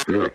Yeah.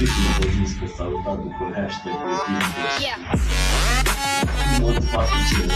Vou saltar do hashtag muito fácil.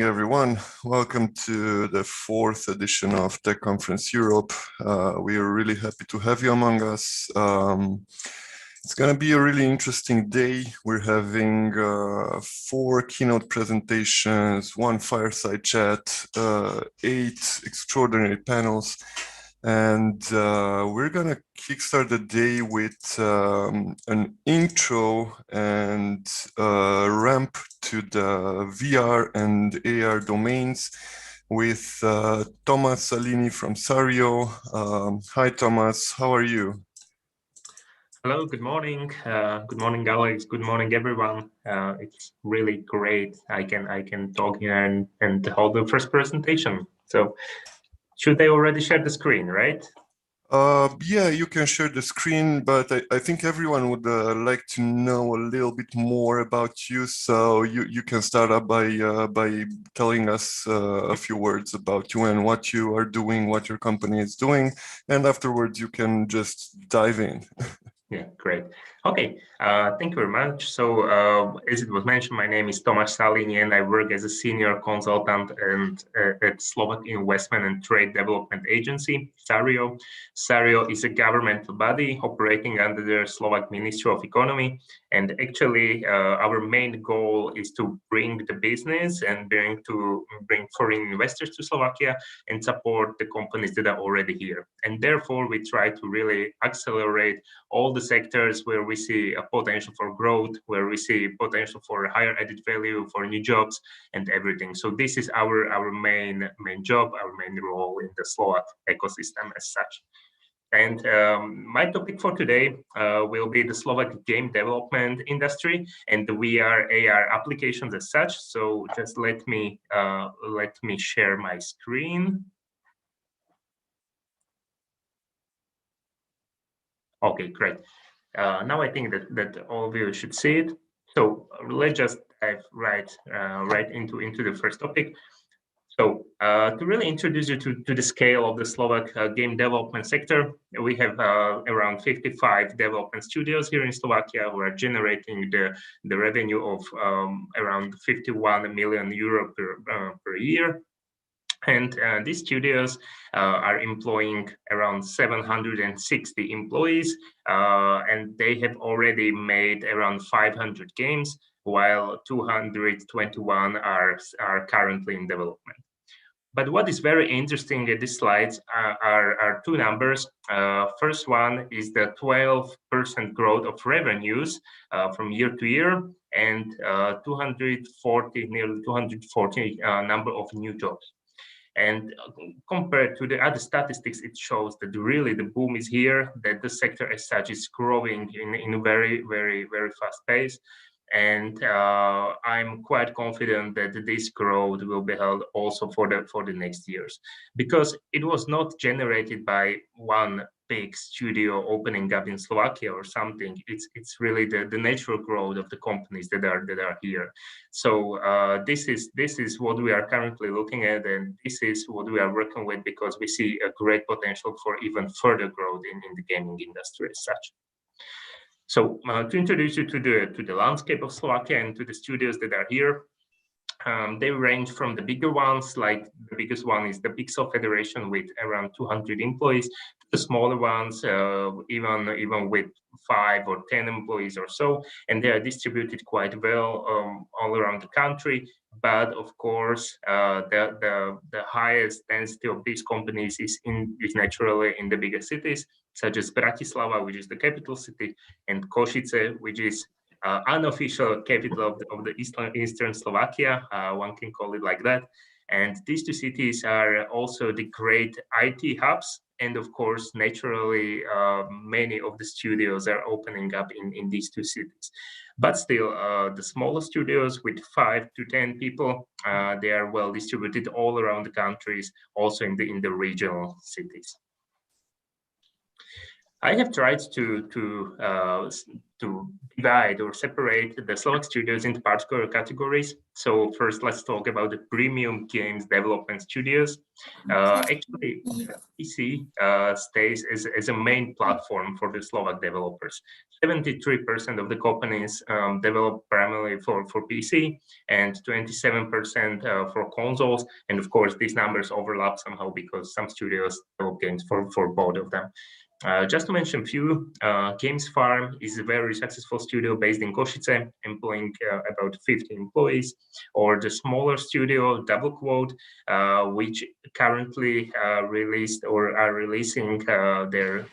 morning, everyone. Welcome to the 4th edition of Tech Conference Europe. We are really happy to have you among us. It's going to be a really interesting day. We're having 4 keynote presentations, 1 fireside chat, 8 extraordinary panels. And we're going to kickstart the day with an intro and ramp to the VR and AR domains with Tomáš Salíni from SARIO. Hi, Tomáš. How are you? Hello, good morning. Good morning, Alex. Good morning, everyone. It's really great. I can talk here and hold the first presentation. So, should they already share the screen, right? Yeah, you can share the screen, but I think everyone would like to know a little bit more about you. So you can start up by telling us a few words about you and what you are doing, what your company is doing, and afterwards you can just dive in. Yeah, great. Okay, thank you very much. So, as it was mentioned, my name is Tomáš Salíni, and I work as a senior consultant at Slovak Investment and Trade Development Agency, SARIO. SARIO is a governmental body operating under the Slovak Ministry of Economy, and actually, our main goal is to bring the business and bring foreign investors to Slovakia and support the companies that are already here. And therefore, we try to really accelerate all the sectors where we see a potential for growth, where we see potential for higher added value, for new jobs and everything. So this is our main job, our main role in the Slovak ecosystem as such. And my topic for today will be the Slovak game development industry and the VR AR applications as such. So just let me share my screen. Okay, great. Now I think that all of you should see it. So let's just dive right into the first topic. So to really introduce you to the scale of the Slovak game development sector, we have around 55 development studios here in Slovakia who are generating the revenue of around 51 million euro per year. And these studios are employing around 760 employees, and they have already made around 500 games, while 221 are currently in development. But what is very interesting at these slides are 2 numbers. First one is the 12% growth of revenues from year to year, and nearly 240 number of new jobs. And compared to the other statistics, it shows that really the boom is here, that the sector as such is growing in a very, very, very fast pace. And I'm quite confident that this growth will be held also for the next years, because it was not generated by one big studio opening up in Slovakia or something. It's really the natural growth of the companies that are here. So this is what we are currently looking at, and this is what we are working with, because we see a great potential for even further growth in the gaming industry as such. So to introduce you to the landscape of Slovakia and to the studios that are here, they range from the bigger ones, like the biggest one is the Pixel Federation with around 200 employees, to the smaller ones, even with 5 or 10 employees or so, and they are distributed quite well all around the country. But of course, the highest density of these companies is naturally in the bigger cities, such as Bratislava, which is the capital city, and Košice, which is unofficial capital of the eastern Slovakia. One can call it like that. And these 2 cities are also the great IT hubs. And of course, naturally, many of the studios are opening up in these 2 cities. But still, the smaller studios with 5 to 10 people, they are well distributed all around the countries, also in the regional cities. I have tried to divide or separate the Slovak studios into particular categories. So first, let's talk about the premium games development studios. Actually, PC stays as a main platform for the Slovak developers. 73% of the companies develop primarily for PC and 27% for consoles. And of course, these numbers overlap somehow because some studios develop games for both of them. Just to mention a few, Games Farm is a very successful studio based in Košice, employing about 50 employees, or the smaller studio Double Quote, which currently released or are releasing their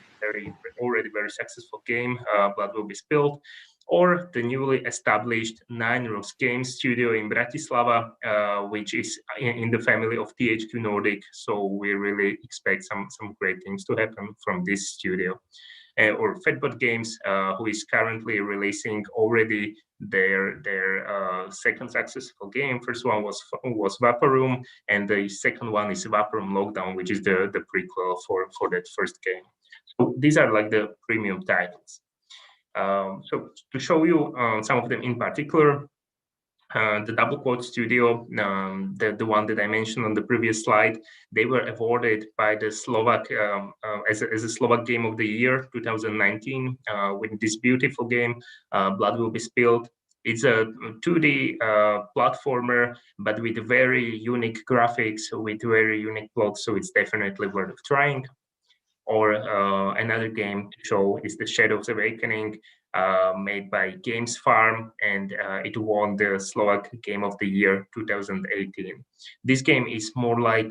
already very successful game, Blood Will Be Spilled, or the newly established Nine Rocks Games studio in Bratislava, which is in the family of THQ Nordic. So we really expect some great things to happen from this studio. Or Fatbot Games, who is currently releasing already their second successful game. First one was Vapor Room, and the second one is Vapor Room Lockdown, which is the prequel for that first game. So these are like the premium titles. So to show you some of them in particular, the Double Quote Studio, the one that I mentioned on the previous slide, they were awarded by the Slovak as a Slovak Game of the Year 2019 with this beautiful game, Blood Will Be Spilled. It's a 2D platformer, but with very unique graphics, with very unique plot, so it's definitely worth of trying. Or another game to show is the Shadows Awakening, made by Games Farm, and it won the Slovak Game of the Year 2018. This game is more like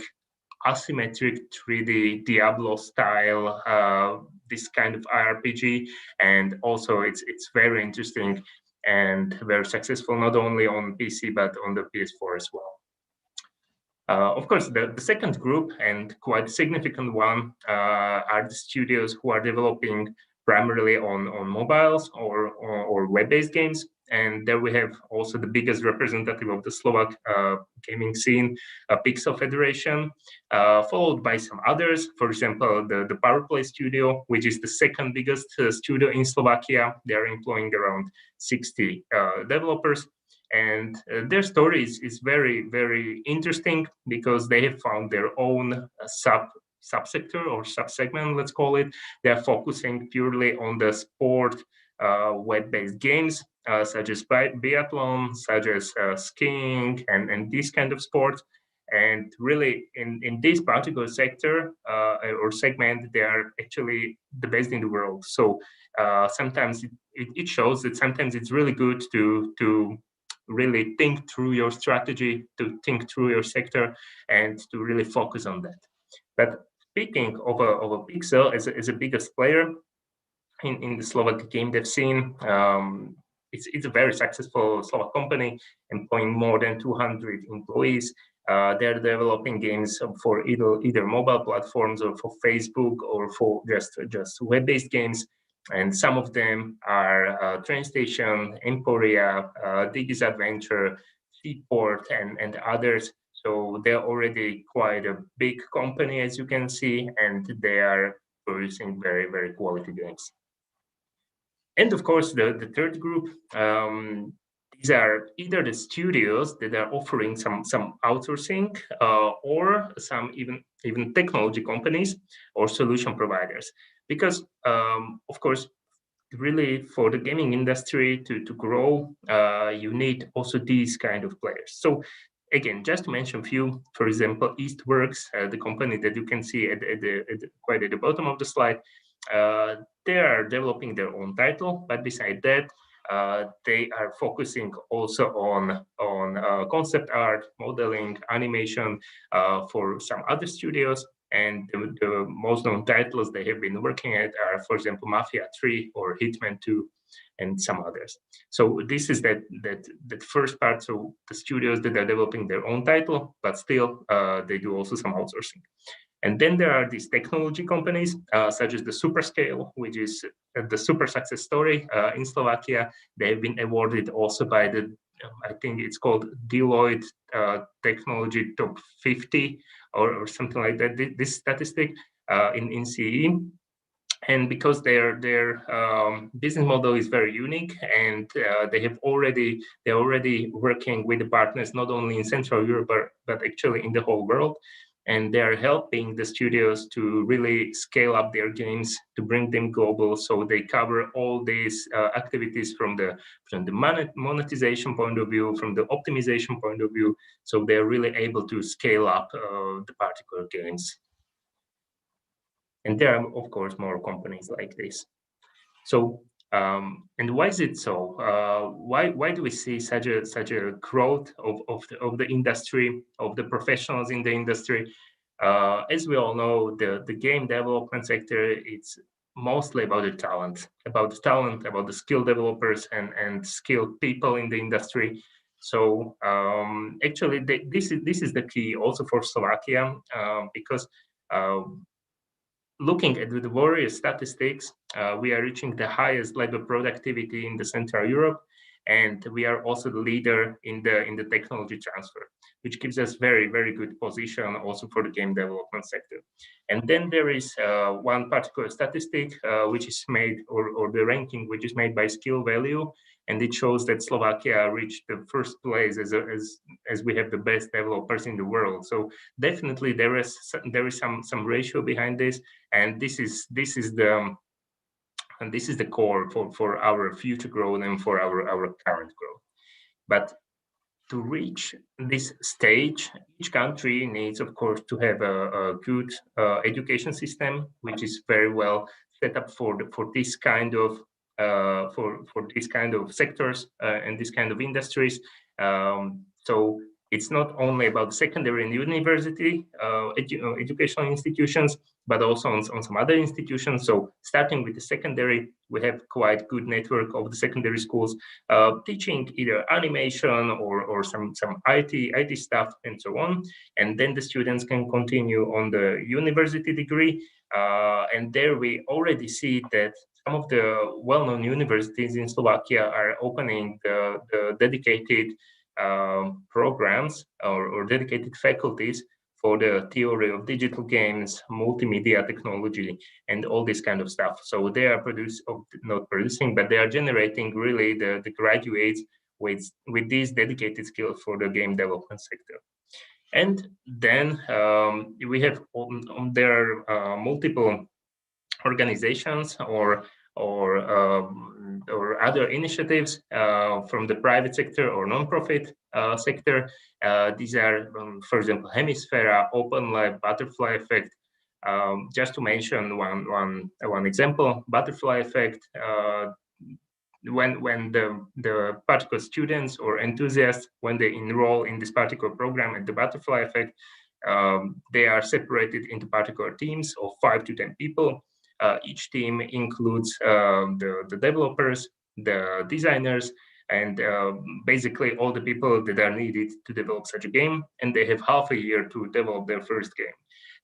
asymmetric 3D Diablo style, this kind of RPG, and also it's very interesting and very successful, not only on PC but on the PS4 as well. Of course, the second group, and quite significant one, are the studios who are developing primarily on mobiles or web-based games. And there we have also the biggest representative of the Slovak gaming scene, Pixel Federation, followed by some others. For example, the Powerplay Studio, which is the second biggest studio in Slovakia. They are employing around 60 developers. And their story is very, very interesting because they have found their own subsector or subsegment, let's call it. They are focusing purely on the sport web-based games, such as biathlon, such as skiing, and these kind of sports. And really, in this particular sector or segment, they are actually the best in the world. So sometimes it shows that sometimes it's really good to really think through your strategy, to think through your sector, and to really focus on that. But speaking of a Pixel as a biggest player in the Slovak game dev scene, it's a very successful Slovak company, employing more than 200 employees. They're developing games for either mobile platforms or for Facebook or for just web-based games. And some of them are Train Station, Emporia, Digi's Adventure, Seaport, and others. So they're already quite a big company, as you can see, and they are producing very, very quality games. And of course, the third group, these are either the studios that are offering some outsourcing or some even technology companies or solution providers. Because, of course, really for the gaming industry to grow, you need also these kind of players. So again, just to mention a few, for example, Eastworks, the company that you can see quite at the bottom of the slide, they are developing their own title, but beside that, they are focusing also on concept art, modeling, animation for some other studios. And the most known titles they have been working at are, for example, Mafia 3 or Hitman 2, and some others. So this is that first part. So the studios that are developing their own title, but still they do also some outsourcing. And then there are these technology companies, such as the Superscale, which is the super success story in Slovakia. They have been awarded also by the, I think it's called Deloitte Technology Top 50 or something like that, this statistic in CE. And because their business model is very unique, and they're already working with the partners not only in Central Europe but actually in the whole world, and they are helping the studios to really scale up their games to bring them global. So they cover all these activities from the monetization point of view, from the optimization point of view. So they're really able to scale up the particular games. And there are, of course, more companies like this. So, and why is it so? Why do we see such a growth of the industry, of the professionals in the industry? As we all know, the game development sector, it's mostly about the talent, about the skilled developers and skilled people in the industry. So actually, this is the key also for Slovakia, because looking at the various statistics, we are reaching the highest level of productivity in the Central Europe, and we are also the leader in the technology transfer, which gives us very good position also for the game development sector. And then there is one particular statistic which is made, or the ranking which is made by skill value, and it shows that Slovakia reached the first place as we have the best developers in the world. So definitely there is some ratio behind this, and this is the core for our future growth and for our current growth. But to reach this stage, each country needs, of course, to have a good education system, which is very well set up for this kind of sectors and this kind of industries. So it's not only about secondary and university educational institutions, but also on some other institutions. So starting with the secondary, we have quite good network of the secondary schools teaching either animation or some IT stuff and so on. And then the students can continue on the university degree. And there we already see that some of the well-known universities in Slovakia are opening the dedicated programs or dedicated faculties for the theory of digital games, multimedia technology, and all this kind of stuff. So they are not producing, but they are generating really the graduates with these dedicated skills for the game development sector. And then we have there are multiple organizations or other initiatives from the private sector or non-profit sector. These are, for example, Hemisphere, Open Lab, Butterfly Effect. Just to mention one example, Butterfly Effect. When the particular students or enthusiasts, when they enroll in this particular program at the Butterfly Effect, they are separated into particular teams of 5 to 10 people. Each team includes the developers, the designers, and basically all the people that are needed to develop such a game. And they have half a year to develop their first game.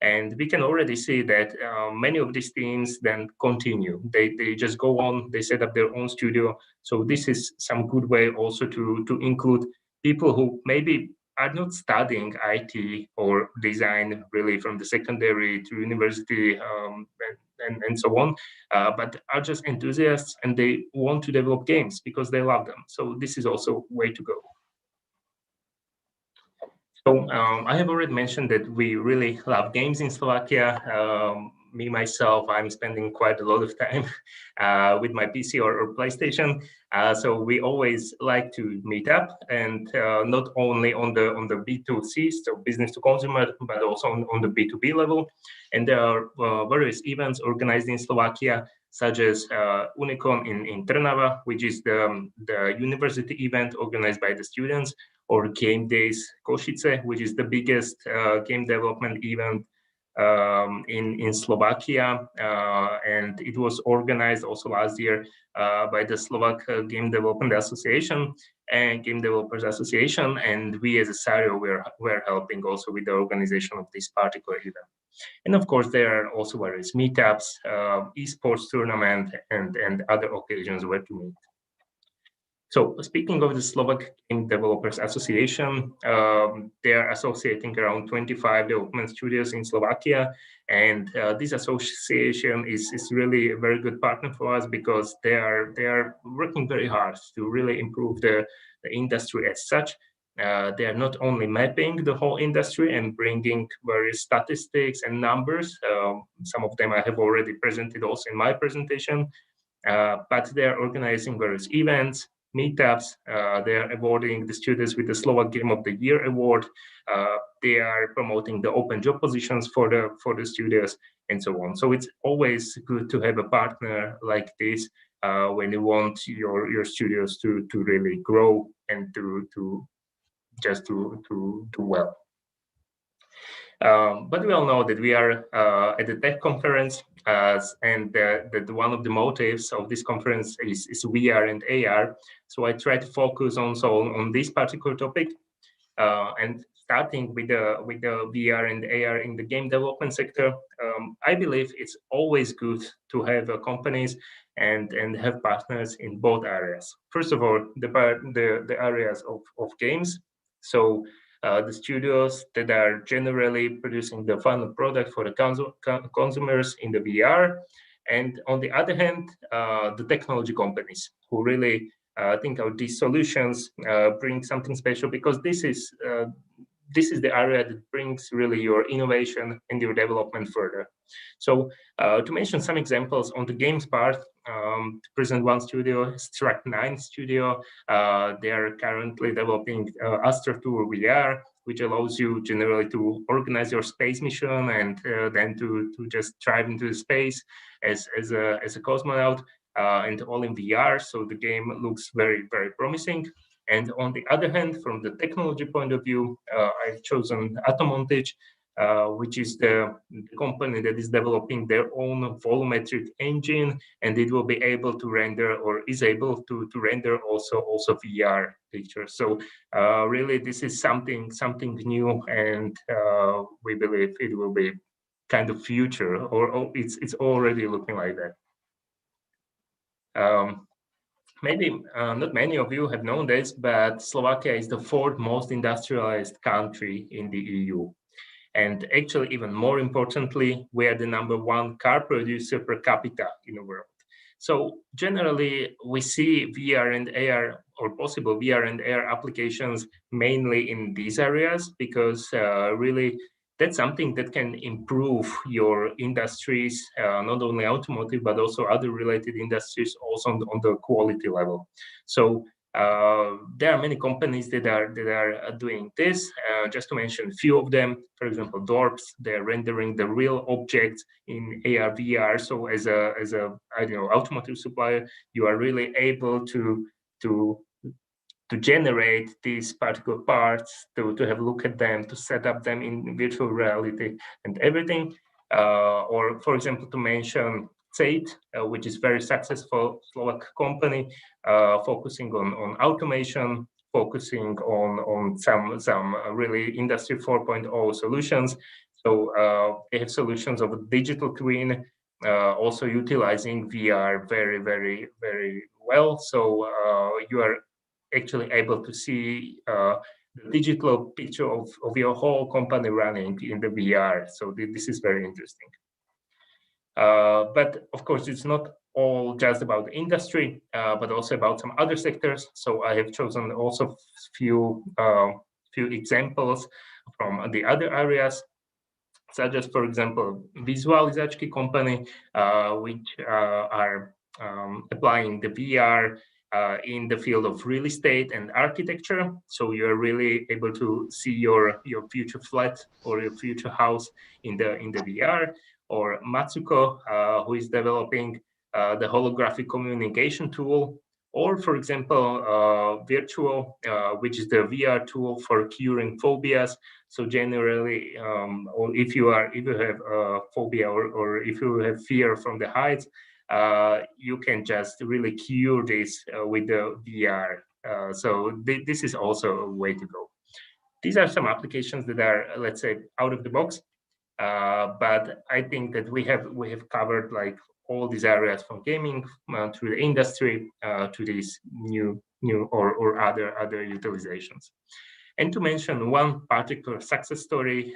And we can already see that many of these teams then continue. They just go on, they set up their own studio. So this is some good way also to include people who maybe are not studying IT or design really from the secondary to university and so on, but are just enthusiasts and they want to develop games because they love them. So this is also way to go. So I have already mentioned that we really love games in Slovakia. Me, myself, I'm spending quite a lot of time with my PC or PlayStation. So we always like to meet up, and not only on the B2C, so business to consumer, but also on the B2B level. And there are various events organized in Slovakia, such as Unicon in Trnava, which is the university event organized by the students, or Game Days Košice, which is the biggest game development event in Slovakia, and it was organized also last year by the Slovak Game Development Association and Game Developers Association, and we as a SARIO were helping also with the organization of this particular event. And of course, there are also various meetups, esports tournament, and other occasions where to meet. So speaking of the Slovak Game Developers Association, they are associating around 25 development studios in Slovakia. And this association is really a very good partner for us because they are working very hard to really improve the industry as such. They are not only mapping the whole industry and bringing various statistics and numbers. Some of them I have already presented also in my presentation, but they are organizing various events, meetups. They are awarding the students with the Slovak Game of the Year award. They are promoting the open job positions for the studios and so on. So it's always good to have a partner like this when you want your studios to really grow and to do well. But we all know that we are at the tech conference, and that one of the motives of this conference is VR and AR. So I try to focus also on this particular topic, and starting with the VR and AR in the game development sector. I believe it's always good to have companies and have partners in both areas. First of all, the areas of games. So the studios that are generally producing the final product for the consumers in the VR, and on the other hand, the technology companies who really think out these solutions, bring something special, because this is the area that brings really your innovation and your development further. So to mention some examples on the games part, to present one studio, Strat9 Studio. They are currently developing Astra Tour VR, which allows you generally to organize your space mission and then to just drive into space as a cosmonaut, and all in VR. So the game looks very, very promising. And on the other hand, from the technology point of view, I've chosen Atomontage, which is the company that is developing their own volumetric engine, and it will be able to render, or is able to render also VR pictures. So really, this is something new, and we believe it will be kind of future, or it's already looking like that. Maybe not many of you have known this, but Slovakia is the 4th most industrialized country in the EU. And actually, even more importantly, we are the #1 car producer per capita in the world. So generally, we see VR and AR, or possible VR and AR applications, mainly in these areas, because really, that's something that can improve your industries, not only automotive, but also other related industries, also on the quality level. So there are many companies that are doing this. Just to mention a few of them, for example, Dorps, they're rendering the real objects in AR, VR. So as a I don't know, automotive supplier, you are really able to generate these particular parts, to have a look at them, to set up them in virtual reality and everything. Or for example, to mention Zeit, which is very successful Slovak company, focusing on automation, focusing on some really industry 4.0 solutions. So they have solutions of a digital twin, also utilizing VR very, very, very well. So you are actually able to see the digital picture of your whole company running in the VR. So this is very interesting. But of course, it's not all just about the industry, but also about some other sectors. So I have chosen also few examples from the other areas, such as, for example, Vizualizačky company, which are applying the VR in the field of real estate and architecture. So you're really able to see your future flat or your future house in the VR. Or Matsuko, who is developing the holographic communication tool. Or, for example, Virtual, which is the VR tool for curing phobias. So generally, or if you have a phobia, or if you have fear from the heights, you can just really cure this with the VR. So this is also a way to go. These are some applications that are, let's say, out of the box. But I think that we have covered like all these areas, from gaming through the industry to these new new or other utilizations. And to mention one particular success story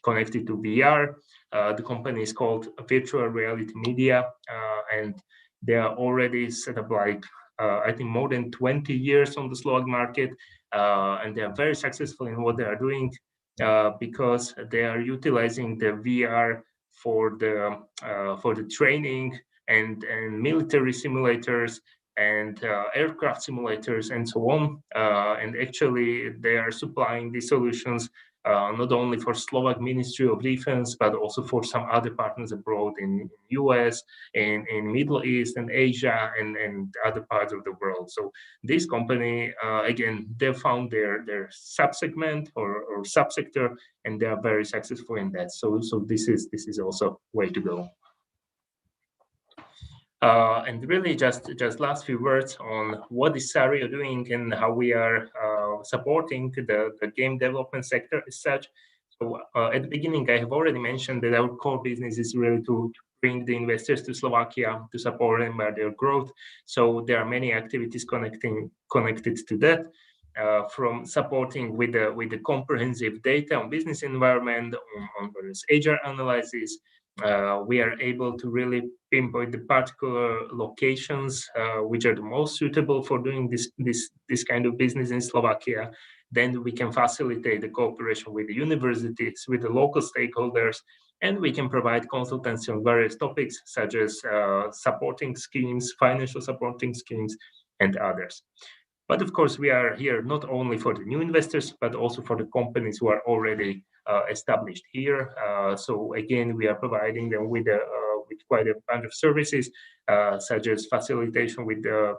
connected to VR, the company is called Virtual Reality Media, and they are already set up like I think more than 20 years on the Slovak market, and they are very successful in what they are doing because they are utilizing the VR for the training and military simulators and aircraft simulators and so on. And actually, they are supplying these solutions not only for Slovak Ministry of Defense, but also for some other partners abroad in US, in Middle East and Asia and other parts of the world. So this company, again, they found their subsegment or subsector, and they are very successful in that. So this is also way to go. And really just last few words on what is SARIO doing and how we are supporting the game development sector as such. So at the beginning, I have already mentioned that our core business is really to bring the investors to Slovakia, to support them by their growth. So there are many activities connected to that. From supporting with the comprehensive data on business environment, on various HR analysis, we are able to really pinpoint the particular locations which are the most suitable for doing this kind of business in Slovakia. Then we can facilitate the cooperation with the universities, with the local stakeholders, and we can provide consultancy on various topics such as supporting schemes, financial supporting schemes, and others. But of course, we are here not only for the new investors, but also for the companies who are already established here. So again, we are providing them with quite a bunch of services, such as facilitation with the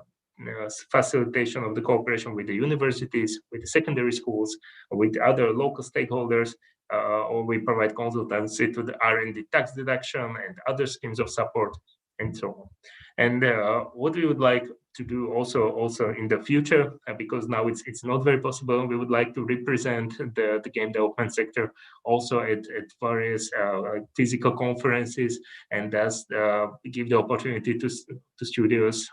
facilitation of the cooperation with the universities, with the secondary schools, with other local stakeholders, or we provide consultancy to the R&D tax deduction and other schemes of support, and so on. And what we would like to do also in the future, because now it's not very possible, we would like to represent the game development sector also at various physical conferences, and thus give the opportunity to studios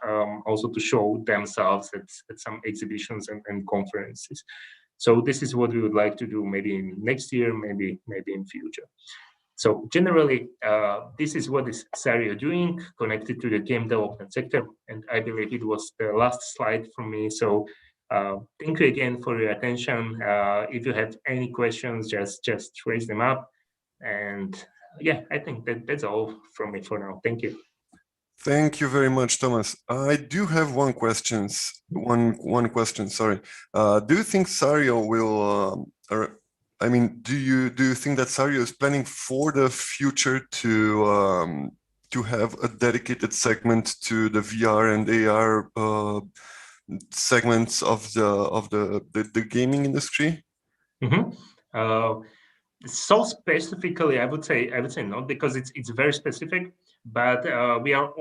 also to show themselves at some exhibitions and conferences. So this is what we would like to do maybe in next year, maybe in future. So generally, this is what is SARIO doing connected to the game development sector, and I believe it was the last slide from me. So thank you again for your attention. If you have any questions, just raise them up. And yeah, I think that's all from me for now. Thank you. Thank you very much, Tomáš. I do have one question. Sorry. Do you think SARIO will? Do you think that SARIO is planning for the future to have a dedicated segment to the VR and AR segments of the gaming industry? Mm-hmm. So specifically, I would say not, because it's very specific. But we have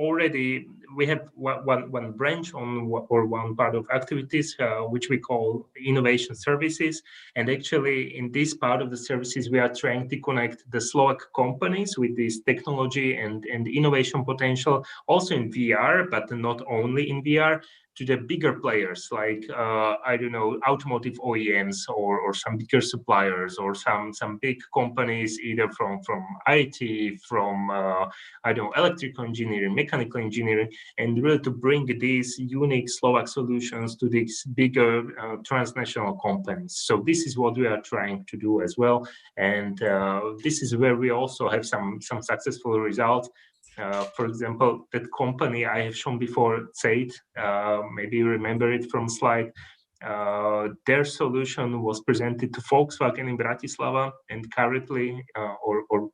one branch or one part of activities which we call innovation services. And actually, in this part of the services, we are trying to connect the Slovak companies with this technology and innovation potential, also in VR, but not only in VR, to the bigger players like automotive OEMs or some bigger suppliers or some big companies either from IT, from electrical engineering, mechanical engineering, and really to bring these unique Slovak solutions to these bigger transnational companies. So this is what we are trying to do as well, and this is where we also have some successful results. For example, that company I have shown before, SAID, maybe you remember it from slide. Their solution was presented to Volkswagen in Bratislava, and currently, or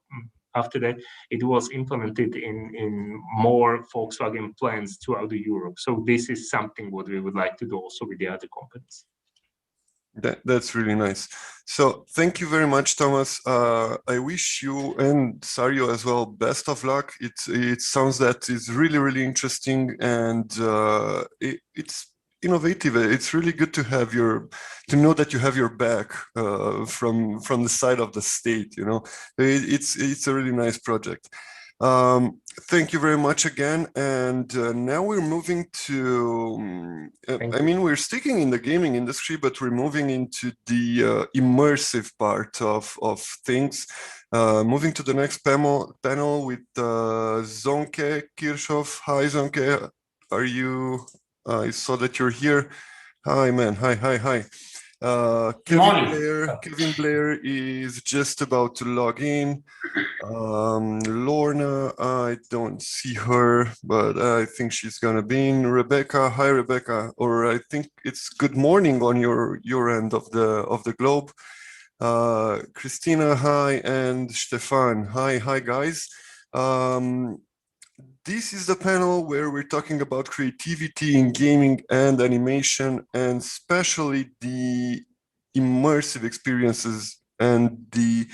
after that, it was implemented in more Volkswagen plants throughout Europe. So this is something what we would like to do also with the other companies. That's really nice. So thank you very much, Tomáš. I wish you and SARIO as well best of luck. It sounds that it's really, really interesting, and it's innovative. It's really good to know that you have your back from the side of the state. It's a really nice project. Thank you very much again. And now we're moving to, I mean, we're sticking in the gaming industry, but we're moving into the immersive part of things. Moving to the next panel with Zonke Kirchhoff. Hi, Zonke. Are you, I saw that you're here. Hi, man. Hi. Kevin Blair is just about to log in. Lorna, I don't see her, but I think she's gonna be in. Rebecca, hi Rebecca, or I think it's good morning on your end of the globe. Christina, hi, and Stefan, hi guys. This is the panel where we're talking about creativity in gaming and animation, and especially the immersive experiences and the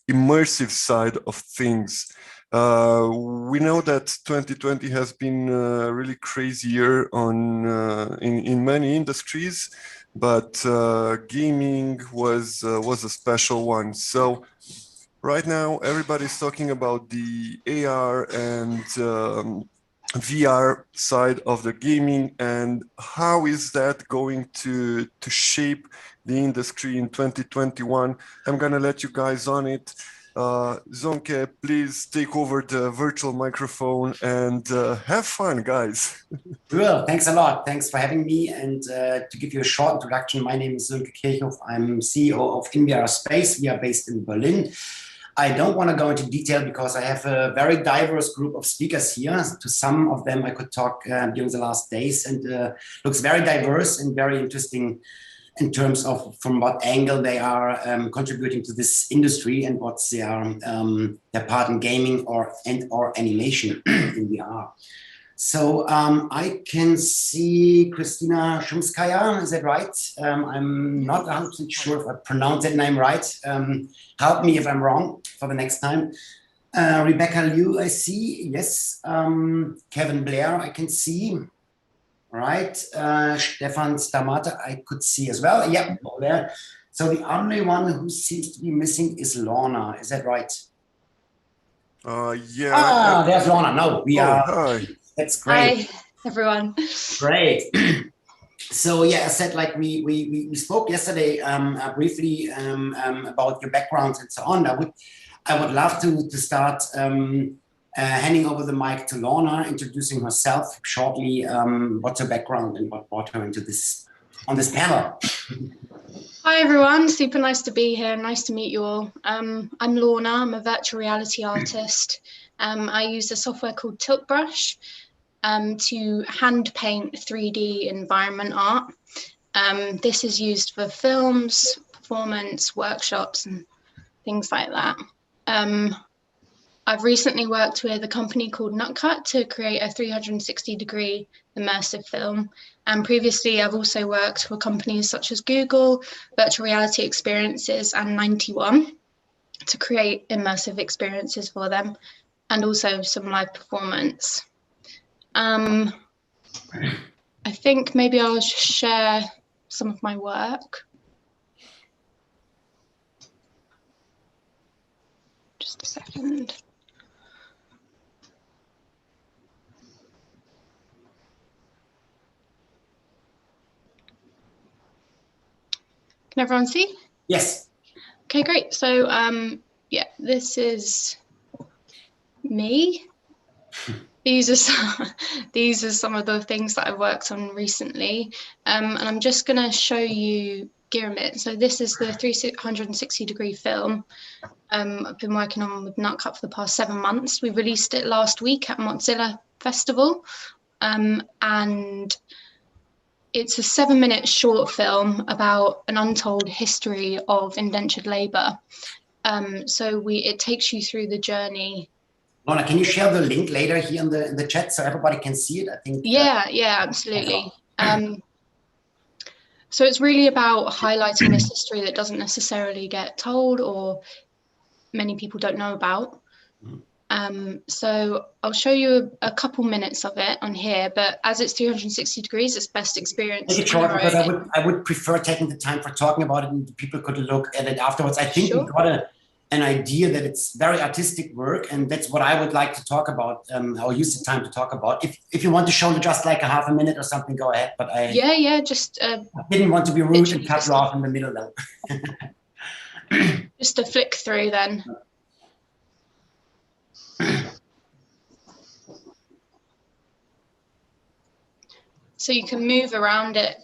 immersive side of things. We know that 2020 has been a really crazy year in many industries, but gaming was a special one. So right now, everybody's talking about the AR and VR side of the gaming, and how is that going to shape the industry in 2021. I'm gonna let you guys on it. Zonke, please take over the virtual microphone and have fun, guys. Well, thanks a lot. Thanks for having me. And to give you a short introduction, my name is Zonke Kirchhoff. I'm CEO of InVR Space. We are based in Berlin. I don't want to go into detail because I have a very diverse group of speakers here. To some of them I could talk during the last days, and looks very diverse and very interesting in terms of from what angle they are contributing to this industry and what's their part in gaming or animation in VR. So I can see Kristina Shumskaya, is that right? I'm not 100% sure if I pronounced that name right. Help me if I'm wrong for the next time. Rebecca Liu, I see, yes. Kevin Blair, I can see. Right, Stefan Stamata, I could see as well. Yep, over there. So the only one who seems to be missing is Lorna. Is that right? Yeah. Ah, there's Lorna. No, we are. Hi. That's great. Hi, everyone. Great. So yeah, I said like we spoke yesterday briefly about your backgrounds and so on. I would love to start. Handing over the mic to Lorna, introducing herself shortly, what's her background and what brought her into on this panel. Hi everyone, super nice to be here. Nice to meet you all. I'm Lorna, I'm a virtual reality artist. I use a software called Tiltbrush to hand paint 3D environment art. This is used for films, performance, workshops, and things like that. I've recently worked with a company called Nutcut to create a 360-degree immersive film. And previously, I've also worked for companies such as Google, Virtual Reality Experiences, and 91 to create immersive experiences for them, and also some live performance. I think maybe I'll share some of my work. Just a second. Can everyone see? Yes. Okay, great. So yeah, this is me. These are some of the things that I've worked on recently, and I'm just going to show you Giramit. So this is the 360-degree film I've been working on with Nutcut for the past 7 months. We released it last week at Mozilla Festival, and it's a 7-minute short film about an untold history of indentured labour. So it takes you through the journey. Lorna, can you share the link later here in the chat so everybody can see it? I think. Yeah, absolutely. So it's really about highlighting this history that doesn't necessarily get told or many people don't know about. So I'll show you a couple minutes of it on here, but as it's 360 degrees, it's best experienced. Make it short because I would prefer taking the time for talking about it and people could look at it afterwards. I think we got an idea that it's very artistic work, and that's what I would like to talk about. I'll use the time to talk about. If you want to show just like a half a minute or something, go ahead. But yeah, just I didn't want to be rude and cut you off in the middle though. Just a flick through then. So you can move around it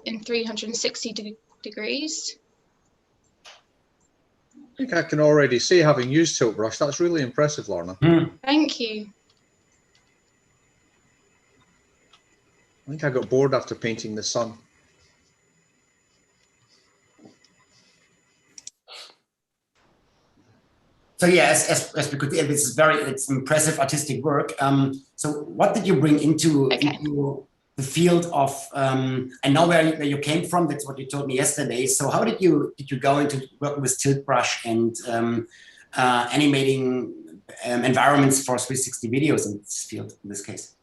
in 360 degrees. I think I can already see, having used Tilt Brush, that's really impressive, Lorna. Thank you. I think I got bored after painting the sun. So yeah, as we could, it's impressive artistic work. So what did you bring into the field of? I know where you came from. That's what you told me yesterday. So how did you go into working with Tilt Brush and animating environments for 360 videos in this field, in this case?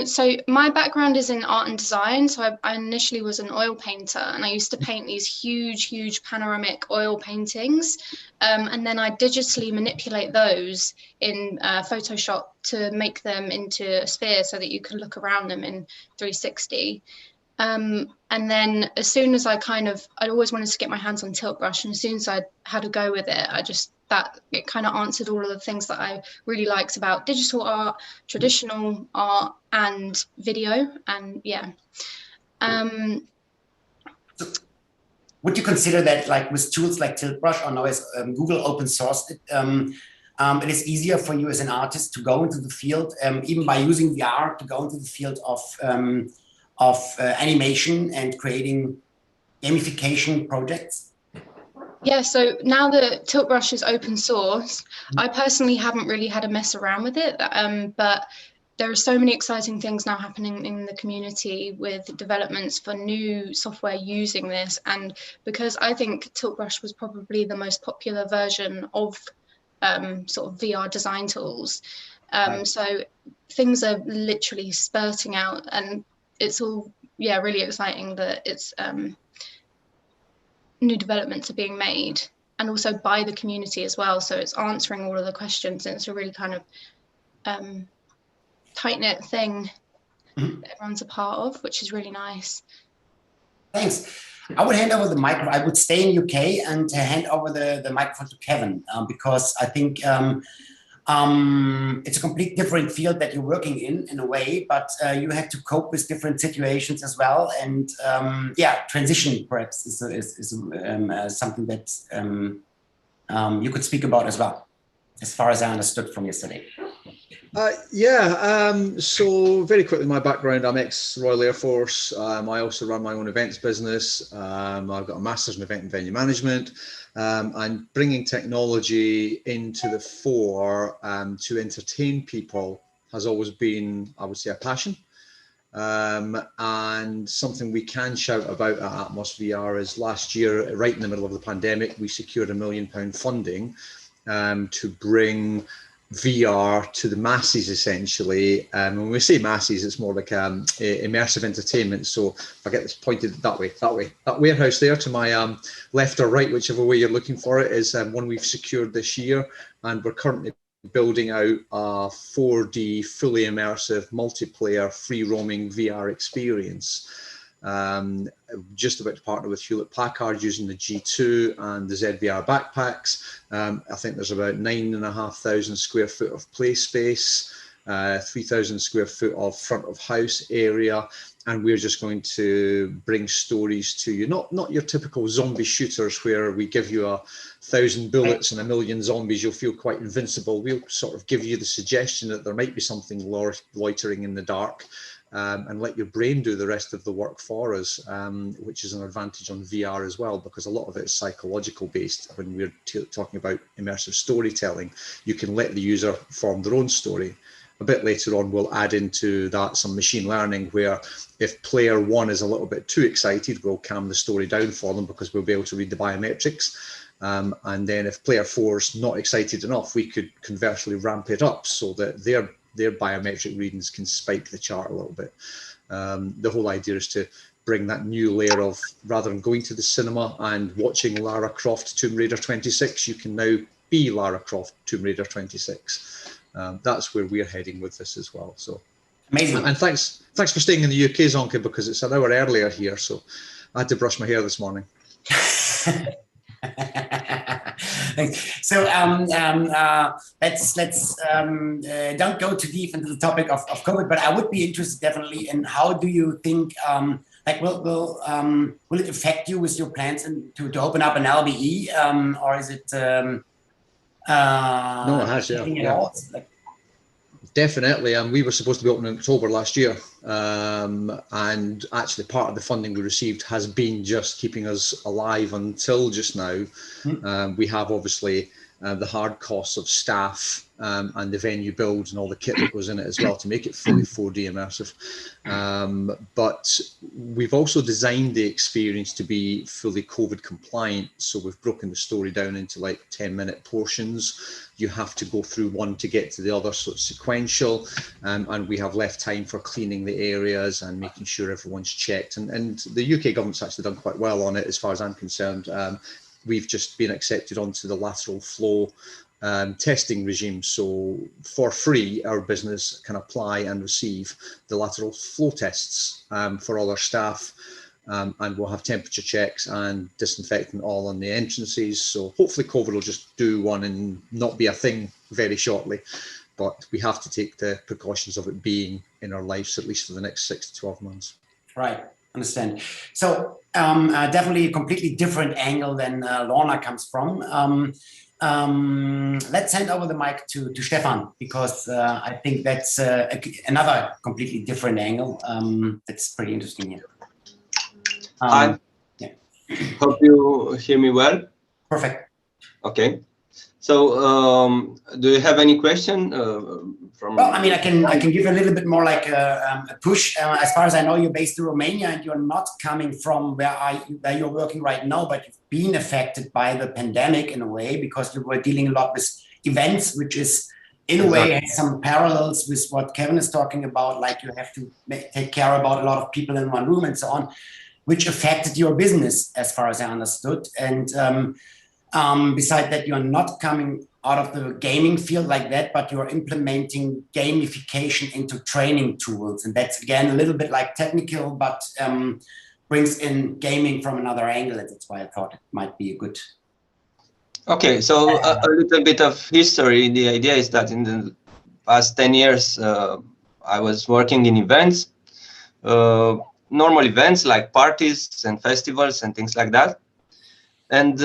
So my background is in art and design. So I initially was an oil painter, and I used to paint these huge panoramic oil paintings. And then I digitally manipulate those in Photoshop to make them into a sphere so that you can look around them in 360. And then as soon as I'd always wanted to get my hands on Tilt Brush, and as soon as I had a go with it, it kind of answered all of the things that I really liked about digital art, traditional art, and video. And yeah. Would you consider that, like with tools like Tilt Brush, or now as Google open sourced it, it is easier for you as an artist to go into the field, even by using VR, to go into the field of animation and creating gamification projects? Yeah, so now that Tilt Brush is open source, I personally haven't really had a mess around with it, but there are so many exciting things now happening in the community with developments for new software using this. And because I think Tilt Brush was probably the most popular version of sort of VR design tools. So things are literally spurting out, and it's all, yeah, really exciting that it's new developments are being made, and also by the community as well. So it's answering all of the questions, and it's a really kind of tight-knit thing that everyone's a part of, which is really nice. Thanks. I would hand over the microphone. I would stay in UK and hand over the microphone to Kevin, because I think it's a complete different field that you're working in a way, but you had to cope with different situations as well. And yeah, transition perhaps is something that you could speak about as well, as far as I understood from yesterday. So very quickly, my background, I'm ex-Royal Air Force. I also run my own events business. I've got a master's in event and venue management. And bringing technology into the fore to entertain people has always been, I would say, a passion. And something we can shout about at NEOSVR is last year, right in the middle of the pandemic, we secured £1 million funding to bring VR to the masses, essentially. When we say masses, it's more like immersive entertainment. So if I get this pointed that way, that warehouse there to my left or right, whichever way you're looking for it, is one we've secured this year, and we're currently building out a 4D fully immersive multiplayer free roaming VR experience. Just about to partner with Hewlett Packard using the G2 and the ZVR backpacks. I think there's about 9,500 square foot of play space, 3,000 square foot of front of house area, and we're just going to bring stories to you, not your typical zombie shooters where we give you 1,000 bullets and 1 million zombies, you'll feel quite invincible. We'll sort of give you the suggestion that there might be something loitering in the dark. And let your brain do the rest of the work for us, which is an advantage on VR as well, because a lot of it is psychological based. When we're talking about immersive storytelling, you can let the user form their own story. A bit later on, we'll add into that some machine learning, where if player one is a little bit too excited, we'll calm the story down for them because we'll be able to read the biometrics. And then if player four is not excited enough, we could conversely ramp it up so that their biometric readings can spike the chart a little bit. The whole idea is to bring that new layer of, rather than going to the cinema and watching Lara Croft Tomb Raider 26, you can now be Lara Croft Tomb Raider 26. That's where we're heading with this as well. So amazing. And thanks for staying in the UK, Zonka, because it's an hour earlier here, so I had to brush my hair this morning. So let's don't go too deep into the topic of COVID, but I would be interested definitely in how do you think will it affect you with your plans to open up an LBE, or is it No, it has, yeah. Definitely, we were supposed to be opening in October last year, and actually part of the funding we received has been just keeping us alive until just now. We have obviously the hard costs of staff and the venue builds and all the kit that goes in it as well to make it fully 4D immersive. But we've also designed the experience to be fully COVID compliant. So we've broken the story down into like 10-minute portions. You have to go through one to get to the other, so it's sequential. And we have left time for cleaning the areas and making sure everyone's checked. And the UK government's actually done quite well on it as far as I'm concerned. We've just been accepted onto the lateral flow testing regime. So for free, our business can apply and receive the lateral flow tests for all our staff. And we'll have temperature checks and disinfectant all on the entrances. So hopefully COVID will just do one and not be a thing very shortly. But we have to take the precautions of it being in our lives, at least for the next 6 to 12 months. Right. Understand. So definitely a completely different angle than Lorna comes from. Let's hand over the mic to Stefan, because I think that's another completely different angle. That's pretty interesting here. Hi. Yeah. Hope you hear me well. Perfect. Okay. So do you have any question from? Well, I mean, I can give a little bit more like a push. As far as I know, you're based in Romania and you're not coming from where you're working right now, but you've been affected by the pandemic in a way, because you were dealing a lot with events, which is in a way has some parallels with what Kevin is talking about, like you have to take care about a lot of people in one room and so on, which affected your business as far as I understood. And beside that, you're not coming out of the gaming field like that, but you're implementing gamification into training tools. And that's, again, a little bit like technical, but brings in gaming from another angle. And that's why I thought it might be a good. Okay, so a little bit of history. The idea is that in the past 10 years, I was working in events, normal events like parties and festivals and things like that. And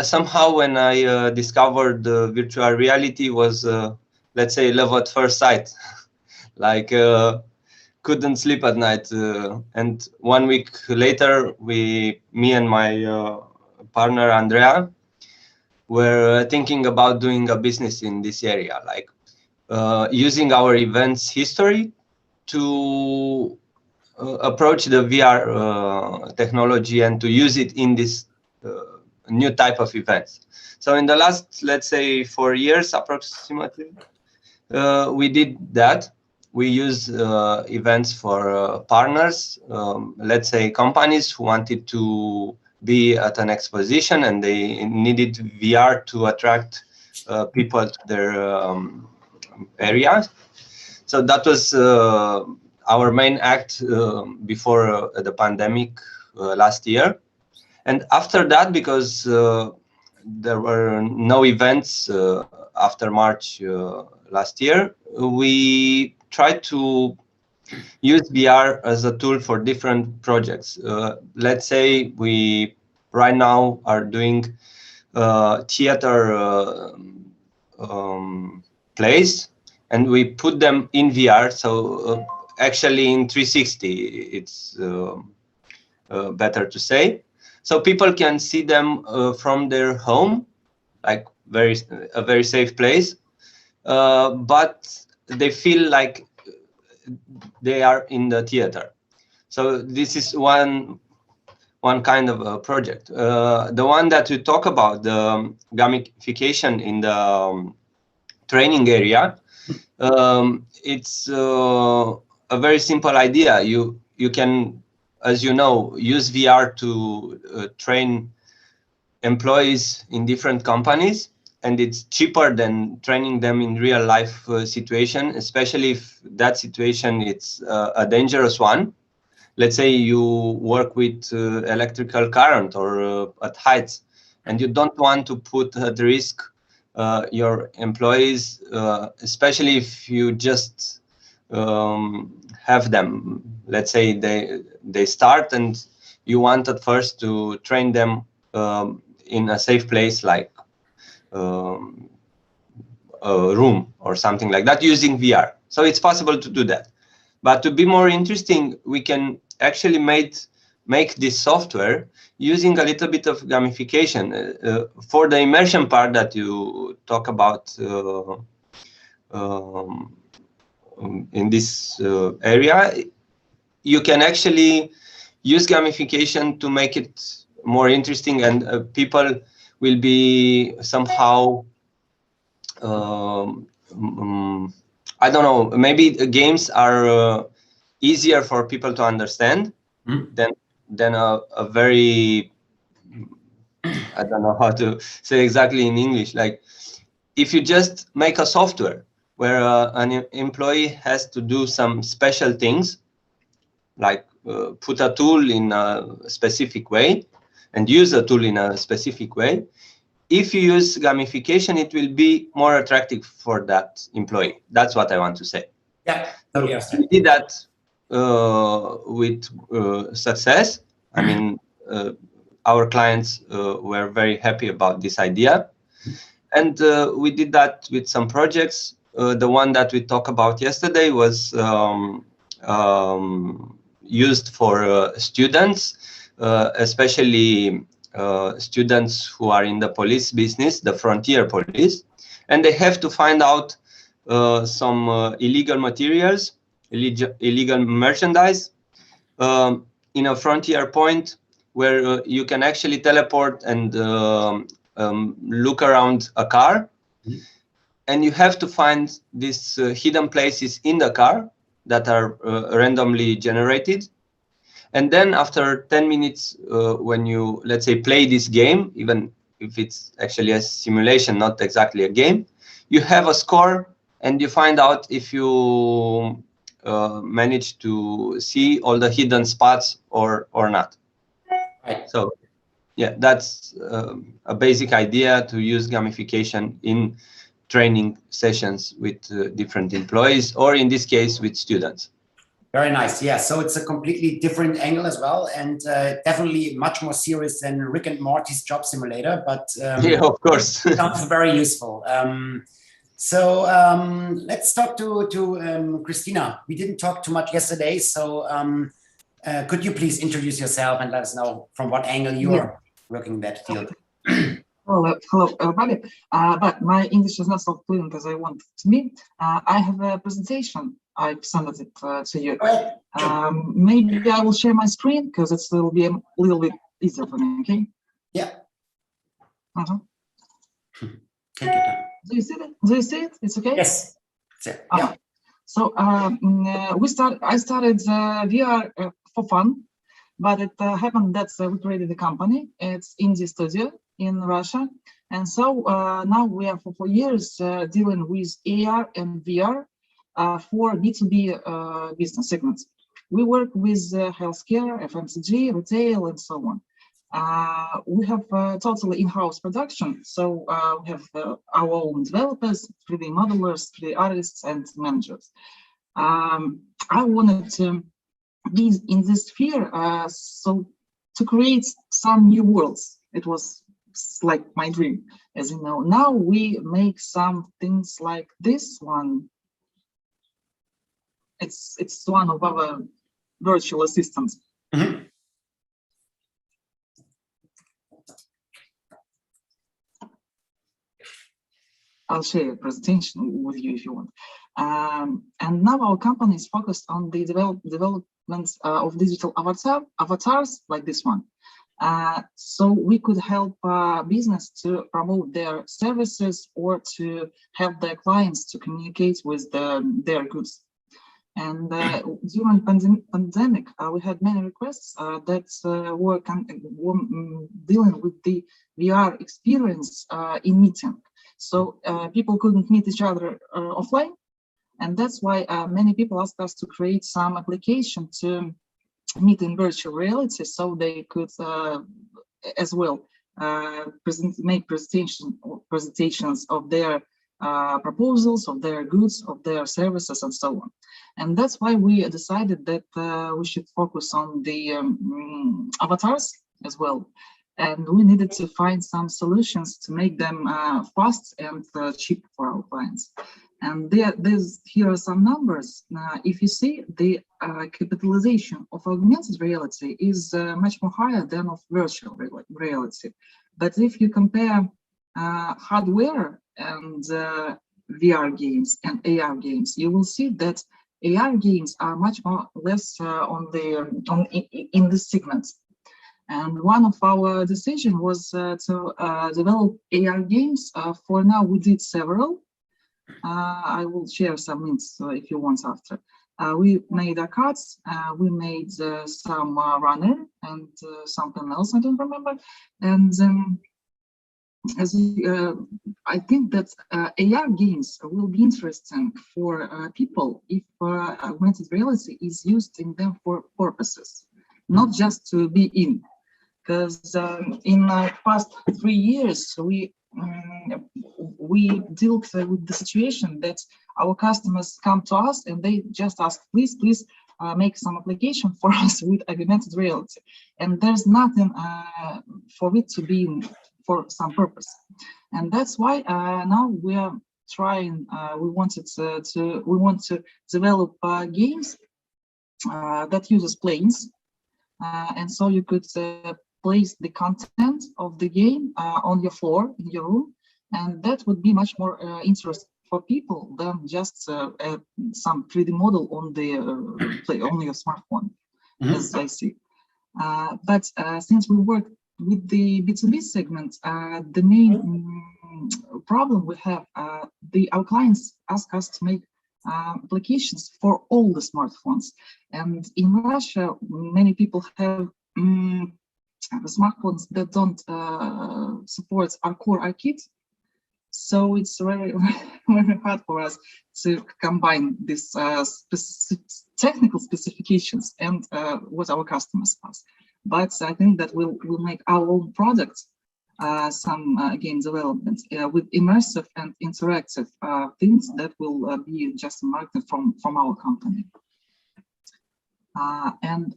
somehow when I discovered virtual reality was, let's say, love at first sight. Like couldn't sleep at night. And 1 week later, me and my partner, Andrea, were thinking about doing a business in this area, like using our events history to approach the VR technology and to use it in this new type of events. So in the last, let's say, 4 years approximately, we did that. We use events for partners, let's say companies who wanted to be at an exposition and they needed VR to attract people to their area. So that was our main act before the pandemic last year. And after that, because there were no events after March last year, we tried to use VR as a tool for different projects. Let's say we right now are doing theater plays, and we put them in VR. So actually in 360, it's better to say. So people can see them from their home, like a very safe place, but they feel like they are in the theater. So this is one kind of a project. The one that we talk about, the gamification in the training area, it's a very simple idea. You can, as you know, use VR to train employees in different companies, and it's cheaper than training them in real life situation, especially if that situation it's a dangerous one. Let's say you work with electrical current or at heights, and you don't want to put at risk your employees, especially if you just have them. Let's say they start and you want at first to train them in a safe place, like a room or something like that, using VR. So it's possible to do that. But to be more interesting, we can actually make this software using a little bit of gamification. For the immersion part that you talk about in this area, you can actually use gamification to make it more interesting, and people will be somehow, I don't know, maybe games are easier for people to understand than a very, I don't know how to say exactly in English, like if you just make a software where an employee has to do some special things, like put a tool in a specific way and use a tool in a specific way, if you use gamification, it will be more attractive for that employee. That's what I want to say. Yeah, totally understand. We did that with success. I mean, our clients were very happy about this idea. And we did that with some projects. The one that we talked about yesterday was used for students, especially students who are in the police business, the frontier police, and they have to find out some illegal materials, illegal merchandise in a frontier point where you can actually teleport and look around a car. And you have to find these hidden places in the car that are randomly generated. And then after 10 minutes, when you, let's say, play this game, even if it's actually a simulation, not exactly a game, you have a score and you find out if you manage to see all the hidden spots or not. Right. So yeah, that's a basic idea, to use gamification in training sessions with different employees, or in this case with students. Very nice. Yeah, so it's a completely different angle as well, and definitely much more serious than Rick and Morty's job simulator, but yeah, of course. sounds very useful. So let's talk to Christina. We didn't talk too much yesterday, so could you please introduce yourself and let us know from what angle you are working in that field? Hello, everybody. But my English is not so fluent as I want it to be. I have a presentation. I presented it to you. Maybe I will share my screen because it will be a little bit easier for me. Okay? Yeah. Take your time. Do you see it? Do you see it? It's okay. Yes. Yeah. So I started VR for fun, but it happened that we created a company. It's Indie Studio in Russia, and so now we are for 4 years dealing with AR and VR for B2B business segments. We work with healthcare, FMCG, retail, and so on. We have totally in-house production, so we have our own developers, 3D modelers, 3D artists, and managers. I wanted to be in this sphere, so to create some new worlds. It was like my dream, as you know. Now we make some things like this one. It's one of our virtual assistants. Mm-hmm. I'll share a presentation with you if you want. And now our company is focused on the development of digital avatars like this one. So we could help business to promote their services or to help their clients to communicate with their goods. And during pandemic, we had many requests that were dealing with the VR experience in meeting. So people couldn't meet each other offline. And that's why many people asked us to create some application to meet in virtual reality, so they could as well make presentations of their proposals, of their goods, of their services, and so on. And that's why we decided that we should focus on the avatars as well. And we needed to find some solutions to make them fast and cheap for our clients. And here are some numbers. If you see, the capitalization of augmented reality is much more higher than of virtual reality. But if you compare hardware and VR games and AR games, you will see that AR games are much more less in this segment. And one of our decisions was to develop AR games. For now, we did several. I will share some links if you want after. We made cards, we made some runner and something else I don't remember. And I think that AR games will be interesting for people if augmented reality is used in them for purposes, not just to be in. Because in the past 3 years, we dealt with the situation that our customers come to us and they just ask, please make some application for us with augmented reality. And there's nothing for it to be in for some purpose. And that's why now we are trying, we want to develop games that uses planes. And so you could place the content of the game on your floor in your room, and that would be much more interesting for people than just some 3D model on your smartphone, as I see. But since we work with the B2B segment, the main problem we have, our clients ask us to make applications for all the smartphones, and in Russia, many people have smartphones that don't support our core ARKit, so it's very, very hard for us to combine these technical specifications and what our customers ask. But I think that we'll make our own products, some game development with immersive and interactive things that will be just marketed from our company. And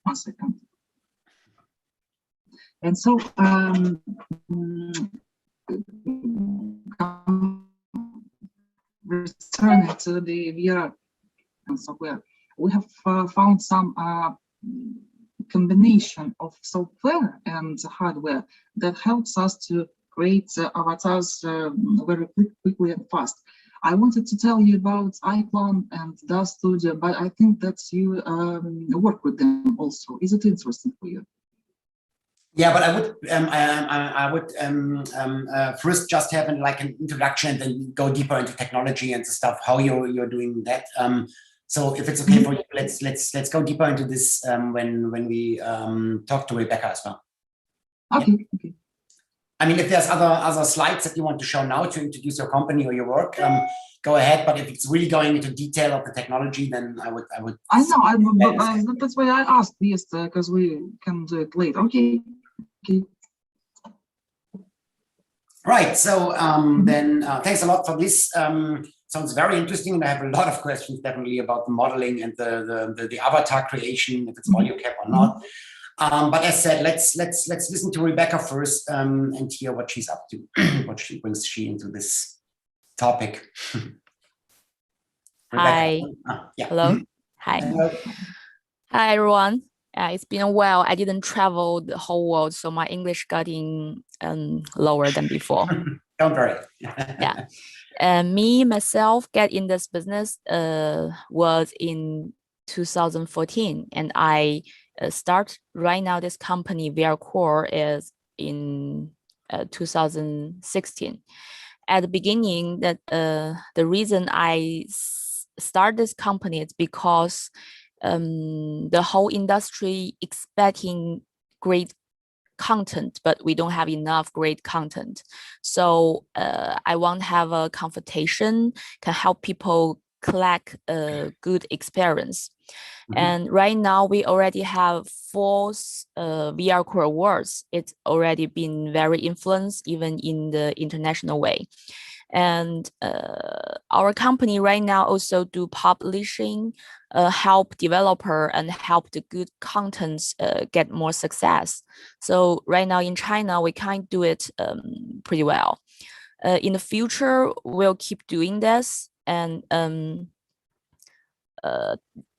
one second. And so returning to the VR and software, we have found some combination of software and hardware that helps us to create avatars very quickly and fast. I wanted to tell you about iClone and DAW Studio, but I think that you work with them also. Is it interesting for you? Yeah, but I would first just have an introduction and then go deeper into technology and stuff, how you're doing that. So if it's okay for you, let's go deeper into this when we talk to Rebecca as well. Okay. Yeah. I mean, if there's other slides that you want to show now to introduce your company or your work, go ahead. But if it's really going into detail of the technology, then I would. I know. That's why I asked this because we can do it later. Okay. Right. So then thanks a lot for this. Sounds very interesting, and I have a lot of questions definitely about the modeling and the avatar creation, if it's audio cap or not. But as said, let's listen to Rebecca first and hear what she's up to, what she brings into this topic. Hi. Yeah. Hello. Hi. Hello. Hi, everyone. It's been a while. I didn't travel the whole world, so my English getting lower than before. Don't worry. Yeah. Myself, get in this business was in 2014, and I start right now. This company VR Core is in 2016. At the beginning, that the reason I start this company is because the whole industry expecting great content, but we don't have enough great content. So I want to have a competition, can help people collect a good experience. And right now we already have 4 VR Core Awards. It's already been very influenced even in the international way. And our company right now also do publishing, help developer and help the good contents get more success. So right now in China, we can't do it pretty well. In the future, we'll keep doing this. And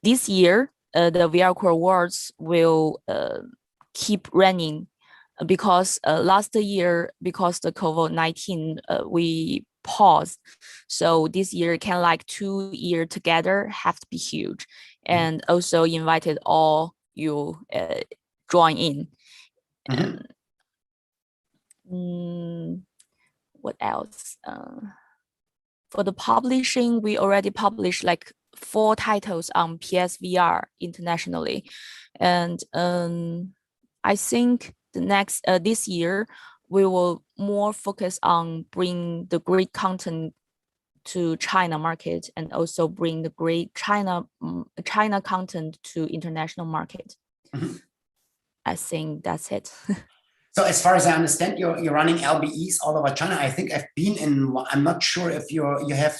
this year, the VR Core Awards will keep running because last year, because the COVID-19, we paused. So this year can like 2 years together have to be huge. And also invited all you join in. What else? For the publishing, we already published like 4 titles on PSVR internationally. And I think the next this year, we will more focus on bring the great content to China market and also bring the great China content to international market. I think that's it. So as far as I understand, you're running LBEs all over China. I think I've been in. I'm not sure if you have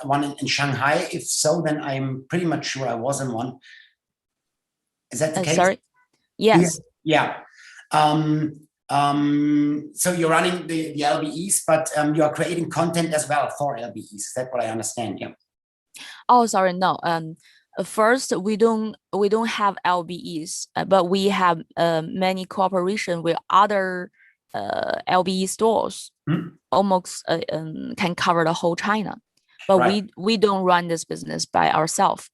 one in Shanghai. If so, then I'm pretty much sure I was in one. Is that the case? Sorry. Yes. Yeah. So you're running the LBEs, but you are creating content as well for LBEs. Is that what I understand? Yeah. Oh, sorry. No. First, we don't have LBEs, but we have many cooperation with other LBE stores. Almost can cover the whole China, but we don't run this business by ourselves.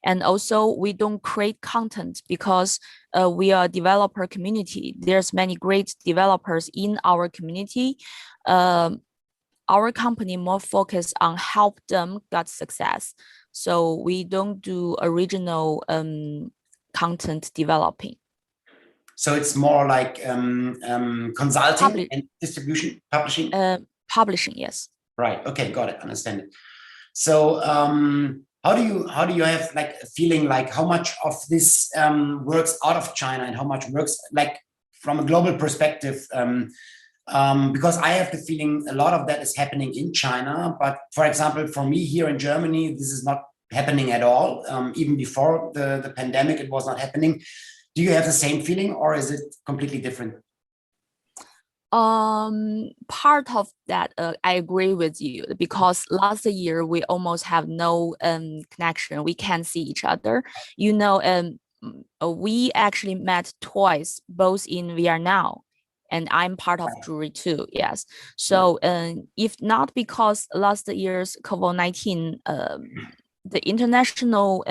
And also we don't create content because we are a developer community. There's many great developers in our community. Our company more focused on help them get success. So we don't do original content developing. So it's more like consulting and distribution, publishing? Publishing, yes. Right. Okay, got it. Understand it. So how do you have like a feeling like how much of this works out of China and how much works like from a global perspective? Because I have the feeling a lot of that is happening in China, but for example, for me here in Germany, this is not happening at all. Even before the pandemic, it was not happening. Do you have the same feeling or is it completely different? Part of that, I agree with you because last year we almost have no connection. We can't see each other. You know, we actually met twice, both in VR Now. And I'm part of jury too, yes. So if not because last year's COVID-19, the international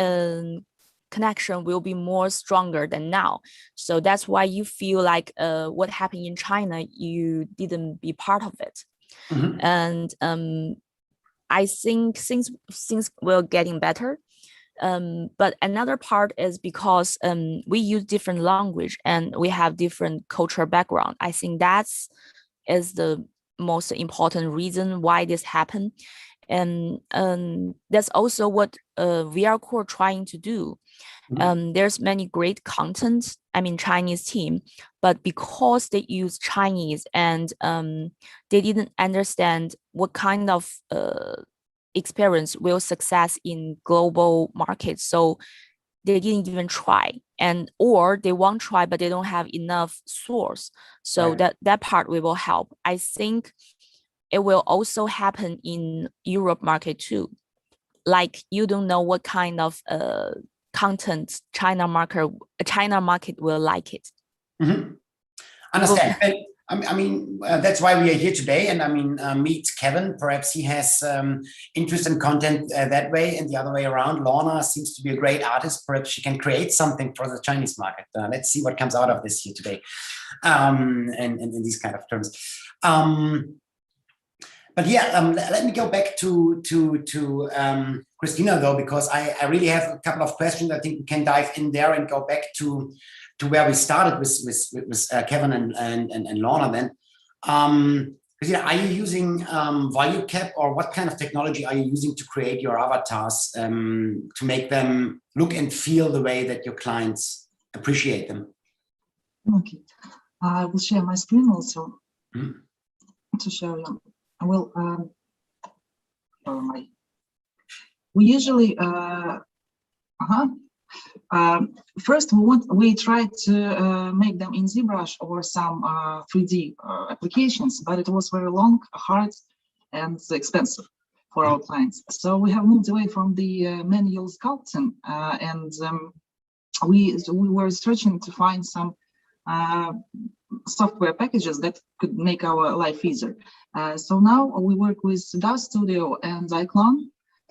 connection will be more stronger than now. So that's why you feel like what happened in China, you didn't be part of it. And I think things will getting better. But another part is because we use different language and we have different cultural background. I think is the most important reason why this happened. And that's also what VR Core trying to do. There's many great content, I mean Chinese team, but because they use Chinese and they didn't understand what kind of experience will success in global markets, so they didn't even try, or they won't try but they don't have enough source. So that part we will help. I think it will also happen in Europe market too. Like you don't know what kind of content China market will like it. Understand. I mean, that's why we are here today. And I mean, meet Kevin. Perhaps he has interest in content that way, and the other way around. Lorna seems to be a great artist. Perhaps she can create something for the Chinese market. Let's see what comes out of this here today, and in these kind of terms. But yeah, let me go back to Christina though, because I really have a couple of questions. I think we can dive in there and go back to to where we started with Kevin and Lorna then. Are you using value cap, or what kind of technology are you using to create your avatars to make them look and feel the way that your clients appreciate them? Okay, I will share my screen also to show you. I will. We usually first we try to make them in ZBrush or some 3D applications, but it was very long, hard, and expensive for our clients. So we have moved away from the manual sculpting, and we were searching to find some software packages that could make our life easier. So now we work with DAZ Studio and iClone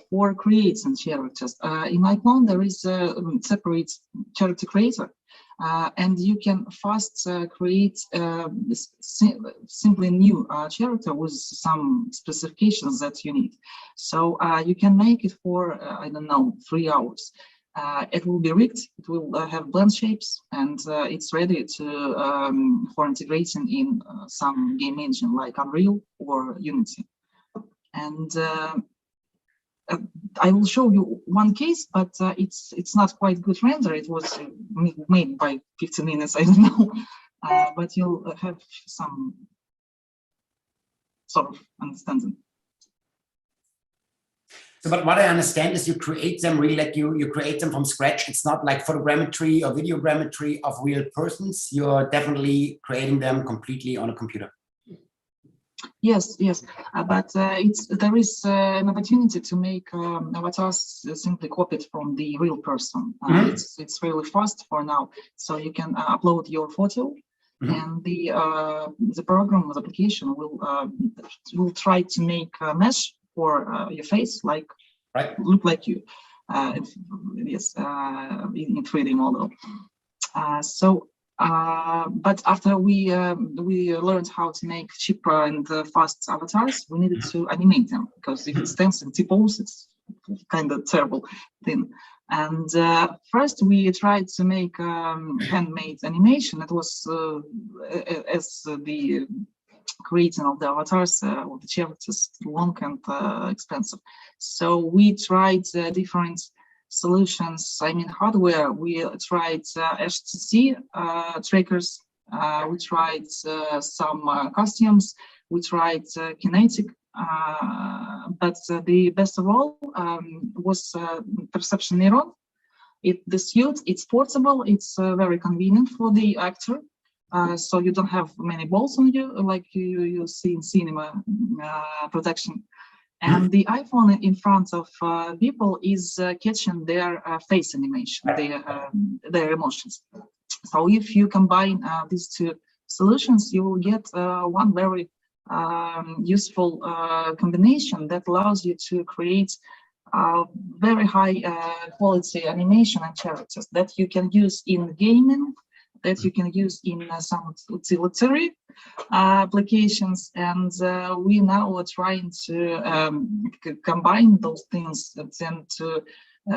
for creating characters. In iClone, there is a separate character creator, and you can fast create simply new character with some specifications that you need. So you can make it for, I don't know, 3 hours. It will be rigged, it will have blend shapes, and it's ready to for integrating in some game engine like Unreal or Unity. And I will show you one case, but it's not quite good render. It was made by 15 minutes, I don't know, but you'll have some sort of understanding. So, but what I understand is you create them really like you create them from scratch. It's not like photogrammetry or videogrammetry of real persons. You're definitely creating them completely on a computer. Yes, but there is an opportunity to make avatars simply copied from the real person. It's really fast for now, so you can upload your photo, and the program, the application will try to make a mesh for your face, like look like you, yes, in 3D model. But after we learned how to make cheaper and fast avatars, we needed to animate them, because if it stands in T-pose, it's kind of terrible thing. And first we tried to make handmade animation. It was as the creating of the avatars of the characters long and expensive. So we tried different solutions. I mean, hardware. We tried HTC trackers. We tried some costumes. We tried kinetic. But the best of all was perception neuron. The suit, it's portable. It's very convenient for the actor. So you don't have many balls on you like you see in cinema production. And the iPhone in front of people is catching their face animation, their emotions. So if you combine these two solutions, you will get one very useful combination that allows you to create very high quality animation and characters that you can use in gaming, that you can use in some utilitarian applications, and we now are trying to combine those things and to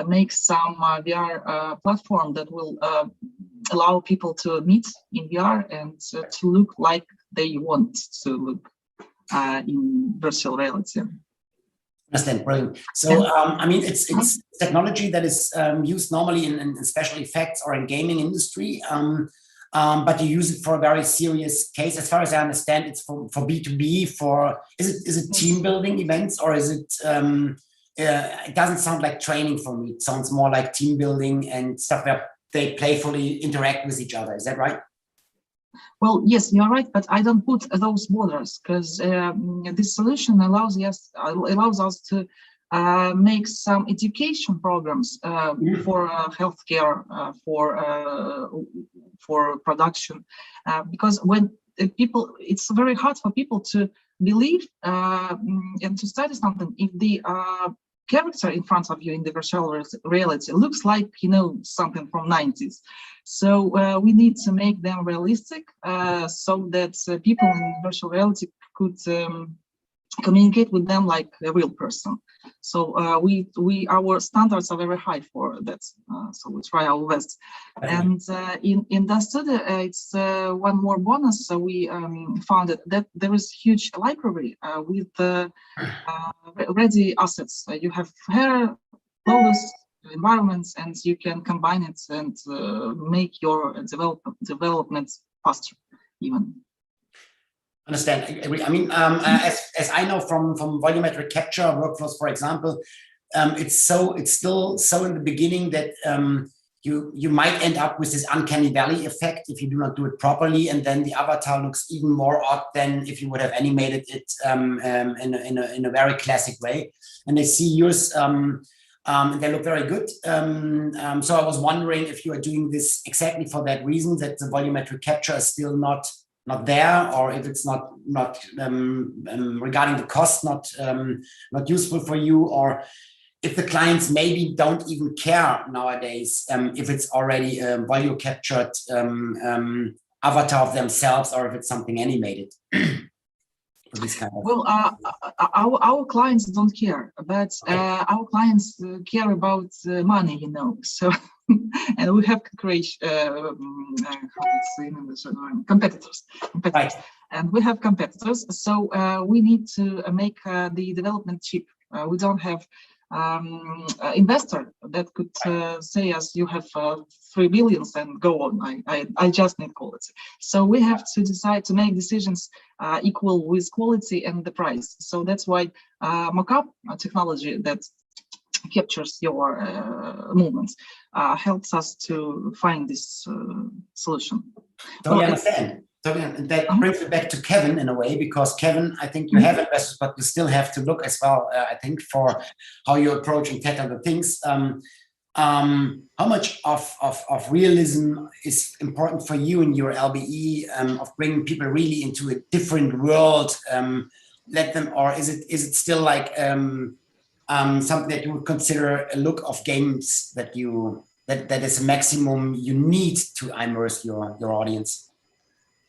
make some VR platform that will allow people to meet in VR and to look like they want to look in virtual reality. Understand, brilliant. So, I mean, it's technology that is used normally in special effects or in gaming industry, but you use it for a very serious case. As far as I understand, it's for B2B. Is it team building events, or is it? It doesn't sound like training for me. It sounds more like team building and stuff where they playfully interact with each other. Is that right? Well, yes, you're right, but I don't put those borders, because this solution allows us to make some education programs for healthcare, for production, because when people, it's very hard for people to believe and to study something if the character in front of you in the virtual reality looks like, you know, something from 90s. So we need to make them realistic so that people in virtual reality could communicate with them like a real person. So our standards are very high for that. So we try our best. And in the study, it's one more bonus. So we found that there is huge library with ready assets. You have hair, clothes, environments, and you can combine it and make your development faster, even. Understand. I mean, as I know from volumetric capture workflows, for example, it's still so in the beginning that you might end up with this uncanny valley effect if you do not do it properly, and then the avatar looks even more odd than if you would have animated it in a very classic way. And I see yours. They look very good. So I was wondering if you are doing this exactly for that reason, that the volumetric capture is still not there, or if it's not regarding the cost, not useful for you, or if the clients maybe don't even care nowadays if it's already a volume captured avatar of themselves, or if it's something animated. This kind of... Well, our clients don't care, but our clients care about money, you know. So, and we have competitors, right. And we have competitors. So we need to make the development cheap. We don't have investor that could say us, you have 3 billion and go on. I just need quality. So we have to decide to make decisions equal with quality and the price. So that's why mockup technology that captures your movements helps us to find this solution. Totally understand. And that brings me back to Kevin in a way, because Kevin, I think you have investors, but you still have to look as well, I think, for how you approach and tackle the things. How much of realism is important for you in your LBE, of bringing people really into a different world? Let them, or is it still like something that you would consider a look of games that is a maximum you need to immerse your audience?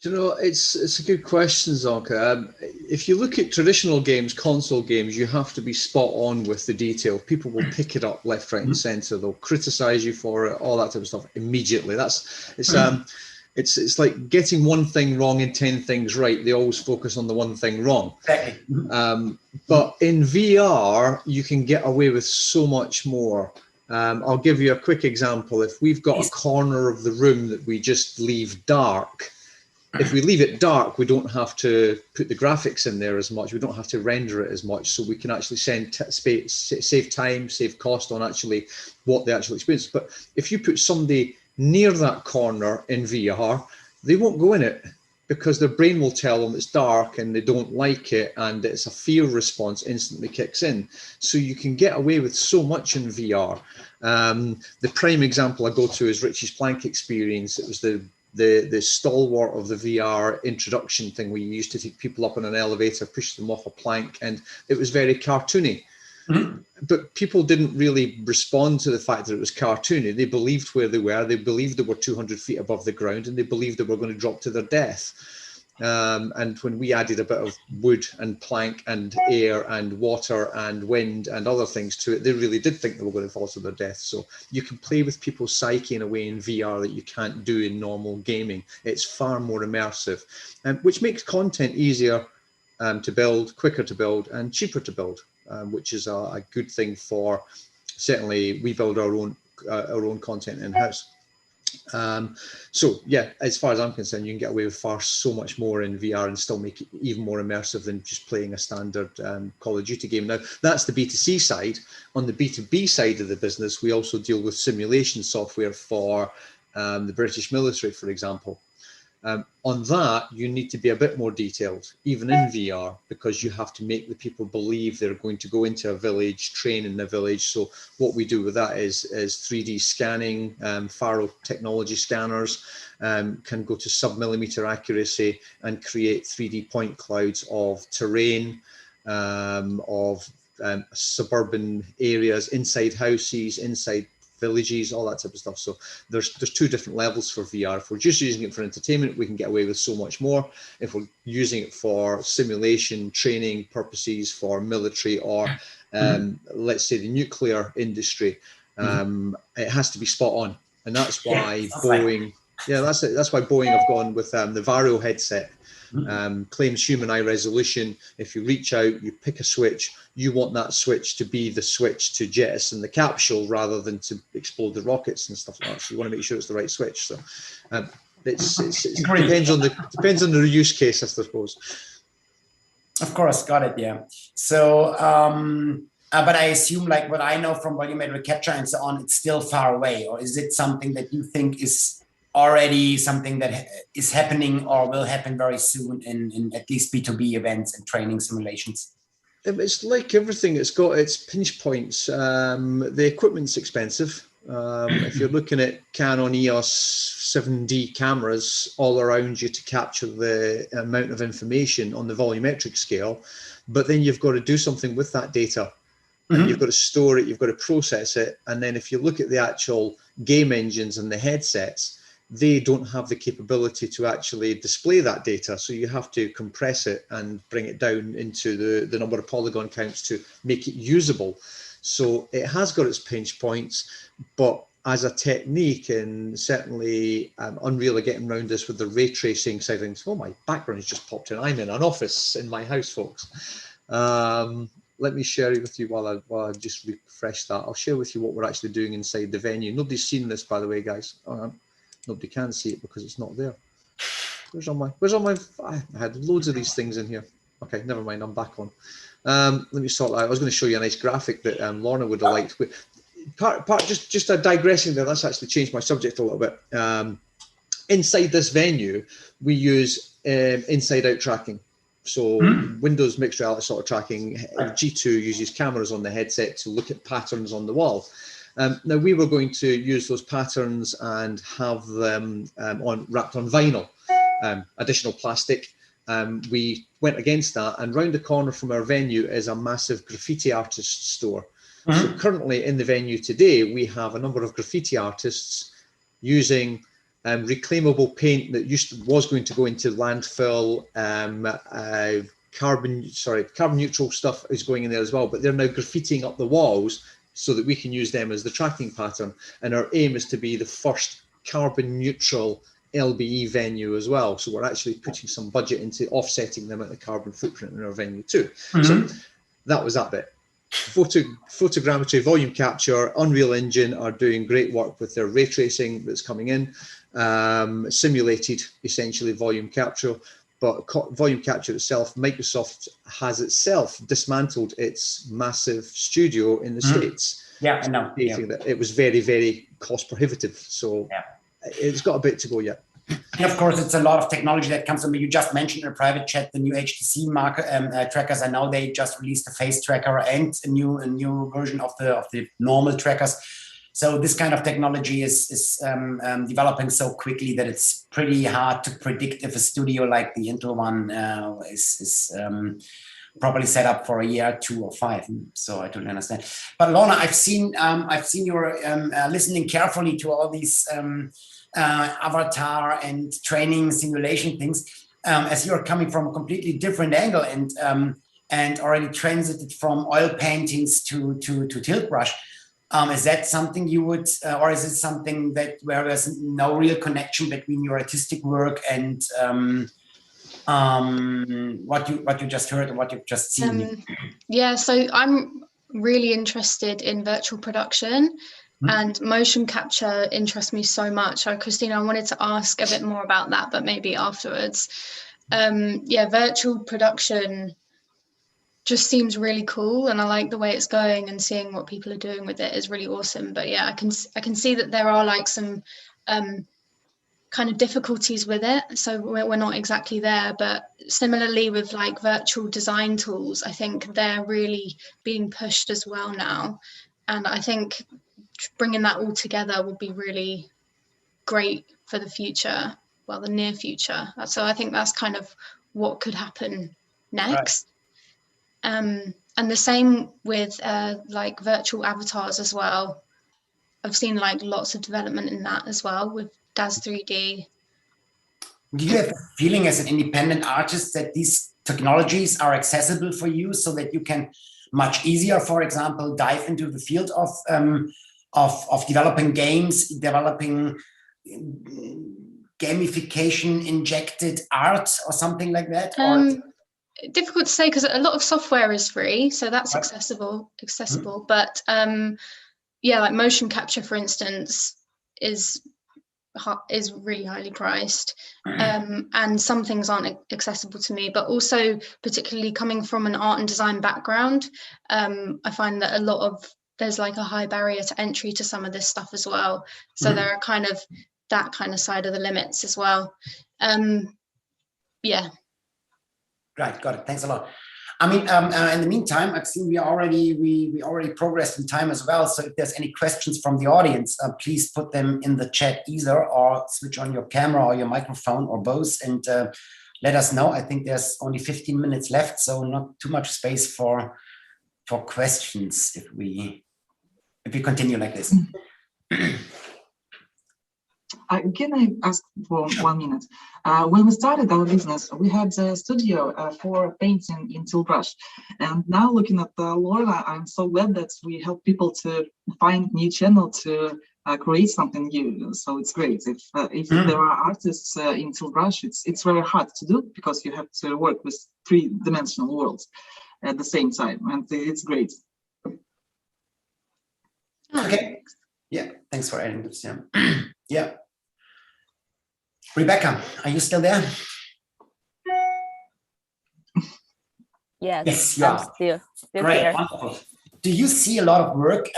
You know, it's a good question, Zonka. If you look at traditional games, console games, you have to be spot on with the detail. People will pick it up left, right, and center. They'll criticize you for it, all that type of stuff immediately. It's like getting one thing wrong and 10 things right. They always focus on the one thing wrong. But in VR, you can get away with so much more. I'll give you a quick example. If we've got a corner of the room that we just leave dark, if we leave it dark, we don't have to put the graphics in there as much. We don't have to render it as much. So we can actually save time, save cost on actually what the actual experience is. But if you put somebody near that corner in VR, they won't go in it because their brain will tell them it's dark and they don't like it, and it's a fear response instantly kicks in. So you can get away with so much in VR. The prime example I go to is Richie's Plank experience. It was the stalwart of the VR introduction thing where you used to take people up on an elevator, push them off a plank, and it was very cartoony. But people didn't really respond to the fact that it was cartoony. They believed where they were, they believed they were 200 feet above the ground, and they believed they were going to drop to their death. And when we added a bit of wood and plank and air and water and wind and other things to it, they really did think they were going to fall to their death. So you can play with people's psyche in a way in VR that you can't do in normal gaming. It's far more immersive, which makes content easier to build, quicker to build, and cheaper to build, which is a good thing for, certainly we build our own content in-house. So yeah, as far as I'm concerned, you can get away with so much more in VR and still make it even more immersive than just playing a standard Call of Duty game. Now, that's the B2C side. On the B2B side of the business, we also deal with simulation software for the British military, for example. On that, you need to be a bit more detailed, even in VR, because you have to make the people believe they're going to go into a village, train in a village. So what we do with that is 3D scanning. FARO technology scanners can go to sub-millimeter accuracy and create 3D point clouds of terrain, of suburban areas, inside houses, inside villages, all that type of stuff. So there's two different levels for VR. If we're just using it for entertainment, we can get away with so much more. If we're using it for simulation, training purposes, for military, or let's say the nuclear industry, it has to be spot on. And that's why Boeing, that's why Boeing have gone with the SARIO headset. Claims human eye resolution. If you reach out, you pick a switch, you want that switch to be the switch to jettison the capsule rather than to explode the rockets and stuff like that. So you want to make sure it's the right switch. So it depends on the use case, I suppose. Of course, got it. Yeah. So, but I assume, like what I know from volumetric capture and so on, it's still far away. Or is it something that you think is already something that is happening or will happen very soon in at least B2B events and training simulations? It's like everything, it's got its pinch points. The equipment's expensive. If you're looking at Canon EOS 7D cameras all around you to capture the amount of information on the volumetric scale, but then you've got to do something with that data. And you've got to store it, you've got to process it. And then if you look at the actual game engines and the headsets, they don't have the capability to actually display that data. So you have to compress it and bring it down into the number of polygon counts to make it usable. So it has got its pinch points, but as a technique, and certainly Unreal are getting around this with the ray tracing side of things. Oh, my background has just popped in. I'm in an office in my house, folks. Let me share it with you while I just refresh that. I'll share with you what we're actually doing inside the venue. Nobody's seen this, by the way, guys. Nobody can see it because it's not there. Where's all my, I had loads of these things in here. Okay, never mind, I'm back on. Let me sort that out. I was going to show you a nice graphic that Lorna would have liked. Just a digressing there, let's actually change my subject a little bit. Inside this venue, we use inside-out tracking. So Windows mixed reality sort of tracking. G2 uses cameras on the headset to look at patterns on the wall. Now we were going to use those patterns and have them wrapped on vinyl, additional plastic. We went against that, and round the corner from our venue is a massive graffiti artist store. So currently in the venue today, we have a number of graffiti artists using reclaimable paint that was going to go into landfill. Carbon neutral stuff is going in there as well, but they're now graffitiing up the walls so that we can use them as the tracking pattern. And our aim is to be the first carbon neutral LBE venue as well. So we're actually putting some budget into offsetting the amount of carbon footprint in our venue too. So that was that bit. Photogrammetry, volume capture, Unreal Engine are doing great work with their ray tracing that's coming in. Simulated, essentially, volume capture. But volume capture itself, Microsoft has itself dismantled its massive studio in the States. Yeah, I know. Stating that it was very, very cost prohibitive. So it's got a bit to go yet. And of course, it's a lot of technology that comes from. You just mentioned in a private chat the new HTC market trackers. I know they just released a face tracker and a new version of the normal trackers. So this kind of technology is developing so quickly that it's pretty hard to predict if a studio like the Intel one is probably set up for a year, 2 or 5. So I don't understand. But Lorna, I've seen you listening carefully to all these avatar and training simulation things, as you're coming from a completely different angle and already transited from oil paintings to tilt brush. Is that something you would, or is it something that where there's no real connection between your artistic work and what you just heard and what you've just seen? Yeah, so I'm really interested in virtual production, and motion capture interests me so much. So Christina, I wanted to ask a bit more about that, but maybe afterwards. Yeah, virtual production just seems really cool, and I like the way it's going, and seeing what people are doing with it is really awesome. But yeah, I can see that there are like some kind of difficulties with it, so we're not exactly there. But similarly with like virtual design tools, I think they're really being pushed as well now, and I think bringing that all together would be really great for the future, well, the near future. So I think that's kind of what could happen next. Right. And the same with like virtual avatars as well. I've seen like lots of development in that as well with DAZ 3D. Do you have a feeling as an independent artist that these technologies are accessible for you so that you can much easier, for example, dive into the field of developing games, developing gamification injected art or something like that? Difficult to say because a lot of software is free, so that's accessible. But yeah, like motion capture, for instance, is really highly priced, and some things aren't accessible to me. But also, particularly coming from an art and design background, I find that there's like a high barrier to entry to some of this stuff as well. So there are kind of that kind of side of the limits as well. Yeah. Right, got it. Thanks a lot. I mean, in the meantime, I've seen we already progressed in time as well. So if there's any questions from the audience, please put them in the chat either, or switch on your camera or your microphone or both, and let us know. I think there's only 15 minutes left, so not too much space for questions if we continue like this. Can I ask for 1 minute? When we started our business, we had a studio for painting in Tilbrush. And now looking at Laura, I'm so glad that we help people to find new channel to create something new. So it's great. If there are artists in Tilbrush, it's very hard to do because you have to work with 3-dimensional worlds at the same time. And it's great. Okay. Yeah, thanks for adding this. Yeah. Yeah. Rebecca, are you still there? Yes, you I'm are. still Great, here. wonderful. Do you see a lot of work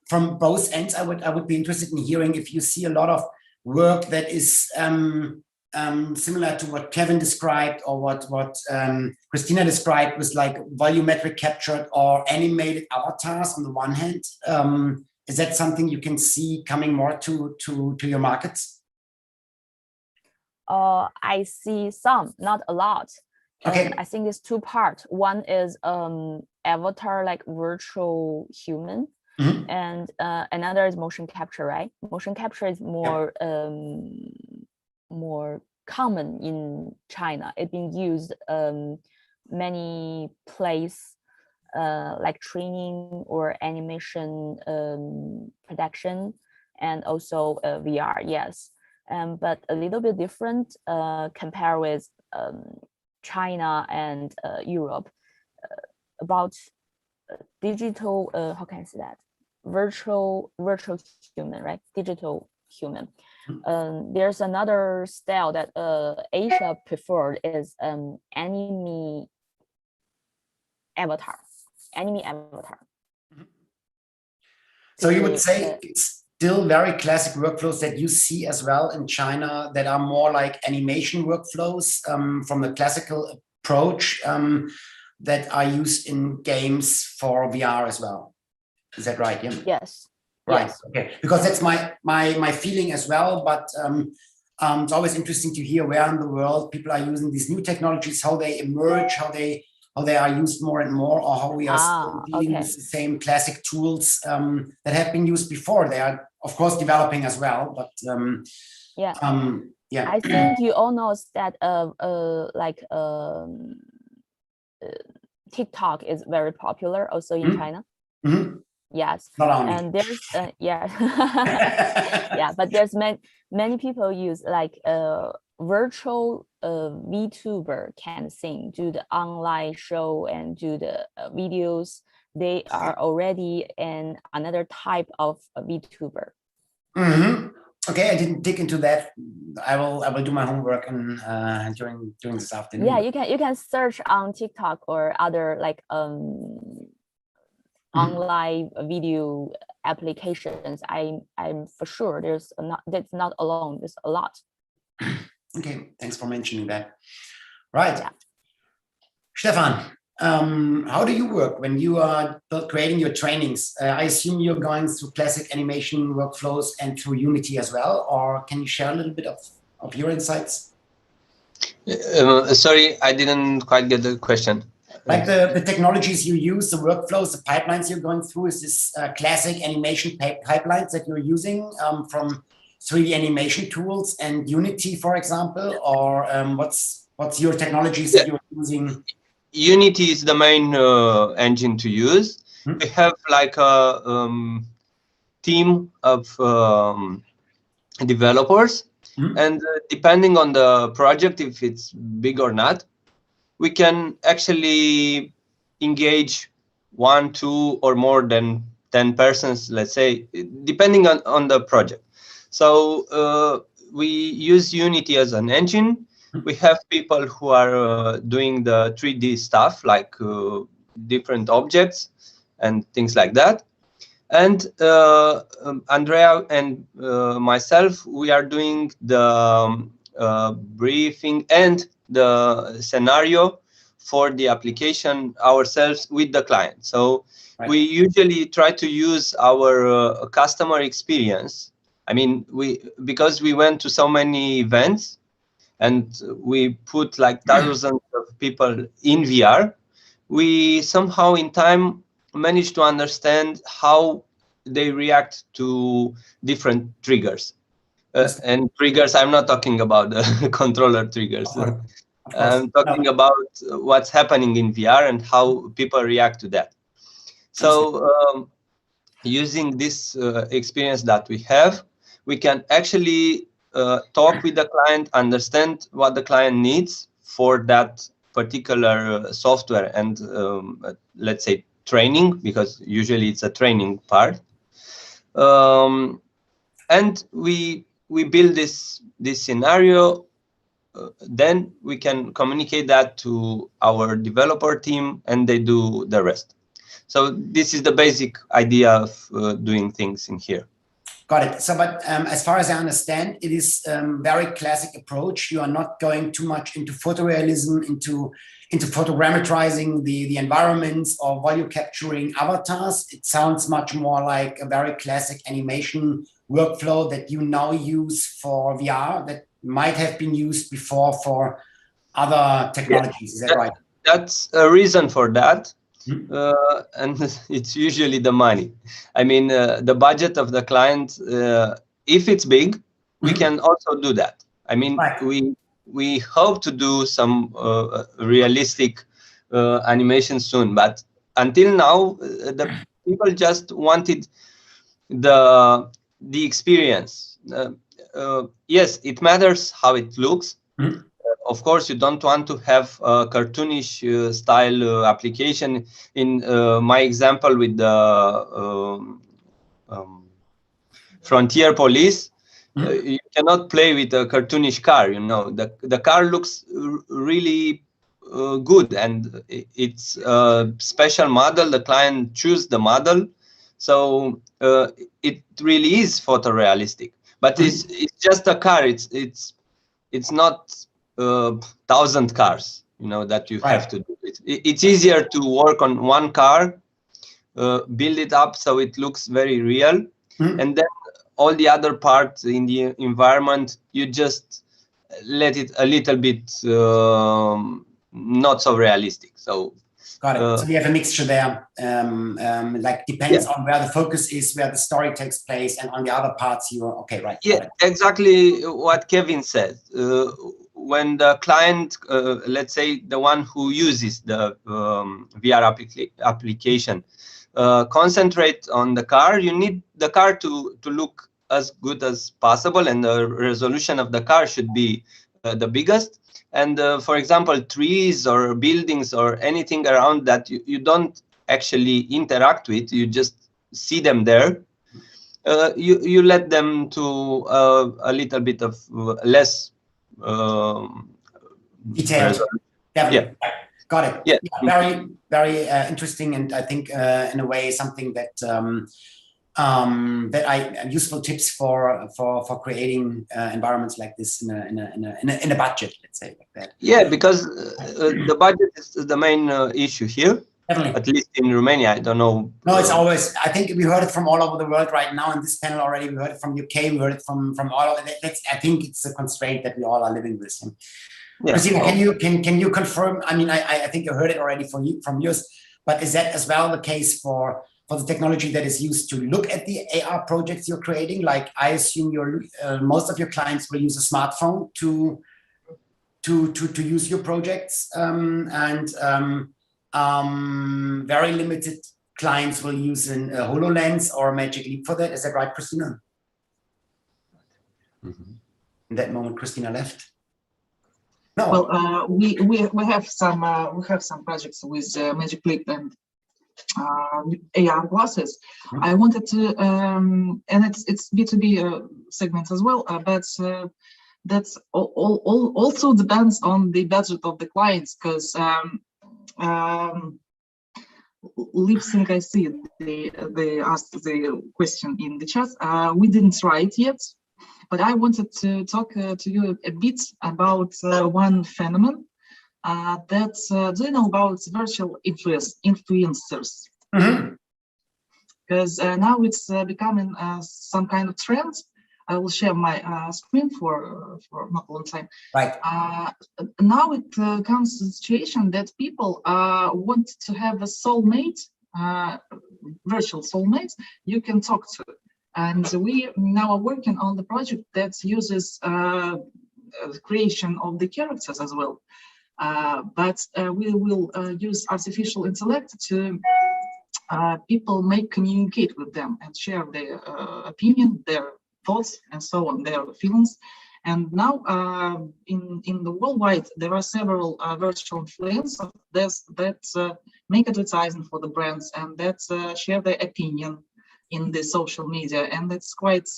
from both ends? I would be interested in hearing if you see a lot of work that is similar to what Kevin described or what Christina described, was like volumetric captured or animated avatars on the one hand. Is that something you can see coming more to your markets? I see some, not a lot. Okay. And I think it's 2 parts. One is avatar, like virtual human, and another is motion capture, right? Motion capture is more more common in China. It's been used many places, like training or animation production, and also VR, yes. But a little bit different compared with China and Europe, about digital, how can I say that? Virtual human, right? Digital human. There's another style that Asia preferred is anime avatar. So you would say it's still very classic workflows that you see as well in China that are more like animation workflows from the classical approach that are used in games for VR as well. Is that right? Yeah. Yes. Right. Yes. Okay. Because that's my feeling as well. But it's always interesting to hear where in the world people are using these new technologies, how they emerge, how they are used more and more, or how we are still dealing with the same classic tools that have been used before. They are, of course, developing as well. But yeah. Yeah. I think you all know that TikTok is very popular also in China. Yes, and there's yeah, but there's many people use like virtual VTuber can sing, do the online show and do the videos. They are already in another type of VTuber. Okay, I didn't dig into that. I will do my homework and during this afternoon. Yeah, you can search on TikTok or other like online video applications. I'm for sure that's not alone. There's a lot. Okay, thanks for mentioning that. Right, yeah. Stefan, how do you work when you are creating your trainings? I assume you're going through classic animation workflows and through Unity as well, or can you share a little bit of your insights? Sorry, I didn't quite get the question. Like the technologies you use, the workflows, the pipelines you're going through, is this classic animation pipelines that you're using from 3D animation tools and Unity, for example, or what's your technologies that you're using? Unity is the main engine to use. We have like a team of developers, and depending on the project, if it's big or not, we can actually engage 1, 2, or more than 10 persons, let's say, depending on the project. So we use Unity as an engine. We have people who are doing the 3D stuff, like different objects and things like that. And Andrea and myself, we are doing the briefing and the scenario for the application ourselves with the client. So we usually try to use our customer experience. I mean, because we went to so many events and we put like thousands of people in VR, we somehow in time managed to understand how they react to different triggers. And triggers, I'm not talking about the controller triggers. I'm talking about what's happening in VR and how people react to that. So using this experience that we have, we can actually talk with the client, understand what the client needs for that particular software and let's say training, because usually it's a training part. And we build this scenario. Then we can communicate that to our developer team and they do the rest. So this is the basic idea of doing things in here. Got it. So, but as far as I understand, it is very classic approach. You are not going too much into photorealism, into photogrammetrizing the environments or value capturing avatars. It sounds much more like a very classic animation workflow that you now use for VR that might have been used before for other technologies. Is that right? That's a reason for that. And it's usually the money. I mean, the budget of the client, if it's big, we can also do that. I mean, we hope to do some realistic animation soon, but until now, the people just wanted the experience. Yes, it matters how it looks. Of course, you don't want to have a cartoonish style application. In my example with the Frontier Police, you cannot play with a cartoonish car. You know, the car looks really good, and it's a special model. The client choose the model, so it really is photorealistic. But it's just a car. It's not 1,000 cars, you know, that you have to do. It's easier to work on one car, build it up so it looks very real, and then all the other parts in the environment, you just let it a little bit not so realistic. So got it. So we have a mixture there, like depends on where the focus is, where the story takes place, and on the other parts you are okay, right? Yeah, exactly what Kevin said. When the client, let's say the one who uses the VR application, concentrate on the car, you need the car to look as good as possible, and the resolution of the car should be the biggest. And for example, trees or buildings or anything around that you don't actually interact with, you just see them there. You let them to a little bit of less detailed. Yeah. Got it. Yeah. Very, very interesting, and I think in a way something that useful tips for creating environments like this in a budget, let's say, like that. Yeah, because the budget is the main issue here. Definitely. At least in Romania, I don't know. No, it's always, I think we heard it from all over the world right now in this panel already. We heard it from UK, we heard it from all over. I think it's a constraint that we all are living with. Yeah. Christina, can you confirm? I mean, I think you heard it already from yours, but is that as well the case for the technology that is used to look at the AR projects you're creating? Like, I assume most of your clients will use a smartphone to use your projects, very limited clients will use a HoloLens or Magic Leap for that. Is that right, Christina? Mm-hmm. In that moment, Christina left. No. Well, we have some projects with Magic Leap and AR glasses. Mm-hmm. I wanted to, and it's B2B segments as well, but that's also depends on the budget of the clients, because Lip Sync, I see they asked the question in the chat. We didn't try it yet, but I wanted to talk to you a bit about one phenomenon that do you know about virtual influencers? Because now it's becoming some kind of trend. I will share my screen for not a long time. Right. Now it comes to the situation that people want to have a soulmate, virtual soulmate you can talk to. And we now are working on the project that uses creation of the characters as well. But we will use artificial intellect to people may communicate with them and share their opinion, their thoughts, and so on, their feelings. And now in the worldwide, there are several virtual influencers that make advertising for the brands and that share their opinion in the social media. And that's quite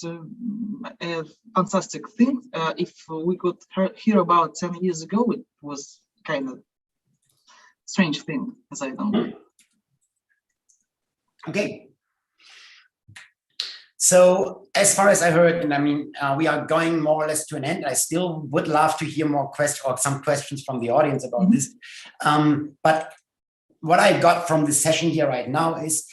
a fantastic thing. If we could hear about 10 years ago, it was kind of strange thing, as I don't know. Okay. So as far as I heard, and I mean, we are going more or less to an end. I still would love to hear more questions or some questions from the audience about this. But what I got from this session here right now is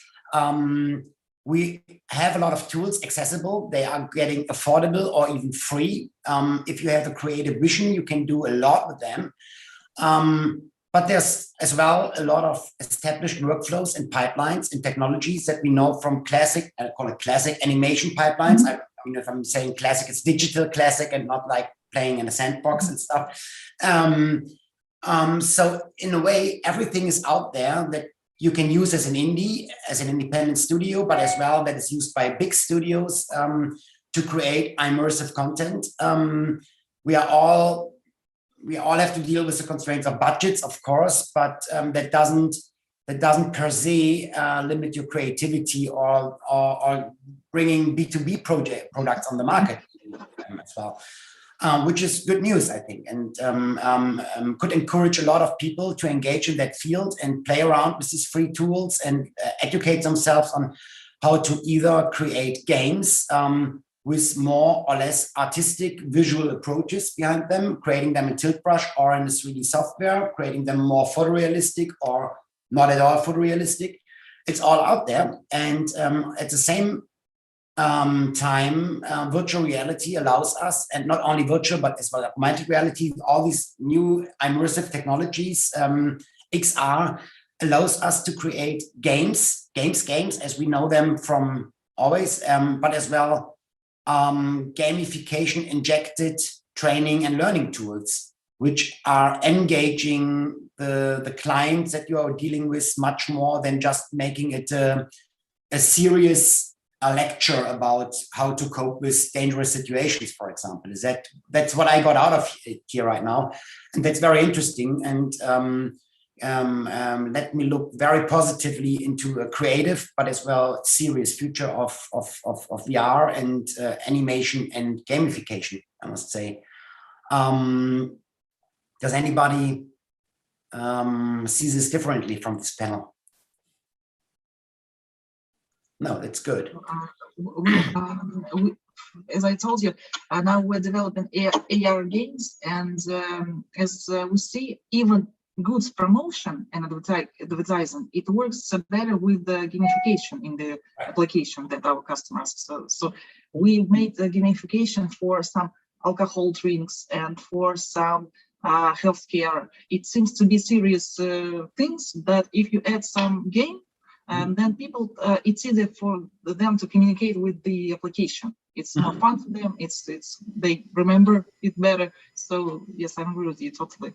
we have a lot of tools accessible. They are getting affordable or even free. If you have a creative vision, you can do a lot with them. But there's as well a lot of established workflows and pipelines and technologies that we know from classic, I call it classic animation pipelines. I mean, if I'm saying classic, it's digital classic and not like playing in a sandbox and stuff. So in a way, everything is out there that you can use as an indie, as an independent studio, but as well that is used by big studios to create immersive content. We all have to deal with the constraints of budgets, of course, but that doesn't per se limit your creativity or bringing B2B products on the market as well, which is good news, I think, and could encourage a lot of people to engage in that field and play around with these free tools and educate themselves on how to either create games with more or less artistic visual approaches behind them, creating them in Tilt Brush or in the 3D software, creating them more photorealistic or not at all photorealistic. It's all out there. And at the same time, virtual reality allows us, and not only virtual, but as well augmented reality, all these new immersive technologies, XR allows us to create games as we know them from always, but as well gamification injected training and learning tools, which are engaging the clients that you are dealing with much more than just making it a serious lecture about how to cope with dangerous situations, for example. That's what I got out of it here right now, and that's very interesting. And let me look very positively into a creative, but as well serious future of VR and animation and gamification, I must say. Does anybody see this differently from this panel? No, that's good. As I told you, now we're developing AR games, and as we see, even goods promotion and advertising, it works better with the gamification in the application that our customers. So we made the gamification for some alcohol drinks and for some healthcare. It seems to be serious things, but if you add some game, and then people, it's easier for them to communicate with the application. It's more fun for them. They remember it better. So yes, I agree with you totally.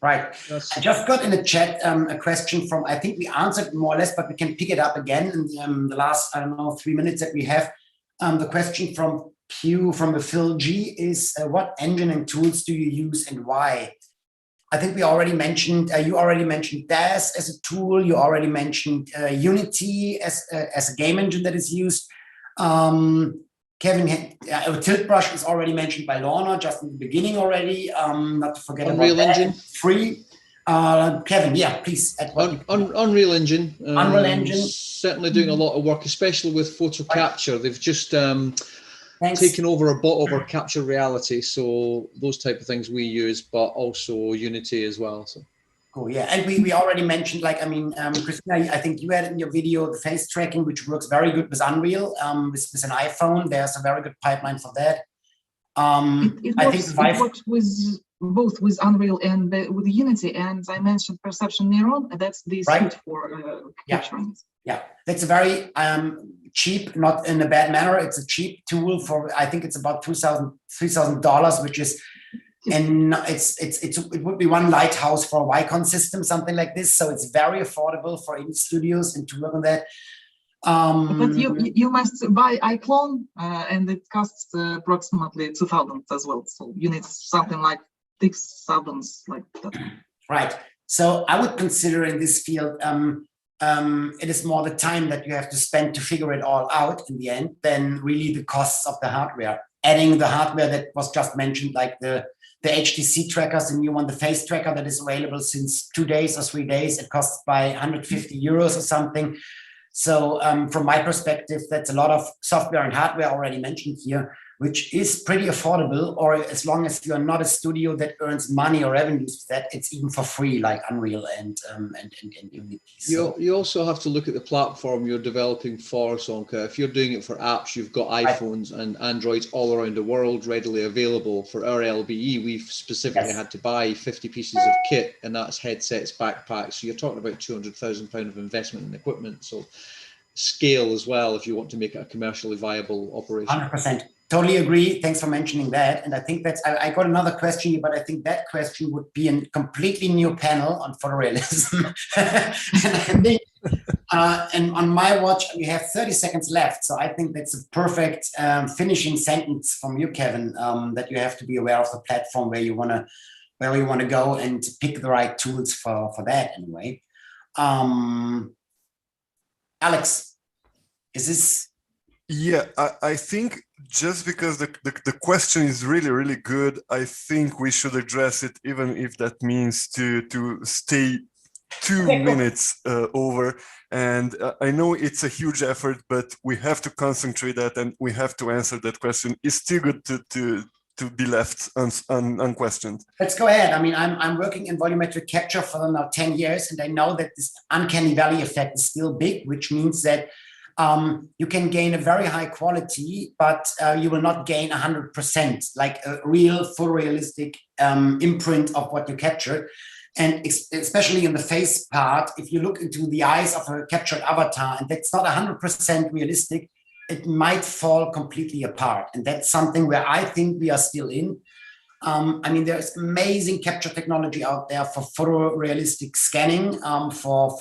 Right. I just got in the chat a question from, I think we answered more or less, but we can pick it up again in the last, I don't know, 3 minutes that we have. The question from the Phil G is, what engine and tools do you use and why? I think we already mentioned, you already mentioned DAS as a tool. You already mentioned Unity as a game engine that is used. Kevin, Tilt Brush is already mentioned by Lorna just in the beginning already. Not to forget Unreal about Engine. Free. Kevin, yeah, please. Unreal Engine. Unreal Engine. Certainly doing a lot of work, especially with photo capture. They've just taken over a bot over capture reality. So those type of things we use, but also Unity as well. So. Cool, yeah, and we already mentioned, like, I mean, Christina, I think you had in your video the face tracking, which works very good with Unreal, with an iPhone. There's a very good pipeline for that. It works with both with Unreal and with Unity, and I mentioned Perception Neuron. That's the suite for capturing. Yeah, that's a very cheap, not in a bad manner. It's a cheap tool for, I think it's about $3,000, which is. And it would be one lighthouse for a Wycon system, something like this. So it's very affordable for indie studios and to work on that. But you must buy iClone, and it costs approximately 2,000 as well. So you need something like 6,000, like that. Right. So I would consider in this field, it is more the time that you have to spend to figure it all out in the end than really the costs of the hardware. Adding the hardware that was just mentioned, like the HTC trackers, the new one, the face tracker that is available since 2 days or 3 days, it costs by 150 euros or something. So from my perspective, that's a lot of software and hardware already mentioned here, which is pretty affordable, or as long as you're not a studio that earns money or revenues, that it's even for free, like Unreal and Unity. So. You also have to look at the platform you're developing for, Sonka. If you're doing it for apps, you've got iPhones and Androids all around the world readily available. For our LBE, we've specifically had to buy 50 pieces of kit, and that's headsets, backpacks. So you're talking about £200,000 of investment in equipment. So scale as well if you want to make it a commercially viable operation. 100%. Totally agree. Thanks for mentioning that. And I think that's, I got another question here, but I think that question would be a completely new panel on photorealism. And I think, and on my watch, we have 30 seconds left. So I think that's a perfect finishing sentence from you, Kevin, that you have to be aware of the platform where you want to go and pick the right tools for that anyway. Alex, is this? Yeah, I think just because the question is really, really good, I think we should address it, even if that means to stay 2 minutes over. And I know it's a huge effort, but we have to concentrate that and we have to answer that question. It's still good to be left unquestioned. Let's go ahead. I mean, I'm working in volumetric capture for now 10 years, and I know that this uncanny valley effect is still big, which means that you can gain a very high quality, but you will not gain 100%, like a real photorealistic imprint of what you captured. And especially in the face part, if you look into the eyes of a captured avatar and that's not 100% realistic, it might fall completely apart. And that's something where I think we are still in. I mean, there's amazing capture technology out there for photorealistic scanning, for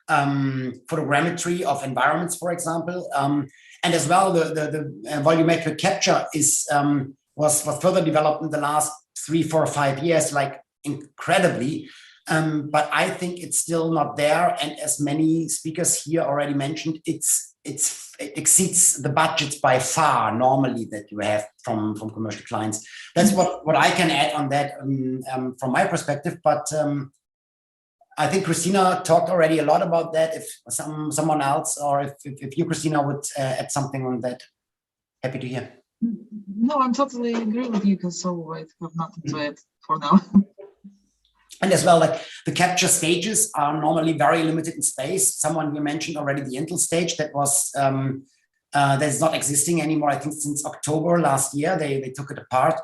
photogrammetry of environments, for example, and as well the volumetric capture was further developed in the last 3, 4, or 5 years, like incredibly. But I think it's still not there, and as many speakers here already mentioned, it exceeds the budgets by far normally that you have from commercial clients. That's what I can add on that from my perspective, but. I think Christina talked already a lot about that. If someone else, or if you, Christina, would add something on that, happy to hear. No, I'm totally agree with you, so I have nothing to add for now. And as well, like the capture stages are normally very limited in space. Someone you mentioned already, the Intel stage that was that's not existing anymore. I think since October last year, they took it apart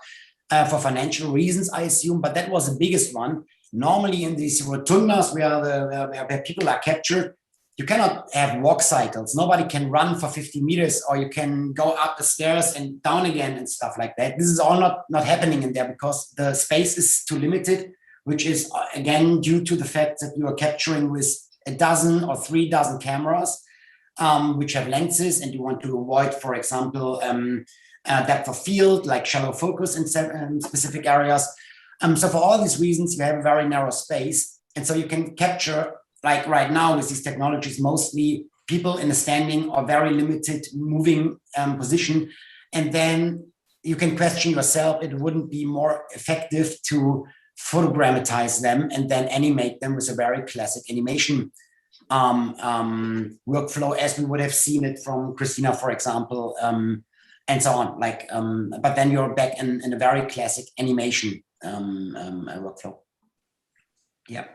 for financial reasons, I assume. But that was the biggest one. Normally in these rotundas where people are captured, you cannot have walk cycles. Nobody can run for 50 meters, or you can go up the stairs and down again and stuff like that. This is all not happening in there because the space is too limited, which is again due to the fact that you are capturing with a dozen or 3 dozen cameras, which have lenses, and you want to avoid, for example, depth of field, like shallow focus in specific areas. So for all these reasons, you have a very narrow space. And so you can capture, like right now with these technologies, mostly people in a standing or very limited moving position. And then you can question yourself, it wouldn't be more effective to photogrammatize them and then animate them with a very classic animation workflow, as we would have seen it from Christina, for example, and so on. Like, but then you're back in a very classic animation workflow. Yeah.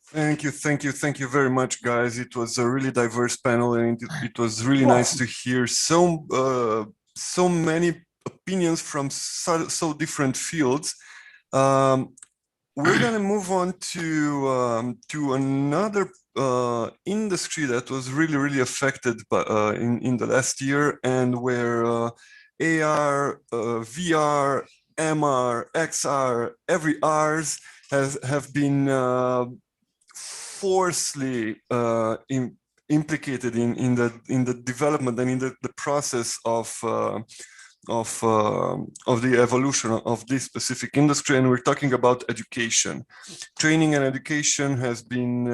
Thank you very much, guys. It was a really diverse panel, and it was really nice to hear so many opinions from so different fields. We're gonna move on to another industry that was really affected by, in the last year, and where AR, VR, MR, XR, every Rs have been forcefully implicated in the development and in the process of the evolution of this specific industry. And we're talking about education. Training and education has been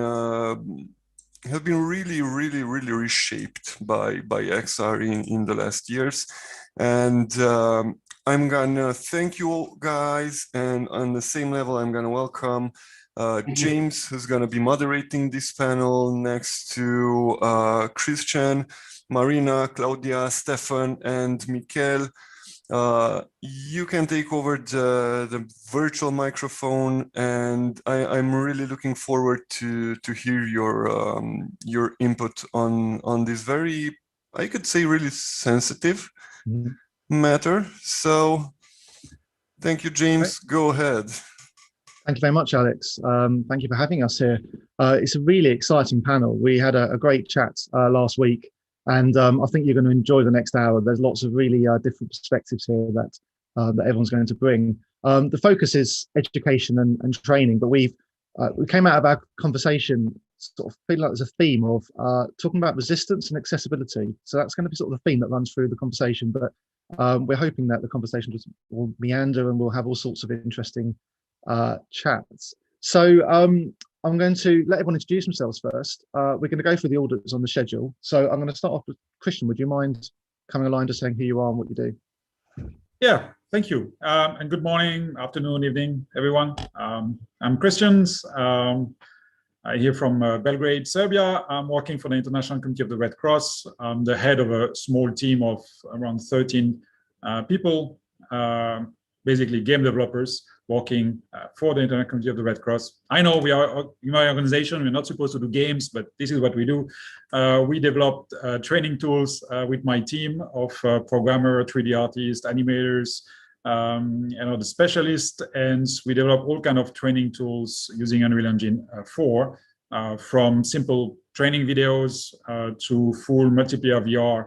really reshaped by XR in the last years. And I'm gonna thank you all, guys, and on the same level, I'm gonna welcome James, who's gonna be moderating this panel next to Christian, Marina, Claudia, Stefan, and Mikel. You can take over the virtual microphone, and I'm really looking forward to hear your input on this very, I could say, really sensitive matter. So thank you, James. Go ahead. Thank you very much, Alex. Thank you for having us here. It's a really exciting panel. We had a great chat last week, and I think you're going to enjoy the next hour. There's lots of really different perspectives here that everyone's going to bring. The focus is education and training, but we came out of our conversation sort of feeling like there's a theme of talking about resistance and accessibility. So that's going to be sort of the theme that runs through the conversation, but we're hoping that the conversation will meander and we'll have all sorts of interesting chats. So I'm going to let everyone introduce themselves first. We're going to go through the orders on the schedule. So I'm going to start off with Christian. Would you mind coming along, just saying who you are and what you do? Yeah, thank you. And good morning, afternoon, evening, everyone. I'm Christian. I'm here from Belgrade, Serbia. I'm working for the International Committee of the Red Cross. I'm the head of a small team of around 13 people, basically game developers working for the International Committee of the Red Cross. I know we are, in my organization, we're not supposed to do games, but this is what we do. We developed training tools with my team of programmer, 3D artists, animators, and other specialists. And we develop all kinds of training tools using Unreal Engine 4, from simple training videos to full multiplayer VR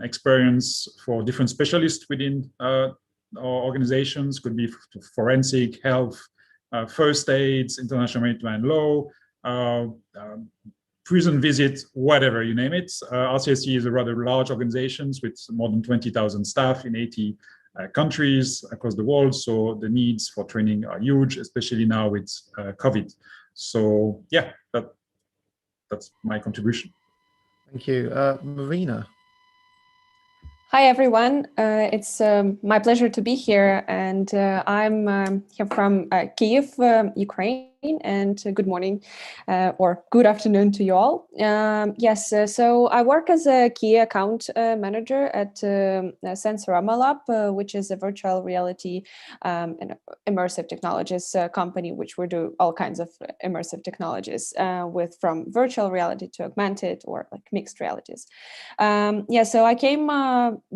experience for different specialists within organizations. Could be forensic, health, first aids, international maritime law, prison visit, whatever, you name it. RCSC is a rather large organization with more than 20,000 staff in 80 countries across the world. So the needs for training are huge, especially now with COVID. So yeah, that's my contribution. Thank you. Marina. Hi, everyone. It's my pleasure to be here. And I'm here from Kyiv, Ukraine. and good morning or good afternoon to you all. Yes, so I work as a key account manager at Sensorama Lab, which is a virtual reality and immersive technologies company, which we do all kinds of immersive technologies with from virtual reality to augmented or like mixed realities. Yeah, so I came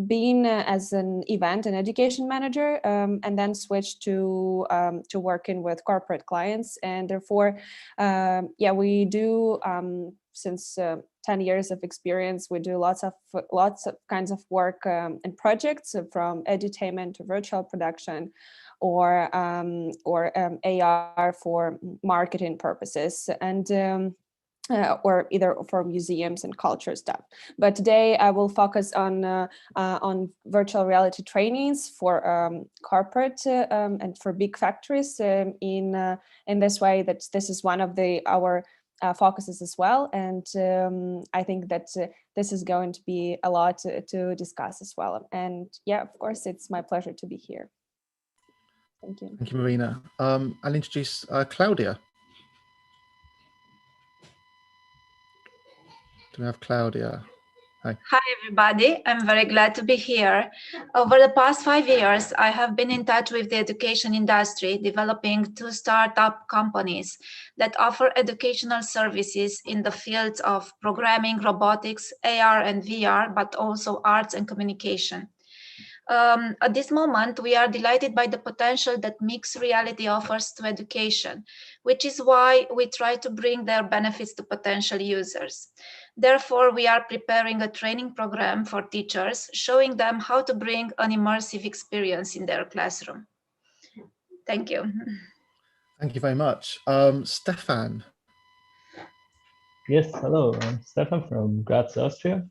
being as an event and education manager, and then switched to working with corporate clients, and therefore, yeah, we do since 10 years of experience, we do lots of kinds of work and projects, from edutainment to virtual production, or AR for marketing purposes, and or either for museums and culture stuff. But today I will focus on virtual reality trainings for corporate and for big factories in this way, that this is one of our focuses as well. And I think that this is going to be a lot to discuss as well. And yeah, of course, it's my pleasure to be here. Thank you. Thank you, Marina. I'll introduce Claudia. Do we have Claudia? Hi. Hi, everybody. I'm very glad to be here. Over the past 5 years, I have been in touch with the education industry, developing 2 startup companies that offer educational services in the fields of programming, robotics, AR and VR, but also arts and communication. At this moment, we are delighted by the potential that mixed reality offers to education, which is why we try to bring their benefits to potential users. Therefore, we are preparing a training program for teachers, showing them how to bring an immersive experience in their classroom. Thank you. Thank you very much. Stefan. Yes, hello, I'm Stefan from Graz, Austria.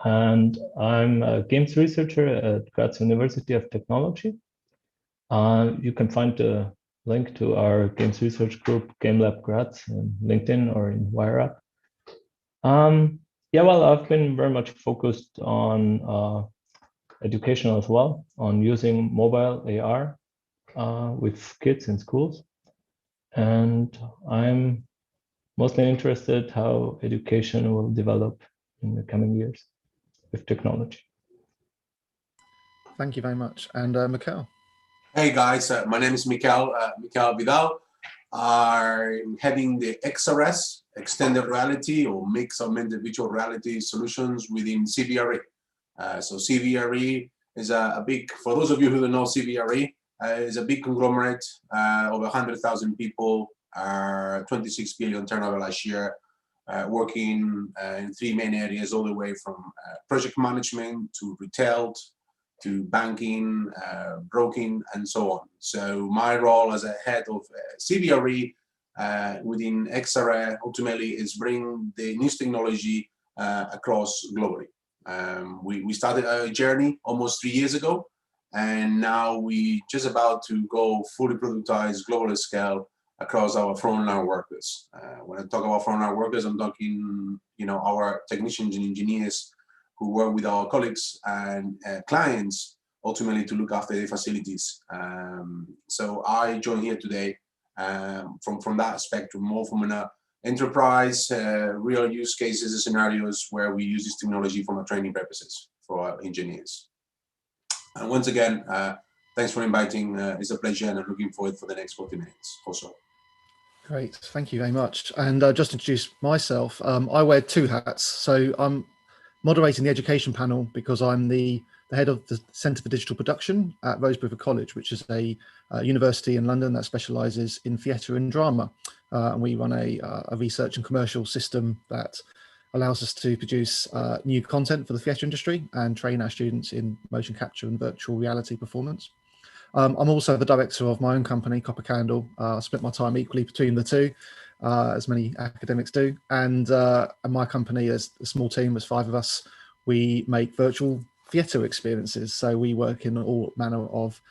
And I'm a games researcher at Graz University of Technology. You can find the link to our games research group, Game Lab Graz, in LinkedIn or in WireUp. Yeah, well, I've been very much focused on education as well, on using mobile AR with kids in schools. And I'm mostly interested how education will develop in the coming years with technology. Thank you very much. And Mikhail. Hey guys, my name is Mikhail Vidal. I'm heading the XRS, Extended Reality or Mixed Augmented Virtual Reality Solutions within CBRE. So CBRE is a big, for those of you who don't know CBRE, is a big conglomerate, over 100,000 people, 26 billion turnover last year. Working in 3 main areas, all the way from project management to retail, to banking, broking, and so on. So my role as a head of CBRE within XRA ultimately is bring the news technology across globally. We started our journey almost 3 years ago, and now we just about to go fully productize global scale across our frontline workers. When I talk about frontline workers, I'm talking, our technicians and engineers who work with our colleagues and clients, ultimately to look after their facilities. So I join here today from that spectrum, more from an enterprise, real use cases and scenarios where we use this technology for training purposes for our engineers. And once again, thanks for inviting. It's a pleasure, and I'm looking forward for the next 40 minutes or so. Great, thank you very much. And just introduce myself. I wear 2 hats. So I'm moderating the education panel because I'm the head of the Centre for Digital Production at Rosebery College, which is a university in London that specialises in theatre and drama. And we run a research and commercial system that allows us to produce new content for the theatre industry and train our students in motion capture and virtual reality performance. I'm also the director of my own company, Copper Candle. I split my time equally between the 2, as many academics do. And my company is a small team, there's 5 of us. We make virtual theatre experiences. So we work in all manner of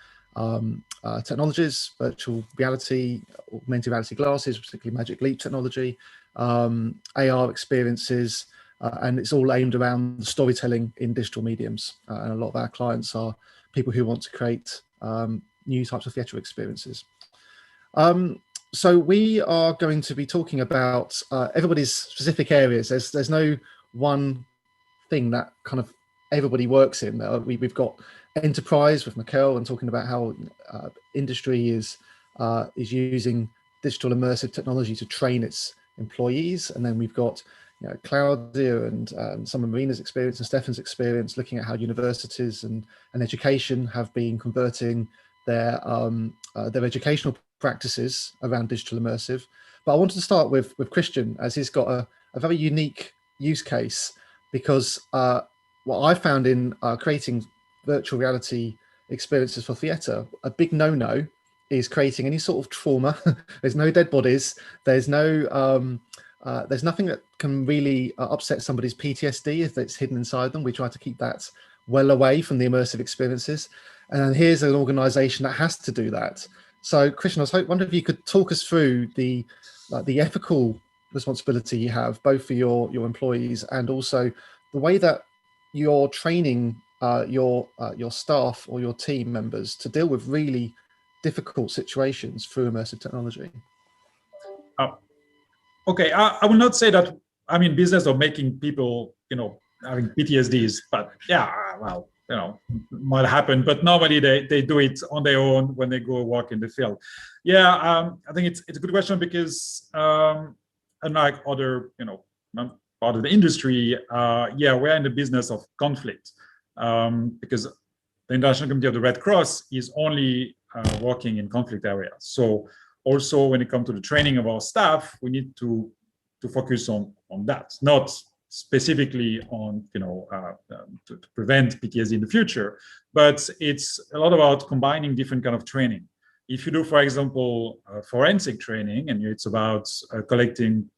technologies, virtual reality, augmented reality glasses, particularly Magic Leap technology, AR experiences, and it's all aimed around storytelling in digital mediums. And a lot of our clients are people who want to create new types of theatre experiences. So we are going to be talking about everybody's specific areas. There's no one thing that kind of everybody works in. We've got enterprise with Mikkel and talking about how industry is using digital immersive technology to train its employees, and then we've got Claudia and some of Marina's experience and Stefan's experience looking at how universities and education have been converting their educational practices around digital immersive. But I wanted to start with Christian, as he's got a very unique use case, because what I found in creating virtual reality experiences for theatre, a big no-no is creating any sort of trauma. There's no dead bodies. There's no there's nothing that can really upset somebody's PTSD if it's hidden inside them. We try to keep that well away from the immersive experiences. And here's an organization that has to do that. So Christian, I was wondering if you could talk us through the ethical responsibility you have, both for your employees and also the way that you're training your staff or your team members to deal with really difficult situations through immersive technology. Okay, I will not say that I'm in business of making people, having PTSDs, but yeah, well, might happen, but normally they do it on their own when they go walk in the field. Yeah, I think it's a good question, because unlike other, part of the industry, yeah, we're in the business of conflict, because the International Committee of the Red Cross is only working in conflict areas. So also when it comes to the training of our staff, we need to focus on that, not specifically on to prevent PTSD in the future, but it's a lot about combining different kind of training. If you do, for example, forensic training, and it's about collecting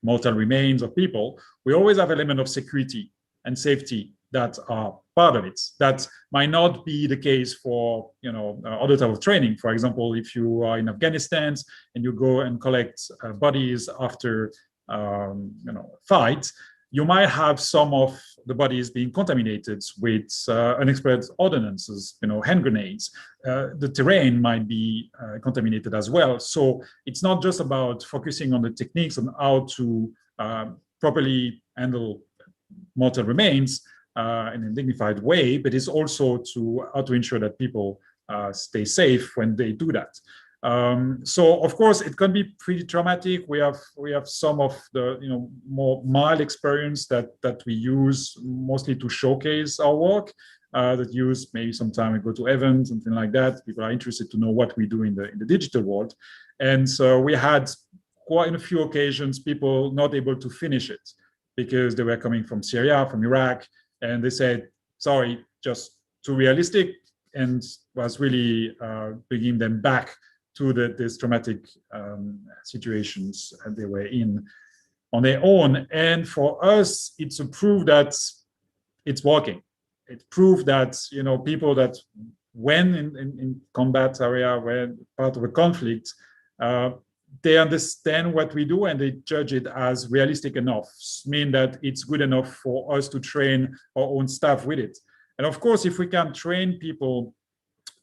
mortal remains of people, we always have an element of security and safety that are part of it. That might not be the case for other type of training. For example, if you are in Afghanistan and you go and collect bodies after fight, you might have some of the bodies being contaminated with unexploded ordnances, hand grenades. The terrain might be contaminated as well. So it's not just about focusing on the techniques on how to properly handle mortal remains in a dignified way, but it's also how to ensure that people stay safe when they do that. So of course it can be pretty traumatic. We have some of the more mild experience that we use mostly to showcase our work. That use maybe sometime we go to events, something like that. People are interested to know what we do in the digital world, and so we had quite a few occasions people not able to finish it because they were coming from Syria, from Iraq, and they said, sorry, just too realistic, and was really bringing them back to these traumatic situations they were in on their own. And for us, it's a proof that it's working. It proved that people that when in combat area, when part of a conflict, they understand what we do and they judge it as realistic enough, mean that it's good enough for us to train our own staff with it. And of course, if we can train people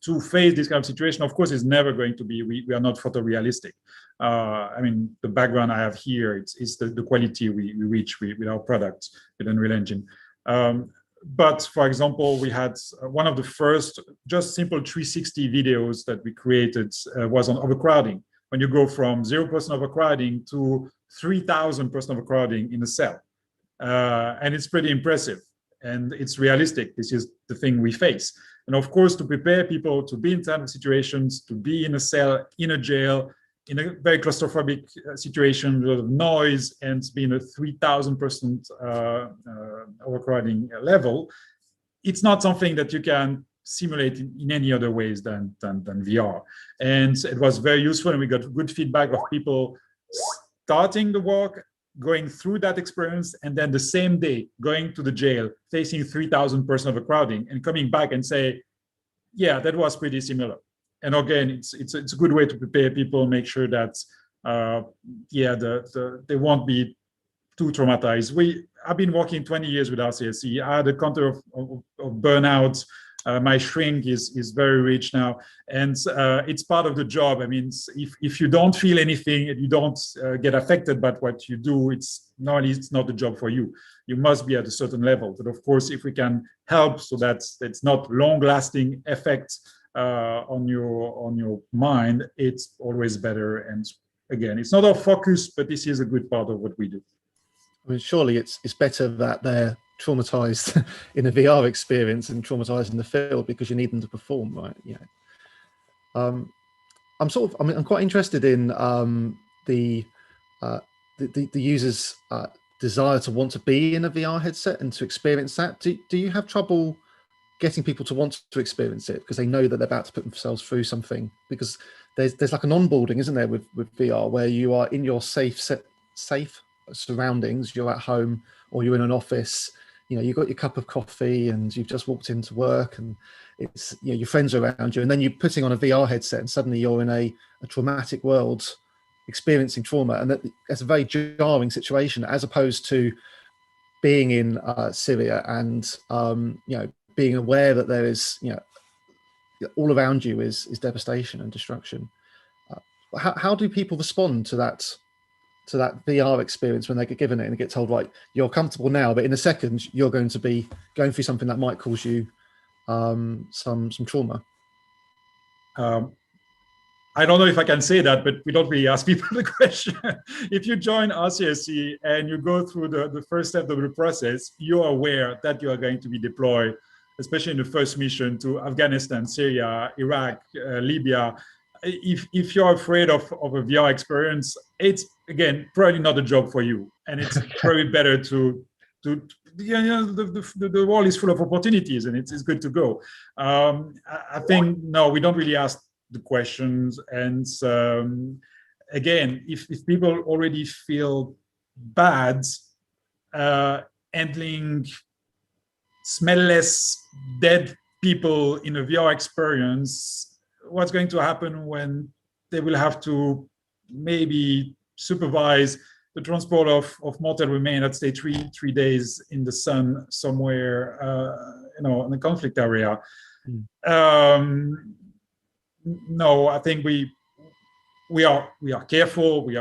to face this kind of situation, of course, it's never going to be, we are not photorealistic. I mean, the background I have here, it's the quality we reach with our product, with Unreal Engine. But for example, we had one of the first just simple 360 videos that we created was on overcrowding. When you go from 0% overcrowding to 3,000% overcrowding in a cell. And it's pretty impressive and it's realistic. This is the thing we face. And of course, to prepare people to be in certain situations, to be in a cell, in a jail, in a very claustrophobic situation, with a lot of noise, and be in a 3,000% overcrowding level, it's not something that you can simulate in any other ways than VR. And it was very useful, and we got good feedback of people starting the work, going through that experience, and then the same day going to the jail, facing 3,000% overcrowding, and coming back and say, yeah, that was pretty similar. And again, it's a good way to prepare people, make sure that yeah, they won't be too traumatized. I've been working 20 years with RCSC. I had a counter of burnout My shrink is very rich now, and it's part of the job. I mean, if you don't feel anything and you don't get affected by what you do, it's not the job for you. You must be at a certain level. But of course, if we can help so that it's not long-lasting effects on your mind, it's always better. And again, it's not our focus, but this is a good part of what we do. I mean, surely it's better that they're traumatized in a VR experience and traumatized in the field, because you need them to perform, right? Yeah. I'm quite interested in the user's desire to want to be in a VR headset and to experience that. Do you have trouble getting people to want to experience it because they know that they're about to put themselves through something? Because there's like an onboarding, isn't there, with VR, where you are in your safe surroundings. You're at home or you're in an office. You know, you've got your cup of coffee and you've just walked into work, and it's, you know, your friends are around you, and then you're putting on a VR headset and suddenly you're in a traumatic world experiencing trauma, and that's a very jarring situation, as opposed to being in Syria and you know, being aware that there is, you know, all around you is devastation and destruction. How do people respond to that VR experience when they get given it and get told, right, you're comfortable now, but in a second you're going to be going through something that might cause you some trauma? I don't know if I can say that, but we don't really ask people the question. If you join RCSC and you go through the first step of the process, you're aware that you are going to be deployed, especially in the first mission, to Afghanistan, Syria, Iraq, Libya. If you're afraid of a VR experience, it's, again, probably not a job for you. And it's probably better to you know, the world is full of opportunities, and it's good to go. I think, no, we don't really ask the questions. And again, if people already feel bad handling smellless dead people in a VR experience, what's going to happen when they will have to maybe supervise the transport of mortal remains that stay three days in the sun somewhere, you know, in a conflict area? No, I think we are careful. We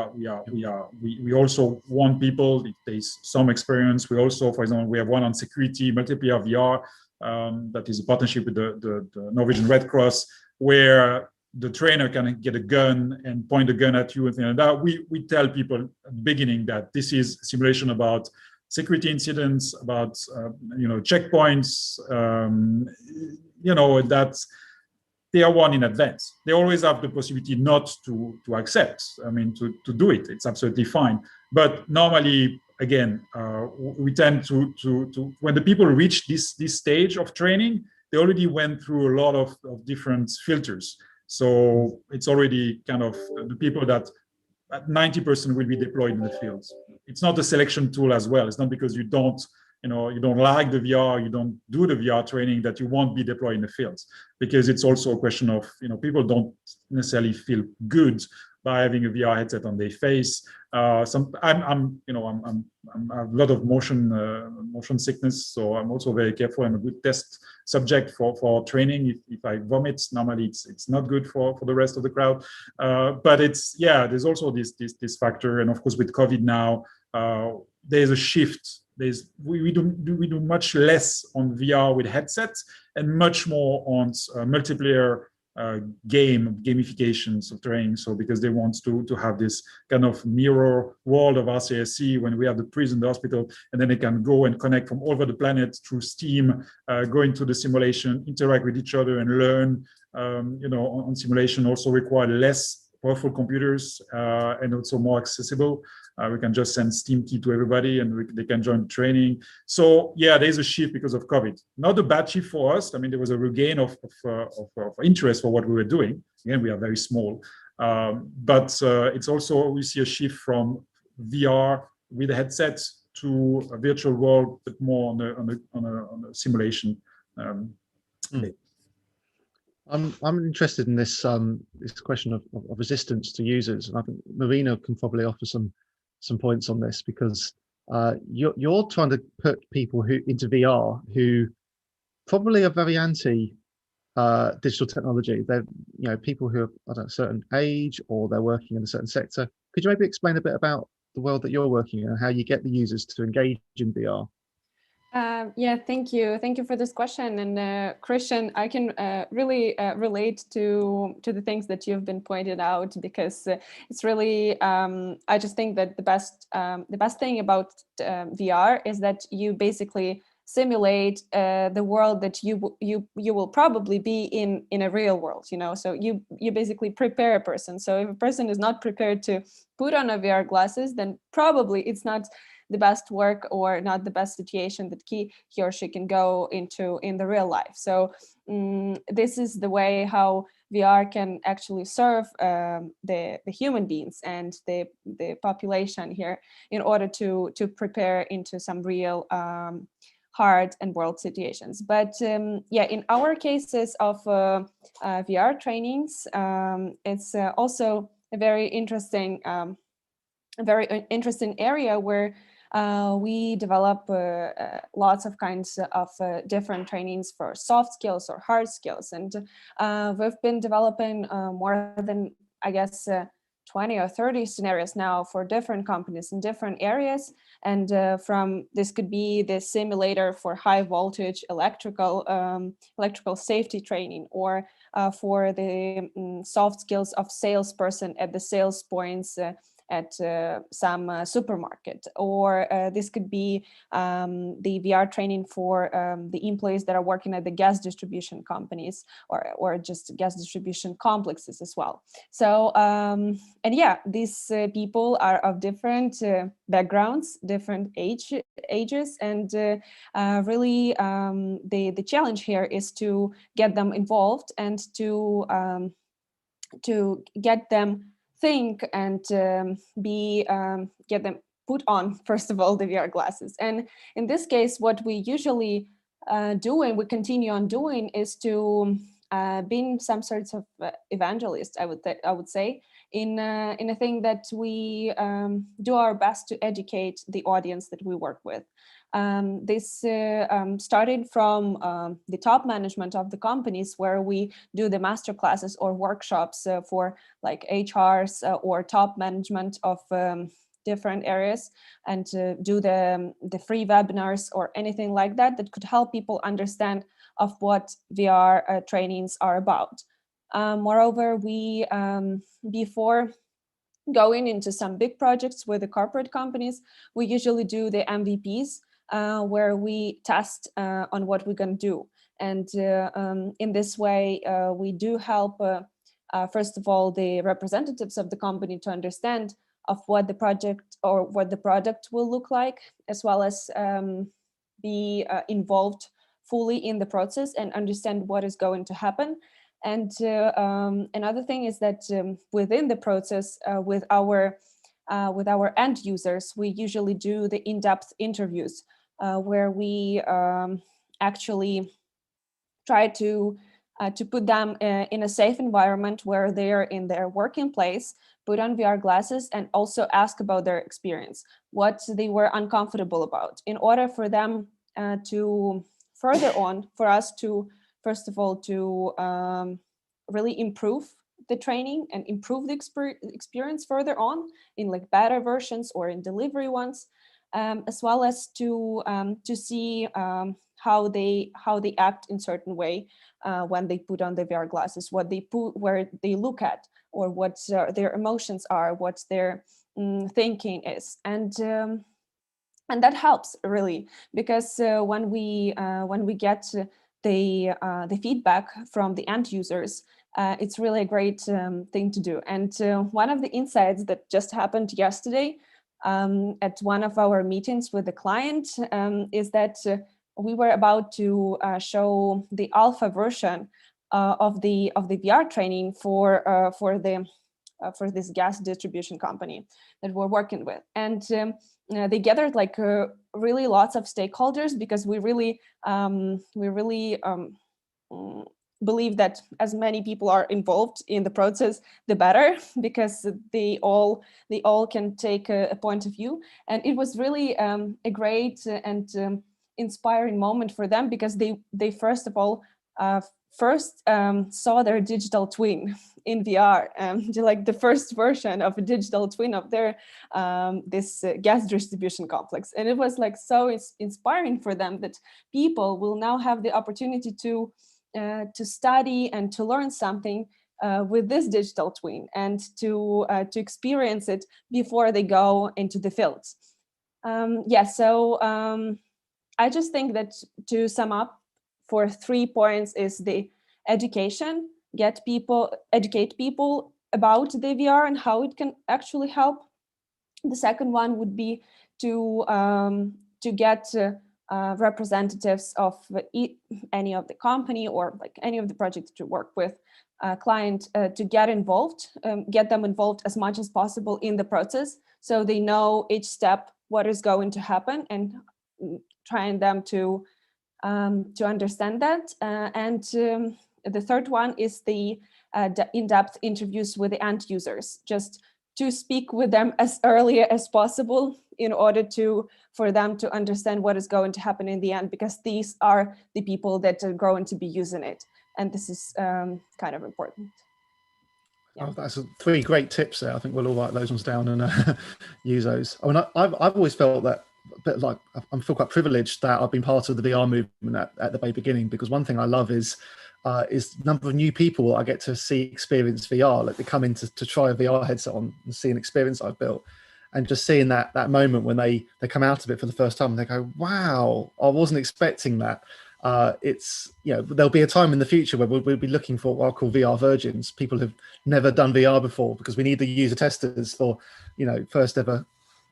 also want people, if there's some experience. We also, for example, we have one on security, multiplayer VR, that is a partnership with the Norwegian Red Cross, where the trainer can get a gun and point the gun at you and things like that. We tell people at the beginning that this is simulation about security incidents, about you know, checkpoints, you know, that's, they are warned in advance. They always have the possibility not to accept, I mean, to do it. It's absolutely fine. But normally, again, we tend to when the people reach this stage of training, they already went through a lot of different filters. So it's already kind of the people that 90% will be deployed in the fields. It's not a selection tool as well. It's not because you don't, you know, you don't like the VR, you don't do the VR training, that you won't be deployed in the fields. Because it's also a question of, you know, people don't necessarily feel good by having a VR headset on their face. I have a lot of motion sickness, so I'm also very careful. I'm a good test subject for training. If I vomit, normally it's not good for the rest of the crowd. But it's, yeah, there's also this factor, and of course with COVID now, there's a shift. We do much less on VR with headsets and much more on multiplayer gamifications of training. So because they want to have this kind of mirror world of RCSC, when we have the prison, the hospital, and then they can go and connect from all over the planet through Steam, go into the simulation, interact with each other and learn. You know, on simulation also require less powerful computers and also more accessible. We can just send Steam key to everybody and they can join training. So yeah, there's a shift because of COVID. Not a bad shift for us. I mean, there was a regain of interest for what we were doing. Again, we are very small. But it's also, we see a shift from VR with a headset to a virtual world, but more on a simulation. I'm interested in this this question of resistance to users, and I think Marina can probably offer some points on this, because you're trying to put people into VR who probably are very anti digital technology. They're, you know, people who are at a certain age or they're working in a certain sector. Could you maybe explain a bit about the world that you're working in and how you get the users to engage in VR? Yeah, thank you. Thank you for this question. And Christian, I can really relate to the things that you've been pointed out, because it's really, I just think that the best thing about VR is that you basically simulate the world that you will probably be in a real world, you know. So you basically prepare a person. So if a person is not prepared to put on a VR glasses, then probably it's not the best work or not the best situation that he or she can go into in the real life. So this is the way how VR can actually serve the human beings and the population here in order to prepare into some real hard and world situations. But yeah, in our cases of VR trainings, it's also a very interesting area where we develop lots of kinds of different trainings for soft skills or hard skills. And we've been developing more than, I guess, 20 or 30 scenarios now for different companies in different areas. And from this could be the simulator for high voltage electrical safety training, or for the soft skills of salesperson at the sales points at some supermarket, or this could be the VR training for the employees that are working at the gas distribution companies, or just gas distribution complexes as well. So and yeah, these people are of different backgrounds, different ages, and really the challenge here is to get them involved and to get them think and get them put on, first of all, the VR glasses. And in this case, what we usually do and we continue on doing is to being some sorts of evangelist, I would say, in a thing that we do our best to educate the audience that we work with. This started from the top management of the companies, where we do the master classes or workshops for like HRs or top management of different areas, and do the free webinars or anything like that that could help people understand of what VR trainings are about. Moreover, we before going into some big projects with the corporate companies, we usually do the MVPs, where we test on what we're going to do. And in this way, we do help, first of all, the representatives of the company to understand of what the project or what the product will look like, as well as be involved fully in the process and understand what is going to happen. And another thing is that within the process, with our end users, we usually do the in-depth interviews, where we actually try to put them in a safe environment where they are in their working place, put on VR glasses, and also ask about their experience, what they were uncomfortable about, in order for them to further on, for us to, first of all, to really improve the training and improve the experience further on in like beta versions or in delivery ones, as well as to see how they act in certain way when they put on the VR glasses, what they put, where they look at, or what their emotions are, what their thinking is, and that helps really, because when we get the feedback from the end users, it's really a great thing to do. And one of the insights that just happened yesterday at one of our meetings with the client is that we were about to show the alpha version of the VR training for this gas distribution company that we're working with, and they gathered like really lots of stakeholders, because we really believe that as many people are involved in the process, the better, because they all can take a point of view. And it was really a great and inspiring moment for them, because they first of all saw their digital twin in VR, like the first version of a digital twin of their this gas distribution complex. And it was like so inspiring for them that people will now have the opportunity to study and to learn something with this digital twin, and to experience it before they go into the fields. So I just think that, to sum up, for 3 points is the education, educate people about the VR and how it can actually help. The second one would be to get representatives of any of the company, or like any of the projects to work with client, to get involved, get them involved as much as possible in the process, so they know each step what is going to happen, and trying them to understand that. And the third one is the in-depth interviews with the end users, just to speak with them as early as possible in order for them to understand what is going to happen in the end, because these are the people that are going to be using it. And this is kind of important. Yeah. Oh, that's 3 great tips there. I think we'll all write those ones down and use those. I mean, I've always felt that, but like I feel quite privileged that I've been part of the VR movement at the very beginning, because one thing I love is the number of new people I get to see experience VR. Like they come in to try a VR headset on and see an experience I've built, and just seeing that moment when they come out of it for the first time and they go, wow, I wasn't expecting that. It's, you know, there'll be a time in the future where we'll be looking for what I call VR virgins, people who've never done VR before, because we need the user testers for, you know, first ever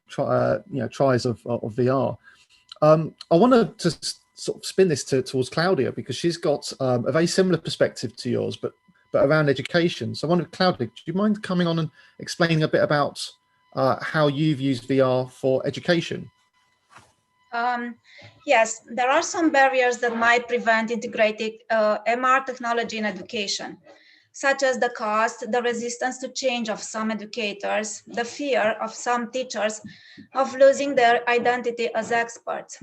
tries of VR. I want to just sort of spin this towards Claudia, because she's got a very similar perspective to yours, but around education. So I wonder, Claudia, do you mind coming on and explaining a bit about how you've used VR for education? Yes, there are some barriers that might prevent integrating MR technology in education, such as the cost, the resistance to change of some educators, the fear of some teachers of losing their identity as experts.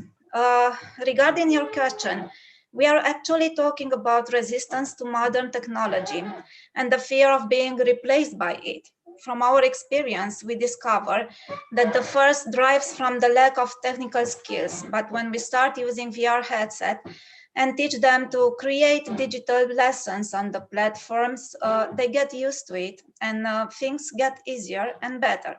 Regarding your question, we are actually talking about resistance to modern technology and the fear of being replaced by it. From our experience, we discover that the first drives from the lack of technical skills, but when we start using VR headset and teach them to create digital lessons on the platforms, they get used to it, and things get easier and better.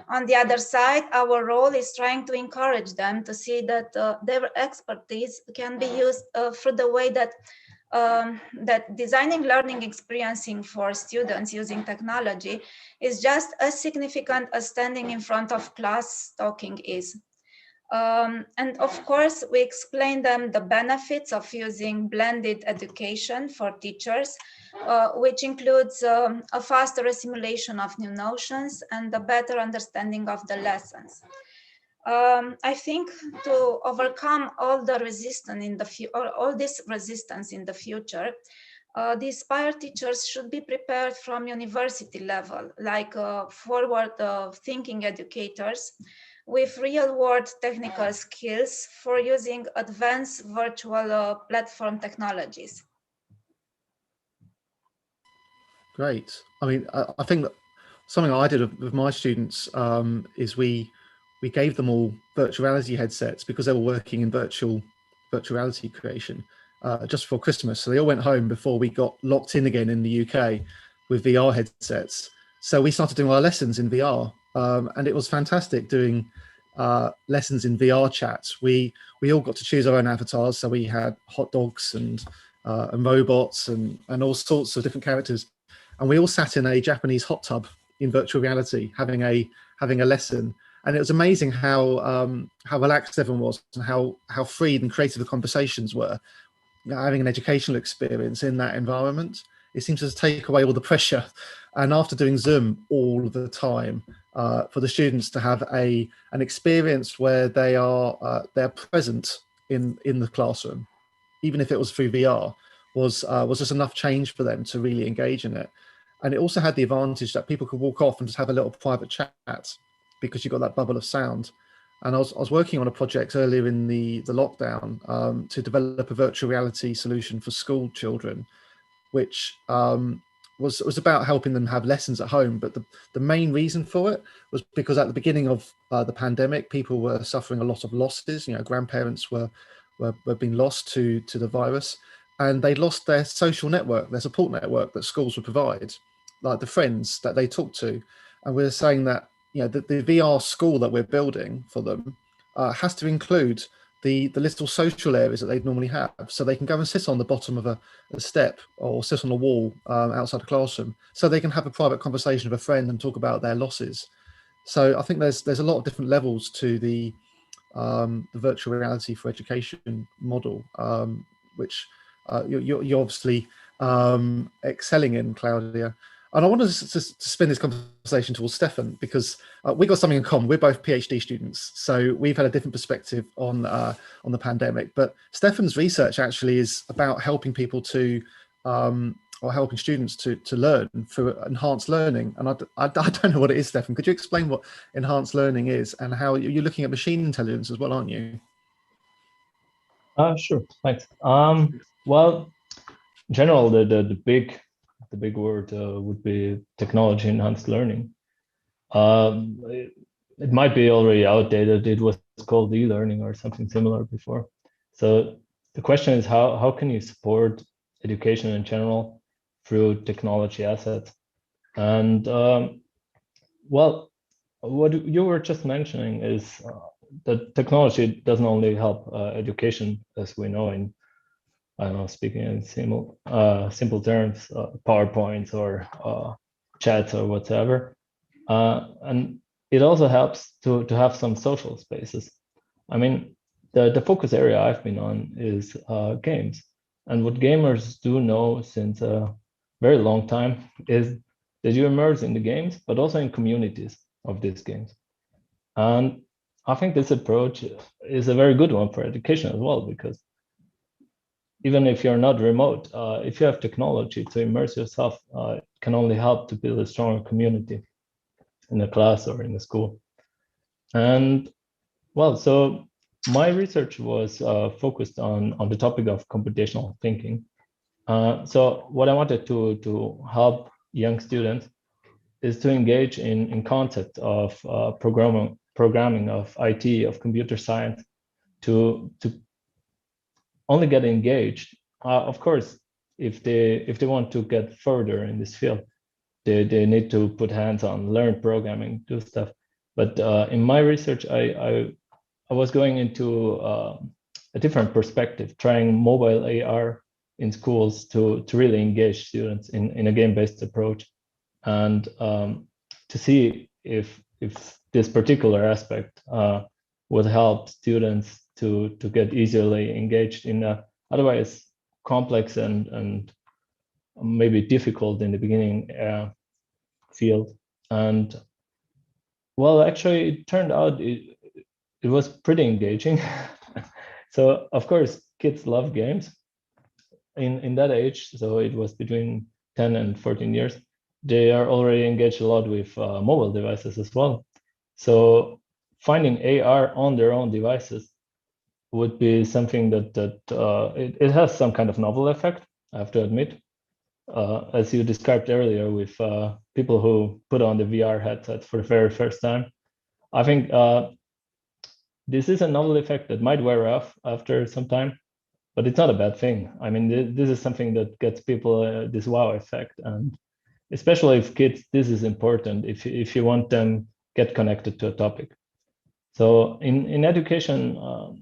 On the other side, our role is trying to encourage them to see that their expertise can be used through the way that designing learning experiencing for students using technology is just as significant as standing in front of class talking is. And of course, we explain them the benefits of using blended education for teachers, which includes a faster assimilation of new notions and a better understanding of the lessons. I think to overcome all the resistance in the all this resistance in the future, the Aspire teachers should be prepared from university level, like forward-thinking educators with real-world technical skills for using advanced virtual platform technologies. Great. I mean, I think that something I did with my students is we gave them all virtual reality headsets because they were working in virtual reality creation just before Christmas. So they all went home before we got locked in again in the UK with VR headsets. So we started doing our lessons in VR, and it was fantastic doing lessons in VR chats. We all got to choose our own avatars. So we had hot dogs and robots and all sorts of different characters. And we all sat in a Japanese hot tub in virtual reality, having a lesson. And it was amazing how relaxed everyone was and how free and creative the conversations were. You know, having an educational experience in that environment, it seems to take away all the pressure. And after doing Zoom all the time, for the students to have an experience where they're present in the classroom, even if it was through VR, was just enough change for them to really engage in it. And it also had the advantage that people could walk off and just have a little private chat because you got that bubble of sound. And I was working on a project earlier in the lockdown to develop a virtual reality solution for school children, which was about helping them have lessons at home. But the main reason for it was because at the beginning of the pandemic, people were suffering a lot of losses. You know, grandparents were being lost to the virus, and they lost their social network, their support network that schools would provide, like the friends that they talk to. And we're saying that, you know, the VR school that we're building for them has to include the little social areas that they'd normally have, so they can go and sit on the bottom of a step or sit on a wall outside the classroom, so they can have a private conversation with a friend and talk about their losses. So I think there's a lot of different levels to the virtual reality for education model, which you're obviously excelling in, Claudia. And I wanted to spin this conversation towards Stefan, because we got something in common. We're both PhD students, so we've had a different perspective on the pandemic. But Stefan's research actually is about helping people to, or helping students to learn through enhanced learning. And I don't know what it is, Stefan. Could you explain what enhanced learning is and how you're looking at machine intelligence as well, aren't you? Sure, thanks. Well, in general, the big word would be technology enhanced learning. It might be already outdated. It was called e-learning or something similar before. So the question is, how can you support education in general through technology assets? And well, what you were just mentioning is that technology doesn't only help education, as we know, in, I don't know, speaking in simple terms, PowerPoints or chats or whatever. And it also helps to have some social spaces. I mean, the focus area I've been on is games. And what gamers do know since a very long time is that you immerse in the games, but also in communities of these games. And I think this approach is a very good one for education as well, because even if you're not remote, if you have technology to immerse yourself, it can only help to build a stronger community in a class or in a school. And well, so my research was focused on the topic of computational thinking. So what I wanted to help young students is to engage in concept of programming of IT, of computer science, to only get engaged. Of course, if they want to get further in this field, they need to put hands on, learn programming, do stuff. But in my research, I was going into a different perspective, trying mobile AR in schools to really engage students in a game-based approach, and to see if this particular aspect would help students to get easily engaged in a otherwise complex and maybe difficult in the beginning field. And well, actually, it turned out it was pretty engaging. So of course, kids love games in that age. So it was between 10 and 14 years. They are already engaged a lot with mobile devices as well. So finding AR on their own devices would be something that it has some kind of novel effect, I have to admit. As you described earlier with people who put on the VR headsets for the very first time. I think this is a novel effect that might wear off after some time, but it's not a bad thing. I mean, this is something that gets people this wow effect, and especially if kids, this is important if you want them get connected to a topic. So in education,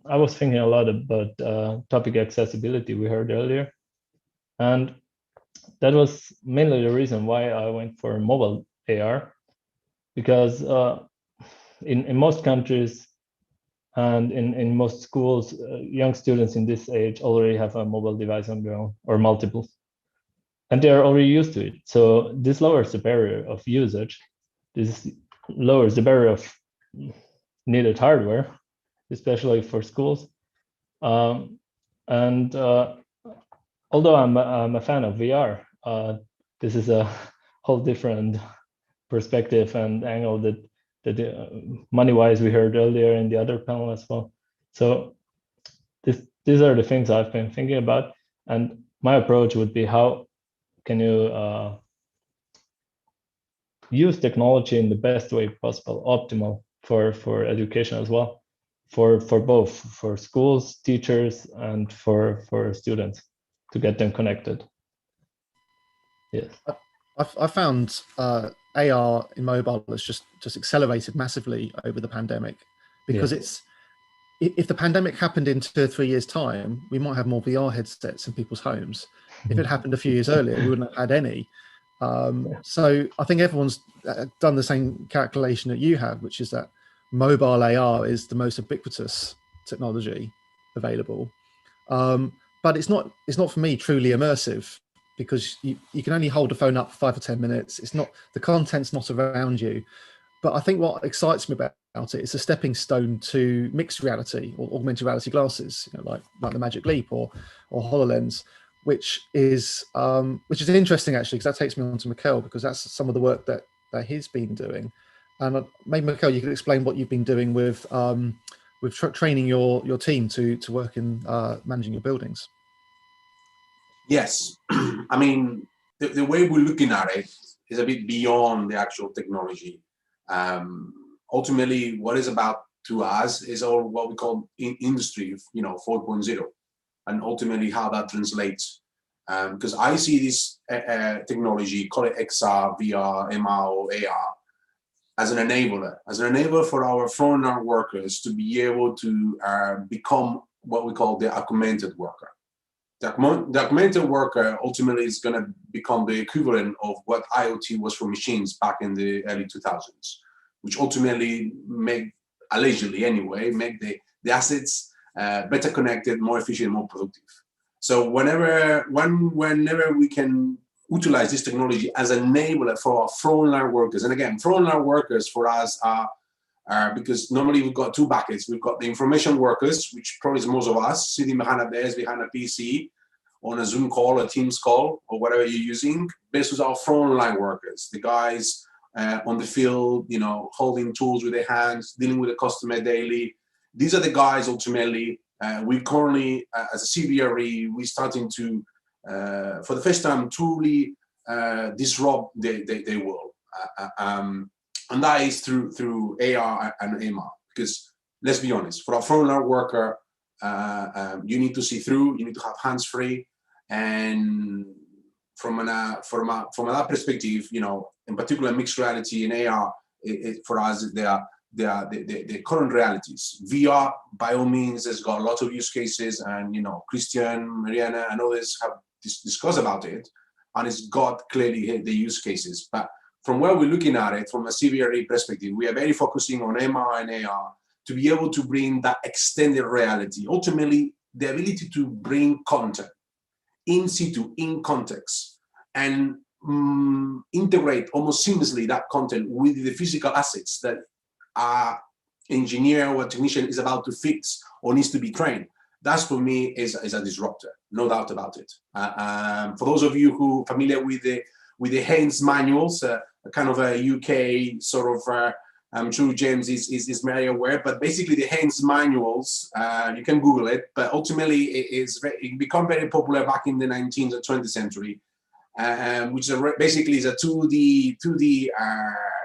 I was thinking a lot about topic accessibility we heard earlier. And that was mainly the reason why I went for mobile AR, because in most countries and in most schools, young students in this age already have a mobile device on their own or multiples, and they're already used to it. So this lowers the barrier of usage. This lowers the barrier of needed hardware, especially for schools. And although I'm a fan of VR, this is a whole different perspective and angle that money-wise, we heard earlier in the other panel as well. So these are the things I've been thinking about, and my approach would be, how can you use technology in the best way possible, optimal for education as well, for both, for schools, teachers, and for students, to get them connected. Yes. I found AR in mobile has just accelerated massively over the pandemic, because if the pandemic happened in 2 or 3 years' time, we might have more VR headsets in people's homes. If it happened a few years earlier, we wouldn't have had any. So I think everyone's done the same calculation that you have, which is that mobile AR is the most ubiquitous technology available. But it's not for me truly immersive, because you can only hold the phone up for 5 or 10 minutes. It's not, the content's not around you. But I think what excites me about it is a stepping stone to mixed reality or augmented reality glasses, like the Magic Leap or HoloLens, which is interesting actually, because that takes me on to Mikkel, because that's some of the work that he's been doing. And maybe Mikkel, you could explain what you've been doing with training your team to work in managing your buildings. Yes, I mean, the way we're looking at it is a bit beyond the actual technology. Ultimately, what is about to us is all what we call industry, 4.0, and ultimately how that translates. Because I see this technology, call it XR, VR, MR, or AR, as an enabler for our frontline workers to be able to become what we call the augmented worker. The augmented worker ultimately is going to become the equivalent of what IoT was for machines back in the early 2000s, which ultimately allegedly anyway, make the assets better connected, more efficient, more productive. So whenever we can utilize this technology as an enabler for our frontline workers, and again, frontline workers for us are because normally we've got two buckets. We've got the information workers, which probably is most of us, sitting behind a desk, behind a PC, on a Zoom call, a Teams call, or whatever you're using, versus our frontline workers, the guys on the field, holding tools with their hands, dealing with the customer daily. These are the guys ultimately. We currently, as a CBRE, we're starting to, for the first time, truly disrupt the world. And that is through AR and MR. Because let's be honest, for a frontline worker, you need to see through, you need to have hands-free. And from that perspective, in particular, mixed reality and AR, for us, they are the current realities. VR, by all means, has got a lot of use cases, and Christian, Mariana, and others have discussed about it, and it's got clearly the use cases. But from where we're looking at it, from a CBRE perspective, we are very focusing on MR and AR to be able to bring that extended reality. Ultimately, the ability to bring content in situ, in context, and integrate almost seamlessly that content with the physical assets that our engineer or technician is about to fix or needs to be trained. That, for me, is a disruptor, no doubt about it. For those of you who are familiar with the Haynes manuals, kind of a UK sort of, I'm sure James is very aware, but basically the Haynes manuals, you can Google it, but ultimately it became very popular back in the 19th and 20th century, which basically is a 2D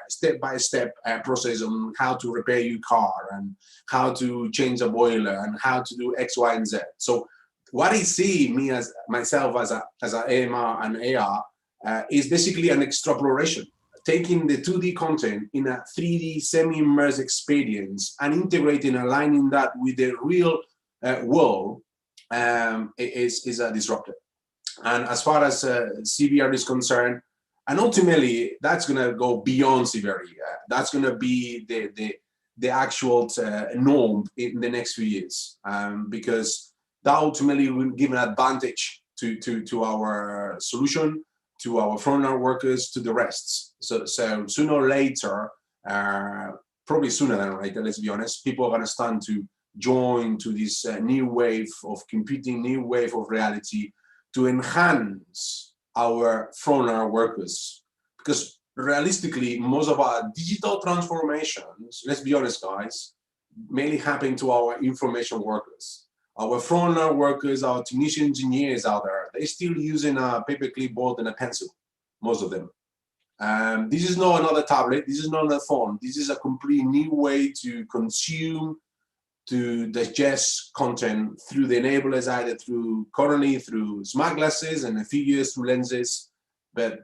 step-by-step process on how to repair your car and how to change a boiler and how to do X, Y, and Z. So what I see me as myself as a AMR and AR is basically an extrapolation, taking the 2D content in a 3D semi-immersive experience and integrating, aligning that with the real world is a disruptor. And as far as CBR is concerned, and ultimately that's going to go beyond CBR. That's going to be the actual norm in the next few years, because that ultimately will give an advantage to our solution, to our frontline workers, to the rest. So sooner or later, probably sooner than later, let's be honest, people are going to start to join to this new wave of computing, new wave of reality to enhance our frontline workers. Because realistically, most of our digital transformations, let's be honest, guys, mainly happen to our information workers. Our front-line workers, our technician engineers out there, they're still using a paper clipboard and a pencil, most of them. This is not another tablet, this is not another phone, this is a complete new way to consume, to digest content through the enablers, either currently through smart glasses and figures through lenses. But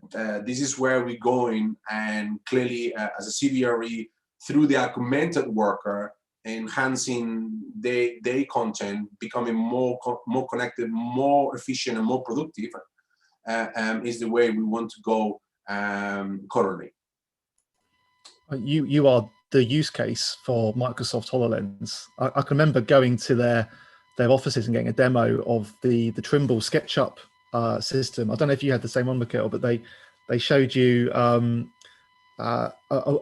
this is where we're going, and clearly as a CBRE, through the augmented worker, enhancing their content, becoming more connected, more efficient, and more productive, is the way we want to go currently. You are the use case for Microsoft HoloLens. I can remember going to their offices and getting a demo of the Trimble SketchUp system. I don't know if you had the same one, Mikhail, but they showed you a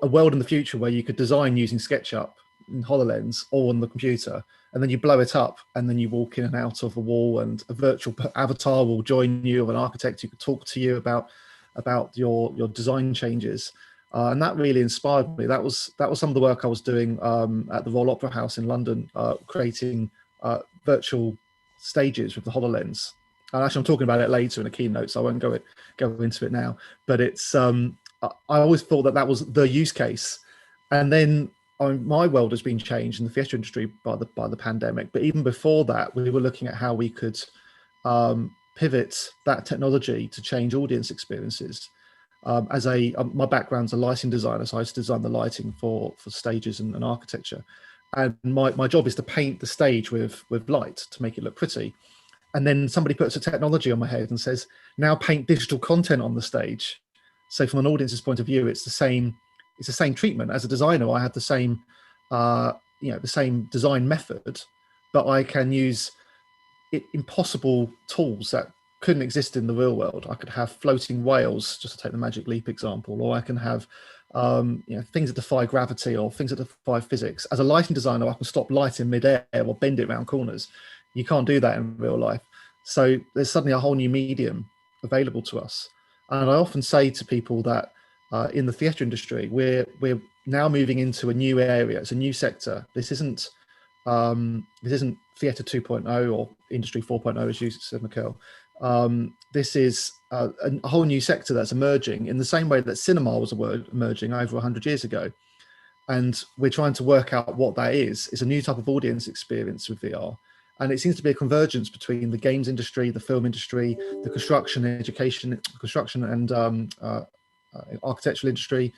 world in the future where you could design using SketchUp in HoloLens or on the computer, and then you blow it up and then you walk in and out of the wall, and a virtual avatar will join you, of an architect who could talk to you about your design changes. And that really inspired me. That was some of the work I was doing at the Royal Opera House in London, creating virtual stages with the HoloLens. And actually, I'm talking about it later in a keynote, so I won't go into it now. But it's I always thought that was the use case, and then my world has been changed in the theatre industry by the pandemic. But even before that, we were looking at how we could pivot that technology to change audience experiences. My background's a lighting designer, so I used to design the lighting for stages and architecture. And my job is to paint the stage with light to make it look pretty. And then somebody puts a technology on my head and says, now paint digital content on the stage. So from an audience's point of view, it's the same treatment. As a designer, I had the same design method, but I can use impossible tools that couldn't exist in the real world. I could have floating whales, just to take the Magic Leap example, or I can have things that defy gravity or things that defy physics. As a lighting designer, I can stop light in midair or bend it around corners. You can't do that in real life. So there's suddenly a whole new medium available to us. And I often say to people that in the theatre industry, we're now moving into a new area. It's a new sector. This isn't theatre 2.0 or industry 4.0, as you said, Mikhail. This is a whole new sector that's emerging in the same way that cinema was emerging over 100 years ago. And we're trying to work out what that is. It's a new type of audience experience with VR. And it seems to be a convergence between the games industry, the film industry, the construction and architectural industry,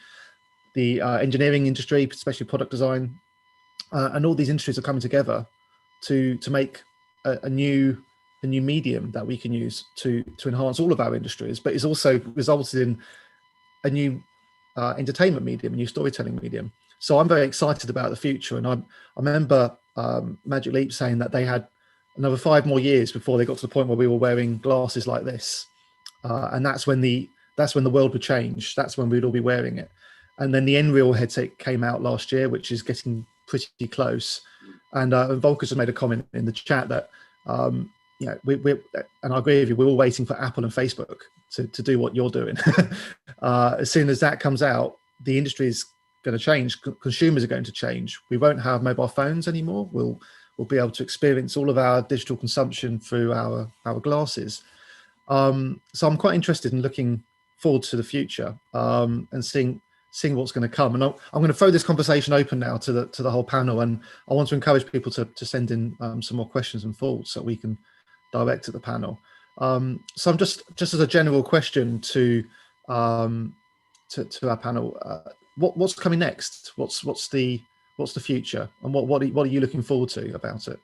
the engineering industry, especially product design. And all these industries are coming together to make a new medium that we can use to enhance all of our industries, but it's also resulted in a new entertainment medium, a new storytelling medium. So I'm very excited about the future. And I remember Magic Leap saying that they had another 5 more years before they got to the point where we were wearing glasses like this. And that's when the world would change. That's when we'd all be wearing it. And then the Nreal headset came out last year, which is getting pretty close. And Volker's has made a comment in the chat that, and I agree with you, we're all waiting for Apple and Facebook to do what you're doing. As soon as that comes out, the industry is going to change. Consumers are going to change. We won't have mobile phones anymore. We'll be able to experience all of our digital consumption through our glasses. So I'm quite interested in looking forward to the future and seeing what's going to come. And I'm going to throw this conversation open now to the whole panel, and I want to encourage people to send in some more questions and thoughts that we can direct to the panel. So I'm just as a general question to our panel, what's coming next? What's the future, and what are you looking forward to about it?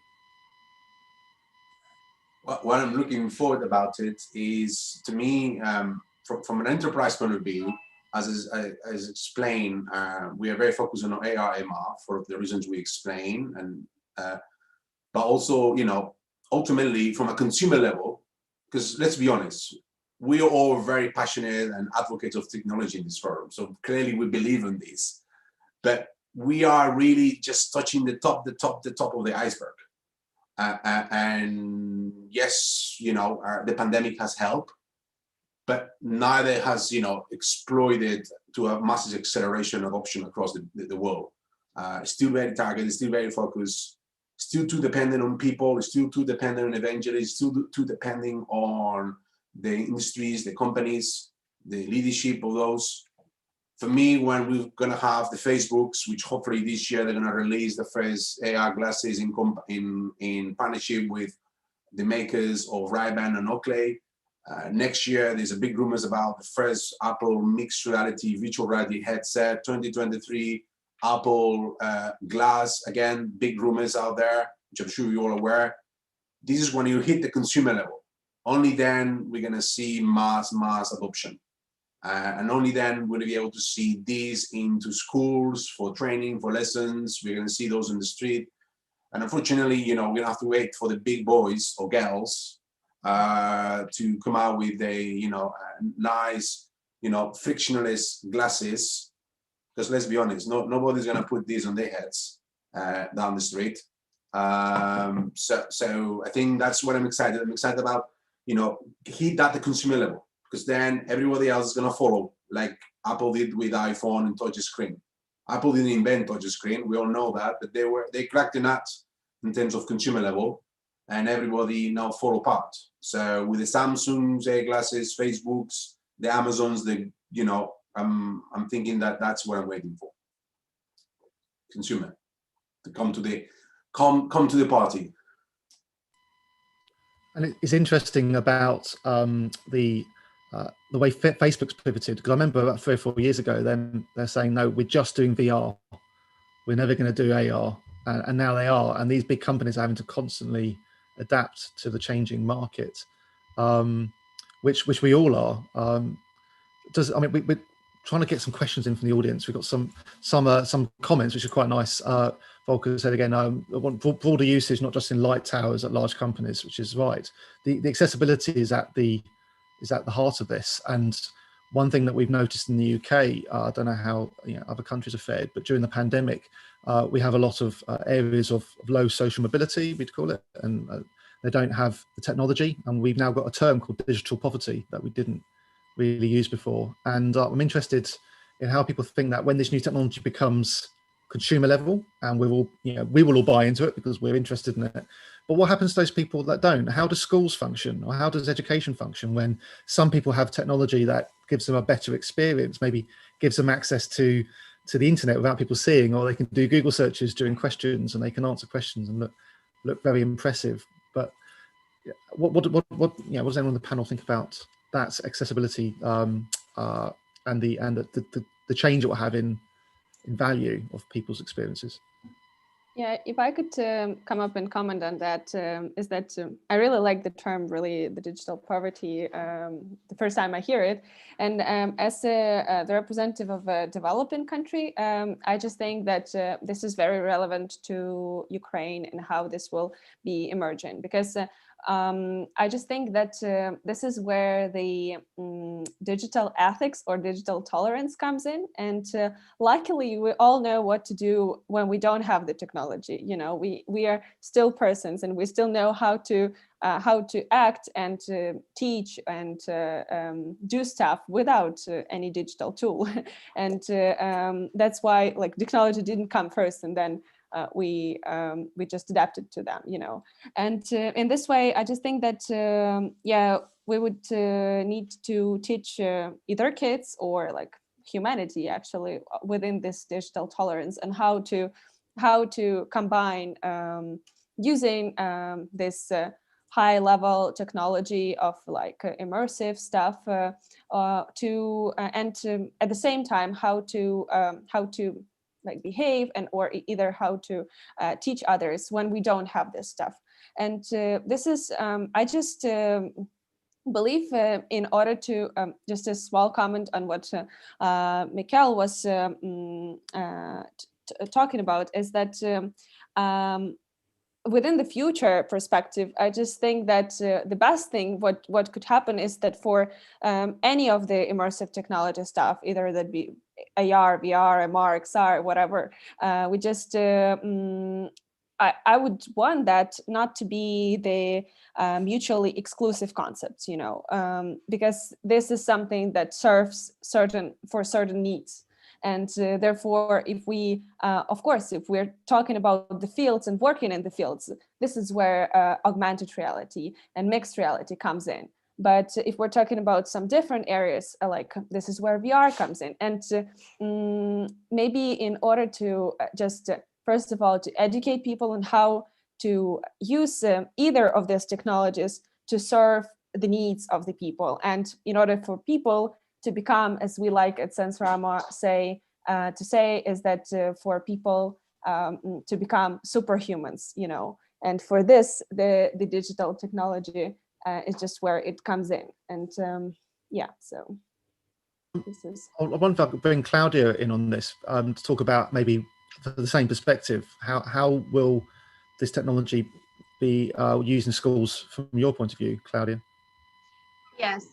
What I'm looking forward about it is, to me, from an enterprise point of view, as explained, we are very focused on AR, MR for the reasons we explained, and but also, ultimately from a consumer level, because let's be honest, we are all very passionate and advocates of technology in this forum. So clearly we believe in this, but we are really just touching the top of the iceberg. And yes, the pandemic has helped, but neither has, exploited to a massive acceleration adoption across the world. Still very targeted, still very focused, still too dependent on people, still too dependent on evangelists, still too depending on the industries, the companies, the leadership of those. For me, when we're going to have the Facebooks, which hopefully this year they're going to release the first AR glasses in partnership with the makers of Ray-Ban and Oakley. Next year, there's a big rumors about the first Apple mixed reality, virtual reality headset. 2023, Apple Glass, again, big rumors out there, which I'm sure you're all aware. This is when you hit the consumer level. Only then we're going to see mass adoption. And only then we're going to be able to see these into schools for training, for lessons. We're going to see those in the street. And unfortunately, we're going to have to wait for the big boys or girls to come out with a, nice, frictionless glasses. Because let's be honest, nobody's going to put these on their heads down the street. So I think that's what I'm excited. I'm excited about, hit at the consumer level, because then everybody else is going to follow, like Apple did with iPhone and touch screen. Apple didn't invent touch screen. We all know that, but they cracked the nut in terms of consumer level, and everybody now follow part. So with the Samsungs, Air glasses, Facebooks, the Amazons, I'm thinking that that's what I'm waiting for. Consumer to come to the party. And it's interesting about the way Facebook's pivoted, because I remember about 3 or 4 years ago, then they're saying, no, we're just doing VR. We're never going to do AR. And now they are. And these big companies are having to constantly adapt to the changing market, which we all are. We're trying to get some questions in from the audience. We've got some comments, which are quite nice. Volker said again, I want broader usage, not just in light towers at large companies, which is right. The accessibility is at the heart of this. And one thing that we've noticed in the UK, I don't know how other countries have fared, but during the pandemic, we have a lot of areas of low social mobility, we'd call it, and they don't have the technology. And we've now got a term called digital poverty that we didn't really use before. And I'm interested in how people think that when this new technology becomes consumer level, and we will all buy into it because we're interested in it. But what happens to those people that don't? How do schools function, or how does education function when some people have technology that gives them a better experience, maybe gives them access to the internet without people seeing, or they can do Google searches during questions and they can answer questions and look very impressive. But what does anyone on the panel think about that accessibility and the change it will have in value of people's experiences? Yeah, if I could come up and comment on that, is that I really like the term, really, the digital poverty, the first time I hear it. And as the representative of a developing country, I just think that this is very relevant to Ukraine and how this will be emerging, because I just think that this is where the digital ethics or digital tolerance comes in. And luckily, we all know what to do when we don't have the technology. We are still persons, and we still know how to act and to teach and do stuff without any digital tool. And that's why technology didn't come first, and then we just adapted to them, And in this way, I just think that we would need to teach either kids or humanity actually within this digital tolerance, and how to combine using this high level technology of immersive stuff and at the same time how to behave or either how to teach others when we don't have this stuff. And this is I just believe in order to just a small comment on what Mikhail was talking about, is that within the future perspective, I just think that the best thing what could happen is that for any of the immersive technology stuff, either that be AR, VR, MR, XR, whatever, we just I would want that not to be the mutually exclusive concepts, you know, because this is something that serves certain needs. And therefore, if we, of course, if we're talking about the fields and working in the fields, this is where augmented reality and mixed reality comes in. But if we're talking about some different areas, like this is where VR comes in. And maybe in order to just, first of all, to educate people on how to use either of these technologies to serve the needs of the people. And in order for people to become, as we like at Sensorama to say, is that for people to become superhumans, you know. And for this, the digital technology is just where it comes in. And yeah, so this is. I wonder if I could bring Claudia in on this to talk about maybe the same perspective. How will this technology be used in schools from your point of view, Claudia? Yes,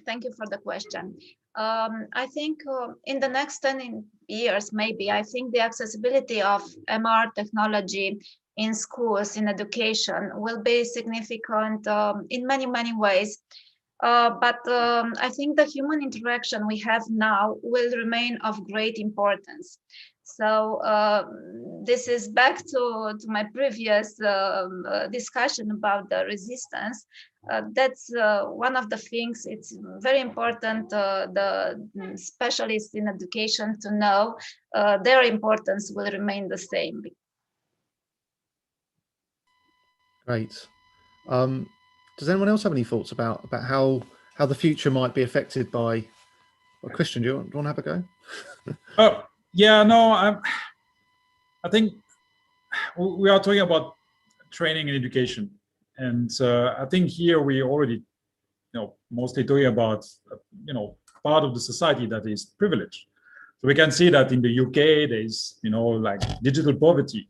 thank you for the question. I think in the next 10 years, maybe, I think the accessibility of MR technology in schools, in education, will be significant in many, many ways. But I think the human interaction we have now will remain of great importance. So this is back to my previous discussion about the resistance. That's one of the things it's very important the specialists in education to know their importance will remain the same. Great. Does anyone else have any thoughts about how the future might be affected by? Well, Christian, do you want to have a go? Oh, yeah, no, I think we are talking about training and education, and I think here we already, mostly talking about, part of the society that is privileged. So we can see that in the UK, there's, like digital poverty.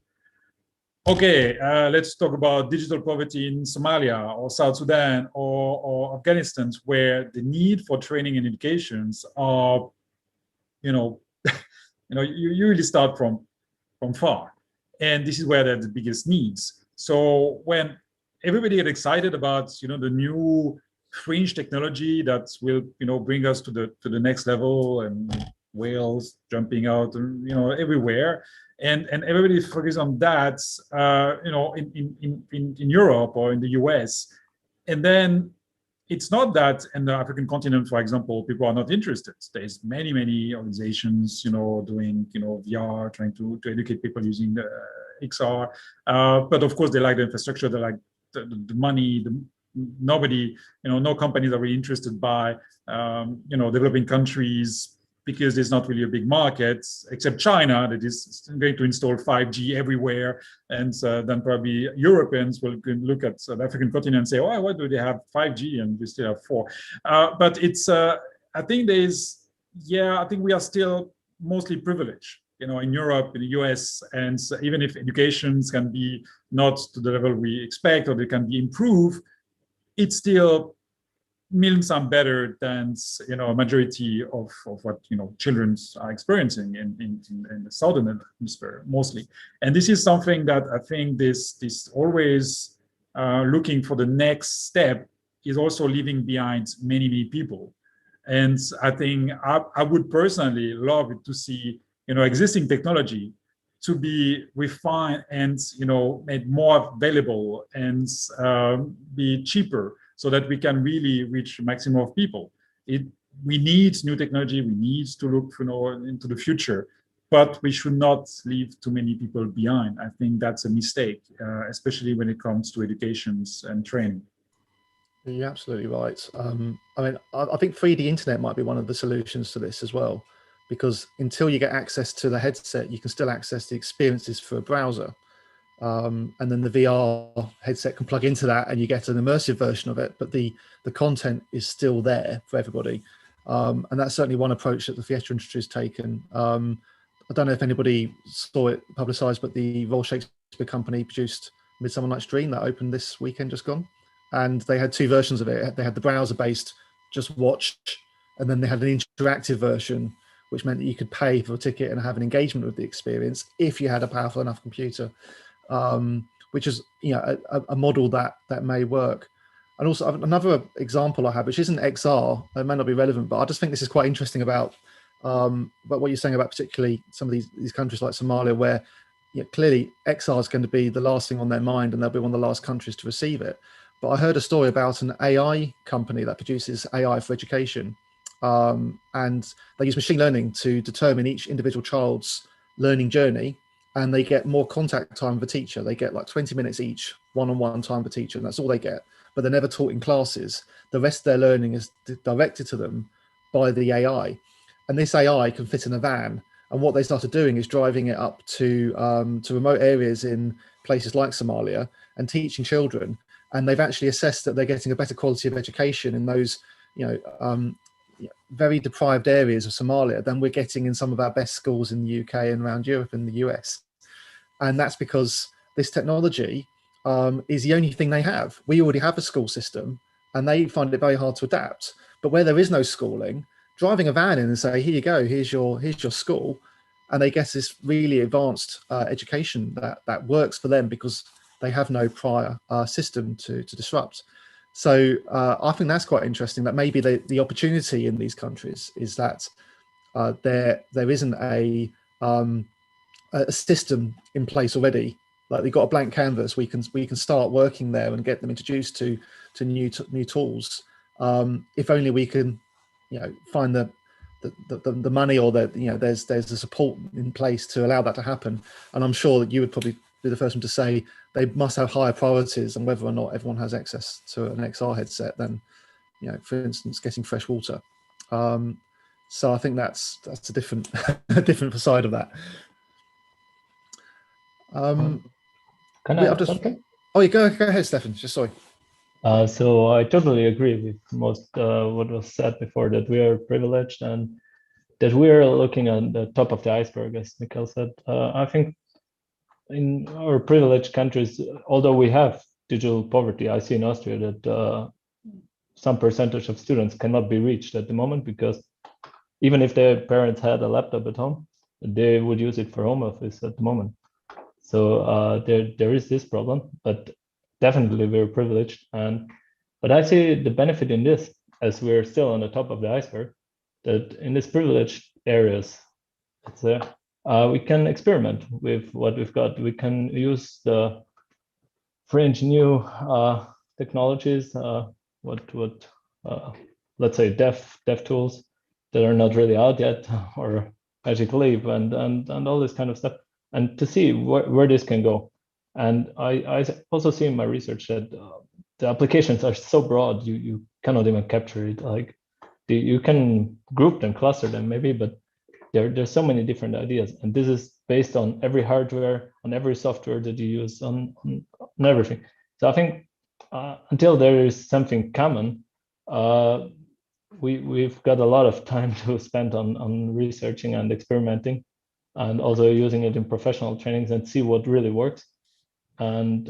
Okay, let's talk about digital poverty in Somalia or South Sudan or Afghanistan, where the need for training and educations are, you really start from far, and this is where there's the biggest needs. So when everybody get excited about, the new fringe technology that will, bring us to the next level, and whales jumping out, everywhere. And everybody focuses on that, in Europe or in the US. And then it's not that in the African continent, for example, people are not interested. There's many, many organizations, doing, VR, trying to educate people using the XR. But of course, they like the infrastructure, they like the money, nobody, no companies are really interested by, developing countries, because there's not really a big market, except China that is going to install 5G everywhere. And then probably Europeans will look at the African continent and say, oh, why do they have 5G and we still have 4? But it's, I think I think we are still mostly privileged, in Europe, in the US, and even if educations can be not to the level we expect, or they can be improved, it's still millions are better than a majority of what children are experiencing in the southern hemisphere mostly. And this is something that I think this always looking for the next step is also leaving behind many people. And I think I would personally love to see existing technology to be refined and made more available and be cheaper, so that we can really reach a maximum of people. We need new technology, we need to look into the future, but we should not leave too many people behind. I think that's a mistake, especially when it comes to education and training. You're absolutely right. I think 3D internet might be one of the solutions to this as well, because until you get access to the headset, you can still access the experiences through a browser. And then the VR headset can plug into that and you get an immersive version of it, but the content is still there for everybody. And that's certainly one approach that the theatre industry has taken. I don't know if anybody saw it publicised, but the Royal Shakespeare Company produced Midsummer Night's Dream that opened this weekend just gone. And they had 2 versions of it. They had the browser-based, just watch, and then they had an interactive version which meant that you could pay for a ticket and have an engagement with the experience if you had a powerful enough computer, which is, you know, a model that may work. And also another example I have, which isn't XR, it may not be relevant, but I just think this is quite interesting about what you're saying about particularly some of these countries like Somalia, where, you know, clearly XR is going to be the last thing on their mind and they'll be one of the last countries to receive it. But I heard a story about an AI company that produces AI for education. And they use machine learning to determine each individual child's learning journey, and they get more contact time with a teacher. They get like 20 minutes each, one-on-one time with a teacher, and that's all they get. But they're never taught in classes. The rest of their learning is directed to them by the AI. And this AI can fit in a van. And what they started doing is driving it up to remote areas in places like Somalia and teaching children. And they've actually assessed that they're getting a better quality of education in those, you know, very deprived areas of Somalia than we're getting in some of our best schools in the UK and around Europe and the US. And that's because this technology is the only thing they have. We already have a school system and they find it very hard to adapt. But where there is no schooling, driving a van in and say, here you go, here's your school. And they get this really advanced education that works for them because they have no prior system to disrupt. So I think that's quite interesting, that maybe the opportunity in these countries is that there isn't a system in place already. Like they've got a blank canvas, we can start working there and get them introduced to new tools. If only we can, you know, find the money, or that, you know, there's the support in place to allow that to happen. And I'm sure that you would probably be the first one to say they must have higher priorities, and whether or not everyone has access to an XR headset than, you know, for instance, getting fresh water. So I think that's a different a different side of that. Can I add something? Oh, yeah, go ahead, Stefan. Just sorry. So I totally agree with most what was said before, that we are privileged and that we are looking at the top of the iceberg, as Mikhail said. I think in our privileged countries, although we have digital poverty, I see in Austria that some percentage of students cannot be reached at the moment, because even if their parents had a laptop at home, they would use it for home office at the moment. So there is this problem, but definitely we're privileged. But I see the benefit in this, as we're still on the top of the iceberg, that in these privileged areas, we can experiment with what we've got. We can use the fringe new technologies, let's say dev tools that are not really out yet, or Magic Leap and all this kind of stuff, and to see where this can go. And I also see in my research that the applications are so broad, you cannot even capture it. Like you can group them, cluster them maybe, but there's so many different ideas. And this is based on every hardware, on every software that you use, on everything. So I think until there is something common, we've got a lot of time to spend on researching and experimenting, and also using it in professional trainings and see what really works. And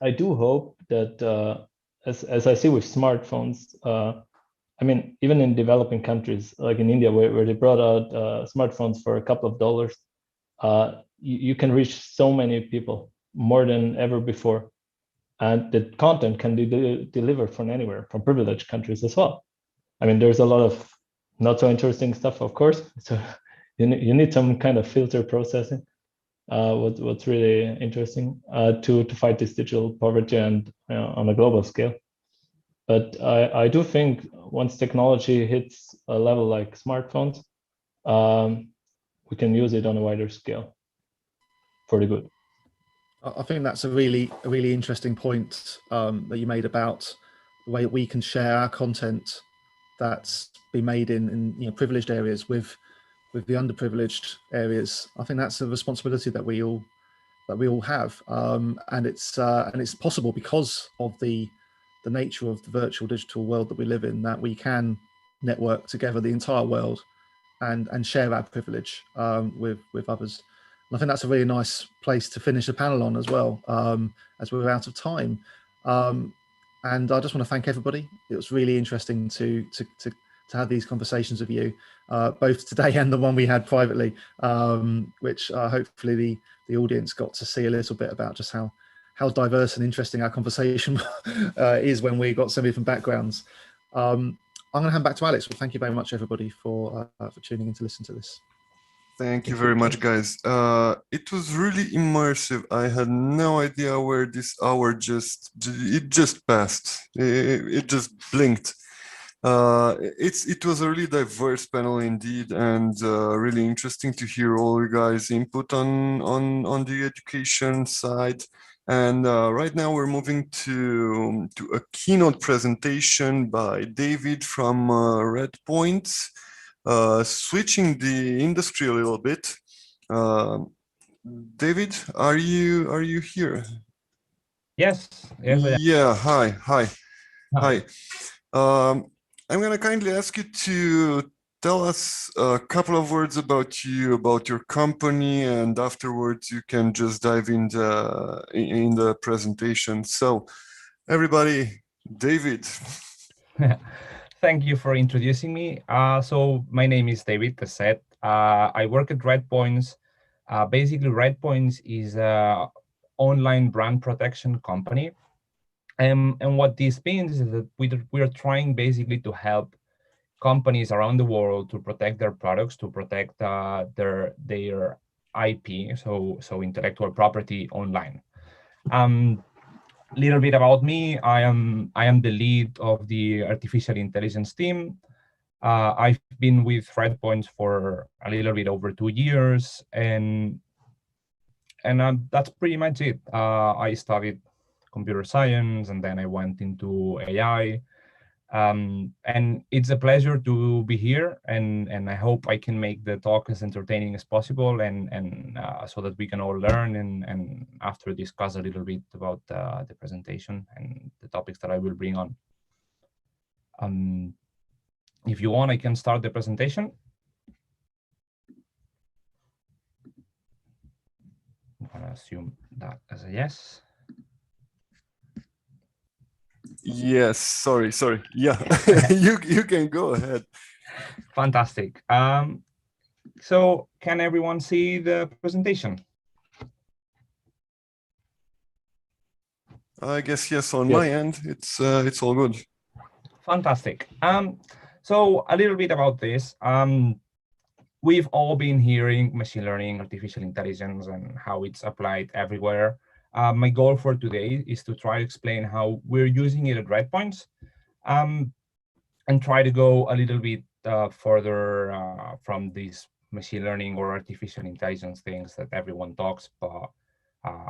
I do hope that, as I see with smartphones, I mean, even in developing countries like in India, where they brought out smartphones for a couple of dollars, you can reach so many people, more than ever before. And the content can be delivered from anywhere, from privileged countries as well. I mean, there's a lot of not so interesting stuff, of course. So you need some kind of filter processing. What's really interesting to fight this digital poverty and on a global scale. But I do think once technology hits a level like smartphones, we can use it on a wider scale for the good. I think that's a really interesting point that you made about the way we can share our content that's been made in privileged areas with the underprivileged areas. I think that's a responsibility that we all have, and it's possible because of the nature of the virtual digital world that we live in, that we can network together the entire world and share our privilege with others. And I think that's a really nice place to finish the panel on as well, as we're out of time. And I just want to thank everybody. It was really interesting to to have these conversations with you, both today and the one we had privately, which hopefully the audience got to see a little bit about just how diverse and interesting our conversation is when we got so many different backgrounds. I'm going to hand back to Alex. Well, thank you very much, everybody, for tuning in to listen to this. Thank you very much, guys. It was really immersive. I had no idea where this hour just passed. It just blinked. It was a really diverse panel indeed, and really interesting to hear all you guys' input on the education side. And right now we're moving to a keynote presentation by David from Redpoint. Switching the industry a little bit, David, are you here? Yes, yes. Yeah. Hi. I'm gonna kindly ask you to tell us a couple of words about you, about your company, and afterwards you can just dive in the presentation. So, everybody, David. Thank you for introducing me. So my name is David, as said. I work at Redpoints. Basically, Redpoints is an online brand protection company. And what this means is that we're trying basically to help companies around the world to protect their products, to protect their IP, so intellectual property online. Little bit about me. I am the lead of the artificial intelligence team. I've been with Redpoints for a little bit over 2 years, and that's pretty much it. I studied computer science, and then I went into AI. And it's a pleasure to be here, and I hope I can make the talk as entertaining as possible, and so that we can all learn and after discuss a little bit about the presentation and the topics that I will bring on. If you want, I can start the presentation. I'm gonna assume that as a yes. Yes, sorry. Yeah, you can go ahead. Fantastic. So can everyone see the presentation? I guess yes, on my end, it's all good. Fantastic. So a little bit about this. We've all been hearing machine learning, artificial intelligence, and how it's applied everywhere. My goal for today is to try to explain how we're using it at Redpoints, and try to go a little bit further from these machine learning or artificial intelligence things that everyone talks, but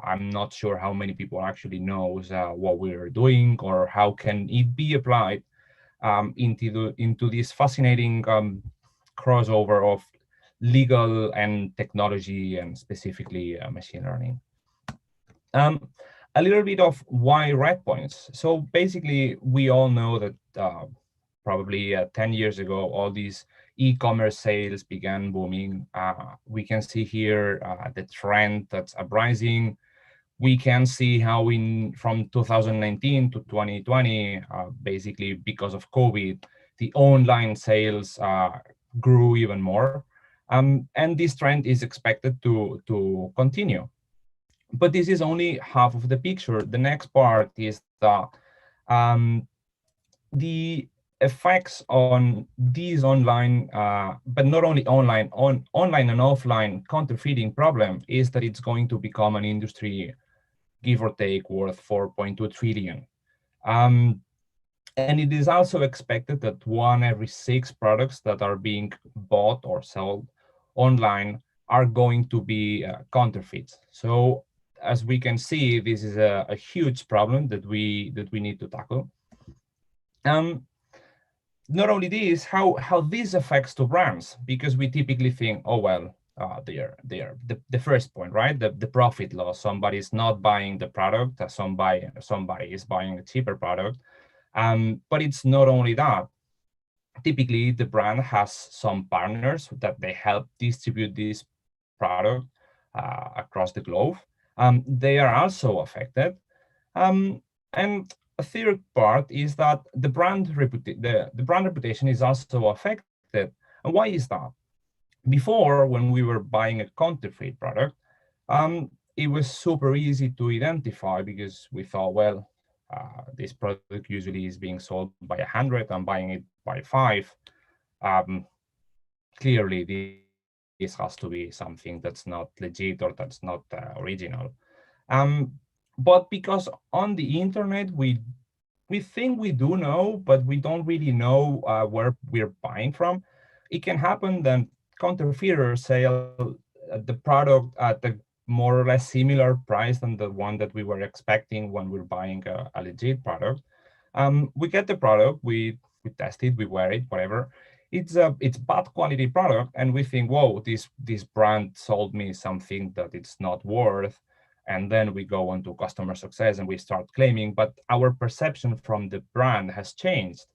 I'm not sure how many people actually knows what we're doing or how can it be applied into this fascinating crossover of legal and technology, and specifically machine learning. A little bit of why Redpoints. So basically, we all know that probably 10 years ago, all these e-commerce sales began booming. We can see here the trend that's uprising. We can see how from 2019 to 2020, basically because of COVID, the online sales grew even more. And this trend is expected to continue. But this is only half of the picture. The next part is the effects on these online, but not only online, online and offline counterfeiting problem is that it's going to become an industry, give or take, worth 4.2 trillion. And it is also expected that 1 every 6 products that are being bought or sold online are going to be counterfeits. So as we can see, this is a huge problem that we need to tackle. Not only this, how this affects to brands, because we typically think, oh well, they're the first point, right? The profit loss. Somebody's not buying the product, somebody is buying a cheaper product. But it's not only that. Typically, the brand has some partners that they help distribute this product across the globe. They are also affected. And a third part is that the brand reputation is also affected. And why is that? Before, when we were buying a counterfeit product, it was super easy to identify because we thought, well, this product usually is being sold by 100, I'm buying it by 5. Clearly, this has to be something that's not legit or that's not original. But because on the internet, we think we do know, but we don't really know where we're buying from. It can happen that counterfeiters sell the product at a more or less similar price than the one that we were expecting when we're buying a legit product. We get the product, we test it, we wear it, whatever. It's bad quality product, and we think, whoa, this brand sold me something that it's not worth. And then we go on to customer success and we start claiming, but our perception from the brand has changed.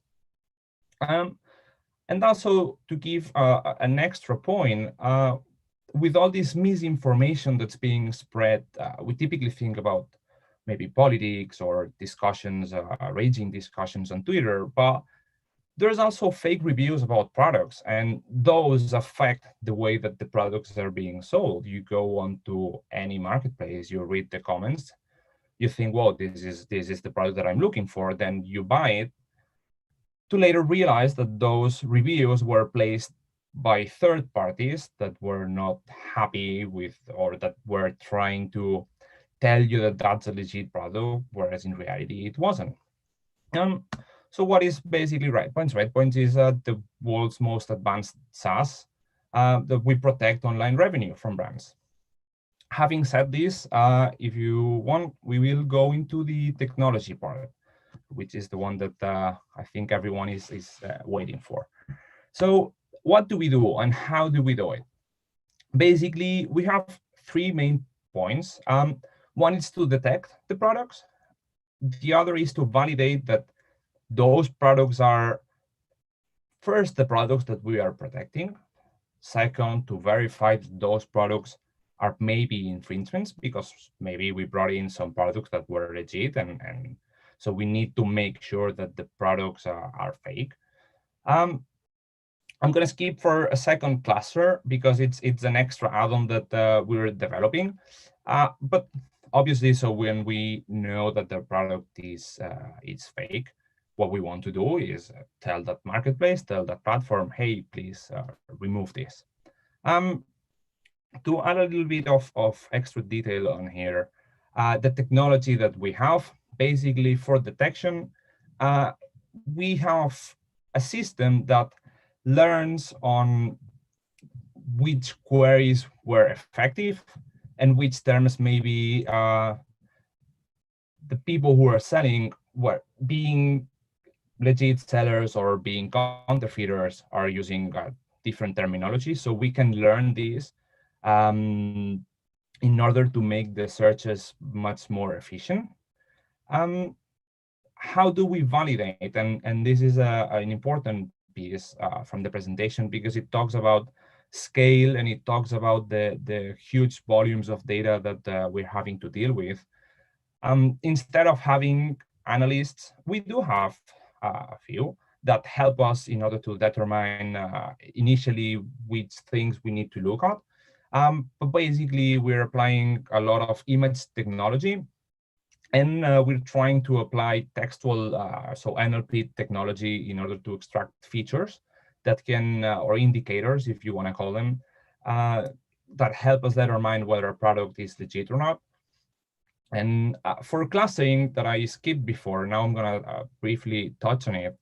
And also, to give an extra point, with all this misinformation that's being spread, we typically think about maybe politics or discussions, raging discussions on Twitter, but there's also fake reviews about products, and those affect the way that the products are being sold. You go onto any marketplace, you read the comments, you think, well, this is the product that I'm looking for, then you buy it, to later realize that those reviews were placed by third parties that were not happy with, or that were trying to tell you that that's a legit product, whereas in reality it wasn't. So what is basically RightPoints? RightPoints is the world's most advanced SaaS that we protect online revenue from brands. Having said this, if you want, we will go into the technology part, which is the one that I think everyone is waiting for. So what do we do and how do we do it? Basically, we have 3 main points. One is to detect the products. The other is to validate that those products are, first, the products that we are protecting. Second, to verify that those products are maybe infringements, because maybe we brought in some products that were legit, and so we need to make sure that the products are fake. I'm going to skip for a second cluster because it's an extra add-on that we're developing. But obviously, so when we know that the product is fake, what we want to do is tell that marketplace, tell that platform, hey, please remove this. To add a little bit of extra detail on here, the technology that we have, basically for detection, we have a system that learns on which queries were effective and which terms maybe the people who are selling were being legit sellers or being counterfeiters are using different terminology. So we can learn this in order to make the searches much more efficient. How do we validate? And this is an important piece from the presentation, because it talks about scale and it talks about the huge volumes of data that we're having to deal with. Instead of having analysts, we do have a few that help us in order to determine initially which things we need to look at. But basically, we're applying a lot of image technology, and we're trying to apply textual, so NLP technology, in order to extract features that can, or indicators, if you want to call them, that help us determine whether a product is legit or not. And for clustering that I skipped before, now I'm going to briefly touch on it.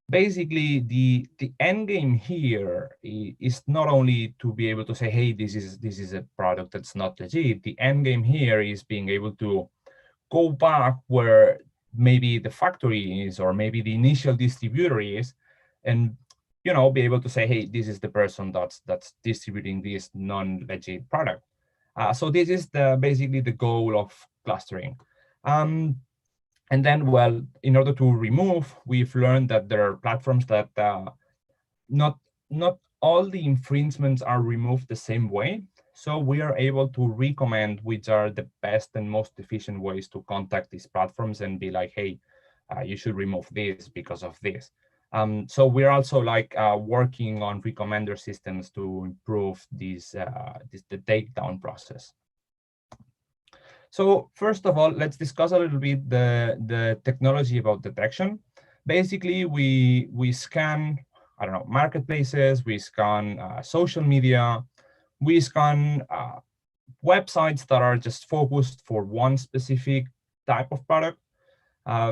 Basically, the end game here is not only to be able to say, hey, this is a product that's not legit. The end game here is being able to go back where maybe the factory is, or maybe the initial distributor is, and be able to say, hey, this is the person that's distributing this non-legit product. So this is basically the goal of clustering. And then, well, in order to remove, we've learned that there are platforms that not all the infringements are removed the same way. So we are able to recommend which are the best and most efficient ways to contact these platforms and be like, hey, you should remove this because of this. So we're also like working on recommender systems to improve the takedown process. So first of all, let's discuss a little bit the technology about detection. Basically, we scan, I don't know, marketplaces, we scan social media, we scan websites that are just focused for one specific type of product.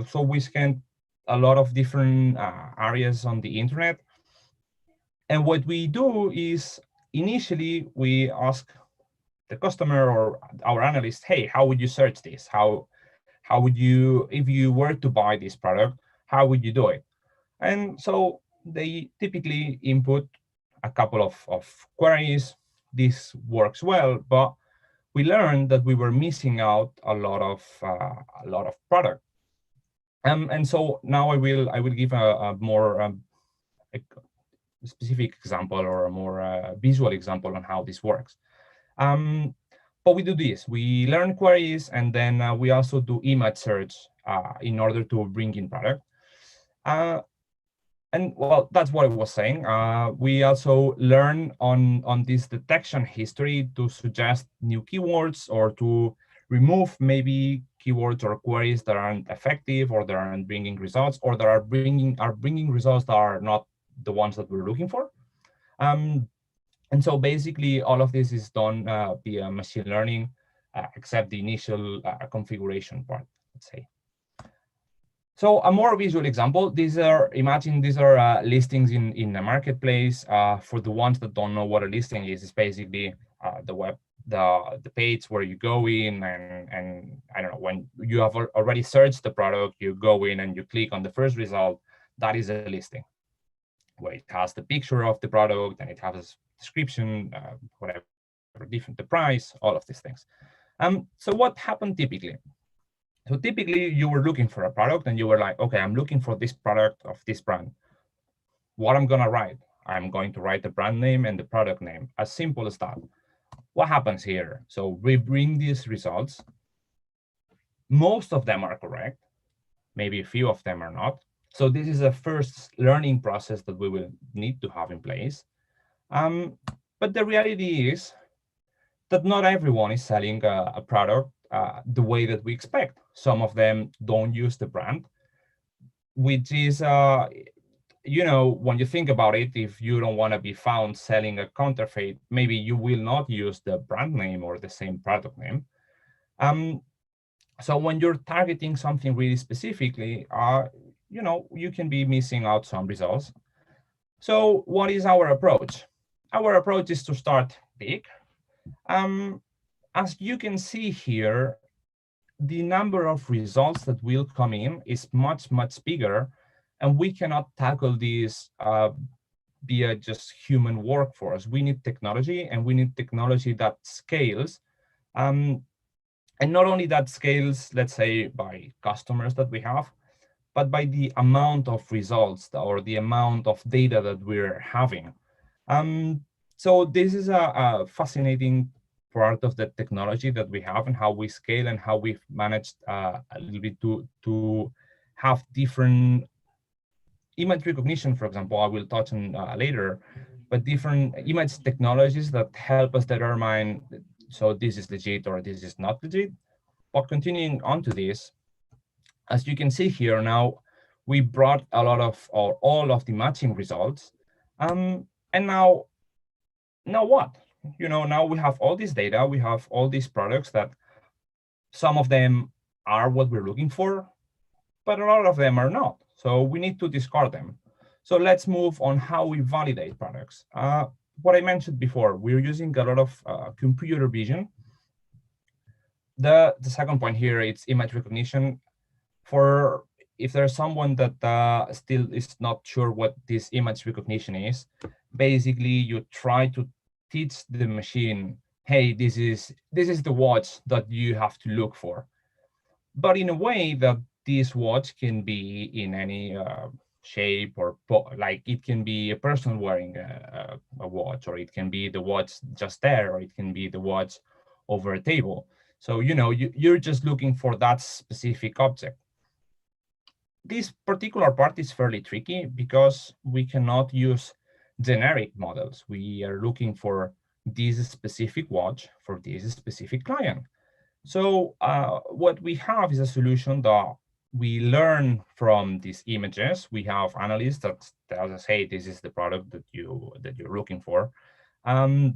So we scan a lot of different areas on the internet. And what we do is initially we ask the customer or our analyst, hey, how would you search this? How would you, if you were to buy this product, how would you do it? And so they typically input a couple of queries. This works well, but we learned that we were missing out a lot of product. And so now I will give a more a specific example or a more visual example on how this works. But we do this, we learn queries, and then we also do image search in order to bring in product. And well, that's what I was saying. We also learn on this detection history to suggest new keywords or to remove maybe keywords or queries that aren't effective or that aren't bringing results or that are bringing results that are not the ones that we're looking for. And so basically all of this is done via machine learning, except the initial configuration part, let's say. So a more visual example, imagine these are listings in a marketplace. For the ones that don't know what a listing is, it's basically the page where you go in and I don't know, when you have already searched the product, you go in and you click on the first result, that is a listing, where it has the picture of the product and it has a description, whatever, the price, all of these things. So what happened typically? So typically you were looking for a product and you were like, okay, I'm looking for this product of this brand. What I'm gonna write? I'm going to write the brand name and the product name, as simple as that. What happens here? So we bring these results. Most of them are correct. Maybe a few of them are not. So this is a first learning process that we will need to have in place. But the reality is that not everyone is selling a product the way that we expect. Some of them don't use the brand, which is, you know, when you think about it, if you don't want to be found selling a counterfeit, maybe you will not use the brand name or the same product name. So when you're targeting something really specifically, you know, you can be missing out some results. So what is our approach? Our approach is to start big. As you can see here, the number of results that will come in is much, much bigger, and we cannot tackle these via just human workforce. We need technology, and we need technology that scales. And not only that scales, let's say, by customers that we have, but by the amount of results or the amount of data that we're having. So this is a fascinating part of the technology that we have and how we scale and how we've managed a little bit to have different image recognition, for example, I will touch on later, but different image technologies that help us determine, so this is legit or this is not legit. But continuing on to this, as you can see here now, we brought a lot of, or all of the matching results. And now what? You know, now we have all this data, we have all these products that some of them are what we're looking for, but a lot of them are not. So we need to discard them. So let's move on how we validate products. What I mentioned before, we're using a lot of computer vision. The second point here, it's image recognition. For if there's someone that still is not sure what this image recognition is, basically you try to teach the machine, hey, this is the watch that you have to look for. But in a way that this watch can be in any shape, or like it can be a person wearing a watch, or it can be the watch just there, or it can be the watch over a table. So, you know, you're just looking for that specific object. this particular part is fairly tricky because we cannot use generic models. We are looking for this specific watch for this specific client. So what we have is a solution that we learn from these images. We have analysts that tell us, hey, this is the product that you're looking for. And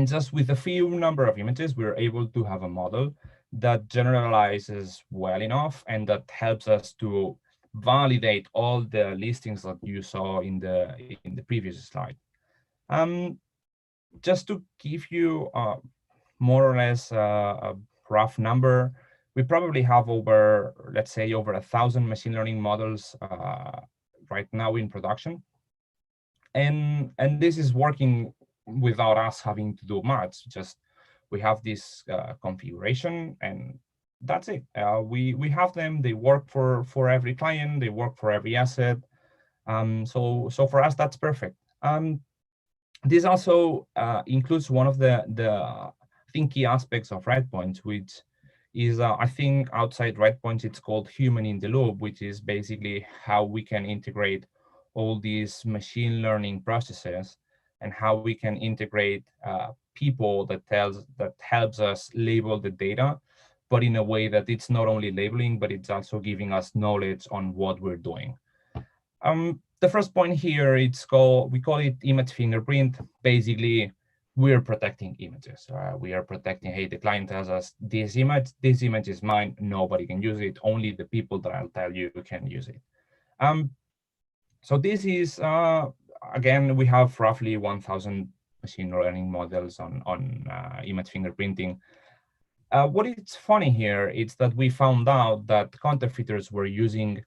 just with a few number of images, we're able to have a model that generalizes well enough and that helps us to validate all the listings that you saw in the previous slide. Just to give you more or less a rough number, we probably have over, let's say, over 1,000 machine learning models right now in production. And this is working without us having to do much. Just we have this configuration and that's it. We have them, they work for every client, they work for every asset. So for us, that's perfect. This also includes one of the key aspects of Redpoint, which is, I think outside Redpoint, it's called human in the loop, which is basically how we can integrate all these machine learning processes and how we can integrate people that helps us label the data, but in a way that it's not only labeling, but it's also giving us knowledge on what we're doing. The first point here, we call it image fingerprint. Basically, we're protecting images. We are protecting, hey, the client tells us this image is mine, nobody can use it, only the people that I'll tell you can use it. So this is, again, we have roughly 1,000 machine learning models on image fingerprinting. What is funny here is that we found out that counterfeiters were using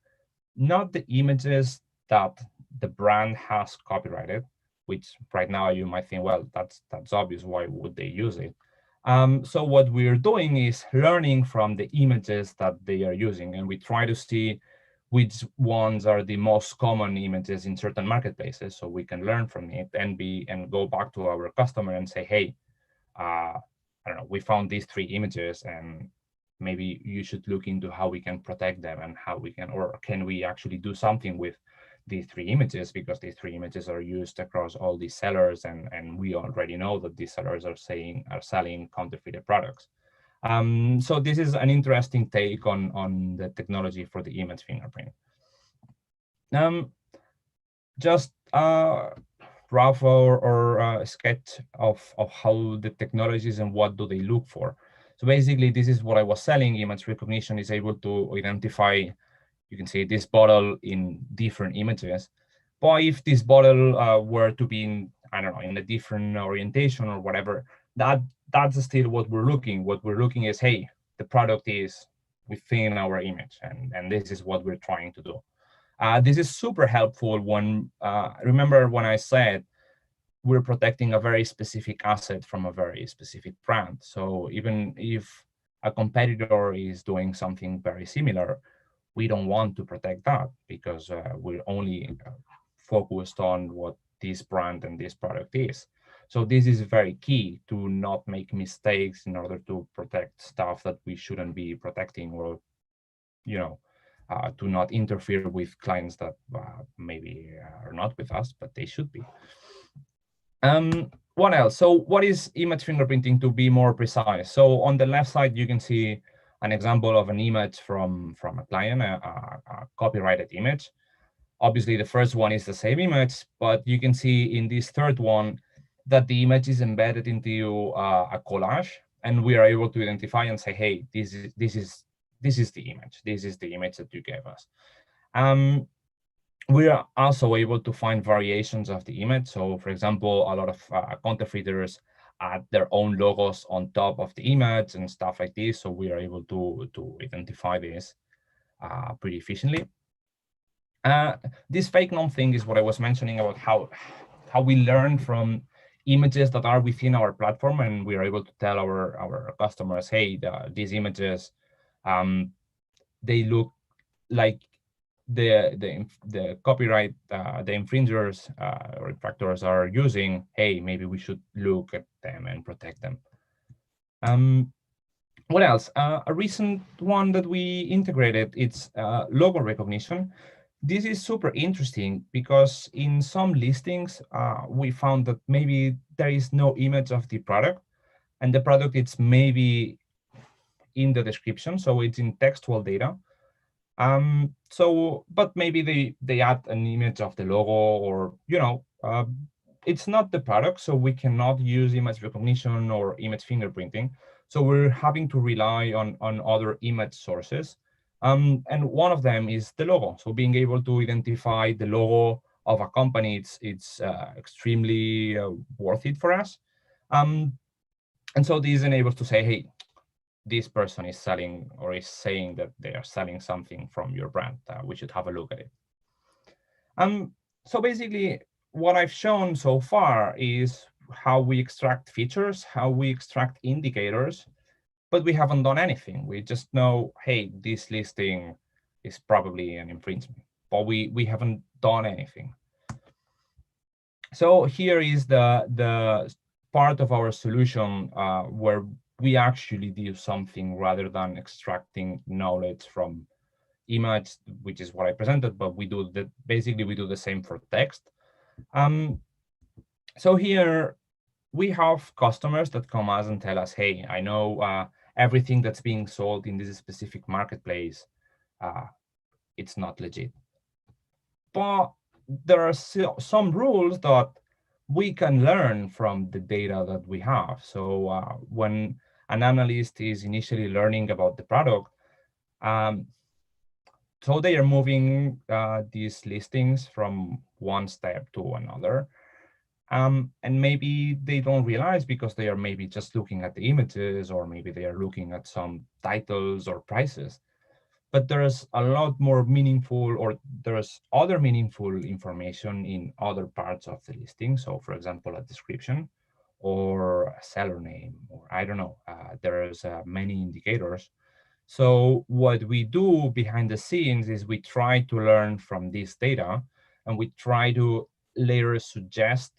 not the images that the brand has copyrighted, which right now you might think, well, that's obvious, why would they use it? So what we're doing is learning from the images that they are using, and we try to see which ones are the most common images in certain marketplaces, so we can learn from it and go back to our customer and say, hey, I don't know, we found these 3 images, and maybe you should look into how we can protect them and how we can, or can we actually do something with these 3 images, because these 3 images are used across all these sellers, and we already know that these sellers are selling counterfeited products. So this is an interesting take on the technology for the image fingerprint. Just rough or sketch of how the technologies and what do they look for. So basically, this is what I was selling. Image recognition is able to identify, you can see this bottle in different images. But if this bottle were to be in, I don't know, in a different orientation or whatever, that's still what we're looking. What we're looking is, hey, the product is within our image, and this is what we're trying to do. This is super helpful when, remember when I said we're protecting a very specific asset from a very specific brand. So even if a competitor is doing something very similar, we don't want to protect that because we're only focused on what this brand and this product is. So this is very key to not make mistakes in order to protect stuff that we shouldn't be protecting, or, you know, to not interfere with clients that maybe are not with us, but they should be. What else? So what is image fingerprinting, to be more precise? So on the left side, you can see an example of an image from a client, a copyrighted image. Obviously, the first one is the same image, but you can see in this third one that the image is embedded into a collage, and we are able to identify and say, hey, this is the image. This is the image that you gave us. We are also able to find variations of the image. So, for example, a lot of counterfeiters add their own logos on top of the image and stuff like this. So we are able to identify this pretty efficiently. This fake nom thing is what I was mentioning about how we learn from images that are within our platform, and we are able to tell our customers, hey, these images, they look like the copyright, the infringers or infractors are using. Hey, maybe we should look at them and protect them. What else? A recent one that we integrated, it's logo recognition. This is super interesting because in some listings, we found that maybe there is no image of the product, and the product it's maybe in the description, so it's in textual data. But maybe they add an image of the logo, or it's not the product, so we cannot use image recognition or image fingerprinting. So we're having to rely on other image sources. And one of them is the logo. So being able to identify the logo of a company, it's extremely worth it for us. And so this enables to say, hey, this person is selling or is saying that they are selling something from your brand. We should have a look at it. So basically, what I've shown so far is how we extract features, how we extract indicators, but we haven't done anything. We just know, hey, this listing is probably an infringement, but we haven't done anything. So here is the part of our solution where we actually do something rather than extracting knowledge from image, which is what I presented, but basically we do the same for text. So here we have customers that come us and tell us, hey, I know everything that's being sold in this specific marketplace, it's not legit. But there are some rules that we can learn from the data that we have. So when an analyst is initially learning about the product, so they are moving these listings from one step to another. And maybe they don't realize because they are maybe just looking at the images, or maybe they are looking at some titles or prices. But there's a lot more meaningful, or there's other meaningful information in other parts of the listing. So for example, a description or a seller name, or I don't know, there's many indicators. So what we do behind the scenes is we try to learn from this data, and we try to later suggest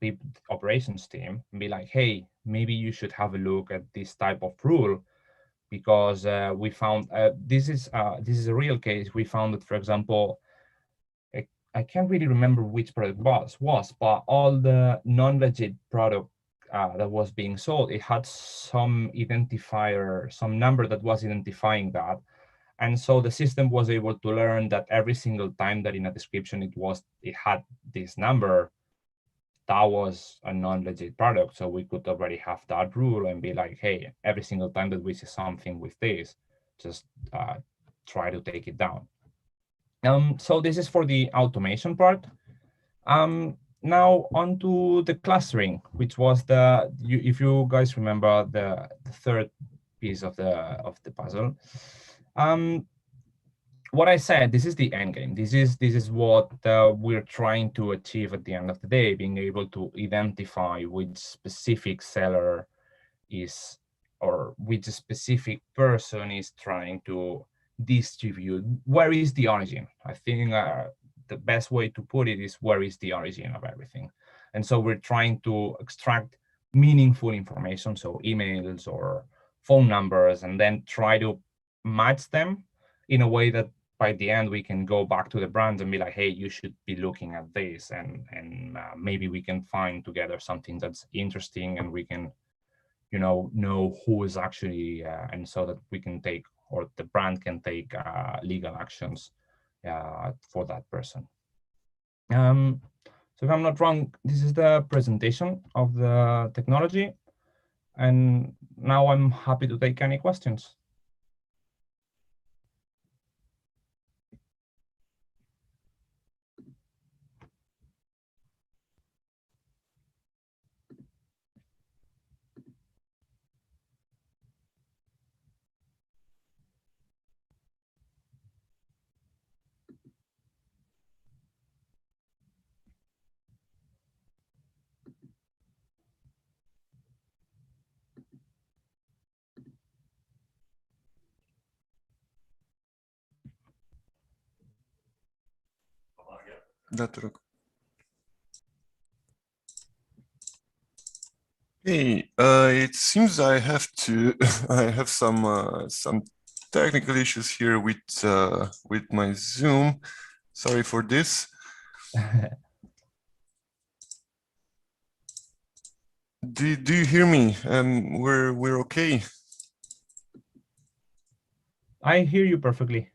the operations team and be like, hey, maybe you should have a look at this type of rule, because we found this is a real case. We found that, for example, I can't really remember which product was, but all the non-legit product that was being sold, it had some identifier, some number that was identifying that. And so the system was able to learn that every single time that in a description it had this number, that was a non-legit product. So we could already have that rule and be like, hey, every single time that we see something with this, just try to take it down. So this is for the automation part. Now onto the clustering, which was if you guys remember, the third piece of the puzzle. What I said, this is the end game. This is what we're trying to achieve at the end of the day, being able to identify which specific seller is, or which specific person is trying to distribute. Where is the origin? I think the best way to put it is, where is the origin of everything? And so we're trying to extract meaningful information, so emails or phone numbers, and then try to match them in a way that by the end we can go back to the brands and be like, hey, you should be looking at this, and maybe we can find together something that's interesting, and we can know who is actually and so that we can take, or the brand can take legal actions for that person. So if I'm not wrong, this is the presentation of the technology, and now I'm happy to take any questions. Hey, it seems I have to. I have some technical issues here with my Zoom. Sorry for this. Do you hear me? We're okay. I hear you perfectly.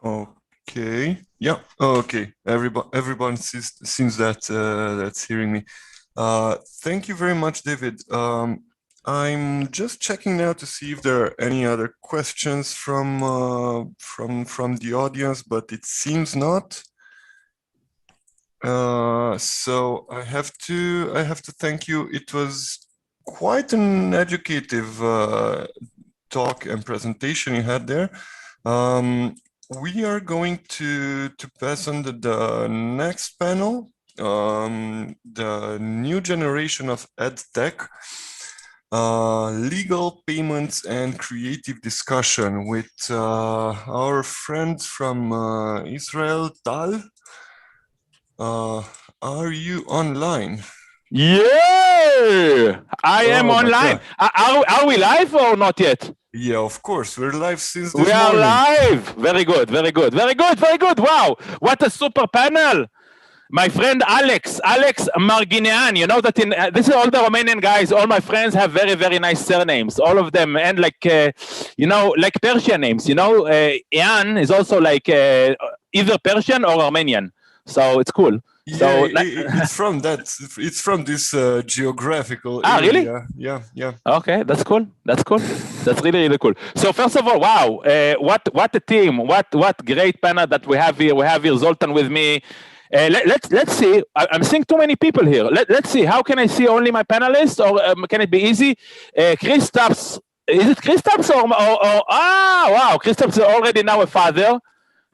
Okay. Yeah. Okay. Everyone seems that that's hearing me. Thank you very much, David. I'm just checking now to see if there are any other questions from the audience, but it seems not. So I have to thank you. It was quite an educative talk and presentation you had there. We are going to pass on the next panel, the new generation of EdTech, legal payments and creative discussion with our friend from Israel, Tal. Are you online? Yeah, I am online. Are we live or not yet? Yeah, of course. We're live since this morning. We are live. Very good, very good, very good, very good. Wow, what a super panel. My friend Alex Marginean, you know that this is all the Romanian guys, all my friends have very, very nice surnames, all of them, and like, like Persian names, Ian is also like either Persian or Armenian, so it's cool. Yeah, so it's from that. It's from this geographical area. Really? Yeah. Okay, that's cool. That's cool. That's really, really cool. So first of all, wow, what a team! What great panel that we have here. We have here Zoltan with me. Let's see. I'm seeing too many people here. Let's see. How can I see only my panelists, or can it be easy? Kristaps, is it Kristaps or wow, Kristaps is already now a father.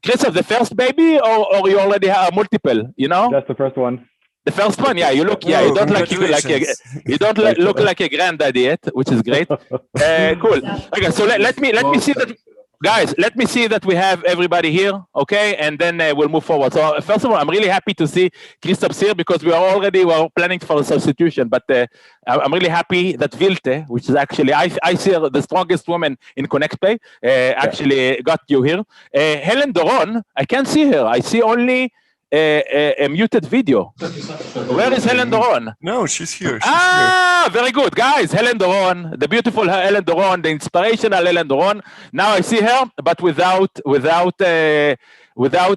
Kristaps, the first baby, or you already have multiple? That's the first one. The first one, yeah. You look, yeah. You don't look like a granddaddy yet, which is great. Cool. Okay, so let me see that. Guys, let me see that we have everybody here, okay? And then we'll move forward. So first of all, I'm really happy to see Kristaps here because we were planning for a substitution, but I'm really happy that Vilte, which is actually, I see the strongest woman in ConnectPay, actually got you here. Helen Doron, I can't see her. I see only a muted video. Where is Helen Doron? No, she's here. Very good, guys. Helen Doron, the beautiful Helen Doron, the inspirational Helen Doron. Now I see her, but without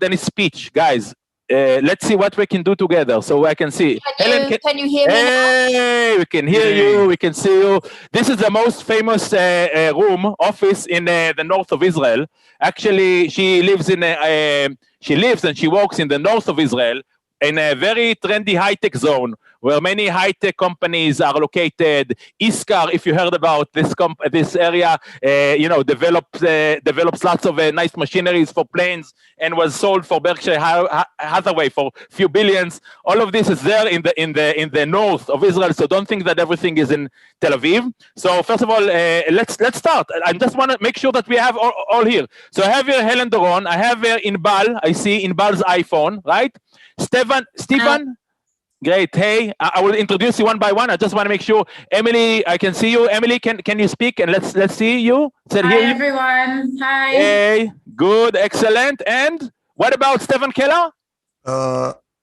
any speech, guys. Let's see what we can do together. So I can see. Can you hear me? Hey, we can hear you. We can see you. This is the most famous office in the north of Israel. Actually, she lives and she works in the north of Israel in a very trendy high-tech zone where many high-tech companies are located. Iskar, if you heard about this area, develops lots of nice machineries for planes and was sold for Berkshire Hathaway for a few billions. All of this is there in the north of Israel. So don't think that everything is in Tel Aviv. So first of all, let's start. I just want to make sure that we have all here. So I have here Helen Doron. I have here Inbal. I see Inbal's iPhone, right? Stephen. Great. Hey, I will introduce you one by one. I just want to make sure. Emily, I can see you. Emily, can you speak? And let's see you. Hi, everyone. Hi. Hey, good, excellent. And what about Stefan Keller?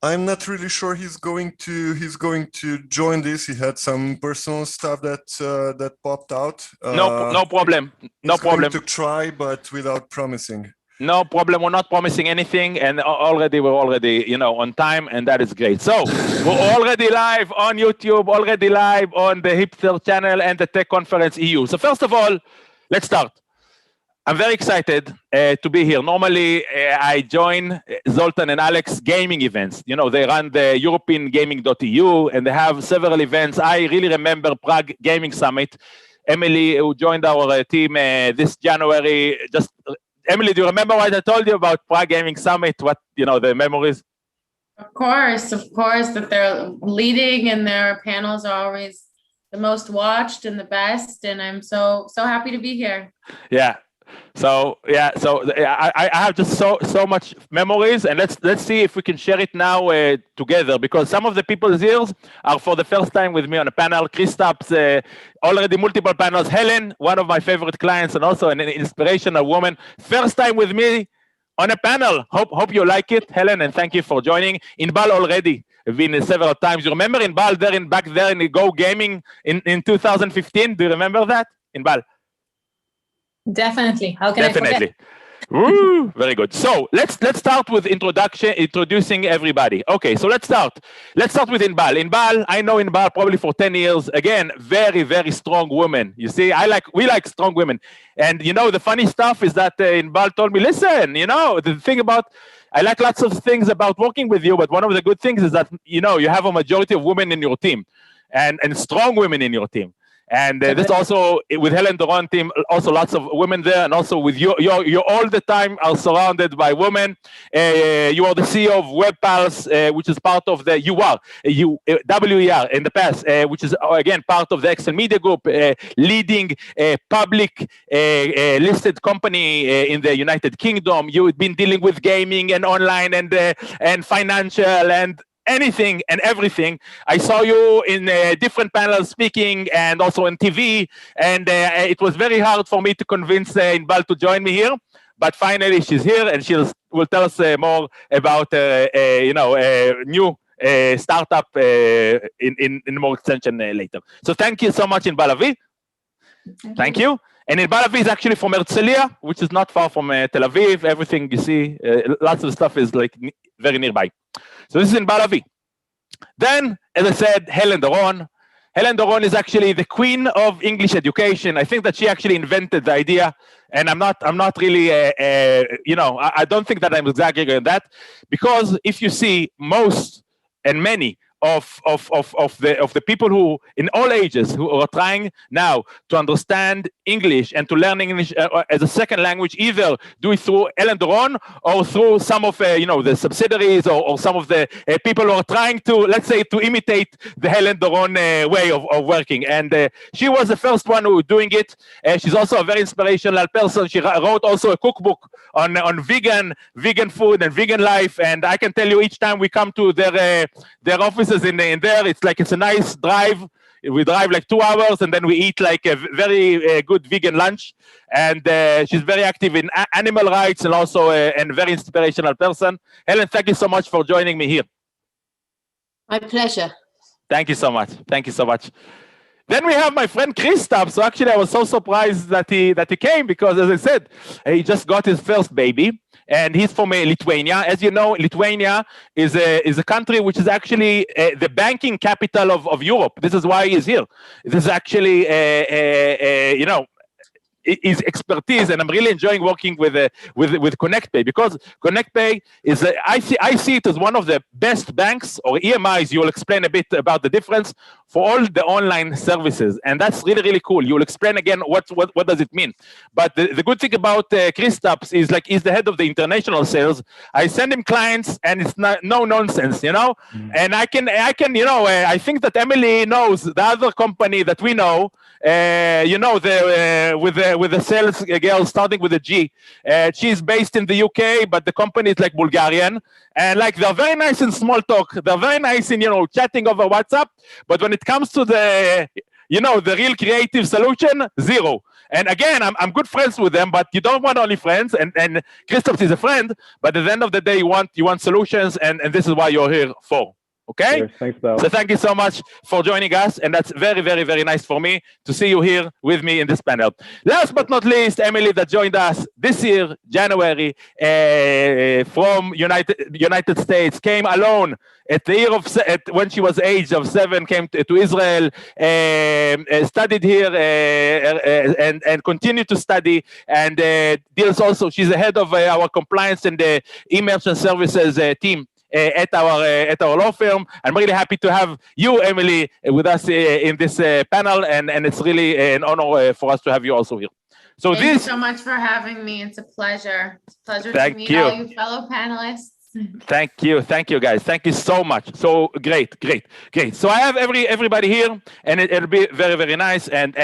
I'm not really sure he's going to join this. He had some personal stuff that popped out. No problem. No problem. Going to try, but without promising. No problem. We're not promising anything, and we're already on time, and that is great. So we're already live on YouTube, already live on the Hipster channel and the Tech Conference EU. So first of all, let's start. I'm very excited to be here. Normally, I join Zoltan and Alex gaming events. They run the European Gaming.eu, and they have several events. I really remember Prague Gaming Summit. Emily, who joined our team this January, Emily, do you remember what I told you about Prague Gaming Summit? What, the memories? Of course, that they're leading and their panels are always the most watched and the best. And I'm so happy to be here. Yeah. So yeah, so I have just so much memories, and let's see if we can share it now together, because some of the people here are for the first time with me on a panel. Kristaps, already multiple panels. Helen, one of my favorite clients and also an inspirational woman, first time with me on a panel. Hope you like it, Helen, and thank you for joining. Inbal already been several times. You remember Inbal back there in the Go Gaming in 2015? Do you remember that, Inbal? Definitely. How can I forget? Woo, very good. So let's start with introducing everybody. Okay, so let's start with Inbal. Inbal, I know Inbal probably for 10 years. Again, very, very strong woman. You see, we like strong women. And you know, the funny stuff is that Inbal told me, listen, you know, the thing about, I like lots of things about working with you, but one of the good things is that, you know, you have a majority of women in your team and strong women in your team. And this also with Helen Doron team, also lots of women there, and also with you all the time are surrounded by women. You are the CEO of WebPulse, which is part of the WER in the past, which is again part of the Excel Media Group, leading public listed company in the United Kingdom. You've been dealing with gaming and online and financial and anything and everything. I saw you in different panels speaking and also on TV, and it was very hard for me to convince Inbal to join me here, but finally she's here and will tell us more about new startup in more extension later. So thank you so much, Inbal Avi. Thank you. And Inbal Avi is actually from Herzliya, which is not far from Tel Aviv. Everything you see, lots of stuff is like very nearby. So this is Inbal Avi. Then, as I said, Helen Doron. Helen Doron is actually the queen of English education. I think that she actually invented the idea, and I'm not really, I don't think that I'm exaggerating on that, because if you see most and many of the people who in all ages who are trying now to understand English and to learn English as a second language, either do it through Helen Doron or through some of the subsidiaries or some of the people who are trying to, let's say, to imitate the Helen Doron way of working. And she was the first one who was doing it. She's also a very inspirational person. She wrote also a cookbook on vegan food and vegan life. And I can tell you, each time we come to their office in there, it's a nice drive. We drive like 2 hours and then we eat like a very good vegan lunch. And she's very active in animal rights and also a very inspirational person. Helen, thank you so much for joining me here. My pleasure. Thank you so much. Thank you so much. Then we have my friend Kristaps. So actually I was so surprised that he came, because as I said, he just got his first baby. And he's from Lithuania. As you know, Lithuania is a country which is actually the banking capital of Europe. This is why he's here. This is actually, his expertise, and I'm really enjoying working with ConnectPay, because ConnectPay is I see it as one of the best banks or EMIs. You'll explain a bit about the difference for all the online services, and that's really, really cool. You'll explain again what does it mean. But the good thing about Kristaps is he's the head of the international sales. I send him clients, and it's no nonsense, you know. And I can I think that Emily knows the other company that we know. With the sales girl starting with a G. She's based in the UK, but the company is like Bulgarian. And they're very nice in small talk. They're very nice in, chatting over WhatsApp. But when it comes to the real creative solution, zero. And again, I'm good friends with them, but you don't want only friends. And Kristaps is a friend, but at the end of the day, you want solutions. And this is why you're here for. Okay? Sure, thanks, Bal. So thank you so much for joining us. And that's very, very, very nice for me to see you here with me in this panel. Last but not least, Emily, that joined us this year, January, from United States, came alone at the year when she was age of 7, came to Israel, studied here and continued to study, and deals also, she's the head of our compliance and the Immersive services team. At our law firm. I'm really happy to have you, Emily, with us in this panel, and it's really an honor for us to have you also here. So Thank you so much for having me. It's a pleasure. It's a pleasure to meet all you fellow panelists. Thank you, guys. Thank you so much. So great. So I have everybody here, and it'll be very, very nice. And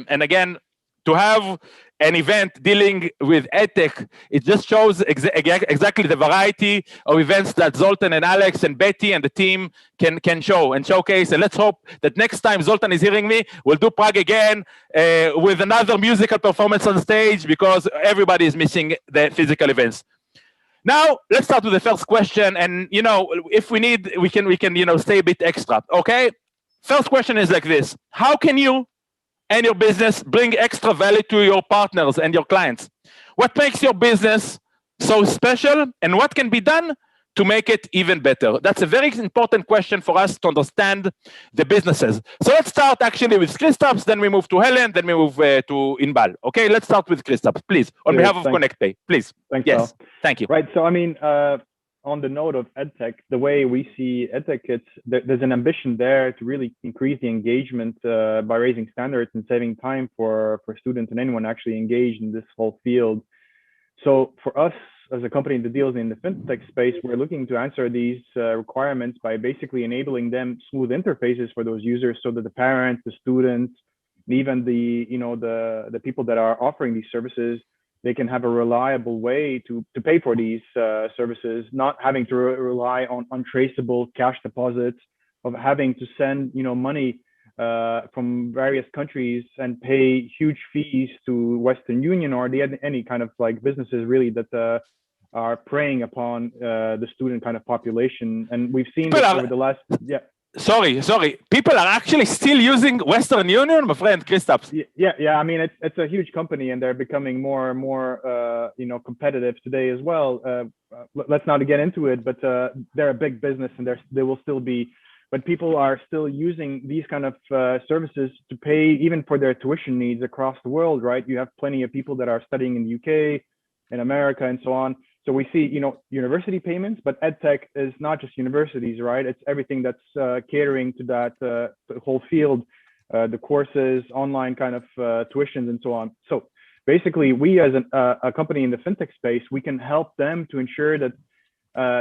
again, to have an event dealing with EdTech. It just shows exactly the variety of events that Zoltan and Alex and Betty and the team can show and showcase. And let's hope that next time Zoltan is hearing me, we'll do Prague again with another musical performance on stage, because everybody is missing the physical events. Now, let's start with the first question. And, you know, if we need, we can, you know, stay a bit extra. Okay. First question is like this. How can you and your business bring extra value to your partners and your clients? What makes your business so special, and what can be done to make it even better? That's a very important question for us to understand the businesses. So let's start actually with Kristaps, then we move to Helen, then we move to Inbal. Okay, let's start with Kristaps, please, on behalf of ConnectPay, please. Thanks, yes, Al. thank you. Right, so I mean, on the note of EdTech, the way we see EdTech, there's an ambition there to really increase the engagement by raising standards and saving time for students and anyone actually engaged in this whole field. So for us as a company that deals in the fintech space, we're looking to answer these requirements by basically enabling them smooth interfaces for those users, so that the parents, the students, and even the people that are offering these services, they can have a reliable way to pay for these services, not having to rely on untraceable cash deposits, of having to send money from various countries and pay huge fees to Western Union or any kind of like businesses really that are preying upon the student kind of population. And we've seen this over the last, Sorry. People are actually still using Western Union, my friend Kristaps. Yeah. I mean, it's a huge company, and they're becoming more and more, competitive today as well. Let's not get into it, but they're a big business, and they will still be. But people are still using these kind of services to pay even for their tuition needs across the world, right? You have plenty of people that are studying in the UK, in America, and so on. So we see, university payments, but EdTech is not just universities, right? It's everything that's catering to that whole field, the courses, online kind of tuitions, and so on. So basically, we as a company in the fintech space, we can help them to ensure that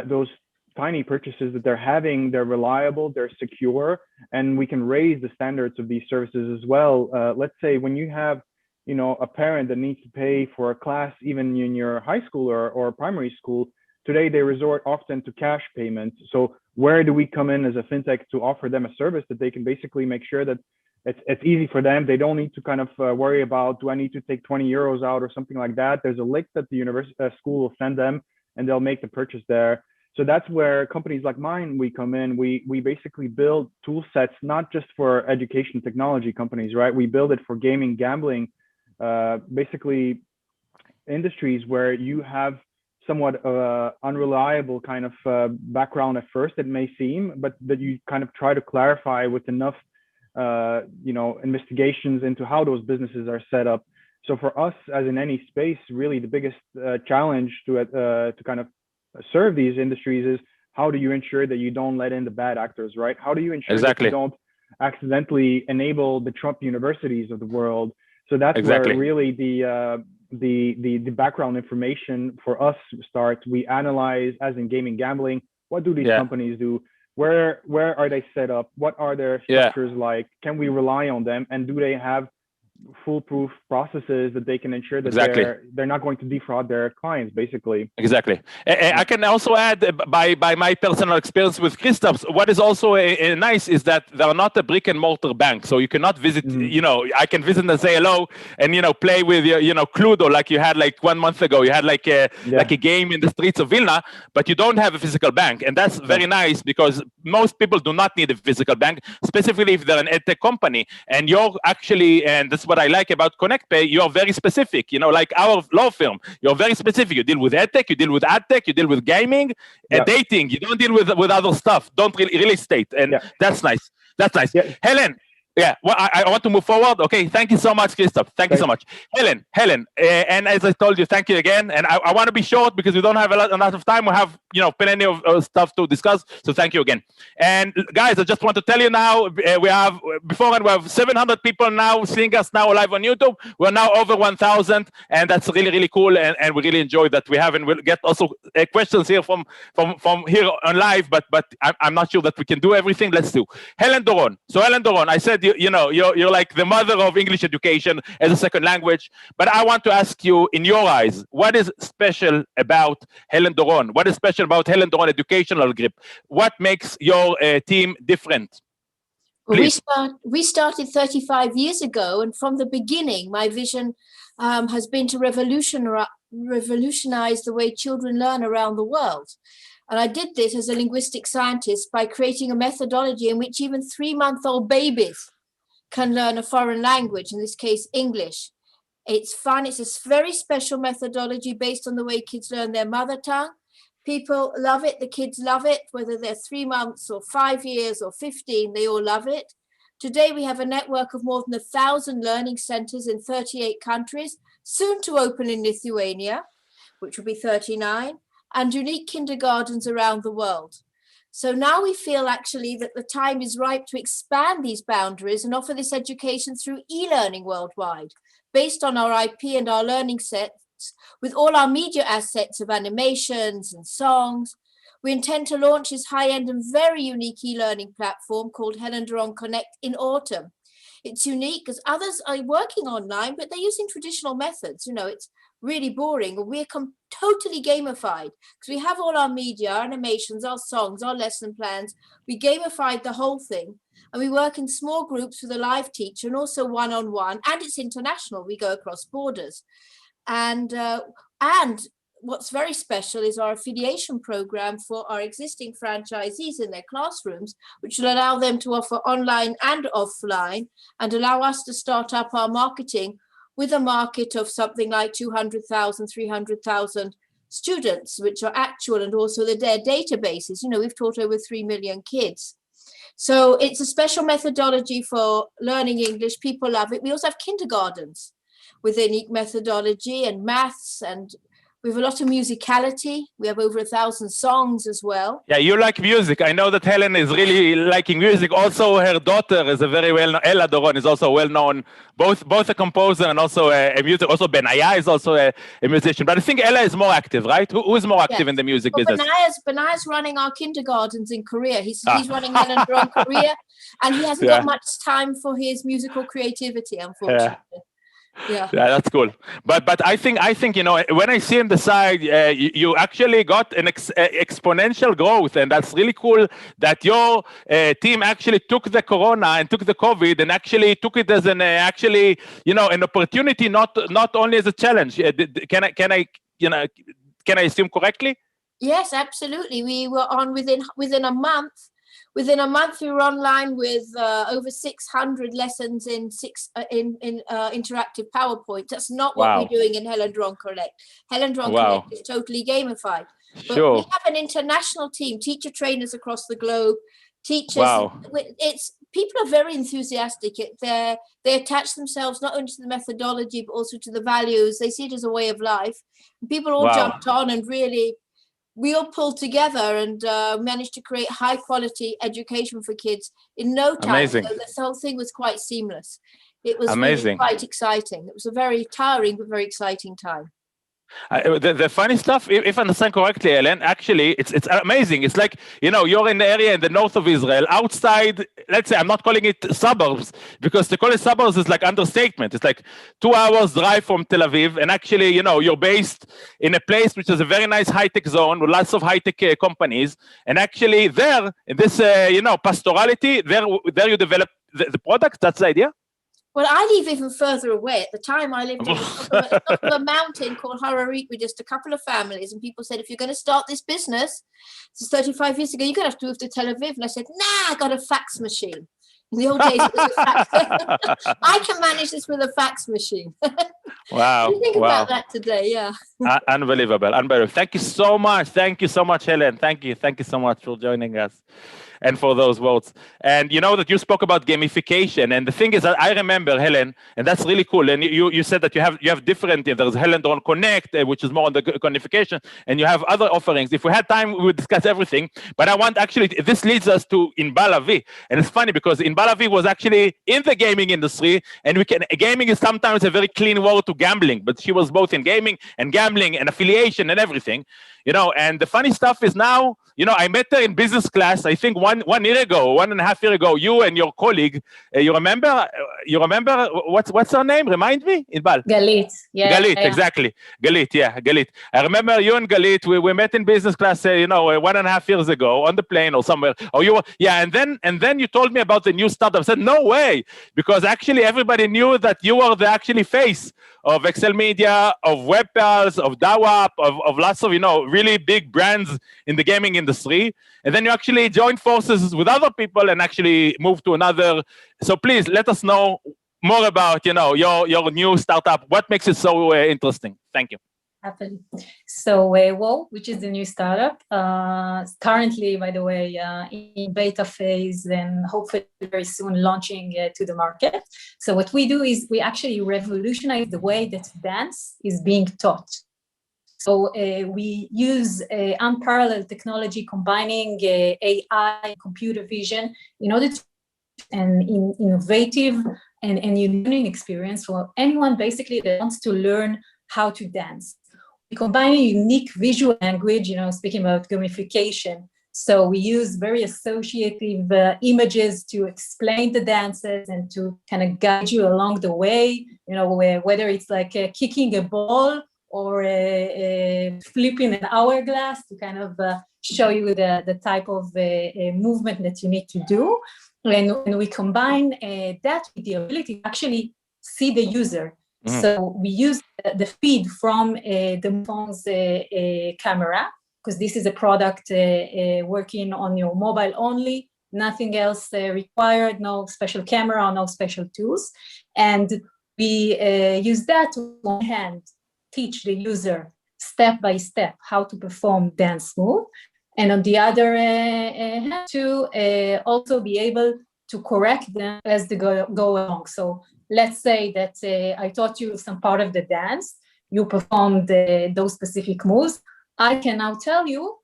those tiny purchases that they're having, they're reliable, they're secure, and we can raise the standards of these services as well. Let's say when you have a parent that needs to pay for a class, even in your high school or primary school, today they resort often to cash payments. So where do we come in as a fintech to offer them a service that they can basically make sure that it's easy for them? They don't need to kind of worry about, do I need to take 20 euros out or something like that? There's a link that the university school will send them, and they'll make the purchase there. So that's where companies like mine, we come in. We basically build tool sets, not just for education technology companies, right? We build it for gaming, gambling, basically industries where you have somewhat unreliable kind of background at first, it may seem, but that you kind of try to clarify with enough investigations into how those businesses are set up. So for us, as in any space, really the biggest challenge to kind of serve these industries is, how do you ensure that you don't let in the bad actors, right? How do you ensure that you don't accidentally enable the Trump universities of the world? So that's where really the background information for us starts. We analyze, as in gaming, gambling, what do these companies do? Where are they set up? What are their structures like? Can we rely on them? And do they have foolproof processes that they can ensure that they're not going to defraud their clients, basically? Exactly. I can also add, by my personal experience with Kristaps, what is also nice is that they're not a brick and mortar bank. So you cannot visit, I can visit and say hello and, play with your, Cluedo, like you had like 1 month ago. You had like a game in the streets of Vilna, but you don't have a physical bank. And that's very nice, because most people do not need a physical bank, specifically if they're an EdTech company. And you're actually, and that's what I like about ConnectPay, you are very specific, like our law firm, you're very specific. You deal with EdTech, you deal with AdTech, you deal with gaming, dating, you don't deal with other stuff, don't real estate. And that's nice. That's nice. Helen, well, I want to move forward. Okay, thank you so much, Kristaps. Thank you so much. Helen, and as I told you, thank you again. And I want to be short because we don't have a lot of time. We have, plenty of stuff to discuss. So thank you again. And guys, I just want to tell you now, we have 700 people now seeing us now live on YouTube. We're now over 1,000, and that's really, really cool. And we really enjoy that we have, and we'll get also questions here from here on live, but I'm not sure that we can do everything. Let's do. Helen Doron. So Helen Doron, I said, said you're like the mother of English education as a second language. But I want to ask you, in your eyes, what is special about Helen Doron? What is special about Helen Doron Educational Group? What makes your team different? Well, we started 35 years ago, and from the beginning, my vision has been to revolutionize the way children learn around the world. And I did this as a linguistic scientist by creating a methodology in which even 3-month-old babies can learn a foreign language, in this case, English. It's fun. It's a very special methodology based on the way kids learn their mother tongue. People love it. The kids love it, whether they're 3 months or 5 years or 15, they all love it. Today, we have a network of more than 1,000 learning centers in 38 countries, soon to open in Lithuania, which will be 39, and unique kindergartens around the world. So now we feel actually that the time is ripe to expand these boundaries and offer this education through e-learning worldwide, based on our IP and our learning sets, with all our media assets of animations and songs. We intend to launch this high-end and very unique e-learning platform called Helen Doron Connect in autumn. It's unique because others are working online, but they're using traditional methods. It's really boring. We're totally gamified because we have all our media, our animations, our songs, our lesson plans. We gamified the whole thing, and we work in small groups with a live teacher and also one-on-one, and it's international. We go across borders. And what's very special is our affiliation program for our existing franchisees in their classrooms, which will allow them to offer online and offline and allow us to start up our marketing with a market of something like 200,000, 300,000 students, which are actual, and also their databases. We've taught over 3 million kids. So it's a special methodology for learning English. People love it. We also have kindergartens with a unique methodology and maths, and we have a lot of musicality. We have over 1,000 songs as well. Yeah, you like music. I know that Helen is really liking music. Also, her daughter is a very well-known, Ella Doron is also well-known, both a composer and also a music. Also, Benaya is also a musician. But I think Ella is more active, right? Who is more active in the music business? Benaya's running our kindergartens in Korea. He's running Helen Doron Korea, and he hasn't got much time for his musical creativity, unfortunately. Yeah, that's cool. But I think when I see on the side, you actually got an exponential growth, and that's really cool that your team actually took the corona and took the COVID and actually took it as an an opportunity, not only as a challenge. Can I assume correctly? Yes, absolutely. We were on within a month. Within a month, we were online with over 600 lessons in interactive PowerPoint. That's not what we're doing in Helen Doron Connect. Helen Doron Connect is totally gamified. But we have an international team, teacher trainers across the globe, teachers. People are very enthusiastic. They attach themselves not only to the methodology, but also to the values. They see it as a way of life. People all jumped on and really... We all pulled together and managed to create high quality education for kids in no time. Amazing. So this whole thing was quite seamless. It was really quite exciting. It was a very tiring but very exciting time. The funny stuff, if I understand correctly, Ellen, actually, it's amazing. It's like, you're in the area in the north of Israel, outside, let's say, I'm not calling it suburbs, because to call it suburbs is like understatement. It's like 2 hours drive from Tel Aviv, and actually, you're based in a place which is a very nice high-tech zone with lots of high-tech companies, and actually there, in this, pastorality, there you develop the product. That's the idea? Well, I live even further away. At the time, I lived on the top of a mountain called Hararit with just a couple of families. And people said, if you're going to start this business, this is 35 years ago, you're going to have to move to Tel Aviv. And I said, nah, I got a fax machine. In the old days, it was a fax. I can manage this with a fax machine. Wow. Think about that today, yeah. Unbelievable. Thank you so much. Thank you so much, Helen. Thank you so much for joining us and for those words. And that you spoke about gamification. And the thing is that I remember, Helen, and that's really cool. And you said that you have different, there's Helen Doron Connect, which is more on the gamification, and you have other offerings. If we had time, we would discuss everything. But I want this leads us to Inbal Avi. And it's funny because Inbal Avi was actually in the gaming industry, and gaming is sometimes a very clean word to gambling, but she was both in gaming and gambling and affiliation and everything. And the funny stuff is now, You know, I met her in business class, I think 1 year ago, 1.5 years ago, you and your colleague, you remember what's her name? Remind me? Inbal. Galit. Yeah. Galit, yeah. exactly. Galit, yeah, Galit. I remember you and Galit, we met in business class, 1.5 years ago on the plane or somewhere. Oh, you were, yeah, and then you told me about the new startup. I said, no way, because actually everybody knew that you were the actually face of Excel Media, of WebPals, of DAWAP, of lots of, really big brands in the gaming industry. And then you actually joined forces with other people and actually moved to another. So please let us know more about, your new startup. What makes it so interesting? Thank you. Happily. So WoW, which is the new startup, currently, by the way, in beta phase and hopefully very soon launching to the market. So what we do is we actually revolutionize the way that dance is being taught. So we use unparalleled technology combining AI, computer vision in order to an innovative and learning experience for anyone basically that wants to learn how to dance. We combine a unique visual language, speaking about gamification. So we use very associative images to explain the dances and to kind of guide you along the way, whether it's like kicking a ball or flipping an hourglass to kind of show you the type of movement that you need to do. And we combine that with the ability to actually see the user. So we use the feed from the phone's camera, because this is a product working on your mobile only, nothing else required, no special camera, no special tools. And we use that to, on one hand, teach the user step by step how to perform dance move. And on the other hand, to also be able to correct them as they go along. So let's say that I taught you some part of the dance, you performed those specific moves. I can now tell you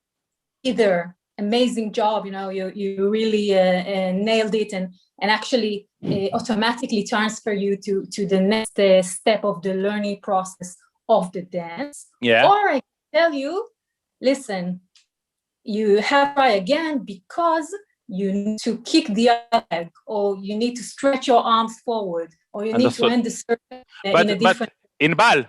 either amazing job, you really nailed it and actually automatically transfer you to the next step of the learning process of the dance. Yeah. Or I can tell you, listen, you have to try again because you need to kick the leg, or you need to stretch your arms forward, or you need to end the circle in a different... But Inbal,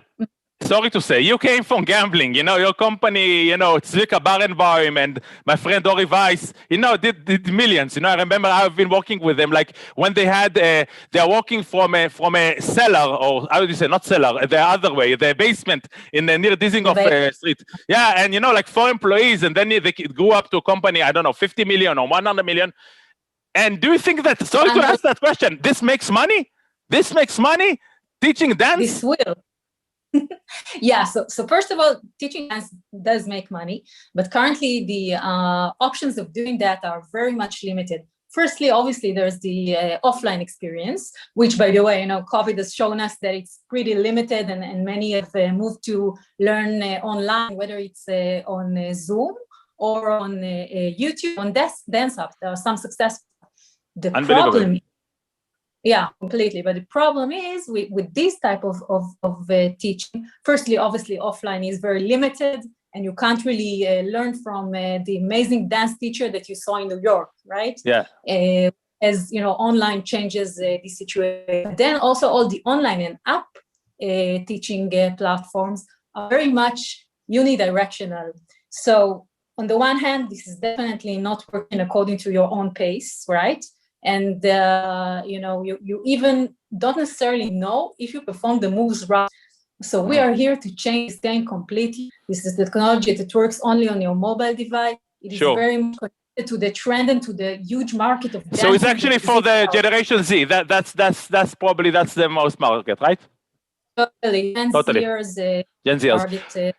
sorry to say, you came from gambling, your company, Zvika Barenbaum and my friend Ori Weiss, did millions. I remember I've been working with them, like when they had, they're working from a cellar, or how do you say, not cellar, the other way, the basement near Dizengoff Street. Yeah, and like 4 employees, and then they grew up to a company, I don't know, 50 million or 100 million. And do you think that, sorry to ask that question, this makes money? This makes money? Teaching dance? This will. Yeah, so first of all, teaching dance does make money, but currently the options of doing that are very much limited. Firstly, obviously, there's the offline experience, which, by the way, COVID has shown us that it's pretty limited, and many have moved to learn online, whether it's on Zoom or on YouTube, on Dance Hub. There are some success. The problem, yeah, completely. But the problem is with this type of teaching, firstly, obviously, offline is very limited, and you can't really learn from the amazing dance teacher that you saw in New York, right? Yeah. As online changes the situation. Then also all the online and app teaching platforms are very much unidirectional. So on the one hand, this is definitely not working according to your own pace, right? And you even don't necessarily know if you perform the moves right. So we are here to change this game completely. This is the technology that works only on your mobile device. It is very much connected to the trend and to the huge market of dance. So it's actually for the Generation Z. That's probably the most market, right? Totally. Gen Zers.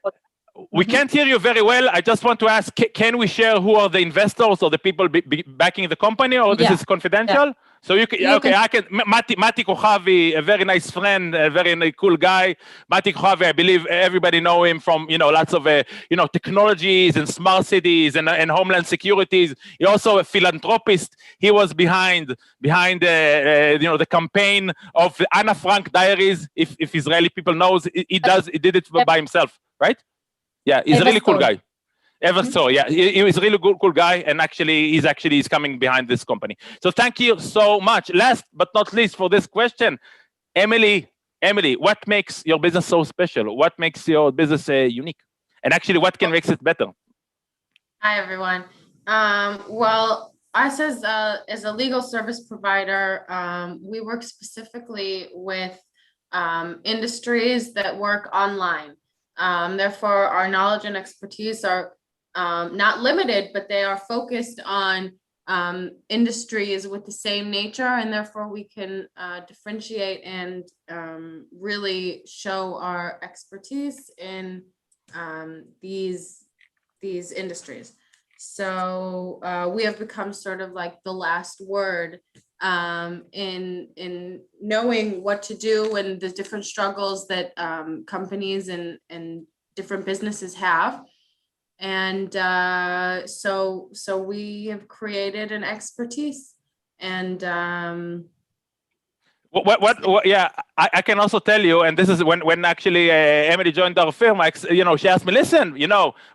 We can't hear you very well. I just want to ask, can we share who are the investors or the people backing the company, or this is confidential? Yeah. So I can, Mati Kochavi, a very nice friend, a very cool guy. Mati Kochavi, I believe everybody know him from, lots of, technologies and smart cities and homeland securities. He's also a philanthropist. He was behind the campaign of the Anna Frank diaries. If Israeli people knows, he did it by himself, right? Yeah, he's a really cool guy. Ever so, yeah. He was a really cool guy, and he's coming behind this company. So thank you so much. Last but not least for this question, Emily, what makes your business so special? What makes your business unique? And actually, what can make it better? Hi, everyone. Well, us as a legal service provider, we work specifically with industries that work online. Therefore, our knowledge and expertise are not limited, but they are focused on industries with the same nature, and therefore we can differentiate and really show our expertise in these industries. So we have become sort of like the last word in knowing what to do and the different struggles that companies and different businesses have. And so we have created an expertise, and what yeah, I can also tell you, and this is when actually Emily joined our firm, she asked me, listen,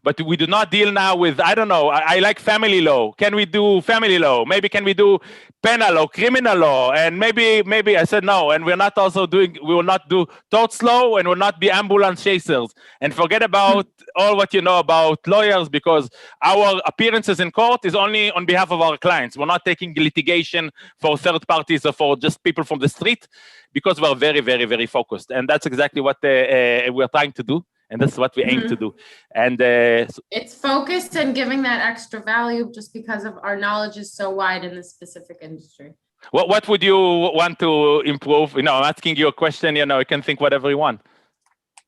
but we do not deal now with, I don't know, I like family law. Can we do family law? Maybe can we do penal or criminal law? And maybe I said no, and we will not do torts law, and will not be ambulance chasers. And forget about all what you know about lawyers, because our appearances in court is only on behalf of our clients. We're not taking litigation for third parties or for just people from the street, because we're very, very, very focused. And that's exactly what we're trying to do. And that's what we aim to do. And it's focused and giving that extra value just because of our knowledge is so wide in this specific industry. What would you want to improve? I'm asking you a question, you can think whatever you want.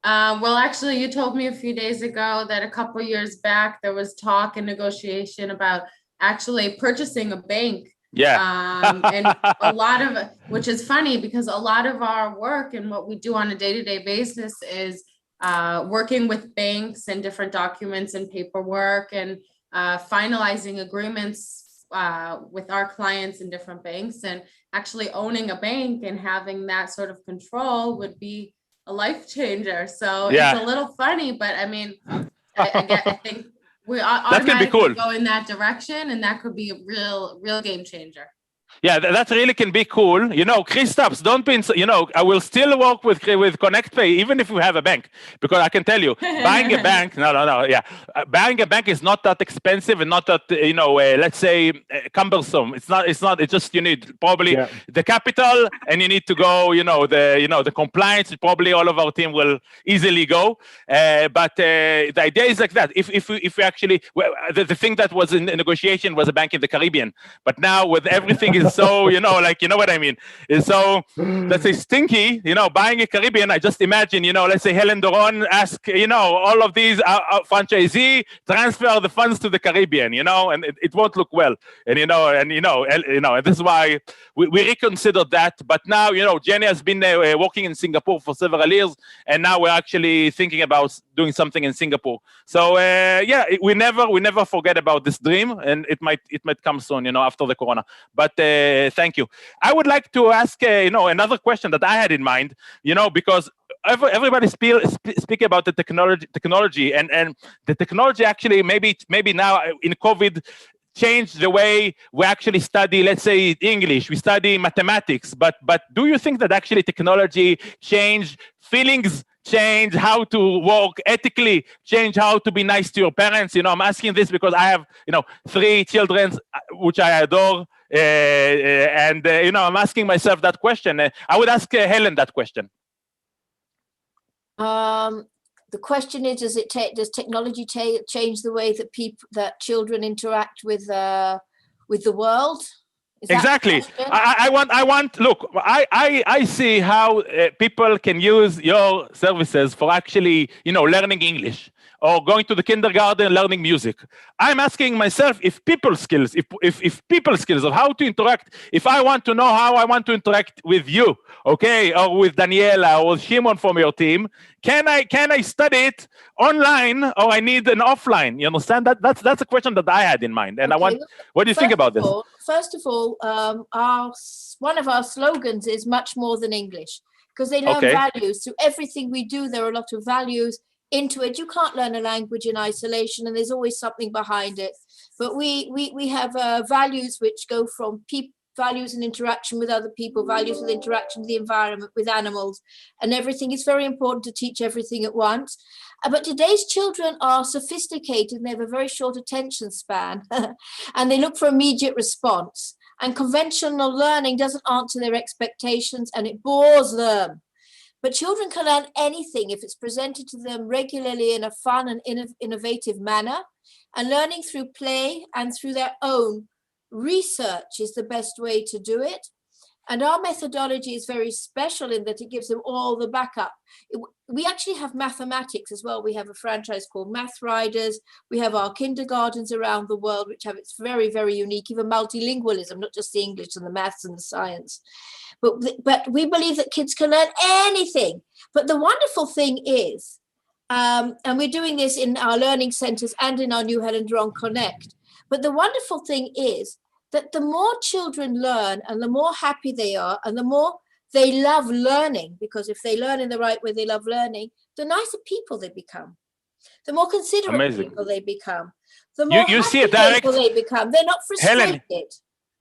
Well, actually, you told me a few days ago that a couple of years back, there was talk and negotiation about actually purchasing a bank. Yeah. And a lot of, which is funny because a lot of our work and what we do on a day-to-day basis is working with banks and different documents and paperwork and finalizing agreements with our clients in different banks, and actually owning a bank and having that sort of control would be a life changer. So yeah. It's a little funny, but I mean, I think we automatically go in that direction, and that could be a real game changer. Yeah, that really can be cool. Kristaps, don't be, I will still work with ConnectPay, even if we have a bank, because I can tell you, buying a bank, yeah. Buying a bank is not that expensive and not that, let's say, cumbersome. It's not, it's just, you need probably the capital, and you need to go, the compliance, probably all of our team will easily go. But the idea is like that. If we actually, the thing that was in negotiation was a bank in the Caribbean, but now with everything is so, what I mean? It's so, let's say, stinky, buying a Caribbean, I just imagine, let's say Helen Doron ask, all of these franchisee transfer the funds to the Caribbean, and it won't look well. And, and this is why we reconsidered that. But now, Jenny has been working in Singapore for several years, and now we're actually thinking about doing something in Singapore. So, we never forget about this dream, and it might come soon, after the Corona. But thank you. I would like to ask, another question that I had in mind, because everybody speak about the technology, and the technology actually maybe now in COVID changed the way we actually study, let's say, English, we study mathematics, but do you think that actually technology changed feelings, change how to work ethically, change how to be nice to your parents? I'm asking this because I have, 3 children, which I adore. And I'm asking myself that question. I would ask Helen that question. The question is, does technology change the way that children interact with the world? Exactly. I want. Look, I see how people can use your services for actually, learning English, or going to the kindergarten, learning music. I'm asking myself if people skills of how to interact. If I want to know how I want to interact with you, okay, or with Daniela or with Shimon from your team, can I study it online, or I need an offline? You understand that? That's a question that I had in mind, and okay. What do you think about this? First of all, one of our slogans is much more than English, because they learn values. Through everything we do, there are a lot of values into it. You can't learn a language in isolation, and there's always something behind it. But we have values which go from values and interaction with other people, values with interaction with the environment, with animals, and everything. It's very important to teach everything at once. But today's children are sophisticated and they have a very short attention span and they look for immediate response. And conventional learning doesn't answer their expectations and it bores them. But children can learn anything if it's presented to them regularly in a fun and innovative manner. And learning through play and through their own research is the best way to do it. And our methodology is very special in that it gives them all the backup. We actually have mathematics as well. We have a franchise called Math Riders. We have our kindergartens around the world, which have its very, very unique, even multilingualism, not just the English and the maths and the science. But we believe that kids can learn anything. But the wonderful thing is, and we're doing this in our learning centers and in our New Helen Dron Connect, but the wonderful thing is that the more children learn and the more happy they are and the more they love learning, because if they learn in the right way, they love learning, the nicer people they become, the more considerate people they become, the more you see a direct people they become. They're not frustrated.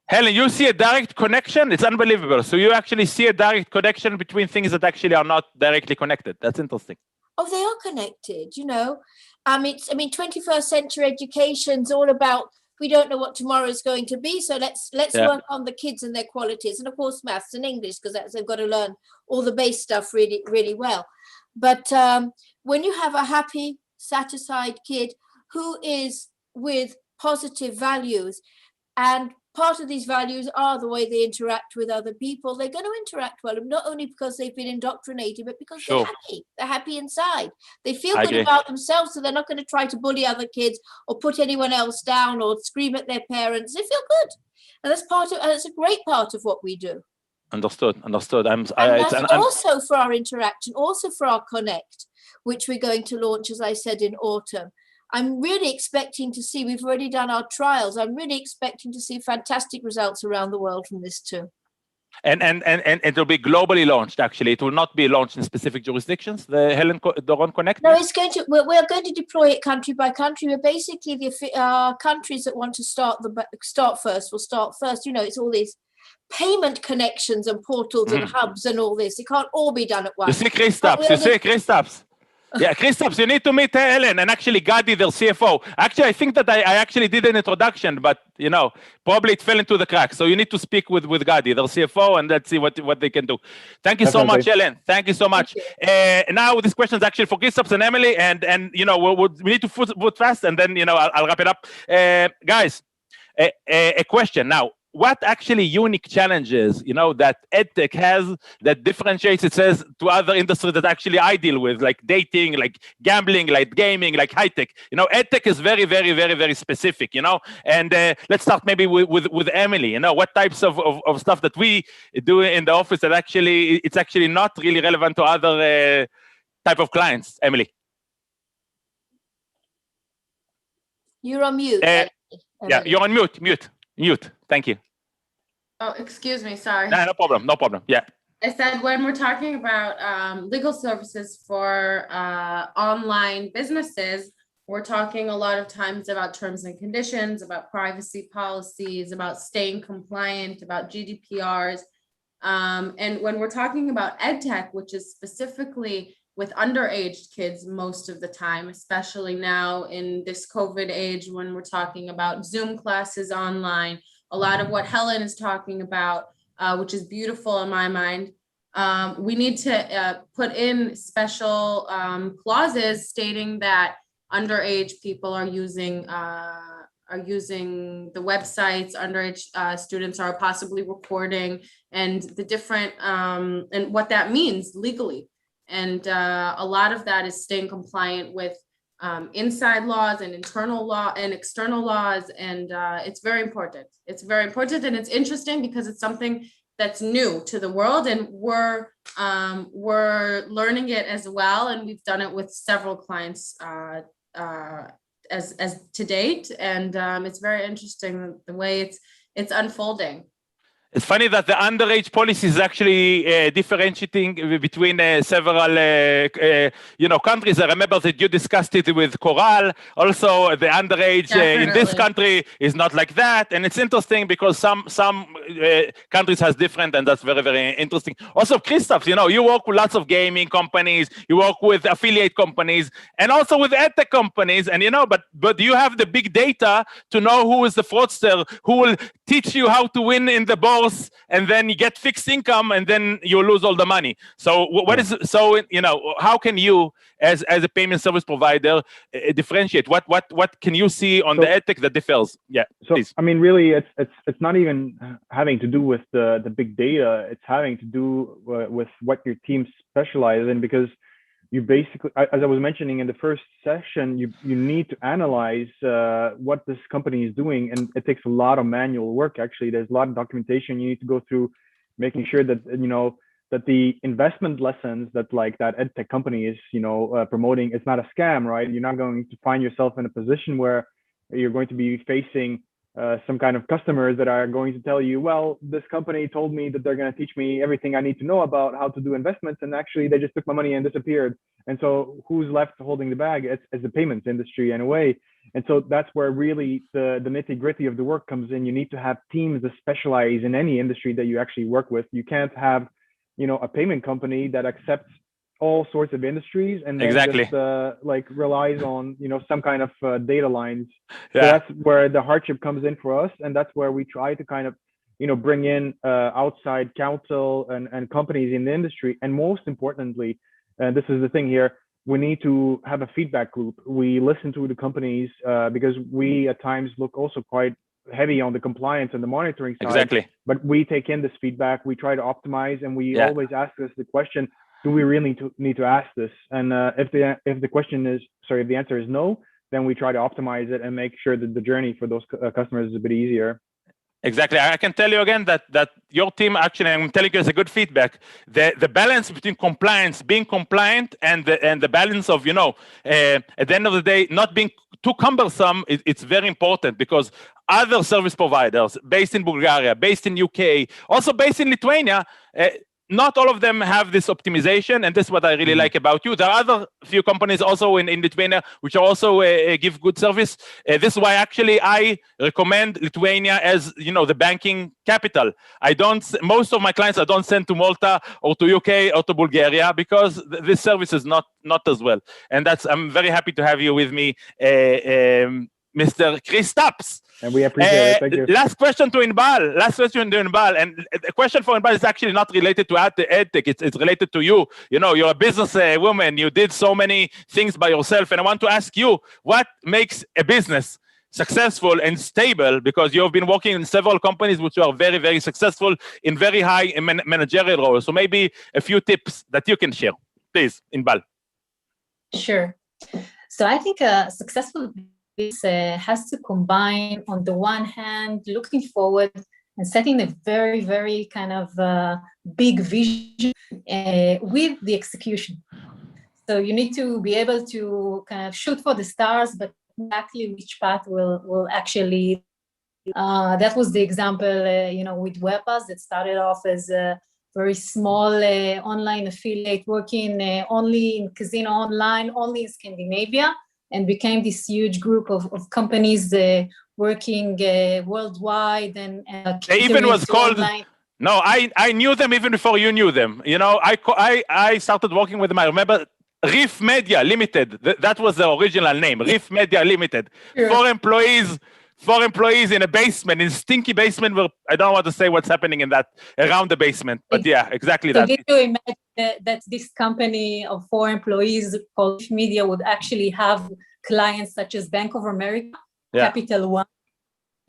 Helen, you see a direct connection. It's unbelievable. So you actually see a direct connection between things that actually are not directly connected. That's interesting. Oh, they are connected, you know. I mean, 21st century education's all about, we don't know what tomorrow is going to be, so let's work on the kids and their qualities, and of course maths and English, because they've got to learn all the base stuff really, really well. But when you have a happy, satisfied kid who is with positive values, and part of these values are the way they interact with other people, they're going to interact well, not only because they've been indoctrinated, but because they're happy inside. They feel good about themselves, so they're not going to try to bully other kids or put anyone else down or scream at their parents. They feel good. And that's a great part of what we do. Understood. Also for our interaction, also for our Connect, which we're going to launch, as I said, in autumn. I'm really expecting to see, we've already done our trials, I'm really expecting to see fantastic results around the world from this too. And it will be globally launched, actually. It will not be launched in specific jurisdictions, the Helen Dron Connect? No, we're going to deploy it country by country. We're basically the countries that want to start first will start first. You know, it's all these payment connections and portals and hubs and all this. It can't all be done at once. You see Kristaps. Yeah, Kristaps, you need to meet Helen and actually Gadi, their CFO. Actually, I think that I actually did an introduction, but you know, probably it fell into the cracks. So you need to speak with Gadi, their CFO, and let's see what they can do. Thank you so much, Helen. Thank you so much. Now this question is actually for Kristaps and Emily, and you know, we need to vote fast, and then you know I'll wrap it up. Guys, a question now. What actually unique challenges, you know, that EdTech has that differentiates itself to other industries that actually I deal with, like dating, like gambling, like gaming, like high tech? You know, EdTech is very, very, very, very specific, you know. And let's start maybe with Emily. You know, what types of stuff that we do in the office that actually it's actually not really relevant to other type of clients, Emily? You're on mute. Yeah, you're on mute. Thank you. Oh, excuse me. Sorry. No problem. No problem. Yeah. I said when we're talking about legal services for online businesses, we're talking a lot of times about terms and conditions, about privacy policies, about staying compliant, about GDPRs. And when we're talking about EdTech, which is specifically with underage kids most of the time, especially now in this COVID age, when we're talking about Zoom classes online, a lot of what Helen is talking about, which is beautiful in my mind, we need to put in special clauses stating that underage people are using the websites, underage students are possibly recording, and the different and what that means legally. And a lot of that is staying compliant with inside laws and internal law and external laws. And it's very important. It's very important. And it's interesting because it's something that's new to the world, and we're learning it as well. And we've done it with several clients as to date. And it's very interesting the way it's unfolding. It's funny that the underage policy is actually differentiating between several, countries. I remember that you discussed it with Coral. Also, the underage in this country is not like that, and it's interesting because some countries has different, and that's very, very interesting. Also, Christoph, you work with lots of gaming companies, you work with affiliate companies, and also with EdTech companies, and but you have the big data to know who is the fraudster, who will teach you how to win in the board, and then you get fixed income, and then you lose all the money. So how can you, as a payment service provider, differentiate? What can you see on the EdTech that differs? Yeah. So please. I mean, really, it's not even having to do with the big data. It's having to do with what your team specializes in, because you basically, as I was mentioning in the first session, you need to analyze what this company is doing, and it takes a lot of manual work. Actually, there's a lot of documentation you need to go through, making sure that that the investment lessons that that EdTech company is promoting, it's not a scam, right? You're not going to find yourself in a position where you're going to be facing some kind of customers that are going to tell you, well, this company told me that they're going to teach me everything I need to know about how to do investments, and actually they just took my money and disappeared. And so who's left holding the bag? It's the payments industry in a way. And so that's where really the nitty-gritty of the work comes in. You need to have teams that specialize in any industry that you actually work with. You can't have a payment company that accepts all sorts of industries and then just relies on some kind of data lines. So that's where the hardship comes in for us, and that's where we try to kind of bring in outside counsel and companies in the industry. And most importantly, and this is the thing here, we need to have a feedback loop. We listen to the companies because we at times look also quite heavy on the compliance and the monitoring side. Exactly. But we take in this feedback, we try to optimize, and we always ask us the question, do we really need to ask this? And if the answer is no, then we try to optimize it and make sure that the journey for those customers is a bit easier. Exactly. I can tell you again that your team, actually, I'm telling you, is a good feedback. The balance between compliance, being compliant, and the balance of, at the end of the day, not being too cumbersome, it's very important, because other service providers based in Bulgaria, based in UK, also based in Lithuania, not all of them have this optimization, and this is what I really like about you. There are other few companies also in Lithuania which also give good service. This is why actually I recommend Lithuania as the banking capital. Most of my clients I don't send to Malta or to UK or to Bulgaria, because this service is not as well. And I'm very happy to have you with me, Mr. Christoph. And we appreciate it. Thank you. Last question to Inbal. And the question for Inbal is actually not related to EdTech. It's related to you. You're a business woman. You did so many things by yourself. And I want to ask you, what makes a business successful and stable? Because you have been working in several companies which are very, very successful in very high managerial roles. So maybe a few tips that you can share. Please, Inbal. Sure. So I think a successful this has to combine, on the one hand, looking forward and setting a very, very kind of big vision with the execution. So you need to be able to kind of shoot for the stars, but exactly which path will actually. That was the example, with WebPass that started off as a very small online affiliate working only in casino online, only in Scandinavia, and became this huge group of companies working worldwide and they even was called online. No, I knew them even before you knew them. I started working with them. I remember Reef Media Limited. That was the original name. Reef Media Limited. Sure. Four employees in a basement, in stinky basement, where I don't want to say what's happening around the basement, but yeah, exactly that. Did you imagine that this company of 4 employees called Media would actually have clients such as Bank of America, Capital One,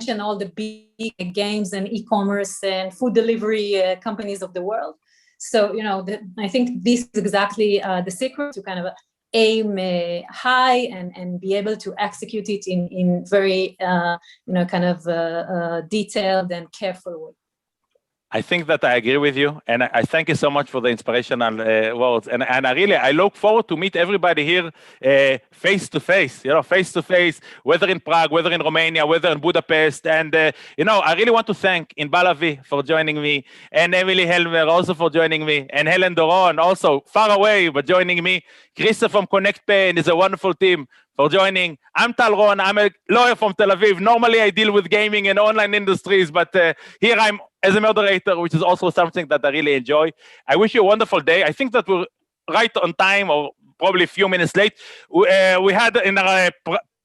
and all the big games and e-commerce and food delivery companies of the world? So, I think this is exactly the secret to kind of aim high and be able to execute it in very, detailed and careful way. I think that I agree with you, and I thank you so much for the inspirational words. And I look forward to meet everybody here face to face. Face to face, whether in Prague, whether in Romania, whether in Budapest. And I really want to thank Inbalavi for joining me, and Emily Helmer also for joining me, and Helen Doron also far away but joining me. Krista from Connect Pay and is a wonderful team for joining. I'm Tal Ron. I'm a lawyer from Tel Aviv. Normally I deal with gaming and online industries, but here I'm as a moderator, which is also something that I really enjoy. I wish you a wonderful day. I think that we're right on time, or probably a few minutes late. We had in our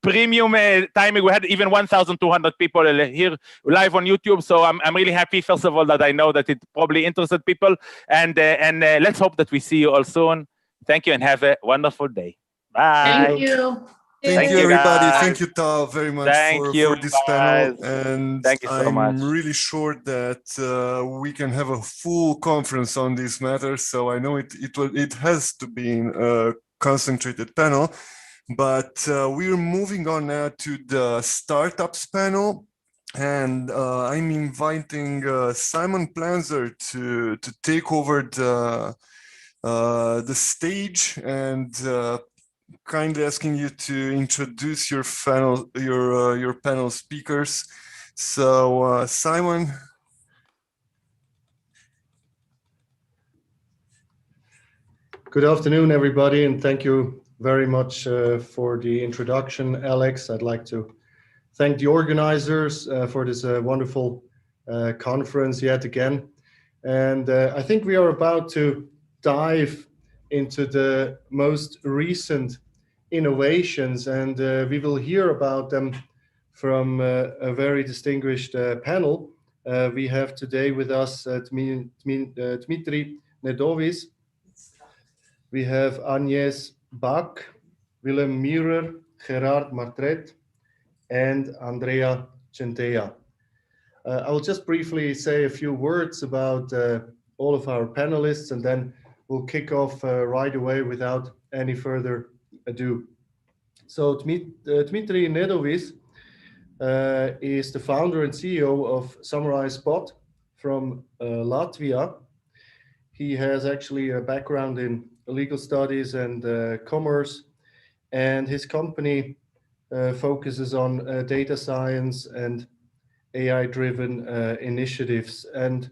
premium timing, we had even 1,200 people here live on YouTube. So I'm really happy, first of all, that I know that it probably interested people. And let's hope that we see you all soon. Thank you and have a wonderful day. Bye. Thank you. Thank you, everybody. Guys. Thank you, Tal, very much for this panel. And thank you so I'm much. really sure that we can have a full conference on this matter. So I know it has to be a concentrated panel, but we're moving on now to the startups panel. And I'm inviting Simon Planzer to take over the stage, and kindly asking you to introduce your panel speakers. So Simon. Good afternoon, everybody, and thank you very much for the introduction, Alex. I'd like to thank the organizers for this wonderful conference yet again. And I think we are about to dive into the most recent innovations, and we will hear about them from a very distinguished panel. We have today with us Dmitry Nedovis. We have Agnes Bach, Willem Murer, Gerard Martret, and Andrea Centella. I will just briefly say a few words about all of our panelists, and then we'll kick off right away without any further ado. So Dmitry Nedovis is the founder and CEO of Summarize Bot from Latvia. He has actually a background in legal studies and commerce, and his company focuses on data science and AI-driven initiatives. And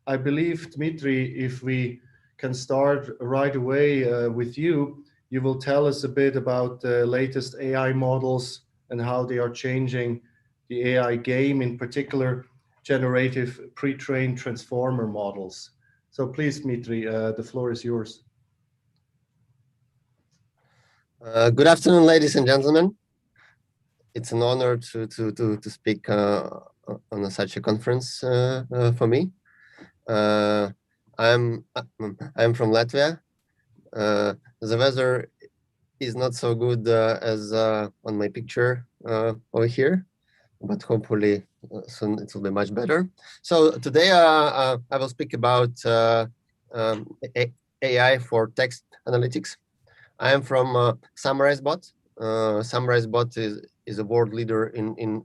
I believe, Dmitry, if we can start right away with you, you will tell us a bit about the latest AI models and how they are changing the AI game, in particular, generative pre-trained transformer models. So please, Dmitry, the floor is yours. Good afternoon, ladies and gentlemen. It's an honor to speak on such a conference for me. I'm from Latvia. The weather is not so good as on my picture over here, but hopefully soon it will be much better. So today I will speak about AI for text analytics. I am from Summarize Bot. Summarize Bot is a world leader in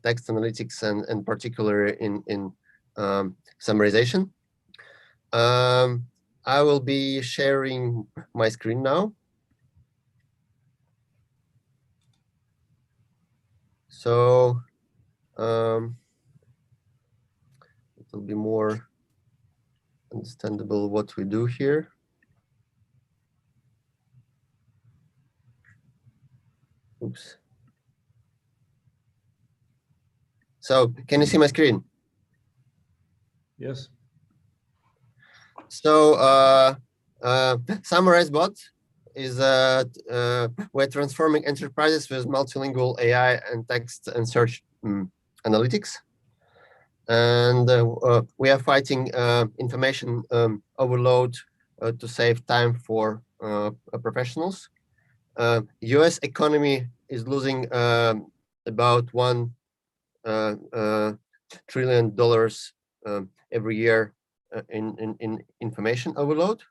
text analytics and particularly in summarization. I will be sharing my screen now. So it will be more understandable what we do here. Oops. So can you see my screen? Yes. So Summarize Bot is we're transforming enterprises with multilingual AI and text and search analytics. And we are fighting information overload to save time for professionals. US economy is losing about $1 trillion every year in information overload,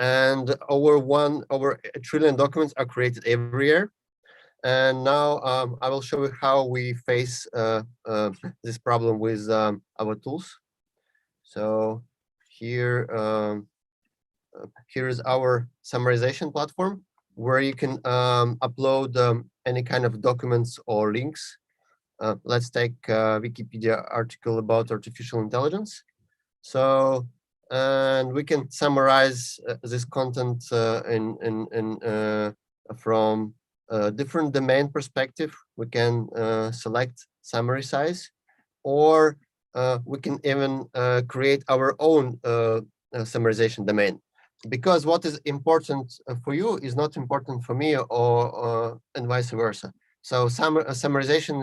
and over $1 trillion documents are created every year. And now I will show you how we face this problem with our tools. So here, here is our summarization platform, where you can upload any kind of documents or links. Let's take a Wikipedia article about artificial intelligence. So, and we can summarize this content from a different domain perspective. We can select summary size, or we can even create our own summarization domain. Because what is important for you is not important for me, or and vice versa. So summarization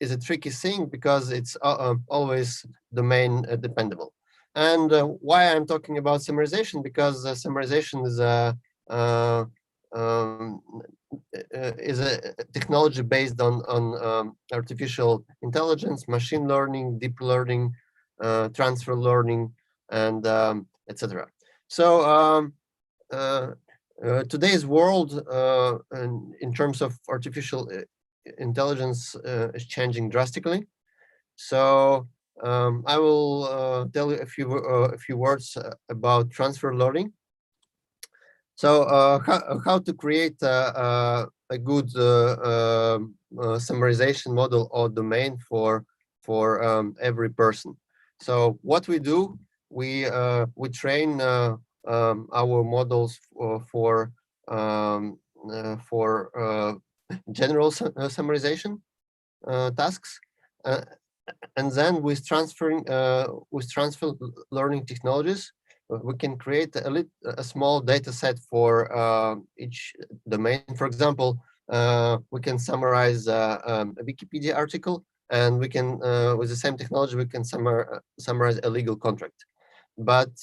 is a tricky thing, because it's always domain dependable. And why I'm talking about summarization, because summarization is a technology based on artificial intelligence, machine learning, deep learning, transfer learning, and etc. So today's world, in terms of artificial intelligence, is changing drastically. So I will tell you a few words about transfer learning. So how to create a good summarization model or domain for every person. So what we do, we train our models for general summarization tasks, and then with transfer learning technologies, we can create a small data set for each domain. For example, we can summarize a Wikipedia article, and we can, with the same technology, we can summarize a legal contract. But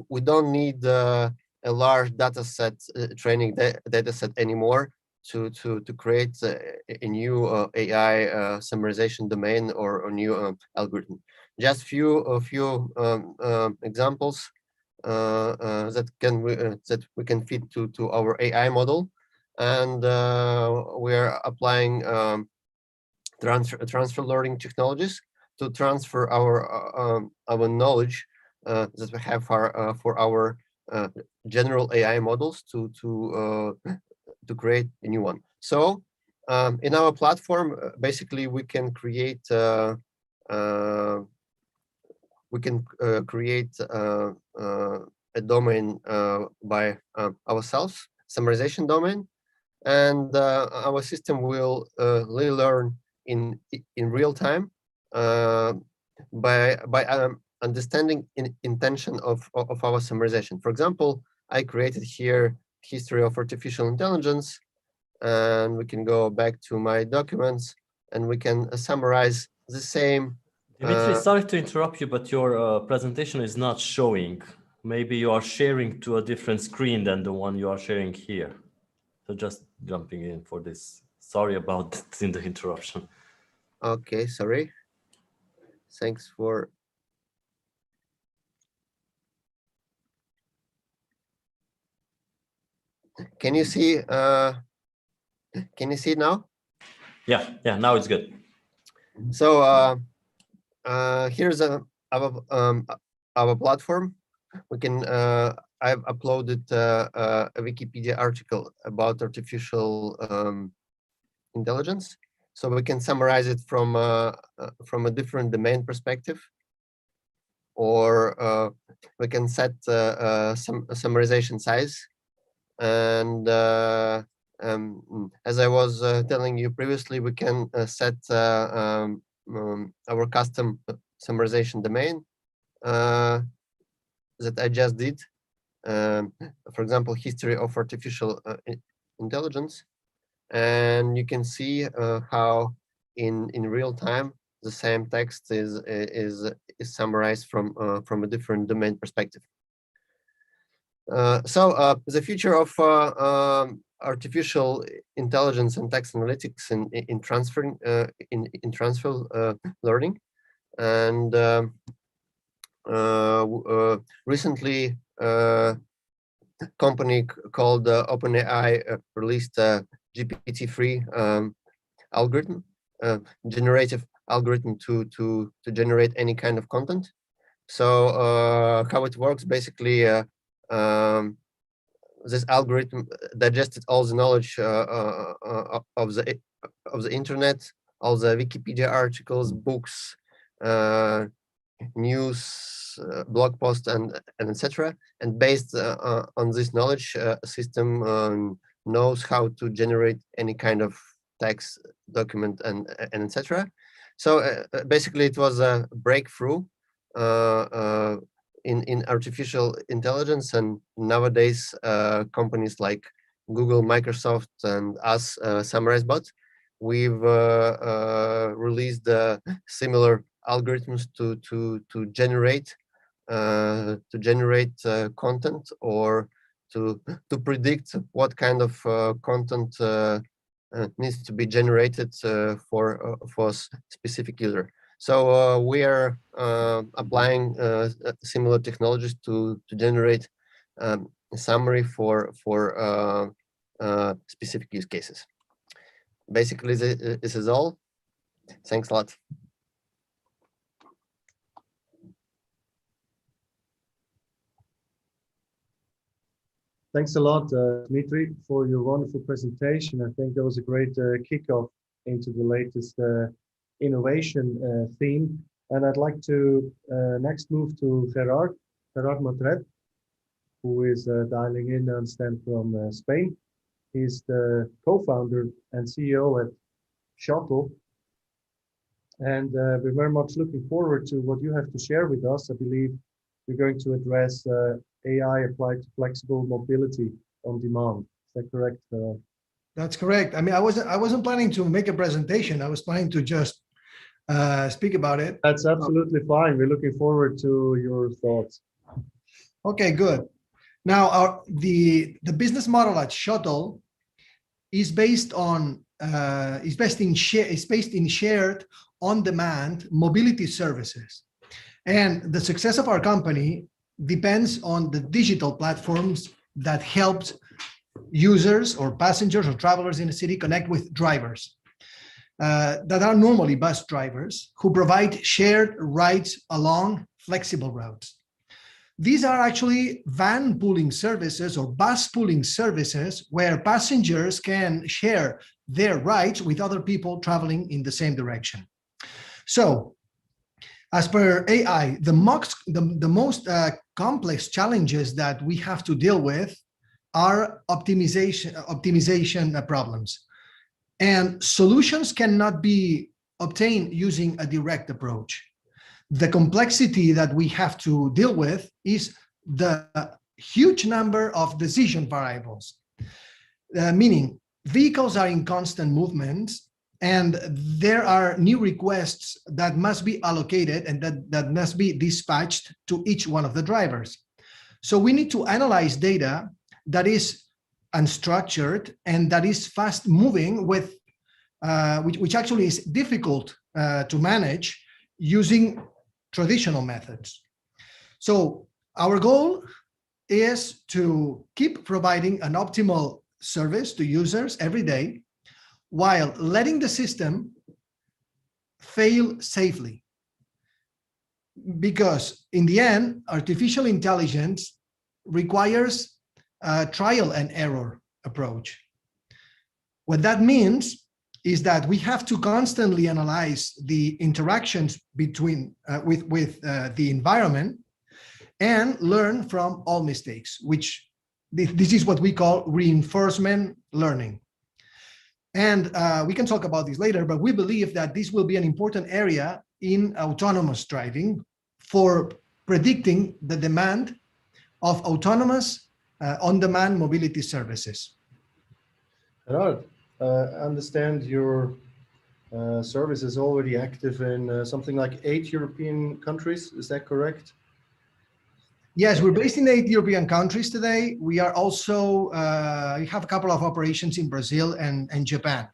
we don't need a large data set, training data set anymore to create a new AI summarization domain or a new algorithm. Just few examples that we can feed to our AI model, and we are applying transfer learning technologies to transfer our knowledge that we have for our general AI models to create a new one. So in our platform, basically we can create a domain by ourselves, summarization domain, and our system will learn in real time by understanding intention of our summarization. For example, I created here history of artificial intelligence, and we can go back to my documents, and we can summarize the same. Dimitri, sorry to interrupt you, but your presentation is not showing. Maybe you are sharing to a different screen than the one you are sharing here. So just jumping in for this. Sorry about that in the interruption. Okay, sorry. Thanks for. Can you see? Can you see now? Yeah, now it's good. So here's our platform. We can. I've uploaded a Wikipedia article about artificial intelligence, so we can summarize it from a different domain perspective, or we can set some summarization size. And as I was telling you previously, we can set our custom summarization domain that I just did. For example, history of artificial intelligence, and you can see how in real time the same text is summarized from a different domain perspective. So the future of artificial intelligence and text analytics in transfer learning, and recently a company called OpenAI released a GPT-3 algorithm, generative algorithm to generate any kind of content. So how it works, basically, this algorithm digested all the knowledge of the internet, all the Wikipedia articles, books, news, blog posts, and etc. And based on this knowledge, system knows how to generate any kind of text, document, and etc. So basically, it was a breakthrough in artificial intelligence, and nowadays companies like Google, Microsoft, and us, SummarizBot, we've released similar algorithms to generate content, or to predict what kind of content needs to be generated for specific user. So we are applying similar technologies to generate a summary for specific use cases. Basically, this is all. Thanks a lot. Thanks a lot, Dmitry, for your wonderful presentation. I think that was a great kickoff into the latest innovation theme. And I'd like to next move to Gerard Matret, who is dialing in, I understand, from Spain. He's the co-founder and CEO at Shuttle. And we're very much looking forward to what you have to share with us. I believe we're going to address AI applied to flexible mobility on demand. Is that correct? That's correct. I mean, I wasn't planning to make a presentation. I was planning to just speak about it. That's absolutely fine. We're looking forward to your thoughts. Okay, good. Now, the business model at Shuttle is based in shared on-demand mobility services, and the success of our company depends on the digital platforms that helped users or passengers or travelers in a city connect with drivers that are normally bus drivers who provide shared rides along flexible routes. These are actually van pooling services or bus pooling services where passengers can share their rides with other people traveling in the same direction. So, as per AI, the most complex challenges that we have to deal with are optimization problems. And solutions cannot be obtained using a direct approach. The complexity that we have to deal with is the huge number of decision variables, meaning vehicles are in constant movement, and there are new requests that must be allocated and that must be dispatched to each one of the drivers. So we need to analyze data that is unstructured and that is fast moving, with which actually is difficult to manage using traditional methods. So our goal is to keep providing an optimal service to users every day while letting the system fail safely. Because in the end, artificial intelligence requires a trial and error approach. What that means is that we have to constantly analyze the interactions between with the environment and learn from all mistakes, which this is what we call reinforcement learning. And we can talk about this later, but we believe that this will be an important area in autonomous driving for predicting the demand of autonomous on-demand mobility services. Gerard, I understand your service is already active in something like 8 European countries. Is that correct? Yes, we're based in 8 European countries today. We are also, we have a couple of operations in Brazil and Japan.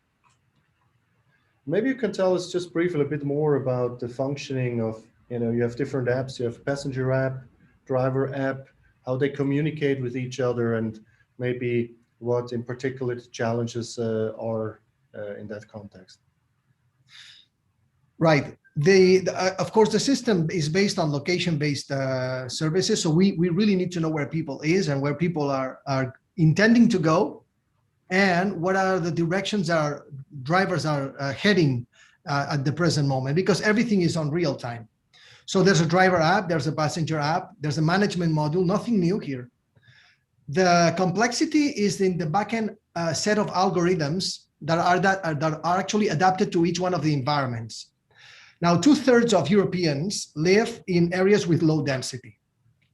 Maybe you can tell us just briefly a bit more about the functioning of, you have different apps, you have passenger app, driver app, how they communicate with each other, and maybe what in particular the challenges are in that context. Right. Of course, the system is based on location-based services. So we really need to know where people is and where people are intending to go, and what are the directions our drivers are heading at the present moment, because everything is on real time. So there's a driver app, there's a passenger app, there's a management module, nothing new here. The complexity is in the backend set of algorithms that are actually adapted to each one of the environments. Now, 2/3 of Europeans live in areas with low density.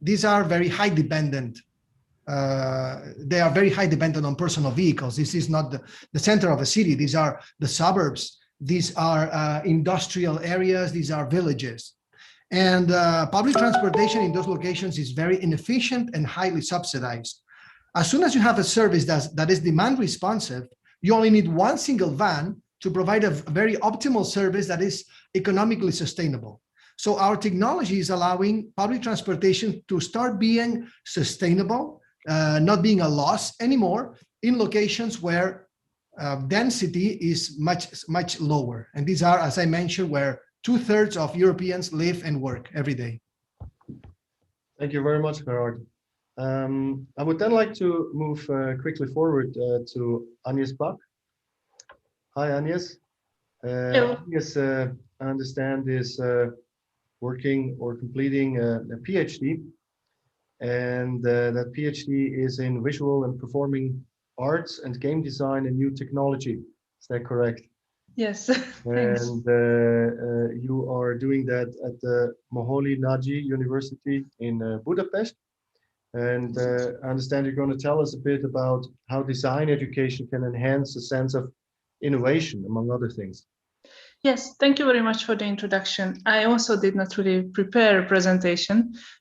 These are very high dependent. They are very high dependent on personal vehicles. This is not the center of a city. These are the suburbs. These are industrial areas. These are villages. And public transportation in those locations is very inefficient and highly subsidized. As soon as you have a service that is demand responsive, you only need one single van to provide a very optimal service that is economically sustainable. So our technology is allowing public transportation to start being sustainable, not being a loss anymore in locations where density is much lower. And these are, as I mentioned, where 2/3 of Europeans live and work every day. Thank you very much, Gerard. I would then like to move quickly forward to Agnes Bach. Hi, Agnes. Agnes, I understand, is working or completing a PhD, and that PhD is in visual and performing arts and game design and new technology. Is that correct? Yes, thanks. And you are doing that at the Moholy Nagy University in Budapest. And I understand you're going to tell us a bit about how design education can enhance a sense of innovation, among other things. Yes, thank you very much for the introduction. I also did not really prepare a presentation,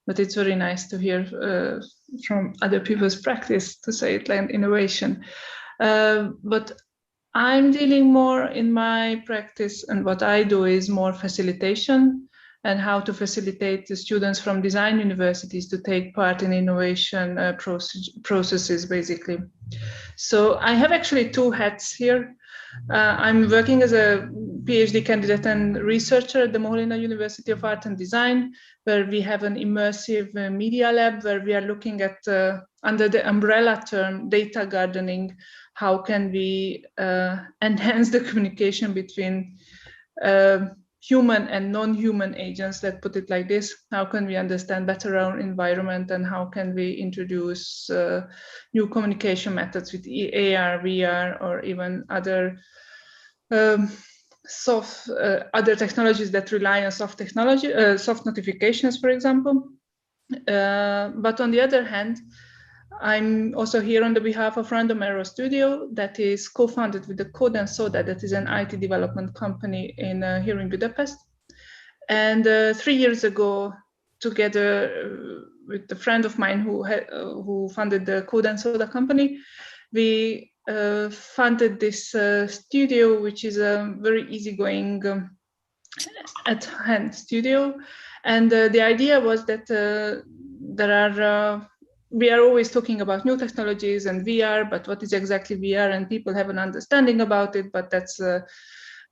but it's very nice to hear from other people's practice to say it like innovation. But I'm dealing more in my practice, and what I do is more facilitation and how to facilitate the students from design universities to take part in innovation processes, basically. So I have actually two hats here. I'm working as a PhD candidate and researcher at the Moholy Nagy University of Art and Design, where we have an immersive media lab where we are looking at, under the umbrella term, data gardening, how can we enhance the communication between human and non-human agents, let's put it like this. How can we understand better our environment, and how can we introduce new communication methods with AR, VR, or even other other technologies that rely on soft technology, soft notifications, for example. But on the other hand, I'm also here on the behalf of Random Error Studio, that is co-founded with the Code and Soda, that is an IT development company here in Budapest. And 3 years ago, together with a friend of mine who funded the Code and Soda company, we funded this studio, which is a very easygoing at-hand studio. And the idea was that we are always talking about new technologies and VR, but what is exactly VR? And people have an understanding about it, but that's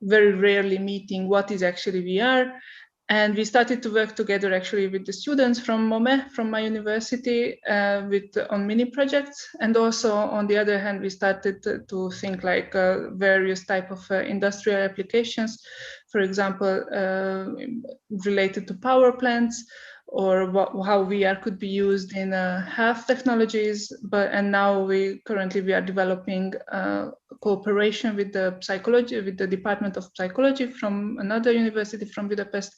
very rarely meeting what is actually VR. And we started to work together actually with the students from MOME, from my university, on mini projects. And also on the other hand, we started to think like various type of industrial applications, for example, related to power plants, or how VR could be used in health technologies. And now we are developing cooperation with the Department of Psychology from another university from Budapest,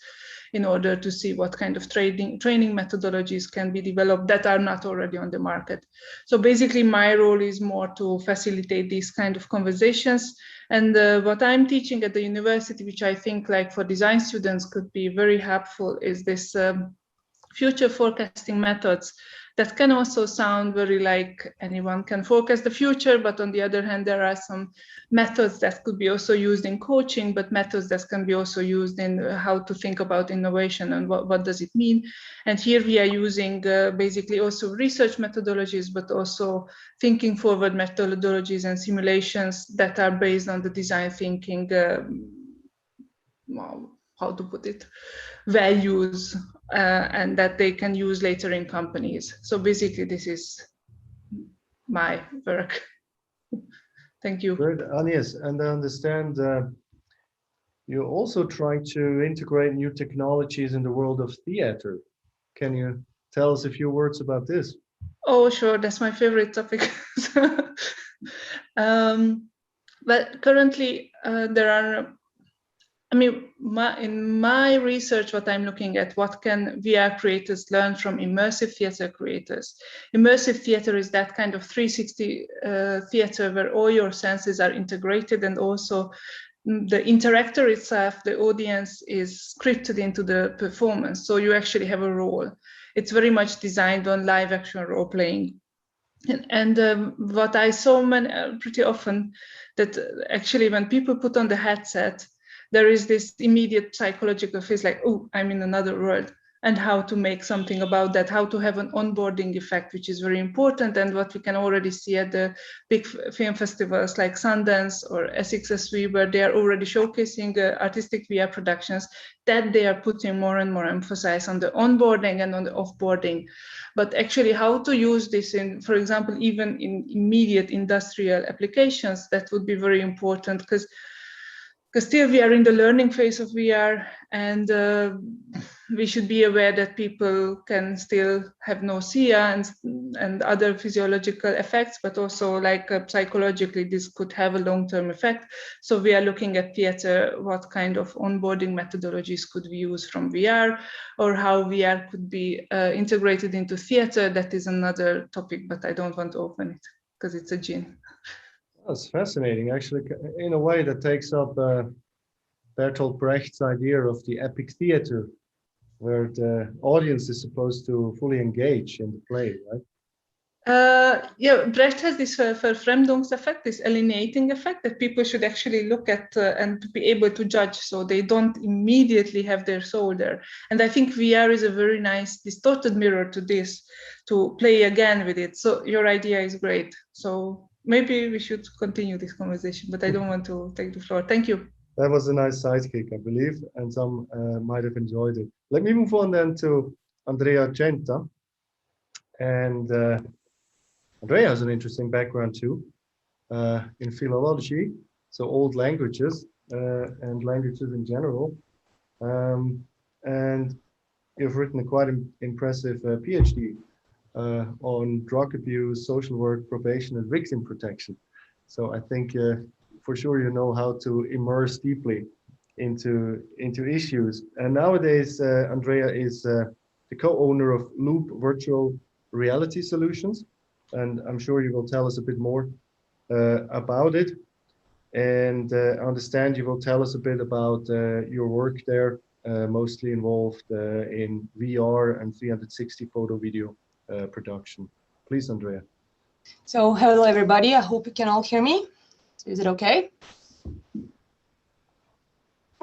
in order to see what kind of training methodologies can be developed that are not already on the market. So basically my role is more to facilitate these kind of conversations. And what I'm teaching at the university, which I think like for design students could be very helpful, is this future forecasting methods that can also sound very like anyone can forecast the future, but on the other hand, there are some methods that could be also used in coaching, but methods that can be also used in how to think about innovation and what does it mean. And here we are using basically also research methodologies, but also thinking forward methodologies and simulations that are based on the design thinking how to put it, values, and that they can use later in companies. So basically, this is my work. Thank you. Great, Agnes, and I understand you're also trying to integrate new technologies in the world of theater. Can you tell us a few words about this? Oh, sure, that's my favorite topic. But currently, there are, I mean, in my research, what I'm looking at, what can VR creators learn from immersive theater creators? Immersive theater is that kind of 360 theater where all your senses are integrated, and also the interactor itself, the audience, is scripted into the performance. So you actually have a role. It's very much designed on live action role playing. And what I saw pretty often, that actually when people put on the headset, there is this immediate psychological phase like, oh, I'm in another world, and how to make something about that, how to have an onboarding effect, which is very important. And what we can already see at the big film festivals like Sundance or SXSV, where they are already showcasing artistic VR productions, that they are putting more and more emphasis on the onboarding and on the offboarding. But actually how to use this in, for example, even in immediate industrial applications, that would be very important, because still we are in the learning phase of VR, and we should be aware that people can still have nausea and other physiological effects, but also like psychologically this could have a long-term effect. So we are looking at theater, what kind of onboarding methodologies could we use from VR, or how VR could be integrated into theater. That is another topic, but I don't want to open it because it's a gin. That's fascinating, actually. In a way, that takes up Bertolt Brecht's idea of the epic theater, where the audience is supposed to fully engage in the play, right? Yeah, Brecht has this Verfremdungseffect, this alienating effect, that people should actually look at and be able to judge, so they don't immediately have their soul there. And I think VR is a very nice distorted mirror to this, to play again with it. So your idea is great. So maybe we should continue this conversation, but I don't want to take the floor. Thank you. That was a nice sidekick, I believe, and some might have enjoyed it. Let me move on then to Andrea Genta. And Andrea has an interesting background too, in philology, so old languages and languages in general. And you've written a quite impressive PhD on drug abuse, social work, probation, and victim protection. So I think for sure you know how to immerse deeply into issues. And nowadays, Andrea is the co-owner of Loop Virtual Reality Solutions, and I'm sure you will tell us a bit more about it. And I understand you will tell us a bit about your work there, mostly involved in VR and 360 photo video production. Please, Andrea. So hello, everybody. I hope you can all hear me. Is it okay?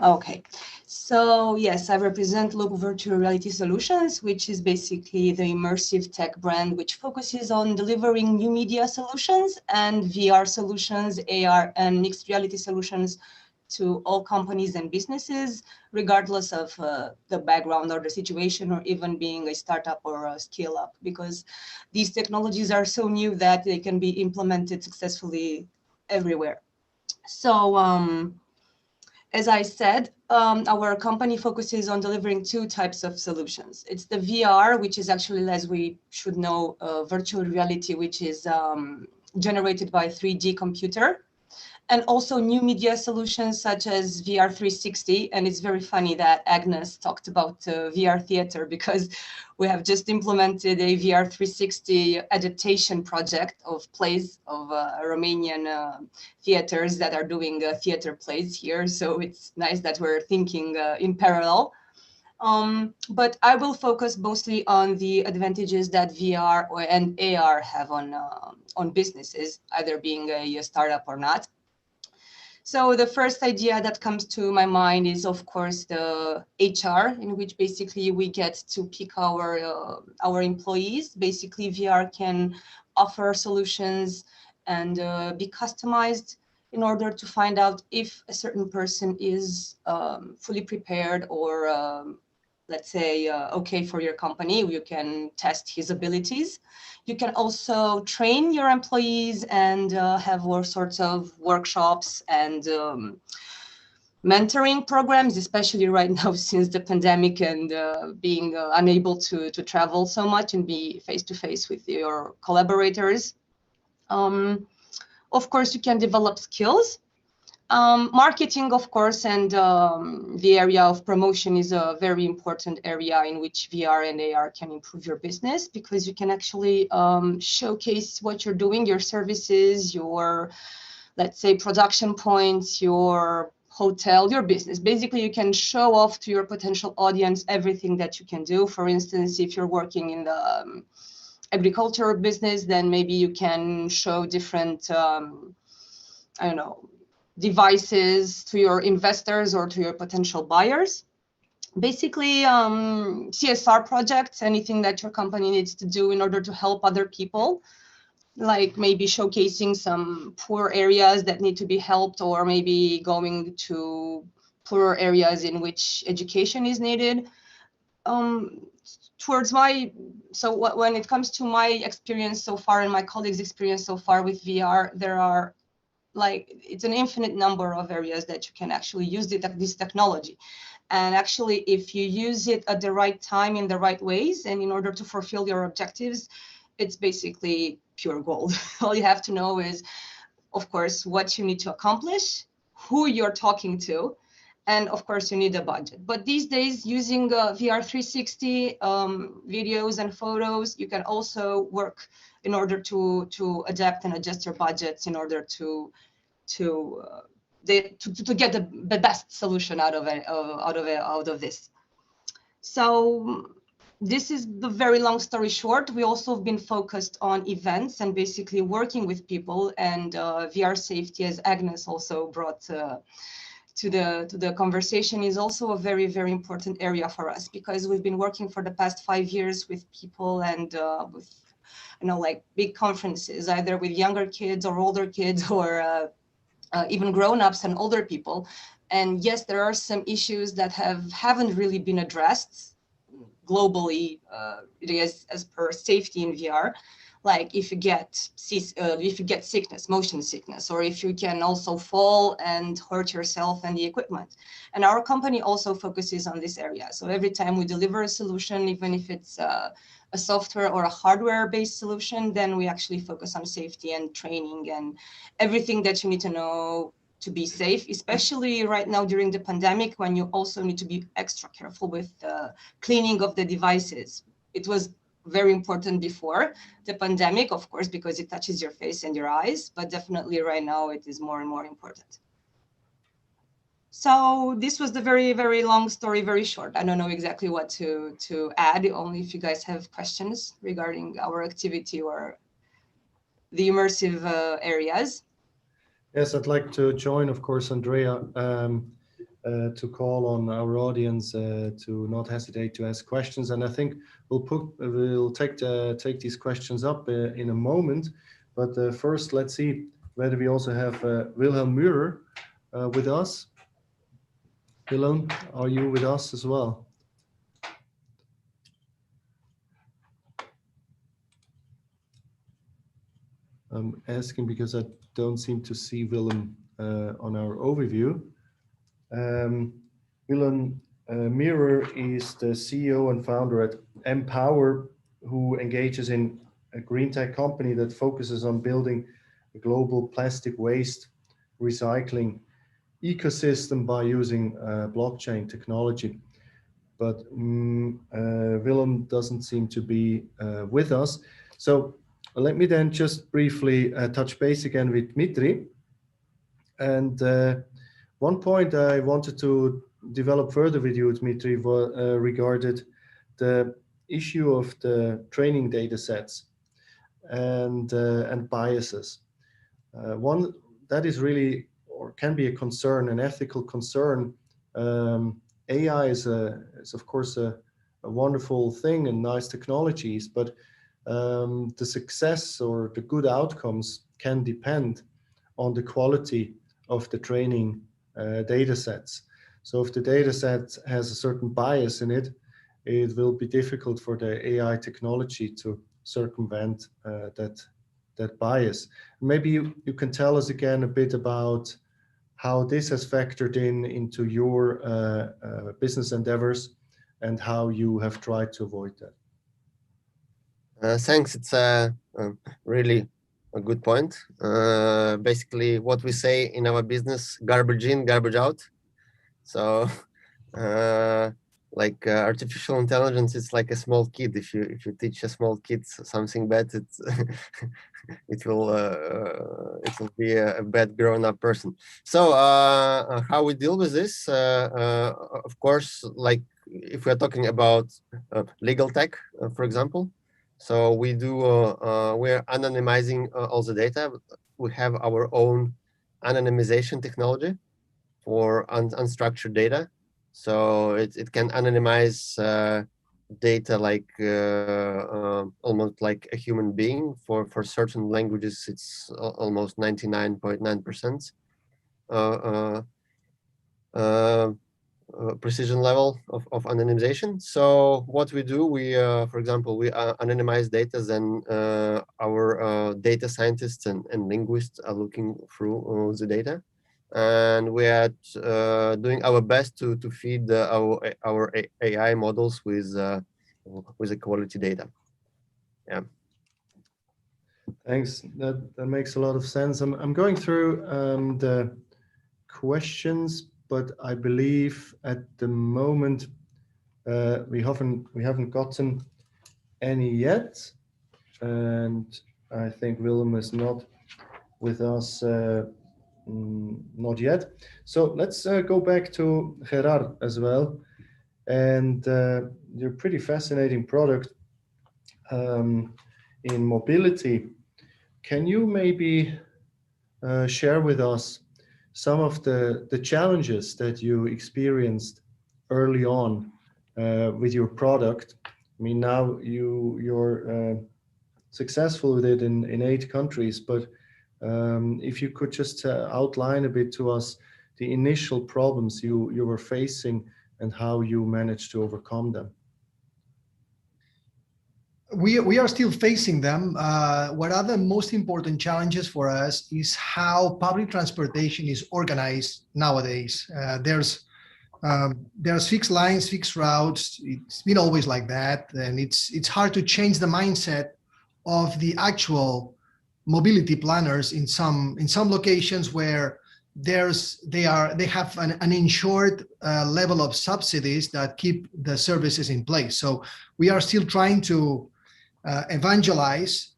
Okay. So yes, I represent Loop Virtual Reality Solutions, which is basically the immersive tech brand which focuses on delivering new media solutions and VR solutions, AR and mixed reality solutions to all companies and businesses, regardless of the background or the situation, or even being a startup or a scale-up, because these technologies are so new that they can be implemented successfully everywhere. So as I said, our company focuses on delivering two types of solutions. It's the VR, which is actually, as we should know, virtual reality, which is generated by 3D computer, and also new media solutions such as VR 360. And it's very funny that Agnes talked about VR theater, because we have just implemented a VR 360 adaptation project of plays of Romanian theaters that are doing theater plays here. So it's nice that we're thinking in parallel. But I will focus mostly on the advantages that VR and AR have on businesses, either being a startup or not. So the first idea that comes to my mind is, of course, the HR, in which basically we get to pick our employees. Basically, VR can offer solutions and be customized in order to find out if a certain person is fully prepared or let's say okay for your company. You can test his abilities. You can also train your employees and have all sorts of workshops and mentoring programs, especially right now since the pandemic and being unable to travel so much and be face-to-face with your collaborators. Of course, you can develop skills. Marketing, of course, and the area of promotion is a very important area in which VR and AR can improve your business, because you can actually showcase what you're doing, your services, your, let's say, production points, your hotel, your business. Basically, you can show off to your potential audience everything that you can do. For instance, if you're working in the agricultural business, then maybe you can show different, I don't know, devices to your investors or to your potential buyers. Basically, CSR projects, anything that your company needs to do in order to help other people, like maybe showcasing some poor areas that need to be helped, or maybe going to poorer areas in which education is needed. When it comes to my experience so far and my colleagues' experience so far with VR, there are it's an infinite number of areas that you can actually use this technology. And actually, if you use it at the right time in the right ways and in order to fulfill your objectives, it's basically pure gold. All you have to know is, of course, what you need to accomplish, who you're talking to, and of course, you need a budget. But these days, using VR 360 videos and photos, you can also work in order to adapt and adjust your budgets in order to get the best solution out of this. So this is the very long story short. We also have been focused on events and basically working with people, and VR safety, as Agnes also brought to the conversation, is also a very, very important area for us, because we've been working for the past 5 years with people and with, like big conferences, either with younger kids or older kids, or even grown-ups and older people. And yes, there are some issues that haven't really been addressed globally as per safety in VR, like if you get sickness, motion sickness, or if you can also fall and hurt yourself and the equipment. And our company also focuses on this area. So every time we deliver a solution, even if it's a software or a hardware-based solution, then we actually focus on safety and training and everything that you need to know to be safe, especially right now during the pandemic, when you also need to be extra careful with cleaning of the devices. It was very important before the pandemic, of course, because it touches your face and your eyes, but definitely right now it is more and more important. So this was the very, very long story, very short. I don't know exactly what to add, only if you guys have questions regarding our activity or the immersive areas. Yes, I'd like to join, of course, Andrea, to call on our audience to not hesitate to ask questions. And I think we'll take these questions up in a moment. But first, let's see whether we also have Wilhelm Müller with us. Wilhelm, are you with us as well? I'm asking because I don't seem to see Wilhelm on our overview. Wilhelm Müller is the CEO and founder at Empower, who engages in a green tech company that focuses on building a global plastic waste recycling ecosystem by using blockchain technology. But Wilhelm doesn't seem to be with us. So let me then just briefly touch base again with Dmitry. And one point I wanted to develop further with you, Dmitry, regarded the issue of the training data sets and biases. One that is really, or can be a concern, an ethical concern. AI is of course a wonderful thing and nice technologies, but the success or the good outcomes can depend on the quality of the training data sets. So if the data set has a certain bias in it, it will be difficult for the AI technology to circumvent that bias. Maybe you can tell us again a bit about how this has factored into your business endeavors and how you have tried to avoid that. Thanks. It's really a good point. Basically, what we say in our business: garbage in, garbage out. So, artificial intelligence is like a small kid. If you teach a small kid something bad, it will be a bad grown-up person. So how we deal with this? Of course, like if we're talking about legal tech, for example. So we we're anonymizing all the data. We have our own anonymization technology for unstructured data. So it can anonymize data like almost like a human being. For certain languages, it's almost 99.9% precision level of anonymization. So what we do, for example, we anonymize data, then our data scientists and linguists are looking through the data. And we are doing our best to feed our AI models with the quality data. Yeah. Thanks. That makes a lot of sense. I'm going through the questions, but I believe at the moment we haven't gotten any yet, and I think Willem is not with us. Not yet. So let's go back to Gerard as well, and your pretty fascinating product in mobility. Can you maybe share with us some of the challenges that you experienced early on with your product? I mean, now you're successful with it in 8 countries, but if you could just outline a bit to us the initial problems you were facing and how you managed to overcome them. We are still facing them. What are the most important challenges for us is how public transportation is organized nowadays. There's fixed lines, fixed routes. It's been always like that, and it's hard to change the mindset of the actual mobility planners in some locations where they have an insured level of subsidies that keep the services in place. So we are still trying to evangelize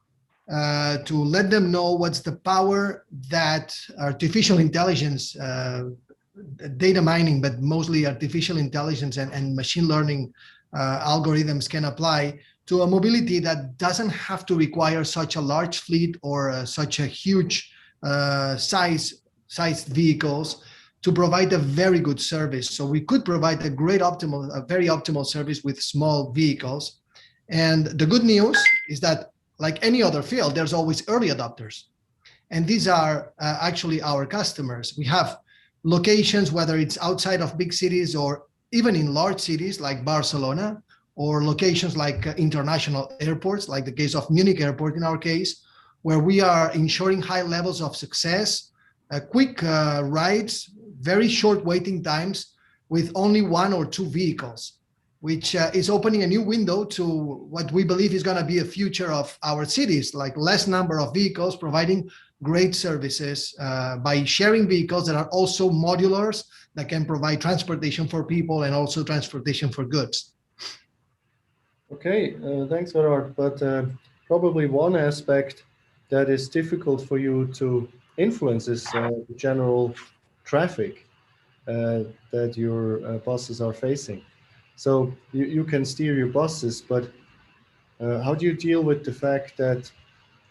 to let them know what's the power that artificial intelligence, data mining, but mostly artificial intelligence and machine learning algorithms can apply to a mobility that doesn't have to require such a large fleet or such a huge sized vehicles to provide a very good service. So we could provide a very optimal service with small vehicles. And the good news is that, like any other field, there's always early adopters. And these are actually our customers. We have locations, whether it's outside of big cities or even in large cities like Barcelona, or locations like international airports, like the case of Munich Airport in our case, where we are ensuring high levels of success, quick rides, very short waiting times with only 1 or 2 vehicles, which is opening a new window to what we believe is going to be a future of our cities, like less number of vehicles providing great services by sharing vehicles that are also modulars that can provide transportation for people and also transportation for goods. Okay, thanks, Gerard. But probably one aspect that is difficult for you to influence is the general traffic that your buses are facing. So you can steer your buses, but how do you deal with the fact that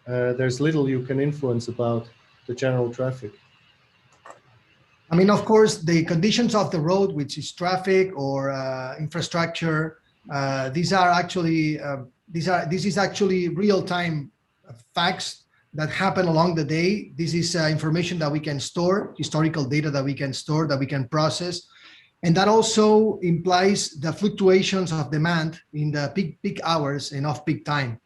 there's little you can influence about the general traffic? I mean, of course, the conditions of the road, which is traffic or infrastructure, this is actually real-time facts that happen along the day. This is information that we can store, historical data that we can store, that we can process. And that also implies the fluctuations of demand in the peak hours and off-peak time,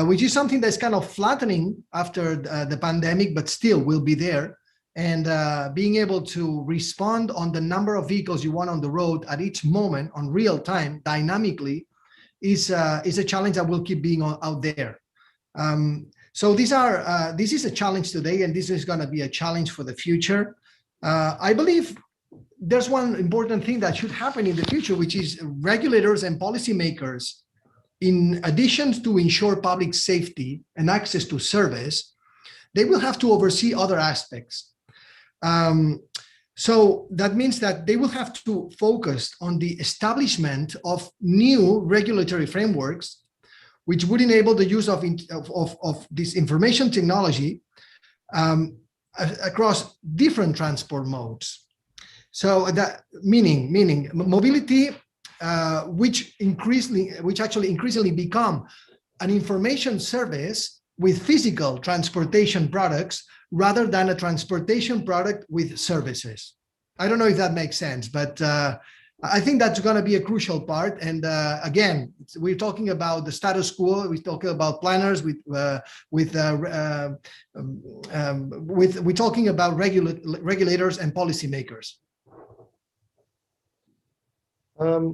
which is something that's kind of flattening after the pandemic, but still will be there. And being able to respond on the number of vehicles you want on the road at each moment on real time, dynamically, is a challenge that will keep being out there. So this is a challenge today, and this is going to be a challenge for the future. I believe there's one important thing that should happen in the future, which is regulators and policymakers, in addition to ensure public safety and access to service, they will have to oversee other aspects. So that means that they will have to focus on the establishment of new regulatory frameworks, which would enable the use of this information technology across different transport modes. So that meaning mobility, which actually increasingly become an information service with physical transportation products rather than a transportation product with services. I don't know if that makes sense, but I think that's going to be a crucial part. And again, we're talking about the status quo. We're talking about planners. We're talking about regulators and policymakers. We're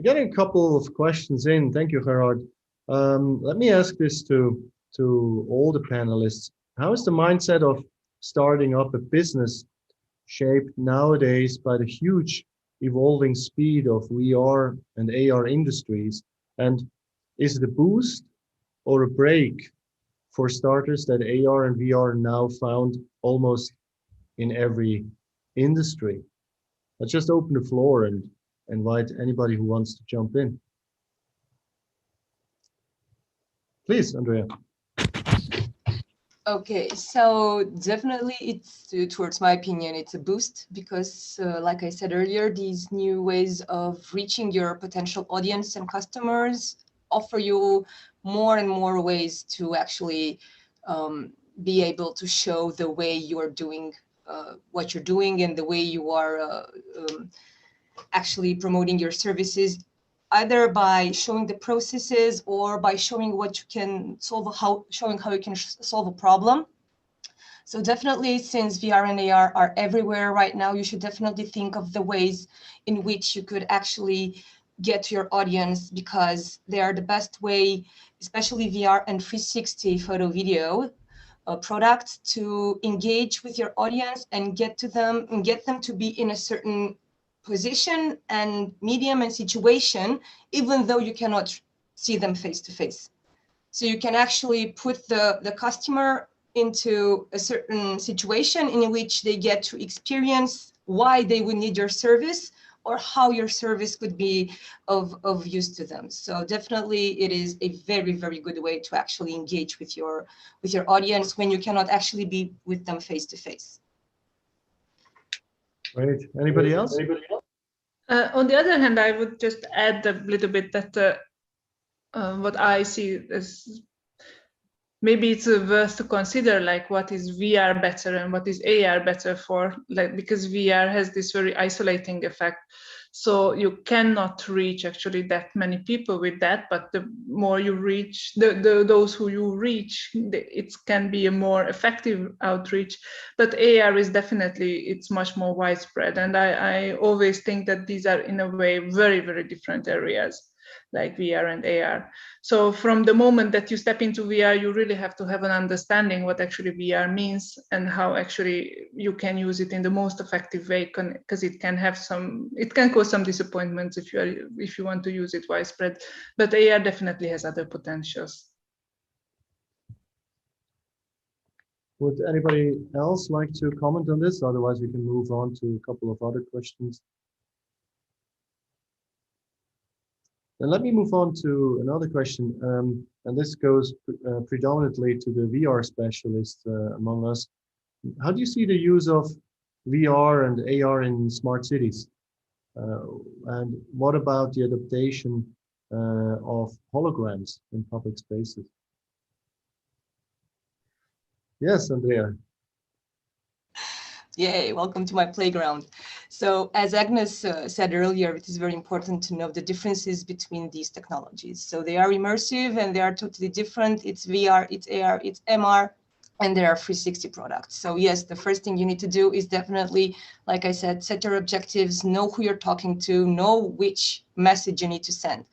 getting a couple of questions in. Thank you, Gerard. Let me ask this to all the panelists. How is the mindset of starting up a business shaped nowadays by the huge evolving speed of VR and AR industries? And is it a boost or a break for starters that AR and VR are now found almost in every industry? Let's just open the floor and invite anybody who wants to jump in. Please, Andrea. Okay, so definitely it's, towards my opinion, it's a boost because like I said earlier, these new ways of reaching your potential audience and customers offer you more and more ways to actually be able to show the way you're doing what you're doing and the way you are actually promoting your services, either by showing the processes or by showing what you can solve, showing how you can solve a problem. So definitely, since VR and AR are everywhere right now, you should definitely think of the ways in which you could actually get to your audience, because they are the best way, especially VR and 360 photo video products, to engage with your audience and get to them and get them to be in a certain position and medium and situation, even though you cannot see them face to face. So you can actually put the customer into a certain situation in which they get to experience why they would need your service or how your service could be of use to them. So definitely it is a very, very good way to actually engage with your audience when you cannot actually be with them face to face. Great. Anybody else? On the other hand, I would just add a little bit that what I see is maybe it's worth to consider, like, what is VR better and what is AR better for, like, because VR has this very isolating effect. So you cannot reach actually that many people with that, but the more you reach, those who you reach, it can be a more effective outreach. But AR is definitely, it's much more widespread. And I always think that these are in a way very, very different areas, like VR and AR. So from the moment that you step into VR, you really have to have an understanding what actually VR means and how actually you can use it in the most effective way, because it can have it can cause some disappointments if you want to use it widespread. But AR definitely has other potentials. Would anybody else like to comment on this? Otherwise, we can move on to a couple of other questions. And let me move on to another question, and this goes predominantly to the VR specialists among us. How do you see the use of VR and AR in smart cities? And what about the adaptation of holograms in public spaces? Yes, Andrea. Yay, welcome to my playground. So as Agnes said earlier, it is very important to know the differences between these technologies. So they are immersive and they are totally different. It's VR, it's AR, it's MR, and there are 360 products. So yes, the first thing you need to do is definitely, like I said, set your objectives, know who you're talking to, know which message you need to send.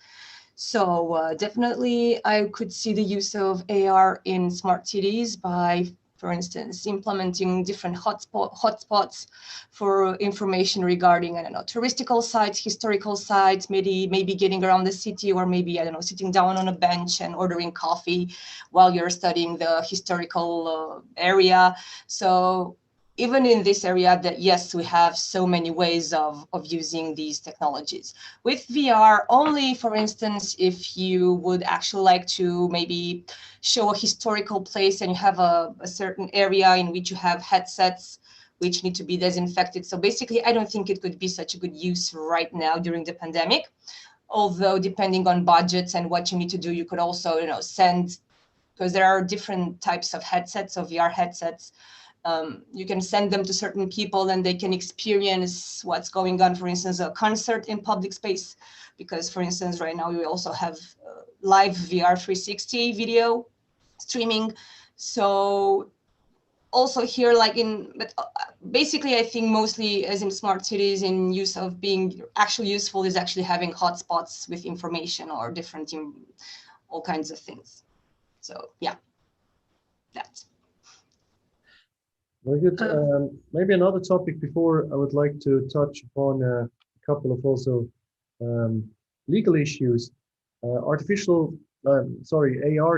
So definitely I could see the use of AR in smart cities by, for instance, implementing different hotspots for information regarding, I don't know, touristical sites, historical sites, maybe getting around the city, or maybe, I don't know, sitting down on a bench and ordering coffee while you're studying the historical area. So even in this area, that yes, we have so many ways of using these technologies. With VR, only, for instance, if you would actually like to maybe show a historical place and you have a certain area in which you have headsets which need to be disinfected. So basically, I don't think it could be such a good use right now during the pandemic. Although depending on budgets and what you need to do, you could also, you know, send, because there are different types of headsets, of VR headsets. You can send them to certain people and they can experience what's going on, for instance, a concert in public space. Because, for instance, right now we also have live VR 360 video streaming. So also here, like but basically I think mostly as in smart cities, in use of being actually useful is actually having hotspots with information or different, all kinds of things. So yeah, that's. Very good. Maybe another topic before I would like to touch upon a couple of also legal issues. AR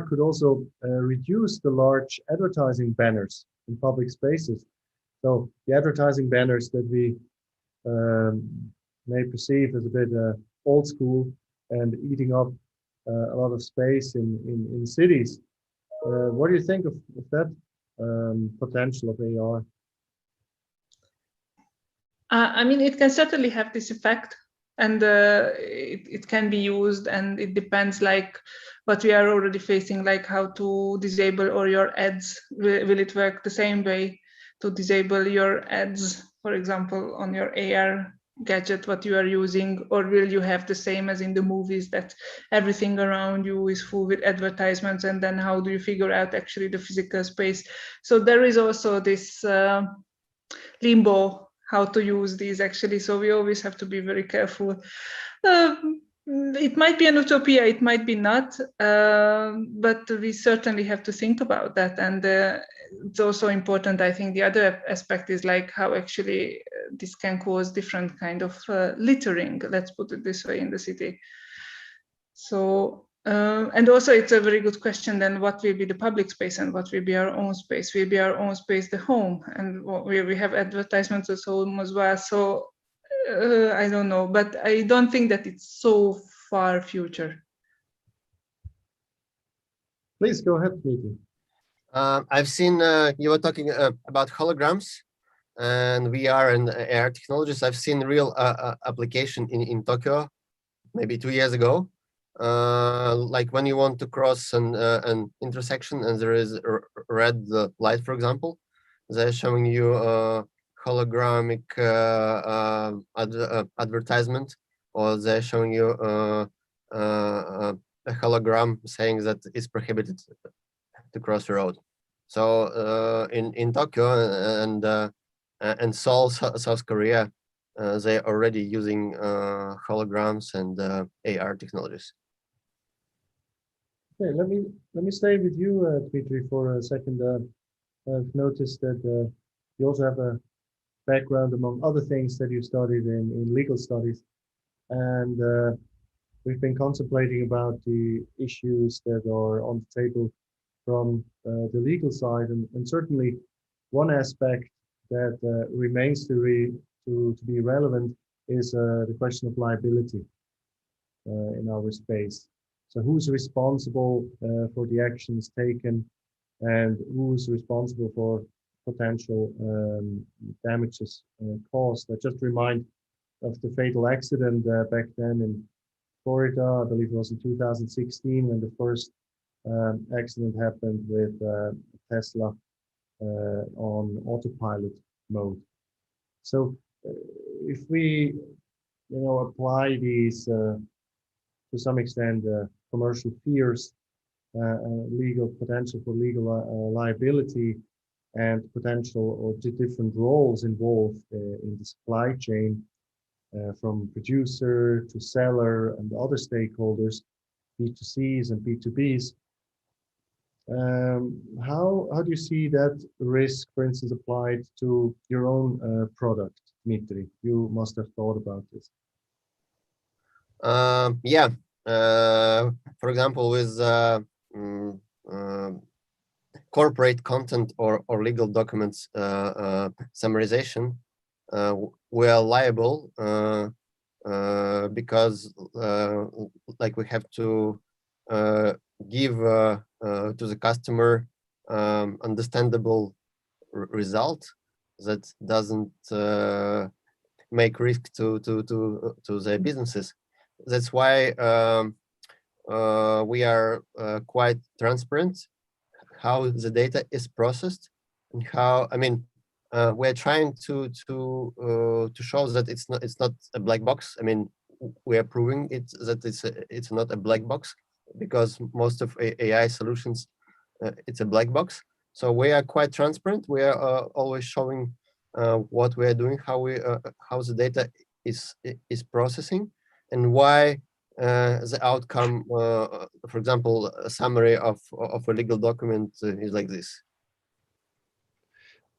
could also reduce the large advertising banners in public spaces. So the advertising banners that we may perceive as a bit old school and eating up a lot of space in cities. What do you think of that potential of AR? I mean, it can certainly have this effect, and it can be used, and it depends, like what we are already facing, like how to disable all your ads. Will it work the same way to disable your ads, for example, on your AR gadget, what you are using, or will you have the same as in the movies, that everything around you is full with advertisements, and then how do you figure out actually the physical space? So there is also this limbo how to use these actually, so we always have to be very careful. It might be an utopia, it might be not, but we certainly have to think about that. And it's also important, I think the other aspect is like how actually this can cause different kind of littering, let's put it this way, in the city. So, and also it's a very good question then, what will be the public space and what will be our own space? Will be our own space the home, and we have advertisements at home as well. So I don't know, but I don't think that it's so far future. Please go ahead, Dmitry. I've seen you were talking about holograms and VR and AR technologies. I've seen real application in Tokyo, maybe 2 years ago. Like when you want to cross an intersection and there is a red light, for example, they're showing you a hologramic advertisement, or they're showing you a hologram saying that it's prohibited to cross the road. So in Tokyo and Seoul, South Korea, they're already using holograms and AR technologies. Okay, let me stay with you, Dmitry, for a second. I've noticed that you also have a background, among other things, that you studied in legal studies, and we've been contemplating about the issues that are on the table from the legal side, and certainly one aspect that remains to be relevant is the question of liability in our space. So who's responsible for the actions taken, and who's responsible for potential damages caused? I just remind of the fatal accident back then in Florida, I believe it was in 2016, when the first accident happened with Tesla on autopilot mode. So if we, apply these to some extent commercial fears, legal potential for legal liability, and potential or different roles involved in the supply chain, from producer to seller and other stakeholders, B2Cs and B2Bs. How do you see that risk, for instance, applied to your own product, Dmitry? You must have thought about this. Yeah. For example, with corporate content or legal documents summarization, we are liable because like we have to give to the customer understandable result that doesn't make risk to their businesses. That's why we are quite transparent how the data is processed and how, I mean, we're trying to show that it's not a black box. I mean, we are proving it that it's not a black box, because most of AI solutions it's a black box. So we are quite transparent. We are always showing what we are doing, how the data is processing, and why the outcome, for example, a summary of a legal document is like this.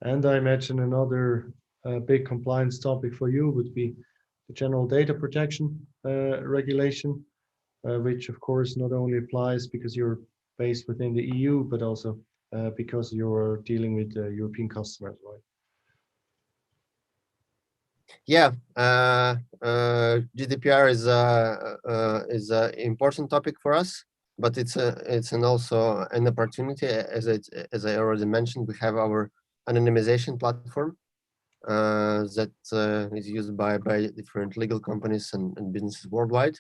And I imagine another big compliance topic for you would be the general data protection regulation, which of course not only applies because you're based within the EU, but also because you're dealing with European customers, right? Yeah, GDPR is an important topic for us, but it's also an opportunity. As I already mentioned, we have our anonymization platform that is used by different legal companies and businesses worldwide.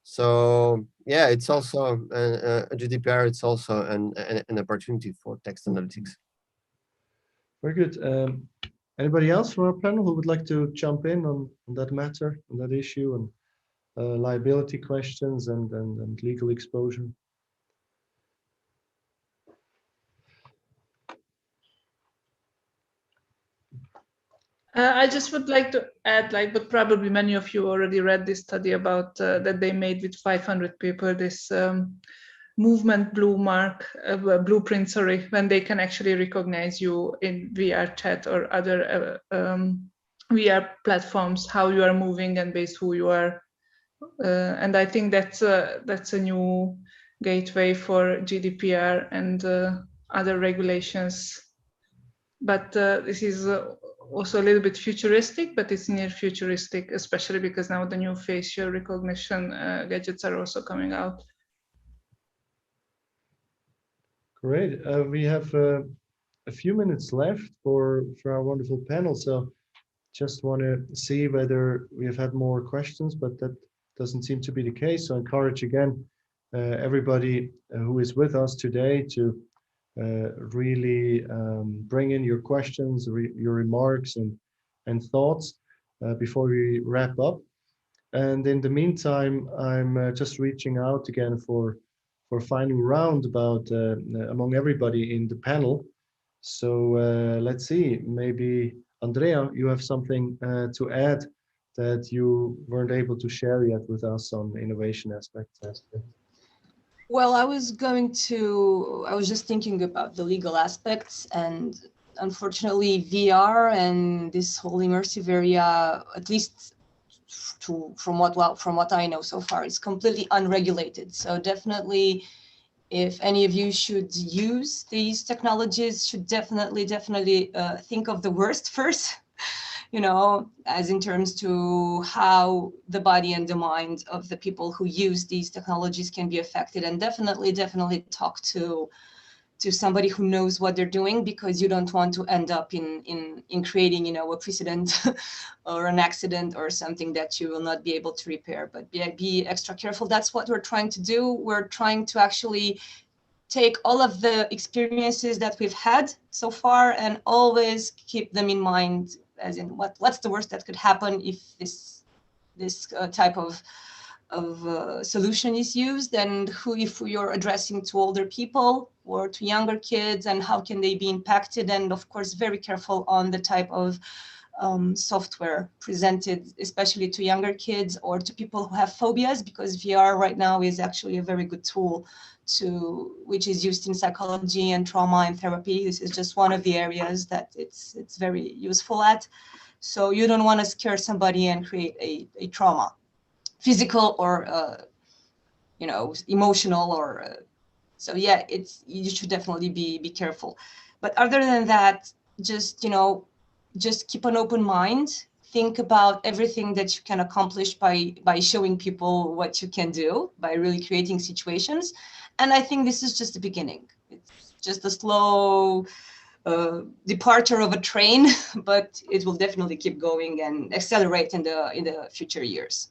So yeah, it's also GDPR. It's also an opportunity for text analytics. Very good. Anybody else from our panel who would like to jump in on that matter, on that issue, and liability questions and legal exposure? I just would like to add, but probably many of you already read this study about that they made with 500 people, this movement blueprint, sorry, when they can actually recognize you in VR chat or other VR platforms, how you are moving and based who you are. And I think that's a new gateway for GDPR and other regulations. But this is also a little bit futuristic, but it's near futuristic, especially because now the new facial recognition gadgets are also coming out. Great. We have a few minutes left for our wonderful panel. So just want to see whether we have had more questions, but that doesn't seem to be the case. So I encourage again everybody who is with us today to really bring in your questions, your remarks and thoughts before we wrap up. And in the meantime, I'm just reaching out again for a final round about among everybody in the panel. So let's see, maybe Andrea, you have something to add that you weren't able to share yet with us on the innovation aspects. Well, I was just thinking about the legal aspects, and unfortunately VR and this whole immersive area, at least from what I know so far, is completely unregulated. So definitely, if any of you should use these technologies, should definitely think of the worst first, as in terms to how the body and the mind of the people who use these technologies can be affected, and definitely talk to somebody who knows what they're doing, because you don't want to end up in creating, a precedent or an accident or something that you will not be able to repair. But be extra careful. That's what we're trying to do. We're trying to actually take all of the experiences that we've had so far and always keep them in mind, as in what's the worst that could happen if this type of solution is used, and if you're addressing to older people or to younger kids, and how can they be impacted, and of course very careful on the type of software presented, especially to younger kids or to people who have phobias, because VR right now is actually a very good tool which is used in psychology and trauma and therapy. This is just one of the areas that it's very useful at. So you don't want to scare somebody and create a trauma, physical or emotional, or so yeah, you should definitely be careful. But other than that, just keep an open mind. Think about everything that you can accomplish by showing people what you can do, by really creating situations. And I think this is just the beginning. It's just a slow departure of a train, but it will definitely keep going and accelerate in the future years.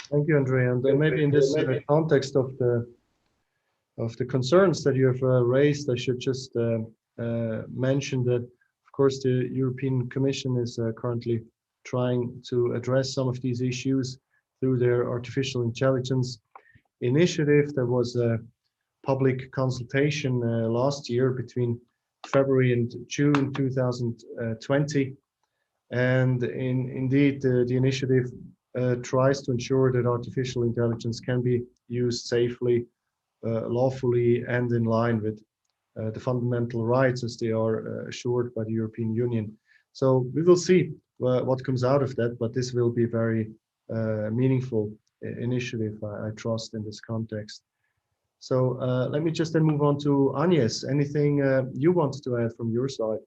Thank you, Andrea. And maybe in this context of the concerns that you have raised, I should just mention that, of course, the European Commission is currently trying to address some of these issues through their artificial intelligence initiative. There was a public consultation last year between February and June 2020. And indeed, the initiative tries to ensure that artificial intelligence can be used safely, lawfully, and in line with the fundamental rights as they are assured by the European Union. So we will see what comes out of that, but this will be very meaningful initiative, I trust, in this context. So let me just then move on to Agnes. Anything you wanted to add from your side?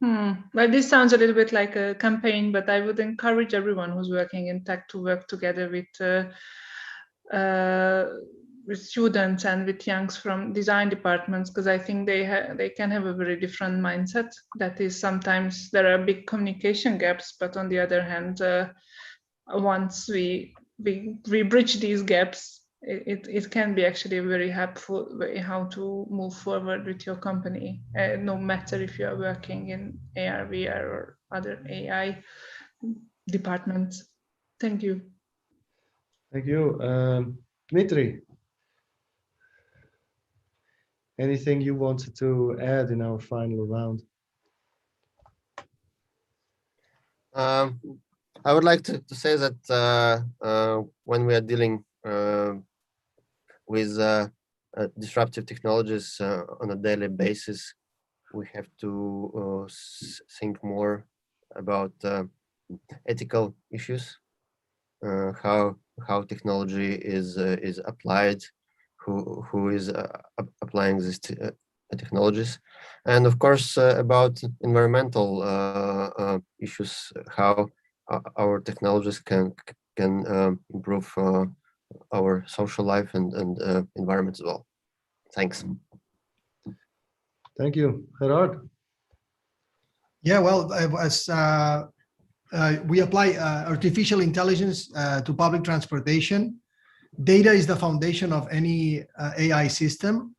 Well, this sounds a little bit like a campaign, but I would encourage everyone who's working in tech to work together with students and with youngs from design departments, because I think they can have a very different mindset. That is, sometimes there are big communication gaps, but on the other hand, once we bridge these gaps, it can be actually very helpful way how to move forward with your company, no matter if you are working in AR, VR, or other AI departments. Thank you. Thank you. Dmitry, anything you wanted to add in our final round? I would like to say that when we are dealing with disruptive technologies on a daily basis, we have to think more about ethical issues, how technology is applied, who is applying these technologies, and of course about environmental issues, how our technologies can improve our social life and environment as well. Thanks. Thank you. Gerard? Yeah, well, as we apply artificial intelligence to public transportation, data is the foundation of any AI system.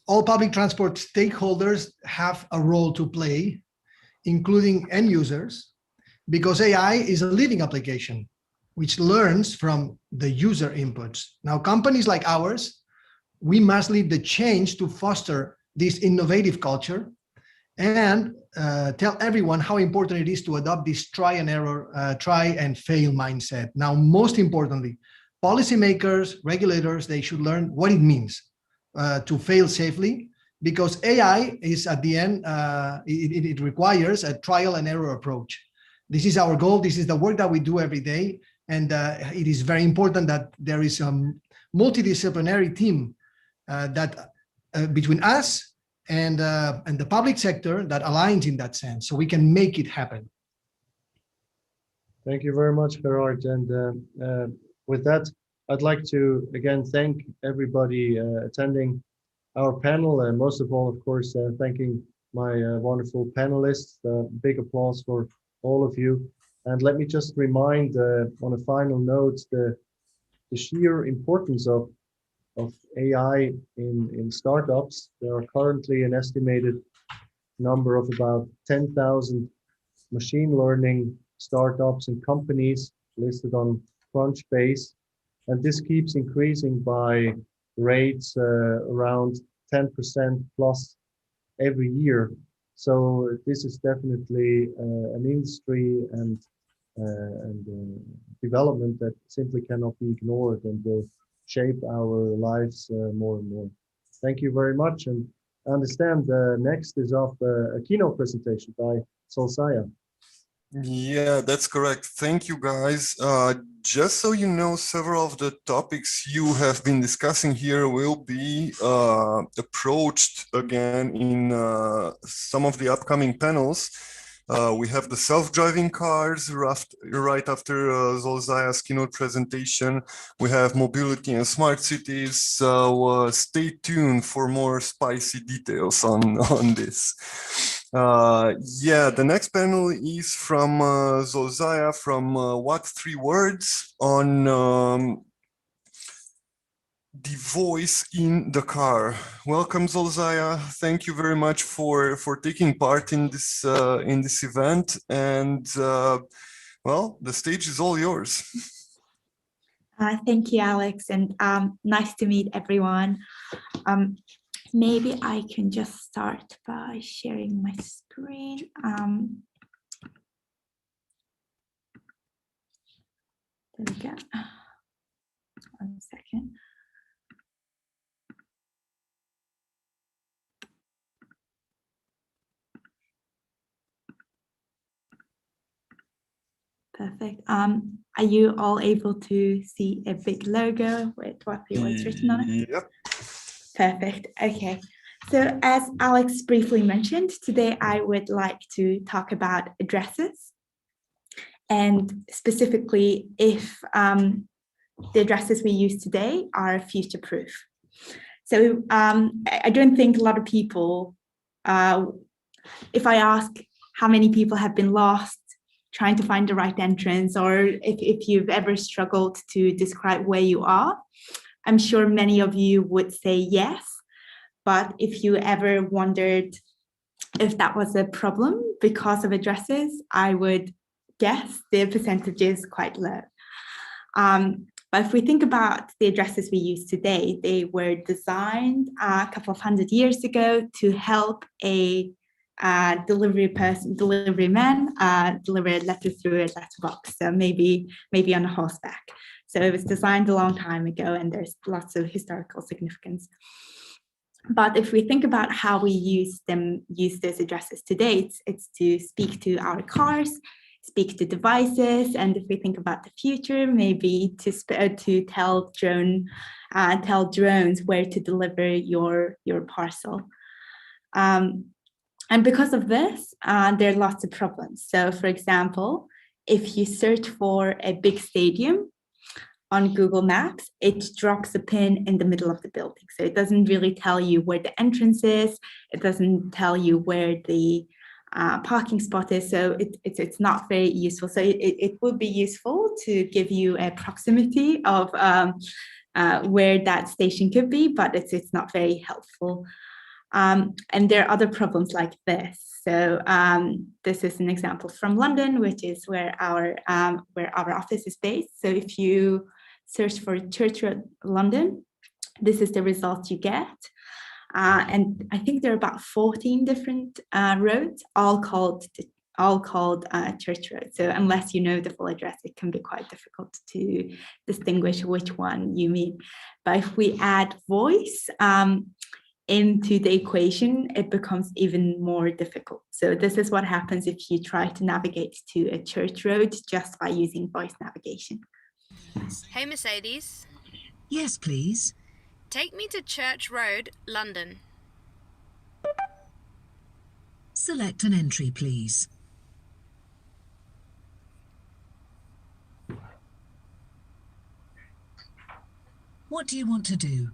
All public transport stakeholders have a role to play, including end users, because AI is a living application which learns from the user inputs. Now, companies like ours, we must lead the change to foster this innovative culture and tell everyone how important it is to adopt this try and fail mindset. Now, most importantly, policymakers, regulators, they should learn what it means to fail safely, because AI is at the end, it requires a trial and error approach. This is our goal. This is the work that we do every day. And it is very important that there is a multidisciplinary team that between us and the public sector that aligns in that sense, so we can make it happen. Thank you very much, Gerard. And with that, I'd like to again thank everybody attending our panel, and most of all, of course, thanking my wonderful panelists. Big applause for all of you. And let me just remind on a final note, the the sheer importance of AI in startups. There are currently an estimated number of about 10,000 machine learning startups and companies listed on Crunchbase, and this keeps increasing by rates around 10% plus every year. So this is definitely an industry and development that simply cannot be ignored and will shape our lives more and more. Thank you very much. And I understand next is off a keynote presentation by Zolzaya. Yeah, that's correct. Thank you, guys. Just so you know, several of the topics you have been discussing here will be approached again in some of the upcoming panels. We have the self-driving cars right after Zolzaya's keynote presentation. We have mobility and smart cities. So stay tuned for more spicy details on this. Yeah, the next panel is from Zolzaya from What 3 Words on the voice in the car. Welcome, Zolzaya. Thank you very much for taking part in this event. And well, the stage is all yours. Thank you, Alex, and nice to meet everyone. Maybe I can just start by sharing my screen. There we go. 1 second. Perfect. Are you all able to see a big logo with what the words written on it? Yep. Perfect. Okay. So as Alex briefly mentioned, today I would like to talk about addresses, and specifically if the addresses we use today are future-proof. So I don't think a lot of people, if I ask how many people have been lost trying to find the right entrance, or if you've ever struggled to describe where you are, I'm sure many of you would say yes. But if you ever wondered if that was a problem because of addresses, I would guess the percentage is quite low. But if we think about the addresses we use today, they were designed a couple of 100 years ago to help a delivery man deliver a letter through a letterbox, so maybe on a horseback. So it was designed a long time ago, and there's lots of historical significance. But if we think about how we use those addresses today, it's to speak to our cars, speak to devices, and if we think about the future, maybe to tell drones where to deliver your parcel. And because of this, there are lots of problems. So for example, if you search for a big stadium on Google Maps, it drops a pin in the middle of the building. So it doesn't really tell you where the entrance is. It doesn't tell you where the parking spot is. So it's not very useful. So it would be useful to give you a proximity of where that station could be, but it's not very helpful. And there are other problems like this. So this is an example from London, which is where our office is based. So if you search for Church Road, London, this is the result you get. And I think there are about 14 different roads, all called Church Road. So unless you know the full address, it can be quite difficult to distinguish which one you mean. But if we add voice into the equation, it becomes even more difficult. So this is what happens if you try to navigate to a church road just by using voice navigation. Hey Mercedes. Yes, please. Take me to Church Road, London. Select an entry, please. What do you want to do?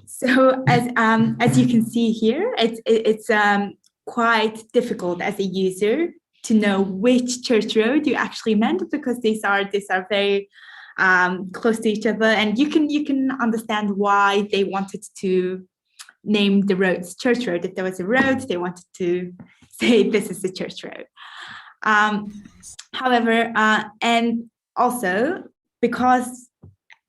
So as you can see here, it's quite difficult as a user know which church road you actually meant, because these are very close to each other, and you can understand why they wanted to name the roads Church Road. If there was a road, they wanted to say this is the church road. However, and also because,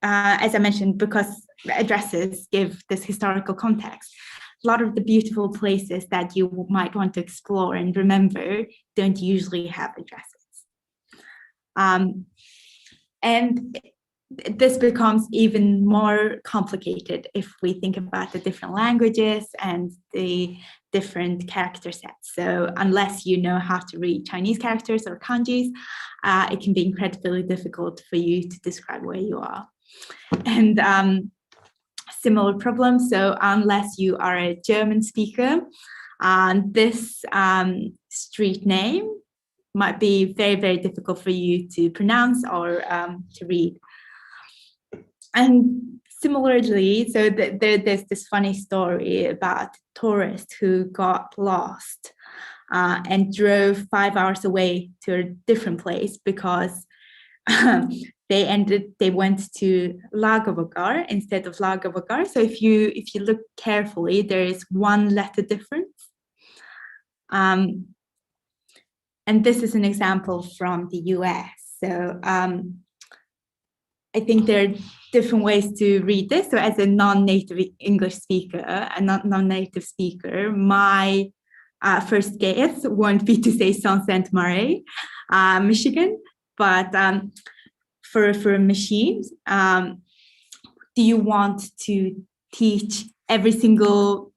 as I mentioned, because addresses give this historical context, a lot of the beautiful places that you might want to explore and remember don't usually have addresses. And this becomes even more complicated if we think about the different languages and the different character sets. So unless you know how to read Chinese characters or kanjis, it can be incredibly difficult for you to describe where you are. And similar problem, so unless you are a German speaker, this street name might be very, very difficult for you to pronounce or to read. And similarly, so there's this funny story about a tourist who got lost and drove 5 hours away to a different place because they went to Lagovagar instead of Lagovagar. So if you look carefully, there is one letter difference. And this is an example from the US. So I think there are different ways to read this. So as a non-native English speaker, a non-native speaker, my first guess won't be to say Sault Ste. Marie, Michigan, but for machines, do you want to teach every single,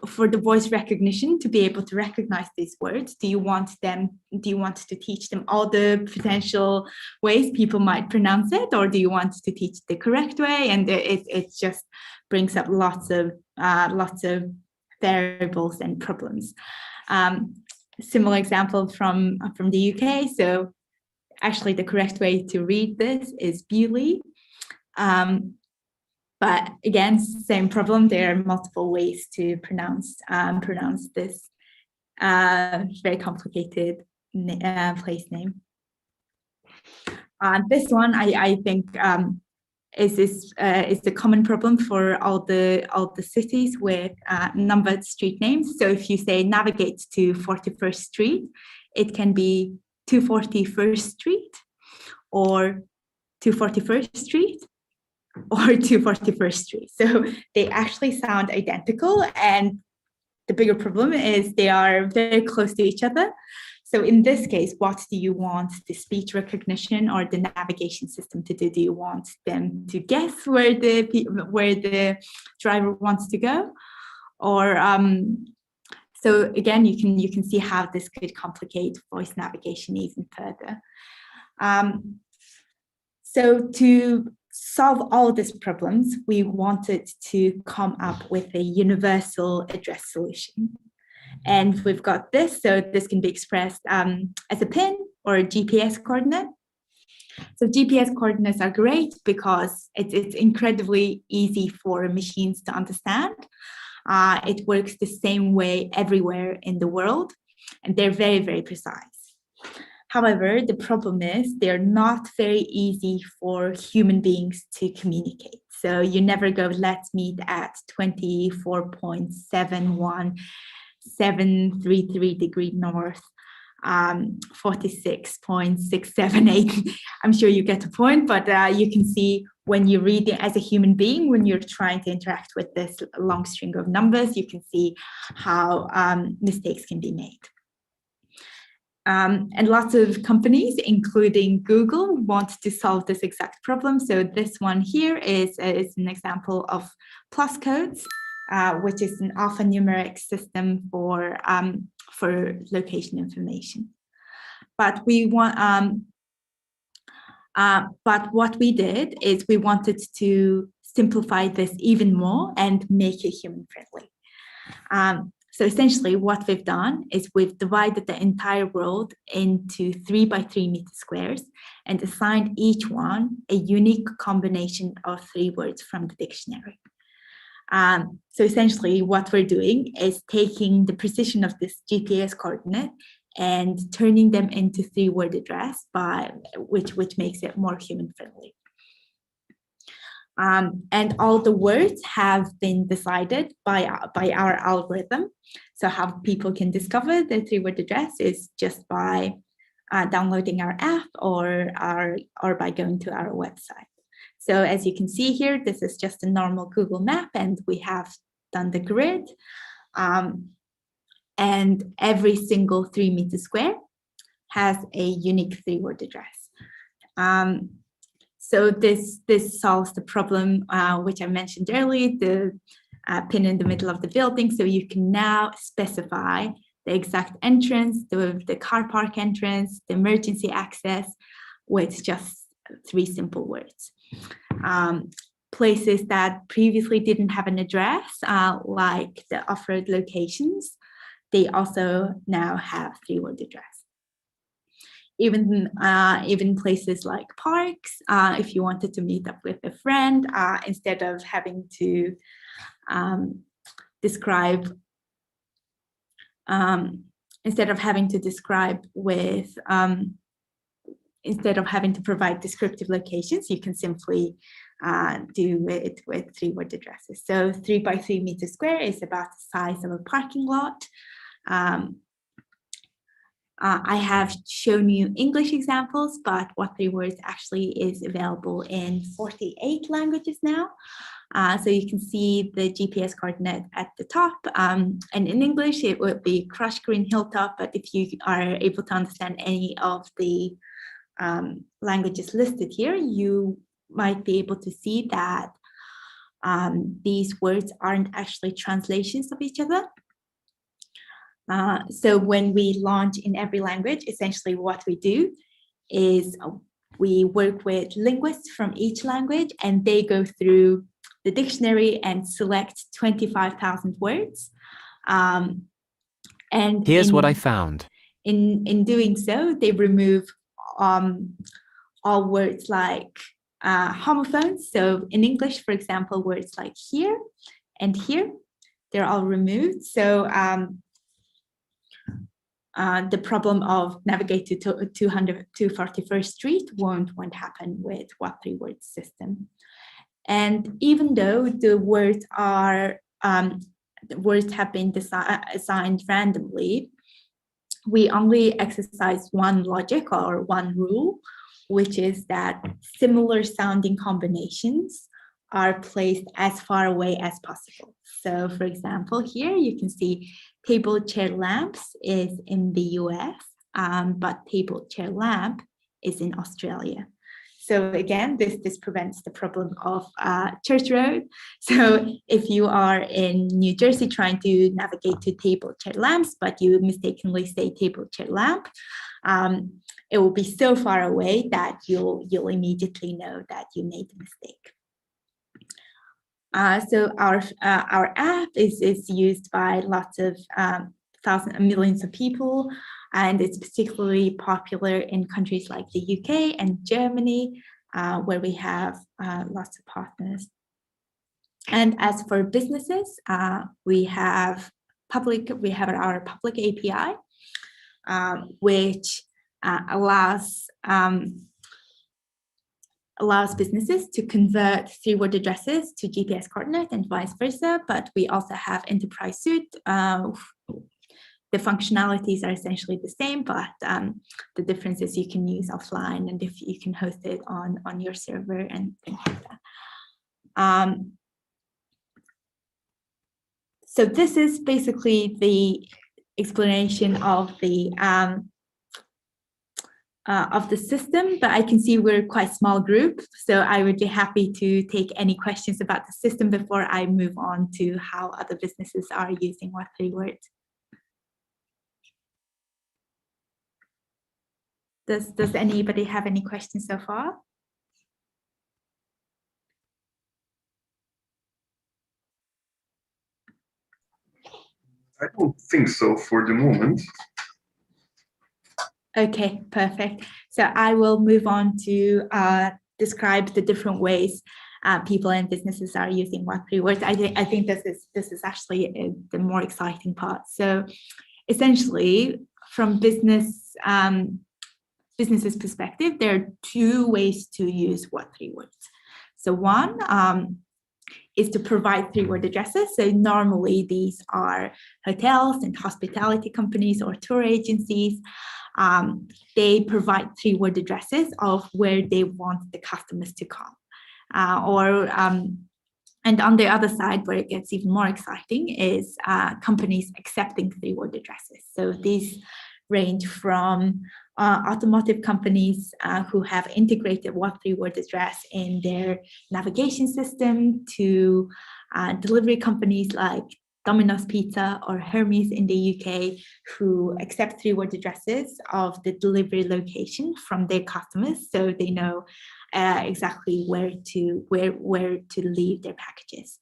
for the voice recognition to be able to recognize these words? Do you want to teach them all the potential ways people might pronounce it, or do you want to teach the correct way? And it just brings up lots of variables and problems. Similar example from the UK. So actually the correct way to read this is Bewley. But again, same problem. There are multiple ways to pronounce this very complicated place name. This one, I think, is the common problem for all the cities with numbered street names. So if you say navigate to 41st Street, it can be 241st Street, or 241st Street, or 241st Street. So they actually sound identical, and the bigger problem is they are very close to each other. So in this case, what do you want the speech recognition or the navigation system to do? Do you want them to guess where the driver wants to go? Or so again, you can see how this could complicate voice navigation even further. So to solve all of these problems, we wanted to come up with a universal address solution. And we've got this, so this can be expressed as a pin or a GPS coordinate. So GPS coordinates are great because it's incredibly easy for machines to understand. It works the same way everywhere in the world, and they're very, very precise. However, the problem is they're not very easy for human beings to communicate. So you never go, let's meet at 24.71733 degree north, 46.678. I'm sure you get the point, but you can see when you read it as a human being, when you're trying to interact with this long string of numbers, you can see how mistakes can be made. And lots of companies, including Google, want to solve this exact problem. So this one here is an example of plus codes, which is an alphanumeric system for location information. But we want, but what we did is we wanted to simplify this even more and make it human friendly. So essentially what we've done is we've divided the entire world into 3 by 3 meter squares and assigned each one a unique combination of 3 words from the dictionary. So essentially what we're doing is taking the precision of this GPS coordinate and turning them into 3-word address, which makes it more human friendly. And all the words have been decided by our algorithm. So how people can discover the 3-word address is just by downloading our app or by going to our website. So as you can see here, this is just a normal Google map, and we have done the grid. And every single 3 meter square has a unique 3-word address. So this solves the problem which I mentioned earlier, the pin in the middle of the building. So you can now specify the exact entrance, the car park entrance, the emergency access with just 3 simple words. Places that previously didn't have an address, like the off-road locations, they also now have 3-word address. Even places like parks, if you wanted to meet up with a friend, instead of having to provide descriptive locations, you can simply do it with 3-word addresses. So 3 by 3 meter square is about the size of a parking lot. I have shown you English examples, but What 3 Words actually is available in 48 languages now. So you can see the GPS coordinate at the top. And in English, it would be Crush Green Hilltop, but if you are able to understand any of the languages listed here, you might be able to see that these words aren't actually translations of each other. So when we launch in every language, essentially what we do is we work with linguists from each language, and they go through the dictionary and select 25,000 words. And here's what I found. In doing so, they remove all words like homophones. So in English, for example, words like here and here, they're all removed. So the problem of navigate to 241st Street won't happen with What 3 Words system. And even though the words have been assigned randomly, we only exercise one logic or one rule, which is that similar sounding combinations are placed as far away as possible. So for example, here you can see table, chair, lamps is in the US, but table, chair, lamp is in Australia. So again, this prevents the problem of Church Road. So if you are in New Jersey trying to navigate to table, chair, lamps, but you mistakenly say table, chair, lamp, it will be so far away that you'll immediately know that you made a mistake. So our app is used by lots of millions of people, and it's particularly popular in countries like the UK and Germany, where we have lots of partners. And as for businesses, we have our public API, which allows businesses to convert 3-word addresses to GPS coordinate and vice versa, but we also have Enterprise Suite. The functionalities are essentially the same, but the difference is you can use offline, and if you can host it on your server and things like that. So this is basically the explanation of the system, but I can see we're a quite small group, so I would be happy to take any questions about the system before I move on to how other businesses are using What 3 Words. Does anybody have any questions so far? I don't think so for the moment. Okay, perfect. So I will move on to describe the different ways people and businesses are using What 3 Words. I think this is actually the more exciting part. So essentially, from business's perspective, there are two ways to use what three words. So one is to provide three-word addresses. So normally these are hotels and hospitality companies or tour agencies. They provide three-word addresses of where they want the customers to come. And on the other side, where it gets even more exciting, is companies accepting three-word addresses. So these range from automotive companies who have integrated what three-word address in their navigation system to delivery companies like Domino's Pizza or Hermes in the UK, who accept three-word addresses of the delivery location from their customers, so they know exactly where to leave their packages.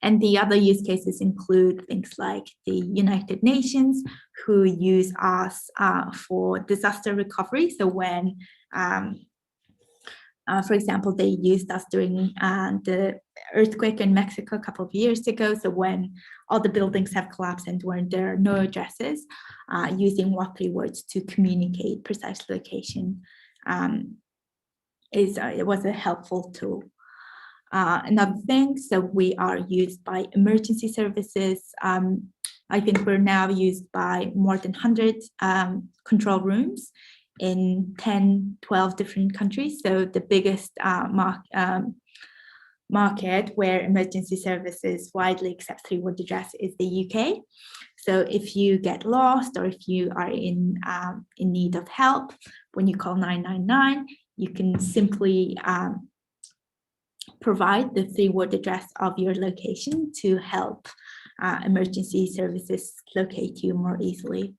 And the other use cases include things like the United Nations, who use us for disaster recovery. So when, for example, they used us during the earthquake in Mexico a couple of years ago. So when all the buildings have collapsed and when there are no addresses, using what three words to communicate precise location it was a helpful tool. Another thing, so we are used by emergency services. I think we're now used by more than 100 control rooms in 10, 12 different countries. So the biggest market where emergency services widely accept three-word address is the UK. So if you get lost or if you are in need of help, when you call 999, you can simply provide the three-word address of your location to help emergency services locate you more easily.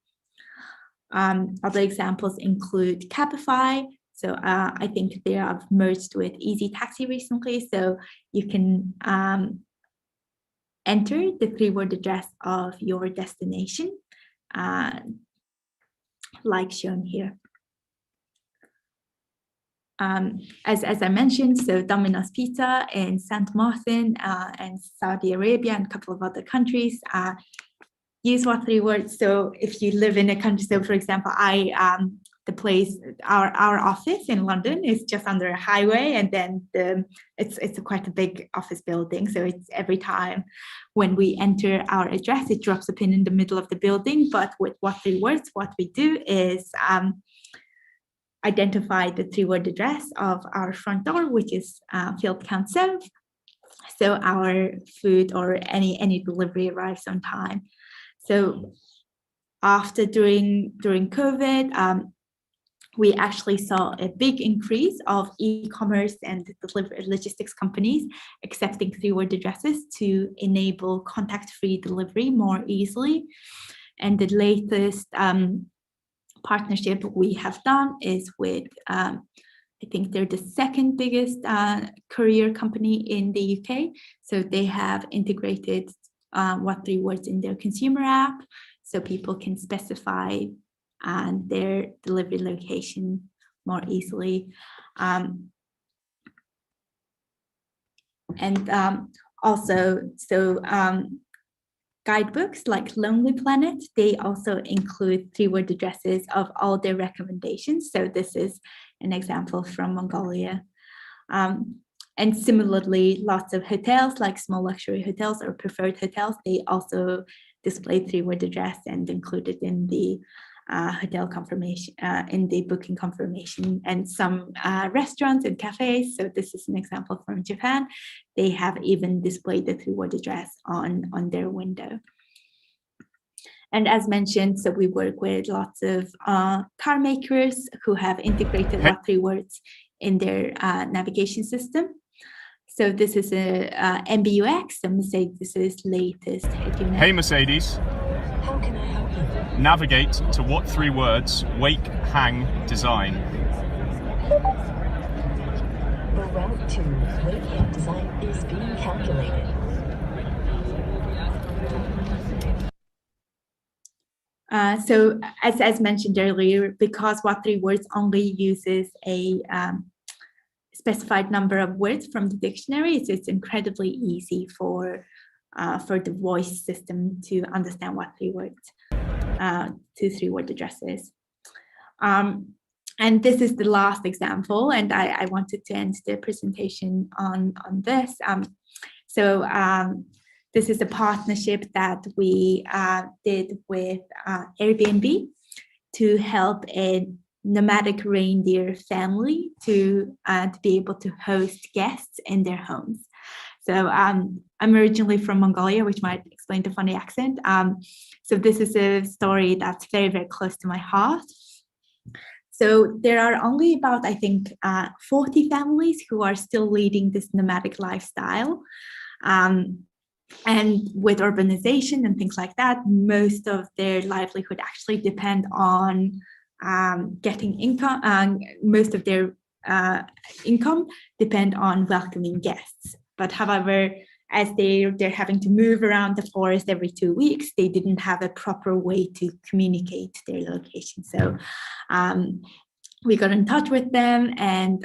Other examples include Cabify. So I think they have merged with Easy Taxi recently. So you can enter the three-word address of your destination, like shown here. As I mentioned, so Domino's Pizza in St. Martin and Saudi Arabia and a couple of other countries use what three words. So if you live in a country, so for example, our office in London is just under a highway, and then it's quite a big office building. So it's every time when we enter our address, it drops a pin in the middle of the building. But with what three words, what we do is identify the three-word address of our front door, which is field count 7. So our food or any delivery arrives on time. So during COVID, we actually saw a big increase of e-commerce and logistics companies accepting three-word addresses to enable contact-free delivery more easily. And the latest partnership we have done is with, I think they're the second biggest courier company in the UK. So they have integrated what three words in their consumer app, so people can specify their delivery location more easily. Guidebooks like Lonely Planet, they also include three-word addresses of all their recommendations. So this is an example from Mongolia. And similarly, lots of hotels, like small luxury hotels or preferred hotels, they also display three-word address and include it in the hotel confirmation, in the booking confirmation. And some restaurants and cafes, so this is an example from Japan, they have even displayed the three-word address on their window. And as mentioned, so we work with lots of car makers who have integrated what three words in their navigation system. So this is a MBUX, so Mercedes' latest head-unit. Hey Mercedes. How can I help you? Navigate to what three words? Wake, hang, design. The route to Wake, Hang, Design is being calculated. So as mentioned earlier, because what three words only uses a specified number of words from the dictionary, it's incredibly easy for the voice system to understand what three words. to 3-word addresses. And this is the last example, and I wanted to end the presentation on this. This is a partnership that we did with Airbnb to help a nomadic reindeer family to be able to host guests in their homes. So I'm originally from Mongolia, which might explain the funny accent. So this is a story that's very, very close to my heart. So there are only about, I think, 40 families who are still leading this nomadic lifestyle. And with urbanization and things like that, most of their livelihood actually depend on getting income. Most of their income depend on welcoming guests. But however, as they're having to move around the forest every 2 weeks, they didn't have a proper way to communicate their location. So we got in touch with them, and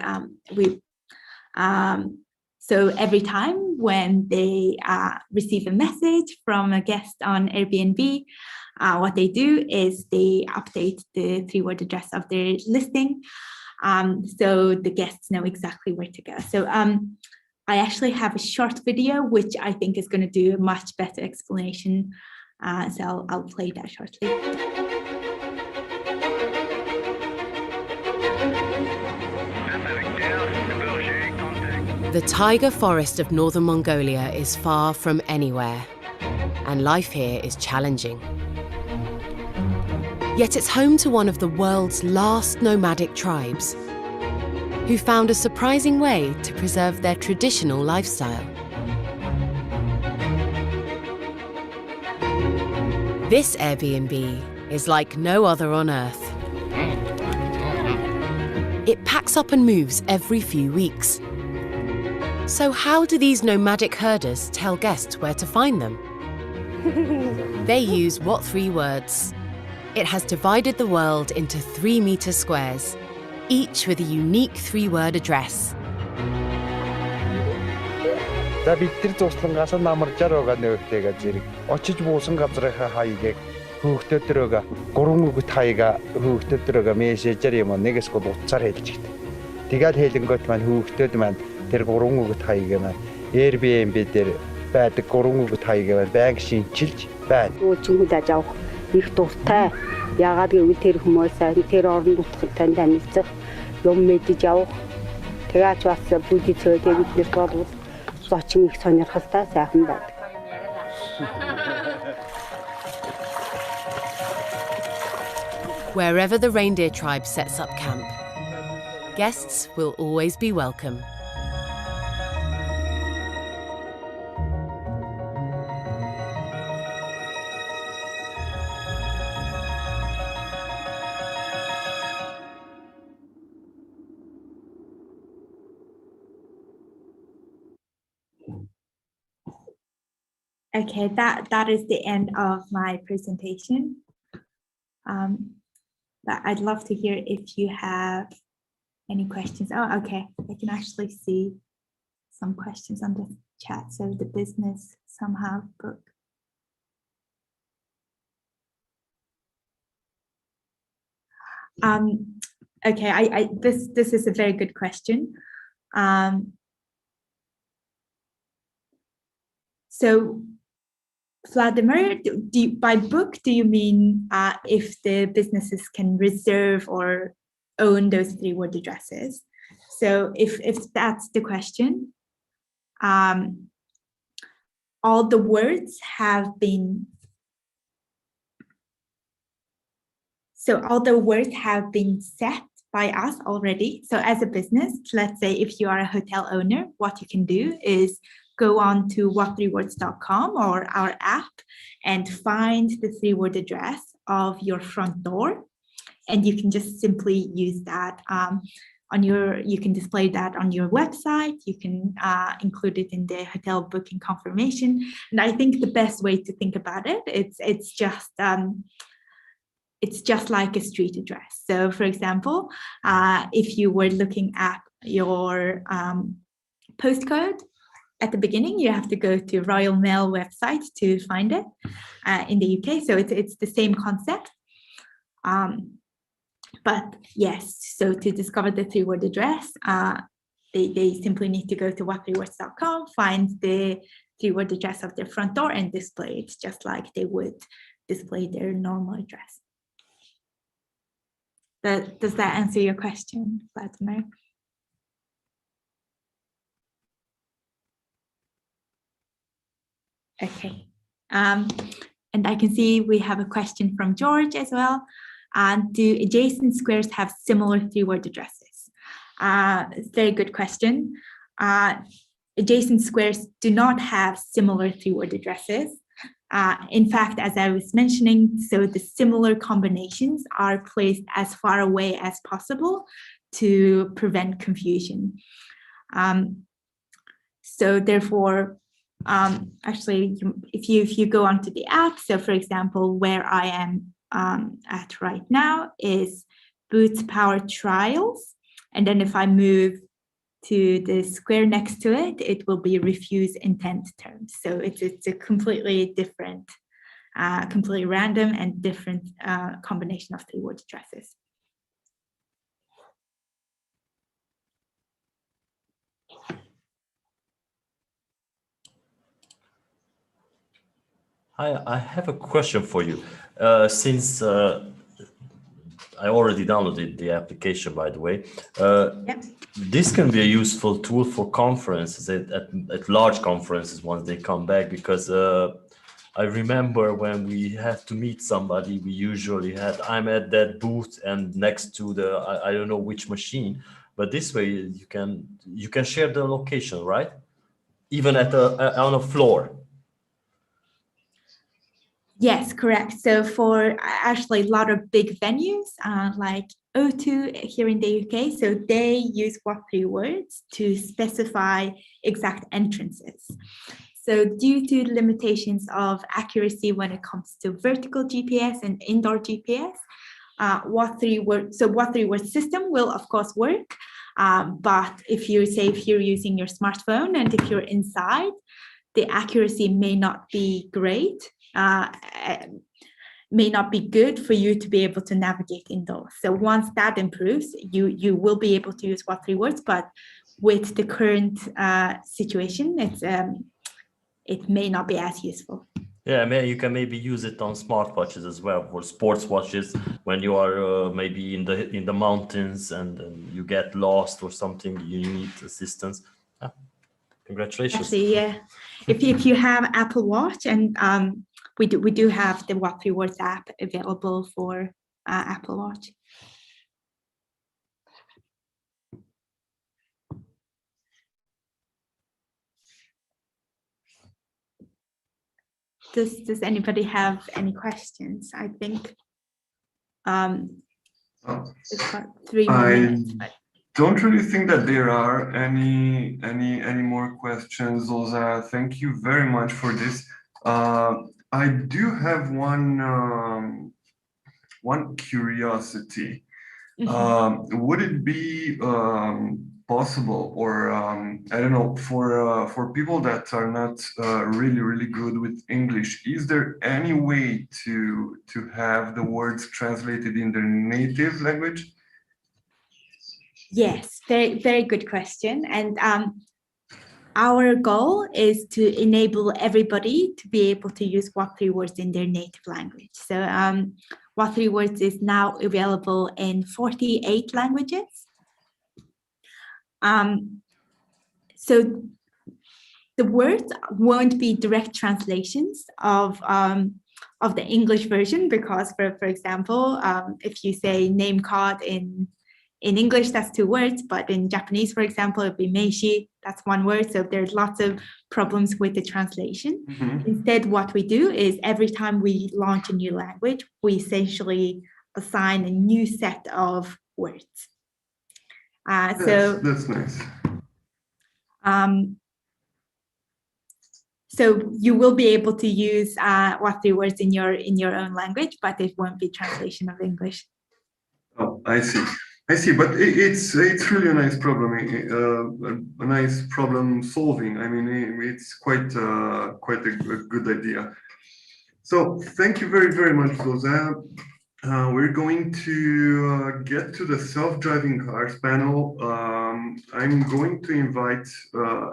so every time when they receive a message from a guest on Airbnb, what they do is they update the 3-word address of their listing, so the guests know exactly where to go. So I actually have a short video, which I think is going to do a much better explanation. So I'll play that shortly. The taiga forest of northern Mongolia is far from anywhere, and life here is challenging. Yet it's home to one of the world's last nomadic tribes, who found a surprising way to preserve their traditional lifestyle. This Airbnb is like no other on Earth. It packs up and moves every few weeks. So how do these nomadic herders tell guests where to find them? They use what 3 words? It has divided the world into 3-meter squares, each with a unique 3-word address. За бид тэр туслангаас намарчаар байгаа нөөхтэйгээ зэрэг очиж буусан газрынхаа хаягийг хөөхтөдрөөгөө 3 үгт хаяга хөөхтөдрөөгөө мессежээр юм нэгээс гол утсаар хэлж ихтэй. Тэгэл хэлэнгөт маань хөөхтөд маань тэр 3 үгт хаягийг маань Airbnb дээр байдаг 3 үгт хаягийг маань банк шинчилж байна. Өөчмөд ажаах их дуртай. Яагаад гэвэл тэр хүмүүс тэр орон нутгад танилцах юм мэдэж явах. Тэгаач бас бүдий цөөдөө биднээс болов зочин их сонирхолтой сайхан байдаг. Wherever the reindeer tribe sets up camp, guests will always be welcome. Okay, that is the end of my presentation. But I'd love to hear if you have any questions. Oh, okay, I can actually see some questions on the chat. So the business somehow book. Okay, this is a very good question. So Vladimir, by book, do you mean if the businesses can reserve or own those 3-word addresses? So if that's the question, all the words have been set by us already. So as a business, let's say if you are a hotel owner, what you can do is go on to what3words.com or our app and find the 3-word address of your front door. And you can just simply use that you can display that on your website. You can include it in the hotel booking confirmation. And I think the best way to think about it, it's just like a street address. So for example, if you were looking at your postcode, at the beginning, you have to go to Royal Mail website to find it in the UK. So it's the same concept. But yes, so to discover the 3-word address, they simply need to go to what3words.com, find the 3-word address of their front door and display it just like they would display their normal address. Does that answer your question, Vladimir? Okay. And I can see we have a question from George as well. Do adjacent squares have similar 3-word addresses? Very good question. Adjacent squares do not have similar 3-word addresses. In fact, as I was mentioning, so the similar combinations are placed as far away as possible to prevent confusion. So therefore, actually, if you go onto the app, so for example, where I am at right now is Boots Power Trials. And then if I move to the square next to it, it will be refuse intent terms. So it's a completely different, completely random and different combination of 3-word addresses. I have a question for you. Since I already downloaded the application, by the way, this can be a useful tool for conferences at large conferences once they come back, because I remember when we had to meet somebody, we usually had, I'm at that booth and next to the, I don't know which machine, but this way you can share the location, right? Even on a floor. Yes, correct. So for actually a lot of big venues like O2 here in the UK, so they use what3words to specify exact entrances. So due to limitations of accuracy when it comes to vertical GPS and indoor GPS, what3word system will of course work. But if you're using your smartphone and if you're inside, the accuracy may not be great. May not be good for you to be able to navigate indoors. So once that improves, you will be able to use what3words, but with the current situation, it may not be as useful. Yeah, you can maybe use it on smartwatches as well, for sports watches, when you are maybe in the mountains and you get lost or something, you need assistance. Congratulations. Actually, yeah. If you have Apple Watch, and we do have the what3words app available for Apple Watch. Does anybody have any questions? I think it's got 3 more minutes. But don't really think that there are any more questions, Zolzaya. Thank you very much for this. I do have one curiosity. Would it be possible, or I don't know, for people that are not really good with English, is there any way to have the words translated in their native language? Yes, very, very good question. And our goal is to enable everybody to be able to use what3words in their native language. So what3words is now available in 48 languages. So the words won't be direct translations of the English version, because for example, if you say name card in English, that's 2 words, but in Japanese, for example, it'd be meishi, that's 1 word. So there's lots of problems with the translation. Instead, what we do is every time we launch a new language, we essentially assign a new set of words. That's nice. So you will be able to use what3words in your own language, but it won't be translation of English. Oh, I see. I see, but it's really a nice problem, a nice problem solving. I mean, it's quite a good idea. So thank you very much, Zolzaya. We're going to get to the self-driving cars panel. I'm going to invite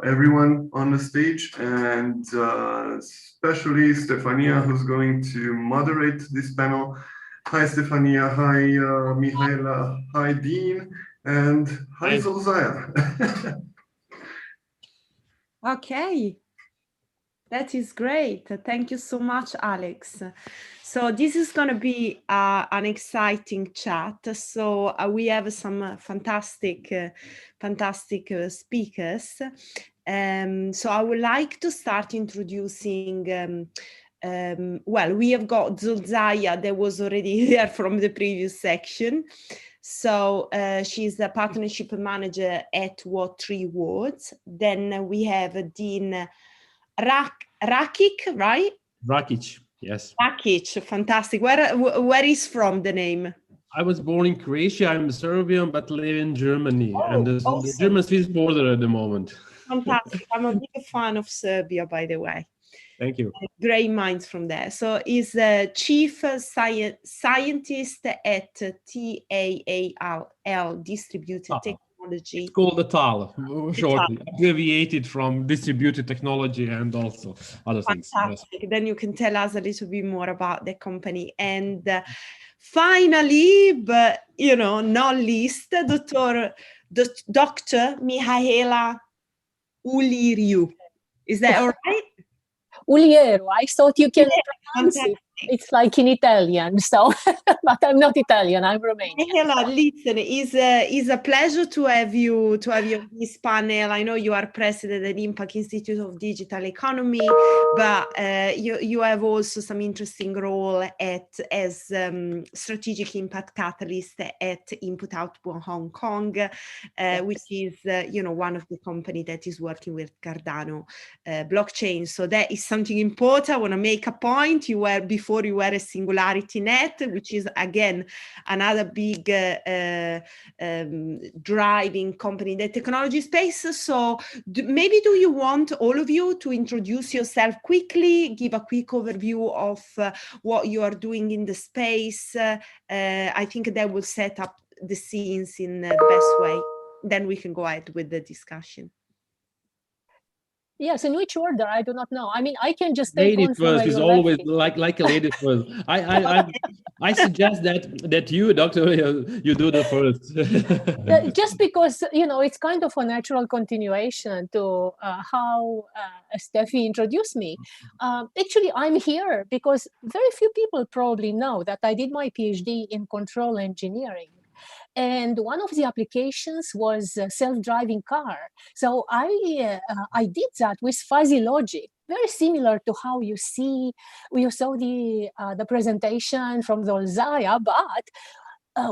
everyone on the stage, and especially Stefania, who's going to moderate this panel. Hi, Stefania. Hi, Mihaela. Hi, Dean. And hi, Zolzaya. Okay. That is great. Thank you so much, Alex. So this is going to be an exciting chat. So we have some fantastic speakers. So I would like to start introducing well, we have got Zolzaya that was already here from the previous section. So she's a partnership manager at What 3 Words. Then we have Dean Rakic, right? Rakic, yes. Rakic, fantastic. Where is from the name? I was born in Croatia. I'm Serbian, but live in Germany. Oh, and the awesome. German-Swiss border at the moment. Fantastic. I'm a big fan of Serbia, by the way. Thank you. Great minds from there. So he's the chief scientist at TAAL, Distributed Technology. It's called the TAL, shortly, abbreviated from distributed technology and also other things. Fantastic. Yes. Then you can tell us a little bit more about the company. And finally, but not least, Dr. Mihaela Uliriu. Is that all right? Uliero, I thought you can pronounce it. It's like in Italian, so but I'm not Italian, I'm Romanian. Hello, listen, it's a pleasure to have you on this panel. I know you are president at Impact Institute of Digital Economy, but you have also some interesting role as strategic impact catalyst at Input Output Hong Kong, which is one of the company that is working with Cardano blockchain. So that is something important. I want to make a point. Before you were a Singularity Net, which is again another big driving company in the technology space. So maybe do you want all of you to introduce yourself quickly, give a quick overview of what you are doing in the space? I think that will set up the scenes in the best way. Then we can go ahead with the discussion. Yes, in which order? I do not know. I mean, I can just take lady on first is always like a lady first. I suggest that you, Doctor, you do the first. Just because it's kind of a natural continuation to how Steffi introduced me. Actually, I'm here because very few people probably know that I did my PhD in control engineering. And one of the applications was a self-driving car. So I did that with fuzzy logic, very similar to how you saw the presentation from Zolzaya, but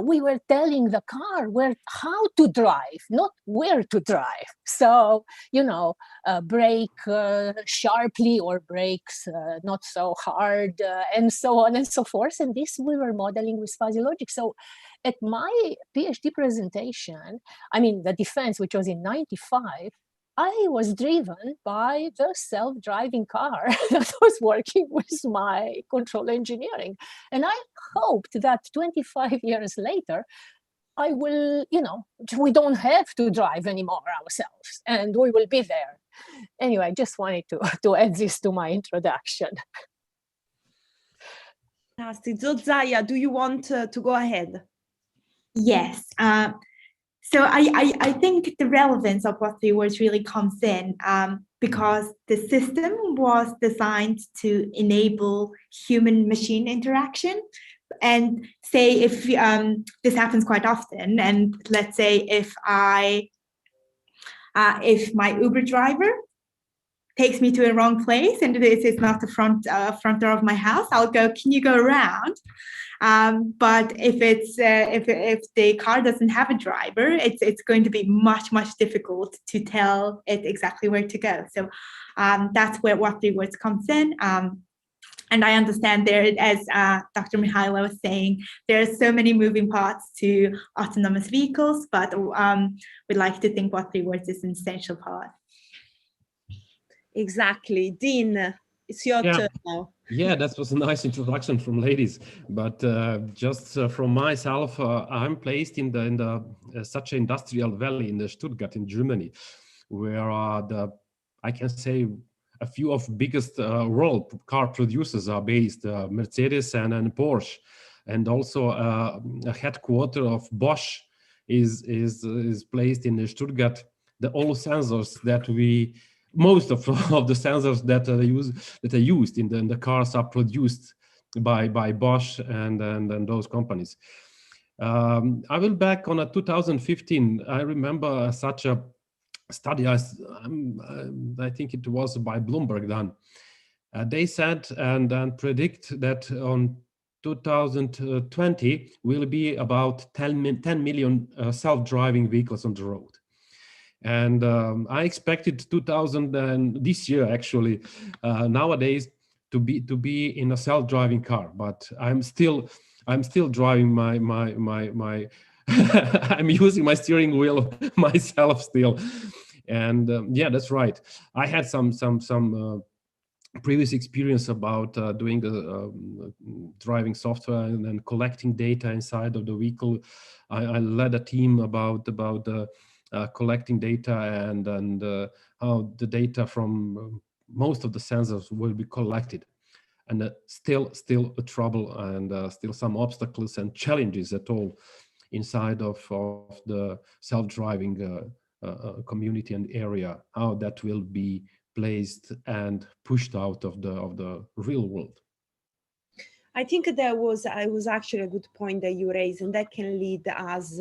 we were telling the car how to drive, not where to drive. So, brake sharply or brakes not so hard, and so on and so forth. And this we were modeling with fuzzy logic. So at my PhD presentation, I mean, the defense, which was in 95, I was driven by the self-driving car that was working with my control engineering. And I hoped that 25 years later, I will, we don't have to drive anymore ourselves and we will be there. Anyway, I just wanted to add this to my introduction. Zolzaya, do you want to go ahead? Yes. So I think the relevance of What 3 Words really comes in because the system was designed to enable human-machine interaction. And say if this happens quite often, and let's say if my Uber driver takes me to a wrong place and this is not the front door of my house, I'll go, can you go around? But if the car doesn't have a driver, it's going to be much difficult to tell it exactly where to go. So that's where What 3 Words comes in. And I understand there, as Dr. Mihaila was saying, there are so many moving parts to autonomous vehicles, but we'd like to think what 3 words is an essential part. Exactly. Dean, it's your turn now. Yeah, that was a nice introduction from ladies, but just from myself, I'm placed in the such an industrial valley in the Stuttgart in Germany, where I can say a few of biggest world car producers are based, Mercedes and Porsche, and also a headquarter of Bosch is placed in Stuttgart. All sensors that most of the sensors that are used in the cars are produced by Bosch and those companies. I will back on 2015. I remember such a study, I think it was by Bloomberg done. They said and predict that on 2020 will be about 10 million self-driving vehicles on the road. And I expected this year actually nowadays to be in a self-driving car, but I'm still driving my I'm using my steering wheel myself still. And yeah, that's right. I had some previous experience about doing the driving software and then collecting data inside of the vehicle. I led a team about collecting data and how the data from most of the sensors will be collected. And still a trouble and still some obstacles and challenges at all inside of the self-driving community and area, how that will be placed and pushed out of the real world. I think that was actually a good point that you raised, and that can lead us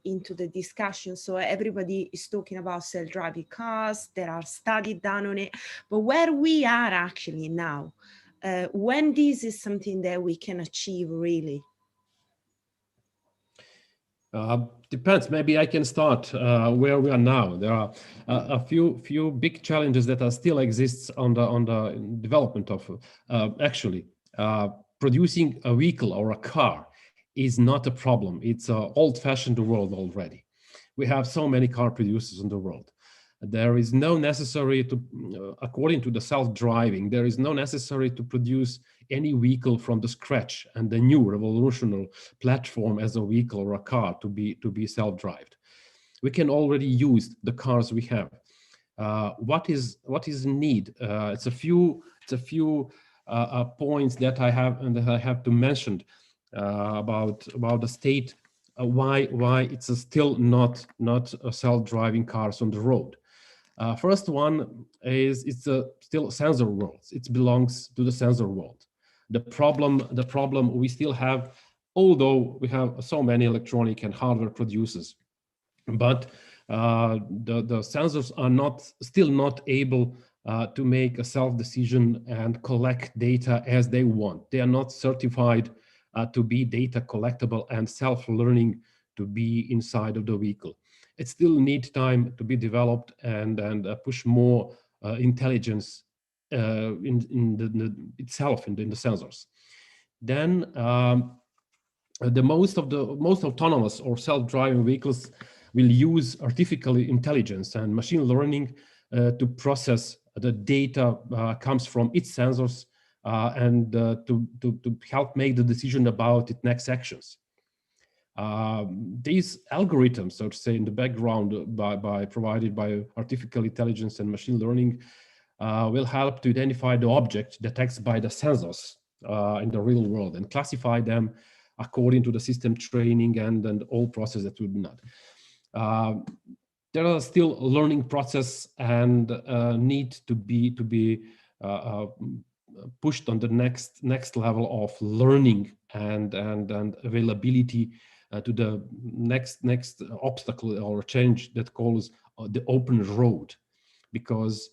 into the discussion. So everybody is talking about self-driving cars, there are studies done on it, but where we are actually now, when this is something that we can achieve really? Depends. Maybe I can start where we are now. There are a few big challenges that are still exists on the development of actually producing a vehicle or a car is not a problem. It's an old-fashioned world already. We have so many car producers in the world. There is no necessary to, according to the self-driving, there is no necessary to produce any vehicle from the scratch and the new revolutionary platform as a vehicle or a car to be self-driven. We can already use the cars we have. What is need? It's a few points that I have to mention about the state. Why it's still not self-driving cars on the road. First one is it's still sensor world. It belongs to the sensor world. The problem we still have, although we have so many electronic and hardware producers, but the sensors are still not able to make a self-decision and collect data as they want. They are not certified to be data collectible and self-learning to be inside of the vehicle. It still needs time to be developed and push more intelligence in the sensors. Then the most autonomous or self-driving vehicles will use artificial intelligence and machine learning to process the data comes from its sensors and to help make the decision about its next actions. These algorithms, so to say, in the background provided by artificial intelligence and machine learning will help to identify the object detected by the sensors in the real world and classify them according to the system training and all process that we do not. There are still learning process and need to be pushed on the next level of learning and availability to the next obstacle or change that calls the open road, because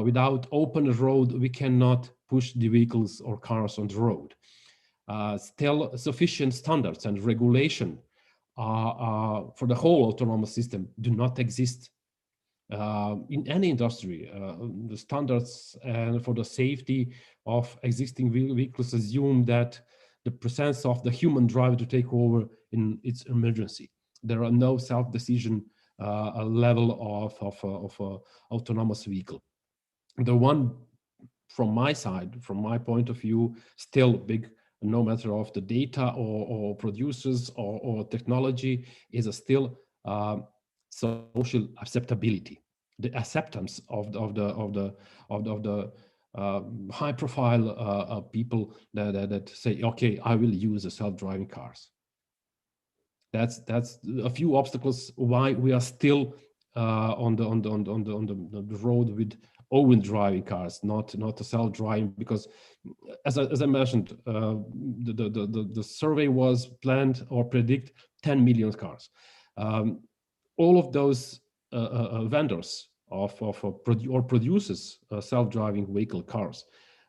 without open road we cannot push the vehicles or cars on the road. Still sufficient standards and regulation for the whole autonomous system do not exist. in any industry, the standards and for the safety of existing vehicles assume that the presence of the human driver to take over in its emergency. There are no self-decision level of autonomous vehicle. The one from my side, from my point of view, still big, no matter of the data or producers or technology, is still social acceptability, the acceptance of the high-profile people that say, okay, I will use self-driving cars. That's a few obstacles why we are still on the road with own driving cars, not the self-driving, because as I mentioned, the survey was planned or predict 10 million cars. All of those vendors or producers self-driving vehicle cars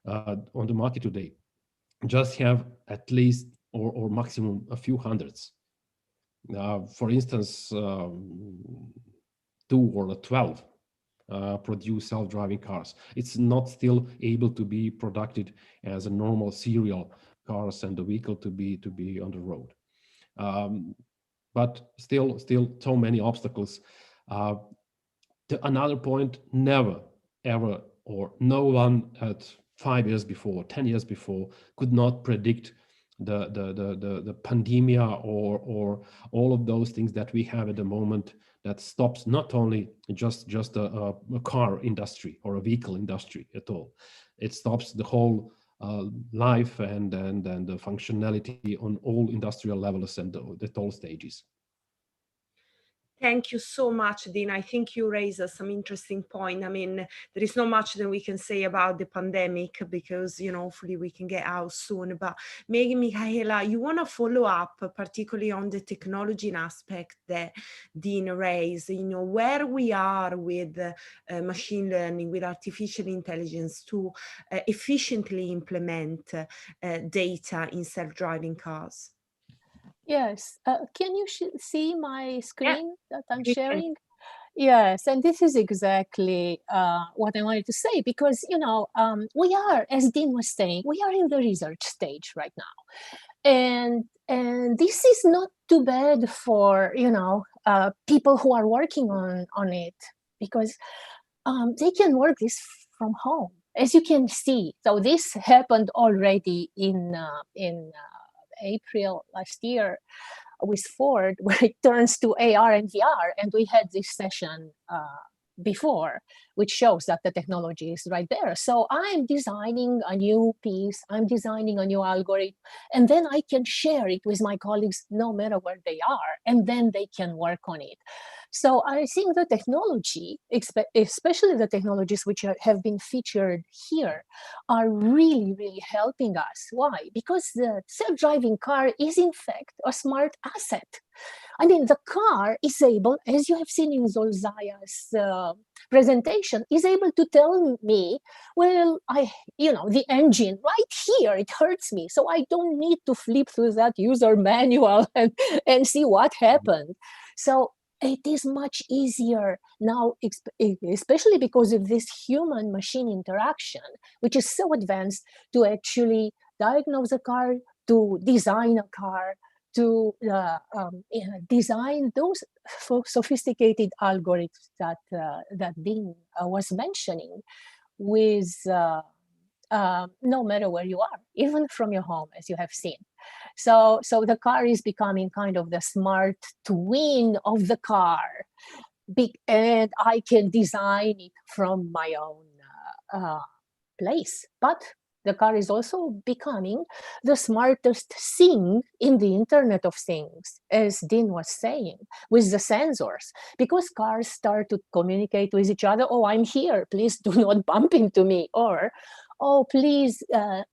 on the market today just have at least or maximum a few hundreds. For instance, 2 or 12 produce self-driving cars. It's not still able to be produced as a normal serial cars and the vehicle to be on the road. But still so many obstacles. Another point, never, ever, or no one at 5 years before, 10 years before could not predict the pandemia or all of those things that we have at the moment that stops not only just a car industry or a vehicle industry at all. It stops the whole life and the functionality on all industrial levels and at all stages. Thank you so much, Dean. I think you raised some interesting point. I mean, there is not much that we can say about the pandemic because, you know, hopefully we can get out soon. But maybe, Michaela, you want to follow up particularly on the technology aspect that Dean raised, you know, where we are with machine learning, with artificial intelligence to efficiently implement data in self-driving cars. Yes. Can you see my screen that I'm sharing? Yes, and this is exactly what I wanted to say, because, you know, we are, as Dean was saying, we are in the research stage right now. And this is not too bad for, you know, people who are working on it, because they can work this from home, as you can see. So this happened already in April last year with Ford, where it turns to AR and VR, and we had this session before, which shows that the technology is right there. So I'm designing a new piece, I'm designing a new algorithm, and then I can share it with my colleagues no matter where they are, and then they can work on it. So I think the technology, especially the technologies which have been featured here, are really, really helping us. Why? Because the self-driving car is in fact a smart asset. I mean, the car is able, as you have seen in Zolzaya's presentation, is able to tell me, well, the engine right here, it hurts me. So I don't need to flip through that user manual and see what happened. So it is much easier now, especially because of this human-machine interaction, which is so advanced, to actually diagnose a car, to design a car, to design those sophisticated algorithms that Dean was mentioning, with no matter where you are, even from your home, as you have seen. So the car is becoming kind of the smart twin of the car, and I can design it from my own place. But the car is also becoming the smartest thing in the Internet of Things, as Dean was saying, with the sensors, because cars start to communicate with each other. Oh, I'm here, please do not bump into me. Or, oh, please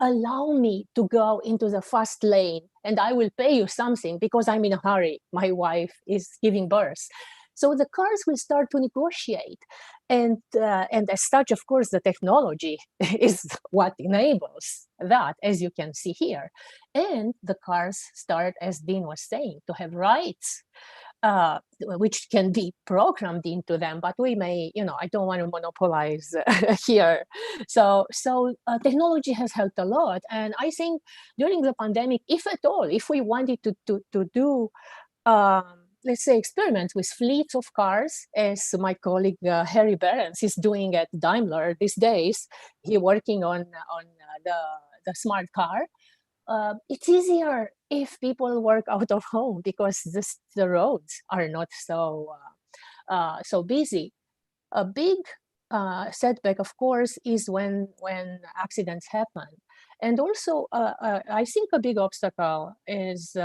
allow me to go into the fast lane and I will pay you something because I'm in a hurry. My wife is giving birth. So the cars will start to negotiate. And as such, of course, the technology is what enables that, as you can see here. And the cars start, as Dean was saying, to have rights. which can be programmed into them, but we may, I don't want to monopolize here. So technology has helped a lot. And I think during the pandemic, if at all, if we wanted to do, let's say, experiments with fleets of cars, as my colleague Harry Behrens is doing at Daimler these days, he's working on the smart car. It's easier if people work out of home because the roads are not so busy. A big setback, of course, is when accidents happen. And also, I think a big obstacle is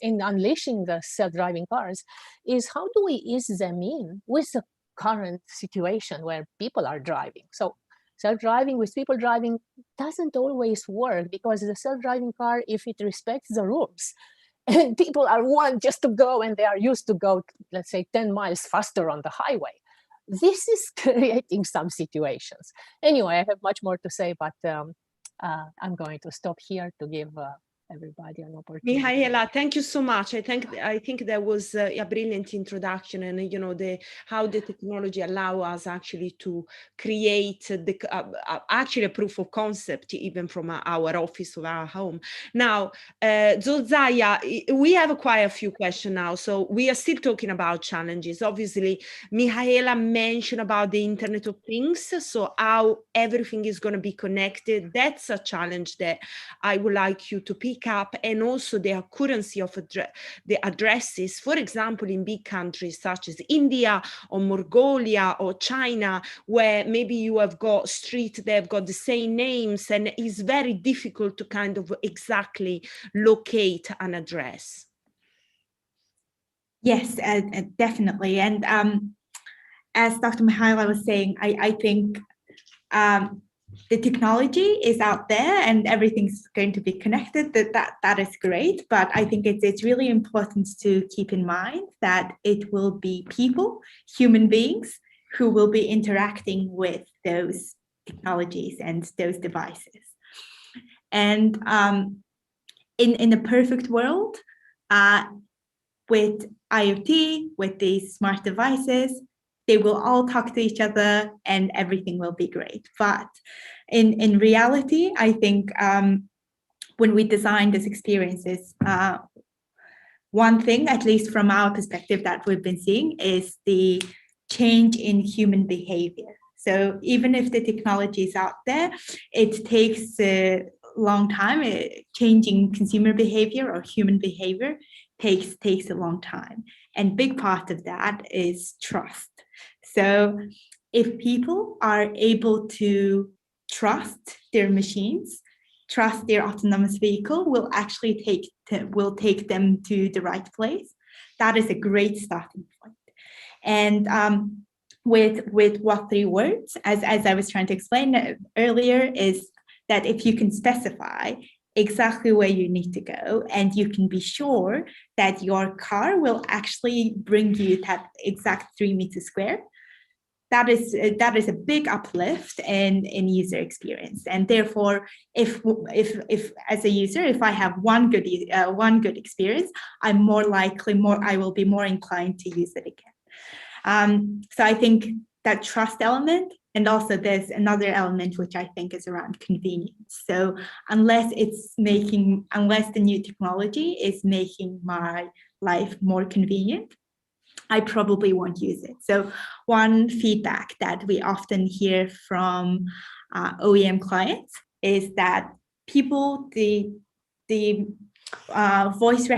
in unleashing the self-driving cars is how do we ease them in with the current situation where people are driving. So self-driving with people driving doesn't always work because the self-driving car, if it respects the rules, and people want just to go and they are used to go, let's say, 10 miles faster on the highway, this is creating some situations. Anyway, I have much more to say, but I'm going to stop here to give everybody an opportunity. Mihaela, thank you so much. I think that was a brilliant introduction, and how the technology allow us actually to create actually a proof of concept even from our office or our home. Now, Zolzaya, we have quite a few questions now, so we are still talking about challenges. Obviously, Mihaela mentioned about the Internet of Things, so how everything is going to be connected. That's a challenge that I would like you to pick up, and also the accuracy of the addresses, for example, in big countries such as India or Mongolia or China, where maybe you have got streets that have got the same names, and it's very difficult to kind of exactly locate an address. Yes, definitely. And as Dr. Mihaela was saying, I think the technology is out there and everything's going to be connected. That is great, but I think it's really important to keep in mind that it will be people, human beings, who will be interacting with those technologies and those devices. And in a perfect world, with IoT, with these smart devices, they will all talk to each other and everything will be great. But in reality, I think when we design these experiences, one thing, at least from our perspective, that we've been seeing is the change in human behavior. So even if the technology is out there, it takes a long time. Changing consumer behavior or human behavior takes a long time. And big part of that is trust. So if people are able to trust their machines, trust their autonomous vehicle will actually take them to the right place, that is a great starting point. And with what 3 words, as I was trying to explain earlier, is that if you can specify exactly where you need to go and you can be sure that your car will actually bring you that exact 3 meters square, that is a big uplift in user experience. And therefore, if as a user, if I have one good experience, I will be more inclined to use it again. So I think that trust element, and also there's another element which I think is around convenience. So unless the new technology is making my life more convenient, I probably won't use it. So one feedback that we often hear from OEM clients is that people, the voice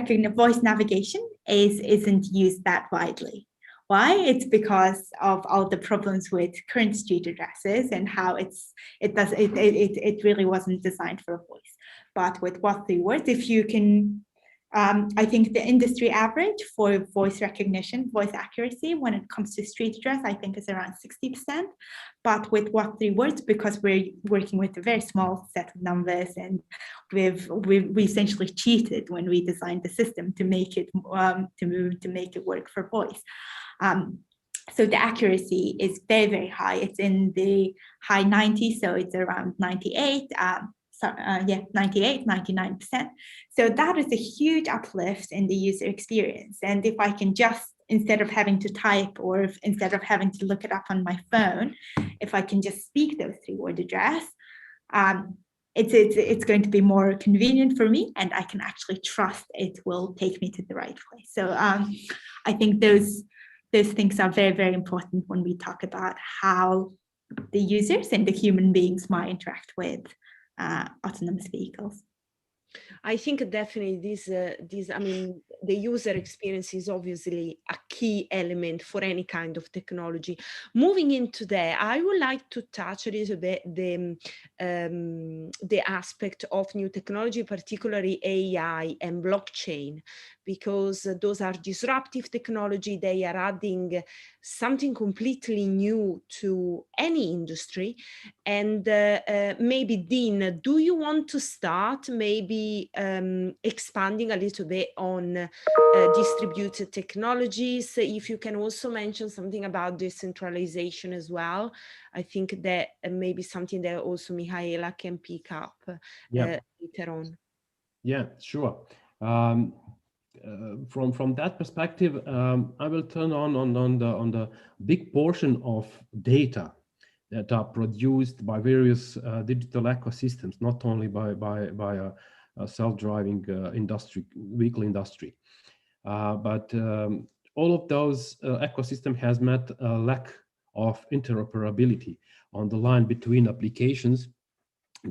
navigation isn't used that widely. Why? It's because of all the problems with current street addresses and how it really wasn't designed for voice. But with what 3 words, if you can, I think the industry average for voice recognition, voice accuracy, when it comes to street address, I think is around 60%. But with what 3 words, because we're working with a very small set of numbers, and we essentially cheated when we designed the system to make it work for voice. So the accuracy is very, very high. It's in the high 90s, so it's around 98. 98, 99%. So that is a huge uplift in the user experience. And if I can just instead of having to type or instead of having to look it up on my phone, if I can just speak those 3-word address, it's going to be more convenient for me, and I can actually trust it will take me to the right place. So I think those things are very, very important when we talk about how the users and the human beings might interact with autonomous vehicles. I think definitely this, I mean, the user experience is obviously a key element for any kind of technology. Moving into that, I would like to touch a little bit the aspect of new technology, particularly AI and blockchain, because those are disruptive technology. They are adding something completely new to any industry. And maybe Dean, do you want to start maybe expanding a little bit on distributed technologies? If you can also mention something about decentralization as well. I think that maybe something that also Mihaela can pick up later on. Yeah, sure. From that perspective, I will turn on the big portion of data that are produced by various digital ecosystems, not only by a self-driving vehicle industry, but all of those ecosystem has met a lack of interoperability on the line between applications,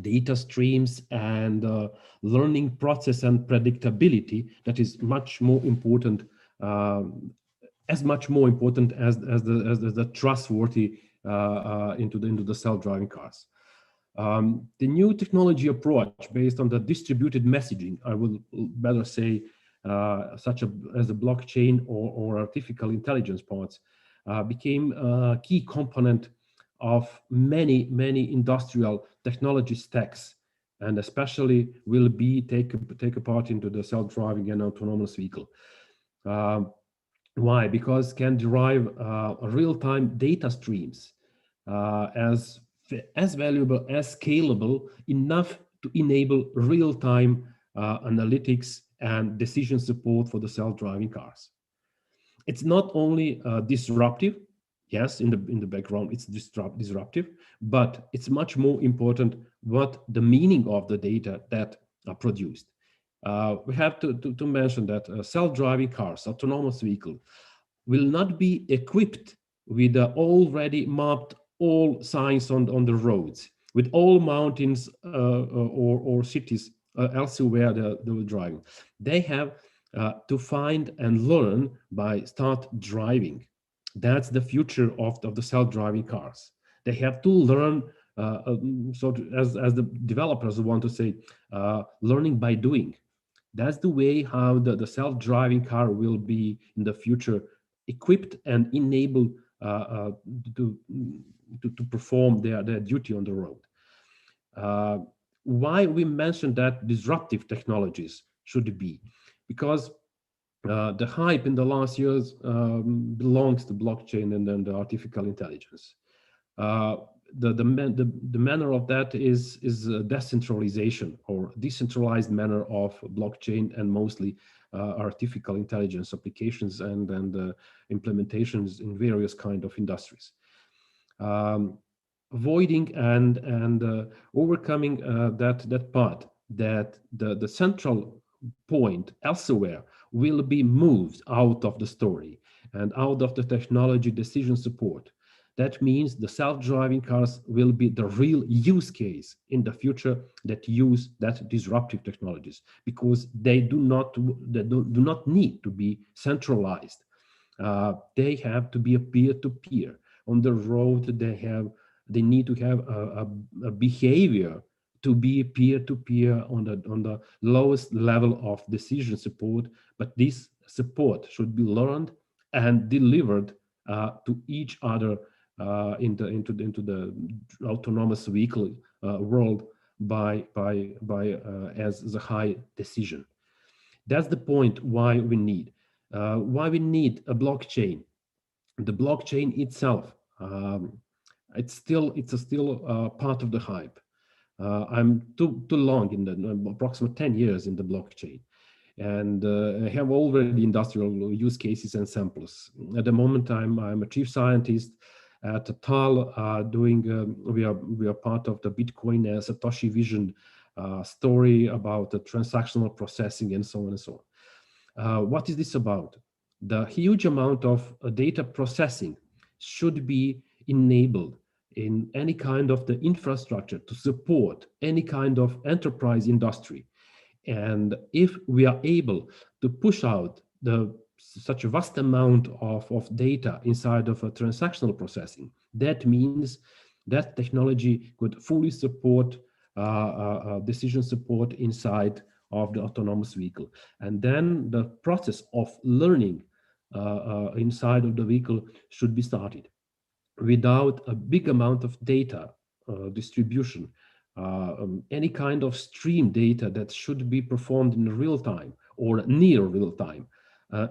data streams, and learning process and predictability that is much more important, as much more important as the trustworthy into the self-driving cars. The new technology approach based on the distributed messaging, I would better say, such as the blockchain or artificial intelligence parts, became a key component of many industrial technology stacks, and especially will be take a part into the self-driving and autonomous vehicle. Why? Because can derive real-time data streams as valuable, as scalable enough to enable real-time analytics and decision support for the self-driving cars. It's not only disruptive. Yes, in the background, it's disruptive, but it's much more important what the meaning of the data that are produced. We have to mention that self-driving cars, autonomous vehicle, will not be equipped with the already mapped all signs on the roads, with all mountains or cities elsewhere they're driving. They have to find and learn by start driving. That's the future of the self-driving cars. They have to learn, as the developers want to say, learning by doing. That's the way how the self-driving car will be in the future, equipped and enabled to perform their duty on the road. Why we mentioned that disruptive technologies should be? Because the hype in the last years belongs to blockchain and then the artificial intelligence. The manner of that is decentralization or decentralized manner of blockchain and mostly artificial intelligence applications and implementations in various kind of industries. Avoiding and overcoming that part that the central point elsewhere will be moved out of the story and out of the technology decision support. That means the self-driving cars will be the real use case in the future that use that disruptive technologies, because they do not need to be centralized. They have to be a peer-to-peer. On the road, they need to have a behavior to be peer-to-peer on the lowest level of decision support, but this support should be learned and delivered to each other into the autonomous vehicle world by as the high decision. That's the point why we need a blockchain. The blockchain itself, it's still part of the hype. I'm too long in the approximately 10 years in the blockchain. and have already industrial use cases and samples. At the moment, I'm a chief scientist at TAL, we are part of the Bitcoin Satoshi Vision story about the transactional processing and so on and so on. What is this about? The huge amount of data processing should be enabled in any kind of the infrastructure to support any kind of enterprise industry. And if we are able to push out such a vast amount of data inside of a transactional processing, that means that technology could fully support decision support inside of the autonomous vehicle. And then the process of learning inside of the vehicle should be started. Without a big amount of data distribution, any kind of stream data that should be performed in real time or near real time,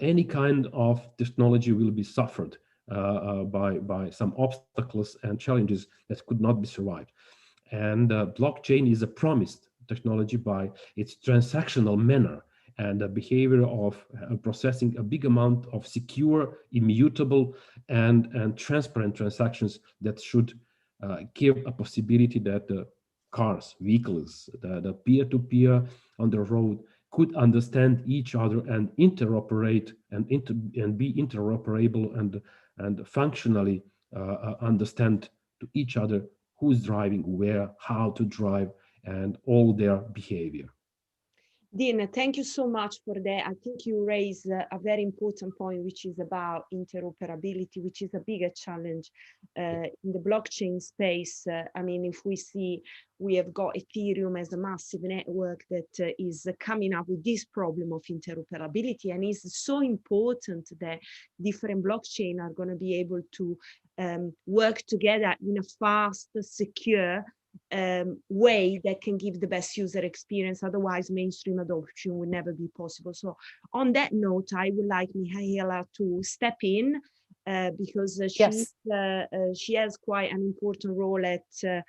any kind of technology will be suffered by some obstacles and challenges that could not be survived. And blockchain is a promised technology by its transactional manner and the behavior of processing a big amount of secure, immutable, and transparent transactions that should give a possibility that the cars, vehicles, the peer-to-peer on the road could understand each other and interoperate and be interoperable and functionally understand to each other who's driving where, how to drive, and all their behavior. Dean, thank you so much for that. I think you raised a very important point, which is about interoperability, which is a bigger challenge in the blockchain space. I mean, if we see, we have got Ethereum as a massive network that is coming up with this problem of interoperability, and it's so important that different blockchain are going to be able to work together in a fast, secure way that can give the best user experience. Otherwise, mainstream adoption will never be possible. So on that note, I would like Mihaela to step in because she has quite an important role at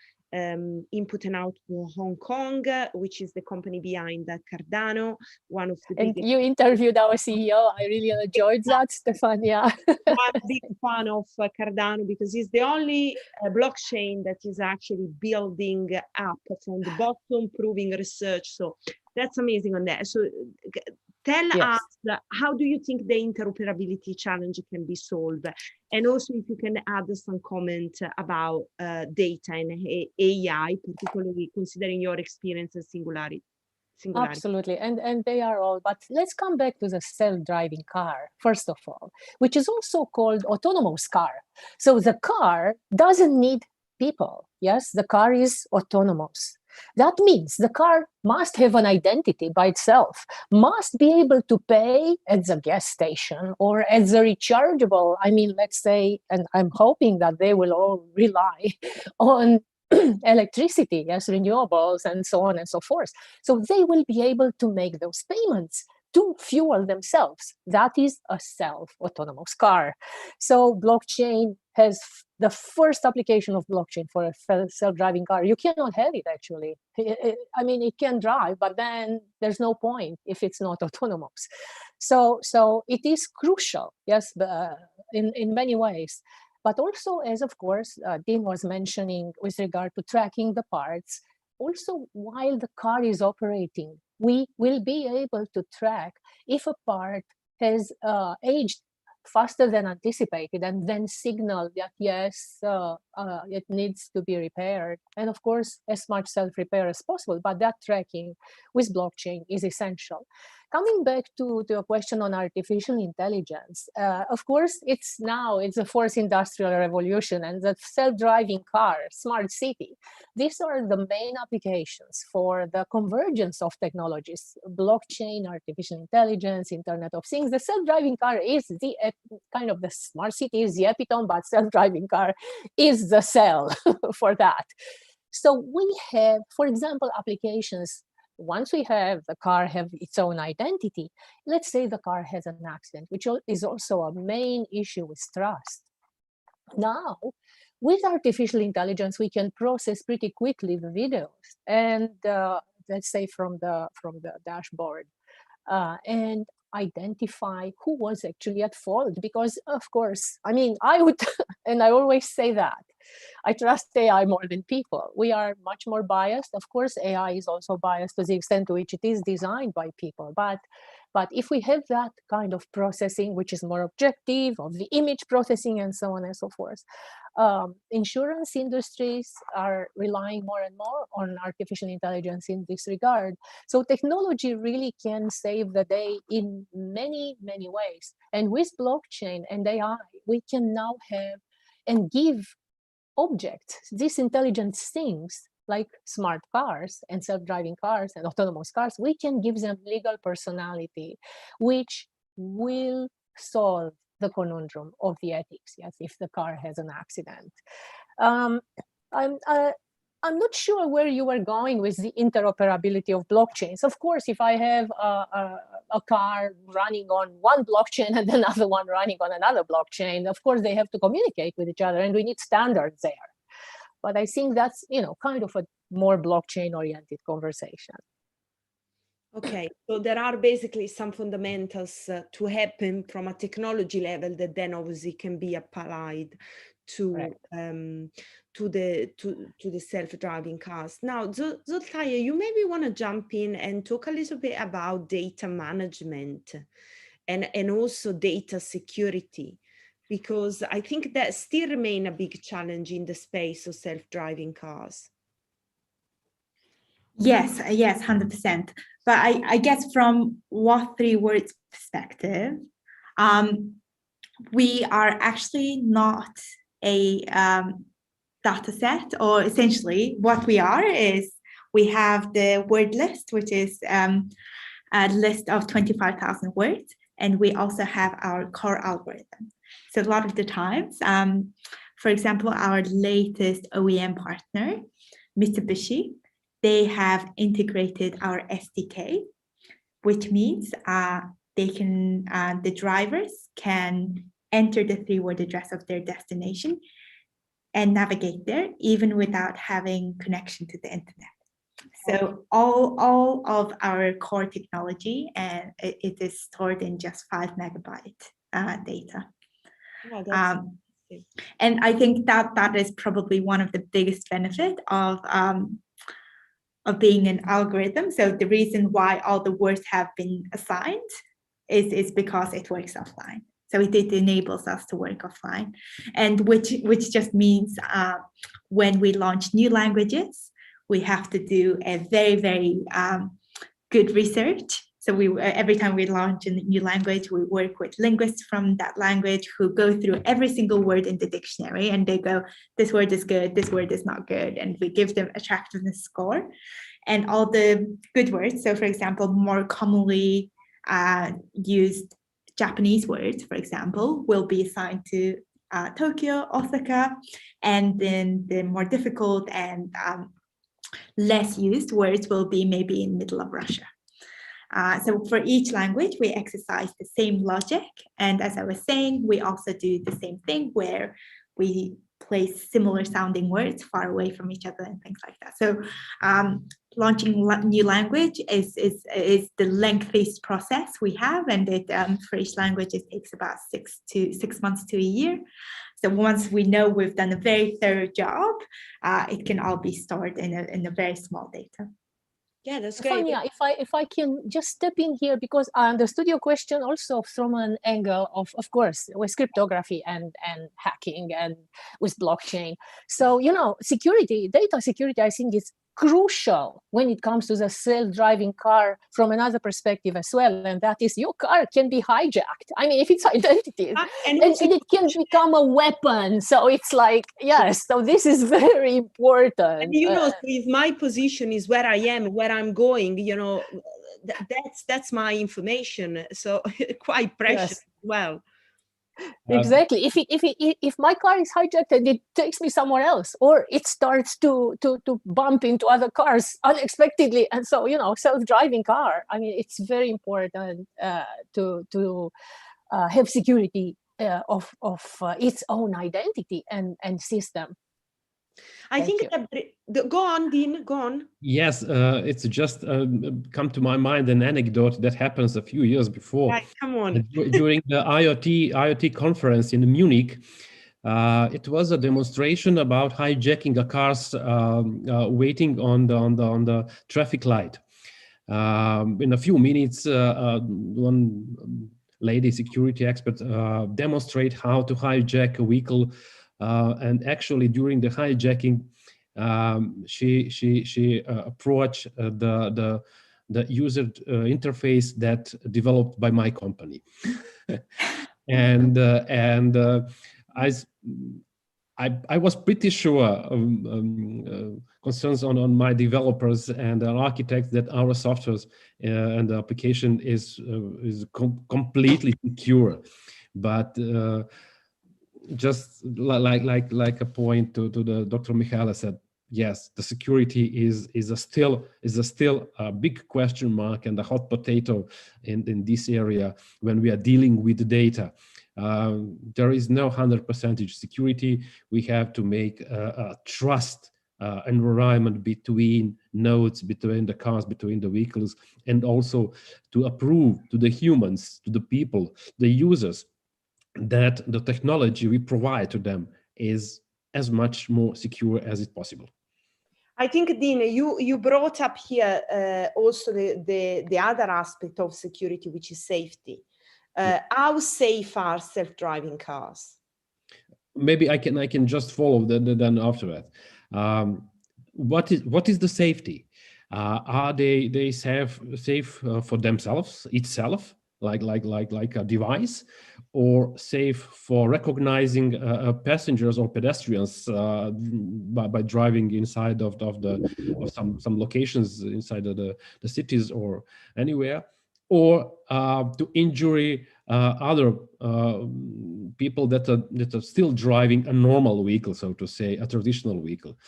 Input and Output Hong Kong, which is the company behind Cardano, one of the biggest. And you interviewed our CEO. I really enjoyed that, Stefania. I'm a big fan of Cardano because he's the only blockchain that is actually building up from the bottom, proving research. So that's amazing on that. So tell us, how do you think the interoperability challenge can be solved? And also if you can add some comment about data and AI, particularly considering your experience in Singularity. Absolutely, and they are all, but let's come back to the self-driving car, first of all, which is also called autonomous car. So the car doesn't need people, yes, the car is autonomous. That means the car must have an identity by itself, must be able to pay at the gas station or at the rechargeable, I mean, let's say, and I'm hoping that they will all rely on electricity, yes, renewables, and so on and so forth. So they will be able to make those payments to fuel themselves. That is a self-autonomous car. So blockchain has the first application of blockchain for a self-driving car. You cannot have it actually. I mean, it can drive, but then there's no point if it's not autonomous. So it is crucial, yes, in many ways. But also, as of course, Dean was mentioning with regard to tracking the parts, also while the car is operating, we will be able to track if a part has aged faster than anticipated and then signal that yes, it needs to be repaired. And of course, as much self-repair as possible, but that tracking with blockchain is essential. Coming back to a question on artificial intelligence, of course, it's the fourth industrial revolution and the self-driving car, smart city. These are the main applications for the convergence of technologies, blockchain, artificial intelligence, Internet of Things. The self-driving car is the kind of the smart city is the epitome, but self-driving car is the cell for that. So we have, for example, applications. Once we have the car have its own identity, let's say the car has an accident, which is also a main issue with trust. Now, with artificial intelligence, we can process pretty quickly the videos and let's say from the dashboard. and identify who was actually at fault. Because of course, I mean, I would, and I always say that, I trust AI more than people. We are much more biased. Of course, AI is also biased to the extent to which it is designed by people. But if we have that kind of processing, which is more objective, of the image processing and so on and so forth, insurance industries are relying more and more on artificial intelligence in this regard. So technology really can save the day in many, many ways. And with blockchain and AI, we can now have and give objects, these intelligent things like smart cars and self-driving cars and autonomous cars, we can give them legal personality, which will solve the conundrum of the ethics, yes, if the car has an accident. I'm not sure where you were going with the interoperability of blockchains. Of course, if I have a car running on one blockchain and another one running on another blockchain, of course, they have to communicate with each other, and we need standards there. But I think that's, you know, kind of a more blockchain-oriented conversation. Okay, so there are basically some fundamentals to happen from a technology level that then obviously can be applied to the self-driving cars. Now, Zolzaya, you maybe want to jump in and talk a little bit about data management and also data security, because I think that still remain a big challenge in the space of self-driving cars. Yes, 100%. But I guess from What3Words perspective, we are actually not a data set, or essentially what we are is we have the word list, which is a list of 25,000 words, and we also have our core algorithm. So a lot of the times, for example, our latest OEM partner, Mitsubishi, they have integrated our SDK, which means the drivers can enter the 3-word address of their destination and navigate there, even without having connection to the internet. So all of our core technology, and it is stored in just 5 megabyte data. Oh, and I think that is probably one of the biggest benefit of being an algorithm. So the reason why all the words have been assigned is because it works offline. So it enables us to work offline, and which just means when we launch new languages, we have to do a very, very good research. So every time we launch a new language, we work with linguists from that language who go through every single word in the dictionary, and they go, this word is good, this word is not good, and we give them attractiveness score. And all the good words, so for example, more commonly used Japanese words, for example, will be assigned to Tokyo, Osaka, and then the more difficult and less used words will be maybe in middle of Russia. So for each language, we exercise the same logic. And as I was saying, we also do the same thing where we place similar sounding words far away from each other and things like that. So launching new language is the lengthiest process we have, and it for each language it takes about 6 months to a year. So once we know we've done a very thorough job, it can all be stored in a very small data. Yeah, that's great. Fania, if I can just step in here, because I understood your question also from an angle of course, with cryptography and hacking and with blockchain. So, you know, security, data security, I think is crucial when it comes to the self-driving car from another perspective as well, and that is your car can be hijacked. I mean, if it's identity, and it can become a weapon. So it's like, yes, so this is very important. And, you know, if my position is where I am, where I'm going, you know, that's my information. So quite precious as well. Exactly. If my car is hijacked and it takes me somewhere else, or it starts to bump into other cars unexpectedly, and so, you know, self-driving car, I mean, it's very important to have security of its own identity and system. I think that go on, Dean, go on. Yes, it's just come to my mind an anecdote that happens a few years before. Right, come on. During the IoT conference in Munich, it was a demonstration about hijacking a car's waiting on the traffic light. In a few minutes, one lady security expert demonstrate how to hijack a vehicle, and actually during the hijacking, she approached the user interface that developed by my company, and I was pretty sure, concerns on my developers and architects, that our software and the application is completely secure, but just like a point to the Dr. Michaela said, yes, the security is still a big question mark and a hot potato in this area when we are dealing with the data. There is no 100% security. We have to make a trust environment between nodes, between the cars, between the vehicles, and also to approve to the humans, to the people, the users, that the technology we provide to them is as much more secure as it's possible. I think, Dean, you brought up here also the other aspect of security, which is safety. How safe are self-driving cars? Maybe I can just follow then after that. What is the safety? Are they safe for themselves, itself, like a device, or safe for recognizing passengers or pedestrians by driving inside of some locations inside of the cities or anywhere, or to injury other people that are still driving a normal vehicle, so to say, a traditional vehicle?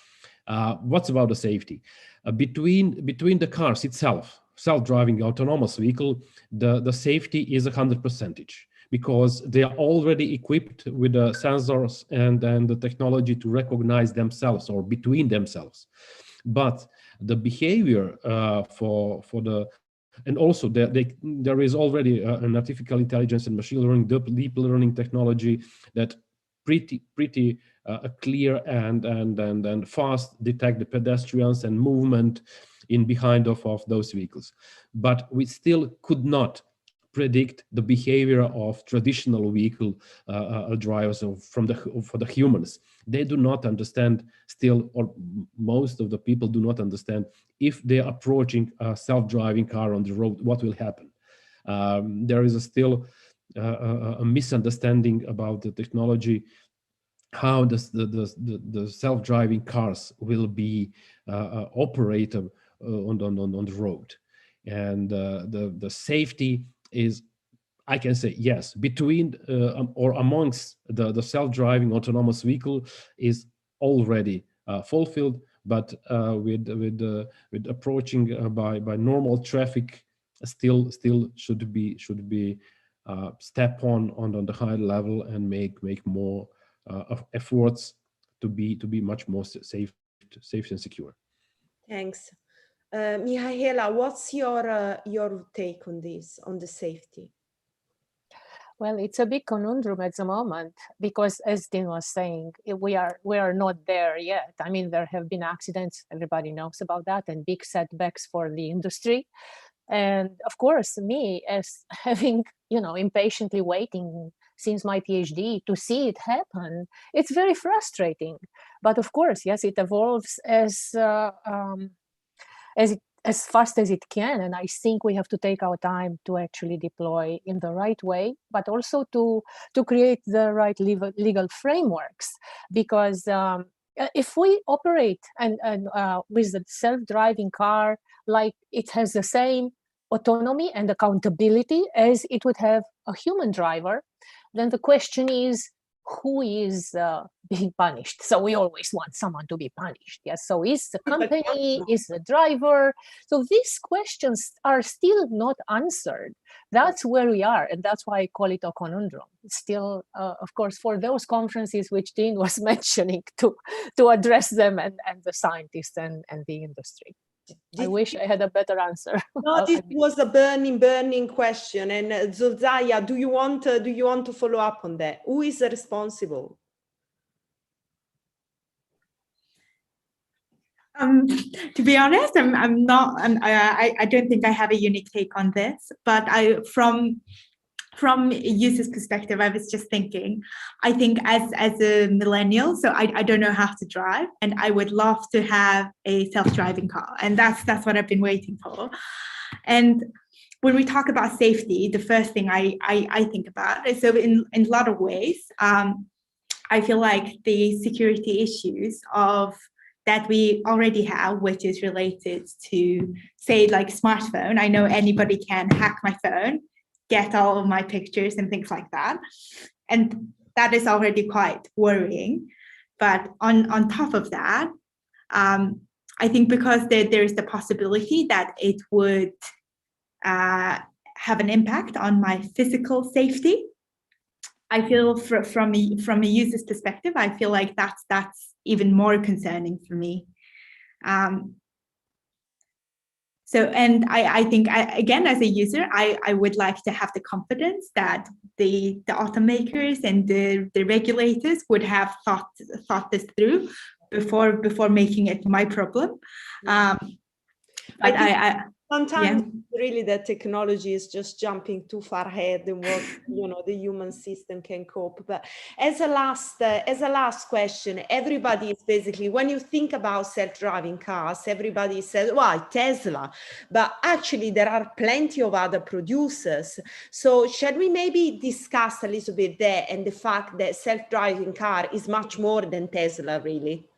What's about the safety? Between the cars itself, self-driving autonomous vehicle, the safety is 100%, because they are already equipped with the sensors and the technology to recognize themselves or between themselves. But the behavior for the, and also there is already an artificial intelligence and machine learning, deep learning technology that pretty clear and fast detect the pedestrians and movement in behind of those vehicles. But we still could not predict the behavior of traditional vehicle drivers for the humans. They do not understand still, or most of the people do not understand, if they're approaching a self-driving car on the road, what will happen. There is still a misunderstanding about the technology, how the self-driving cars will be operated on the road. And the safety is, I can say, yes, between or amongst the self-driving autonomous vehicle is already fulfilled, but with approaching by normal traffic, still should be step on the high level and make more efforts to be much more safe and secure. Thanks. Mihaela, what's your take on this, on the safety? Well, it's a big conundrum at the moment, because as Dean was saying, we are not there yet. I mean, there have been accidents, everybody knows about that, and big setbacks for the industry. And of course, me, as having, impatiently waiting since my PhD to see it happen, it's very frustrating. But of course, yes, it evolves as fast as it can. And I think we have to take our time to actually deploy in the right way, but also to create the right legal frameworks. Because if we operate and with the self-driving car, like it has the same autonomy and accountability as it would have a human driver, then the question is, who is being punished. So we always want someone to be punished. Yes. So is the company, is the driver? So these questions are still not answered. That's where we are. And that's why I call it a conundrum. It's still, of course, for those conferences which Dean was mentioning to address them and the scientists and the industry. I wish I had a better answer. No, this was a burning question. And Zolzaya, do you want to follow up on that? Who is responsible? To be honest, I don't think I have a unique take on this, but from a user's perspective, I was just thinking, I think as a millennial, so I don't know how to drive, and I would love to have a self-driving car, and that's what I've been waiting for. And when we talk about safety, the first thing I think about is, so in a lot of ways, I feel like the security issues that we already have, which is related to, say, like smartphone. I know anybody can hack my phone, get all of my pictures and things like that. And that is already quite worrying. But on top of that, I think because there is the possibility that it would have an impact on my physical safety, I feel from a user's perspective, I feel like that's even more concerning for me. And I think, again, as a user, I would like to have the confidence that the automakers and the regulators would have thought this through before making it my problem. But sometimes really the technology is just jumping too far ahead than what the human system can cope. But as a last question, everybody is basically, when you think about self-driving cars, everybody says, well, Tesla, but actually there are plenty of other producers. So shall we maybe discuss a little bit there, and the fact that self-driving car is much more than Tesla, really?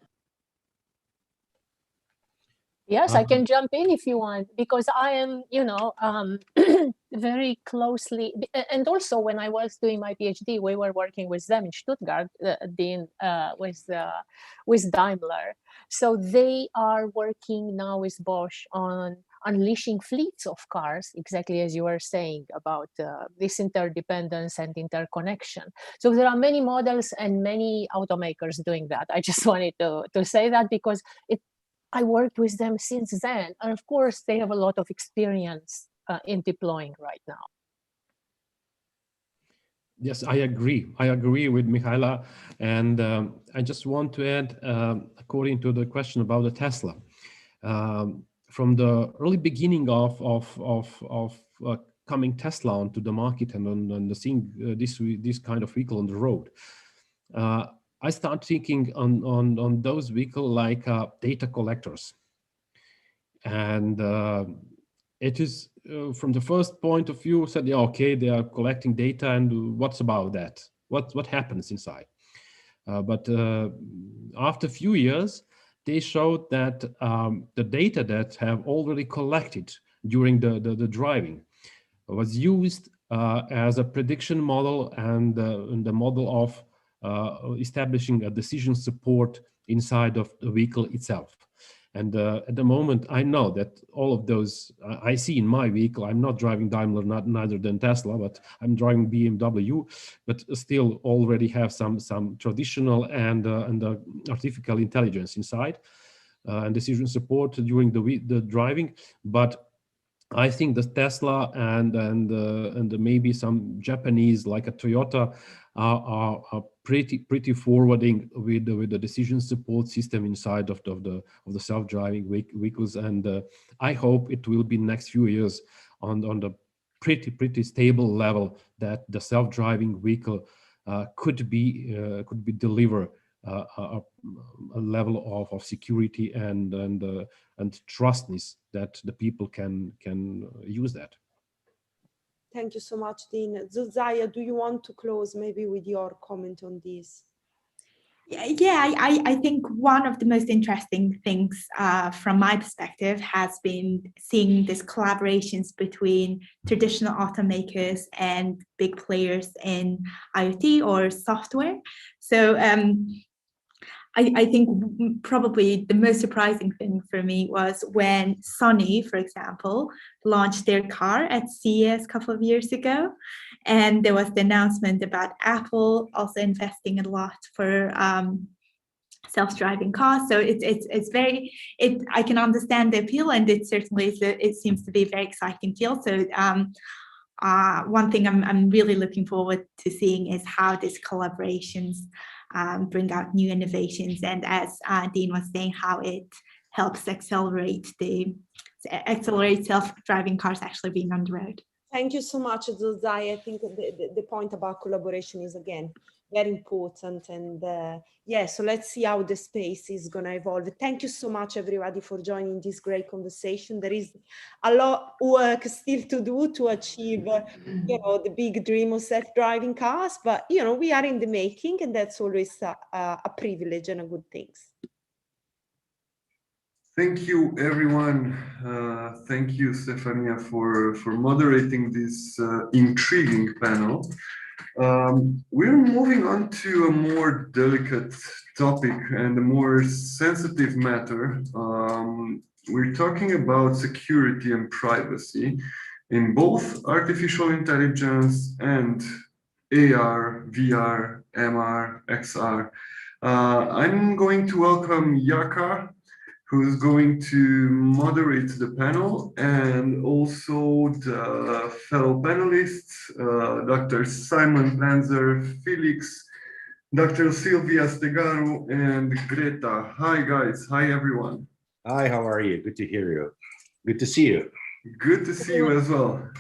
Yes, I can jump in if you want, because I am, very closely, and also when I was doing my PhD, we were working with them in Stuttgart, with Daimler. So they are working now with Bosch on unleashing fleets of cars, exactly as you were saying about this interdependence and interconnection. So there are many models and many automakers doing that. I just wanted to say that because I worked with them since then. And of course, they have a lot of experience in deploying right now. Yes, I agree. I agree with Michaela. And I just want to add, according to the question about the Tesla, from the early beginning of coming Tesla onto the market and seeing this kind of vehicle on the road, I start thinking on those vehicles like data collectors. And it is from the first point of view said, yeah, okay, they are collecting data, and what's about that? What happens inside? But after a few years, they showed that the data that have already collected during the driving was used as a prediction model and the model of establishing a decision support inside of the vehicle itself. And at the moment, I know that all of those I see in my vehicle. I'm not driving Daimler, neither than Tesla, but I'm driving BMW. But still, already have some traditional and artificial intelligence inside and decision support during the driving. But I think the Tesla and maybe some Japanese like a Toyota are pretty forwarding with the decision support system inside of the self-driving vehicles, and I hope it will be next few years on the pretty stable level that the self-driving vehicle could be deliver a level of security and trustness that the people can use that. Thank you so much, Dean. Zolzaya, do you want to close maybe with your comment on this? Yeah, I think one of the most interesting things from my perspective has been seeing these collaborations between traditional automakers and big players in IoT or software. So I think probably the most surprising thing for me was when Sony, for example, launched their car at CES a couple of years ago. And there was the announcement about Apple also investing a lot for self-driving cars. So it's very, I can understand the appeal, and it certainly is it seems to be a very exciting field. So one thing I'm really looking forward to seeing is how these collaborations bring out new innovations, and as Dean was saying, how it helps accelerate self-driving cars actually being on the road. Thank you so much, Zolzaya. I think the point about collaboration is, again, very important. And yeah, so let's see how the space is going to evolve. Thank you so much, everybody, for joining this great conversation. There is a lot of work still to do to achieve, the big dream of self-driving cars. But, we are in the making, and that's always a privilege and a good thing. Thank you, everyone. Thank you, Stefania, for moderating this intriguing panel. We're moving on to a more delicate topic and a more sensitive matter. We're talking about security and privacy in both artificial intelligence and AR, VR, MR, XR. I'm going to welcome Jaka, who's going to moderate the panel, and also the fellow panelists, Dr. Simon Planzer, Felix, Dr. Silvia Stegaro, and Greta. Hi, guys. Hi, everyone. Hi, how are you? Good to hear you. Good to see you. Good to see you as well.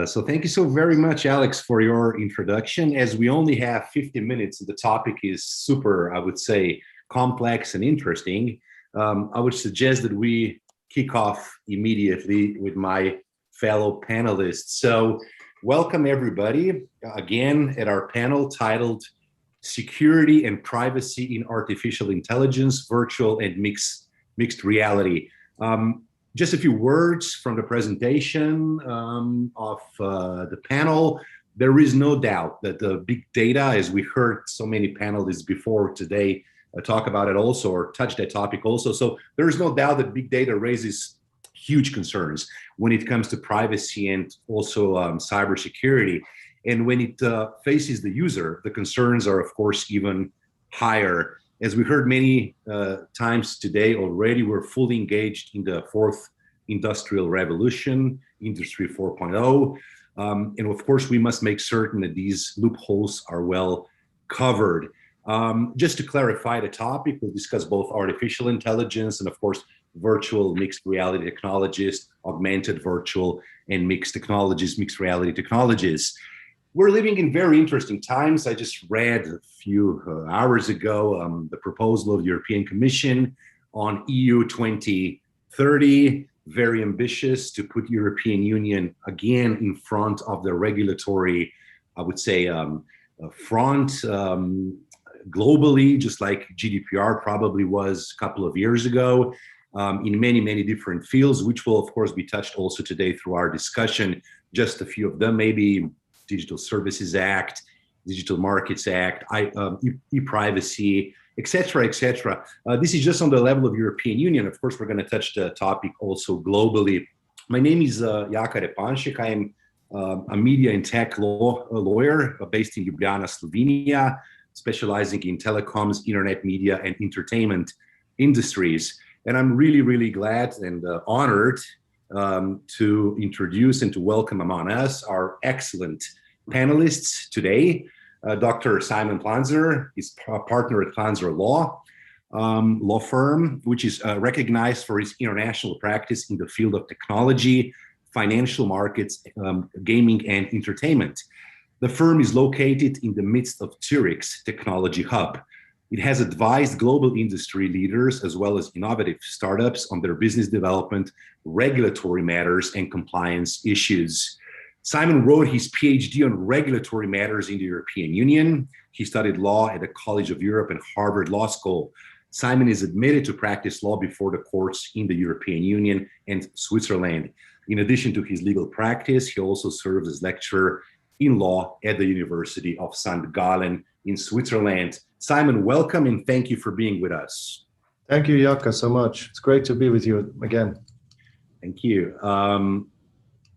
So thank you so very much, Alex, for your introduction. As we only have 15 minutes, the topic is super, I would say, complex and interesting. I would suggest that we kick off immediately with my fellow panelists. So welcome everybody again at our panel titled Security and Privacy in Artificial Intelligence, Virtual and Mixed Reality. Just a few words from the presentation of the panel. There is no doubt that the big data, as we heard so many panelists before today, talk about it also, or touch that topic also. So there is no doubt that big data raises huge concerns when it comes to privacy and also cybersecurity. And when it faces the user, the concerns are, of course, even higher. As we heard many times today already, we're fully engaged in the fourth industrial revolution, Industry 4.0. And of course, we must make certain that these loopholes are well covered. Just to clarify the topic, we'll discuss both artificial intelligence and, of course, virtual mixed reality technologies, augmented virtual and mixed technologies, mixed reality technologies. We're living in very interesting times. I just read a few hours ago the proposal of the European Commission on EU 2030, very ambitious to put European Union again in front of the regulatory, I would say, front globally, just like GDPR probably was a couple of years ago, in many, many different fields, which will, of course, be touched also today through our discussion. Just a few of them, maybe Digital Services Act, Digital Markets Act, e-privacy, etc., etc. This is just on the level of European Union. Of course, we're going to touch the topic also globally. My name is Jaka Repanšek. I am a media and tech lawyer based in Ljubljana, Slovenia, specializing in telecoms, internet media, and entertainment industries. And I'm really, really glad and honored to introduce and to welcome among us our excellent panelists today. Dr. Simon Planzer is a partner at Planzer Law firm, which is recognized for its international practice in the field of technology, financial markets, gaming, and entertainment. The firm is located in the midst of Zurich's technology hub. It has advised global industry leaders as well as innovative startups on their business development, regulatory matters, and compliance issues. Simon wrote his PhD on regulatory matters in the European Union. He studied law at the College of Europe and Harvard Law School. Simon is admitted to practice law before the courts in the European Union and Switzerland. In addition to his legal practice, he also serves as lecturer in law at the University of St. Gallen in Switzerland. Simon, welcome and thank you for being with us. Thank you, Jaka, so much. It's great to be with you again. Thank you.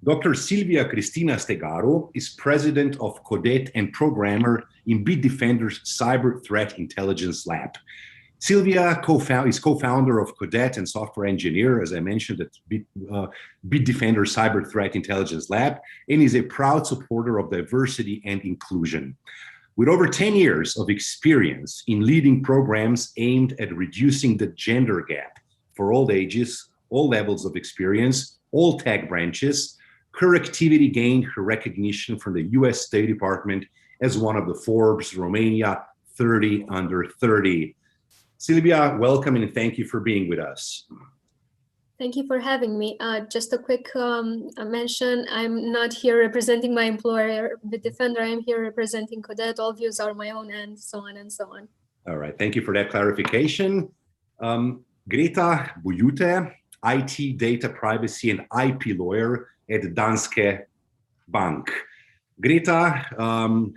Dr. Silvia Cristina Stegaro is president of CODET and programmer in Bitdefender's Cyber Threat Intelligence Lab. Silvia is co-founder of CODET and software engineer, as I mentioned, at Bitdefender Cyber Threat Intelligence Lab, and is a proud supporter of diversity and inclusion. With over 10 years of experience in leading programs aimed at reducing the gender gap for all ages, all levels of experience, all tech branches, her activity gained her recognition from the US State Department as one of the Forbes Romania 30 under 30. Silvia, welcome and thank you for being with us. Thank you for having me. Just a quick mention, I'm not here representing my employer, Bitdefender. I'm here representing CODET. All views are my own and so on and so on. All right, thank you for that clarification. Greta Bujute, IT data privacy and IP lawyer at Danske Bank. Greta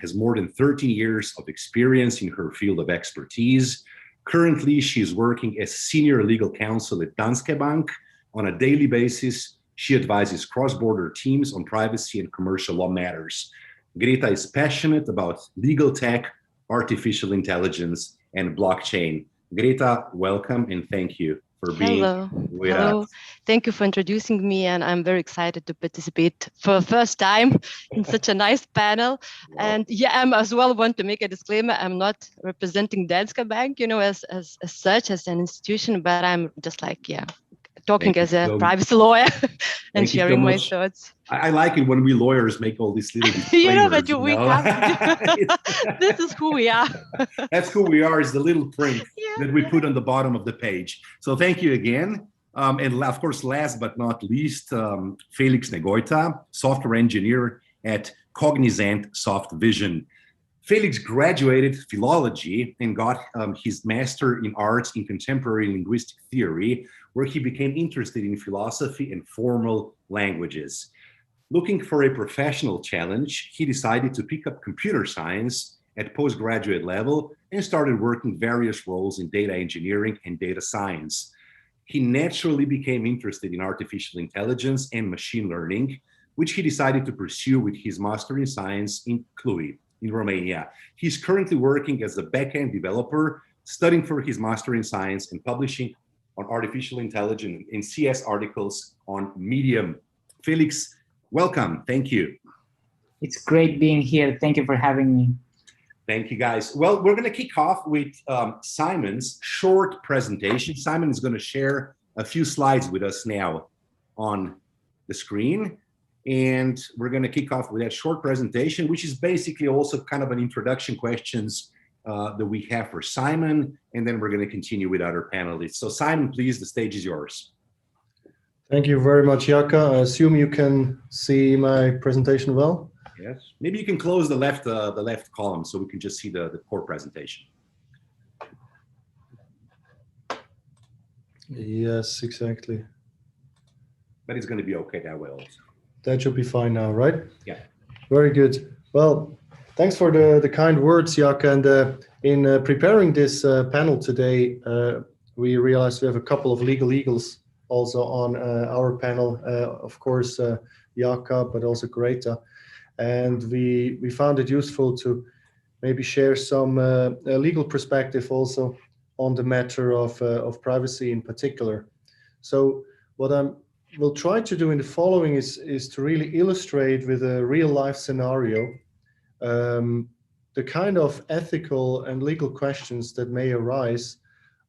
has more than 13 years of experience in her field of expertise. Currently, she is working as senior legal counsel at Danske Bank. On a daily basis, she advises cross-border teams on privacy and commercial law matters. Greta is passionate about legal tech, artificial intelligence, and blockchain. Greta, welcome and thank you for being with us. Thank you for introducing me, and I'm very excited to participate for the first time in such a nice panel. Wow. And yeah, I'm as well want to make a disclaimer. I'm not representing Danske Bank, you know, as such as an institution, but I'm just like, yeah, talking as a privacy lawyer and sharing my thoughts. I like it when we lawyers make all these little disclaimers. You know, but we have to. This is who we are. That's who we are, is the little print that we put on the bottom of the page. So thank you again. And of course, last but not least, Felix Negoita, software engineer at Cognizant Soft Vision. Felix graduated philology and got his master in arts in contemporary linguistic theory, where he became interested in philosophy and formal languages. Looking for a professional challenge, he decided to pick up computer science at postgraduate level and started working various roles in data engineering and data science. He naturally became interested in artificial intelligence and machine learning, which he decided to pursue with his master in science in Cluj, in Romania. He's currently working as a backend developer, studying for his master in science and publishing on artificial intelligence in CS articles on Medium. Felix, welcome. Thank you. It's great being here. Thank you for having me. Thank you, guys. Well, we're going to kick off with Simon's short presentation. Simon is going to share a few slides with us now on the screen. And we're going to kick off with that short presentation, which is basically also kind of an introduction questions that we have for Simon. And then we're going to continue with other panelists. So Simon, please, the stage is yours. Thank you very much, Jaka. I assume you can see my presentation well? Yes. Maybe you can close the left column so we can just see the core presentation. Yes, exactly. But it's going to be okay that way also. That should be fine now, right? Yeah. Very good. Well, thanks for the kind words, Jaka. And in preparing this panel today, we realized we have a couple of legal eagles also on our panel. Of course, Jaka, but also Greta. And we found it useful to maybe share some legal perspective also on the matter of privacy in particular. So what we'll try to do in the following is to really illustrate with a real life scenario the kind of ethical and legal questions that may arise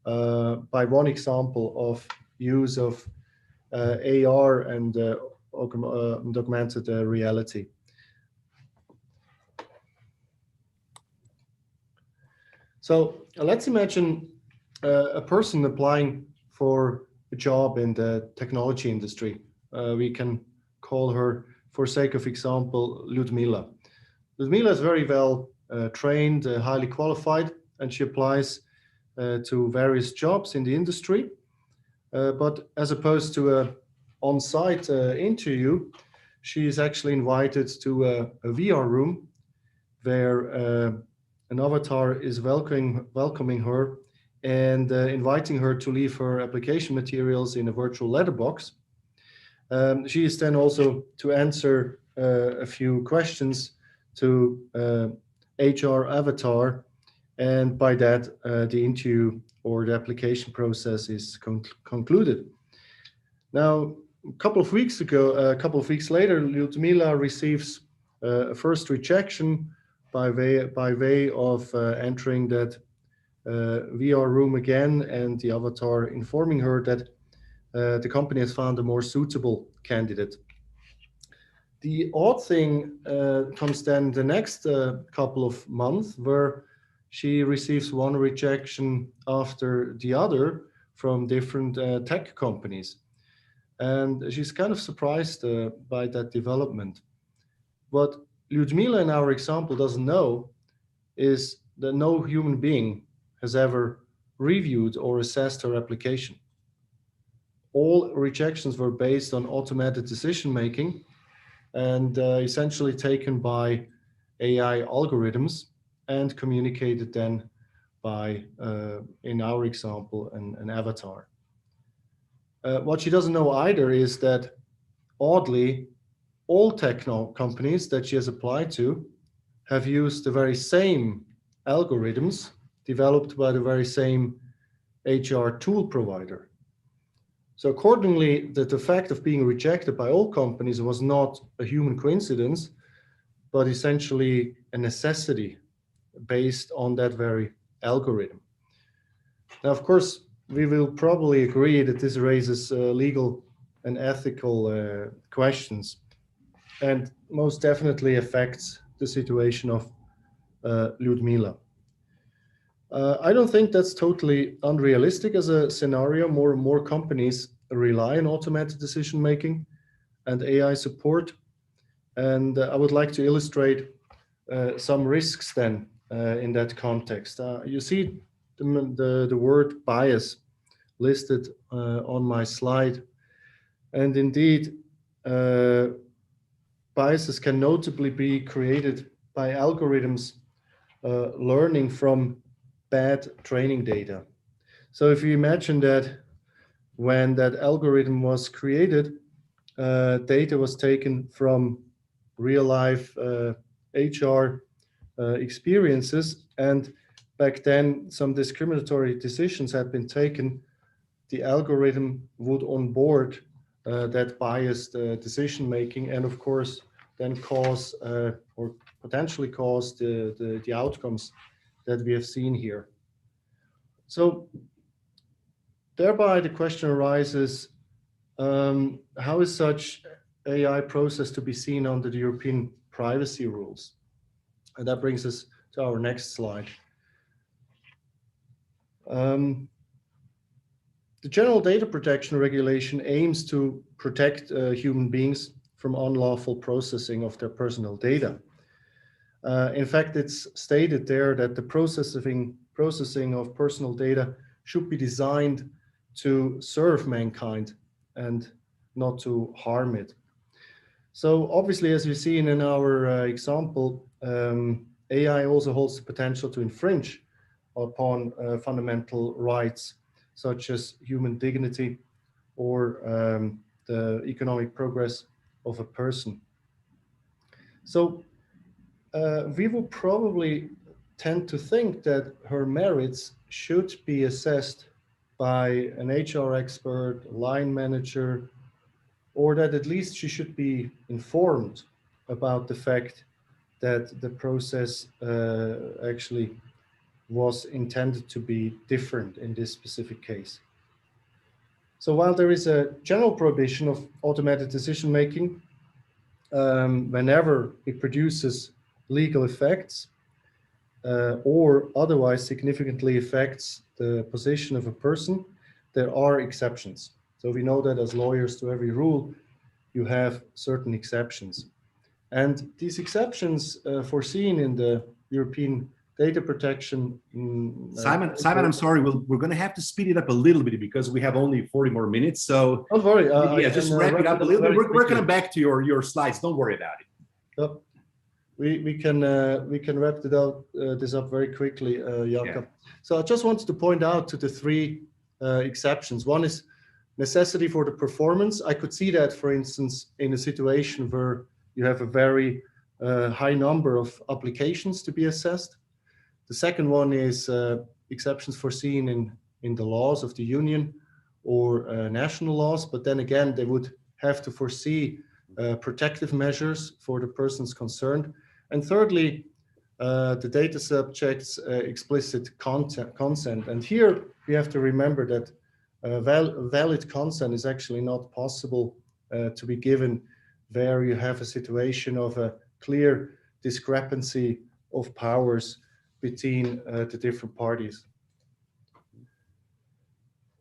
by one example of use of AR and augmented reality. So let's imagine a person applying for a job in the technology industry. We can call her, for sake of example, Ludmila. Ludmila is very well trained, highly qualified, and she applies to various jobs in the industry. But as opposed to an on-site interview, she is actually invited to a VR room where an avatar is welcoming her and inviting her to leave her application materials in a virtual letterbox. She is then also to answer a few questions to HR avatar, and by that the interview or the application process is concluded. Now, a couple of weeks later, Ludmila receives a first rejection by way of entering that VR room again, and the avatar informing her that the company has found a more suitable candidate. The odd thing comes then the next couple of months, where she receives one rejection after the other from different tech companies. And she's kind of surprised by that development. What Ludmila in our example doesn't know is that no human being has ever reviewed or assessed her application. All rejections were based on automated decision-making and essentially taken by AI algorithms and communicated then by, in our example, an avatar. What she doesn't know either is that, oddly, all techno companies that she has applied to have used the very same algorithms developed by the very same HR tool provider. So accordingly, the fact of being rejected by all companies was not a human coincidence, but essentially a necessity based on that very algorithm. Now, of course, we will probably agree that this raises legal and ethical questions, and most definitely affects the situation of Ludmila. I don't think that's totally unrealistic as a scenario. More and more companies rely on automated decision-making and AI support. And I would like to illustrate some risks then in that context. You see the word bias listed on my slide. And indeed, biases can notably be created by algorithms learning from bad training data. So if you imagine that when that algorithm was created, data was taken from real life HR experiences, and back then some discriminatory decisions had been taken, the algorithm would onboard that biased decision making, and of course then cause or potentially cause the outcomes that we have seen here. So thereby the question arises, how is such AI process to be seen under the European privacy rules? And that brings us to our next slide. The General Data Protection Regulation aims to protect human beings from unlawful processing of their personal data. In fact, it's stated there that the processing of personal data should be designed to serve mankind and not to harm it. So obviously, as we've seen in our example, AI also holds the potential to infringe upon fundamental rights, such as human dignity or the economic progress of a person. So we would probably tend to think that her merits should be assessed by an HR expert, a line manager, or that at least she should be informed about the fact that the process actually was intended to be different in this specific case. So while there is a general prohibition of automated decision-making, whenever it produces legal effects or otherwise significantly affects the position of a person, there are exceptions. So we know that as lawyers to every rule, you have certain exceptions. And these exceptions foreseen in the European data protection. Simon, I'm sorry, we're going to have to speed it up a little bit because we have only 40 more minutes. So don't worry. Yeah, just wrap it up a little bit. We're coming back to your slides. Don't worry about it. Yep. We can wrap this up very quickly, Jakob. Yeah. So I just wanted to point out to the three exceptions. One is necessity for the performance. I could see that, for instance, in a situation where you have a very high number of applications to be assessed. The second one is exceptions foreseen in the laws of the union or national laws, but then again, they would have to foresee protective measures for the persons concerned. And thirdly, the data subjects explicit consent. And here we have to remember that valid consent is actually not possible to be given where you have a situation of a clear discrepancy of powers between the different parties.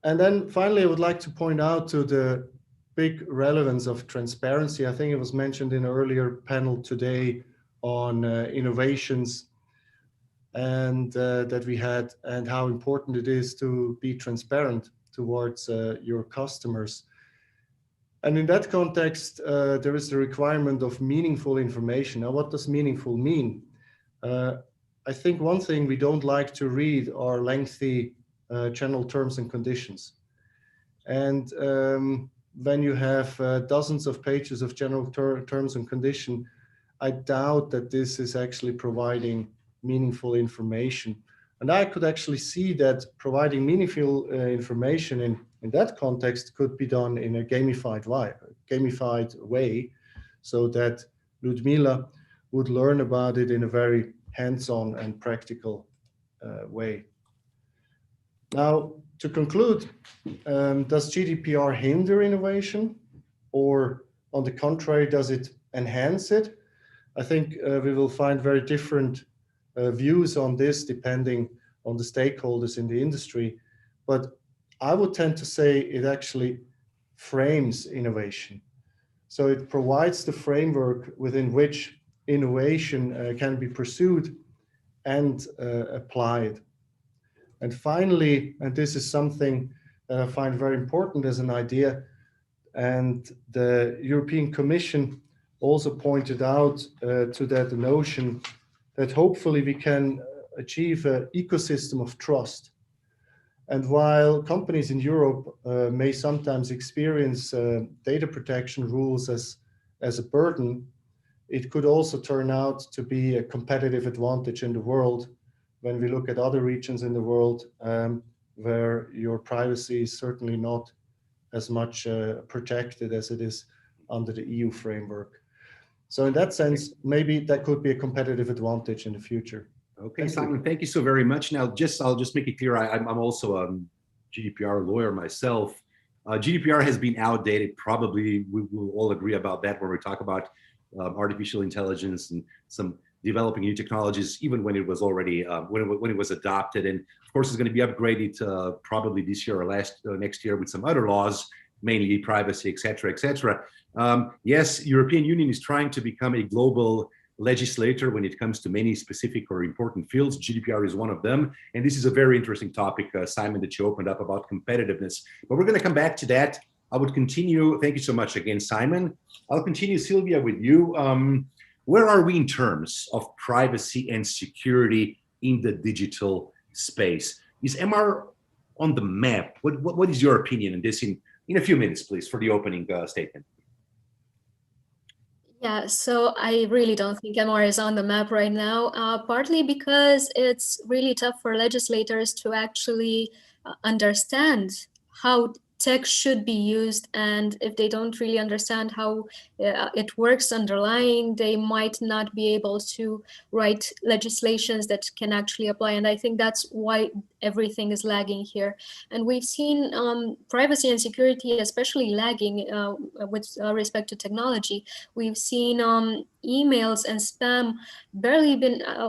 And then finally, I would like to point out to the big relevance of transparency. I think it was mentioned in an earlier panel today on innovations and that we had, and how important it is to be transparent towards your customers. And in that context, there is the requirement of meaningful information. Now, what does meaningful mean? I think one thing we don't like to read are lengthy general terms and conditions. And when you have dozens of pages of general terms and conditions, I doubt that this is actually providing meaningful information. And I could actually see that providing meaningful information in that context could be done in a gamified way, so that Ludmila would learn about it in a very hands-on and practical way. Now, to conclude, does GDPR hinder innovation, or on the contrary, does it enhance it? I think we will find very different views on this depending on the stakeholders in the industry. But I would tend to say it actually frames innovation. So it provides the framework within which innovation can be pursued and applied. And finally, and this is something that I find very important as an idea, and the European Commission also pointed out to that notion that hopefully we can achieve an ecosystem of trust. And while companies in Europe may sometimes experience data protection rules as a burden, it could also turn out to be a competitive advantage in the world when we look at other regions in the world where your privacy is certainly not as much protected as it is under the EU framework. So in that sense, maybe that could be a competitive advantage in the future. Okay, Simon, thank you so very much. Now, I'll just make it clear, I'm also a GDPR lawyer myself. GDPR has been outdated. Probably we will all agree about that when we talk about artificial intelligence and some developing new technologies, even when it was already, when it was adopted. And of course, it's going to be upgraded probably this year or next year with some other laws, mainly privacy, et cetera, et cetera. Yes, European Union is trying to become a global legislator when it comes to many specific or important fields. GDPR is one of them. And this is a very interesting topic, Simon, that you opened up about competitiveness. But we're going to come back to that. I would continue. Thank you so much again, Simon. I'll continue, Sylvia, with you. Where are we in terms of privacy and security in the digital space? Is MR on the map? What is your opinion on this in a few minutes, please, for the opening statement? Yeah, so I really don't think MR is on the map right now, partly because it's really tough for legislators to actually understand how tech should be used, and if they don't really understand how it works underlying, they might not be able to write legislations that can actually apply. And I think that's why everything is lagging here. And we've seen privacy and security especially lagging with respect to technology. We've seen emails and spam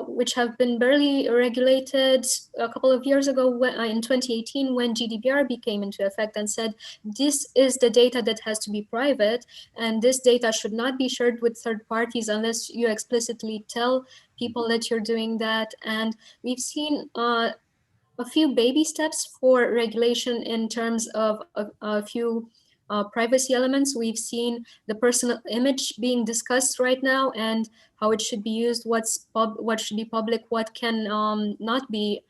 which have been barely regulated a couple of years ago in 2018 when GDPR became into effect and said this is the data that has to be private and this data should not be shared with third parties unless you explicitly tell people that you're doing that. And we've seen a few baby steps for regulation in terms of a few privacy elements. We've seen the personal image being discussed right now and how it should be used, what should be public, what can not be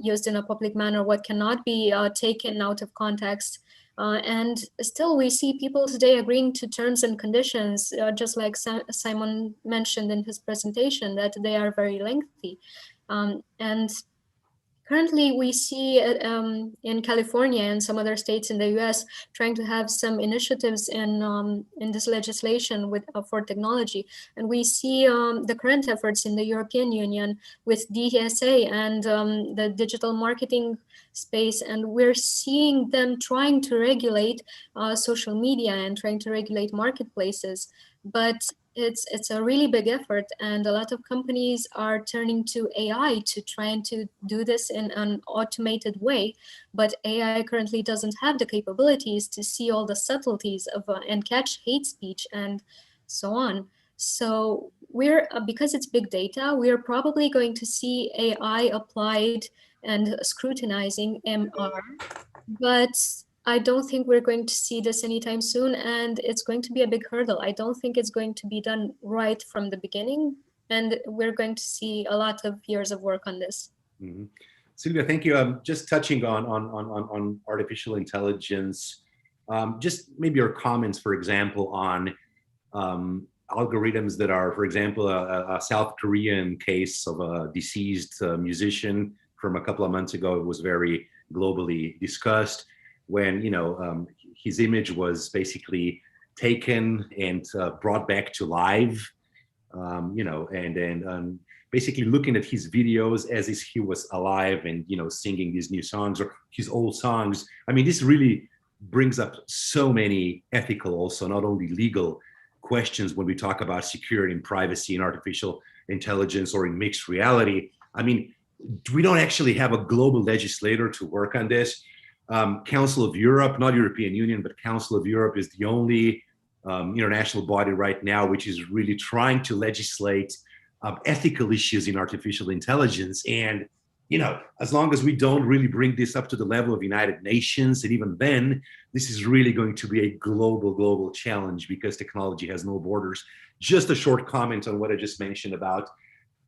used in a public manner, what cannot be taken out of context. And still we see people today agreeing to terms and conditions, just like Simon mentioned in his presentation, that they are very lengthy. And currently, we see in California and some other states in the U.S. trying to have some initiatives in this legislation for technology, and we see the current efforts in the European Union with DSA and the digital marketing space, and we're seeing them trying to regulate social media and trying to regulate marketplaces, but it's a really big effort, and a lot of companies are turning to AI to try and to do this in an automated way. But AI currently doesn't have the capabilities to see all the subtleties of and catch hate speech and so on. So we're because it's big data, we're probably going to see AI applied and scrutinizing MR, but I don't think we're going to see this anytime soon, and it's going to be a big hurdle. I don't think it's going to be done right from the beginning, and we're going to see a lot of years of work on this. Mm-hmm. Silvia, thank you. Just touching on artificial intelligence, just maybe your comments, for example, on algorithms that are, for example, a South Korean case of a deceased musician from a couple of months ago. It was very globally discussed, when his image was basically taken and brought back to life, and basically looking at his videos as if he was alive and singing these new songs or his old songs. I mean, this really brings up so many ethical, also not only legal questions when we talk about security and privacy in artificial intelligence or in mixed reality. I mean, we don't actually have a global legislator to work on this. Council of Europe, not European Union, but Council of Europe is the only international body right now which is really trying to legislate ethical issues in artificial intelligence. And, as long as we don't really bring this up to the level of United Nations, and even then, this is really going to be a global challenge because technology has no borders. Just a short comment on what I just mentioned about,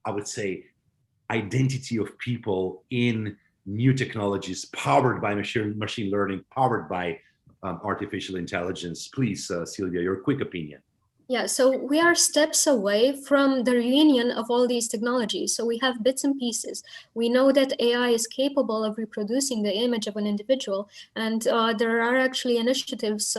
I would say, identity of people in new technologies powered by machine learning, powered by artificial intelligence. Please, Silvia, your quick opinion. Yeah, so we are steps away from the reunion of all these technologies. So we have bits and pieces. We know that AI is capable of reproducing the image of an individual, and there are actually initiatives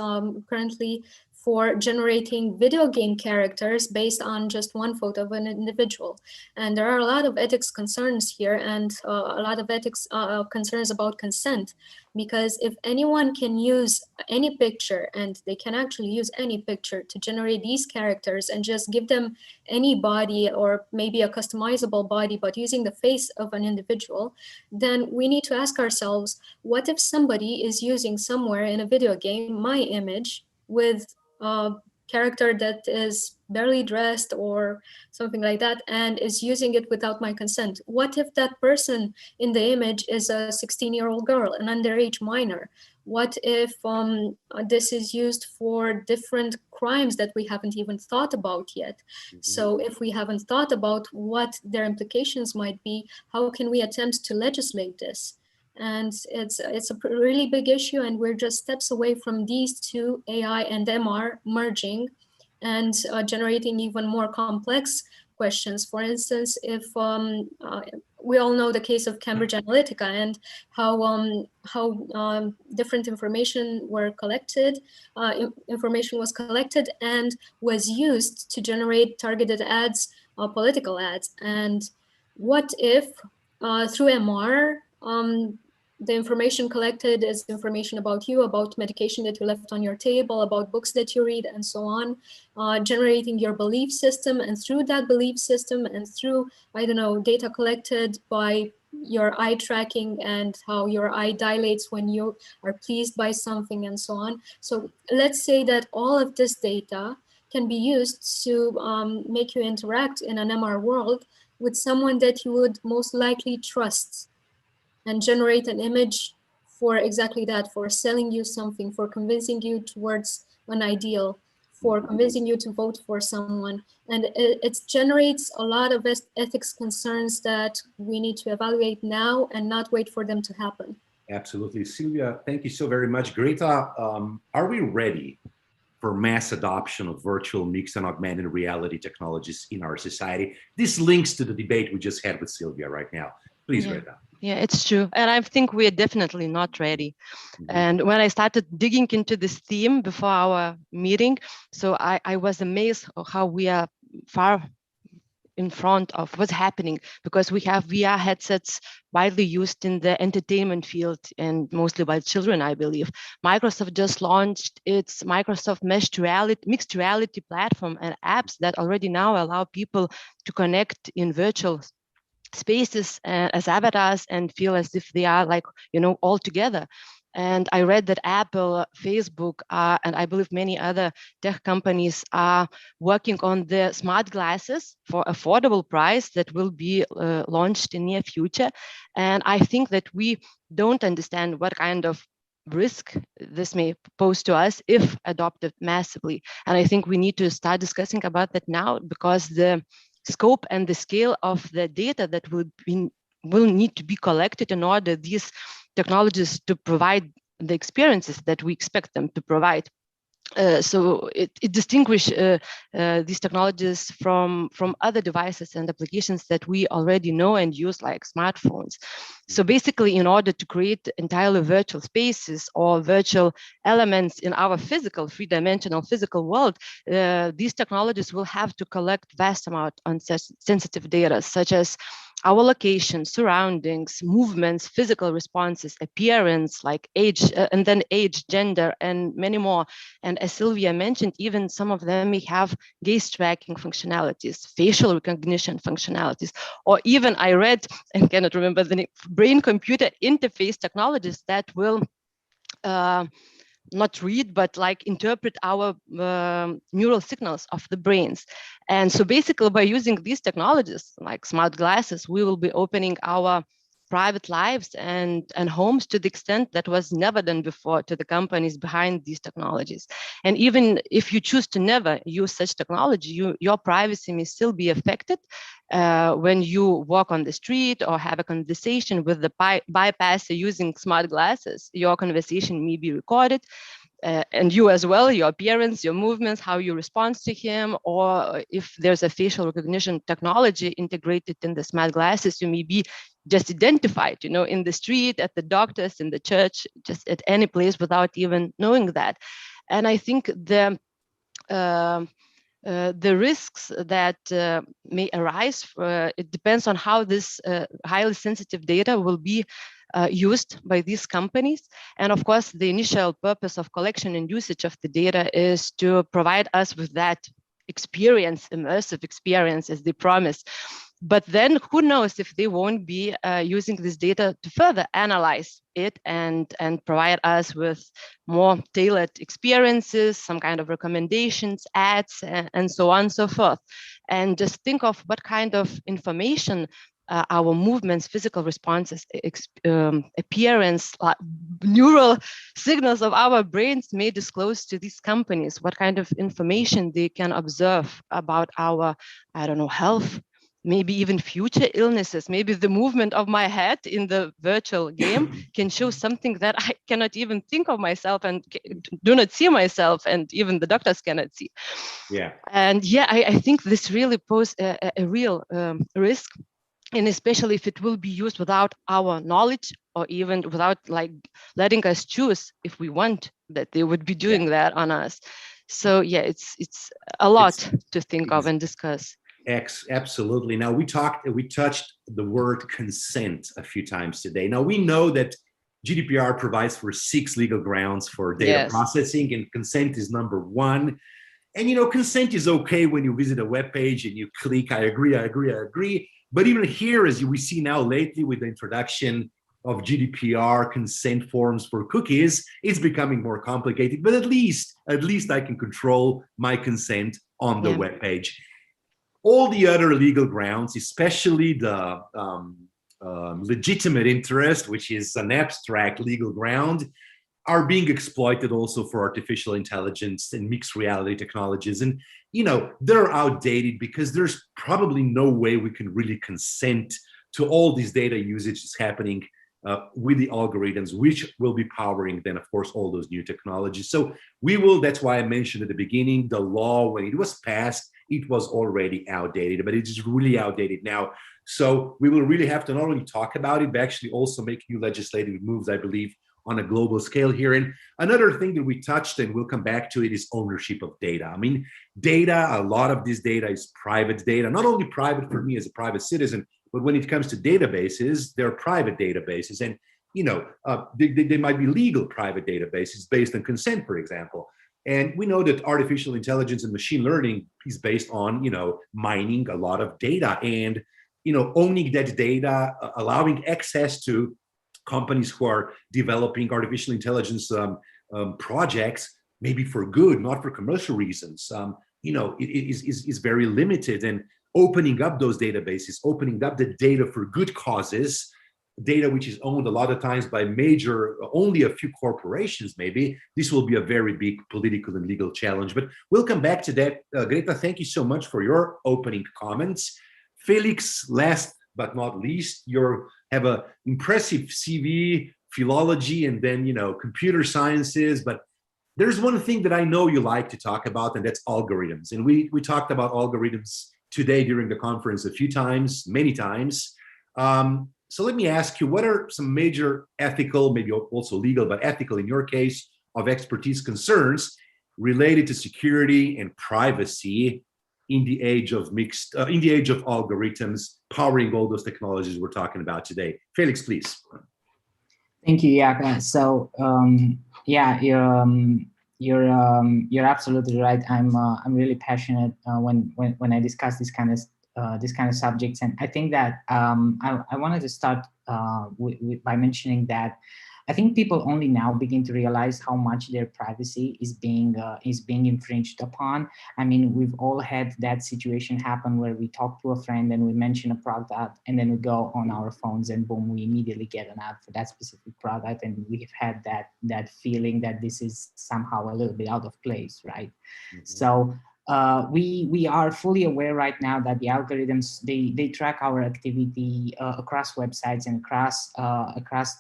currently for generating video game characters based on just one photo of an individual. And there are a lot of ethics concerns here, and a lot of ethics concerns about consent, because if anyone can use any picture, and they can actually use any picture to generate these characters and just give them any body or maybe a customizable body, but using the face of an individual, then we need to ask ourselves, what if somebody is using somewhere in a video game my image with a character that is barely dressed or something like that and is using it without my consent? What if that person in the image is a 16-year-old girl, an underage minor? What if this is used for different crimes that we haven't even thought about yet? Mm-hmm. So if we haven't thought about what their implications might be, how can we attempt to legislate this? And it's a really big issue, and we're just steps away from these two, AI and MR, merging and generating even more complex questions. For instance, if we all know the case of Cambridge Analytica and how different information was collected and was used to generate targeted ads, political ads. And what if through MR, the information collected is information about you, about medication that you left on your table, about books that you read, and so on, generating your belief system. And through that belief system and through, I don't know, data collected by your eye tracking and how your eye dilates when you are pleased by something and so on. So let's say that all of this data can be used to make you interact in an MR world with someone that you would most likely trust, and generate an image for exactly that, for selling you something, for convincing you towards an ideal, for convincing you to vote for someone. And it generates a lot of ethics concerns that we need to evaluate now and not wait for them to happen. Absolutely. Silvia, thank you so very much. Greta, are we ready for mass adoption of virtual, mixed, and augmented reality technologies in our society? This links to the debate we just had with Silvia right now. Please, Greta. Yeah, it's true. And I think we're definitely not ready. And when I started digging into this theme before our meeting, so I was amazed of how we are far in front of what's happening, because we have VR headsets widely used in the entertainment field and mostly by children, I believe. Microsoft just launched its Microsoft mixed reality platform and apps that already now allow people to connect in virtual spaces as avatars and feel as if they are like, all together. And I read that Apple, Facebook, and I believe many other tech companies are working on the smart glasses for affordable price that will be launched in near future. And I think that we don't understand what kind of risk this may pose to us if adopted massively. And I think we need to start discussing about that now, because the scope and the scale of the data that will need to be collected in order these technologies to provide the experiences that we expect them to provide. So it distinguishes these technologies from other devices and applications that we already know and use, like smartphones. So basically, in order to create entirely virtual spaces or virtual elements in our physical, three-dimensional physical world, these technologies will have to collect vast amount of sensitive data, such as our location, surroundings, movements, physical responses, appearance, like age, and then age, gender, and many more. And as Silvia mentioned, even some of them may have gaze tracking functionalities, facial recognition functionalities, or even I read, and cannot remember the name, brain-computer interface technologies that will not read, but like interpret our neural signals of the brains. And so basically by using these technologies like smart glasses, we will be opening our private lives and homes to the extent that was never done before to the companies behind these technologies. And even if you choose to never use such technology, your privacy may still be affected when you walk on the street or have a conversation with the bypasser using smart glasses. Your conversation may be recorded. And you as well, your appearance, your movements, how you respond to him, or if there's a facial recognition technology integrated in the smart glasses, you may be just identified, in the street, at the doctor's, in the church, just at any place without even knowing that. And I think the risks that may arise, it depends on how this highly sensitive data will be used by these companies. And of course, the initial purpose of collection and usage of the data is to provide us with that experience, immersive experience, as they promise. But then who knows if they won't be using this data to further analyze it and provide us with more tailored experiences, some kind of recommendations, ads, and so on and so forth. And just think of what kind of information our movements, physical responses, appearance, neural signals of our brains may disclose to these companies, what kind of information they can observe about our, health, maybe even future illnesses. Maybe the movement of my head in the virtual game can show something that I cannot even think of myself and do not see myself, and even the doctors cannot see. Yeah. And I think this really poses a real risk. And especially if it will be used without our knowledge, or even without letting us choose if we want that they would be doing that on us. So it's a lot to think of and discuss. Absolutely. Now we touched the word consent a few times today. Now we know that GDPR provides for 6 legal grounds for data processing, and consent is number 1. And, you know, consent is okay when you visit a web page and you click, I agree, I agree, I agree. But even here, as we see now lately with the introduction of GDPR consent forms for cookies, it's becoming more complicated, but at least I can control my consent on the web page. All the other legal grounds, especially the legitimate interest, which is an abstract legal ground, are being exploited also for artificial intelligence and mixed reality technologies. And, you know, they're outdated because there's probably no way we can really consent to all these data usages happening with the algorithms, which will be powering then, of course, all those new technologies. So we will, that's why I mentioned at the beginning, the law, when it was passed, it was already outdated, but it is really outdated now. So we will really have to not only talk about it, but actually also make new legislative moves, I believe, on a global scale here. And another thing that we touched, and we'll come back to it, is ownership of data. I mean, data, a lot of this data is private data, not only private for me as a private citizen, but when it comes to databases, they're private databases. And, you know, they might be legal private databases based on consent, for example. And we know that artificial intelligence and machine learning is based on, you know, mining a lot of data and, you know, owning that data, allowing access to companies who are developing artificial intelligence projects, maybe for good, not for commercial reasons, you know, it is very limited. And opening up those databases, opening up the data for good causes, data which is owned a lot of times by only a few corporations, maybe, this will be a very big political and legal challenge. But we'll come back to that. Greta, thank you so much for your opening comments. Felix, last but not least, you have an impressive CV, philology, and then, you know, computer sciences. But there's one thing that I know you like to talk about, and that's algorithms. And we talked about algorithms today during the conference a few times, many times. So let me ask you, what are some major ethical, maybe also legal, but ethical in your case, of expertise concerns related to security and privacy in the age of algorithms powering all those technologies we're talking about today? Felix, please. Thank you, Jaka. So yeah, you're absolutely right. I'm really passionate when I discuss this kind of subjects, and I think that I wanted to start by mentioning that I think people only now begin to realize how much their privacy is being infringed upon. I mean, we've all had that situation happen where we talk to a friend and we mention a product, and then we go on our phones and boom, we immediately get an ad for that specific product, and we've had that feeling that this is somehow a little bit out of place, right? Mm-hmm. So we are fully aware right now that the algorithms, they track our activity across websites and across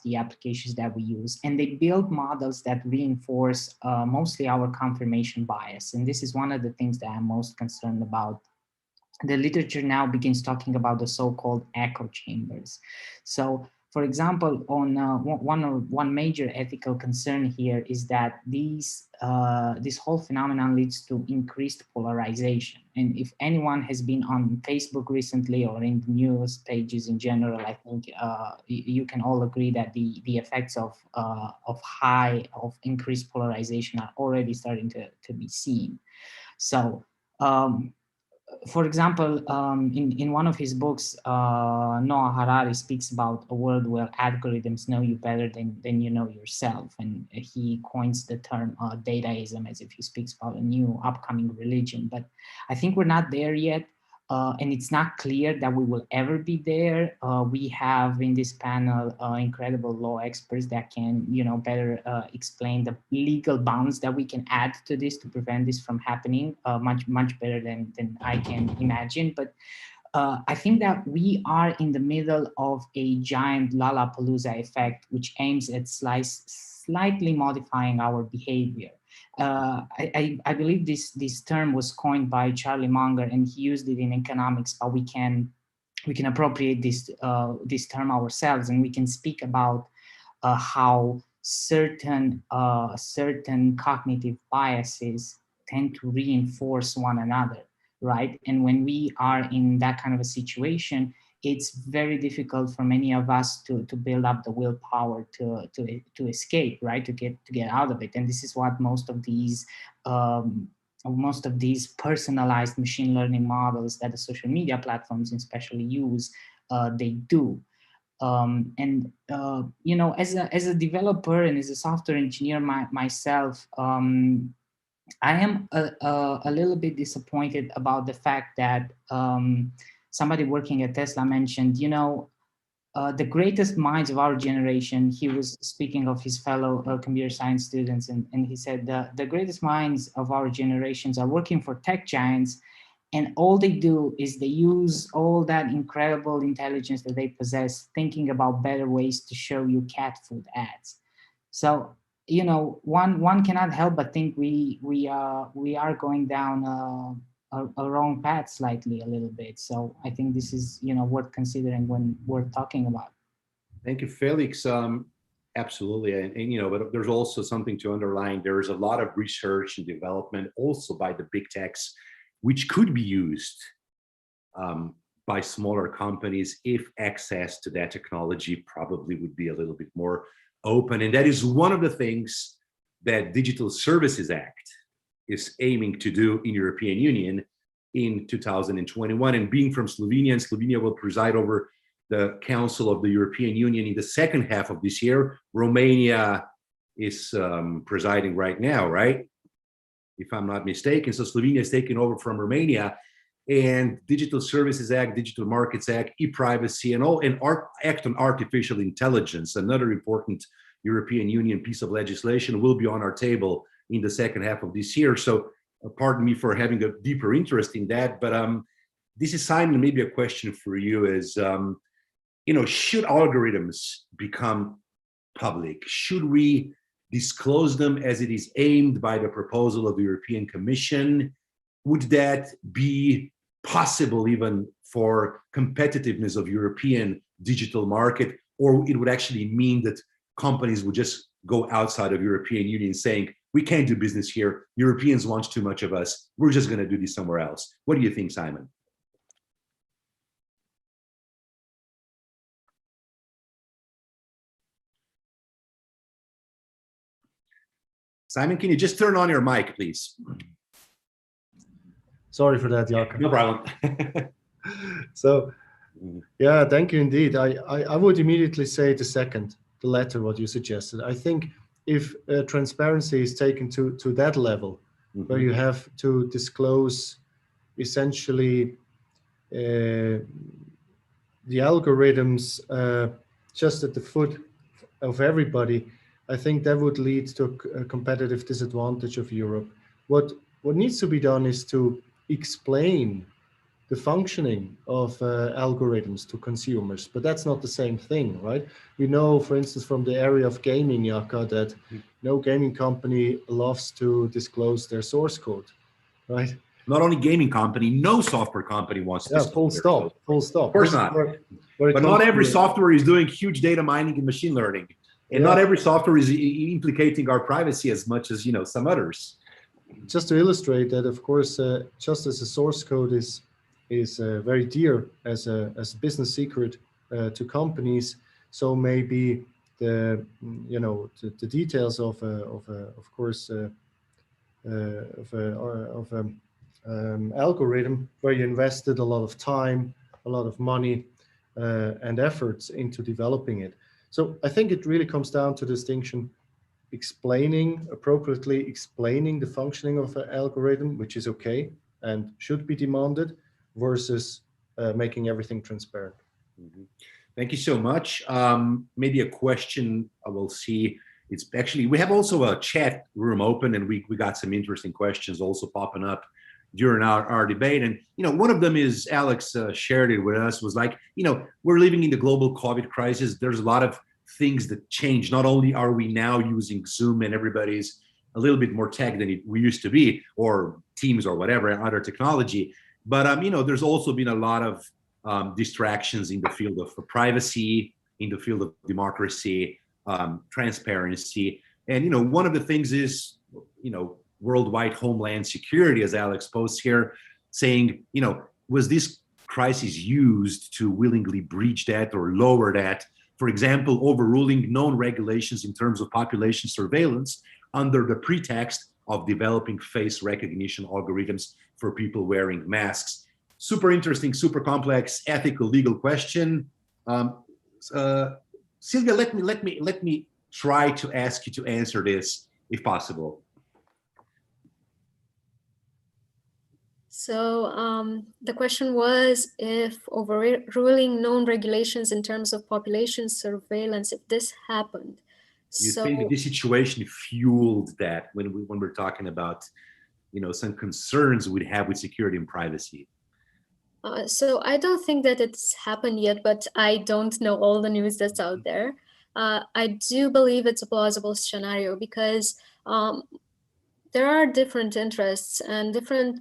the applications that we use, and they build models that reinforce mostly our confirmation bias. And this is one of the things that I'm most concerned about. The literature now begins talking about the so-called echo chambers. So, for example, on one major ethical concern here is that this whole phenomenon leads to increased polarization. And if anyone has been on Facebook recently or in the news pages in general, I think you can all agree that the effects of increased polarization are already starting to be seen. So. For example, in one of his books, Noah Harari speaks about a world where algorithms know you better than you know yourself. And he coins the term dataism as if he speaks about a new upcoming religion. But I think we're not there yet. And it's not clear that we will ever be there. We have in this panel incredible law experts that can, better explain the legal bounds that we can add to this to prevent this from happening much better than I can imagine. But I think that we are in the middle of a giant Lollapalooza effect, which aims at slightly modifying our behavior. I believe this term was coined by Charlie Munger, and he used it in economics, but we can appropriate this term ourselves, and we can speak about how certain cognitive biases tend to reinforce one another, right? And when we are in that kind of a situation, it's very difficult for many of us to build up the willpower to escape, right? To get out of it. And this is what most of these personalized machine learning models that the social media platforms especially use, they do. You know, as a developer and as a software engineer myself, I am a little bit disappointed about the fact that somebody working at Tesla mentioned, you know, the greatest minds of our generation, he was speaking of his fellow computer science students, and he said the greatest minds of our generations are working for tech giants, and all they do is they use all that incredible intelligence that they possess, thinking about better ways to show you cat food ads. So, you know, one cannot help but think we are going down a wrong path slightly a little bit. So I think this is, you know, worth considering when we're talking about. Thank you, Felix. Absolutely, and you know, but there's also something to underline. There is a lot of research and development also by the big techs, which could be used by smaller companies if access to that technology probably would be a little bit more open. And that is one of the things that Digital Services Act is aiming to do in European Union in 2021. And being from Slovenia, and Slovenia will preside over the Council of the European Union in the second half of this year. Romania is presiding right now, right? If I'm not mistaken. So Slovenia is taking over from Romania, and Digital Services Act, Digital Markets Act, e-privacy, and Act on Artificial Intelligence, another important European Union piece of legislation, will be on our table in the second half of this year. So pardon me for having a deeper interest in that, but this is, Simon, maybe a question for you is, you know, should algorithms become public? Should we disclose them as it is aimed by the proposal of the European Commission? Would that be possible even for competitiveness of European digital market, or it would actually mean that companies would just go outside of European Union saying, we can't do business here, Europeans want too much of us, we're just going to do this somewhere else? What do you think, Simon? Simon, can you just turn on your mic, please? Sorry for that, Jakob. No problem. So, yeah, thank you indeed. I would immediately say the latter, what you suggested. I think if transparency is taken to that level, where you have to disclose essentially the algorithms just at the foot of everybody, I think that would lead to a competitive disadvantage of Europe. What needs to be done is to explain the functioning of algorithms to consumers, but that's not the same thing, right? We know, for instance, from the area of gaming, Jaka, that no gaming company loves to disclose their source code, right? Not only gaming company, no software company wants to. Yeah, full stop. Of course not. But not every software is doing huge data mining and machine learning. And not every software is implicating our privacy as much as, you know, some others. Just to illustrate that, of course, just as a source code is very dear as a business secret to companies, so maybe the details of algorithm where you invested a lot of time, a lot of money, and efforts into developing it. So I think it really comes down to distinction, appropriately explaining the functioning of an algorithm, which is okay and should be demanded, versus making everything transparent. Thank you so much. Maybe a question I will see. It's actually, we have also a chat room open, and we got some interesting questions also popping up during our debate. And, you know, one of them is, Alex shared it with us, was like, you know, we're living in the global COVID crisis. There's a lot of things that change. Not only are we now using Zoom and everybody's a little bit more tech than we used to be, or Teams or whatever, other technology, but, you know, there's also been a lot of distractions in the field of privacy, in the field of democracy, transparency. And, you know, one of the things is, you know, worldwide homeland security, as Alex posts here, saying, you know, was this crisis used to willingly breach that or lower that. For example, overruling known regulations in terms of population surveillance under the pretext of developing face recognition algorithms for people wearing masks. Super interesting, super complex, ethical, legal question. Sylvia, let me try to ask you to answer this, if possible. So the question was if overruling known regulations in terms of population surveillance, if this happened. You think that this situation fueled that when we're talking about, you know, some concerns we'd have with security and privacy? So I don't think that it's happened yet, but I don't know all the news that's out there. I do believe it's a plausible scenario because there are different interests and different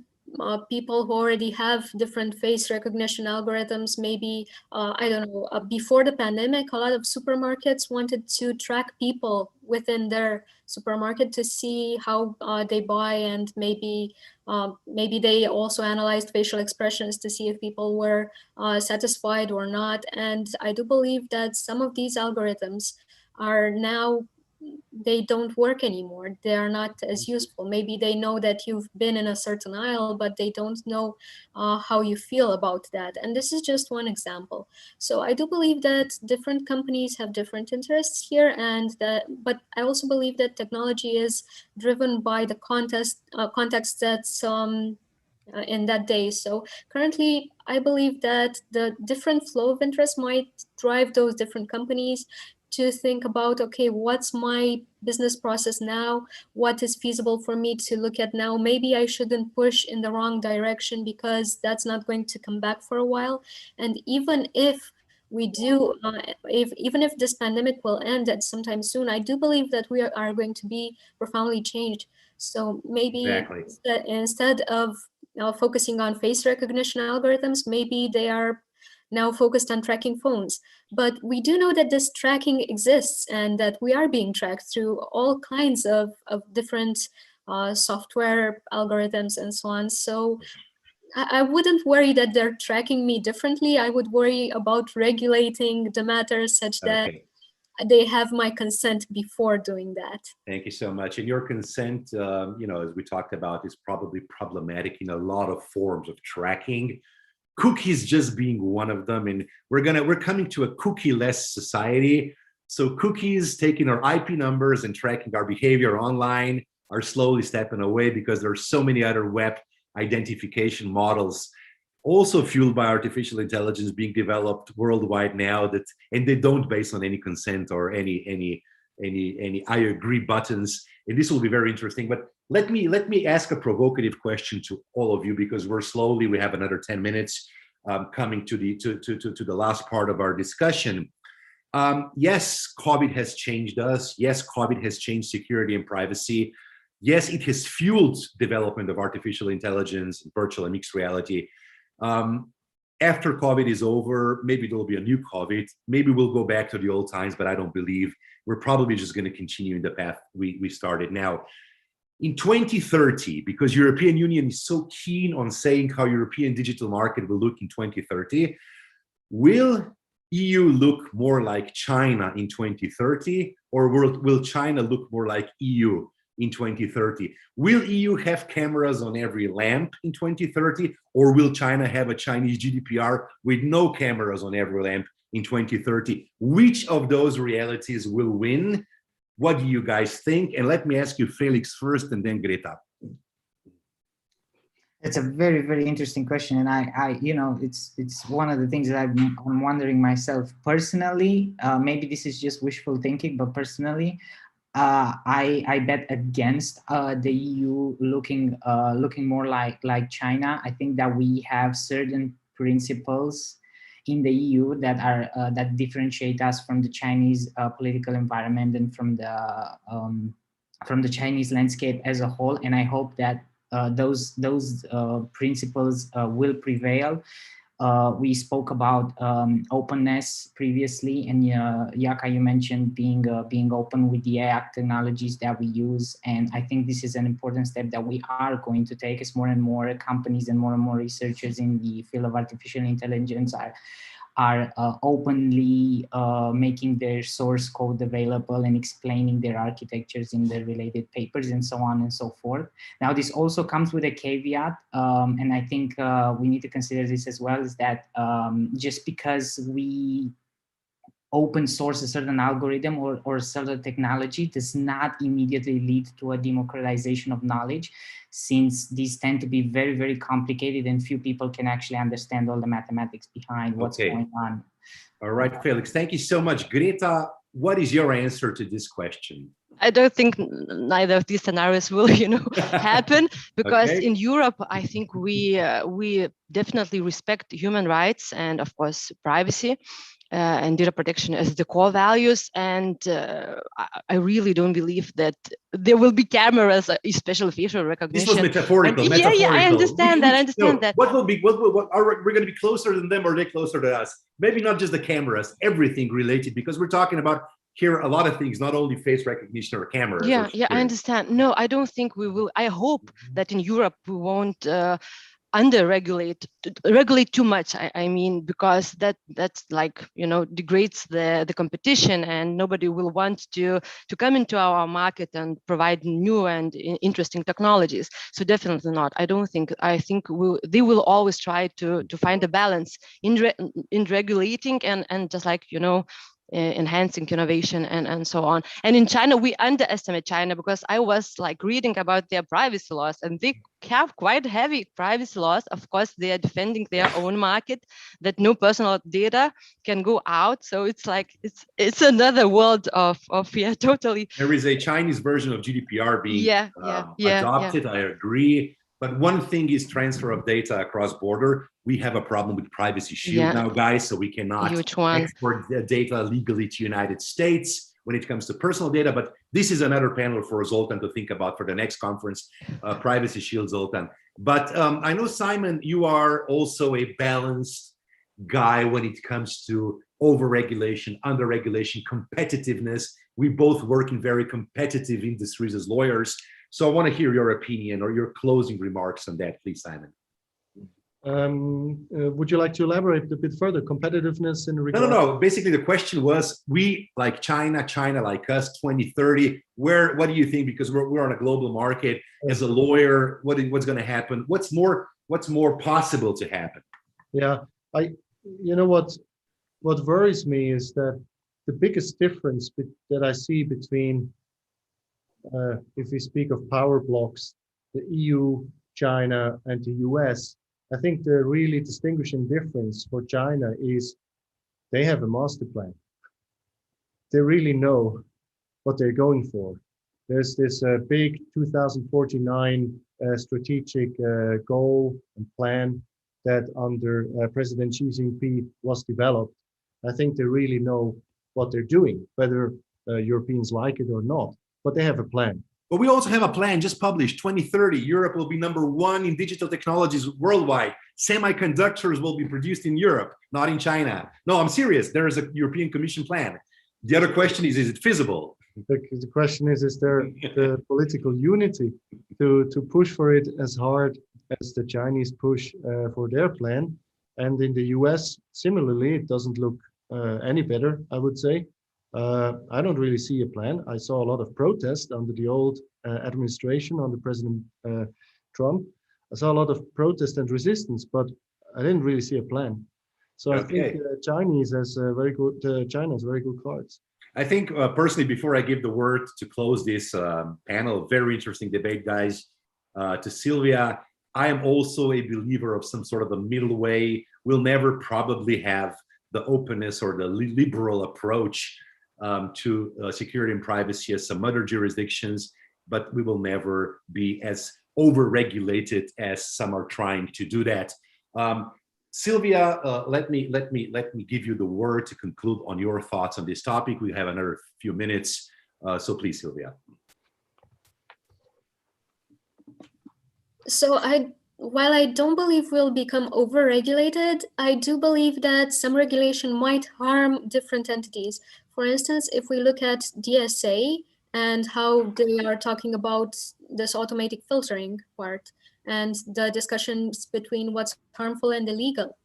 people who already have different face recognition algorithms. Maybe, I don't know, before the pandemic, a lot of supermarkets wanted to track people within their supermarket to see how they buy, and maybe they also analyzed facial expressions to see if people were satisfied or not. And I do believe that some of these algorithms are now, they don't work anymore. They are not as useful. Maybe they know that you've been in a certain aisle, but they don't know how you feel about that. And this is just one example. So I do believe that different companies have different interests here, and but I also believe that technology is driven by the context that's in that day. So currently, I believe that the different flow of interest might drive those different companies to think about, okay, what's my business process now? What is feasible for me to look at now? Maybe I shouldn't push in the wrong direction because that's not going to come back for a while. And even if we do, even if this pandemic will end at sometime soon, I do believe that we are going to be profoundly changed. So maybe instead of focusing on face recognition algorithms, maybe they are now focused on tracking phones. But we do know that this tracking exists and that we are being tracked through all kinds of different software algorithms and so on. So I wouldn't worry that they're tracking me differently. I would worry about regulating the matter such that they have my consent before doing that. Thank you so much. And your consent, you know, as we talked about, is probably problematic in a lot of forms of tracking. Cookies just being one of them, and we're coming to a cookie-less society. So cookies taking our IP numbers and tracking our behavior online are slowly stepping away because there are so many other web identification models, also fueled by artificial intelligence, being developed worldwide now, and they don't base on any consent or any I agree buttons. And this will be very interesting. But let me ask a provocative question to all of you, because we have another 10 minutes coming to the last part of our discussion. Yes, COVID has changed us. Yes, COVID has changed security and privacy. Yes, it has fueled development of artificial intelligence, virtual and mixed reality. After COVID is over, maybe there'll be a new COVID. Maybe we'll go back to the old times, but I don't believe. We're probably just going to continue in the path we started now. In 2030, because European Union is so keen on saying how European digital market will look in 2030, will EU look more like China in 2030, or will China look more like EU in 2030? Will EU have cameras on every lamp in 2030, or will China have a Chinese GDPR with no cameras on every lamp in 2030? Which of those realities will win? What do you guys think? And let me ask you, Felix, first, and then Greta. It's a very, very interesting question, and I you know, it's one of the things that I'm wondering myself personally. Maybe this is just wishful thinking, but personally, I bet against the EU looking more like China. I think that we have certain principles in the EU that are that differentiate us from the Chinese political environment and from the Chinese landscape as a whole. And I hope that those principles will prevail. We spoke about openness previously, and Yaka, you mentioned being open with the AI technologies that we use, and I think this is an important step that we are going to take as more and more companies and more researchers in the field of artificial intelligence are openly making their source code available and explaining their architectures in the related papers and so on and so forth. Now, this also comes with a caveat, and I think we need to consider this as well, is that just because we open source a certain algorithm or certain technology does not immediately lead to a democratization of knowledge, since these tend to be very, very complicated and few people can actually understand all the mathematics behind what's going on. All right, Felix, thank you so much. Greta, what is your answer to this question? I don't think neither of these scenarios will, happen, because in Europe, I think we definitely respect human rights and, of course, privacy. And data protection as the core values, and I really don't believe that there will be cameras, especially facial recognition. This was metaphorical. And, yeah, I understand that. I understand that. What are we going to be closer than them, or are they closer to us? Maybe not just the cameras, everything related, because we're talking about here a lot of things, not only face recognition or cameras. Yeah, I understand. No, I don't think we will. I hope that in Europe we won't regulate too much. I mean, because that's like, degrades the competition, and nobody will want to come into our market and provide new and interesting technologies. So definitely not. I think they will always try to find a balance in regulating and just like, enhancing innovation and so on. And in China, we underestimate China, because I was like reading about their privacy laws, and they have quite heavy privacy laws. Of course, they are defending their own market, that no personal data can go out. So it's like it's another world of totally. There is a Chinese version of GDPR being adopted. I agree. But one thing is transfer of data across border. We have a problem with Privacy Shield now, guys, so we cannot export the data legally to United States when it comes to personal data. But this is another panel for Zoltan to think about for the next conference, Privacy Shield, Zoltan. But I know, Simon, you are also a balanced guy when it comes to over-regulation, under-regulation, competitiveness. We both work in very competitive industries as lawyers. So I want to hear your opinion or your closing remarks on that, please, Simon. Would you like to elaborate a bit further? Competitiveness in regard? No. Basically, the question was, we like China like us, 2030. What do you think? Because we're on a global market. As a lawyer, what's going to happen? What's more possible to happen? Yeah, what worries me is that the biggest difference that I see between if we speak of power blocks, the EU, China, and the US, I think the really distinguishing difference for China is they have a master plan. They really know what they're going for. There's this big 2049 strategic goal and plan that under President Xi Jinping was developed. I think they really know what they're doing, whether Europeans like it or not. But they have a plan. But we also have a plan just published, 2030. Europe will be #1 in digital technologies worldwide. Semiconductors will be produced in Europe, not in China. No, I'm serious. There is a European Commission plan. The other question is it feasible? The question is there the political unity to push for it as hard as the Chinese push for their plan? And in the US, similarly, it doesn't look any better, I would say. I don't really see a plan. I saw a lot of protest under the old administration under President Trump. I saw a lot of protest and resistance, but I didn't really see a plan. So I think China has very good cards. I think personally, before I give the word to close this panel, very interesting debate, guys, to Sylvia, I am also a believer of some sort of a middle way. We'll never probably have the openness or the liberal approach to security and privacy as some other jurisdictions, but we will never be as over-regulated as some are trying to do that. Sylvia, let me give you the word to conclude on your thoughts on this topic. We have another few minutes, so please, Sylvia. So I while I don't believe we'll become over-regulated, I do believe that some regulation might harm different entities. For instance, if we look at DSA and how they are talking about this automatic filtering part and the discussions between what's harmful and illegal,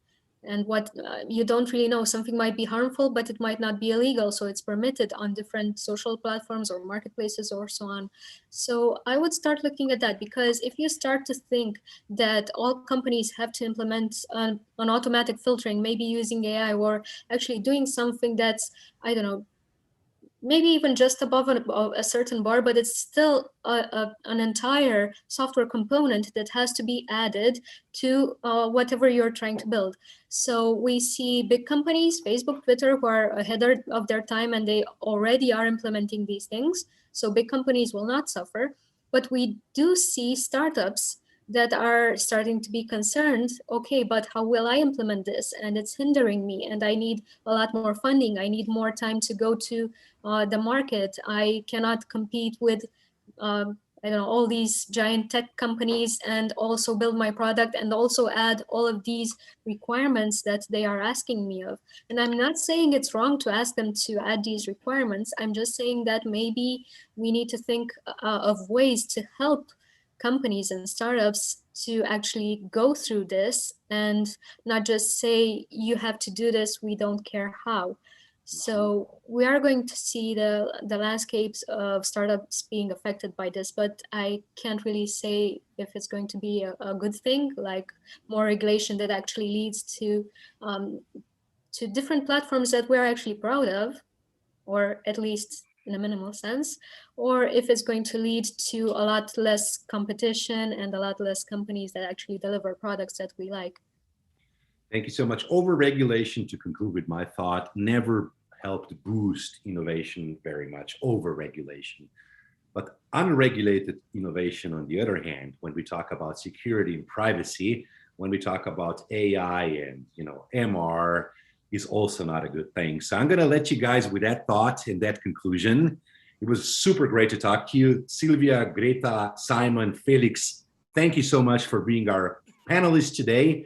and what you don't really know, something might be harmful, but it might not be illegal. So it's permitted on different social platforms or marketplaces or so on. So I would start looking at that, because if you start to think that all companies have to implement an automatic filtering, maybe using AI or actually doing something that's, I don't know, maybe even just above a certain bar, but it's still an entire software component that has to be added to whatever you're trying to build. So we see big companies, Facebook, Twitter, who are ahead of their time, and they already are implementing these things. So big companies will not suffer, but we do see startups that are starting to be concerned, okay, but how will I implement this? And it's hindering me, and I need a lot more funding. I need more time to go to the market. I cannot compete with, I don't know, all these giant tech companies and also build my product and also add all of these requirements that they are asking me of. And I'm not saying it's wrong to ask them to add these requirements. I'm just saying that maybe we need to think of ways to help companies and startups to actually go through this and not just say, you have to do this, we don't care how. So we are going to see the landscapes of startups being affected by this, but I can't really say if it's going to be a good thing, like more regulation that actually leads to different platforms that we're actually proud of, or at least in a minimal sense, or if it's going to lead to a lot less competition and a lot less companies that actually deliver products that we like. Thank you so much. Over-regulation, to conclude with my thought, never helped boost innovation very much, over-regulation. But unregulated innovation, on the other hand, when we talk about security and privacy, when we talk about AI and MR, is also not a good thing. So I'm gonna let you guys with that thought and that conclusion. It was super great to talk to you. Sylvia, Greta, Simon, Felix, thank you so much for being our panelists today.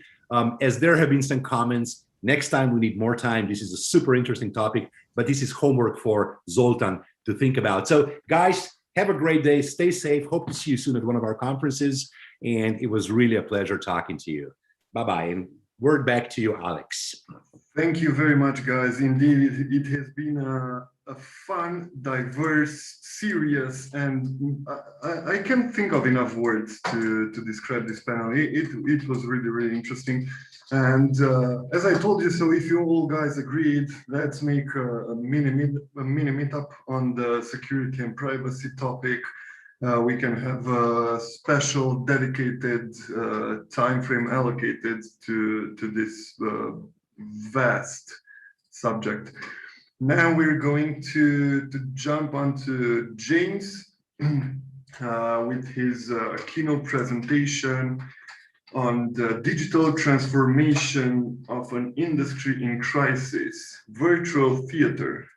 As there have been some comments, next time we need more time. This is a super interesting topic, but this is homework for Zoltan to think about. So guys, have a great day, stay safe. Hope to see you soon at one of our conferences. And it was really a pleasure talking to you. Bye-bye, and word back to you, Alex. Thank you very much, guys. Indeed, it has been a fun, diverse, serious, and I can't think of enough words to describe this panel. It was really, really interesting. And as I told you, so if you all guys agreed, let's make a mini meetup on the security and privacy topic. We can have a special dedicated time frame allocated to this vast subject. Now we're going to jump onto James with his keynote presentation on the digital transformation of an industry in crisis, virtual theater.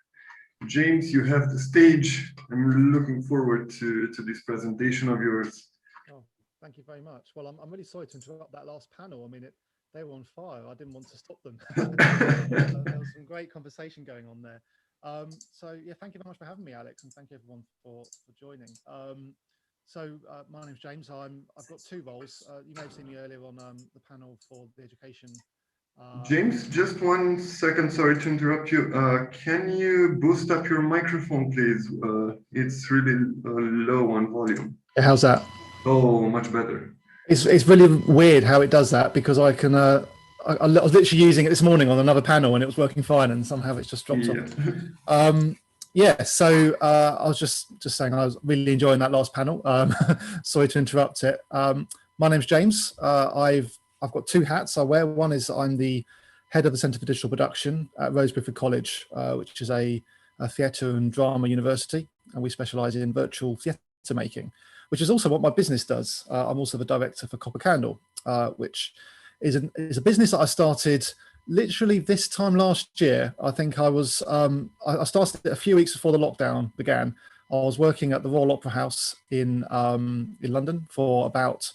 James, you have the stage. I'm looking forward to this presentation of yours. Oh, thank you very much. Well, I'm really sorry to interrupt that last panel. I mean, they were on fire. I didn't want to stop them. There was some great conversation going on there. So yeah, thank you very much for having me, Alex, and thank you everyone for joining. My name's James. I've got two roles. You may have seen me earlier on the panel for the education. James, just 1 second, sorry to interrupt you. Can you boost up your microphone, please? It's really low on volume. How's that? Oh, much better. It's really weird how it does that, because I can I was literally using it this morning on another panel and it was working fine, and somehow it's just dropped off. Yeah, so I was just saying I was really enjoying that last panel. Sorry to interrupt it. My name's James. I've got two hats I wear. One is I'm the head of the Centre for Digital Production at Rose Bruford College, which is a theatre and drama university, and we specialise in virtual theatre making, which is also what my business does. I'm also the director for Copper Candle, which is a business that I started literally this time last year. I think I started it a few weeks before the lockdown began. I was working at the Royal Opera House in London for about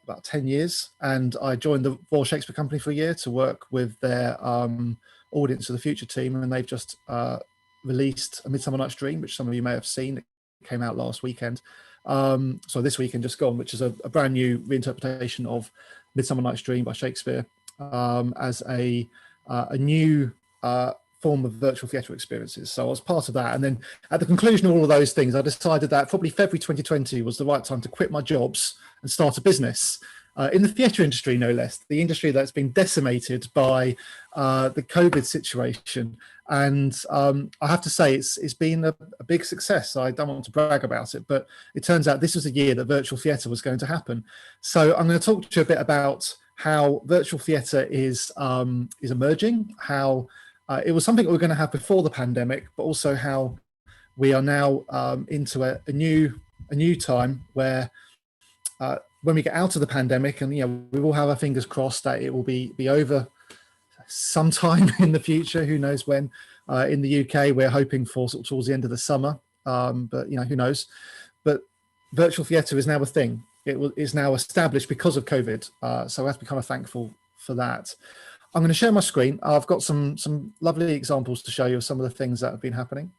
about 10 years, and I joined the Royal Shakespeare Company for a year to work with their Audience of the Future team, and they've just released A Midsummer Night's Dream, which some of you may have seen. It came out last weekend. So this weekend just gone, which is a brand new reinterpretation of Midsummer Night's Dream by Shakespeare as a new form of virtual theatre experiences. So I was part of that. And then at the conclusion of all of those things, I decided that probably February 2020 was the right time to quit my jobs and start a business in the theatre industry, no less, the industry that's been decimated by the COVID situation. And I have to say, it's been a big success. I don't want to brag about it, but it turns out this was a year that virtual theatre was going to happen. So I'm going to talk to you a bit about how virtual theatre is emerging, how it was something that we were going to have before the pandemic, but also how we are now into a new time where when we get out of the pandemic, and we will have our fingers crossed that it will be over sometime in the future, who knows when. In the UK, we're hoping for sort of towards the end of the summer, but who knows. But virtual theatre is now a thing. It is now established because of COVID, so we have to be kind of thankful for that. I'm going to share my screen. I've got some lovely examples to show you of some of the things that have been happening.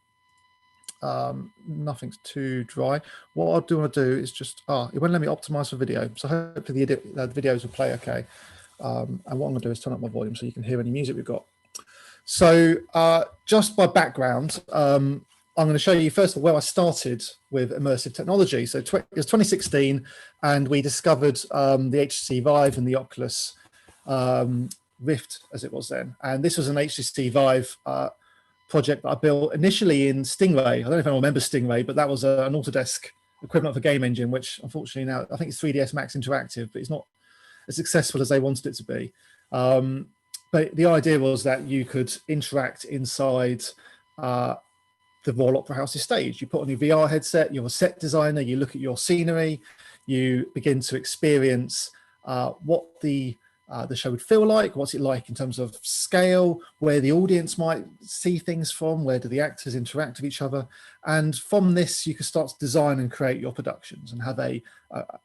Nothing's too dry. What I do want to do is just, it won't let me optimize for video. So hopefully the videos will play okay. And what I'm going to do is turn up my volume so you can hear any music we've got. So just by background, I'm going to show you first of all where I started with immersive technology. So it was 2016, and we discovered the HTC Vive and the Oculus Rift, as it was then. And this was an HTC Vive project that I built initially in Stingray. I don't know if anyone remembers Stingray, but that was an Autodesk equivalent of a game engine, which unfortunately now I think it's 3ds Max Interactive, but it's not as successful as they wanted it to be. But the idea was that you could interact inside the Royal Opera House's stage. You put on your VR headset, you're a set designer, you look at your scenery, you begin to experience what the show would feel like, what's it like in terms of scale, where the audience might see things from, where do the actors interact with each other. And from this, you can start to design and create your productions and have a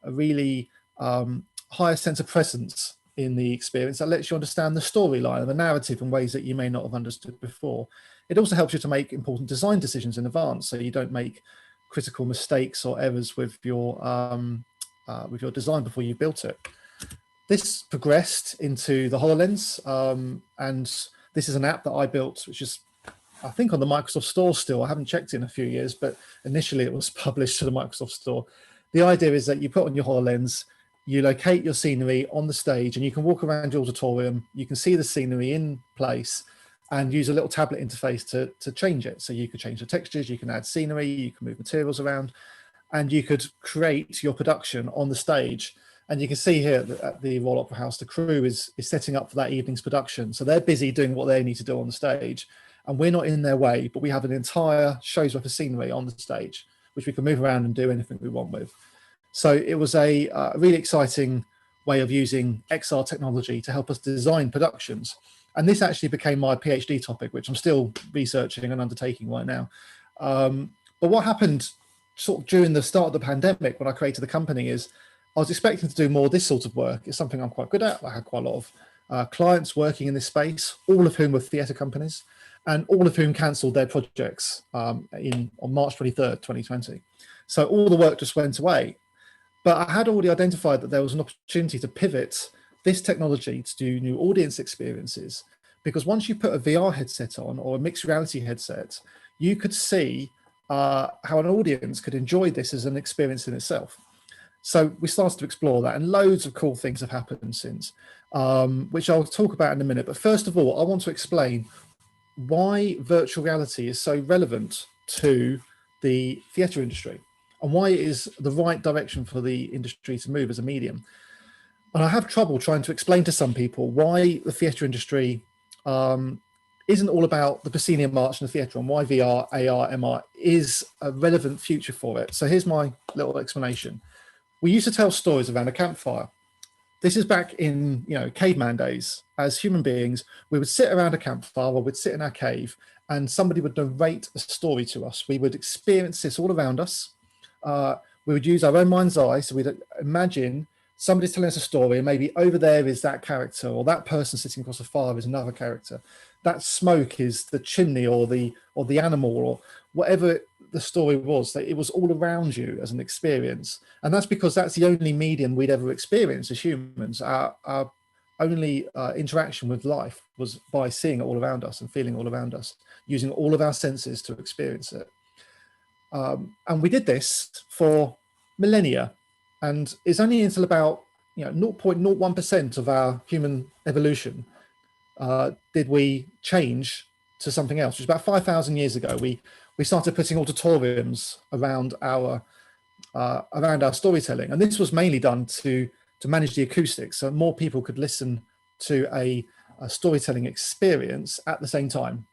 really higher sense of presence in the experience that lets you understand the storyline and the narrative in ways that you may not have understood before. It also helps you to make important design decisions in advance, so you don't make critical mistakes or errors with your design before you built it. This progressed into the HoloLens, and this is an app that I built, which is, I think, on the Microsoft Store still. I haven't checked in a few years, but initially it was published to the Microsoft Store. The idea is that you put on your HoloLens, you locate your scenery on the stage, and you can walk around your auditorium, you can see the scenery in place, and use a little tablet interface to change it. So you could change the textures, you can add scenery, you can move materials around, and you could create your production on the stage. And you can see here that at the Royal Opera House, the crew is setting up for that evening's production. So they're busy doing what they need to do on the stage, and we're not in their way, but we have an entire show's worth of scenery on the stage, which we can move around and do anything we want with. So it was a really exciting way of using XR technology to help us design productions. And this actually became my PhD topic, which I'm still researching and undertaking right now. But what happened sort of during the start of the pandemic when I created the company is I was expecting to do more of this sort of work. It's something I'm quite good at. I had quite a lot of clients working in this space, all of whom were theatre companies, and all of whom cancelled their projects on March 23rd, 2020. So all the work just went away. But I had already identified that there was an opportunity to pivot this technology to do new audience experiences, because once you put a VR headset on or a mixed reality headset, you could see how an audience could enjoy this as an experience in itself. So we started to explore that, and loads of cool things have happened since, which I'll talk about in a minute. But first of all, I want to explain why virtual reality is so relevant to the theatre industry and why it is the right direction for the industry to move as a medium. And I have trouble trying to explain to some people why the theatre industry isn't all about the proscenium march in the theatre, and why VR, AR, MR is a relevant future for it. So here's my little explanation. We used to tell stories around a campfire. This is back in caveman days. As human beings, we would sit around a campfire, or we'd sit in our cave, and somebody would narrate a story to us. We would experience this all around us. We would use our own mind's eye, so we'd imagine somebody's telling us a story, and maybe over there is that character, or that person sitting across the fire is another character. That smoke is the chimney or the animal or whatever the story was, that it was all around you as an experience. And that's because that's the only medium we'd ever experienced as humans. Our only interaction with life was by seeing it all around us and feeling all around us, using all of our senses to experience it. And we did this for millennia, and it's only until about 0.01% of our human evolution did we change to something else. Which was about 5,000 years ago. We started putting auditoriums around our storytelling, and this was mainly done to manage the acoustics, so more people could listen to a storytelling experience at the same time.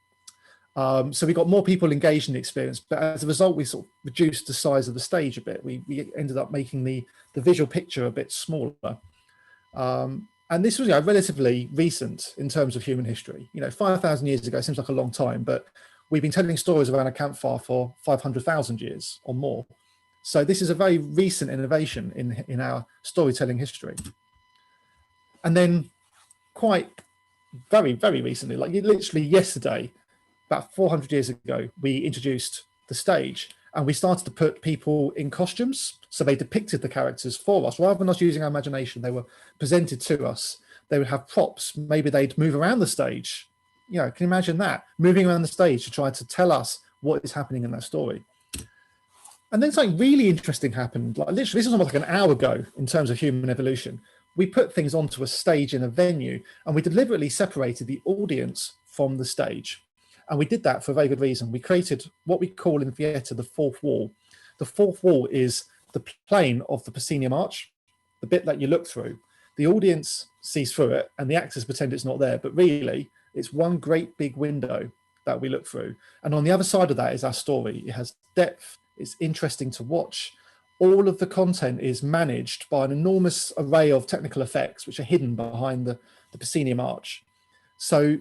So we got more people engaged in the experience, but as a result, we sort of reduced the size of the stage a bit. We ended up making the visual picture a bit smaller. And this was relatively recent in terms of human history. 5,000 years ago seems like a long time, but we've been telling stories around a campfire for 500,000 years or more. So this is a very recent innovation in our storytelling history. And then very, very recently, like literally yesterday, about 400 years ago, we introduced the stage, and we started to put people in costumes. So they depicted the characters for us. Rather than us using our imagination, they were presented to us. They would have props. Maybe they'd move around the stage. Can you imagine that? Moving around the stage to try to tell us what is happening in that story. And then something really interesting happened. Like literally, this is almost like an hour ago in terms of human evolution. We put things onto a stage in a venue, and we deliberately separated the audience from the stage. And we did that for a very good reason. We created what we call in theatre the fourth wall. The fourth wall is the plane of the proscenium arch, the bit that you look through. The audience sees through it, and the actors pretend it's not there, but really it's one great big window that we look through. And on the other side of that is our story. It has depth, it's interesting to watch. All of the content is managed by an enormous array of technical effects which are hidden behind the proscenium arch. So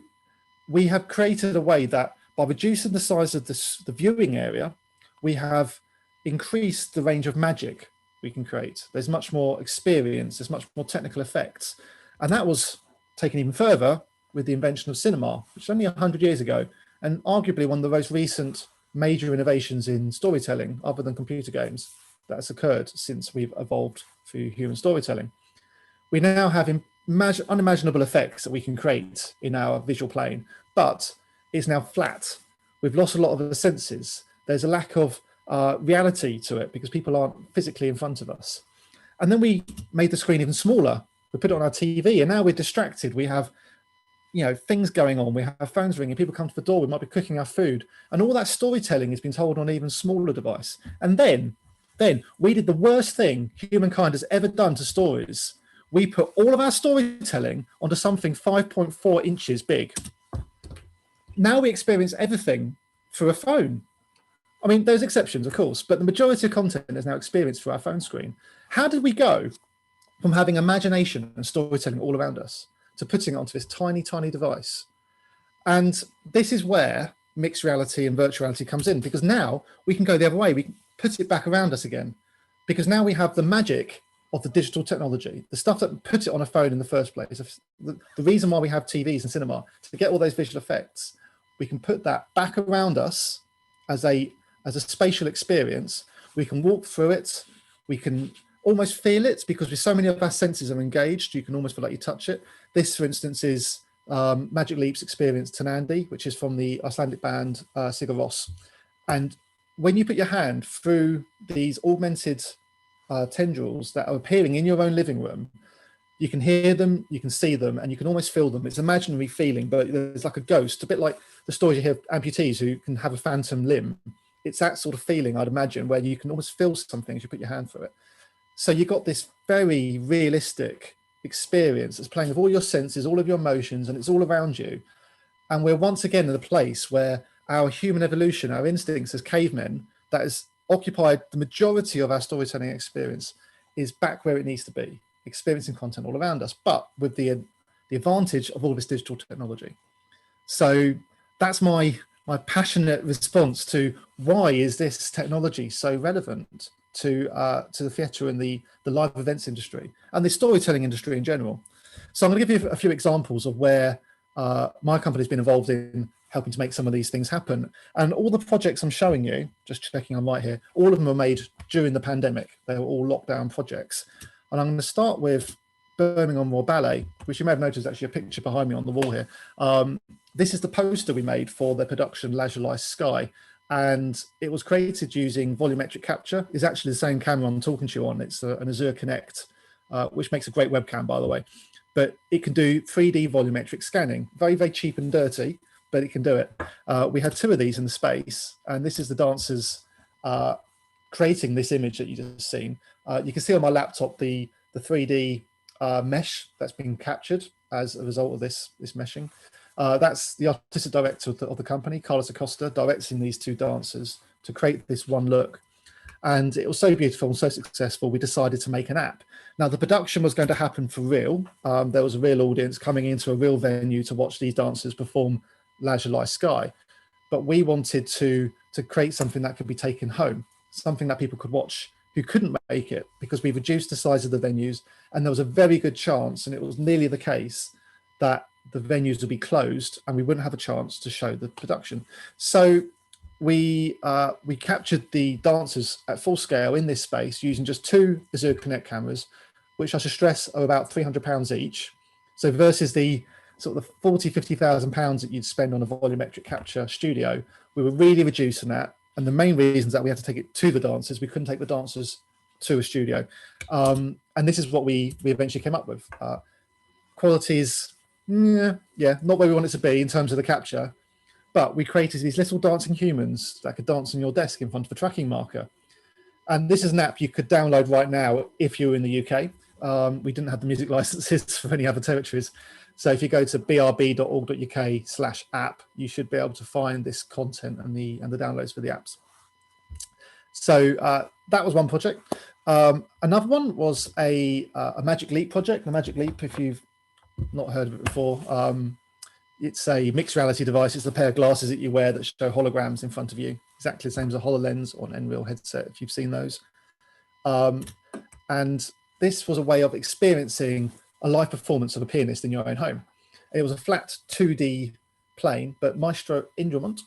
we have created a way that by reducing the size of the viewing area, we have increased the range of magic we can create. There's much more experience, there's much more technical effects. And that was taken even further with the invention of cinema, which was only 100 years ago, and arguably one of the most recent major innovations in storytelling, other than computer games, that has occurred since we've evolved through human storytelling. We now have unimaginable effects that we can create in our visual plane, but it's now flat. We've lost a lot of the senses. There's a lack of reality to it because people aren't physically in front of us. And then we made the screen even smaller. We put it on our TV, and now we're distracted. We have things going on. We have phones ringing, people come to the door, we might be cooking our food, and all that storytelling has been told on an even smaller device. And then we did the worst thing humankind has ever done to stories. We put all of our storytelling onto something 5.4 inches big. Now we experience everything through a phone. I mean, there's exceptions, of course, but the majority of content is now experienced through our phone screen. How did we go from having imagination and storytelling all around us to putting it onto this tiny, tiny device? And this is where mixed reality and virtual reality comes in, because now we can go the other way. We can put it back around us again, because now we have the magic of the digital technology, the stuff that put it on a phone in the first place. The reason why we have TVs and cinema, to get all those visual effects, we can put that back around us as a spatial experience. We can walk through it. We can almost feel it because with so many of our senses are engaged, you can almost feel like you touch it. This, for instance, is Magic Leap's experience Tanandi, which is from the Icelandic band Sigur Rós. And when you put your hand through these augmented tendrils that are appearing in your own living room, you can hear them, you can see them, and you can almost feel them. It's an imaginary feeling, but there's like a ghost, a bit like the stories you hear of amputees who can have a phantom limb. It's that sort of feeling, I'd imagine, where you can almost feel something as you put your hand through it. So you've got this very realistic experience that's playing with all your senses, all of your emotions, and it's all around you. And we're once again in a place where our human evolution, our instincts as cavemen, that has occupied the majority of our storytelling experience, is back where it needs to be, experiencing content all around us, but with the advantage of all this digital technology. So that's my passionate response to why is this technology so relevant to the theatre and the live events industry and the storytelling industry in general. So I'm going to give you a few examples of where my company's been involved in helping to make some of these things happen. And all the projects I'm showing you, just checking I'm right here, all of them were made during the pandemic. They were all lockdown projects. And I'm going to start with Birmingham Royal Ballet, which you may have noticed actually a picture behind me on the wall here. This is the poster we made for their production Leisure Life Sky. And it was created using volumetric capture. It's actually the same camera I'm talking to you on. It's an Azure Connect, which makes a great webcam, by the way. But it can do 3D volumetric scanning, very, very cheap and dirty, but it can do it. We had 2 of these in the space, and this is the dancers creating this image that you just seen. You can see on my laptop the 3D mesh that's been captured as a result of this meshing. That's the artistic director of the company, Carlos Acosta, directing these 2 dancers to create this one look. And it was so beautiful and so successful, we decided to make an app. Now, the production was going to happen for real. There was a real audience coming into a real venue to watch these dancers perform Leisure Life Sky. But we wanted to create something that could be taken home, something that people could watch who couldn't make it, because we reduced the size of the venues. And there was a very good chance, and it was nearly the case, that the venues would be closed and we wouldn't have a chance to show the production. So we captured the dancers at full scale in this space using just 2 Azure Connect cameras, which I should stress are about £300 each. So versus the sort of the 40,000, 50,000 pounds that you'd spend on a volumetric capture studio, we were really reducing that. And the main reasons that we had to take it to the dancers, we couldn't take the dancers to a studio. And this is what we eventually came up with. Quality is, yeah, not where we want it to be in terms of the capture, but we created these little dancing humans that could dance on your desk in front of a tracking marker. And this is an app you could download right now if you're in the UK. We didn't have the music licenses for any other territories. So if you go to brb.org.uk/app, you should be able to find this content and the downloads for the apps. So that was one project. Another one was a Magic Leap project. The Magic Leap, if you've not heard of it before, it's a mixed reality device. It's a pair of glasses that you wear that show holograms in front of you, exactly the same as a HoloLens or an Nreal headset, if you've seen those. And this was a way of experiencing a live performance of a pianist in your own home. It was a flat 2D plane, but Maestro Indramont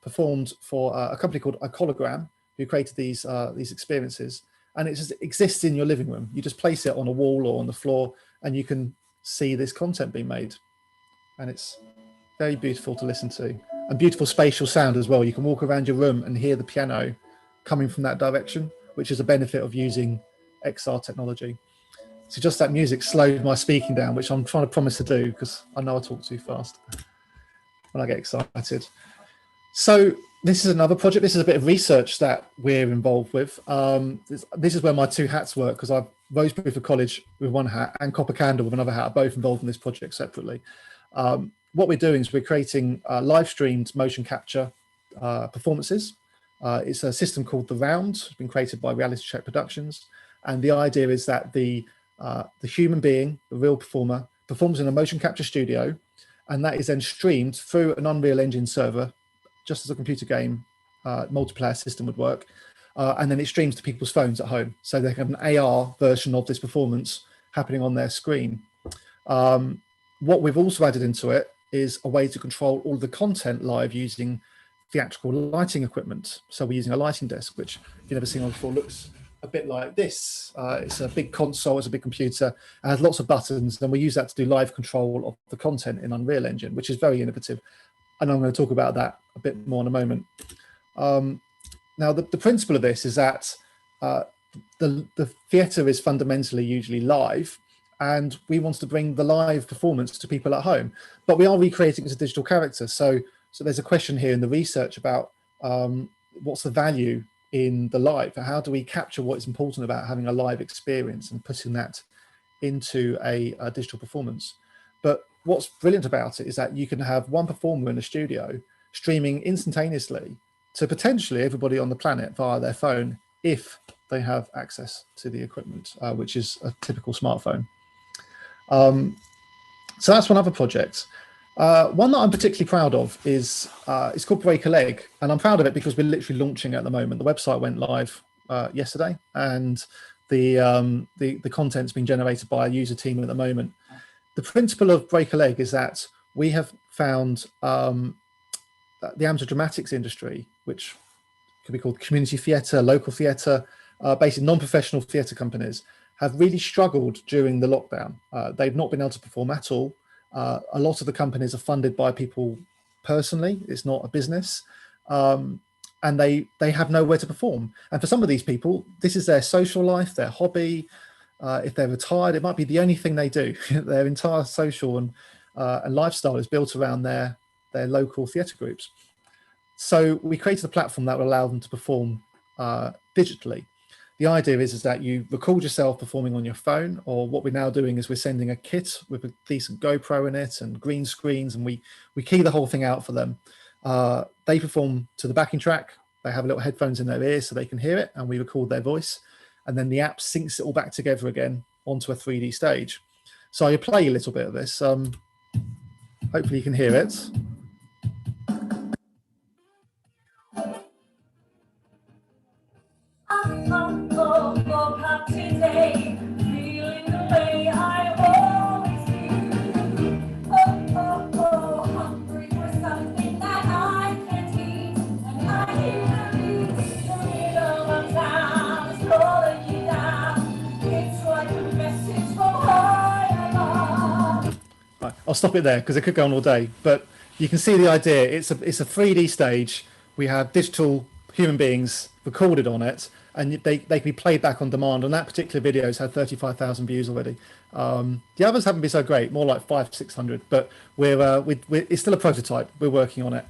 performed for a company called Icologram, who created these experiences. And it just exists in your living room. You just place it on a wall or on the floor, and you can see this content being made. And it's very beautiful to listen to, and beautiful spatial sound as well. You can walk around your room and hear the piano coming from that direction, which is a benefit of using XR technology. So just that music slowed my speaking down, which I'm trying to promise to do because I know I talk too fast when I get excited. So this is another project. This is a bit of research that we're involved with. This is where my 2 hats work, because I've Rosebery for College with one hat and Copper Candle with another hat, both involved in this project separately. What we're doing is we're creating live streamed motion capture performances. It's a system called The Round. It's been created by Reality Check Productions. And the idea is that the human being, the real performer, performs in a motion capture studio, and that is then streamed through an Unreal Engine server, just as a computer game multiplayer system would work. And then it streams to people's phones at home. So they have an AR version of this performance happening on their screen. What we've also added into it is a way to control all the content live using theatrical lighting equipment. So we're using a lighting desk, which if you've never seen one before, looks a bit like this. It's a big console, it's a big computer, it has lots of buttons, and we use that to do live control of the content in Unreal Engine, which is very innovative. And I'm going to talk about that a bit more in a moment. Now, the principle of this is that the theatre is fundamentally usually live, and we want to bring the live performance to people at home, but we are recreating it as a digital character. So there's a question here in the research about what's the value in the live? How do we capture what is important about having a live experience and putting that into a digital performance? But what's brilliant about it is that you can have one performer in a studio streaming instantaneously to potentially everybody on the planet via their phone if they have access to the equipment, which is a typical smartphone. So that's one other project. One that I'm particularly proud of is it's called Break a Leg, and I'm proud of it because we're literally launching it at the moment. The website went live yesterday, and the content's been generated by a user team at the moment. The principle of Break a Leg is that we have found the amateur dramatics industry, which could be called community theatre, local theatre, basically non-professional theatre companies, have really struggled during the lockdown. They've not been able to perform at all. A lot of the companies are funded by people personally. It's not a business. And they have nowhere to perform. And for some of these people, this is their social life, their hobby. If they're retired, it might be the only thing they do. Their entire social and lifestyle is built around their local theatre groups. So we created a platform that will allow them to perform digitally. The idea is that you record yourself performing on your phone, or what we're now doing is we're sending a kit with a decent GoPro in it and green screens, and we key the whole thing out for them. They perform to the backing track. They have little headphones in their ears so they can hear it, and we record their voice. And then the app syncs it all back together again onto a 3D stage. So I'll play a little bit of this. Hopefully you can hear it. Today, feeling the way I always do. Hungry for something that I can't eat, and I hear the middle of town is calling you down. It's like a message from high above. Right, I'll stop it there because it could go on all day, but you can see the idea. It's a 3D stage. We have digital human beings recorded on it, and they can be played back on demand. And that particular video has had 35,000 views already. The others haven't been so great, more like 500-600, but it's still a prototype. We're working on it.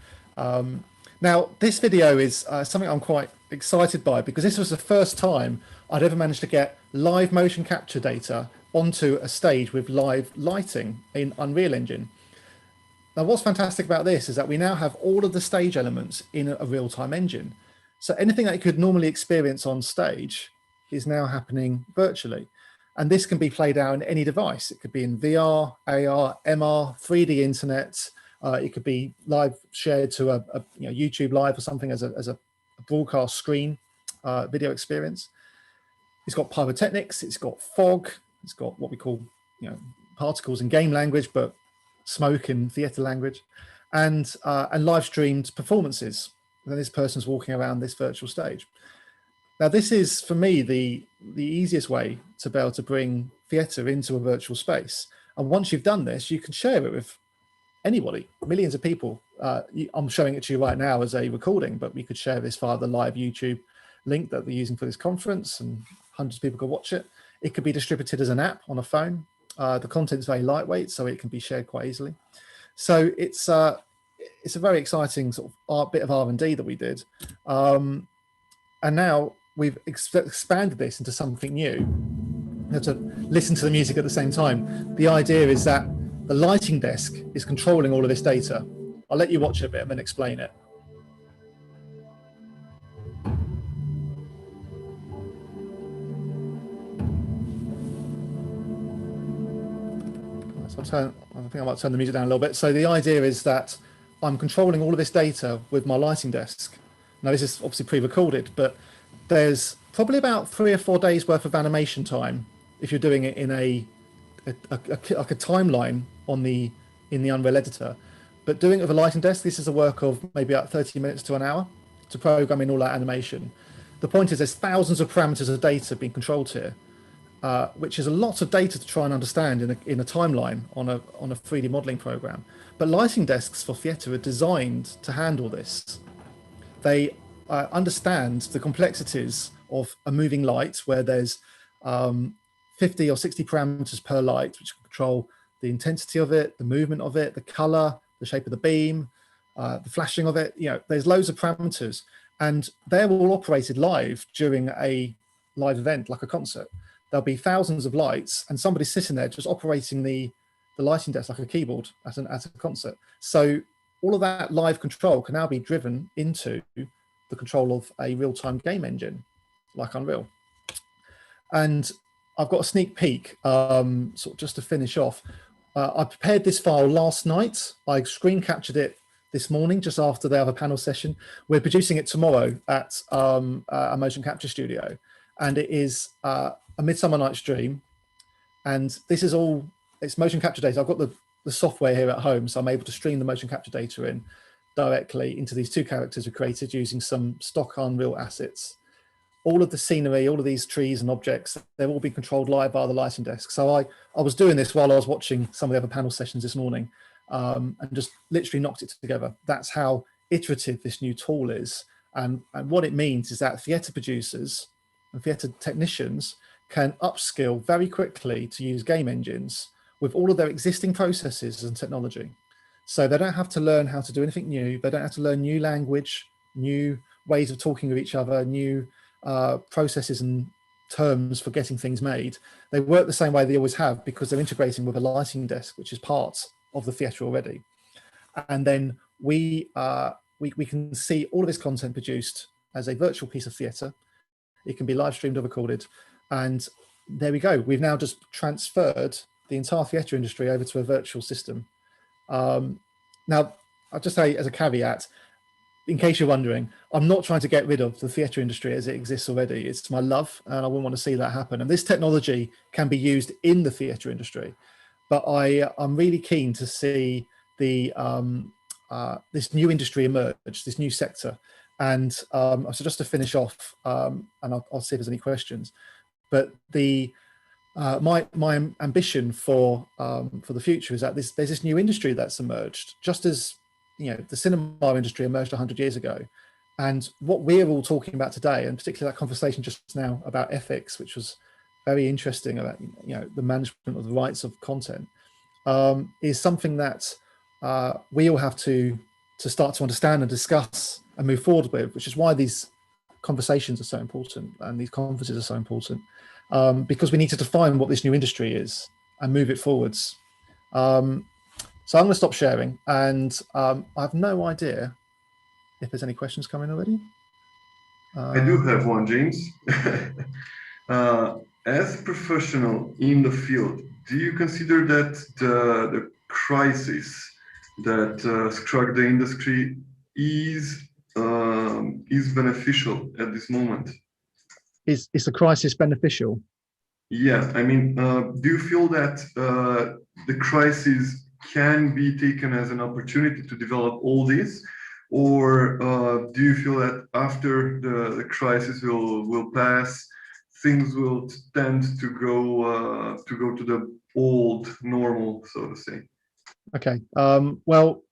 Now, this video is something I'm quite excited by, because this was the first time I'd ever managed to get live motion capture data onto a stage with live lighting in Unreal Engine. Now, what's fantastic about this is that we now have all of the stage elements in a real-time engine. So anything that you could normally experience on stage is now happening virtually. And this can be played out on any device. It could be in VR, AR, MR, 3D internet. It could be live shared to a YouTube Live or something as a broadcast screen video experience. It's got pyrotechnics, it's got fog, it's got what we call particles in game language, but smoke in theatre language, and live streamed performances. Then this person's walking around this virtual stage. Now, this is, for me, the easiest way to be able to bring theatre into a virtual space. And once you've done this, you can share it with anybody, millions of people. I'm showing it to you right now as a recording, but we could share this via the live YouTube link that we're using for this conference, and hundreds of people could watch it. It could be distributed as an app on a phone. The content's very lightweight, so it can be shared quite easily. So it's a very exciting sort of bit of R&D that we did. And now we've expanded this into something new. You have to listen to the music at the same time. The idea is that the lighting desk is controlling all of this data. I'll let you watch it a bit and then explain it. So I think I might turn the music down a little bit. So the idea is that I'm controlling all of this data with my lighting desk. Now, this is obviously pre-recorded, but there's probably about 3 or 4 days worth of animation time if you're doing it in like a timeline in the Unreal editor. But doing it with a lighting desk, this is a work of maybe about 30 minutes to an hour to program in all that animation. The point is there's thousands of parameters of data being controlled here, which is a lot of data to try and understand in a timeline on a 3D modeling program. But lighting desks for theatre are designed to handle this. They understand the complexities of a moving light, where there's 50 or 60 parameters per light, which control the intensity of it, the movement of it, the color, the shape of the beam, the flashing of it. There's loads of parameters, and they're all operated live during a live event like a concert. There'll be thousands of lights, and somebody's sitting there just operating the lighting desk like a keyboard at a concert. So all of that live control can now be driven into the control of a real-time game engine like Unreal. And I've got a sneak peek, sort of just to finish off. I prepared this file last night. I screen captured it this morning, just after they have a panel session. We're producing it tomorrow at a motion capture studio, and it is A Midsummer Night's Dream. And this is all, it's motion capture data. I've got the software here at home, so I'm able to stream the motion capture data in directly into these two characters we created using some stock Unreal assets. All of the scenery, all of these trees and objects, they've all been controlled live by the lighting desk. So I was doing this while I was watching some of the other panel sessions this morning, and just literally knocked it together. That's how iterative this new tool is. And what it means is that theatre producers and theatre technicians can upskill very quickly to use game engines with all of their existing processes and technology. So they don't have to learn how to do anything new. They don't have to learn new language, new ways of talking with each other, new processes and terms for getting things made. They work the same way they always have because they're integrating with a lighting desk, which is part of the theatre already. And then we can see all of this content produced as a virtual piece of theatre. It can be live streamed or recorded. And there we go. We've now just transferred the entire theatre industry over to a virtual system. Now, I'll just say as a caveat, in case you're wondering, I'm not trying to get rid of the theatre industry as it exists already. It's my love, and I wouldn't want to see that happen. And this technology can be used in the theatre industry. But I'm really keen to see the this new industry emerge, this new sector. And so just to finish off, and I'll see if there's any questions. But my ambition for the future is that there's this new industry that's emerged, just as the cinema industry emerged 100 years ago. And what we're all talking about today, and particularly that conversation just now about ethics, which was very interesting about the management of the rights of content, is something that we all have to start to understand and discuss and move forward with, which is why these conversations are so important and these conferences are so important, because we need to define what this new industry is and move it forwards. So I'm going to stop sharing, and I have no idea if there's any questions coming already. I do have one, James. As a professional in the field, do you consider that the crisis that struck the industry is beneficial at this moment? Is the crisis beneficial? Yeah, I mean, do you feel that the crisis can be taken as an opportunity to develop all this, or do you feel that after the crisis will pass, things will tend to go to the old normal, so to say? Okay. Well,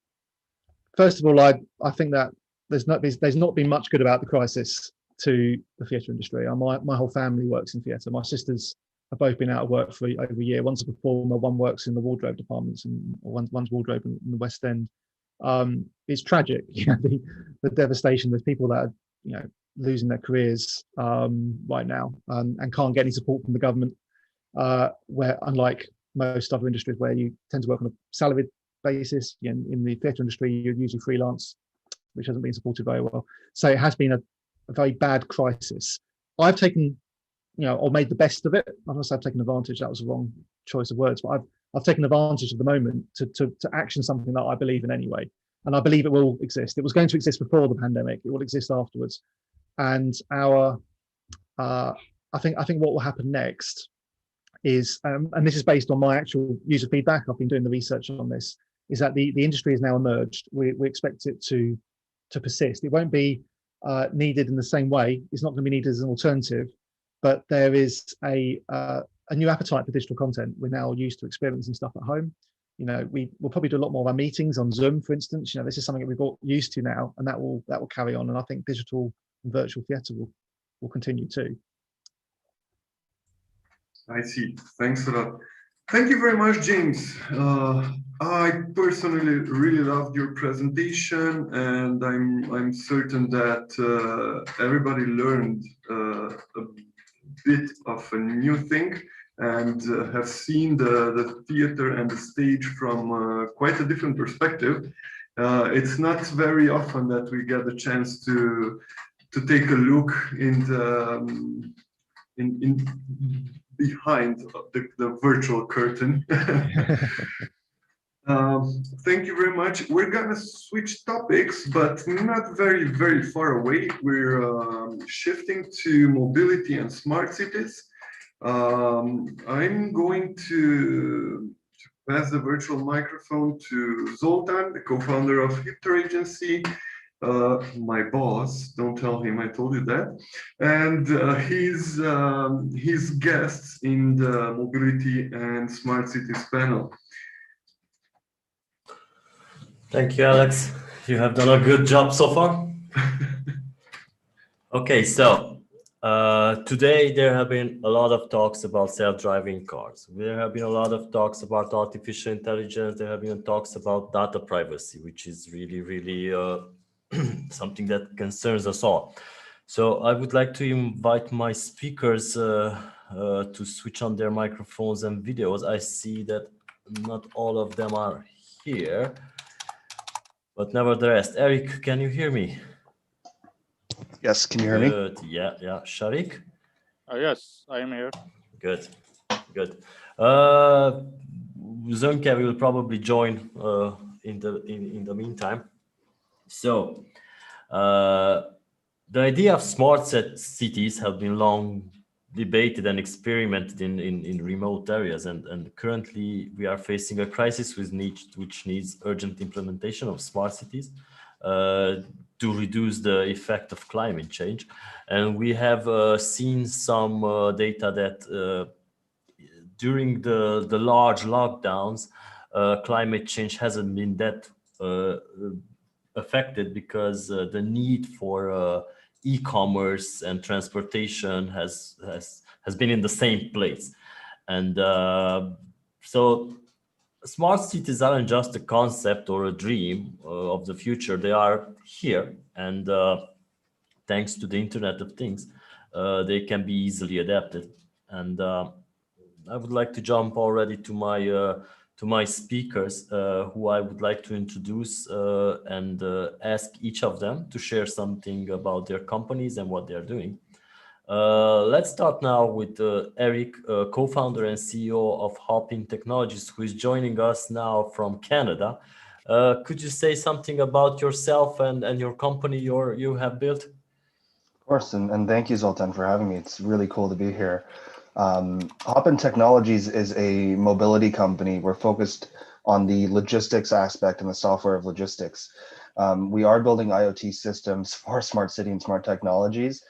first of all, I think that there's not been much good about the crisis to the theatre industry. My whole family works in theatre. My sisters have both been out of work for over a year. One's a performer, one works in the wardrobe departments, and one's wardrobe in the West End. It's tragic, the devastation. There's people that are losing their careers right now and can't get any support from the government, where unlike most other industries where you tend to work on a salaried basis, in the theatre industry you're usually freelance, which hasn't been supported very well. So it has been a very bad crisis. I've taken or made the best of it. I'm not saying I've taken advantage, that was the wrong choice of words, but I've taken advantage of the moment to action something that I believe in anyway. And I believe it will exist. It was going to exist before the pandemic. It will exist afterwards. And I think what will happen next is, and this is based on my actual user feedback, I've been doing the research on this, is that the industry has now emerged. We expect it to persist. It won't be needed in the same way. It's not going to be needed as an alternative, but there is a new appetite for digital content. We're now used to experiencing stuff at home. We'll probably do a lot more of our meetings on Zoom, for instance. This is something that we've got used to now, and that will carry on. And I think digital and virtual theatre will continue too. I see. Thanks a lot. Thank you very much, James. I personally really loved your presentation, and I'm certain that everybody learned a bit of a new thing and have seen the theater and the stage from quite a different perspective. It's not very often that we get the chance to take a look in behind the virtual curtain. Thank you very much. We're gonna switch topics, but not very, very far away. We're shifting to mobility and smart cities. I'm going to pass the virtual microphone to Zoltan, the co-founder of Hipter Agency, my boss. Don't tell him I told you that. And his guests in the mobility and smart cities panel. Thank you, Alex. You have done a good job so far. Okay, so today there have been a lot of talks about self-driving cars. There have been a lot of talks about artificial intelligence. There have been talks about data privacy, which is really, really something that concerns us all. So I would like to invite my speakers to switch on their microphones and videos. I see that not all of them are here. But nevertheless, Eric, can you hear me? Yes, can you hear me? Good. Yeah. Sharik? Yes, I am here. Good. Zönke will probably join in the meantime. So, the idea of smart cities have been long debated and experimented in remote areas, and currently we are facing a crisis which needs urgent implementation of smart cities to reduce the effect of climate change. And we have seen some data that during the large lockdowns, climate change hasn't been that affected because the need for e-commerce and transportation has been in the same place. And so smart cities aren't just a concept or a dream of the future. They are here, and thanks to the Internet of Things, they can be easily adapted. And I would like to jump already to my speakers, who I would like to introduce and ask each of them to share something about their companies and what they're doing. Let's start now with Eric, co-founder and CEO of Hopin Technologies, who is joining us now from Canada. Could you say something about yourself and your company you have built? Of course, and thank you, Zoltan, for having me. It's really cool to be here. Hopin Technologies is a mobility company. We're focused on the logistics aspect and the software of logistics. We are building IoT systems for smart city and smart technologies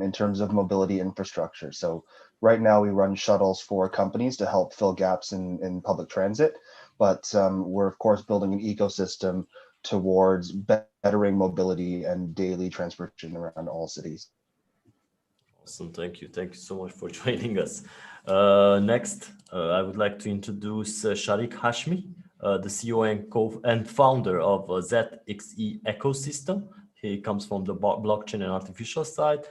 in terms of mobility infrastructure. So right now we run shuttles for companies to help fill gaps in public transit, but we're of course building an ecosystem towards bettering mobility and daily transportation around all cities. Awesome, thank you so much for joining us. Next, I would like to introduce Sharik Hashmi, the CEO and founder of ZXE Ecosystem. He comes from the blockchain and artificial side.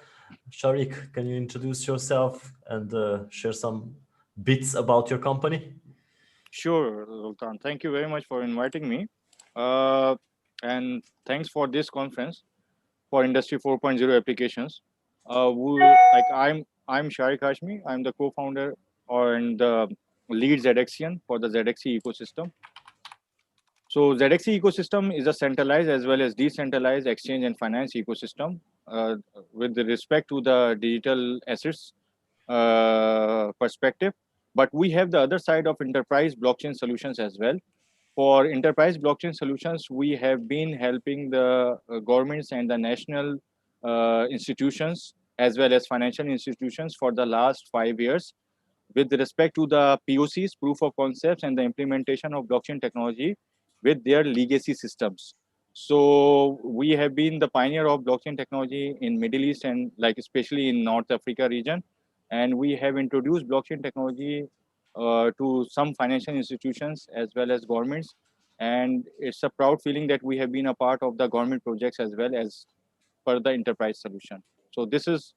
Sharik, can you introduce yourself and share some bits about your company? Sure, Zoltan. Thank you very much for inviting me. And thanks for this conference for Industry 4.0 applications. I'm Sharik Hashmi. I'm the co-founder and the lead ZXian for the ZXE ecosystem. So ZXE ecosystem is a centralized as well as decentralized exchange and finance ecosystem with respect to the digital assets perspective. But we have the other side of enterprise blockchain solutions as well. For enterprise blockchain solutions, we have been helping the governments and the national institutions as well as financial institutions for the last 5 years with respect to the POCs, proof of concepts, and the implementation of blockchain technology with their legacy systems. So we have been the pioneer of blockchain technology in Middle East and especially in North Africa region. And we have introduced blockchain technology to some financial institutions as well as governments. And it's a proud feeling that we have been a part of the government projects as well as for the enterprise solution. So this is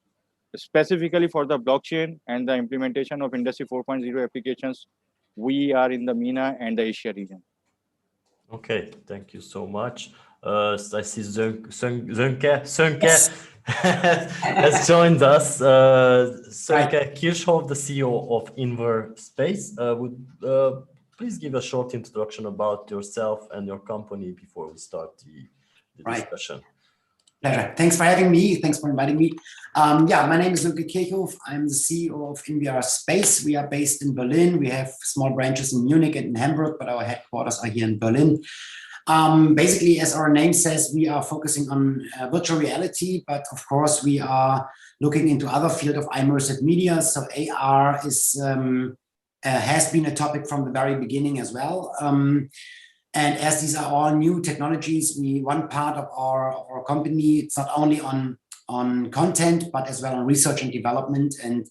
specifically for the blockchain and the implementation of Industry 4.0 applications. We are in the MENA and the Asia region. Okay, thank you so much. I see Zönke has joined us. Sönke Kirchhoff, the CEO of Inver Space. please give a short introduction about yourself and your company before we start the discussion. Pleasure. Thanks for having me. Thanks for inviting me. Yeah, my name is Luke Kirchhoff. I'm the CEO of NVR Space. We are based in Berlin. We have small branches in Munich and in Hamburg, but our headquarters are here in Berlin. Basically, as our name says, we are focusing on virtual reality, but of course we are looking into other field of immersive media. So AR is has been a topic from the very beginning as well. And as these are all new technologies, one part of our company, it's not only on content, but as well on research and development. And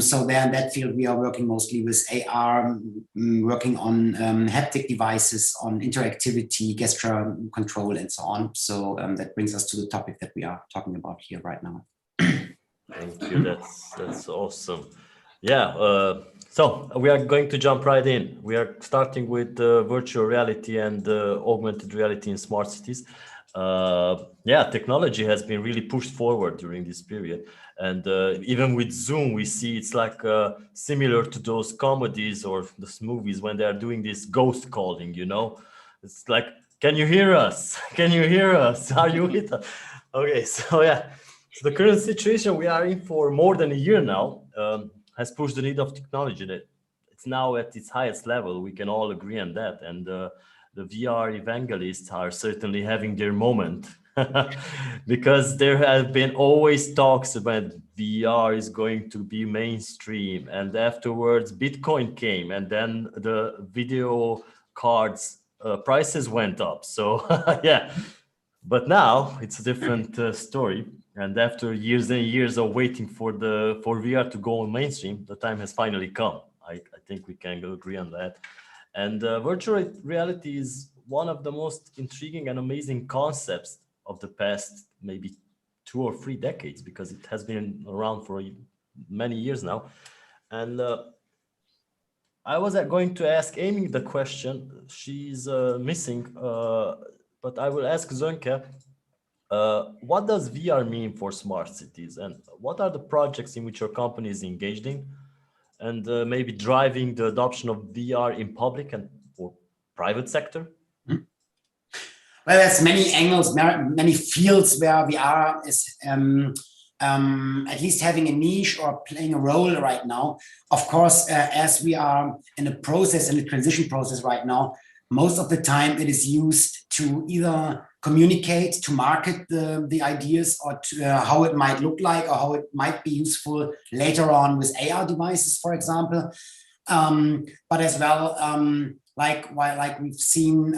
so there in that field, we are working mostly with AR, working on haptic devices, on interactivity, gesture control, and so on. So that brings us to the topic that we are talking about here right now. Thank you. That's awesome. Yeah. So we are going to jump right in. We are starting with virtual reality and augmented reality in smart cities. Yeah, technology has been really pushed forward during this period. And even with Zoom, we see it's like similar to those comedies or those movies when they are doing this ghost calling, you know? It's like, can you hear us? Can you hear us? Are you with us? Okay, so yeah. So the current situation we are in for more than a year now has pushed the need of technology. That it's now at its highest level. We can all agree on that. And the VR evangelists are certainly having their moment because there have been always talks about VR is going to be mainstream. And afterwards, Bitcoin came and then the video cards prices went up. So yeah, but now it's a different story. And after years and years of waiting for VR to go on mainstream, the time has finally come. I think we can agree on that. And virtual reality is one of the most intriguing and amazing concepts of the past maybe 2 or 3 decades, because it has been around for many years now. And I was going to ask Amy the question. She's missing, but I will ask Zönke. What does VR mean for smart cities, and what are the projects in which your company is engaged in, and maybe driving the adoption of VR in public and or private sector? Well, there's many angles, many fields where VR is at least having a niche or playing a role right now. Of course, as we are in a transition process right now, most of the time it is used to either communicate, to market the ideas, or to how it might look like, or how it might be useful later on with AR devices, for example. But as well, like we've seen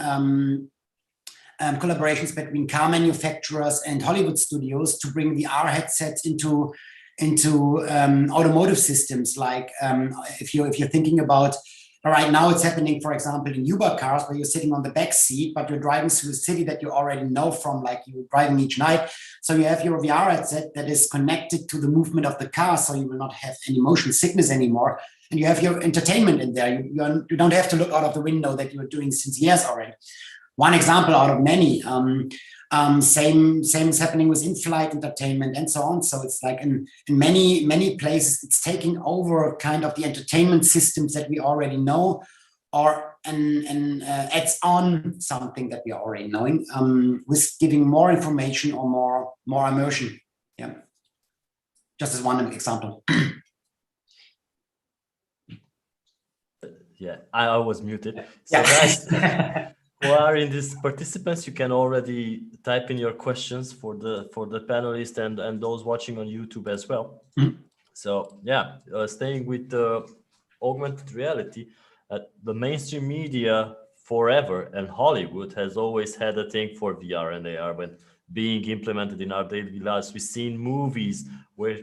collaborations between car manufacturers and Hollywood studios to bring VR headsets into automotive systems. Like if you're thinking about right now, it's happening, for example, in Uber cars where you're sitting on the back seat, but you're driving through a city that you already know from, like you're driving each night. So you have your VR headset that is connected to the movement of the car, so you will not have any motion sickness anymore. And you have your entertainment in there. You don't have to look out of the window that you're doing since years already. One example out of many. Same is happening with in-flight entertainment and so on. So it's like in many places, it's taking over kind of the entertainment systems that we already know, or adds on something that we are already knowing, with giving more information or more immersion. Yeah, just as one example. Yeah, I was muted. So guys, who are in these participants, you can already type in your questions for the panelists and those watching on YouTube as well. So yeah, staying with augmented reality, the mainstream media forever and Hollywood has always had a thing for VR and AR when being implemented in our daily lives. We've seen movies where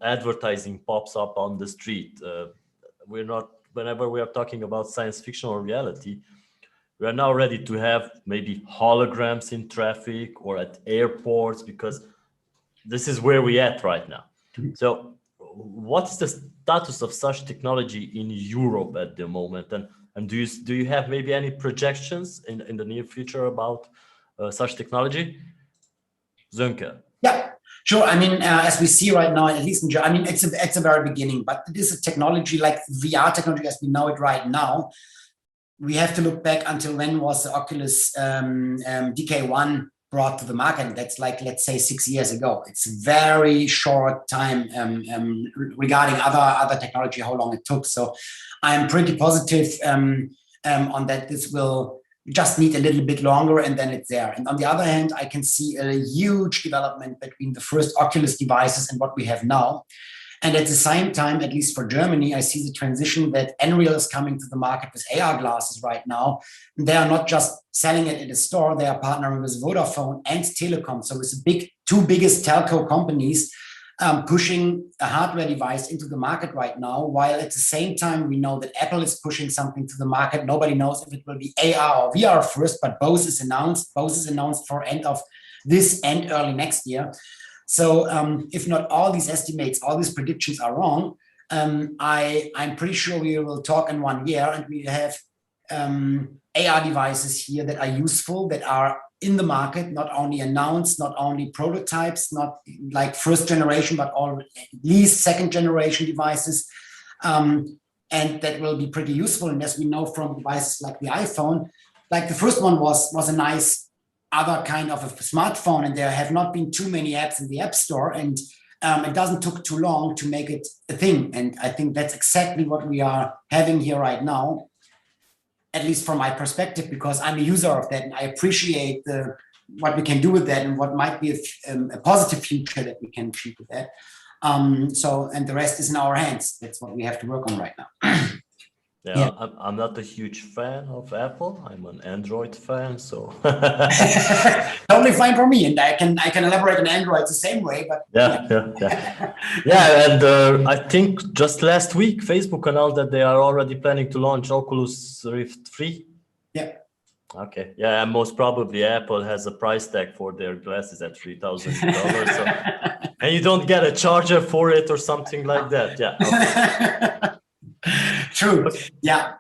advertising pops up on the street. Whenever we are talking about science fiction or reality, we are now ready to have maybe holograms in traffic or at airports, because this is where we're at right now. So what's the status of such technology in Europe at the moment? And do you have maybe any projections in the near future about such technology? Zönke. Yeah. Sure. I mean, as we see right now, at least in Germany, I mean, it's a very beginning, but it is a technology like VR technology as we know it right now. We have to look back until when was the Oculus DK1 brought to the market. That's like, let's say 6 years ago. It's a very short time regarding other technology, how long it took. So I'm pretty positive on that. This will just need a little bit longer and then it's there. And on the other hand, I can see a huge development between the first Oculus devices and what we have now. And at the same time, at least for Germany, I see the transition that Unreal is coming to the market with AR glasses right now. They are not just selling it in a store, they are partnering with Vodafone and Telecom. So it's the two biggest telco companies pushing a hardware device into the market right now, while at the same time, we know that Apple is pushing something to the market. Nobody knows if it will be AR or VR first, but both is announced. Both is announced for end of this and early next year. So if not all these estimates, all these predictions are wrong, I'm pretty sure we will talk in 1 year and we have AR devices here that are useful, that are in the market, not only announced, not only prototypes, not like first generation, but all at least second generation devices. And that will be pretty useful. And as we know from devices like the iPhone, like the first one was a nice other kind of a smartphone, and there have not been too many apps in the App Store, and it doesn't took too long to make it a thing. And I think that's exactly what we are having here right now, at least from my perspective, because I'm a user of that and I appreciate what we can do with that and what might be a positive future that we can achieve with that. And the rest is in our hands. That's what we have to work on right now. Yeah, I'm not a huge fan of Apple. I'm an Android fan, so totally fine for me. And I can elaborate on Android the same way. But yeah. And I think just last week Facebook announced that they are already planning to launch Oculus Rift 3. Yeah. Okay. Yeah, and most probably Apple has a price tag for their glasses at $3,000. So, and you don't get a charger for it or something like that. Yeah. Okay. True. Yeah.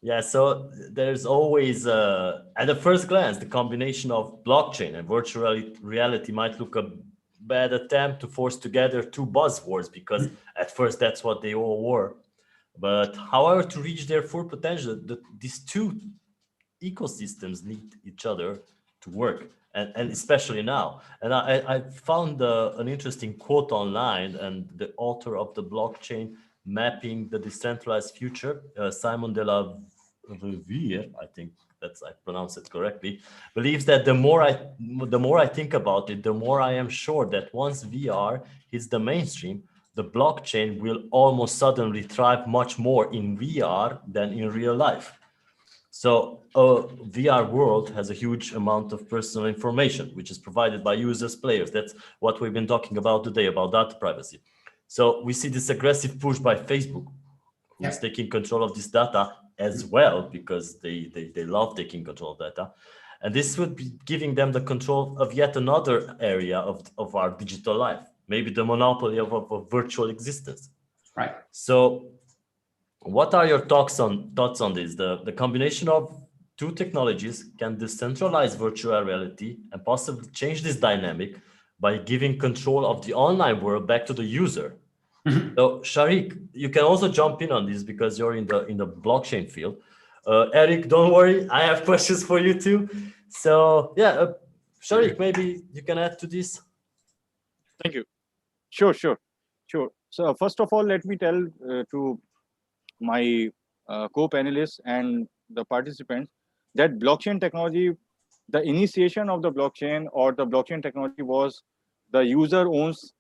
Yeah. So there's always, at the first glance, the combination of blockchain and virtual reality might look a bad attempt to force together two buzzwords, because at first that's what they all were. But however, to reach their full potential, these two ecosystems need each other to work, and especially now. And I found an interesting quote online, and the author of the blockchain Mapping the Decentralized Future, Simon de la Riviere, I think I pronounced it correctly, believes that the more I think about it, the more I am sure that once VR hits the mainstream, the blockchain will almost suddenly thrive much more in VR than in real life. So a VR world has a huge amount of personal information, which is provided by users, players. That's what we've been talking about today, about data privacy. So we see this aggressive push by Facebook, who's taking control of this data as well, because they love taking control of data. And this would be giving them the control of yet another area of our digital life, maybe the monopoly of a virtual existence. Right. So what are your thoughts on this? The combination of two technologies can decentralize virtual reality and possibly change this dynamic by giving control of the online world back to the user. Mm-hmm. So Sharik, you can also jump in on this because you're in the blockchain field. Eric, don't worry, I have questions for you too. So yeah, Sharik, maybe you can add to this. Thank you. Sure. So first of all, let me tell to my co-panelists and the participants that blockchain technology, the initiation of the blockchain or the blockchain technology was the user owns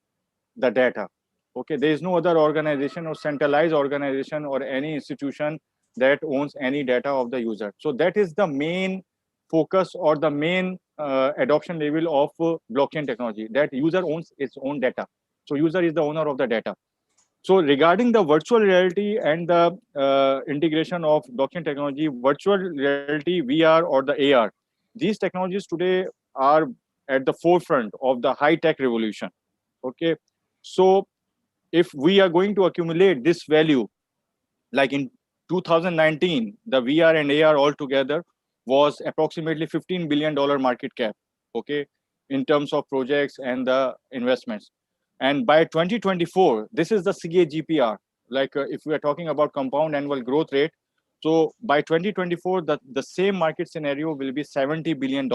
the data. Okay, there is no other organization or centralized organization or any institution that owns any data of the user. So that is the main focus or the main adoption level of blockchain technology, that user owns its own data. So user is the owner of the data. So regarding the virtual reality and the integration of blockchain technology, virtual reality, VR or the AR, these technologies today are at the forefront of the high-tech revolution. Okay, so if we are going to accumulate this value, like in 2019, the VR and AR altogether was approximately $15 billion market cap. Okay, in terms of projects and the investments. And by 2024, this is the CAGR. Like if we are talking about compound annual growth rate, so by 2024, the same market scenario will be $70 billion.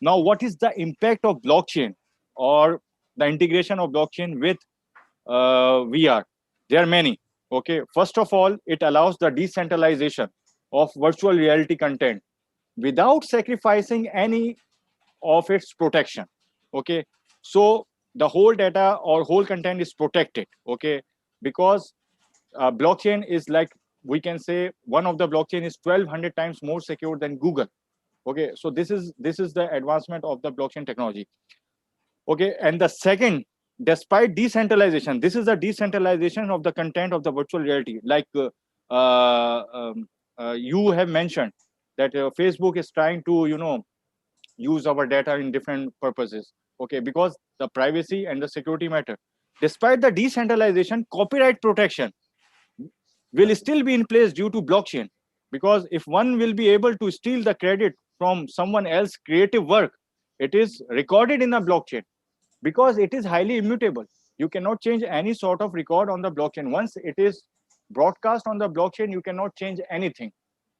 Now, what is the impact of blockchain or the integration of blockchain with VR? There are many. Okay, first of all, it allows the decentralization of virtual reality content without sacrificing any of its protection. Okay, so the whole data or whole content is protected. Okay, because blockchain is like, we can say one of the blockchain is 1200 times more secure than Google. Okay, so this is the advancement of the blockchain technology. Okay, and the second, despite decentralization, this is the decentralization of the content of the virtual reality. Like you have mentioned that Facebook is trying to, use our data in different purposes. Okay, because the privacy and the security matter. Despite the decentralization, copyright protection will still be in place due to blockchain. Because if one will be able to steal the credit from someone else's creative work, it is recorded in a blockchain. Because it is highly immutable. You cannot change any sort of record on the blockchain. Once it is broadcast on the blockchain, you cannot change anything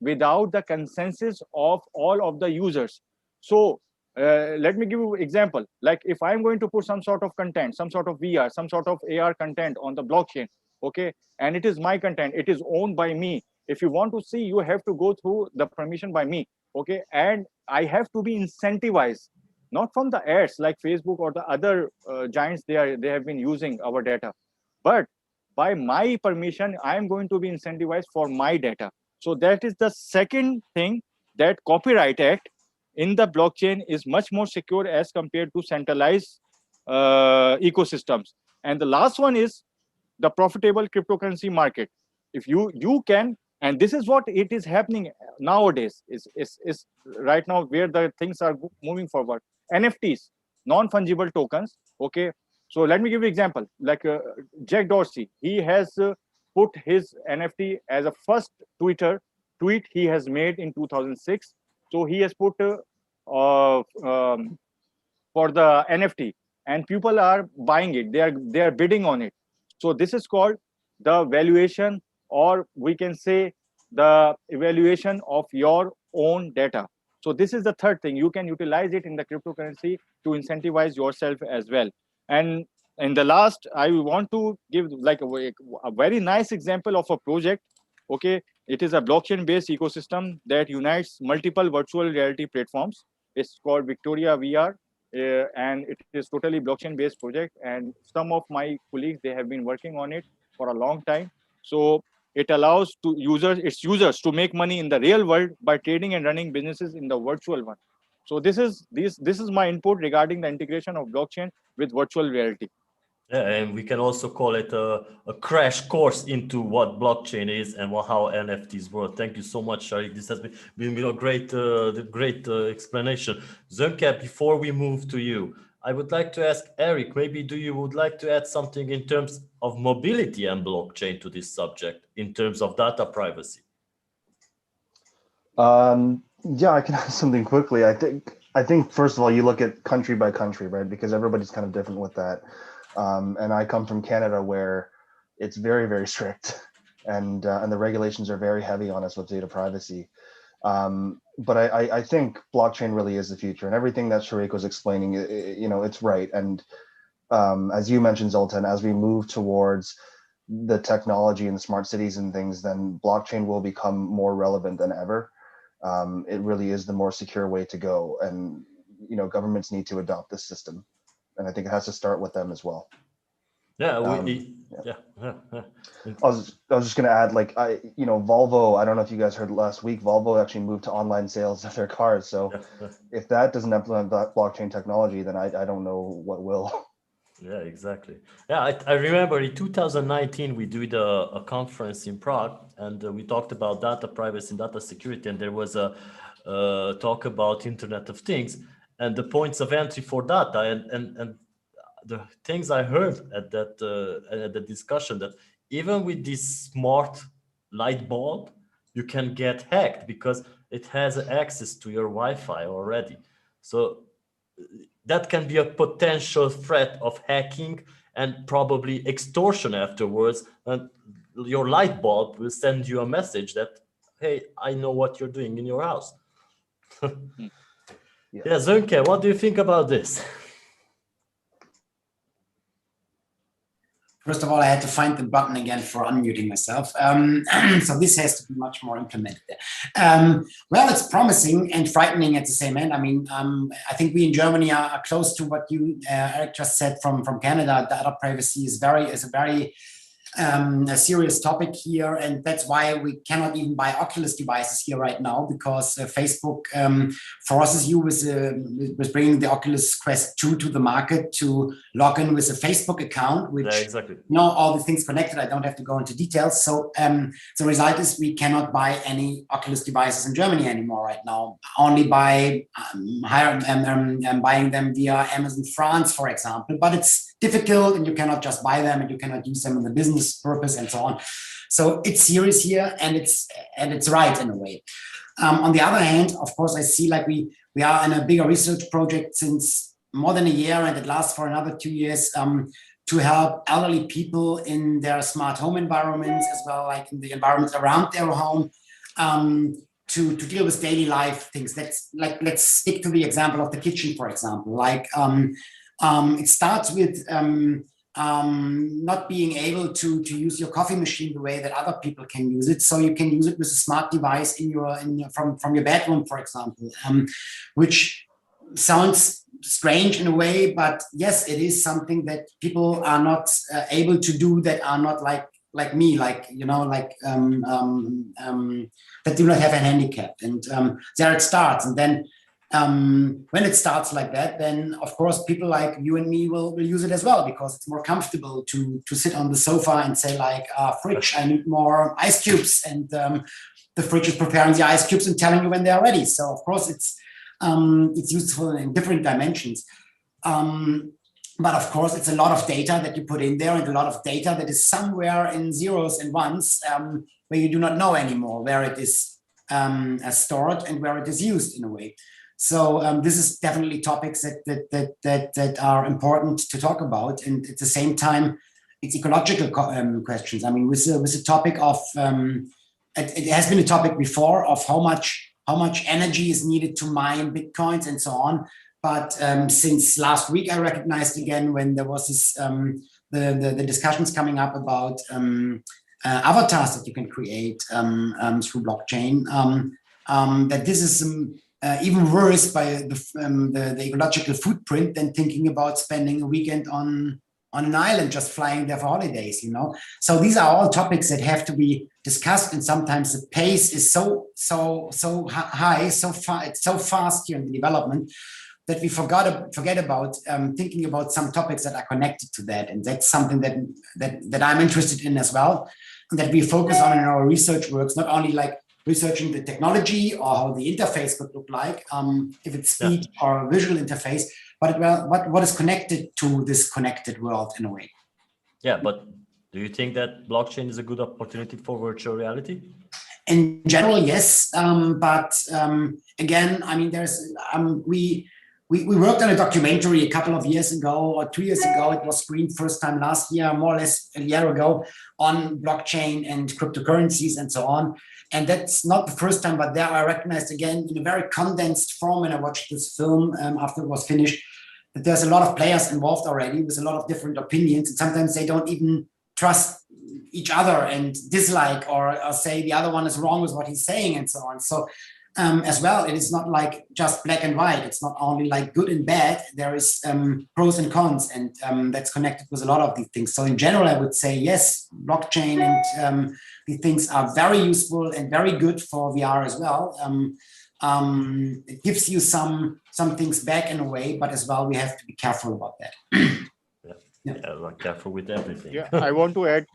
without the consensus of all of the users. So let me give you an example. Like if I'm going to put some sort of content, some sort of VR, some sort of AR content on the blockchain, okay, and it is my content, it is owned by me. If you want to see, you have to go through the permission by me, okay, and I have to be incentivized, not from the ads like Facebook or the other giants they have been using our data, but by my permission, I am going to be incentivized for my data. So that is the second thing, that Copyright Act in the blockchain is much more secure as compared to centralized ecosystems. And the last one is the profitable cryptocurrency market. If you can, and this is what it is happening nowadays, is right now where the things are moving forward. NFTs, non-fungible tokens. Okay, so let me give you an example. Like Jack Dorsey, he has put his NFT as a first tweet he has made in 2006. So he has put for the NFT, and people are buying it. They are bidding on it. So this is called the valuation, or we can say the evaluation of your own data. So this is the third thing. You can utilize it in the cryptocurrency to incentivize yourself as well. And in the last, I want to give like a very nice example of a project. Okay, it is a blockchain-based ecosystem that unites multiple virtual reality platforms. It's called Victoria VR, and it is totally blockchain-based project. And some of my colleagues, they have been working on it for a long time. So it allows its users to make money in the real world by trading and running businesses in the virtual one. So this is my input regarding the integration of blockchain with virtual reality. Yeah, and we can also call it a crash course into what blockchain is and how NFTs work. Thank you so much, Sharik. This has been a great explanation. Zönke, before we move to you, I would like to ask Eric, maybe you would like to add something in terms of mobility and blockchain to this subject, in terms of data privacy? Yeah, I can add something quickly. I think first of all, you look at country by country, right? Because everybody's kind of different with that. And I come from Canada, where it's very, very strict, and the regulations are very heavy on us with data privacy. But I think blockchain really is the future, and everything that Sharik was explaining, it's right. And as you mentioned, Zoltan, as we move towards the technology and the smart cities and things, then blockchain will become more relevant than ever. It really is the more secure way to go, and governments need to adopt this system. And I think it has to start with them as well. Yeah, I was just going to add, like, Volvo, I don't know if you guys heard last week, Volvo actually moved to online sales of their cars. So if that doesn't implement that blockchain technology, then I don't know what will. Yeah, exactly. Yeah, I remember in 2019, we did a conference in Prague, and we talked about data privacy and data security, and there was a talk about Internet of Things and the points of entry for data, and the things I heard at the discussion, that even with this smart light bulb, you can get hacked because it has access to your Wi-Fi already. So that can be a potential threat of hacking and probably extortion afterwards. And your light bulb will send you a message that, hey, I know what you're doing in your house. Yeah, Zönke, what do you think about this? First of all, I had to find the button again for unmuting myself. So this has to be much more implemented. Well, it's promising and frightening at the same end. I mean, I think we in Germany are close to what you, Eric, just said from Canada. Data privacy is a very a serious topic here, and that's why we cannot even buy Oculus devices here right now, because Facebook forces you with bringing the Oculus Quest 2 to the market to log in with a Facebook account, which know all the things connected. I don't have to go into details. So the result is we cannot buy any Oculus devices in Germany anymore right now. Only by buying them via Amazon France, for example. But it's difficult, and you cannot just buy them, and you cannot use them in the business purpose and so on. So it's serious here, and it's right in a way. On the other hand, of course, I see like we are in a bigger research project since more than a year, and it lasts for another 2 years, to help elderly people in their smart home environments, as well like in the environments around their home, to deal with daily life things. Let's stick to the example of the kitchen, for example. Like it starts with not being able to use your coffee machine the way that other people can use it. So you can use it with a smart device from your bedroom, for example, which sounds strange in a way, but yes, it is something that people are not able to do, that are not like me, like, you know, like that do not have a handicap. And there it starts. And then when it starts like that, then of course people like you and me will use it as well, because it's more comfortable to sit on the sofa and say like, fridge, I need more ice cubes, and the fridge is preparing the ice cubes and telling you when they are ready. So of course it's useful in different dimensions. But of course it's a lot of data that you put in there, and a lot of data that is somewhere in zeros and ones, where you do not know anymore where it is stored and where it is used in a way. So this is definitely topics that are important to talk about, and at the same time, it's ecological questions. I mean, with the topic of it has been a topic before of how much energy is needed to mine bitcoins and so on. But since last week, I recognized again when there was this the discussions coming up about avatars that you can create through blockchain. That this is even worse by the ecological footprint than thinking about spending a weekend on an island, just flying there for holidays, you know. So these are all topics that have to be discussed, and sometimes the pace is so high, it's so fast here in the development that we forget about thinking about some topics that are connected to that, and that's something that I'm interested in as well, and that we focus on in our research works, not only like researching the technology or how the interface could look like, if it's speech or visual interface, but what is connected to this connected world in a way. Yeah, but do you think that blockchain is a good opportunity for virtual reality? In general, yes, but again, I mean, there's we worked on a documentary a couple of years ago or 2 years ago. It was screened first time last year, more or less a year ago, on blockchain and cryptocurrencies and so on. And that's not the first time, but there I recognized again in a very condensed form when I watched this film after it was finished, that there's a lot of players involved already with a lot of different opinions. And sometimes they don't even trust each other and dislike or say the other one is wrong with what he's saying and so on. So as well, it is not like just black and white. It's not only like good and bad. There is pros and cons, and that's connected with a lot of these things. So in general, I would say yes, blockchain and these things are very useful and very good for VR as well. It gives you some things back in a way, but as well we have to be careful about that. Like careful with everything. Yeah, I want to add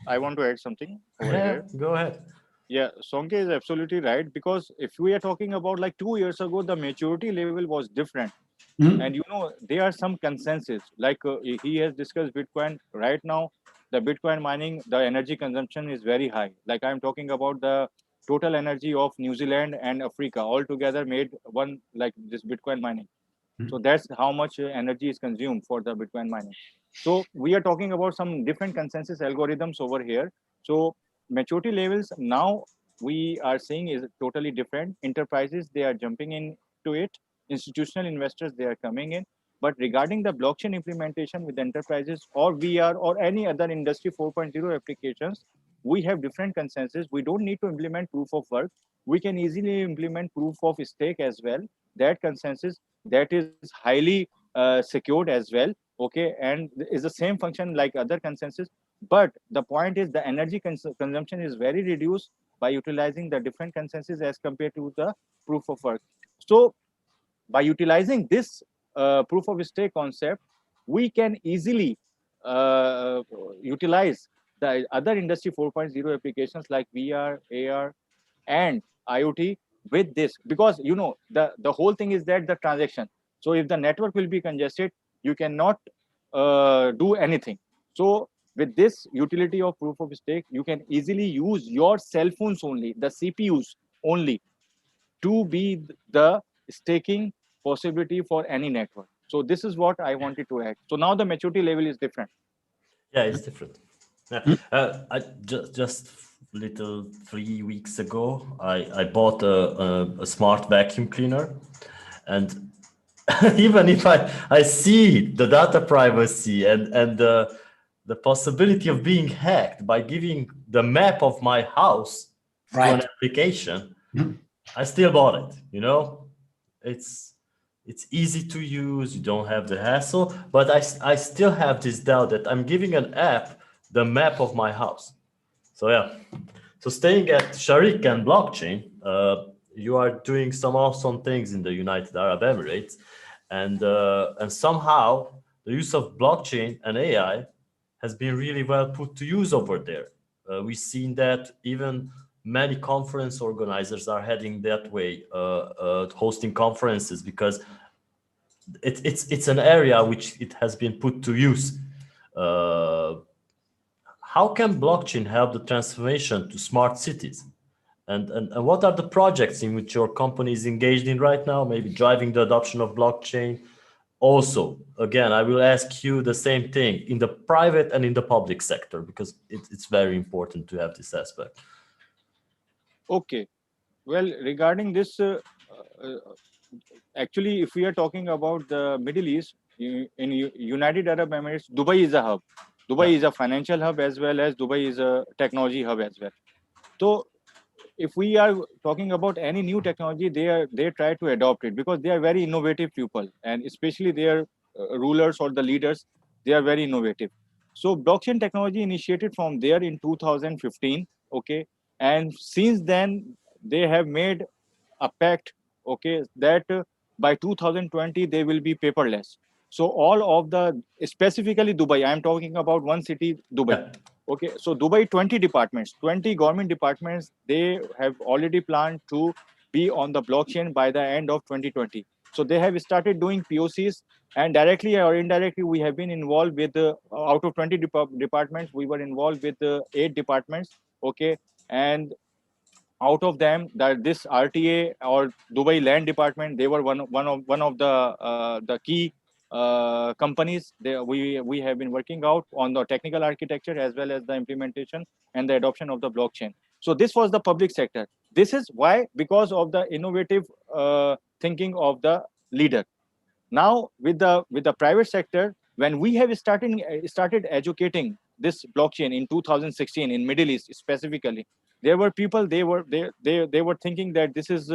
something over here. Go ahead. Yeah, Sonke is absolutely right, because if we are talking about like 2 years ago, the maturity level was different. And you know, there are some consensus, like he has discussed Bitcoin. Right now, the Bitcoin mining, the energy consumption is very high. Like I'm talking about the total energy of New Zealand and Africa all together made one, like this Bitcoin mining. So that's how much energy is consumed for the Bitcoin mining. So we are talking about some different consensus algorithms over here. So maturity levels now we are seeing is totally different. Enterprises, they are jumping into it. Institutional investors, they are coming in. But regarding the blockchain implementation with enterprises or VR or any other industry 4.0 applications, we have different consensus. We don't need to implement proof of work. We can easily implement proof of stake as well. That consensus, that is highly secured as well, okay, and is the same function like other consensus. But the point is the energy consumption is very reduced by utilizing the different consensus as compared to the proof of work. So by utilizing this proof of stake concept, we can easily utilize the other industry 4.0 applications like VR, AR, and IoT with this, because you know the whole thing is that the transaction. So if the network will be congested, you cannot do anything. So with this utility of proof of stake, you can easily use your cell phones only, the CPUs only, to be the staking possibility for any network. So this is what I wanted to add. So now the maturity level is different. Yeah, it's different. I just little 3 weeks ago, I bought a smart vacuum cleaner, and even if I see the data privacy and the possibility of being hacked by giving the map of my house to an application, I still bought it. You know, it's easy to use. You don't have the hassle, but I still have this doubt that I'm giving an app the map of my house. So yeah, so staying at Sharik and blockchain, you are doing some awesome things in the United Arab Emirates, and somehow the use of blockchain and AI has been really well put to use over there. We've seen that even many conference organizers are heading that way, hosting conferences, because it's an area which it has been put to use. How can blockchain help the transformation to smart cities? And what are the projects in which your company is engaged in right now, maybe driving the adoption of blockchain? Also, again, I will ask you the same thing in the private and in the public sector, because it's very important to have this aspect. Okay. Well, regarding this, actually, if we are talking about the Middle East, in United Arab Emirates, Dubai is a hub. Dubai is a financial hub as well as Dubai is a technology hub as well. So if we are talking about any new technology, they try to adopt it because they are very innovative people, and especially their rulers or the leaders, they are very innovative. So blockchain technology initiated from there in 2015, okay, and since then they have made a pact, okay, that by 2020 they will be paperless. So all of the, specifically Dubai, I am talking about one city, Dubai. Okay, so Dubai, 20 departments, 20 government departments, they have already planned to be on the blockchain by the end of 2020. So they have started doing POCs, and directly or indirectly, we have been involved with out of 20 departments, we were involved with 8 departments. Okay, and out of them, that this RTA or Dubai Land Department, they were one of the key companies. We have been working out on the technical architecture as well as the implementation and the adoption of the blockchain. So this was the public sector. This is why, because of the innovative thinking of the leader. Now with the private sector, when we have started educating this blockchain in 2016 in Middle East specifically, there were people, they were thinking that this is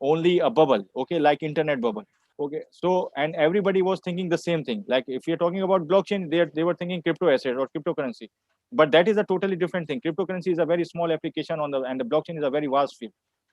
only a bubble, okay, like internet bubble. Okay, so and everybody was thinking the same thing. Like if you're talking about blockchain, they were thinking crypto asset or cryptocurrency, but that is a totally different thing. Cryptocurrency is a very small application and the blockchain is a very vast field.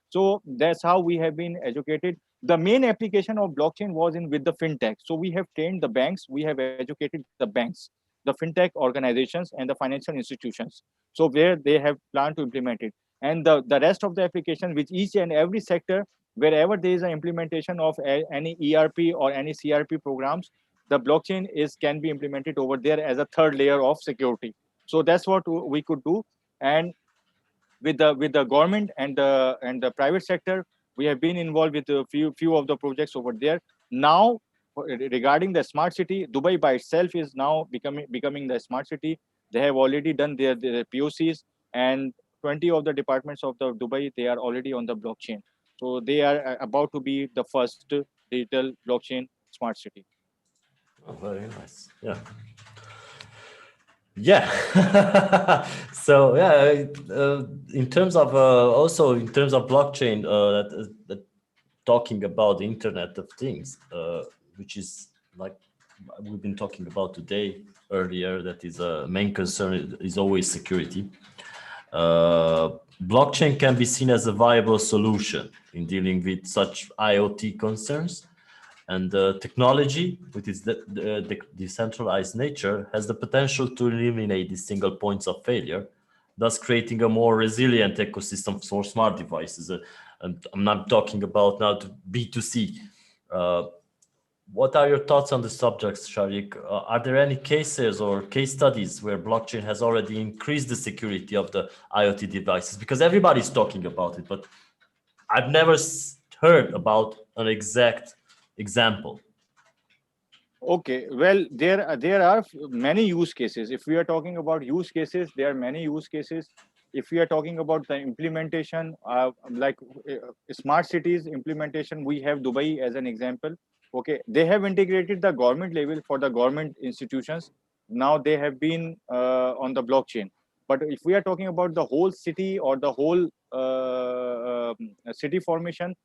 So that's how we have been educated. The main application of blockchain was in with the fintech. So we have trained the banks, we have educated the banks, the fintech organizations, and the financial institutions. So where they have planned to implement it, and the rest of the application, which each and every sector, wherever there is an implementation of any ERP or any CRP programs, the blockchain can be implemented over there as a third layer of security. So that's what we could do. And with the government and the private sector, we have been involved with a few of the projects over there. Now regarding the smart city, Dubai by itself is now becoming the smart city. They have already done their POCs, and 20 of the departments of the Dubai, they are already on the blockchain. So they are about to be the first digital blockchain smart city. Oh, very nice. Yeah. Yeah. So yeah, in terms of also in terms of blockchain, that talking about the Internet of Things, which is like we've been talking about today earlier, that is a main concern is always security. Blockchain can be seen as a viable solution in dealing with such IoT concerns. And technology, with its decentralized nature, has the potential to eliminate these single points of failure, thus creating a more resilient ecosystem for smart devices. And I'm not talking about now B2C. What are your thoughts on the subject, Sharik? Are there any cases or case studies where blockchain has already increased the security of the IoT devices? Because everybody's talking about it, but I've never heard about an exact example. Okay, well, there are many use cases. If we are talking about use cases, there are many use cases. If we are talking about the implementation, like smart cities implementation, we have Dubai as an example. Okay, they have integrated the government level for the government institutions. Now they have been on the blockchain. But if we are talking about the whole city or the whole city formation,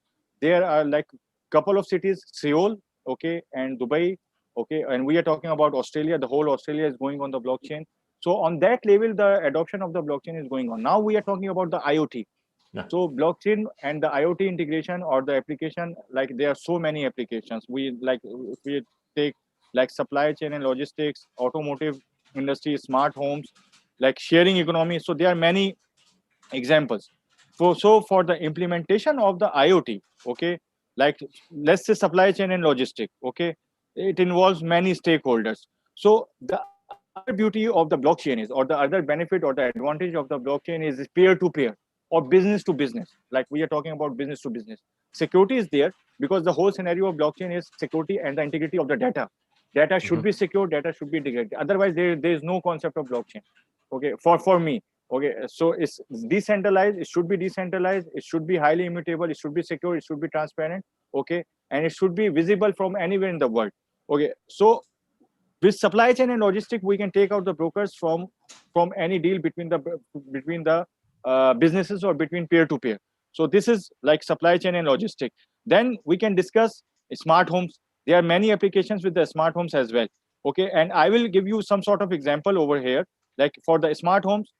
there are like couple of cities, Seoul, okay, and Dubai, okay, and we are talking about Australia. The whole Australia is going on the blockchain. So on that level, the adoption of the blockchain is going on. Now we are talking about the IoT. Yeah. So blockchain and the IoT integration or the application, like there are so many applications. We like if we take like supply chain and logistics, automotive industry, smart homes, like sharing economy. So there are many examples. So for the implementation of the IoT, okay, like let's say supply chain and logistics, okay, it involves many stakeholders. So the other beauty of the blockchain is, or the other benefit or the advantage of the blockchain is peer-to-peer or business to business. Like we are talking about business to business. Security is there because the whole scenario of blockchain is security and the integrity of the data. Data should be secure, data should be integrated. Otherwise, there is no concept of blockchain. Okay, for me. Okay, so it's decentralized, it should be decentralized, it should be highly immutable, it should be secure, it should be transparent, okay, and it should be visible from anywhere in the world. Okay, so with supply chain and logistics, we can take out the brokers from any deal between the businesses or between peer-to-peer. So this is like supply chain and logistics. Then we can discuss smart homes. There are many applications with the smart homes as well. Okay, and I will give you some sort of example over here. Like for the smart homes,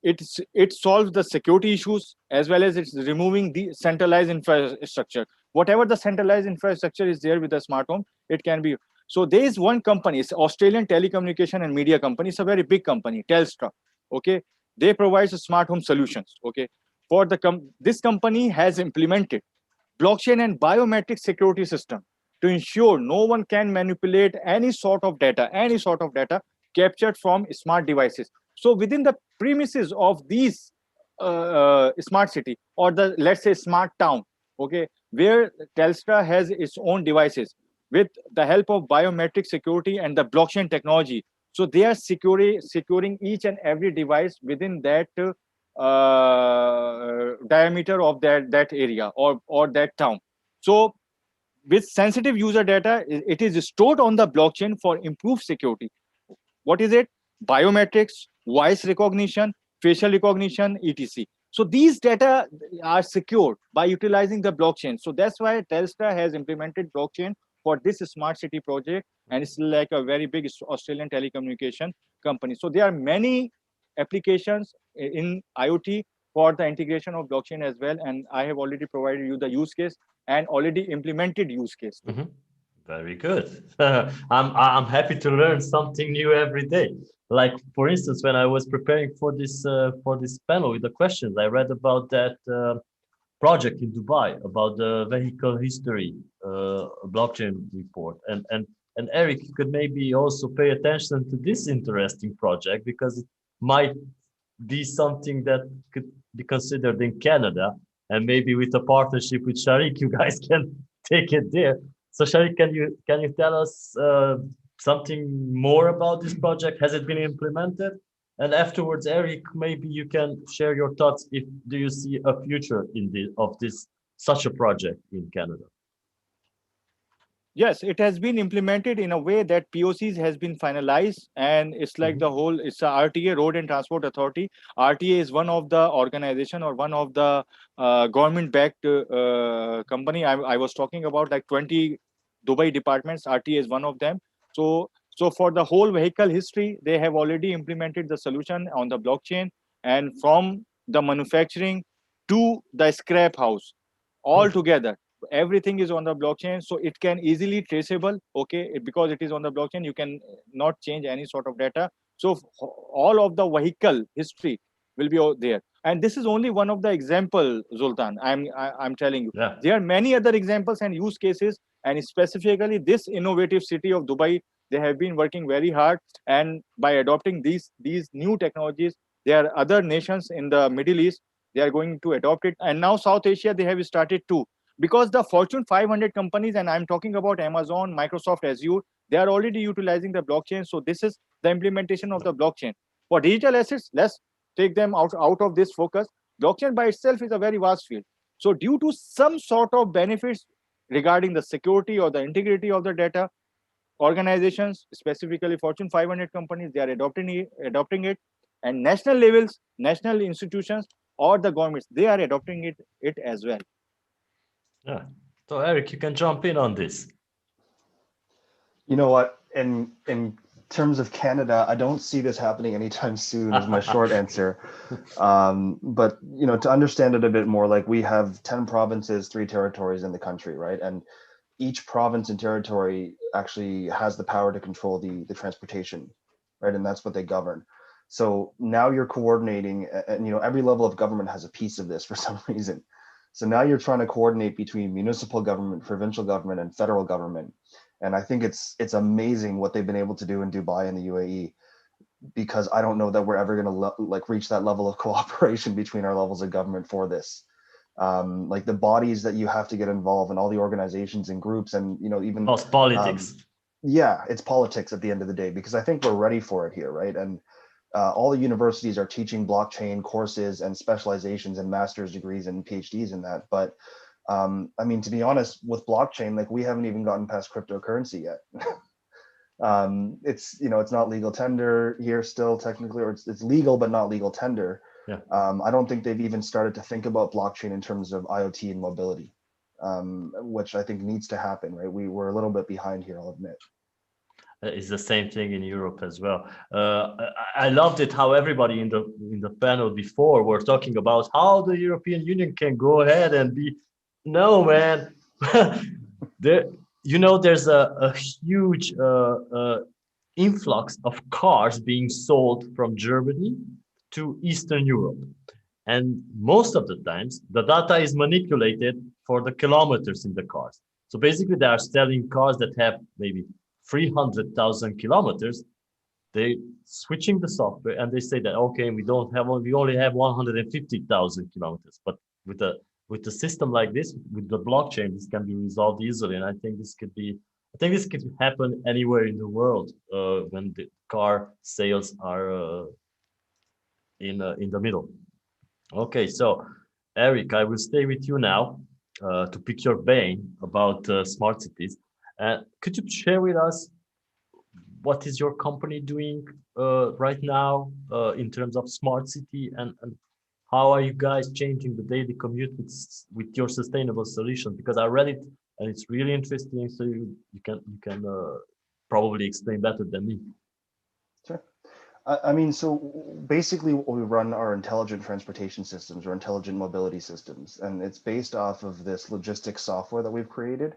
it solves the security issues as well as it's removing the centralized infrastructure. Whatever the centralized infrastructure is there with the smart home, it can be. So there is one company, it's Australian telecommunication and media company. It's a very big company, Telstra. Okay, they provide smart home solutions. Okay, for the this company has implemented blockchain and biometric security system to ensure no one can manipulate any sort of data captured from smart devices. So within the premises of these smart city or the, let's say, smart town, okay, where Telstra has its own devices with the help of biometric security and the blockchain technology. So they are securing each and every device within that diameter of that area or that town. So with sensitive user data, it is stored on the blockchain for improved security. What is it? Biometrics, voice recognition, facial recognition, etc. So these data are secured by utilizing the blockchain. So that's why Telstra has implemented blockchain for this smart city project, and it's like a very big Australian telecommunication company. So there are many applications in IoT for the integration of blockchain as well, and I have already provided you the use case and already implemented use case. Very good. I'm happy to learn something new every day. Like for instance, when I was preparing for this panel with the questions, I read about that project in Dubai about the vehicle history blockchain report. And Eric, you could maybe also pay attention to this interesting project because it might be something that could be considered in Canada, and maybe with a partnership with Sharik, you guys can take it there. So Shari, can you tell us something more about this project? Has it been implemented? And afterwards, Eric, maybe you can share your thoughts. Do you see a future of such a project in Canada? Yes, it has been implemented in a way that POCs has been finalized, and it's like it's a RTA, Road and Transport Authority. RTA is one of the organization or one of the government-backed company. I was talking about, like 20 Dubai departments. RTA is one of them. So for the whole vehicle history, they have already implemented the solution on the blockchain, and from the manufacturing to the scrap house, all together. Everything is on the blockchain, so it can easily traceable. Okay, because it is on the blockchain, you can not change any sort of data. So all of the vehicle history will be there, and this is only one of the example, Zoltan. I'm telling you, there are many other examples and use cases, and specifically this innovative city of Dubai, they have been working very hard, and by adopting these new technologies, there are other nations in the Middle East, they are going to adopt it, and now South Asia, they have started too. Because the Fortune 500 companies, and I'm talking about Amazon, Microsoft Azure, they are already utilizing the blockchain. So this is the implementation of the blockchain. For digital assets, let's take them out of this focus. Blockchain by itself is a very vast field. So due to some sort of benefits regarding the security or the integrity of the data, organizations, specifically Fortune 500 companies, they are adopting it. And national levels, national institutions, or the governments, they are adopting it as well. Yeah. So Eric, you can jump in on this. You know what? In terms of Canada, I don't see this happening anytime soon is my short answer. But to understand it a bit more, like we have 10 provinces, 3 territories in the country, right? And each province and territory actually has the power to control the transportation, right? And that's what they govern. So now you're coordinating, and every level of government has a piece of this for some reason. So now you're trying to coordinate between municipal government, provincial government, and federal government. And I think it's amazing what they've been able to do in Dubai and the UAE, because I don't know that we're ever going to reach that level of cooperation between our levels of government for this. Like the bodies that you have to get involved in, all the organizations and groups, and even politics. Yeah, it's politics at the end of the day, because I think we're ready for it here, right? And all the universities are teaching blockchain courses and specializations and master's degrees and PhDs in that. But I mean, to be honest, with blockchain, like we haven't even gotten past cryptocurrency yet. It's not legal tender here still technically, or it's legal but not legal tender. Yeah. I don't think they've even started to think about blockchain in terms of IoT and mobility, which I think needs to happen, right? We're a little bit behind here, I'll admit. It's the same thing in Europe as well. I loved it how everybody in the panel before were talking about how the European Union can go ahead and be. No, man. There's a huge influx of cars being sold from Germany to Eastern Europe. And most of the times, the data is manipulated for the kilometers in the cars. So basically, they are selling cars that have maybe 300,000 kilometers. They switching the software and they say that, okay, we only have 150,000 kilometers. But with the system like this, with the blockchain, this can be resolved easily. And I think this could happen anywhere in the world when the car sales are in the middle. Okay, so Eric, I will stay with you now to pick your brain about smart cities. Could you share with us what is your company doing right now in terms of smart city, and how are you guys changing the daily commute with your sustainable solutions? Because I read it and it's really interesting. So you can probably explain better than me. Sure. I mean, so basically we run our intelligent transportation systems or intelligent mobility systems, and it's based off of this logistics software that we've created.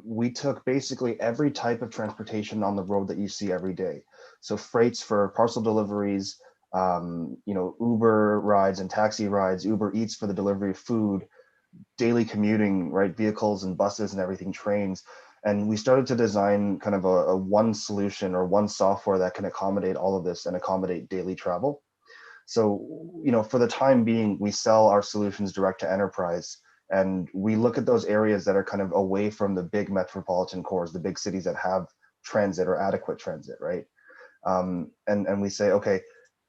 We took basically every type of transportation on the road that you see every day. So freights for parcel deliveries, Uber rides and taxi rides, Uber Eats for the delivery of food, daily commuting, right? Vehicles and buses and everything, trains. And we started to design kind of a one solution or one software that can accommodate all of this and accommodate daily travel. So, for the time being, we sell our solutions direct to enterprise. And we look at those areas that are kind of away from the big metropolitan cores, the big cities that have transit or adequate transit, right? And we say, okay,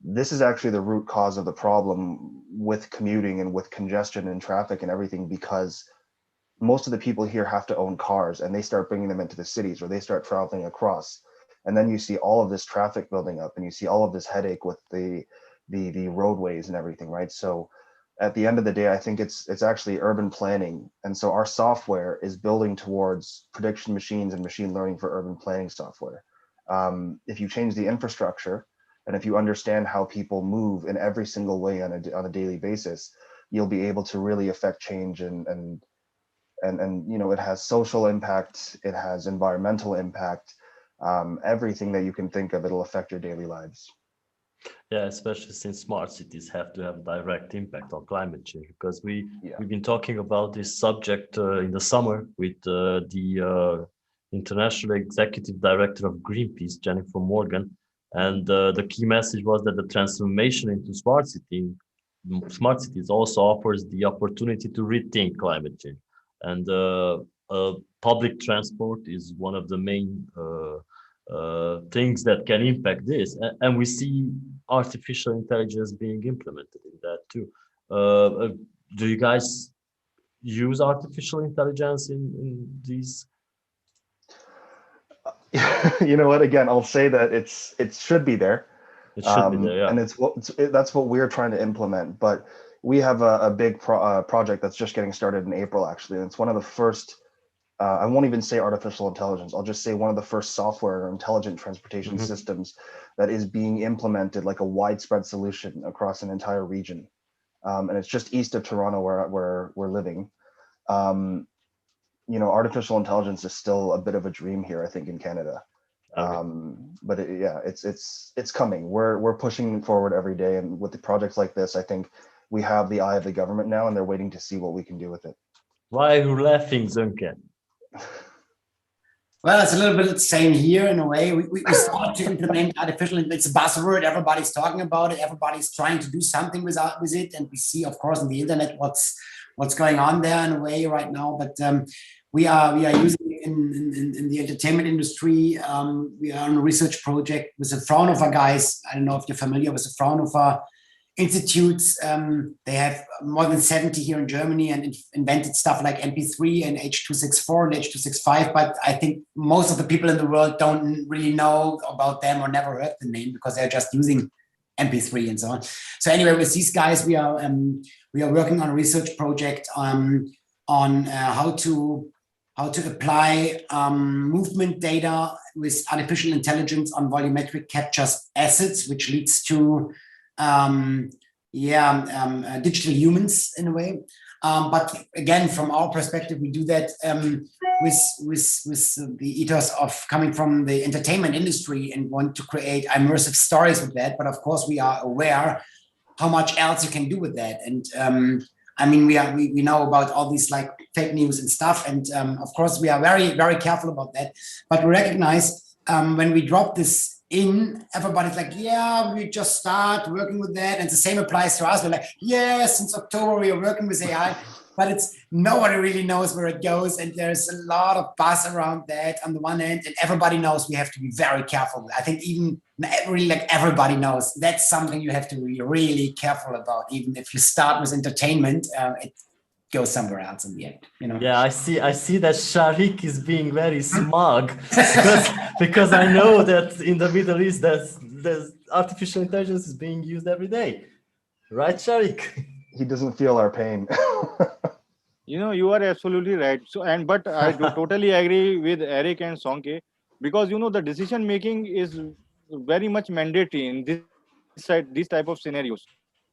this is actually the root cause of the problem with commuting and with congestion and traffic and everything, because most of the people here have to own cars, and they start bringing them into the cities, or they start traveling across. And then you see all of this traffic building up, and you see all of this headache with the roadways and everything, right? So at the end of the day, I think it's actually urban planning. And so our software is building towards prediction machines and machine learning for urban planning software. If you change the infrastructure, and if you understand how people move in every single way on a daily basis, you'll be able to really affect change. And you know, it has social impact, it has environmental impact, everything that you can think of, it'll affect your daily lives. Yeah, especially since smart cities have to have direct impact on climate change, because we've been talking about this subject in the summer with the International Executive Director of Greenpeace, Jennifer Morgan, and the key message was that the transformation into smart cities also offers the opportunity to rethink climate change. And public transport is one of the main things that can impact this, and we see artificial intelligence being implemented in that too. Do you guys use artificial intelligence in these? You know what? Again, I'll say that it should be there. It should be there, yeah. And that's what we're trying to implement. But we have a big project that's just getting started in April, actually. And it's one of the first. I won't even say artificial intelligence. I'll just say one of the first software or intelligent transportation systems that is being implemented like a widespread solution across an entire region. And it's just east of Toronto where we're living. You know, artificial intelligence is still a bit of a dream here, I think, in Canada. But it's coming. We're pushing forward every day. And with the projects like this, I think we have the eye of the government now, and they're waiting to see what we can do with it. Why are you laughing, Zunke? Well, it's a little bit the same here in a way. We started to implement artificial intelligence. It's a buzzword. Everybody's talking about it. Everybody's trying to do something with it. And we see, of course, on the internet what's going on there in a way right now. But we are using it in the entertainment industry. We are on a research project with the Fraunhofer guys. I don't know if you're familiar with the Fraunhofer institutes. They have more than 70 here in Germany and invented stuff like MP3 and H.264 and H.265. But I think most of the people in the world don't really know about them or never heard the name because they're just using MP3 and so on. So anyway, with these guys, we are working on a research project on how to apply movement data with artificial intelligence on volumetric captures assets, which leads to digital humans in a way. But again, from our perspective, we do that with the ethos of coming from the entertainment industry and want to create immersive stories with that. But of course, we are aware how much else you can do with that. And I mean, we know about all these like fake news and stuff. And of course, we are very, very careful about that. But we recognize when we drop this in, everybody's like, yeah, we just start working with that. And the same applies to us. We're like, yeah, since October, we are working with AI. But nobody really knows where it goes. And there's a lot of buzz around that on the one hand. And everybody knows we have to be very careful. I think even really like everybody knows that's something you have to be really careful about. Even if you start with entertainment, it goes somewhere else in the end, you know. Yeah, I see that Sharik is being very smug because I know that in the Middle East there's artificial intelligence is being used every day, right, Sharik? He doesn't feel our pain. You know, you are absolutely right. So, but I do totally agree with Eric and Sonke, because you know the decision making is very much mandatory in these type of scenarios.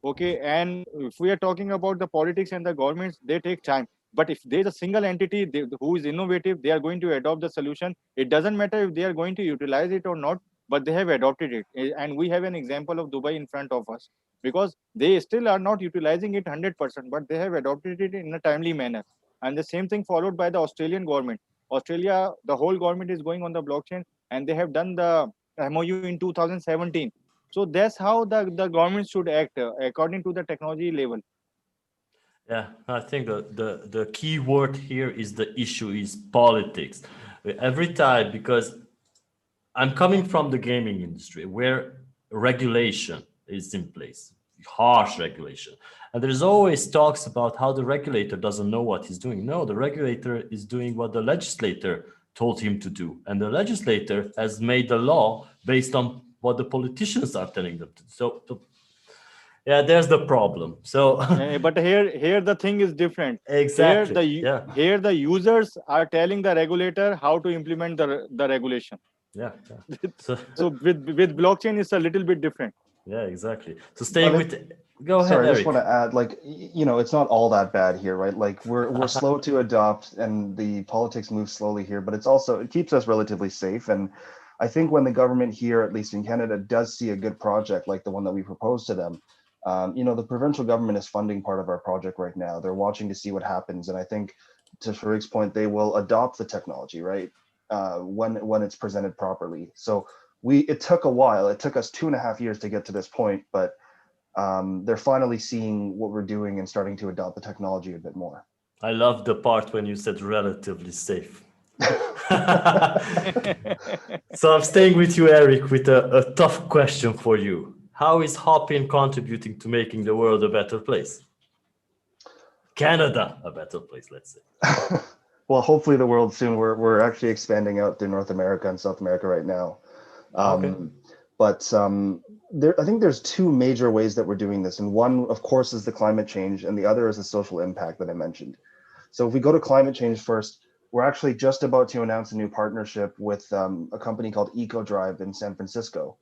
Okay, and if we are talking about the politics and the governments, they take time. But if there is a single entity who is innovative, they are going to adopt the solution. It doesn't matter if they are going to utilize it or not, but they have adopted it. And we have an example of Dubai in front of us, because they still are not utilizing it 100%, but they have adopted it in a timely manner. And the same thing followed by the Australian government. Australia, the whole government is going on the blockchain, and they have done the MOU in 2017. So that's how the government should act according to the technology level. Yeah, I think the key word here is the issue is politics. Every time, because I'm coming from the gaming industry where regulation is in place, harsh regulation. And there's always talks about how the regulator doesn't know what he's doing. No, the regulator is doing what the legislator told him to do. And the legislator has made the law based on what the politicians are telling them to do. So yeah, there's the problem. So but here the thing is different. Exactly. Here the users are telling the regulator how to implement the regulation. Yeah. So with blockchain, it's a little bit different. Yeah, exactly. So staying go ahead, Sorry, I Eric. just want to add, like, you know, it's not all that bad here, right? Like we're slow to adopt and the politics moves slowly here, but it keeps us relatively safe. And I think when the government here, at least in Canada, does see a good project like the one that we proposed to them, you know, the provincial government is funding part of our project right now. They're watching to see what happens. And I think to Farik's point, they will adopt the technology, right? When it's presented properly. So it took a while. It took us 2.5 years to get to this point, but they're finally seeing what we're doing and starting to adopt the technology a bit more. I love the part when you said relatively safe. So I'm staying with you, Eric, with a tough question for you. How is Hopin contributing to making the world a better place? Canada a better place, let's say. Well, hopefully the world soon. We're actually expanding out to North America and South America right now. But I think there's two major ways that we're doing this. And one, of course, is the climate change, and the other is the social impact that I mentioned. So if we go to climate change first, we're actually just about to announce a new partnership with a company called EcoDrive in San Francisco.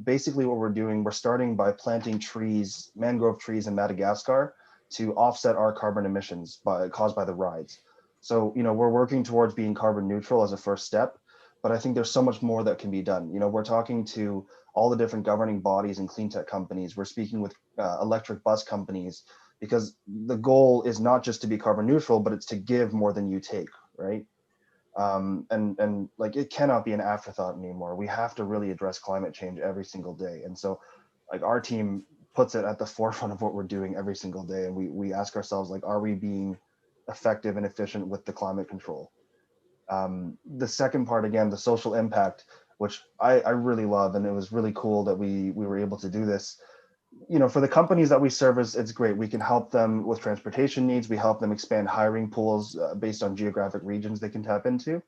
Basically what we're doing, we're starting by planting trees, mangrove trees in Madagascar to offset our carbon emissions caused by the rides. So, you know, we're working towards being carbon neutral as a first step, but I think there's so much more that can be done. You know, we're talking to all the different governing bodies and clean tech companies. We're speaking with electric bus companies, because the goal is not just to be carbon neutral, but it's to give more than you take, right? And like, it cannot be an afterthought anymore. We have to really address climate change every single day. And so like our team puts it at the forefront of what we're doing every single day. And we ask ourselves, like, are we being effective and efficient with the climate control? The second part, again, the social impact, which I really love, and it was really cool that we were able to do this. You know, for the companies that we service, it's great. We can help them with transportation needs. We help them expand hiring pools based on geographic regions they can tap into.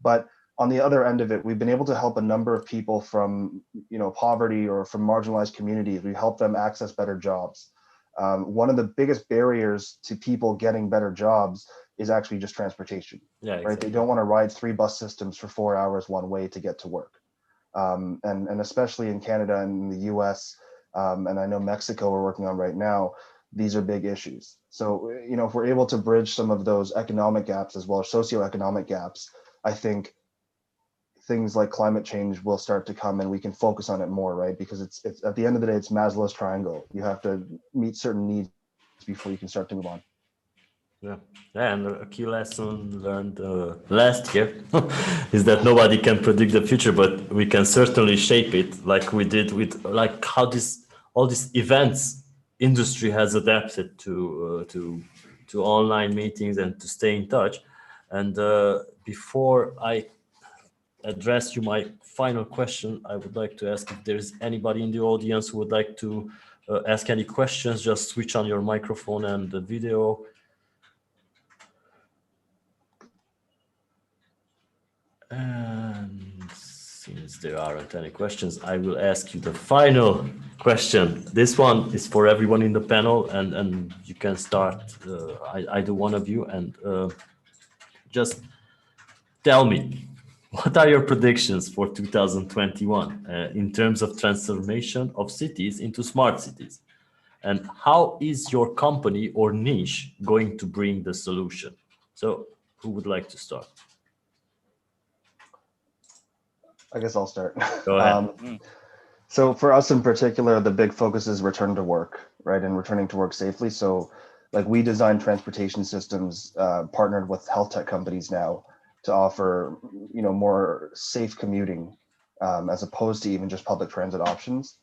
But on the other end of it, we've been able to help a number of people from, you know, poverty or from marginalized communities. We help them access better jobs. One of the biggest barriers to people getting better jobs is actually just transportation. Yeah, right. exactly. They don't want to ride 3 bus systems for 4 hours one way to get to work. And especially in Canada and in the US, and I know Mexico we're working on right now, these are big issues. So, you know, if we're able to bridge some of those economic gaps as well as socioeconomic gaps, I think things like climate change will start to come and we can focus on it more, right? Because it's at the end of the day, it's Maslow's triangle. You have to meet certain needs before you can start to move on. Yeah, and a key lesson learned last year is that nobody can predict the future, but we can certainly shape it, like we did with like how all these events industry has adapted to online meetings and to stay in touch. And before I address you my final question, I would like to ask if there is anybody in the audience who would like to ask any questions. Just switch on your microphone and the video. And since there aren't any questions, I will ask you the final question. This one is for everyone in the panel, and you can start, either one of you, and just tell me, what are your predictions for 2021 in terms of transformation of cities into smart cities? And how is your company or niche going to bring the solution? So who would like to start? I guess I'll start. Go ahead. So for us in particular, the big focus is return to work, right? And returning to work safely. So like we design transportation systems partnered with health tech companies now to offer, more safe commuting as opposed to even just public transit options.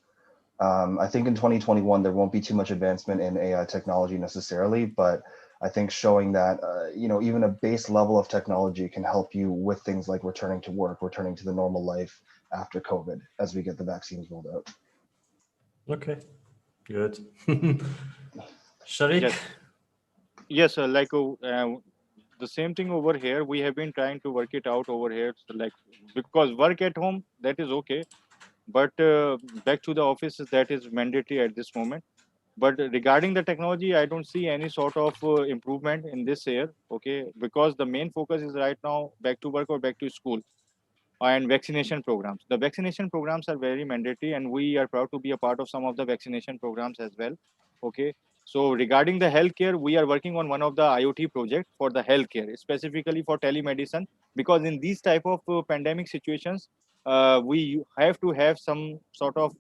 I think in 2021, there won't be too much advancement in AI technology necessarily, but I think showing that, even a base level of technology can help you with things like returning to work, returning to the normal life after COVID, as we get the vaccines rolled out. Okay, good. Sharik? Yes, the same thing over here. We have been trying to work it out over here. So because work at home, that is okay. But back to the office, that is mandatory at this moment. But regarding the technology, I don't see any sort of improvement in this year, okay? Because the main focus is right now back to work or back to school and vaccination programs. The vaccination programs are very mandatory, and we are proud to be a part of some of the vaccination programs as well, okay? So regarding the healthcare, we are working on one of the IoT project for the healthcare, specifically for telemedicine, because in these type of pandemic situations, we have to have some sort of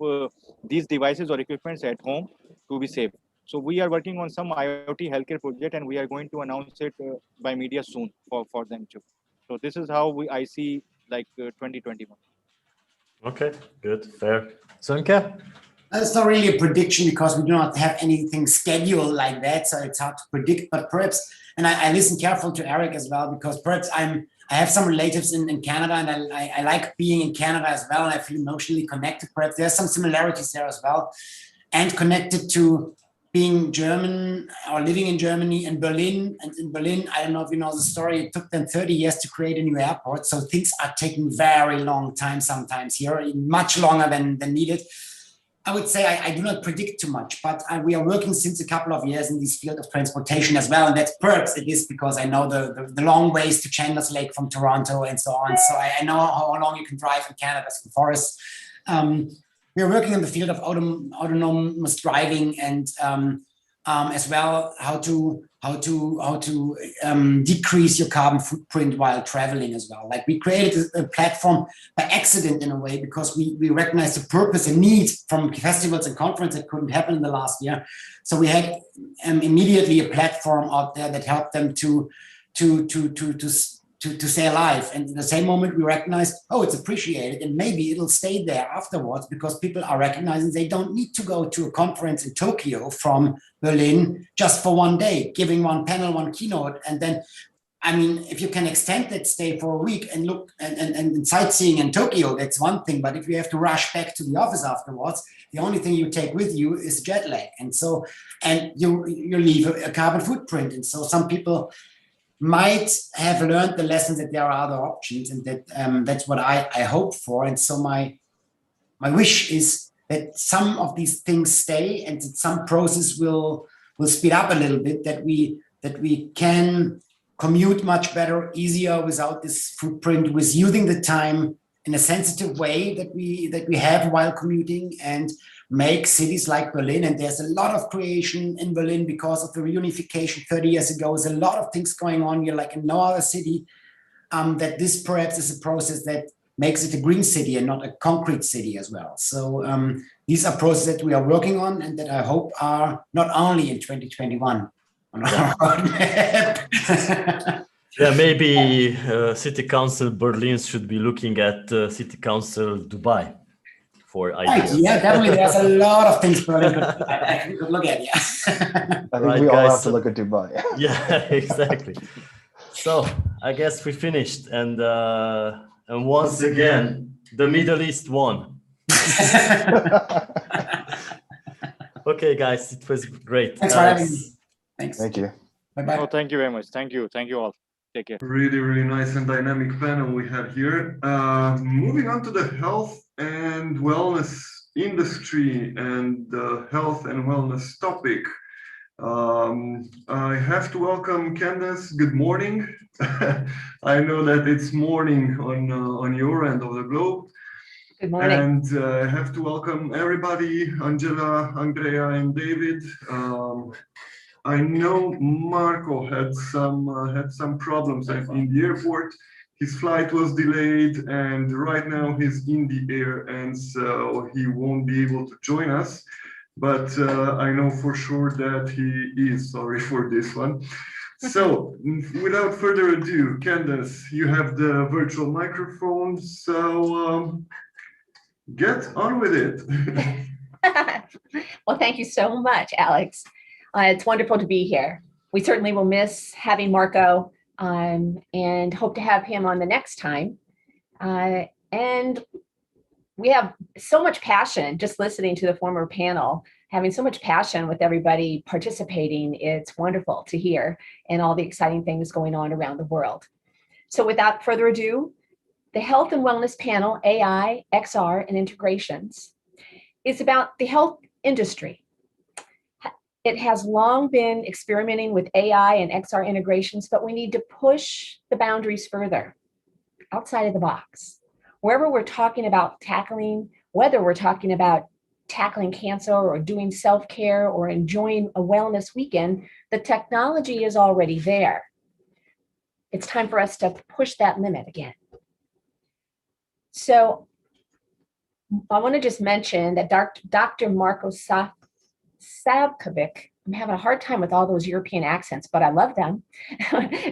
these devices or equipments at home to be safe. So we are working on some IoT healthcare project, and we are going to announce it by media soon for them too. So this is how I see 2021. Okay, good, fair. Sönke? It's not really a prediction because we do not have anything scheduled like that, so it's hard to predict. But perhaps, and I listen carefully to Eric as well, because perhaps I have some relatives in Canada, and I like being in Canada as well, and I feel emotionally connected. Perhaps there's some similarities there as well, and connected to being German or living in Germany and Berlin. And in Berlin, I don't know if you know the story, it took them 30 years to create a new airport. So things are taking very long time sometimes here, much longer than needed. I would say I do not predict too much, but we are working since a couple of years in this field of transportation as well. And that's perhaps it is because I know the long ways to Chandler's Lake from Toronto and so on. So I know how long you can drive in Canada through forests. We are working in the field of autonomous driving and as well how to decrease your carbon footprint while traveling as well. Like we created a platform by accident in a way because we recognized the purpose and need from festivals and conferences that couldn't happen in the last year. So we had immediately a platform out there that helped them to stay alive. And in the same moment we recognized, oh, it's appreciated and maybe it'll stay there afterwards because people are recognizing they don't need to go to a conference in Tokyo from Berlin just for one day, giving one panel, one keynote. And then, I mean, if you can extend that stay for a week and look and sightseeing in Tokyo, that's one thing. But if you have to rush back to the office afterwards, the only thing you take with you is jet lag. And so, and you leave a carbon footprint. And so some people might have learned the lessons that there are other options, and that that's what I hope for. And so my wish is that some of these things stay and that some process will speed up a little bit, that we can commute much better, easier without this footprint, with using the time in a sensitive way that we have while commuting, and make cities like Berlin. And there's a lot of creation in Berlin because of the reunification 30 years ago. There's a lot of things going on here like in no other city, that this perhaps is a process that makes it a green city and not a concrete city as well. So these are processes that we are working on and that I hope are not only in 2021 on our roadmap. Yeah, maybe City Council Berlin should be looking at City Council Dubai for ideas. Right, yeah, definitely. There's a lot of things Berlin could look at. Yeah. I think we all have to look at Dubai. Yeah, exactly. So I guess we finished, and once again, the Middle East won. Okay, guys, it was great. Thanks for having me. Thanks. Thank you. Bye-bye. Oh, thank you very much. Thank you all. Take care. Really, really nice and dynamic panel we had here. Moving on to the health and wellness industry and the health and wellness topic. I have to welcome Candace. Good morning. I know that it's morning on your end of the globe. Good morning. And I have to welcome everybody, Angela, Andrea, and David. I know Marco had some problems in the airport. His flight was delayed, and right now he's in the air, and so he won't be able to join us. But I know for sure that he is. Sorry for this one. So, without further ado, Candace, you have the virtual microphone, so get on with it. Well, thank you so much, Alex. It's wonderful to be here. We certainly will miss having Marco and hope to have him on the next time. And we have so much passion just listening to the former panel, having so much passion with everybody participating. It's wonderful to hear and all the exciting things going on around the world. So without further ado, the Health and Wellness Panel, AI, XR, and Integrations, is about the health industry. It has long been experimenting with AI and XR integrations, but we need to push the boundaries further, outside of the box. Wherever we're talking about tackling, whether we're talking about tackling cancer or doing self-care or enjoying a wellness weekend, the technology is already there. It's time for us to push that limit again. So I want to just mention that Dr. Marko Savkovic, I'm having a hard time with all those European accents, but I love them.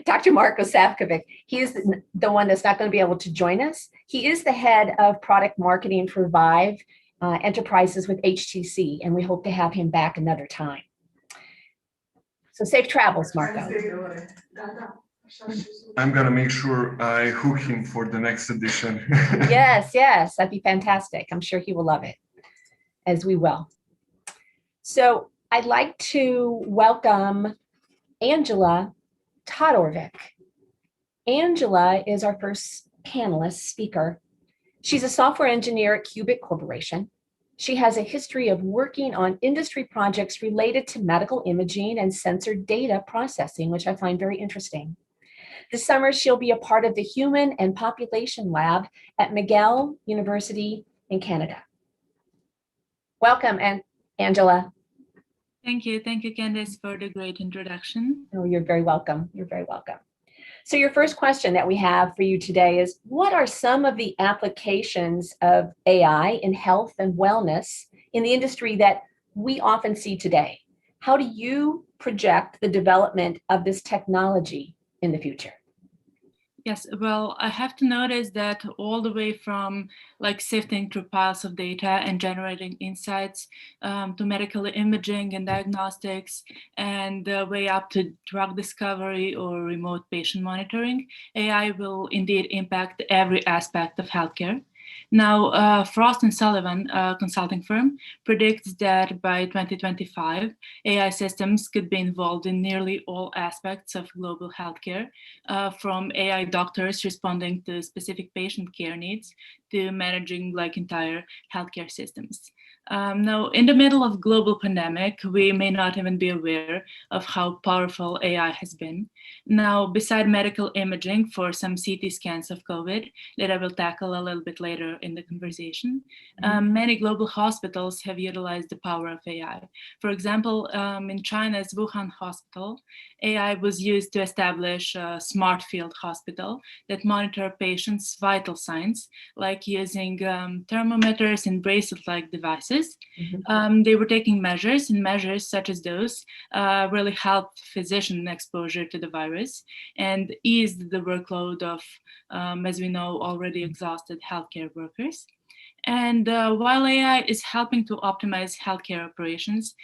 Dr. Marko Savkovic, he is the one that's not going to be able to join us. He is the head of product marketing for Vive Enterprises with HTC, and we hope to have him back another time. So safe travels, Marco. I'm gonna make sure I hook him for the next edition. Yes, that'd be fantastic. I'm sure he will love it, as we will. So I'd like to welcome Angela Todorvik. Angela is our first panelist speaker. She's a software engineer at Cubic Corporation. She has a history of working on industry projects related to medical imaging and sensor data processing, which I find very interesting. This summer, she'll be a part of the Human and Population Lab at McGill University in Canada. Welcome, Angela. Thank you, Candice, for the great introduction. Oh, you're very welcome. You're very welcome. So your first question that we have for you today is, what are some of the applications of AI in health and wellness in the industry that we often see today? How do you project the development of this technology in the future? Yes, well, I have to notice that all the way from like sifting through piles of data and generating insights to medical imaging and diagnostics, and way up to drug discovery or remote patient monitoring, AI will indeed impact every aspect of healthcare. Now, Frost & Sullivan, a consulting firm, predicts that by 2025, AI systems could be involved in nearly all aspects of global healthcare, from AI doctors responding to specific patient care needs to managing like entire healthcare systems. Now, in the middle of global pandemic, we may not even be aware of how powerful AI has been. Now, beside medical imaging for some CT scans of COVID that I will tackle a little bit later in the conversation, many global hospitals have utilized the power of AI. For example, in China's Wuhan hospital, AI was used to establish a smart field hospital that monitor patients' vital signs, like using thermometers and bracelet-like devices. They were taking measures, and measures such as those really helped physician exposure to the virus and eased the workload of, as we know, already exhausted healthcare workers. And while AI is helping to optimize healthcare operations,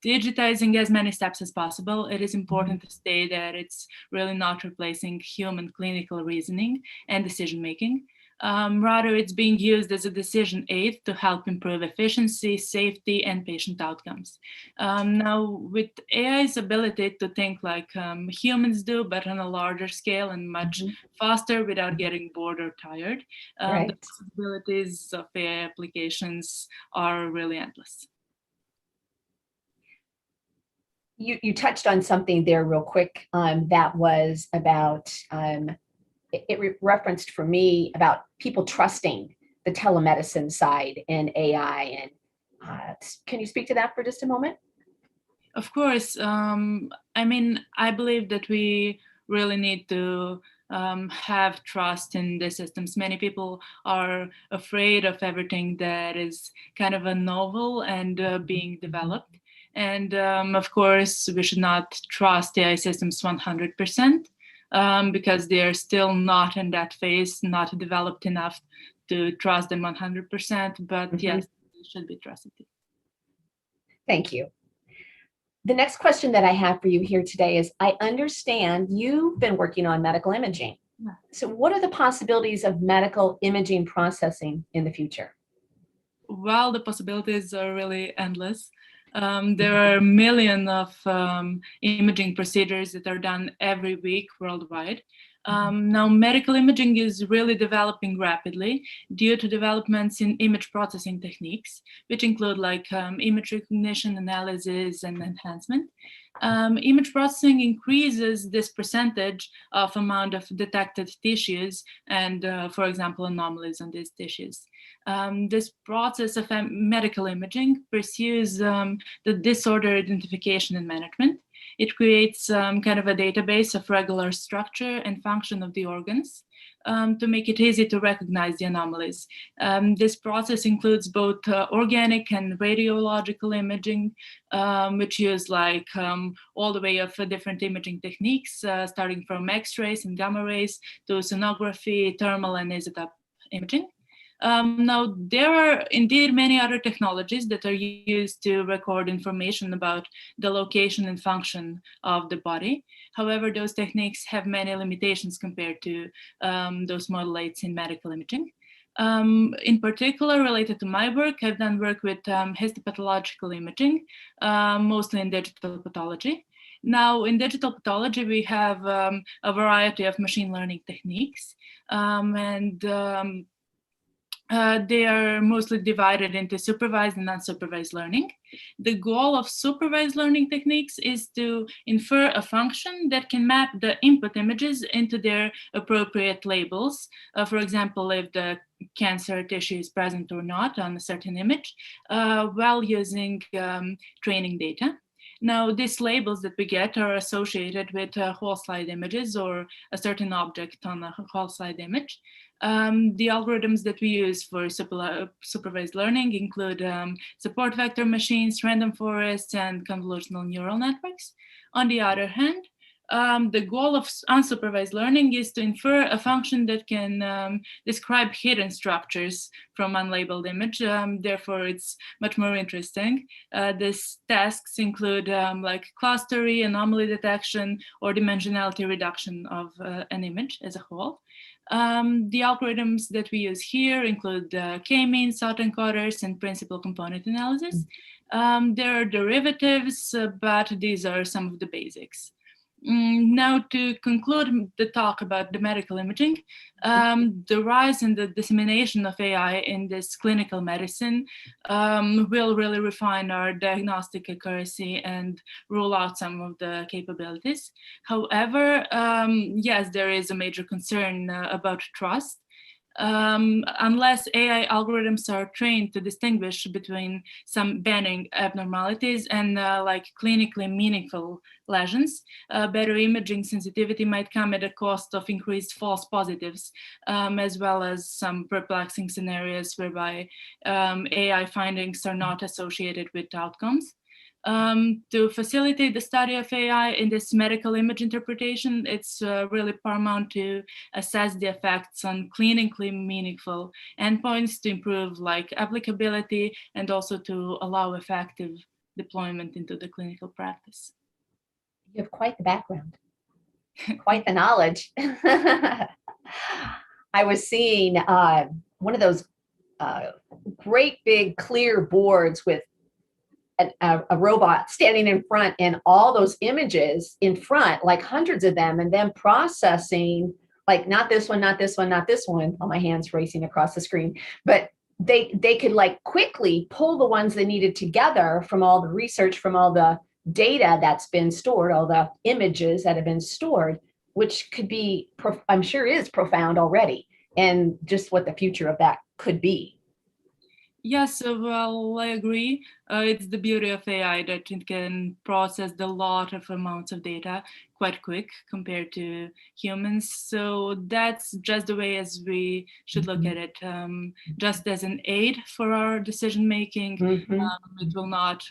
digitizing as many steps as possible, it is important to state that it's really not replacing human clinical reasoning and decision-making. Rather, it's being used as a decision aid to help improve efficiency, safety, and patient outcomes. Now, with AI's ability to think like humans do, but on a larger scale and much faster without getting bored or tired, the possibilities of AI applications are really endless. You touched on something there real quick that was about it referenced for me about people trusting the telemedicine side in AI. And can you speak to that for just a moment? Of course. I mean, I believe that we really need to have trust in the systems. Many people are afraid of everything that is kind of a novel and being developed. And of course, we should not trust AI systems 100%. Because they're still not in that phase, not developed enough to trust them 100%. But yes, should be trusted. Thank you. The next question that I have for you here today is, I understand you've been working on medical imaging. So what are the possibilities of medical imaging processing in the future? Well, the possibilities are really endless. There are millions of imaging procedures that are done every week worldwide. Now, medical imaging is really developing rapidly due to developments in image processing techniques, which include like image recognition, analysis, and enhancement. Image processing increases this percentage of amount of detected tissues and, for example, anomalies on these tissues. This process of medical imaging pursues the disorder identification and management. It creates kind of a database of regular structure and function of the organs to make it easy to recognize the anomalies. This process includes both organic and radiological imaging, which use like all the way of different imaging techniques, starting from X-rays and gamma rays to sonography, thermal and isotope imaging. Now, there are indeed many other technologies that are used to record information about the location and function of the body. However, those techniques have many limitations compared to those modulates in medical imaging. In particular, related to my work, I've done work with histopathological imaging, mostly in digital pathology. Now, in digital pathology, we have a variety of machine learning techniques, they are mostly divided into supervised and unsupervised learning. The goal of supervised learning techniques is to infer a function that can map the input images into their appropriate labels. For example, if the cancer tissue is present or not on a certain image, while using training data. Now, these labels that we get are associated with whole slide images or a certain object on a whole slide image. The algorithms that we use for supervised learning include support vector machines, random forests, and convolutional neural networks. On the other hand, the goal of unsupervised learning is to infer a function that can describe hidden structures from unlabeled image. Therefore, it's much more interesting. These tasks include like clustering, anomaly detection, or dimensionality reduction of an image as a whole. The algorithms that we use here include k-means, autoencoders, and principal component analysis. There are derivatives, but these are some of the basics. Now, to conclude the talk about the medical imaging, the rise and the dissemination of AI in this clinical medicine will really refine our diagnostic accuracy and rule out some of the capabilities. However, yes, there is a major concern about trust. Unless AI algorithms are trained to distinguish between some benign abnormalities and like clinically meaningful lesions, better imaging sensitivity might come at a cost of increased false positives, as well as some perplexing scenarios whereby AI findings are not associated with outcomes. To facilitate the study of AI in this medical image interpretation, it's really paramount to assess the effects on clinically meaningful endpoints to improve like applicability and also to allow effective deployment into the clinical practice. You have quite the background, quite the knowledge. I was seeing one of those great big clear boards with a robot standing in front and all those images in front, like hundreds of them, and then processing, like not this one, not this one, not this one. Oh, my hand's racing across the screen. But they could like quickly pull the ones they needed together from all the research, from all the data that's been stored, all the images that have been stored, which could be, I'm sure is profound already, and just what the future of that could be. Yes, well, I agree. It's the beauty of AI that it can process a lot of amounts of data quite quick compared to humans. So that's just the way as we should look at it, just as an aid for our decision making. It will not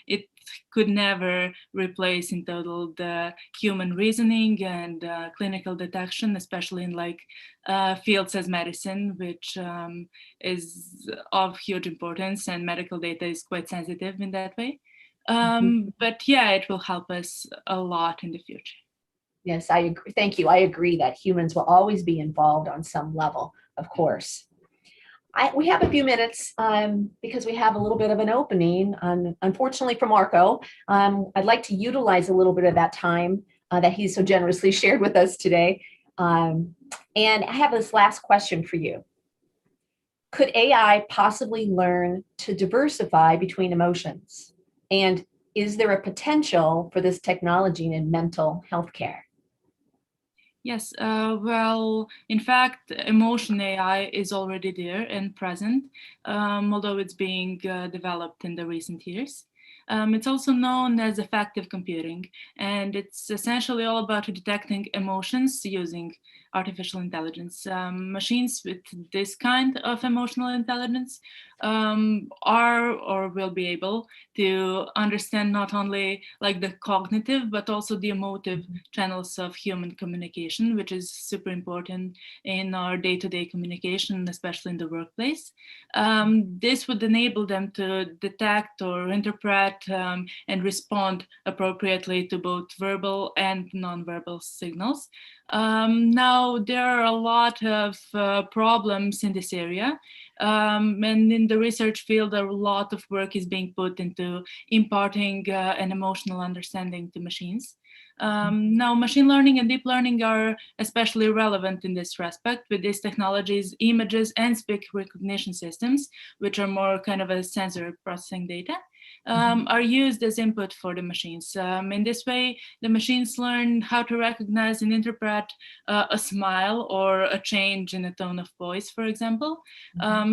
it could never replace in total the human reasoning and clinical detection, especially in fields as medicine, which is of huge importance, and medical data is quite sensitive in that way. But yeah, it will help us a lot in the future. Yes, I agree. Thank you. I agree that humans will always be involved on some level, of course. We have a few minutes because we have a little bit of an opening, unfortunately for Marco. I'd like to utilize a little bit of that time that he's so generously shared with us today. And I have this last question for you. Could AI possibly learn to diversify between emotions? And is there a potential for this technology in mental health care? Yes, well, in fact, emotion AI is already there and present, although it's being developed in the recent years. It's also known as affective computing, and it's essentially all about detecting emotions using artificial intelligence. Machines with this kind of emotional intelligence are or will be able to understand not only the cognitive but also the emotive channels of human communication, which is super important in our day-to-day communication, especially in the workplace. This would enable them to detect or interpret and respond appropriately to both verbal and non-verbal signals. Now, there are a lot of problems in this area, and in the research field, a lot of work is being put into imparting an emotional understanding to machines. Now, machine learning and deep learning are especially relevant in this respect. With these technologies, images and speech recognition systems, which are more kind of a sensor processing data, are used as input for the machines. In this way, the machines learn how to recognize and interpret a smile or a change in a tone of voice, for example.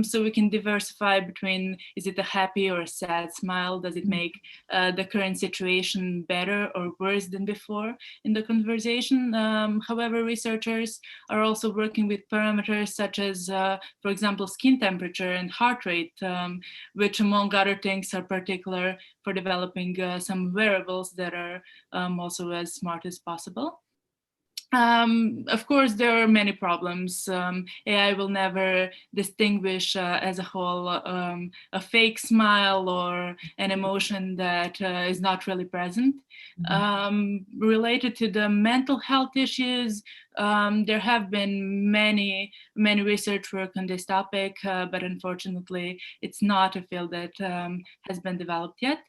So we can diversify between, is it a happy or a sad smile? Does it make the current situation better or worse than before in the conversation? However, researchers are also working with parameters such as, for example, skin temperature and heart rate, which among other things are particular for developing some wearables that are also as smart as possible. Of course, there are many problems. AI will never distinguish as a whole a fake smile or an emotion that is not really present. Related to the mental health issues, there have been many research work on this topic, but unfortunately, it's not a field that has been developed yet.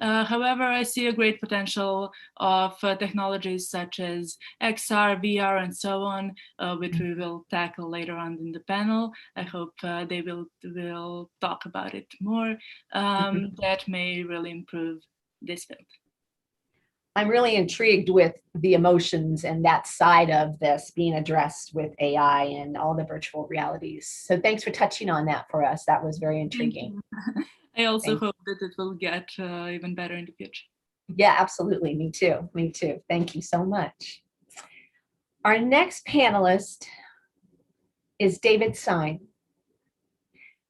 However, I see a great potential of technologies such as XR, VR, and so on, which we will tackle later on in the panel. I hope they will talk about it more. That may really improve this field. I'm really intrigued with the emotions and that side of this being addressed with AI and all the virtual realities. So thanks for touching on that for us. That was very intriguing. I also hope that it will get even better in the future. Yeah, absolutely. Me too. Me too. Thank you so much. Our next panelist is David Sine.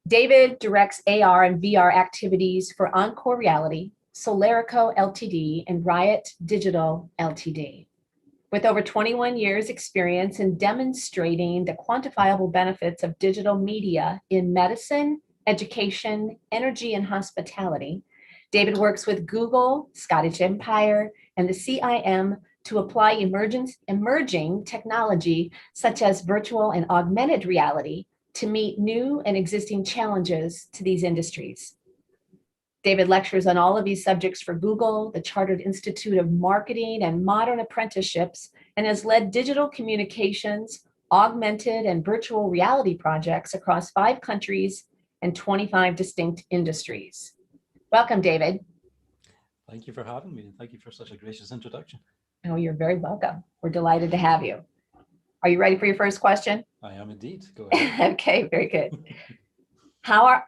David directs AR and VR activities for Encore Reality, Solarico Ltd, and Riot Digital Ltd. With over 21 years experience in demonstrating the quantifiable benefits of digital media in medicine, education, energy, and hospitality, David works with Google, Scottish Empire, and the CIM to apply emerging technology such as virtual and augmented reality to meet new and existing challenges to these industries. David lectures on all of these subjects for Google, the Chartered Institute of Marketing, and Modern Apprenticeships, and has led digital communications, augmented and virtual reality projects across 5 countries and 25 distinct industries. Welcome, David. Thank you for having me, and thank you for such a gracious introduction. Oh, you're very welcome. We're delighted to have you. Are you ready for your first question? I am indeed. Go ahead. Okay, very good. How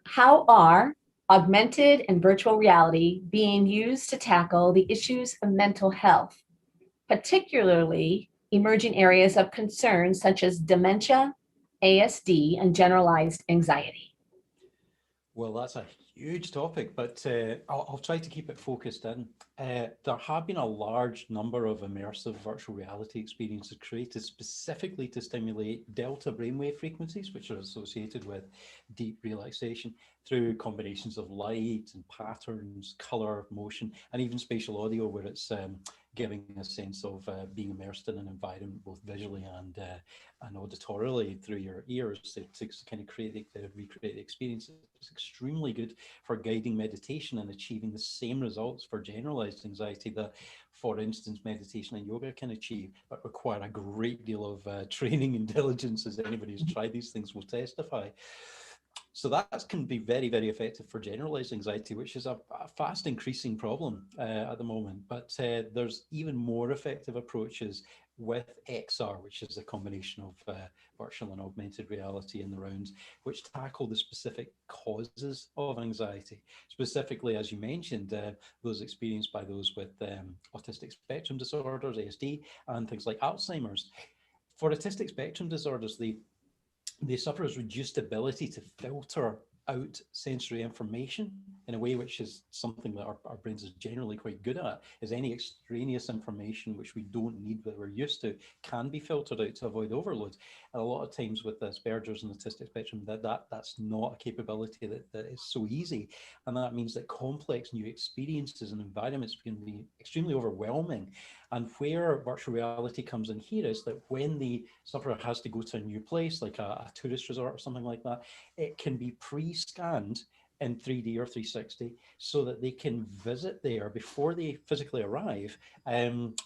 are augmented and virtual reality being used to tackle the issues of mental health, particularly emerging areas of concern such as dementia, ASD, and generalized anxiety? Well, that's a huge topic, but I'll try to keep it focused in. There have been a large number of immersive virtual reality experiences created specifically to stimulate delta brainwave frequencies, which are associated with deep relaxation through combinations of light and patterns, color, motion, and even spatial audio, where it's giving a sense of being immersed in an environment, both visually and auditorily through your ears to kind of recreate the experience. It's extremely good for guiding meditation and achieving the same results for generalized anxiety that, for instance, meditation and yoga can achieve, but require a great deal of training and diligence, as anybody who's tried these things will testify. So that can be very, very effective for generalized anxiety, which is a fast increasing problem at the moment. But there's even more effective approaches with XR, which is a combination of virtual and augmented reality in the rounds, which tackle the specific causes of anxiety. Specifically, as you mentioned, those experienced by those with autistic spectrum disorders, ASD, and things like Alzheimer's. For autistic spectrum disorders, they suffer as reduced ability to filter out sensory information in a way which is something that our brains is generally quite good at, is any extraneous information which we don't need that we're used to can be filtered out to avoid overload. And a lot of times with Asperger's and autistic spectrum, that's not a capability that is so easy. And that means that complex new experiences and environments can be extremely overwhelming. And where virtual reality comes in here is that when the sufferer has to go to a new place, like a tourist resort or something like that, it can be pre-scanned in 3D or 360 so that they can visit there before they physically arrive, and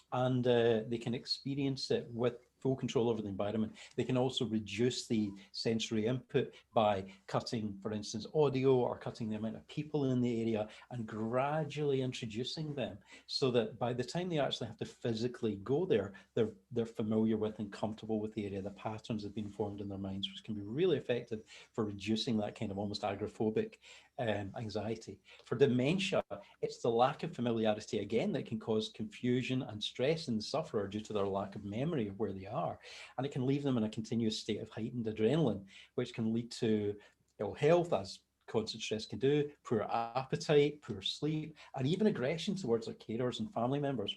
they can experience it with full control over the environment. They can also reduce the sensory input by cutting, for instance, audio, or cutting the amount of people in the area and gradually introducing them so that by the time they actually have to physically go there, they're familiar with and comfortable with the area. The patterns have been formed in their minds, which can be really effective for reducing that kind of almost agoraphobic anxiety. For dementia, it's the lack of familiarity again that can cause confusion and stress in the sufferer due to their lack of memory of where they are, and it can leave them in a continuous state of heightened adrenaline, which can lead to ill health, as constant stress can do, poor appetite, poor sleep, and even aggression towards their carers and family members.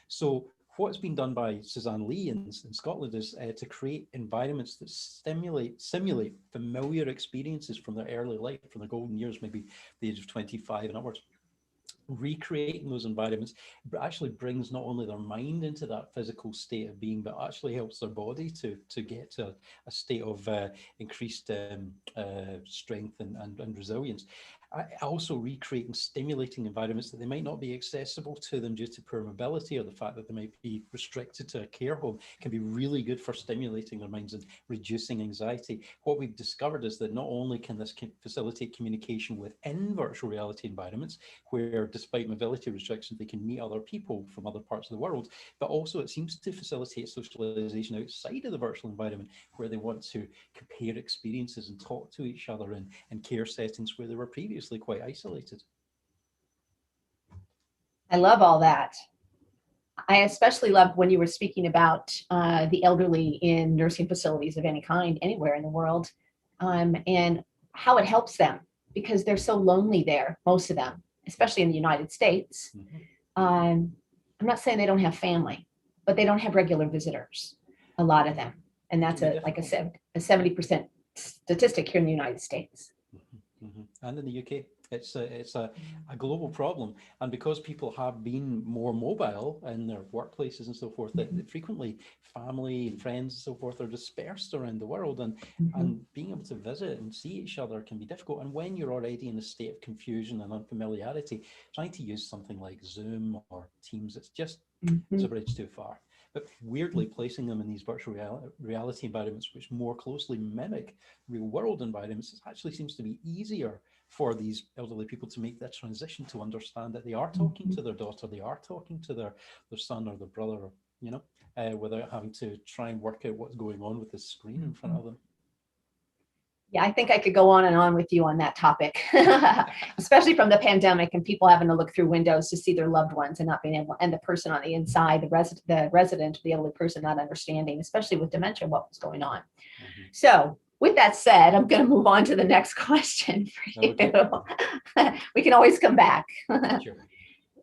So what's been done by Suzanne Lee in Scotland is to create environments that simulate familiar experiences from their early life, from their golden years, maybe the age of 25 and upwards. Recreating those environments actually brings not only their mind into that physical state of being, but actually helps their body to get to a state of increased strength and resilience. Also recreating stimulating environments that they might not be accessible to them due to poor mobility or the fact that they might be restricted to a care home can be really good for stimulating their minds and reducing anxiety. What we've discovered is that not only can this facilitate communication within virtual reality environments, where despite mobility restrictions, they can meet other people from other parts of the world, but also it seems to facilitate socialization outside of the virtual environment, where they want to compare experiences and talk to each other in care settings where they were previously quite isolated. I love all that. I especially loved when you were speaking about the elderly in nursing facilities of any kind, anywhere in the world, and how it helps them because they're so lonely there, most of them, especially in the United States. I'm not saying they don't have family, but they don't have regular visitors, a lot of them. And that's like a 70% statistic here in the United States. And in the UK. It's a global problem, and because people have been more mobile in their workplaces and so forth, that frequently family and friends and so forth are dispersed around the world, and being able to visit and see each other can be difficult. And when you're already in a state of confusion and unfamiliarity, trying to use something like Zoom or Teams, it's just it's a bridge too far. But weirdly, placing them in these virtual reality environments, which more closely mimic real world environments, actually seems to be easier for these elderly people to make that transition, to understand that they are talking to their daughter, they are talking to their son or their brother, or, you know, without having to try and work out what's going on with the screen in front of them. Yeah, I think I could go on and on with you on that topic, especially from the pandemic and people having to look through windows to see their loved ones and not being able, and the person on the inside, the resident, the elderly person not understanding, especially with dementia, what was going on. So with that said, I'm going to move on to the next question for you. Okay. We can always come back. Sure.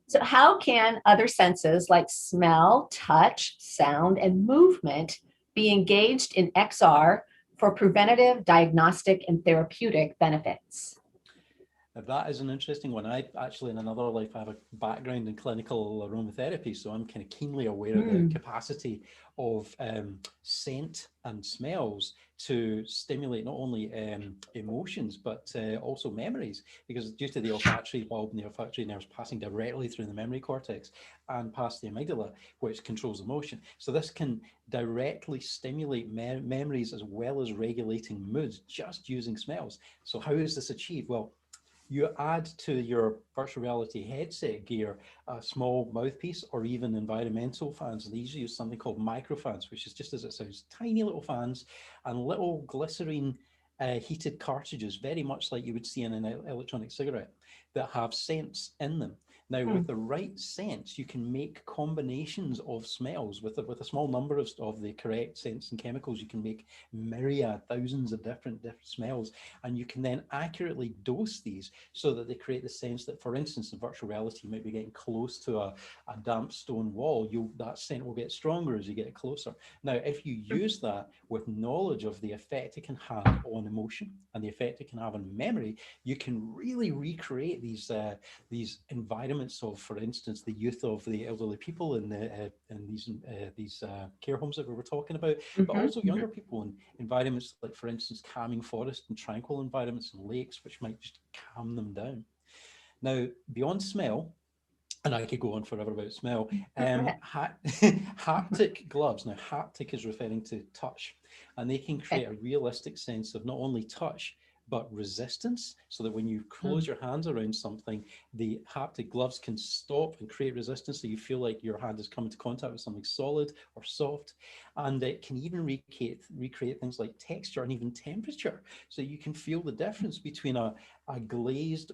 So how can other senses like smell, touch, sound, and movement be engaged in XR for preventative, diagnostic, and therapeutic benefits? Now, that is an interesting one. I actually, in another life, I have a background in clinical aromatherapy, so I'm kind of keenly aware of the capacity of scent and smells to stimulate not only emotions, but also memories, because due to the olfactory bulb and the olfactory nerves passing directly through the memory cortex and past the amygdala, which controls emotion. So this can directly stimulate memories as well as regulating moods just using smells. So how is this achieved? Well, you add to your virtual reality headset gear a small mouthpiece or even environmental fans. These use something called microfans, which is just as it sounds, tiny little fans and little glycerine heated cartridges, very much like you would see in an electronic cigarette, that have scents in them. Now, with the right scents, you can make combinations of smells. With a small number of the correct scents and chemicals, you can make myriad, thousands of different smells. And you can then accurately dose these so that they create the sense that, for instance, in virtual reality, you might be getting close to a damp stone wall. That scent will get stronger as you get closer. Now, if you use that with knowledge of the effect it can have on emotion and the effect it can have on memory, you can really recreate these environments of, for instance, the youth of the elderly people in these care homes that we were talking about, but also younger people in environments like, for instance, calming forest and tranquil environments and lakes, which might just calm them down. Now, beyond smell, and I could go on forever about smell, haptic gloves. Now, haptic is referring to touch, and they can create a realistic sense of not only touch, but resistance, so that when you close your hands around something, the haptic gloves can stop and create resistance, so you feel like your hand is coming into contact with something solid or soft. And it can even recreate things like texture and even temperature, so you can feel the difference between a glazed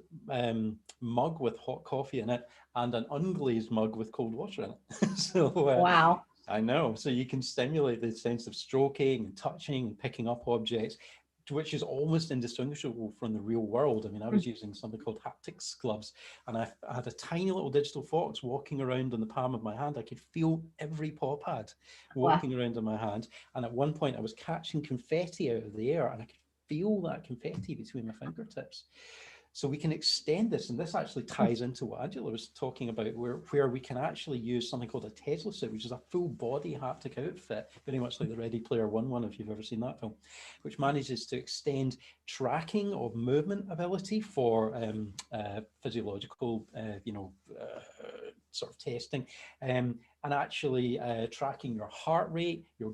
mug with hot coffee in it and an unglazed mug with cold water in it. So wow. I know. So you can stimulate the sense of stroking and touching and picking up objects, which is almost indistinguishable from the real world. I mean, I was using something called haptics gloves, and I had a tiny little digital fox walking around on the palm of my hand. I could feel every paw pad walking around on my hand. And at one point I was catching confetti out of the air, and I could feel that confetti between my fingertips. So we can extend this, and this actually ties into what Angela was talking about, where we can actually use something called a Tesla suit, which is a full body haptic outfit, very much like the Ready Player One, if you've ever seen that film, which manages to extend tracking of movement ability for physiological, sort of testing, and actually tracking your heart rate, your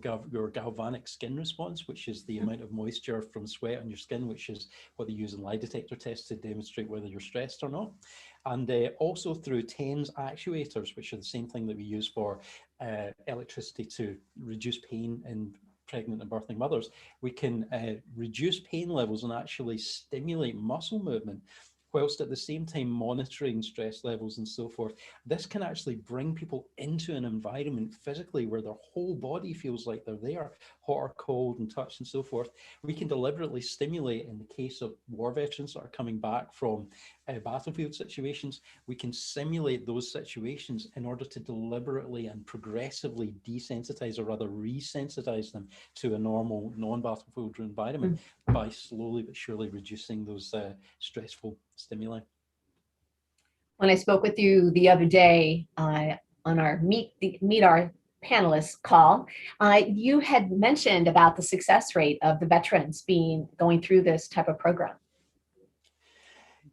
galvanic skin response, which is the amount of moisture from sweat on your skin, which is what they use in lie detector tests to demonstrate whether you're stressed or not. And also through TENS actuators, which are the same thing that we use for electricity to reduce pain in pregnant and birthing mothers. We can reduce pain levels and actually stimulate muscle movement, whilst at the same time monitoring stress levels and so forth. This can actually bring people into an environment physically where their whole body feels like they're there, hot or cold and touch and so forth. We can deliberately stimulate, in the case of war veterans that are coming back from battlefield situations, we can simulate those situations in order to deliberately and progressively desensitize, or rather resensitize them to a normal non-battlefield environment by slowly but surely reducing those stressful stimuli. When I spoke with you the other day on our meet our panelists call, you had mentioned about the success rate of the veterans going through this type of program.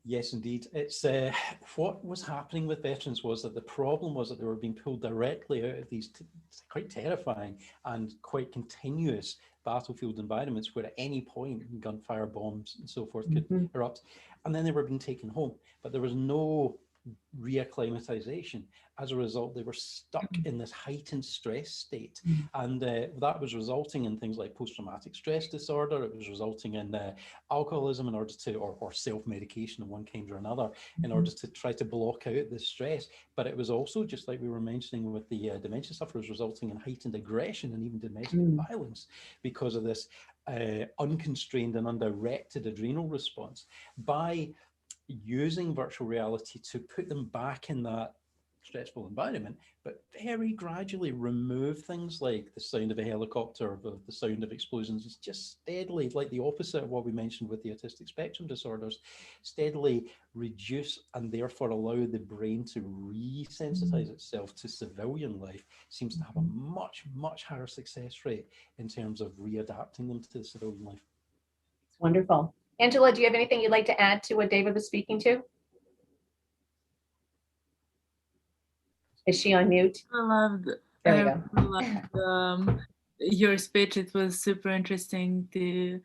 Yes, indeed. It's what was happening with veterans was that the problem was that they were being pulled directly out of these quite terrifying and quite continuous battlefield environments where at any point gunfire, bombs and so forth could erupt, and then they were being taken home. But there was no reacclimatization. As a result, they were stuck in this heightened stress state. And that was resulting in things like post-traumatic stress disorder. It was resulting in alcoholism in order to, or self-medication of one kind or another, in order to try to block out the stress. But it was also, just like we were mentioning with the dementia sufferers, resulting in heightened aggression and even domestic violence because of this unconstrained and undirected adrenal response. By using virtual reality to put them back in that stressful environment, but very gradually remove things like the sound of a helicopter, the sound of explosions, it's just steadily, like the opposite of what we mentioned with the autistic spectrum disorders, steadily reduce and therefore allow the brain to resensitize itself to civilian life, seems to have a much, much higher success rate in terms of readapting them to the civilian life. It's wonderful. Angela, do you have anything you'd like to add to what David was speaking to? Is she on mute? I loved your speech. It was super interesting to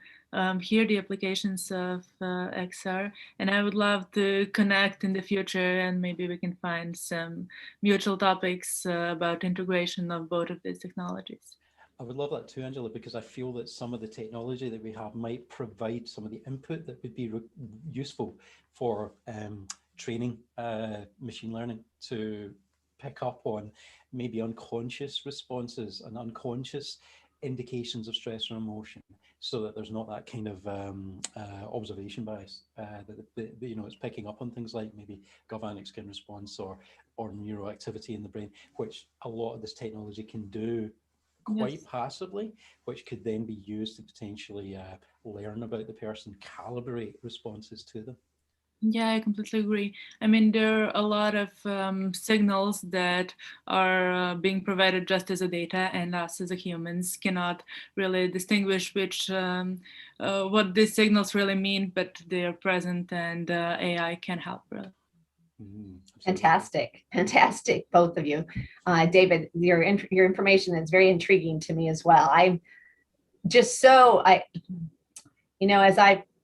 hear the applications of XR, and I would love to connect in the future, and maybe we can find some mutual topics about integration of both of these technologies. I would love that too, Angela, because I feel that some of the technology that we have might provide some of the input that would be useful for training machine learning to pick up on maybe unconscious responses and unconscious indications of stress or emotion, so that there's not that kind of observation bias that it's picking up on things like maybe galvanic skin response or neuroactivity in the brain, which a lot of this technology can do quite passively, which could then be used to potentially learn about the person, calibrate responses to them. Yeah, I completely agree. I mean, there are a lot of signals that are being provided just as a data, and us as a humans cannot really distinguish which what these signals really mean, but they are present, and AI can help. Really. Fantastic, fantastic, both of you. David, your information is very intriguing to me as well. I'm just so,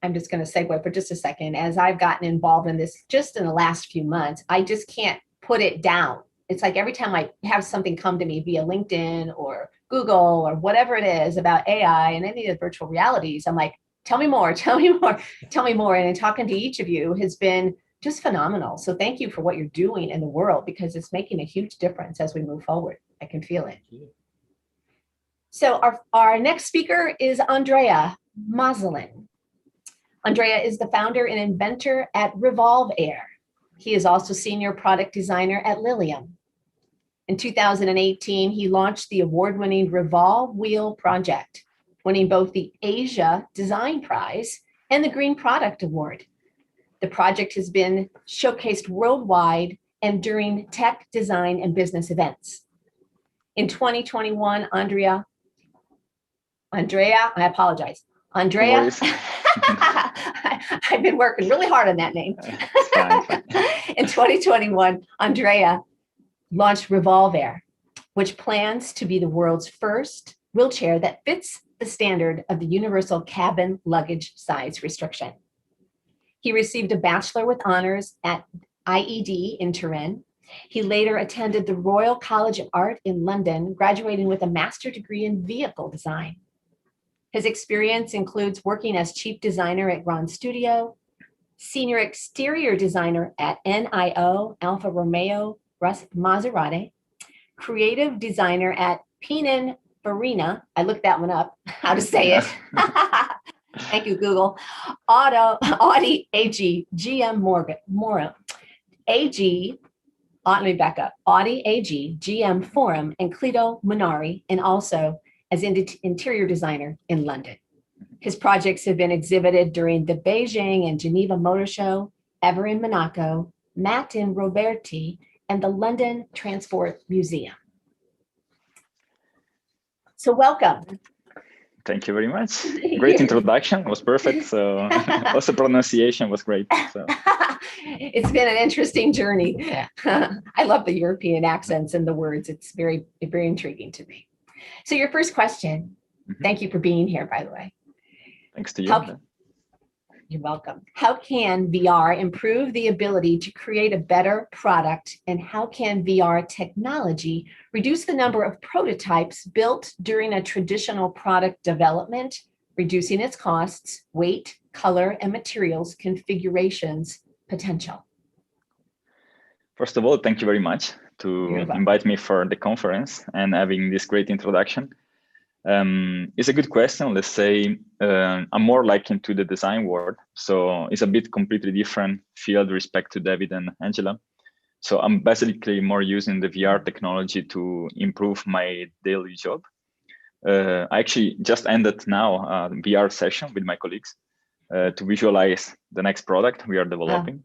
I'm just going to segue for just a second. As I've gotten involved in this just in the last few months, I just can't put it down. It's like every time I have something come to me via LinkedIn or Google or whatever it is about AI and any of the virtual realities, I'm like, tell me more, tell me more, tell me more. And talking to each of you has been just phenomenal. So thank you for what you're doing in the world, because it's making a huge difference as we move forward. I can feel it. So our next speaker is Andrea Mazalin. Andrea is the founder and inventor at Revolve Air. He is also senior product designer at Lilium. In 2018, he launched the award-winning Revolve Wheel project, winning both the Asia Design Prize and the Green Product Award. The project has been showcased worldwide and during tech, design, and business events. In 2021, Andrea, I apologize. Andrea, I've been working really hard on that name. In 2021, Andrea launched Revolve Air, which plans to be the world's first wheelchair that fits the standard of the universal cabin luggage size restriction. He received a bachelor with honors at IED in Turin. He later attended the Royal College of Art in London, graduating with a master's degree in vehicle design. His experience includes working as chief designer at Grand Studio, senior exterior designer at NIO Alfa Romeo Maserati, creative designer at Pininfarina. I looked that one up, how to say it. Thank you, Google. Audi AG, GM Morum, AG, let me back up. Audi AG, GM Forum, and Clito Munari, and also as interior designer in London. His projects have been exhibited during the Beijing and Geneva Motor Show, Ever in Monaco, Matt in Roberti, and the London Transport Museum. So welcome. Thank you very much. Great introduction, was perfect. So also pronunciation was great. So. It's been an interesting journey. I love the European accents and the words. It's very, very intriguing to me. So your first question, thank you for being here, by the way. Thanks to you. You're welcome. How can VR improve the ability to create a better product, and how can VR technology reduce the number of prototypes built during a traditional product development, reducing its costs, weight, color, and materials configurations potential? First of all, thank you very much to invite me for the conference and having this great introduction. It's a good question. Let's say I'm more like into the design world, so it's a bit completely different field with respect to David and Angela. So I'm basically more using the VR technology to improve my daily job. I actually just ended now a VR session with my colleagues to visualize the next product we are developing.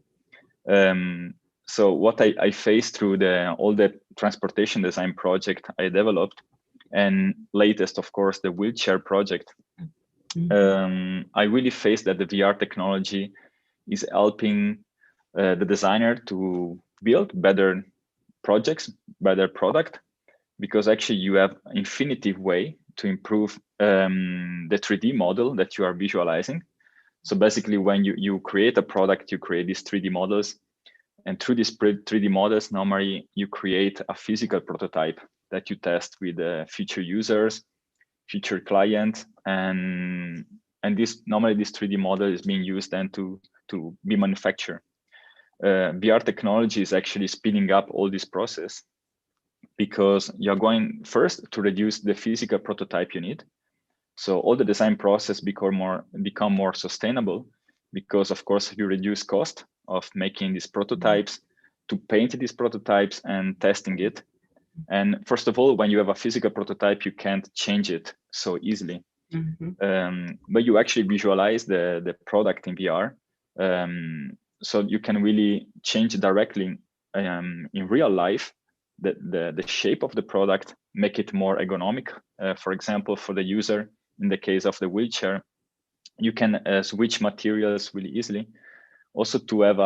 So what I faced through all the transportation design project I developed, and latest, of course, the wheelchair project, I really faced that the VR technology is helping the designer to build better projects, better product, because actually you have infinitive way to improve the 3D model that you are visualizing. So basically, when you create a product, you create these 3D models, and through these 3D models, normally you create a physical prototype that you test with future users, future clients, and normally this 3D model is being used then to be manufactured. VR technology is actually speeding up all this process, because you're going first to reduce the physical prototype you need. So all the design process become more sustainable, because of course you reduce cost of making these prototypes, to paint these prototypes and testing it. And first of all, when you have a physical prototype, you can't change it so easily. But you actually visualize the product in VR. So you can really change directly in real life the shape of the product, make it more ergonomic. For example, for the user, in the case of the wheelchair, you can switch materials really easily. Also to have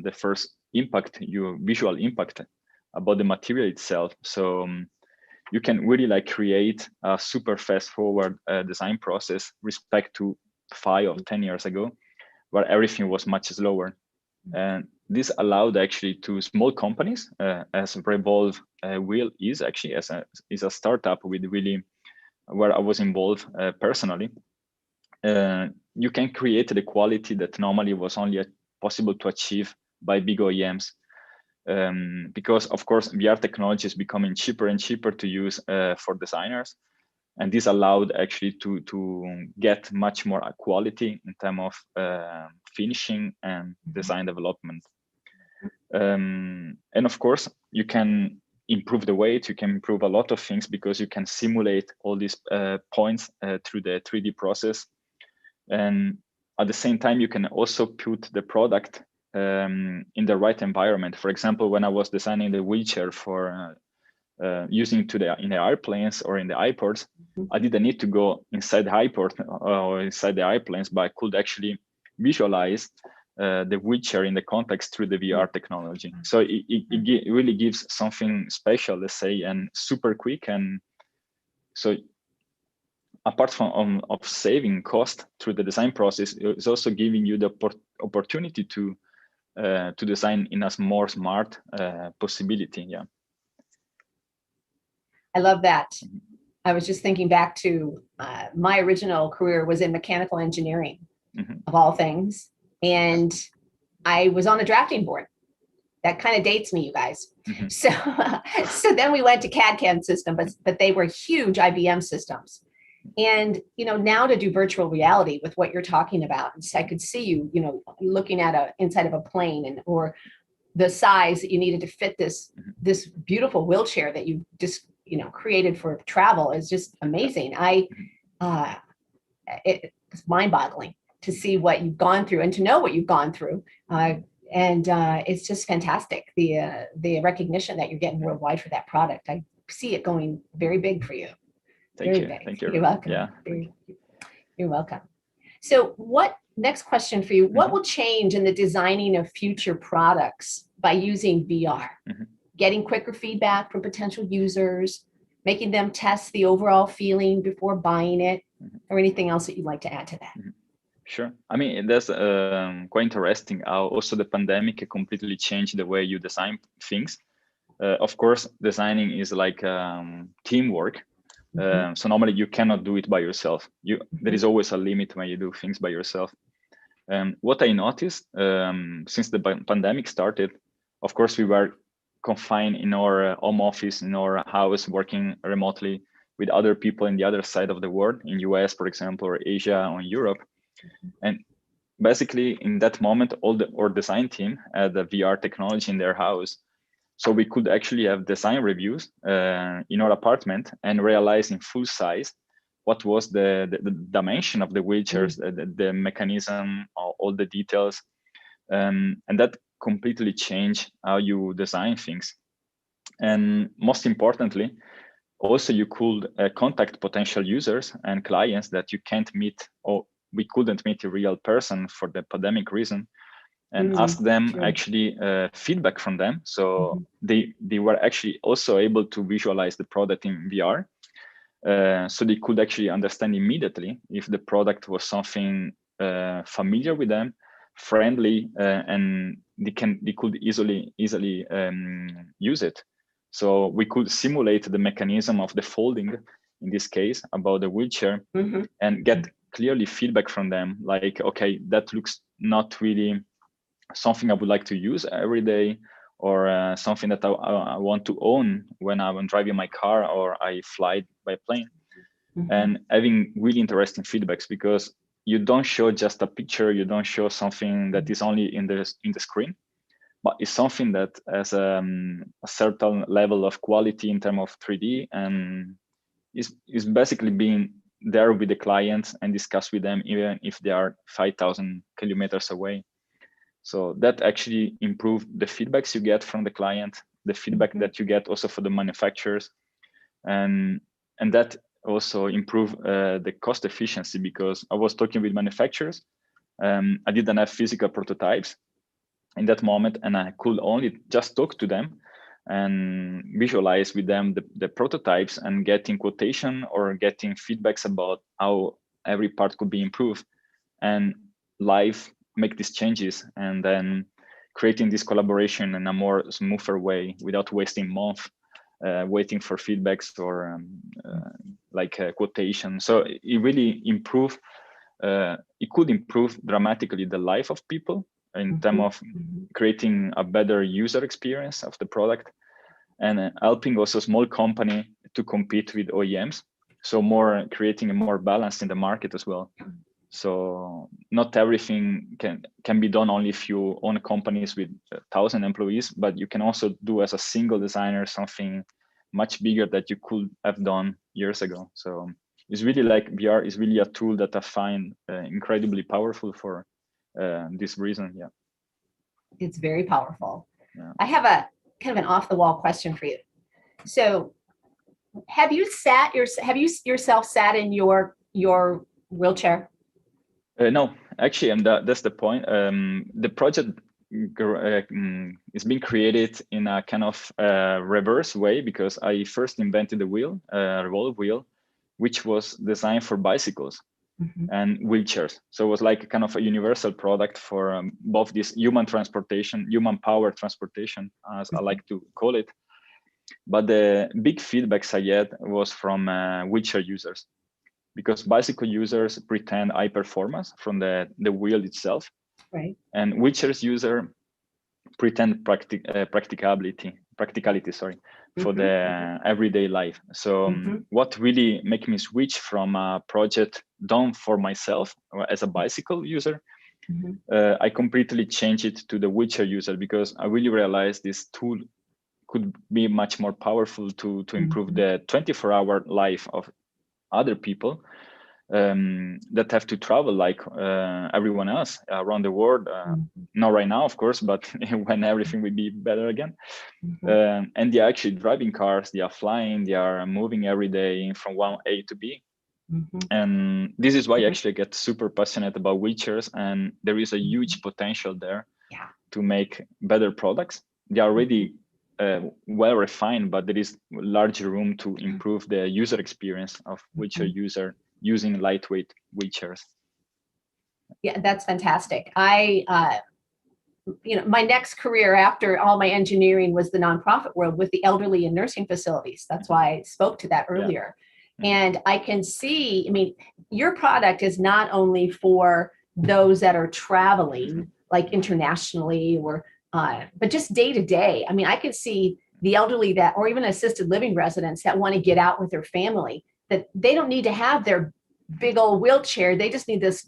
the first impact, your visual impact about the material itself. So you can really like create a super fast forward design process respect to 5 or 10 years ago, where everything was much slower. And this allowed actually to small companies, as Revolve Wheel is actually is a startup with really, where I was involved personally. You can create the quality that normally was only possible to achieve by big OEMs. Because of course, VR technology is becoming cheaper and cheaper to use for designers. And this allowed actually to get much more quality in terms of finishing and design development. And of course, you can improve the weight, you can improve a lot of things, because you can simulate all these points through the 3D process. And at the same time, you can also put the product in the right environment. For example, when I was designing the wheelchair for using in the airplanes or in the airports, I didn't need to go inside the airport or inside the airplanes, but I could actually visualize the wheelchair in the context through the VR technology. So it really gives something special, let's say, and super quick. And so apart from of saving cost through the design process, it's also giving you the opportunity to design in a more smart possibility. Yeah. I love that. I was just thinking back to my original career was in mechanical engineering, of all things. And I was on the drafting board. That kind of dates me, you guys. So then we went to CAD/CAM system, but they were huge IBM systems. And, now to do virtual reality with what you're talking about, I could see you, looking at inside of a plane or the size that you needed to fit this beautiful wheelchair that you just, created for travel is just amazing. It's mind-boggling to see what you've gone through and to know what you've gone through. And it's just fantastic, the recognition that you're getting worldwide for that product. I see it going very big for you. Thank you. Thank you. You're welcome. Yeah. You're welcome. So next question for you, what will change in the designing of future products by using VR? Getting quicker feedback from potential users, making them test the overall feeling before buying it, or anything else that you'd like to add to that? Sure. I mean, that's quite interesting how also the pandemic completely changed the way you design things. Of course, designing is like teamwork. So normally you cannot do it by yourself. There is always a limit when you do things by yourself. What I noticed since the pandemic started, of course, we were confined in our home office, in our house, working remotely with other people in the other side of the world, in US, for example, or Asia, or Europe. And basically, in that moment, our design team had the VR technology in their house. So we could actually have design reviews in our apartment and realize in full size what was the dimension of the wheelchairs, the mechanism, all the details. And that completely changed how you design things. And most importantly, also you could contact potential users and clients that you can't meet, or we couldn't meet a real person for the pandemic reason, and ask them actually feedback from them. So they were actually also able to visualize the product in VR. So they could actually understand immediately if the product was something familiar with them, friendly, and they could easily use it. So we could simulate the mechanism of the folding, in this case, about the wheelchair, and get clearly feedback from them, like, okay, that looks not really something I would like to use every day, or something that I want to own when I'm driving my car or I fly by plane. And having really interesting feedbacks, because you don't show just a picture, you don't show something that is only in the screen, but it's something that has a certain level of quality in terms of 3D, and is basically being there with the clients and discuss with them even if they are 5,000 kilometers away. So that actually improved the feedbacks you get from the client, the feedback that you get also for the manufacturers, and that also improved the cost efficiency, because I was talking with manufacturers. I didn't have physical prototypes in that moment, and I could only just talk to them and visualize with them the prototypes and getting quotation or getting feedbacks about how every part could be improved, and live make these changes, and then creating this collaboration in a more smoother way without wasting months waiting for feedbacks or quotation. So it really improved. It could improve dramatically the life of people in terms of creating a better user experience of the product, and helping also small company to compete with OEMs. So creating a more balance in the market as well. So not everything can be done only if you own companies with 1,000 employees, but you can also do as a single designer something much bigger that you could have done years ago. So it's really like VR is really a tool that I find incredibly powerful for this reason. Yeah, it's very powerful. Yeah. I have a kind of an off-the-wall question for you. So, have you yourself sat in your wheelchair? No, actually, and that's the point. The project is being created in a kind of reverse way, because I first invented the wheel, revolve wheel, which was designed for bicycles and wheelchairs. So it was like a kind of a universal product for both this human power transportation, as I like to call it. But the big feedbacks I had was from wheelchair users, because bicycle users pretend high performance from the wheel itself, right? And wheelchairs user pretend practicality, for the everyday life. So what really made me switch from a project done for myself as a bicycle user, I completely changed it to the wheelchair user, because I really realized this tool could be much more powerful to improve the 24-hour life of other people that have to travel like everyone else around the world. Not right now, of course, but when everything will be better again. And they are actually driving cars, they are flying, they are moving every day from one A to B. And this is why I actually get super passionate about wheelchairs, and there is a huge potential there to make better products. They are already well refined, but there is larger room to improve the user experience of wheelchair user using lightweight wheelchairs. Yeah, that's fantastic. My next career after all my engineering was the nonprofit world with the elderly in nursing facilities. That's why I spoke to that earlier. Yeah. And I can see, your product is not only for those that are traveling, like internationally, or but just day to day. I can see the elderly or even assisted living residents that want to get out with their family, that they don't need to have their big old wheelchair. They just need this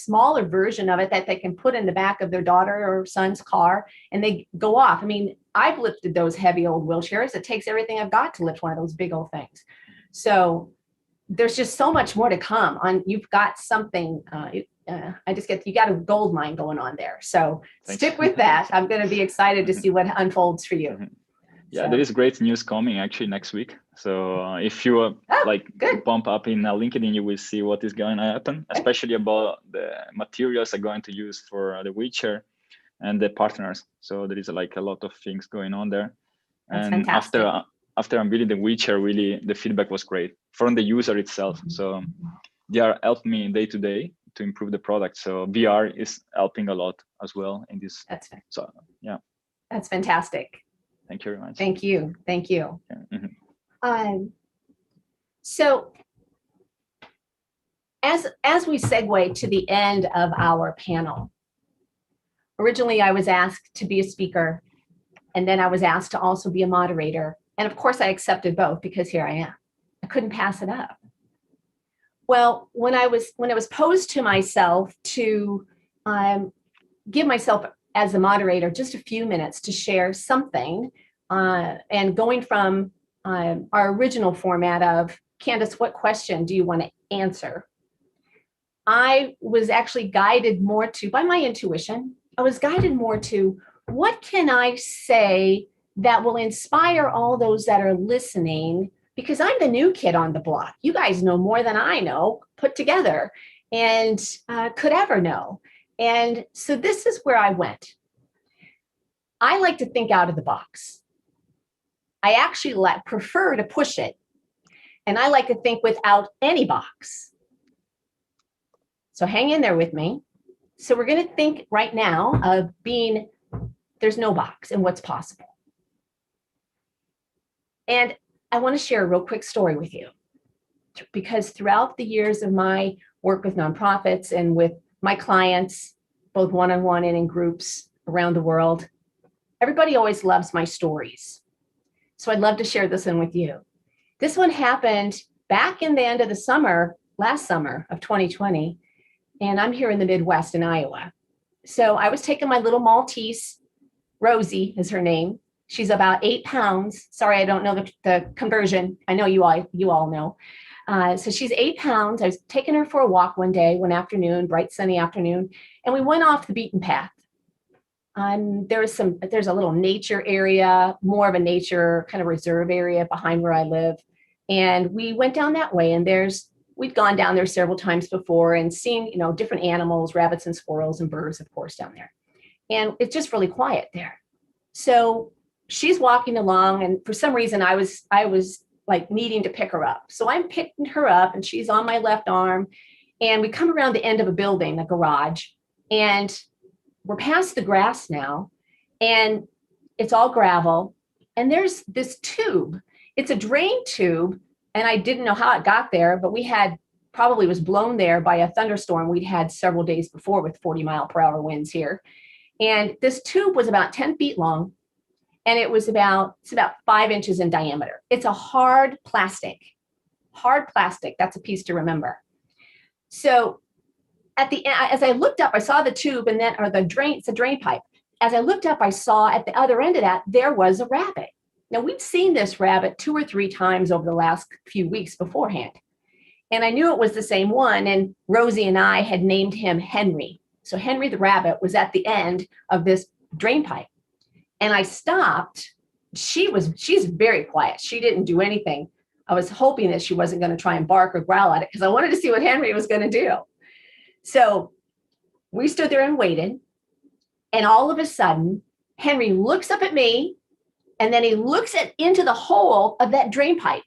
smaller version of it that they can put in the back of their daughter or son's car, and they go off. I've lifted those heavy old wheelchairs. It takes everything I've got to lift one of those big old things. So there's just so much more to come on. You've got something, you got a gold mine going on there. So Thanks. Stick with that. I'm going to be excited to see what unfolds for you. Yeah, there is great news coming actually next week. So if you bump up in LinkedIn, you will see what is going to happen, especially about the materials are going to use for the wheelchair and the partners. So there is a lot of things going on there. That's and fantastic. after I'm building the wheelchair, really the feedback was great from the user itself. So they are helping me day to day to improve the product. So VR is helping a lot as well in this. That's fair. So yeah. That's fantastic. Thank you very much. Thank you. Thank you. Yeah. Mm-hmm. So as we segue to the end of our panel, originally I was asked to be a speaker, and then I was asked to also be a moderator. And of course I accepted both because here I am. I couldn't pass it up. Well, when I was posed to myself to give myself as a moderator just a few minutes to share something, and going from our original format of, Candace, what question do you want to answer? I was actually guided more by my intuition. I was guided more to, what can I say that will inspire all those that are listening? Because I'm the new kid on the block. You guys know more than I know put together and could ever know. And so this is where I went. I like to think out of the box. I actually prefer to push it. And I like to think without any box. So hang in there with me. So we're going to think right now of there's no box and what's possible. And I want to share a real quick story with you, because throughout the years of my work with nonprofits and with my clients, both one-on-one and in groups around the world, everybody always loves my stories. So I'd love to share this one with you. This one happened back in the end of the summer, last summer of 2020, and I'm here in the Midwest in Iowa. So I was taking my little Maltese, Rosie is her name. She's about 8 pounds. Sorry, I don't know the conversion. I know you all know. So she's 8 pounds. I was taking her for a walk one afternoon, bright sunny afternoon, and we went off the beaten path. There's a little nature area, more of a nature kind of reserve area behind where I live. And we went down that way, and we'd gone down there several times before and seen, different animals, rabbits and squirrels and birds, of course, down there. And it's just really quiet there. So she's walking along, and for some reason I was like needing to pick her up. So I'm picking her up, and she's on my left arm, and we come around the end of a building, a garage, and we're past the grass now, and it's all gravel. And there's this tube. It's a drain tube, and I didn't know how it got there, but probably was blown there by a thunderstorm we'd had several days before with 40-mile-per-hour winds here. And this tube was about 10 feet long, and it's about 5 inches in diameter. It's a hard plastic. That's a piece to remember. So at the end, as I looked up, I saw the tube, it's a drain pipe. As I looked up, I saw at the other end of that, there was a rabbit. Now, we'd seen this rabbit 2 or 3 times over the last few weeks beforehand. And I knew it was the same one, and Rosie and I had named him Henry. So Henry the rabbit was at the end of this drain pipe. And I stopped. She's very quiet. She didn't do anything. I was hoping that she wasn't going to try and bark or growl at it, because I wanted to see what Henry was going to do. So we stood there and waited. And all of a sudden, Henry looks up at me, and then he looks into the hole of that drain pipe.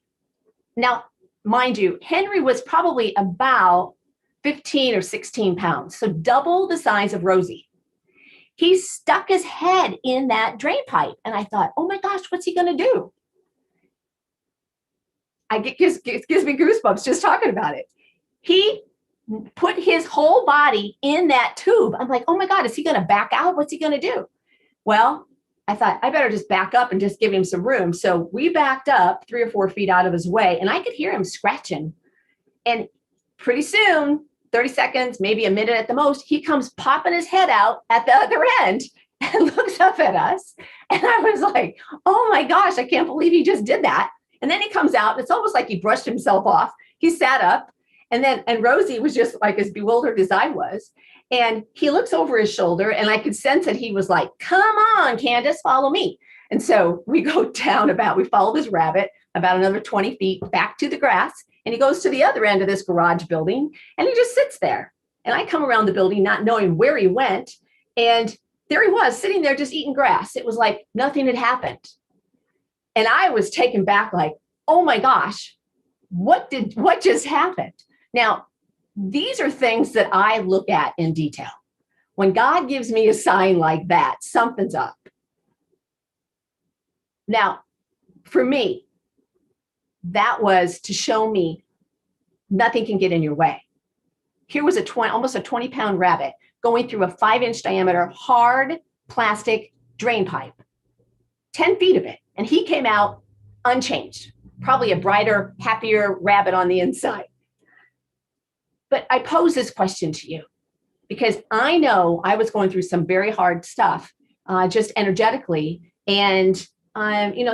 Now, mind you, Henry was probably about 15 or 16 pounds, so double the size of Rosie. He stuck his head in that drain pipe, and I thought, oh my gosh, what's he going to do? It gives me goosebumps just talking about it. He put his whole body in that tube. I'm like, oh my God, is he going to back out? What's he going to do? Well, I thought I better just back up and just give him some room. So we backed up 3 or 4 feet out of his way, and I could hear him scratching. And pretty soon, 30 seconds, maybe a minute at the most, he comes popping his head out at the other end and looks up at us. And I was like, oh my gosh, I can't believe he just did that. And then he comes out, and it's almost like he brushed himself off. He sat up, and Rosie was just like as bewildered as I was. And he looks over his shoulder, and I could sense that he was like, come on, Candace, follow me. And so we go down we follow this rabbit about another 20 feet back to the grass, and he goes to the other end of this garage building, and he just sits there. And I come around the building not knowing where he went, and there he was sitting there just eating grass. It was like nothing had happened. And I was taken back like, oh my gosh, what just happened? Now, these are things that I look at in detail. When God gives me a sign like that, something's up. Now, for me, that was to show me nothing can get in your way. Here was almost a 20-pound rabbit going through a 5-inch diameter hard plastic drain pipe, 10 feet of it. And he came out unchanged, probably a brighter, happier rabbit on the inside. But I pose this question to you because I know I was going through some very hard stuff, just energetically, and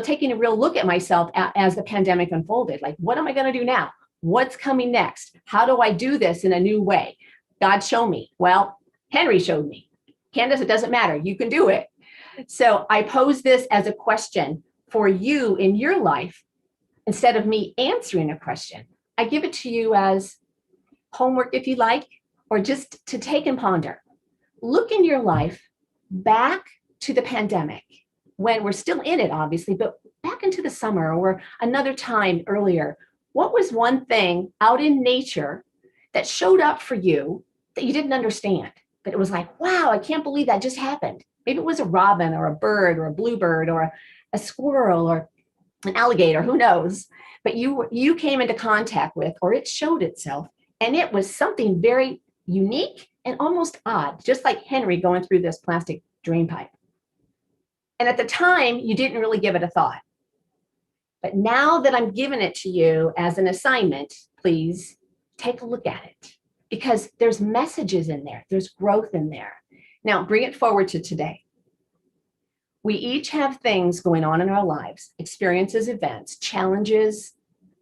taking a real look at myself as the pandemic unfolded. Like, what am I going to do now? What's coming next? How do I do this in a new way? God showed me. Well, Henry showed me. Candace, it doesn't matter. You can do it. So I pose this as a question for you in your life. Instead of me answering a question, I give it to you as homework, if you like, or just to take and ponder. Look in your life back to the pandemic, when we're still in it, obviously, but back into the summer or another time earlier. What was one thing out in nature that showed up for you that you didn't understand? But it was like, wow, I can't believe that just happened. Maybe it was a robin or a bird or a bluebird or a squirrel or an alligator, who knows? But you came into contact with, or it showed itself, and it was something very unique and almost odd, just like Henry going through this plastic drain pipe. And at the time, you didn't really give it a thought. But now that I'm giving it to you as an assignment, please take a look at it, because there's messages in there. There's growth in there. Now, bring it forward to today. We each have things going on in our lives, experiences, events, challenges,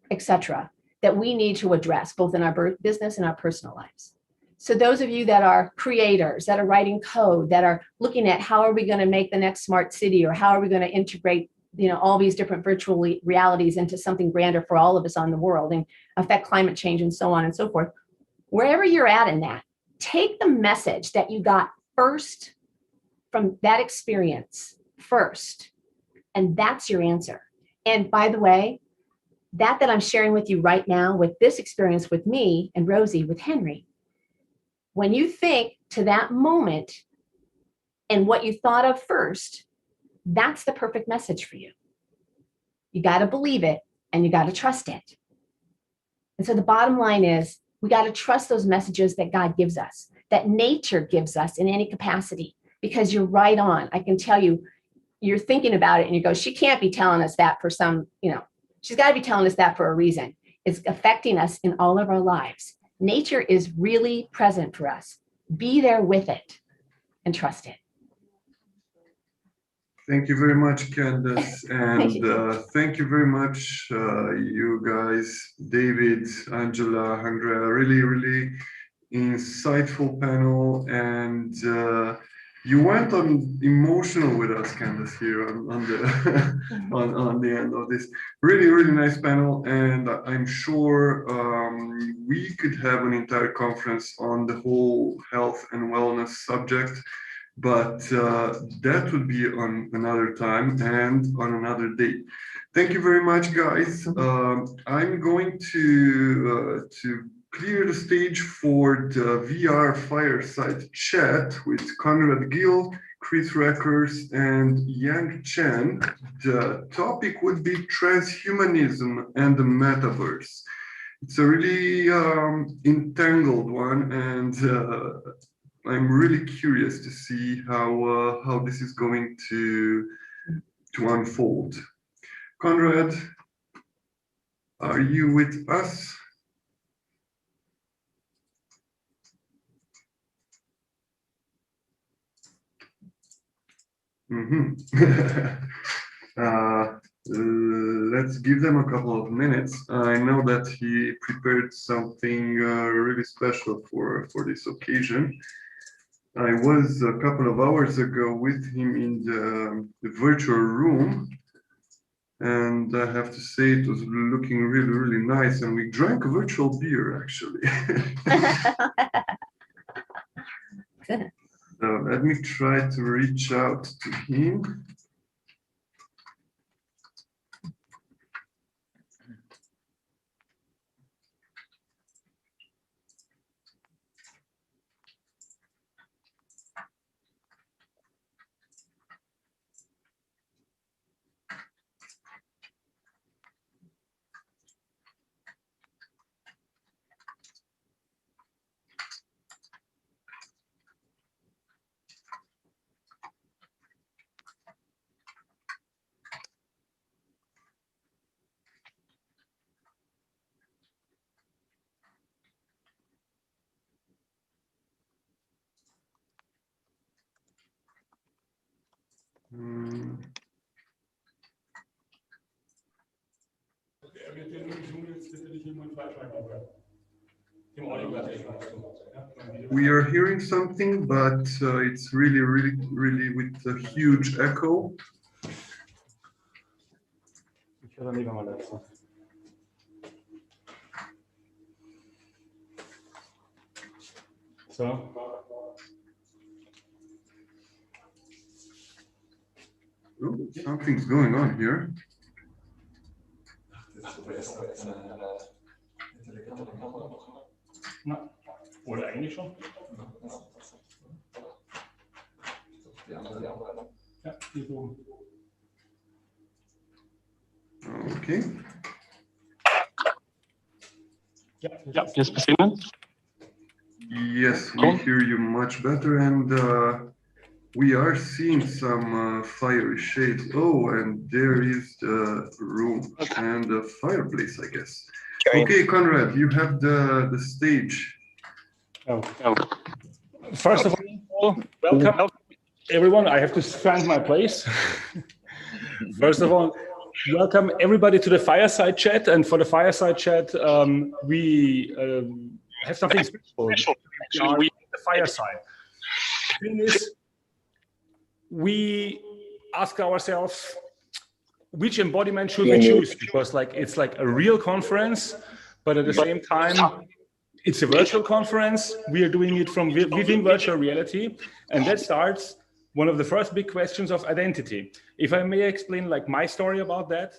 etc., that we need to address both in our business and our personal lives. So those of you that are creators, that are writing code, that are looking at how are we going to make the next smart city, or how are we going to integrate, all these different virtual realities into something grander for all of us on the world and affect climate change and so on and so forth. Wherever you're at in that, take the message that you got first from that experience first, and that's your answer. And by the way, that I'm sharing with you right now with this experience with me and Rosie, with Henry, when you think to that moment and what you thought of first, that's the perfect message for you. You got to believe it and you got to trust it. And so the bottom line is, we got to trust those messages that God gives us, that nature gives us in any capacity, because you're right on. I can tell you, you're thinking about it and you go, she can't be telling us that for some, she's got to be telling us that for a reason. It's affecting us in all of our lives. Nature is really present for us. Be there with it and trust it. Thank you very much, Candace. And thank you very much, you guys, David, Angela, Andrea, really, really insightful panel. And you went on emotional with us, Candace, here on the end of this. Really, really nice panel. And I'm sure we could have an entire conference on the whole health and wellness subject. But that would be on another time and on another date. Thank you very much, guys. I'm going to clear the stage for the VR Fireside Chat with Conrad Gill, Chris Reckers, and Yang Chen. The topic would be transhumanism and the Metaverse. It's a really entangled one, and I'm really curious to see how this is going to unfold. Conrad, are you with us? Let's give them a couple of minutes. I know that he prepared something really special for this occasion. I was a couple of hours ago with him in the virtual room, and I have to say it was looking really, really nice, and we drank a virtual beer, actually. So let me try to reach out to him. We are hearing something, but it's really, really, really with a huge echo. So. Oh, something's going on here. Na, oder eigentlich schon? Ja, die oben. Okay. Ja, jetzt besehen. Yes, we hear you much better, and we are seeing some fiery shades. Oh, and there is the room and the fireplace, I guess. Okay, Conrad, you have the stage. First of all, welcome everyone. I have to find my place. First of all, welcome everybody to the Fireside Chat. And for the Fireside Chat, we have something special. Actually, we have the fireside. The thing is, we ask ourselves, which embodiment should we choose? Because it's like a real conference, but at the same time, it's a virtual conference. We are doing it from within virtual reality. And that starts one of the first big questions of identity. If I may explain my story about that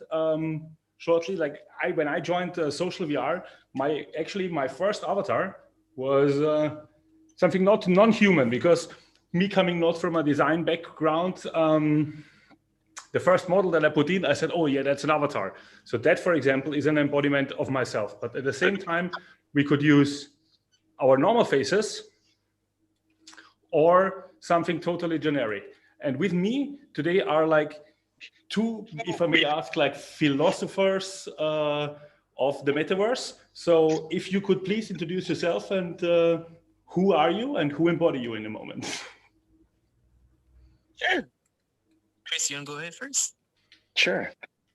shortly, when I joined social VR, my first avatar was something not non-human, because me coming not from a design background, the first model that I put in, I said, oh yeah, that's an avatar. So that, for example, is an embodiment of myself. But at the same time, we could use our normal faces or something totally generic. And with me today are two, if I may ask, philosophers of the metaverse. So if you could please introduce yourself and who are you and who embody you in a moment? Sure. Chris, you want to go ahead first? Sure.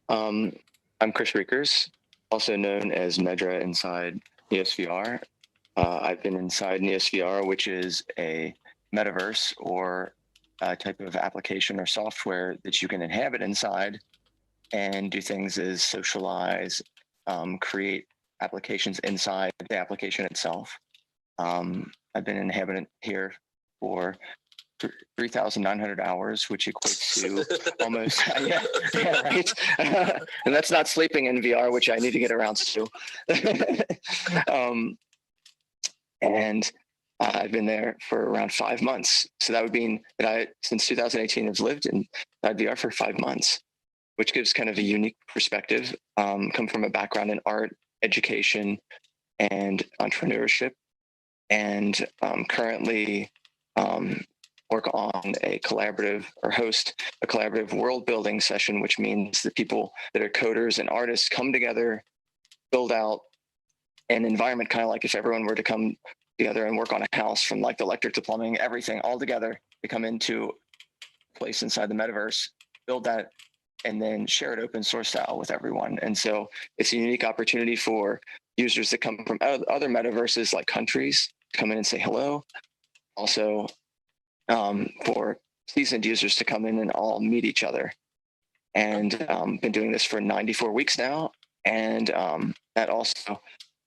I'm Chris Reckers, also known as Medra inside NEOSVR. I've been inside NEOSVR, which is a metaverse or a type of application or software that you can inhabit inside and do things as socialize, create applications inside the application itself. I've been an inhabitant here for 3,900 hours, which equates to almost, yeah, right. And that's not sleeping in VR, which I need to get around to. And I've been there for around 5 months. So that would mean that I, since 2018, have lived in VR for 5 months, which gives kind of a unique perspective. Come from a background in art, education, and entrepreneurship, and currently work on a collaborative or host a collaborative world building session, which means that people that are coders and artists come together, build out an environment, kind of like if everyone were to come together and work on a house, from like the electric to plumbing, everything all together, to come into a place inside the metaverse, build that, and then share it open source style with everyone. And so it's a unique opportunity for users that come from other metaverses, like countries, to come in and say hello. Also, for seasoned users to come in and all meet each other. And been doing this for 94 weeks now. And that also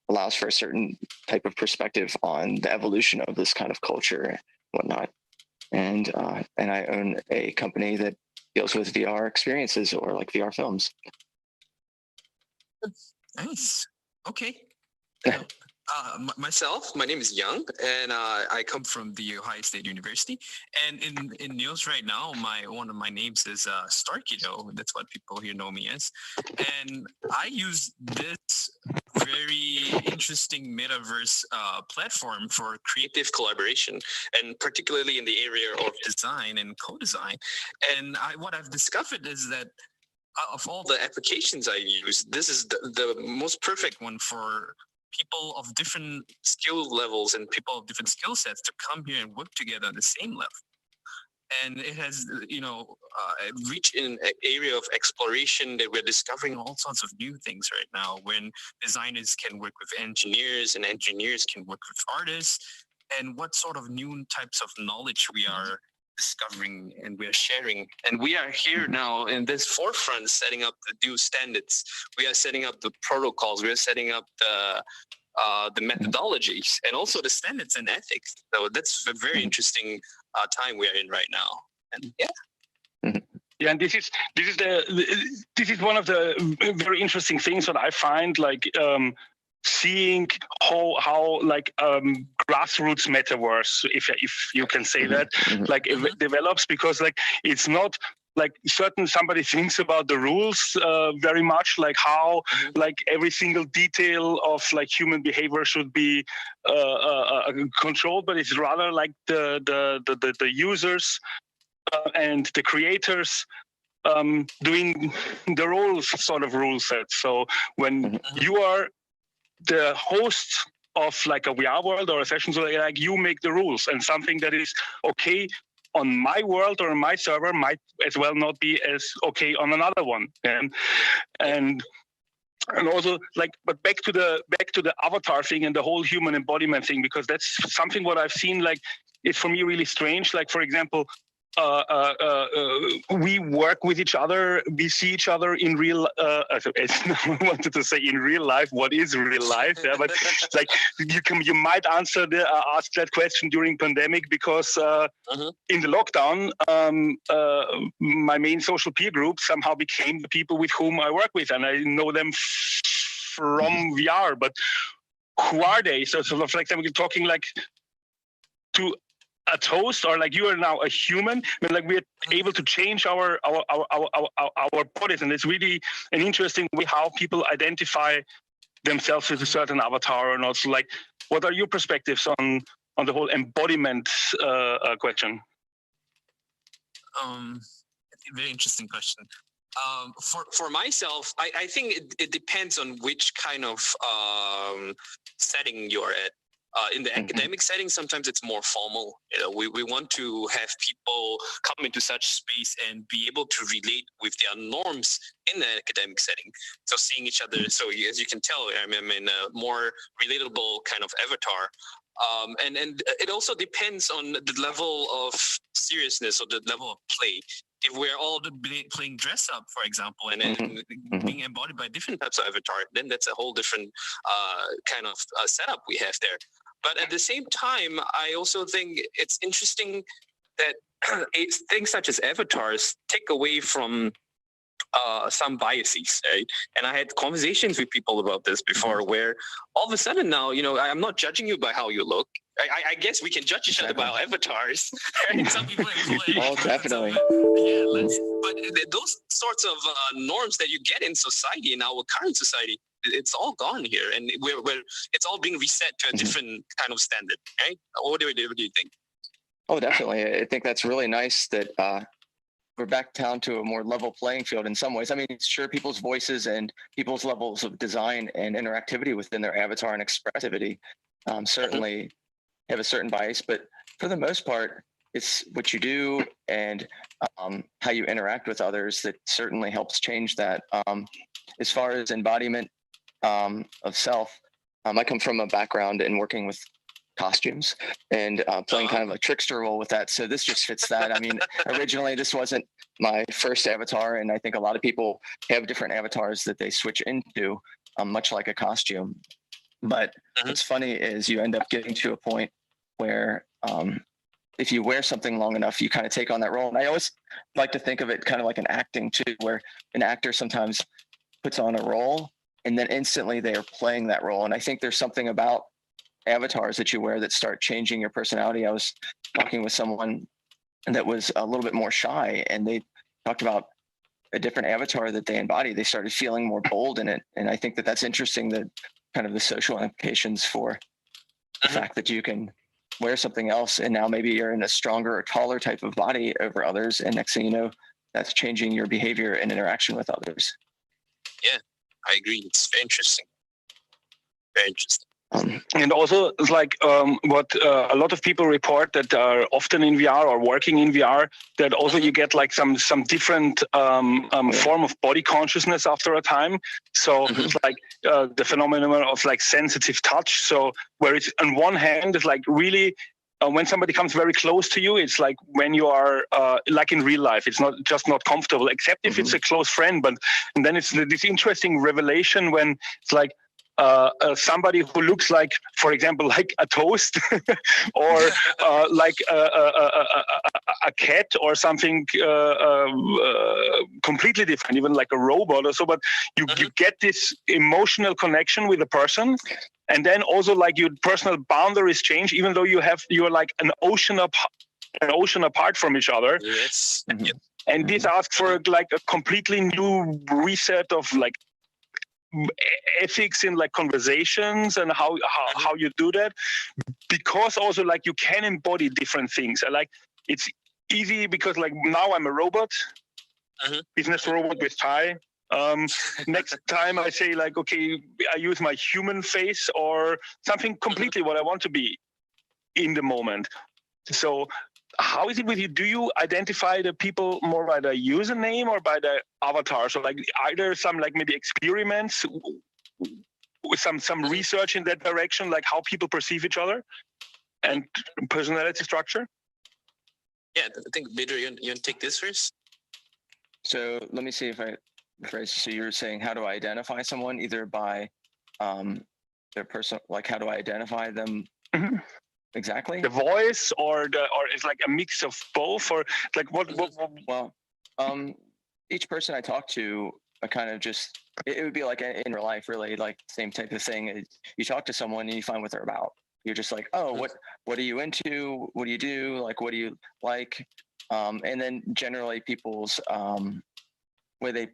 allows for a certain type of perspective on the evolution of this kind of culture and whatnot. And I own a company that deals with VR experiences, or like VR films. Nice. Okay. Myself, my name is Young, and I come from the Ohio State University. And in Neos right now, one of my names is Starkido. That's what people here know me as. And I use this very interesting metaverse platform for creative collaboration, and particularly in the area of design and co-design. And what I've discovered is that of all the applications I use, this is the most perfect one for people of different skill levels and people of different skill sets to come here and work together on the same level. And it has, reached an area of exploration that we're discovering all sorts of new things right now, when designers can work with engineers and engineers can work with artists, and what sort of new types of knowledge we are discovering and we're sharing. And we are here now in this forefront, setting up the new standards. We are setting up the protocols. We are setting up the methodologies, and also the standards and ethics. So that's a very interesting time we are in right now. And yeah. Yeah, and this is one of the very interesting things that I find, like seeing how like grassroots metaverse, if you can say that, like it develops, because like it's not like somebody thinks about the rules very much, like how like every single detail of like human behavior should be controlled, but it's rather like the users and the creators doing their own sort of rule set. So when you are the host of like a VR world or a session, so like you make the rules, and something that is okay on my world or on my server might as well not be as okay on another one. And also like, but back to the avatar thing and the whole human embodiment thing, because that's something what I've seen, like it's for me really strange. Like, for example, we work with each other, we see each other in real, I wanted to say in real life, what is real life? Yeah, but like you might ask that question during pandemic, because in the lockdown, my main social peer group somehow became the people with whom I work with, and I know them from VR, but who are they? So for example, we're talking like to a toast, or like you are now a human, but like we're able to change our bodies, and it's really an interesting way how people identify themselves with a certain avatar. And also, like, what are your perspectives on the whole embodiment question? Very interesting question. For myself, I think it depends on which kind of setting you're at. In the academic setting, sometimes it's more formal. We want to have people come into such space and be able to relate with their norms in the academic setting. So seeing each other, so as you can tell, I'm in a more relatable kind of avatar. And it also depends on the level of seriousness or the level of play. If we're all playing dress up, for example, and being embodied by different types of avatar, then that's a whole different kind of setup we have there. But at the same time, I also think it's interesting that things such as avatars take away from some biases, right? And I had conversations with people about this before, where all of a sudden now, I'm not judging you by how you look. I guess we can judge each other by our avatars, right? Some people employ. Oh, definitely. But those sorts of norms that you get in society, in our current society, it's all gone here, and it's all being reset to a different kind of standard, right? What do you think? Oh, definitely. I think that's really nice that we're back down to a more level playing field in some ways. I mean, sure, people's voices and people's levels of design and interactivity within their avatar and expressivity certainly have a certain bias, but for the most part, it's what you do and how you interact with others that certainly helps change that. As far as embodiment of self, I come from a background in working with costumes and playing kind of a trickster role with that. So this just fits that. I mean, originally this wasn't my first avatar, and I think a lot of people have different avatars that they switch into, much like a costume. But what's funny is you end up getting to a point where if you wear something long enough, you kind of take on that role. And I always like to think of it kind of like an acting too, where an actor sometimes puts on a role and then instantly they are playing that role. And I think there's something about avatars that you wear that start changing your personality. I was talking with someone that was a little bit more shy, and they talked about a different avatar that they embody. They started feeling more bold in it. And I think that that's interesting, that kind of the social implications for the fact that you can wear something else and now maybe you're in a stronger or taller type of body over others, and next thing you know, that's changing your behavior and interaction with others. Yeah, I agree. It's very interesting. Very interesting. And also, it's like what a lot of people report that are often in VR or working in VR, that also you get like some different form of body consciousness after a time. So it's like the phenomenon of like sensitive touch. So where it's on one hand, it's like really when somebody comes very close to you, it's like when you are like in real life, it's not comfortable, except if it's a close friend. And then it's this interesting revelation when it's like, somebody who looks like, for example, like a toast or like a cat or something completely different, even like a robot or so, but you get this emotional connection with the person. And then also like your personal boundaries change, even though you're like an ocean apart from each other. Yes. And this asks for like a completely new reset of like ethics in like conversations and how you do that, because also like you can embody different things. Like it's easy because like now I'm a robot, business robot with tie. Next time I say like, okay, I use my human face or something completely what I want to be in the moment. So how is it with you? Do you identify the people more by the username or by the avatar? So like either some like maybe experiments with some research in that direction, like how people perceive each other and personality structure? Yeah, I think Pedro, you want to take this first? So let me see if I rephrase. So you're saying, how do I identify someone either by their personal, like how do I identify them? Exactly. The voice or it's like a mix of both, or like what? Well, each person I talk to, I kind of just, it would be like in real life, really like same type of thing. You talk to someone and you find what they're about. You're just like, oh, what are you into? What do you do? Like, what do you like? And then generally people's way they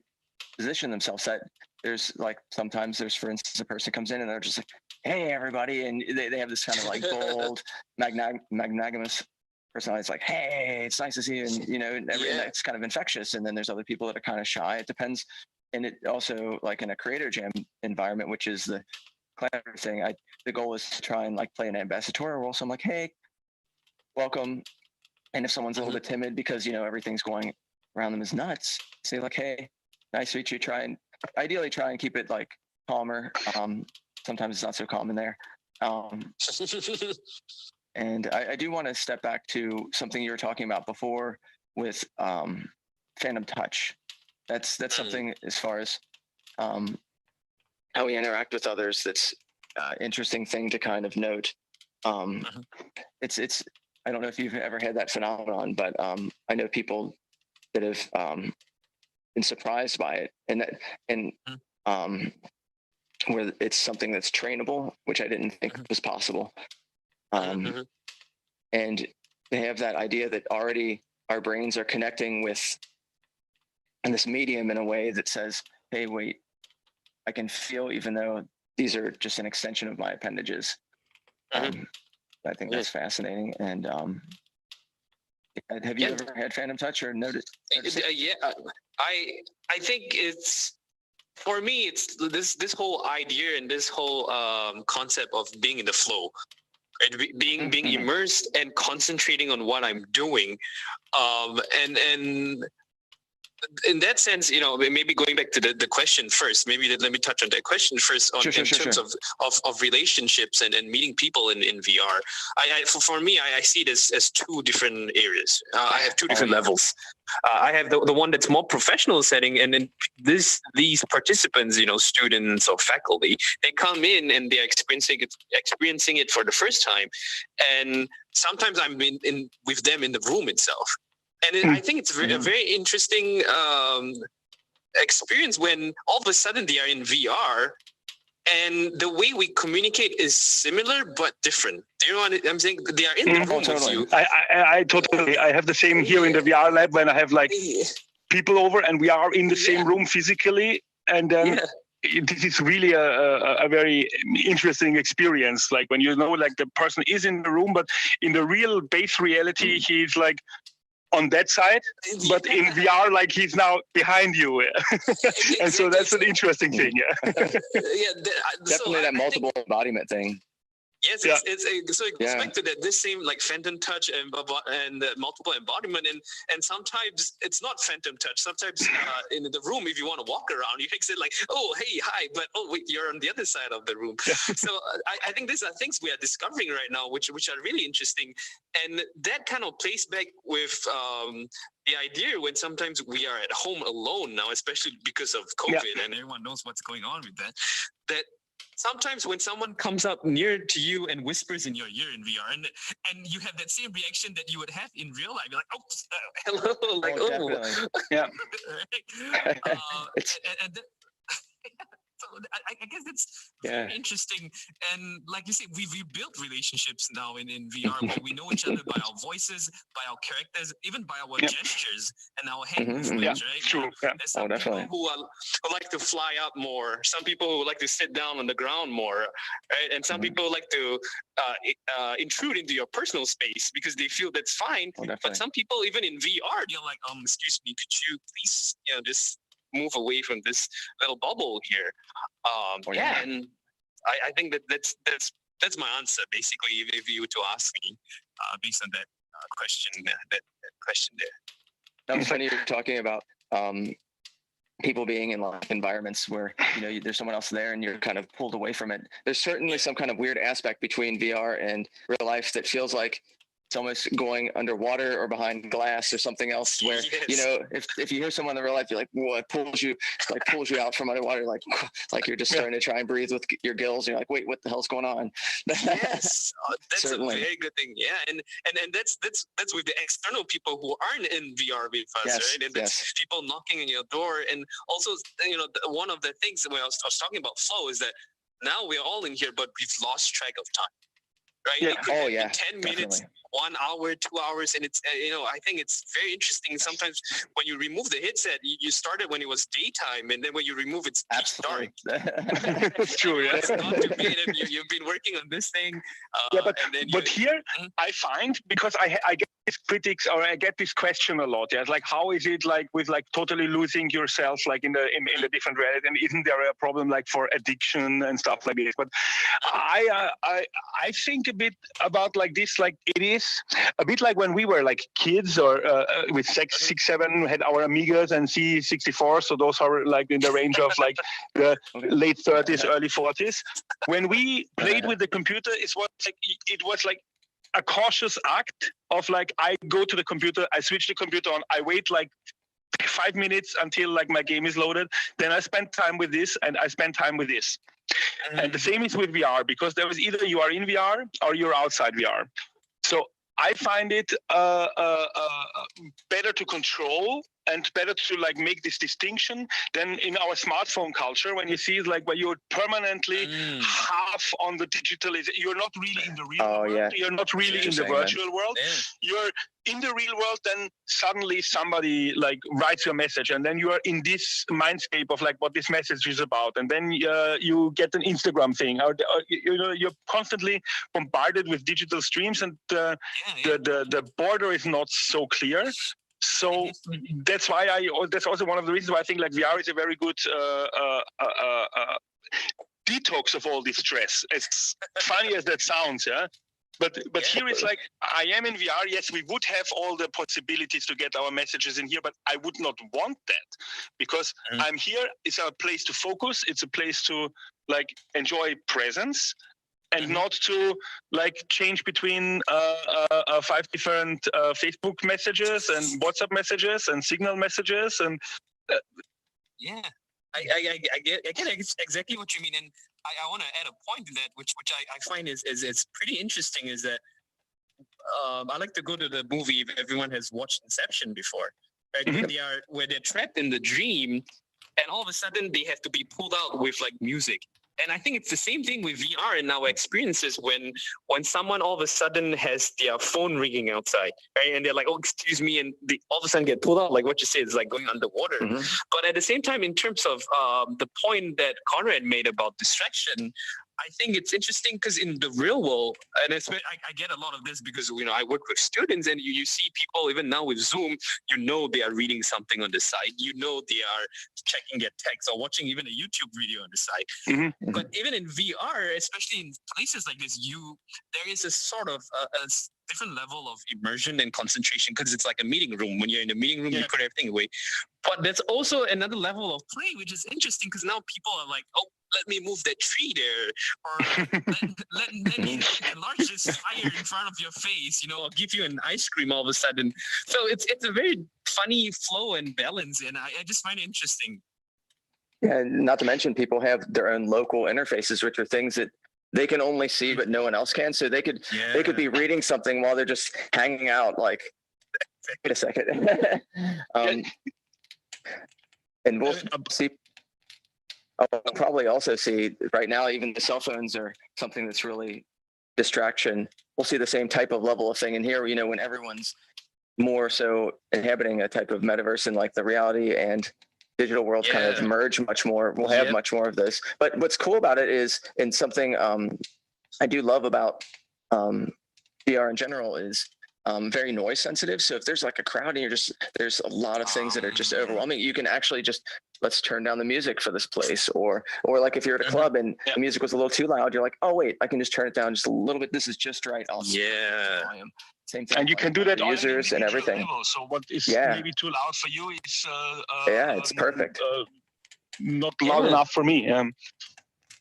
position themselves, that there's like, sometimes there's, for instance, a person comes in and they're just like, hey, everybody. And they have this kind of like bold, magnanimous personality. It's like, hey, it's nice to see you. And, you know, and it's kind of infectious. And then there's other people that are kind of shy. It depends. And it also, like in a creator jam environment, which is the clever thing, the goal is to try and like play an ambassadorial role. So I'm like, hey, welcome. And if someone's a little bit timid because, you know, everything's going around them is nuts, say like, hey, nice to meet you. Ideally try and keep it like calmer. Sometimes it's not so calm in there. And I do want to step back to something you were talking about before with phantom touch. That's something as far as how we interact with others. That's interesting thing to kind of note. It's I don't know if you've ever had that phenomenon, but I know people that have been surprised by it, and where it's something that's trainable, which I didn't think was possible. And they have that idea that already our brains are connecting with in this medium in a way that says, hey, wait, I can feel even though these are just an extension of my appendages. I think that's fascinating. And have you ever had phantom touch or noticed? Yeah, I think it's, for me, it's this whole idea and this whole concept of being in the flow, right? Being immersed and concentrating on what I'm doing, and in that sense, maybe going back to the question first, let me touch on that question first in terms of relationships and meeting people in VR. For me, I see this as two different areas. I have two different levels. I have the one that's more professional setting, and then these participants, students or faculty, they come in and they're experiencing it for the first time, and sometimes I'm in with them in the room itself. And I think it's a very interesting experience when all of a sudden they are in VR and the way we communicate is similar but different. Do you know what I'm saying? They are in the room with you. I totally, I have the same here in the VR lab when I have like people over and we are in the same room physically, and then this is really a very interesting experience. Like when like the person is in the room, but in the real base reality, he's like on that side, but in VR, like he's now behind you. And so that's an interesting thing. Definitely that multiple embodiment thing. Yes, so it goes back to that, this same like phantom touch and multiple embodiment, and sometimes it's not phantom touch. Sometimes in the room, if you want to walk around, you can say like, oh, hey, hi, but oh, wait, you're on the other side of the room. So I think these are things we are discovering right now, which are really interesting, and that kind of plays back with the idea when sometimes we are at home alone now, especially because of COVID, and everyone knows what's going on with that sometimes when someone comes up near to you and whispers in your ear in VR, and you have that same reaction that you would have in real life, you're like, oh, hello, like, so I guess it's very interesting. And like you say, we built relationships now in VR where we know each other by our voices, by our characters, even by our gestures and our hand movements, right? True. There's some people who like to fly up more, some people who like to sit down on the ground more, right? And some people like to intrude into your personal space because they feel that's fine. But some people, even in VR, they're like, excuse me, could you please, just move away from this little bubble here. And I think that's my answer basically, if you were to ask me based on that question that question there. That was funny. You're talking about people being in like environments where there's someone else there and you're kind of pulled away from it. There's certainly some kind of weird aspect between VR and real life that feels like it's almost going underwater or behind glass or something else where, if you hear someone in real life, you're like, whoa, it pulls you out from underwater. Like you're just starting to try and breathe with your gills. And you're like, wait, what the hell's going on? Yes, that's certainly a very good thing. Yeah. And that's with the external people who aren't in VR with us, right? And that's people knocking on your door. And also, one of the things when I was talking about flow is that now we're all in here, but we've lost track of time. Right? Yeah. 10 minutes, 1 hour, 2 hours. And it's, I think it's very interesting. Sometimes when you remove the headset, you started when it was daytime. And then when you remove it, it's dark. That's true. Yeah. It's gone to bed and you've been working on this thing. But here I find, because I get these critics, or I get this question a lot. Yeah, it's like, how is it like with like totally losing yourself, like in the different reality? And isn't there a problem like for addiction and stuff like this? But I think a bit about like this, like it is a bit like when we were like kids or with 6, 7 had our Amigas and C64. So those are like in the range of like the late 30s, early 40s. When we played with the computer, it was like a cautious act of like, I go to the computer, I switch the computer on, I wait like 5 minutes until like my game is loaded. Then I spend time with this and I spend time with this. And the same is with VR, because there is either you are in VR or you're outside VR. So I find it better to control and better to like make this distinction than in our smartphone culture when you see it like where you're permanently half on the digital. You're not really in the real world. Yeah. You're not really in the virtual world. You're in the real world, then suddenly somebody like writes your message, and then you are in this mindscape of like what this message is about, and then you get an Instagram thing, or you know, you're constantly bombarded with digital streams, and the border is not so clear. So that's why that's also one of the reasons why I think like VR is a very good detox of all this stress. As funny as that sounds, yeah. But here it's like, I am in VR. Yes, we would have all the possibilities to get our messages in here, but I would not want that because I'm here. It's a place to focus. It's a place to like enjoy presence and not to like change between 5 different Facebook messages and WhatsApp messages and Signal messages. And yeah, I get exactly what you mean. And I want to add a point to that, which I find is pretty interesting, is that I like to go to the movie if everyone has watched Inception before, right? Where they're trapped in the dream, and all of a sudden they have to be pulled out with like music. And I think it's the same thing with VR in our experiences when someone all of a sudden has their phone ringing outside, right? And they're like, oh, excuse me, and they all of a sudden get pulled out, like what you said, is like going underwater. But at the same time, in terms of the point that Conrad made about distraction, I think it's interesting because in the real world, and especially, I get a lot of this because, you know, I work with students, and you see people, even now with Zoom, you know they are reading something on the side. You know they are checking their text or watching even a YouTube video on the side. But even in VR, especially in places like this, there is a sort of a different level of immersion and concentration because it's like a meeting room. When you're in a meeting room, you put everything away. But there's also another level of play, which is interesting because now people are like, oh, let me move that tree there, or let me enlarge this fire in front of your face, you know, I'll give you an ice cream all of a sudden. So it's a very funny flow and balance, and I just find it interesting. Yeah, not to mention people have their own local interfaces, which are things that they can only see but no one else can. So they could be reading something while they're just hanging out, like, wait a second. And we'll see. I'll probably also see right now, even the cell phones are something that's really distraction. We'll see the same type of level of thing in here, you know, when everyone's more so inhabiting a type of metaverse, and like the reality and digital world kind of merge much more. We'll have much more of this. But what's cool about it is, and something I do love about VR in general is very noise sensitive. So if there's like a crowd and there's a lot of things that are just overwhelming, you can actually just, let's turn down the music for this place. Or like if you're at a club and the music was a little too loud, you're like, oh wait, I can just turn it down just a little bit. This is just right. I'll volume. Same thing. And you can do that on users and everything. Level. So what is maybe too loud for you is it's perfect. Not loud enough for me.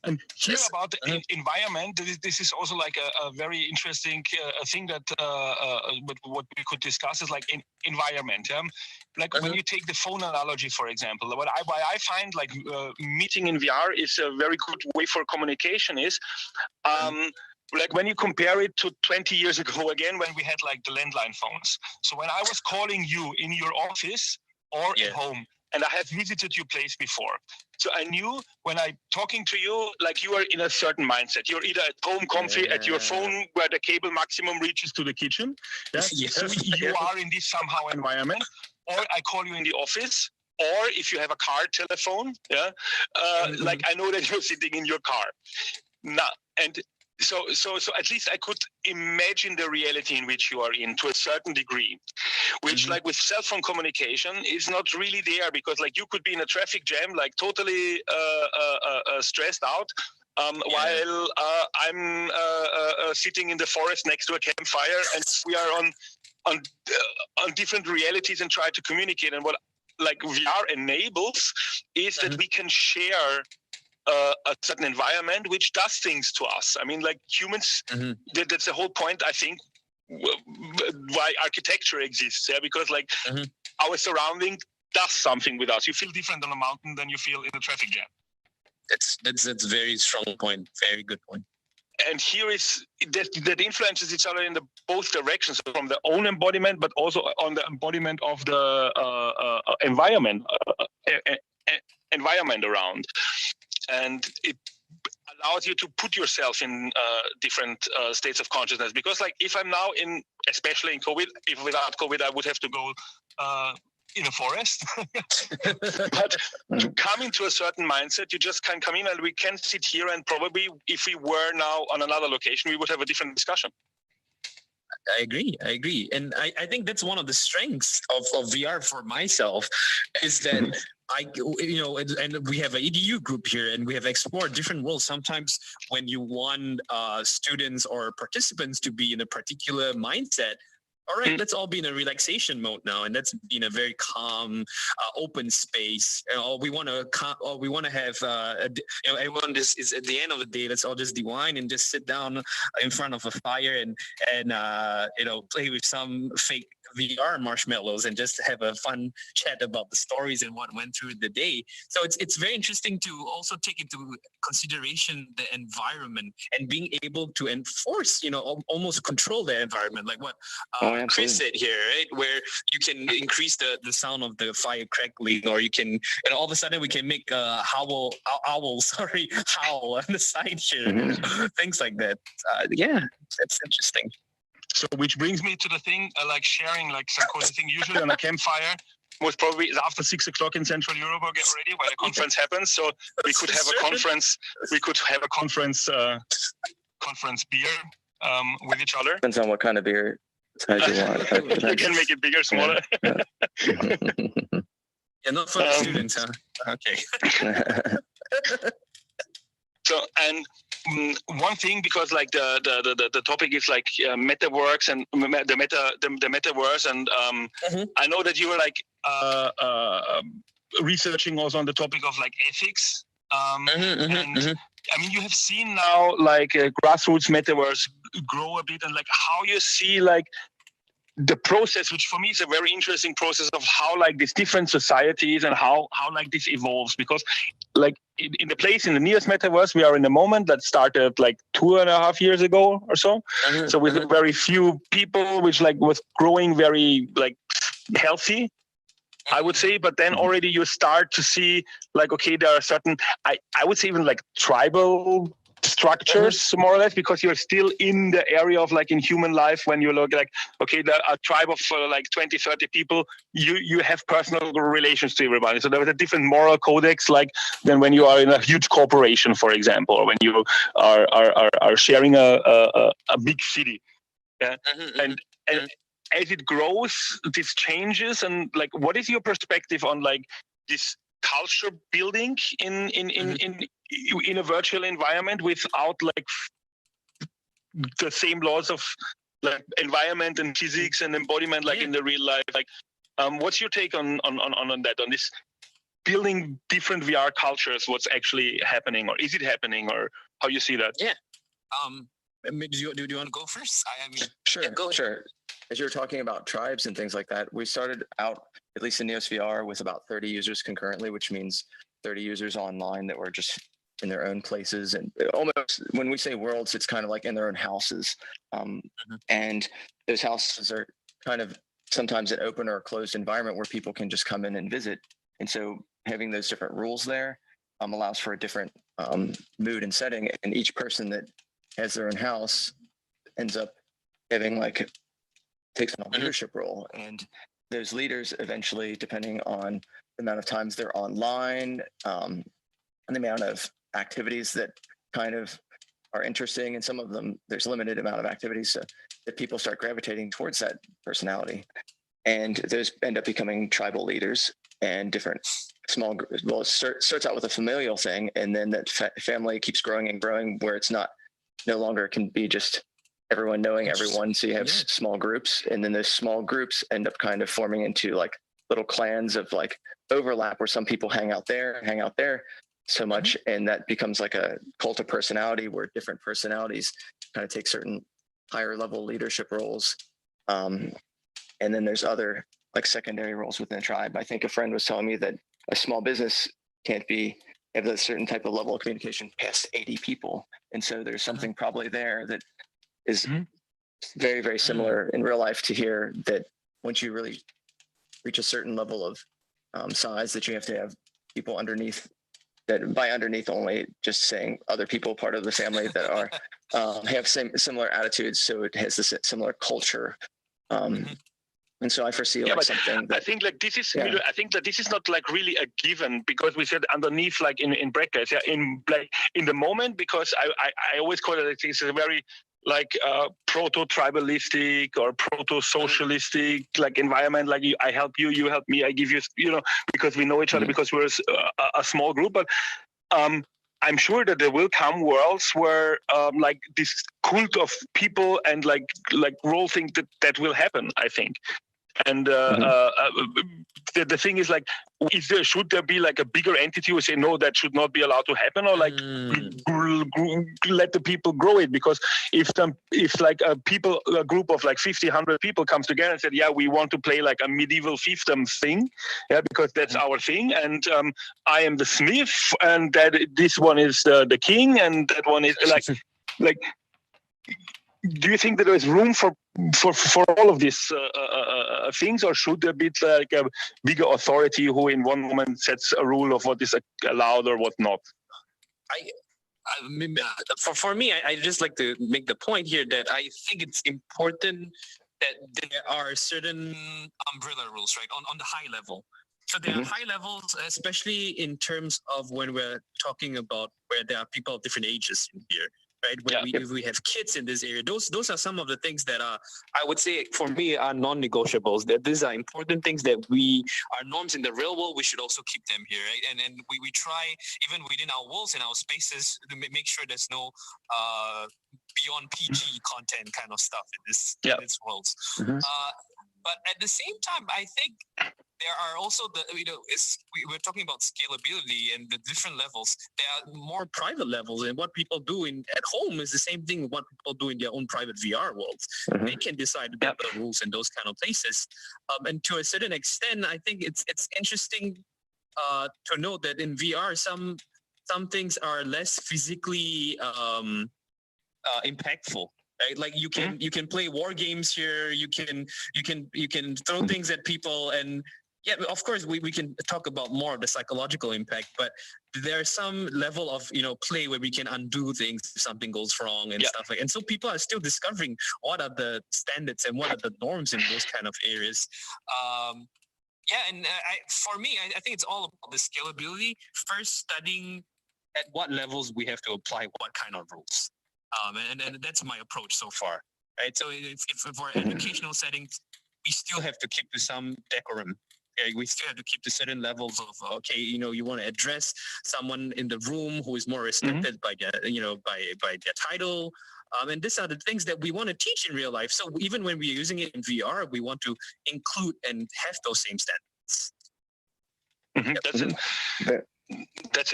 And here about the environment, this is also like a very interesting thing that what we could discuss is like environment. Like when you take the phone analogy, for example, why I find like meeting in VR is a very good way for communication is like when you compare it to 20 years ago, again, when we had like the landline phones. So when I was calling you in your office or at home, and I have visited your place before. So I knew when I'm talking to you, like you are in a certain mindset. You're either at home, comfy, at your phone, where the cable maximum reaches to the kitchen. So you are in this somehow environment. Or I call you in the office. Or if you have a car telephone, like I know that you're sitting in your car. Now, and so at least I could imagine the reality in which you are in to a certain degree, which like with cell phone communication is not really there, because like you could be in a traffic jam, like totally stressed out, while I'm sitting in the forest next to a campfire, and we are on different realities and try to communicate. And what like VR enables is that we can share a certain environment which does things to us. I mean, like humans, that's the whole point, I think, why architecture exists, because like our surrounding does something with us. You feel different on a mountain than you feel in a traffic jam. That's a very strong point. Very good point. and here is that influences each other in the both directions, from the own embodiment, but also on the embodiment of the environment around, and it allows you to put yourself in different states of consciousness. Because like if I'm now in, especially in COVID, if without COVID I would have to go in a forest, but to come into a certain mindset, you just can come in, and we can sit here, and probably if we were now on another location, we would have a different discussion. I agree. And I think that's one of the strengths of VR for myself, is that and we have an EDU group here, and we have explored different worlds. Sometimes when you want students or participants to be in a particular mindset, all right, let's all be in a relaxation mode now, and let's be in a very calm, open space. We want to have, everyone is at the end of the day. Let's all just unwind and just sit down in front of a fire and play with some fake VR marshmallows and just have a fun chat about the stories and what went through the day. So it's very interesting to also take into consideration the environment and being able to enforce, almost control the environment, like what Chris said here, right? Where you can increase the sound of the fire crackling, or you can, and all of a sudden we can make a owl howl on the side here, things like that. Yeah, that's interesting. So, which brings me to the thing, like sharing, like some cozy thing. Usually on a campfire, most probably is after 6 o'clock in Central Europe or get ready while the conference happens. So we could have a conference. We could have a conference beer with each other. Depends on what kind of beer size you want. You can make it bigger, smaller. Yeah, not for the students, huh? Okay. So, and one thing, because like the topic is like metaverse and the metaverse, and I know that you were like researching also on the topic of like ethics, and I mean, you have seen now like a grassroots metaverse grow a bit, and like how you see like the process, which for me is a very interesting process of how like these different societies and how like this evolves. Because like in the NEOS metaverse, we are in a moment that started like 2.5 years ago or so. So with very few people, which like was growing very like healthy, I would say. But then already you start to see like, okay, there are certain, I would say even like tribal structures, more or less, because you're still in the area of like in human life, when you look like, okay, a tribe of like 20-30 people, you have personal relations to everybody. So there was a different moral codex like than when you are in a huge corporation, for example, or when you are sharing a big city. Yeah. And as it grows, this changes. And like, what is your perspective on like this culture building in a virtual environment without like the same laws of like environment and physics and embodiment like in the real life? Like, what's your take on that, on this building different VR cultures? What's actually happening, or is it happening, or how you see that? Yeah. Do you want to go first? I mean, Sure. As you're talking about tribes and things like that, we started out, at least in NEOSVR, with about 30 users concurrently, which means 30 users online that were just in their own places. And almost, when we say worlds, it's kind of like in their own houses. And those houses are kind of sometimes an open or a closed environment where people can just come in and visit. And so having those different rules there allows for a different mood and setting. And each person that has their own house ends up having takes on a leadership role. And those leaders eventually, depending on the amount of times they're online, and the amount of activities that kind of are interesting, and some of them, there's limited amount of activities, so that people start gravitating towards that personality. And those end up becoming tribal leaders and different small groups. Well, it starts out with a familial thing, and then that family keeps growing and growing, where it's no longer can be just everyone knowing everyone. So you have small groups, and then those small groups end up kind of forming into like little clans of like overlap, where some people hang out there so much, and that becomes like a cult of personality, where different personalities kind of take certain higher level leadership roles. And then there's other like secondary roles within a tribe. I think a friend was telling me that a small business can't be have a certain type of level of communication past 80 people. And so there's something probably there that is very, very similar in real life to here, that once you really reach a certain level of size, that you have to have people underneath, that by underneath only just saying other people part of the family that are have similar attitudes. So it has this similar culture. And so I foresee like something that, I think like this is I think that this is not like really a given, because we said underneath, like in brackets, in the moment, because I always call it like it's a very like proto-tribalistic or proto-socialistic like environment, like I help you, you help me, I give you, you know, because we know each other, because we're a small group. But I'm sure that there will come worlds where like this cult of people and like role thing that will happen, I think. And the thing is, like, should there be like a bigger entity who say no, that should not be allowed to happen, or like let the people grow it? Because if like a group of like 50, 100 people comes together and said, yeah, we want to play like a medieval fiefdom thing, yeah, because that's our thing, and I am the smith, and that this one is the king, and that one is like. Do you think that there is room for all of these things, or should there be like a bigger authority who in one moment sets a rule of what is allowed or what not? For me, I just like to make the point here that I think it's important that there are certain umbrella rules, right, on the high level. So there are high levels, especially in terms of when we're talking about where there are people of different ages in here. Right, when we have kids in this area, those are some of the things that are, I would say, for me, are non-negotiables. That these are important things that are norms in the real world. We should also keep them here, right? And we try, even within our worlds and our spaces, to make sure there's no beyond PG content kind of stuff in this worlds. But at the same time, I think there are also we're talking about scalability and the different levels. There are more private levels, and what people do at home is the same thing what people do in their own private VR worlds. They can decide the rules in those kind of places. And to a certain extent, I think it's interesting to note that in VR, some things are less physically impactful. Right? Like you can play war games here. You can throw things at people, and yeah, of course we can talk about more of the psychological impact. But there's some level of play where we can undo things if something goes wrong and stuff like. And so people are still discovering what are the standards and what are the norms in those kind of areas. For me, I think it's all about the scalability. First, studying at what levels we have to apply what kind of rules. And that's my approach so far, right? So if for educational settings, we still have to keep to some decorum. Okay? We still have to keep to certain levels of you want to address someone in the room who is more respected by their by their title, and these are the things that we want to teach in real life. So even when we're using it in VR, we want to include and have those same standards. That's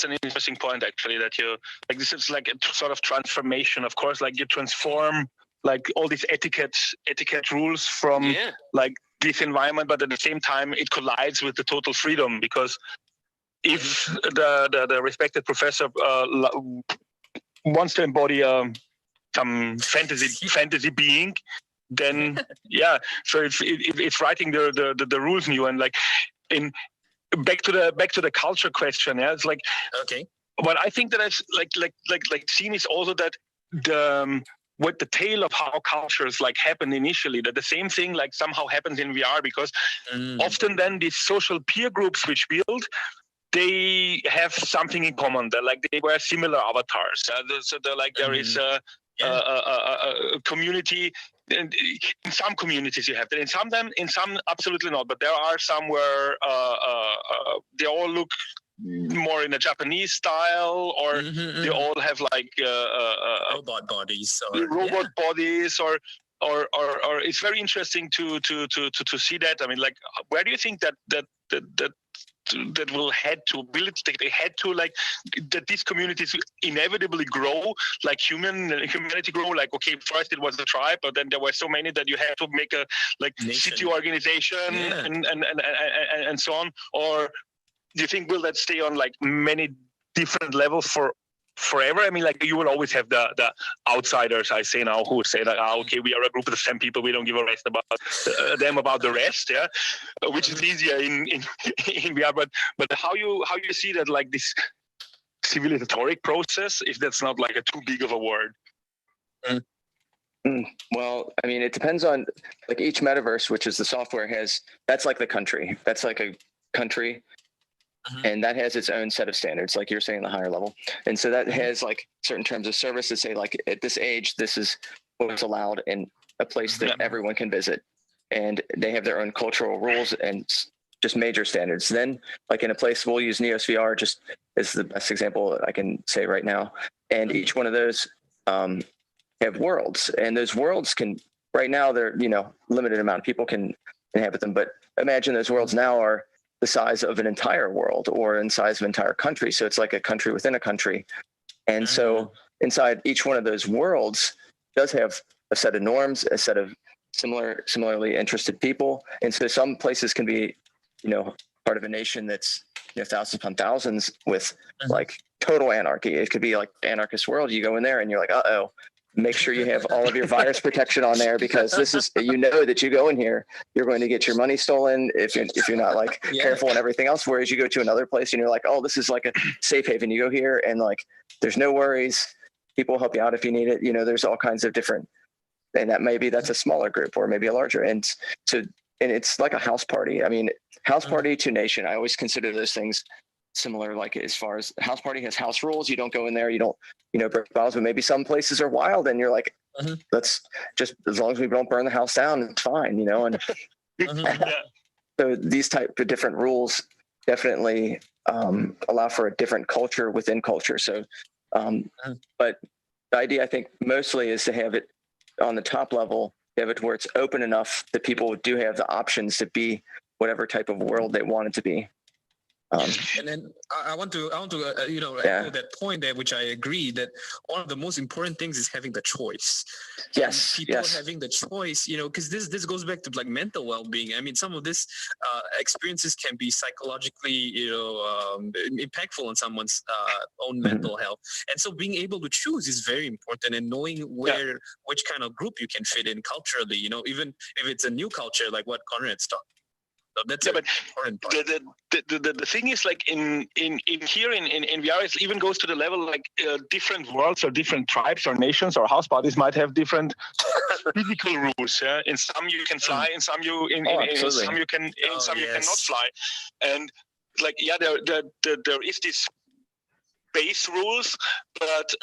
an interesting point, actually, that you like. This is like a sort of transformation. Of course, like you transform like all these etiquette rules from like this environment, but at the same time it collides with the total freedom, because if the respected professor wants to embody some fantasy being, then so it's writing the rules new, and like in. Back to the culture question. Yeah, it's like what I think that I've like seen is also that with the tale of how cultures like happen initially, that the same thing like somehow happens in VR, because often then these social peer groups which build, they have something in common. They're like they wear similar avatars. So they're like there is a community. In some communities you have that, in some absolutely not, but there are some where they all look more in a Japanese style, or they all have like robot bodies or it's very interesting to see that. I mean, like, where do you think that will head to? Will they head to like that these communities inevitably grow, like humanity grow? Like, okay, first it was a tribe, but then there were so many that you had to make a like city organization and so on. Or do you think will that stay on like many different levels for forever? I mean, like you will always have the outsiders, I say now, who say that, okay, we are a group of 10 people, we don't give a rest about them about the rest, yeah, which is easier in VR. But how you see that, like this civilizatory process, if that's not like a too big of a word? Well, I mean, it depends on like each metaverse, which is the software has, that's like the country. That's like a country. And that has its own set of standards, like you're saying, the higher level. And so that has like certain terms of service that say like at this age, this is what's allowed in a place that everyone can visit. And they have their own cultural rules and just major standards. Then like in a place, we'll use NEOSVR just as the best example I can say right now. And each one of those have worlds, and those worlds can, right now they're, you know, limited amount of people can inhabit them. But imagine those worlds now are the size of an entire world or in size of an entire country. So it's like a country within a country. And so inside each one of those worlds does have a set of norms, a set of similarly interested people. And so some places can be, you know, part of a nation that's, you know, thousands upon thousands with like total anarchy. It could be like anarchist world. You go in there and you're like, uh-oh, make sure you have all of your virus protection on there, because this is, you know, that you go in here, you're going to get your money stolen if you're not like careful and everything else. Whereas you go to another place and you're like, oh, this is like a safe haven. You go here and like, there's no worries. People will help you out if you need it. You know, there's all kinds of different, and that maybe that's a smaller group or maybe a larger. And so, and it's like a house party. I mean, house party to nation. I always consider those things similar, like as far as house party has house rules. You don't go in there, you don't, you know, break bottles, but maybe some places are wild and you're like, let's just, as long as we don't burn the house down, it's fine, you know. And so these type of different rules definitely allow for a different culture within culture. So, but the idea I think mostly is to have it on the top level, have it where it's open enough that people do have the options to be whatever type of world they want it to be. And then I want to you know, echo that point there, which I agree that one of the most important things is having the choice. Yes, people having the choice, you know, because this goes back to like mental well-being. I mean, some of this experiences can be psychologically, you know, impactful on someone's own mental health. And so being able to choose is very important, and knowing which kind of group you can fit in culturally, you know, even if it's a new culture like what Conrad's talking. So that's but the thing is, like in here in VR, it even goes to the level like different worlds or different tribes or nations or house parties might have different physical rules. Yeah, in some you can fly, in some you in some you can, in some you cannot fly, and like there is this base rules, but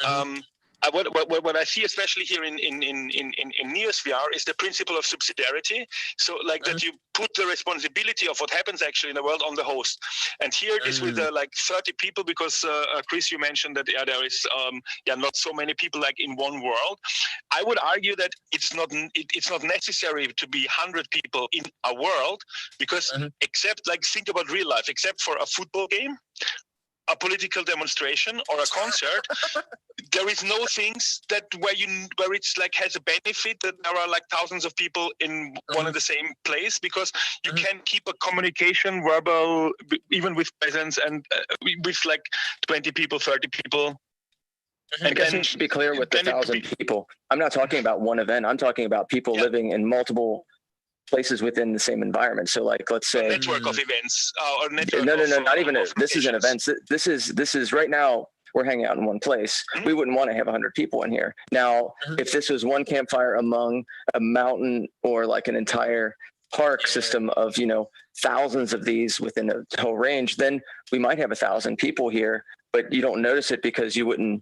what I see, especially here in NEOSVR, is the principle of subsidiarity. So, like that, you put the responsibility of what happens actually in the world on the host. And here it is with like 30 people, because Chris, you mentioned that there is not so many people like in one world. I would argue that it's not necessary to be 100 people in a world, because except, like, think about real life, except for a football game, a political demonstration, or a concert, there is no things that where it's like has a benefit that there are like thousands of people in one and the same place, because you can keep a communication verbal even with presence and with like 20 people, 30 people. And I guess we should be clear with the 1,000 people. I'm not talking about one event. I'm talking about people living in multiple places within the same environment. So like, let's say a network of events or network no, not even this is an event. This is right now we're hanging out in one place. We wouldn't want to have 100 people in here. Now, if this was one campfire among a mountain or like an entire park system of, you know, thousands of these within a whole range, then we might have 1,000 people here, but you don't notice it because you wouldn't.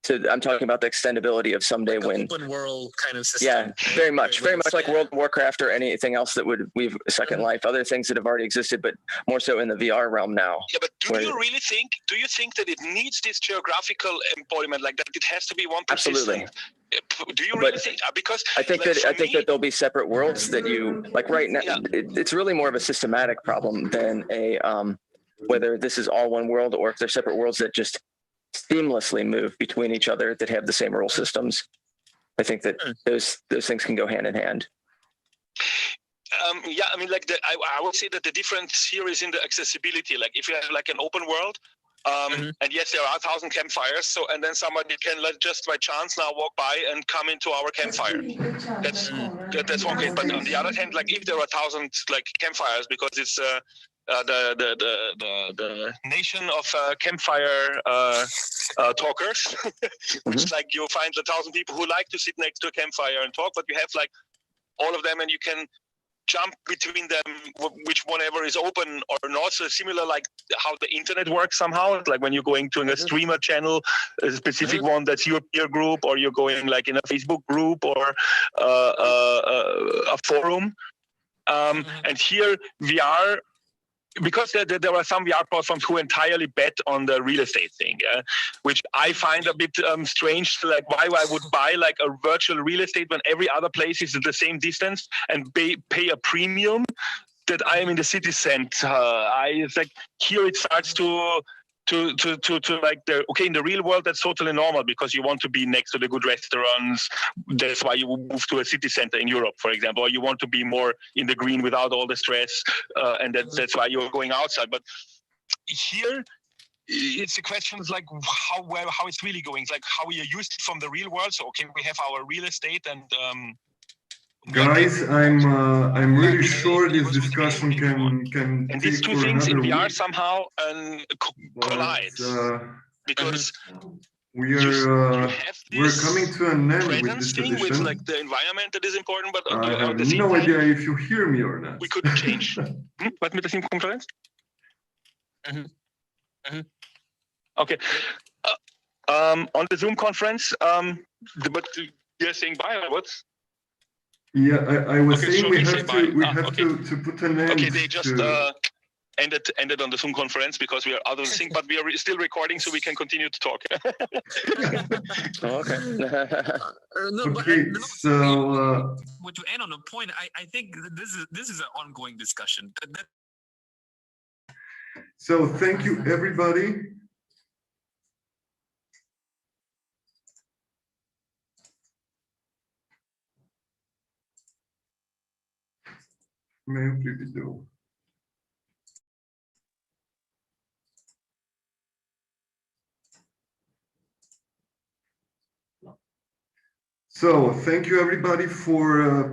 So I'm talking about the extendability of someday like when open world kind of system. Yeah, very much like World of Warcraft or anything else that would weave a second life. Other things that have already existed, but more so in the VR realm now. Yeah, but do you really think? Do you think that it needs this geographical embodiment, like that? It has to be one persistent. Absolutely. Do you really think? Because I think like, I think that there'll be separate worlds that you like right now. It's really more of a systematic problem than a whether this is all one world or if they're separate worlds that just seamlessly move between each other that have the same rule systems. I think that those things can go hand in hand. Yeah, I mean, like I would say that the difference here is in the accessibility. Like if you have like an open world, and yes, there are 1,000 campfires. So, and then somebody can just by chance now walk by and come into our campfire. That's one case. But on the other hand, like if there are 1,000 like campfires, because it's the nation of campfire talkers, which like you find 1,000 people who like to sit next to a campfire and talk, but you have like all of them, and you can jump between them, which whenever is open or not. So similar like how the internet works somehow, like when you're going to a streamer channel, a specific one that's your peer group, or you're going like in a Facebook group or a forum. And here VR, because there are some VR platforms who entirely bet on the real estate thing, which I find a bit strange. Like why I would buy like a virtual real estate when every other place is at the same distance and pay a premium that I am in the city center. It's like here it starts to like okay, in the real world that's totally normal because you want to be next to the good restaurants. That's why you move to a city center in Europe, for example, or you want to be more in the green without all the stress, and that's why you're going outside. But here it's a question of like how it's really going. It's like how we are used from the real world. So okay, we have our real estate and guys, I'm really sure this discussion can and take these two for things in another VR week. somehow collide because we're coming to an end with this thing with edition. like the environment that is important, but I have no idea if you hear me or not. we couldn't change. What mit der Teamkonferenz? Okay. On the Zoom conference, but you're saying bye or what? Yeah, I was Okay, saying so we we say have bye. to to put an end. Okay, they just to... ended on the Zoom conference because we are out of sync, but we are still recording, so we can continue to talk. Okay. So to end on a point, I think this is an ongoing discussion. So thank you, everybody. Video. So thank you everybody for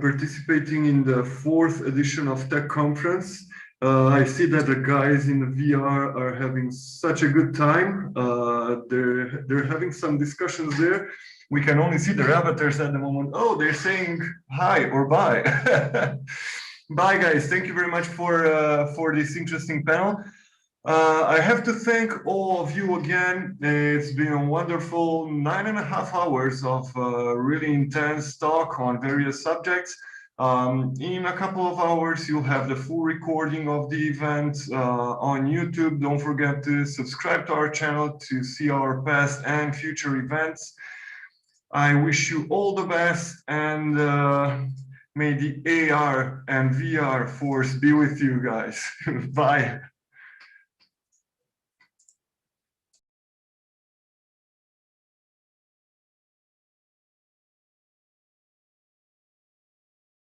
participating in the 4th edition of Tech Conference. I see that the guys in the VR are having such a good time. They're having some discussions there. We can only see their avatars at the moment. Oh, they're saying hi or bye. Bye, guys. Thank you very much for this interesting panel. I have to thank all of you again. It's been a wonderful 9.5 hours of really intense talk on various subjects. In a couple of hours, you'll have the full recording of the event on YouTube. Don't forget to subscribe to our channel to see our past and future events. I wish you all the best, and may the AR and VR force be with you guys. Bye.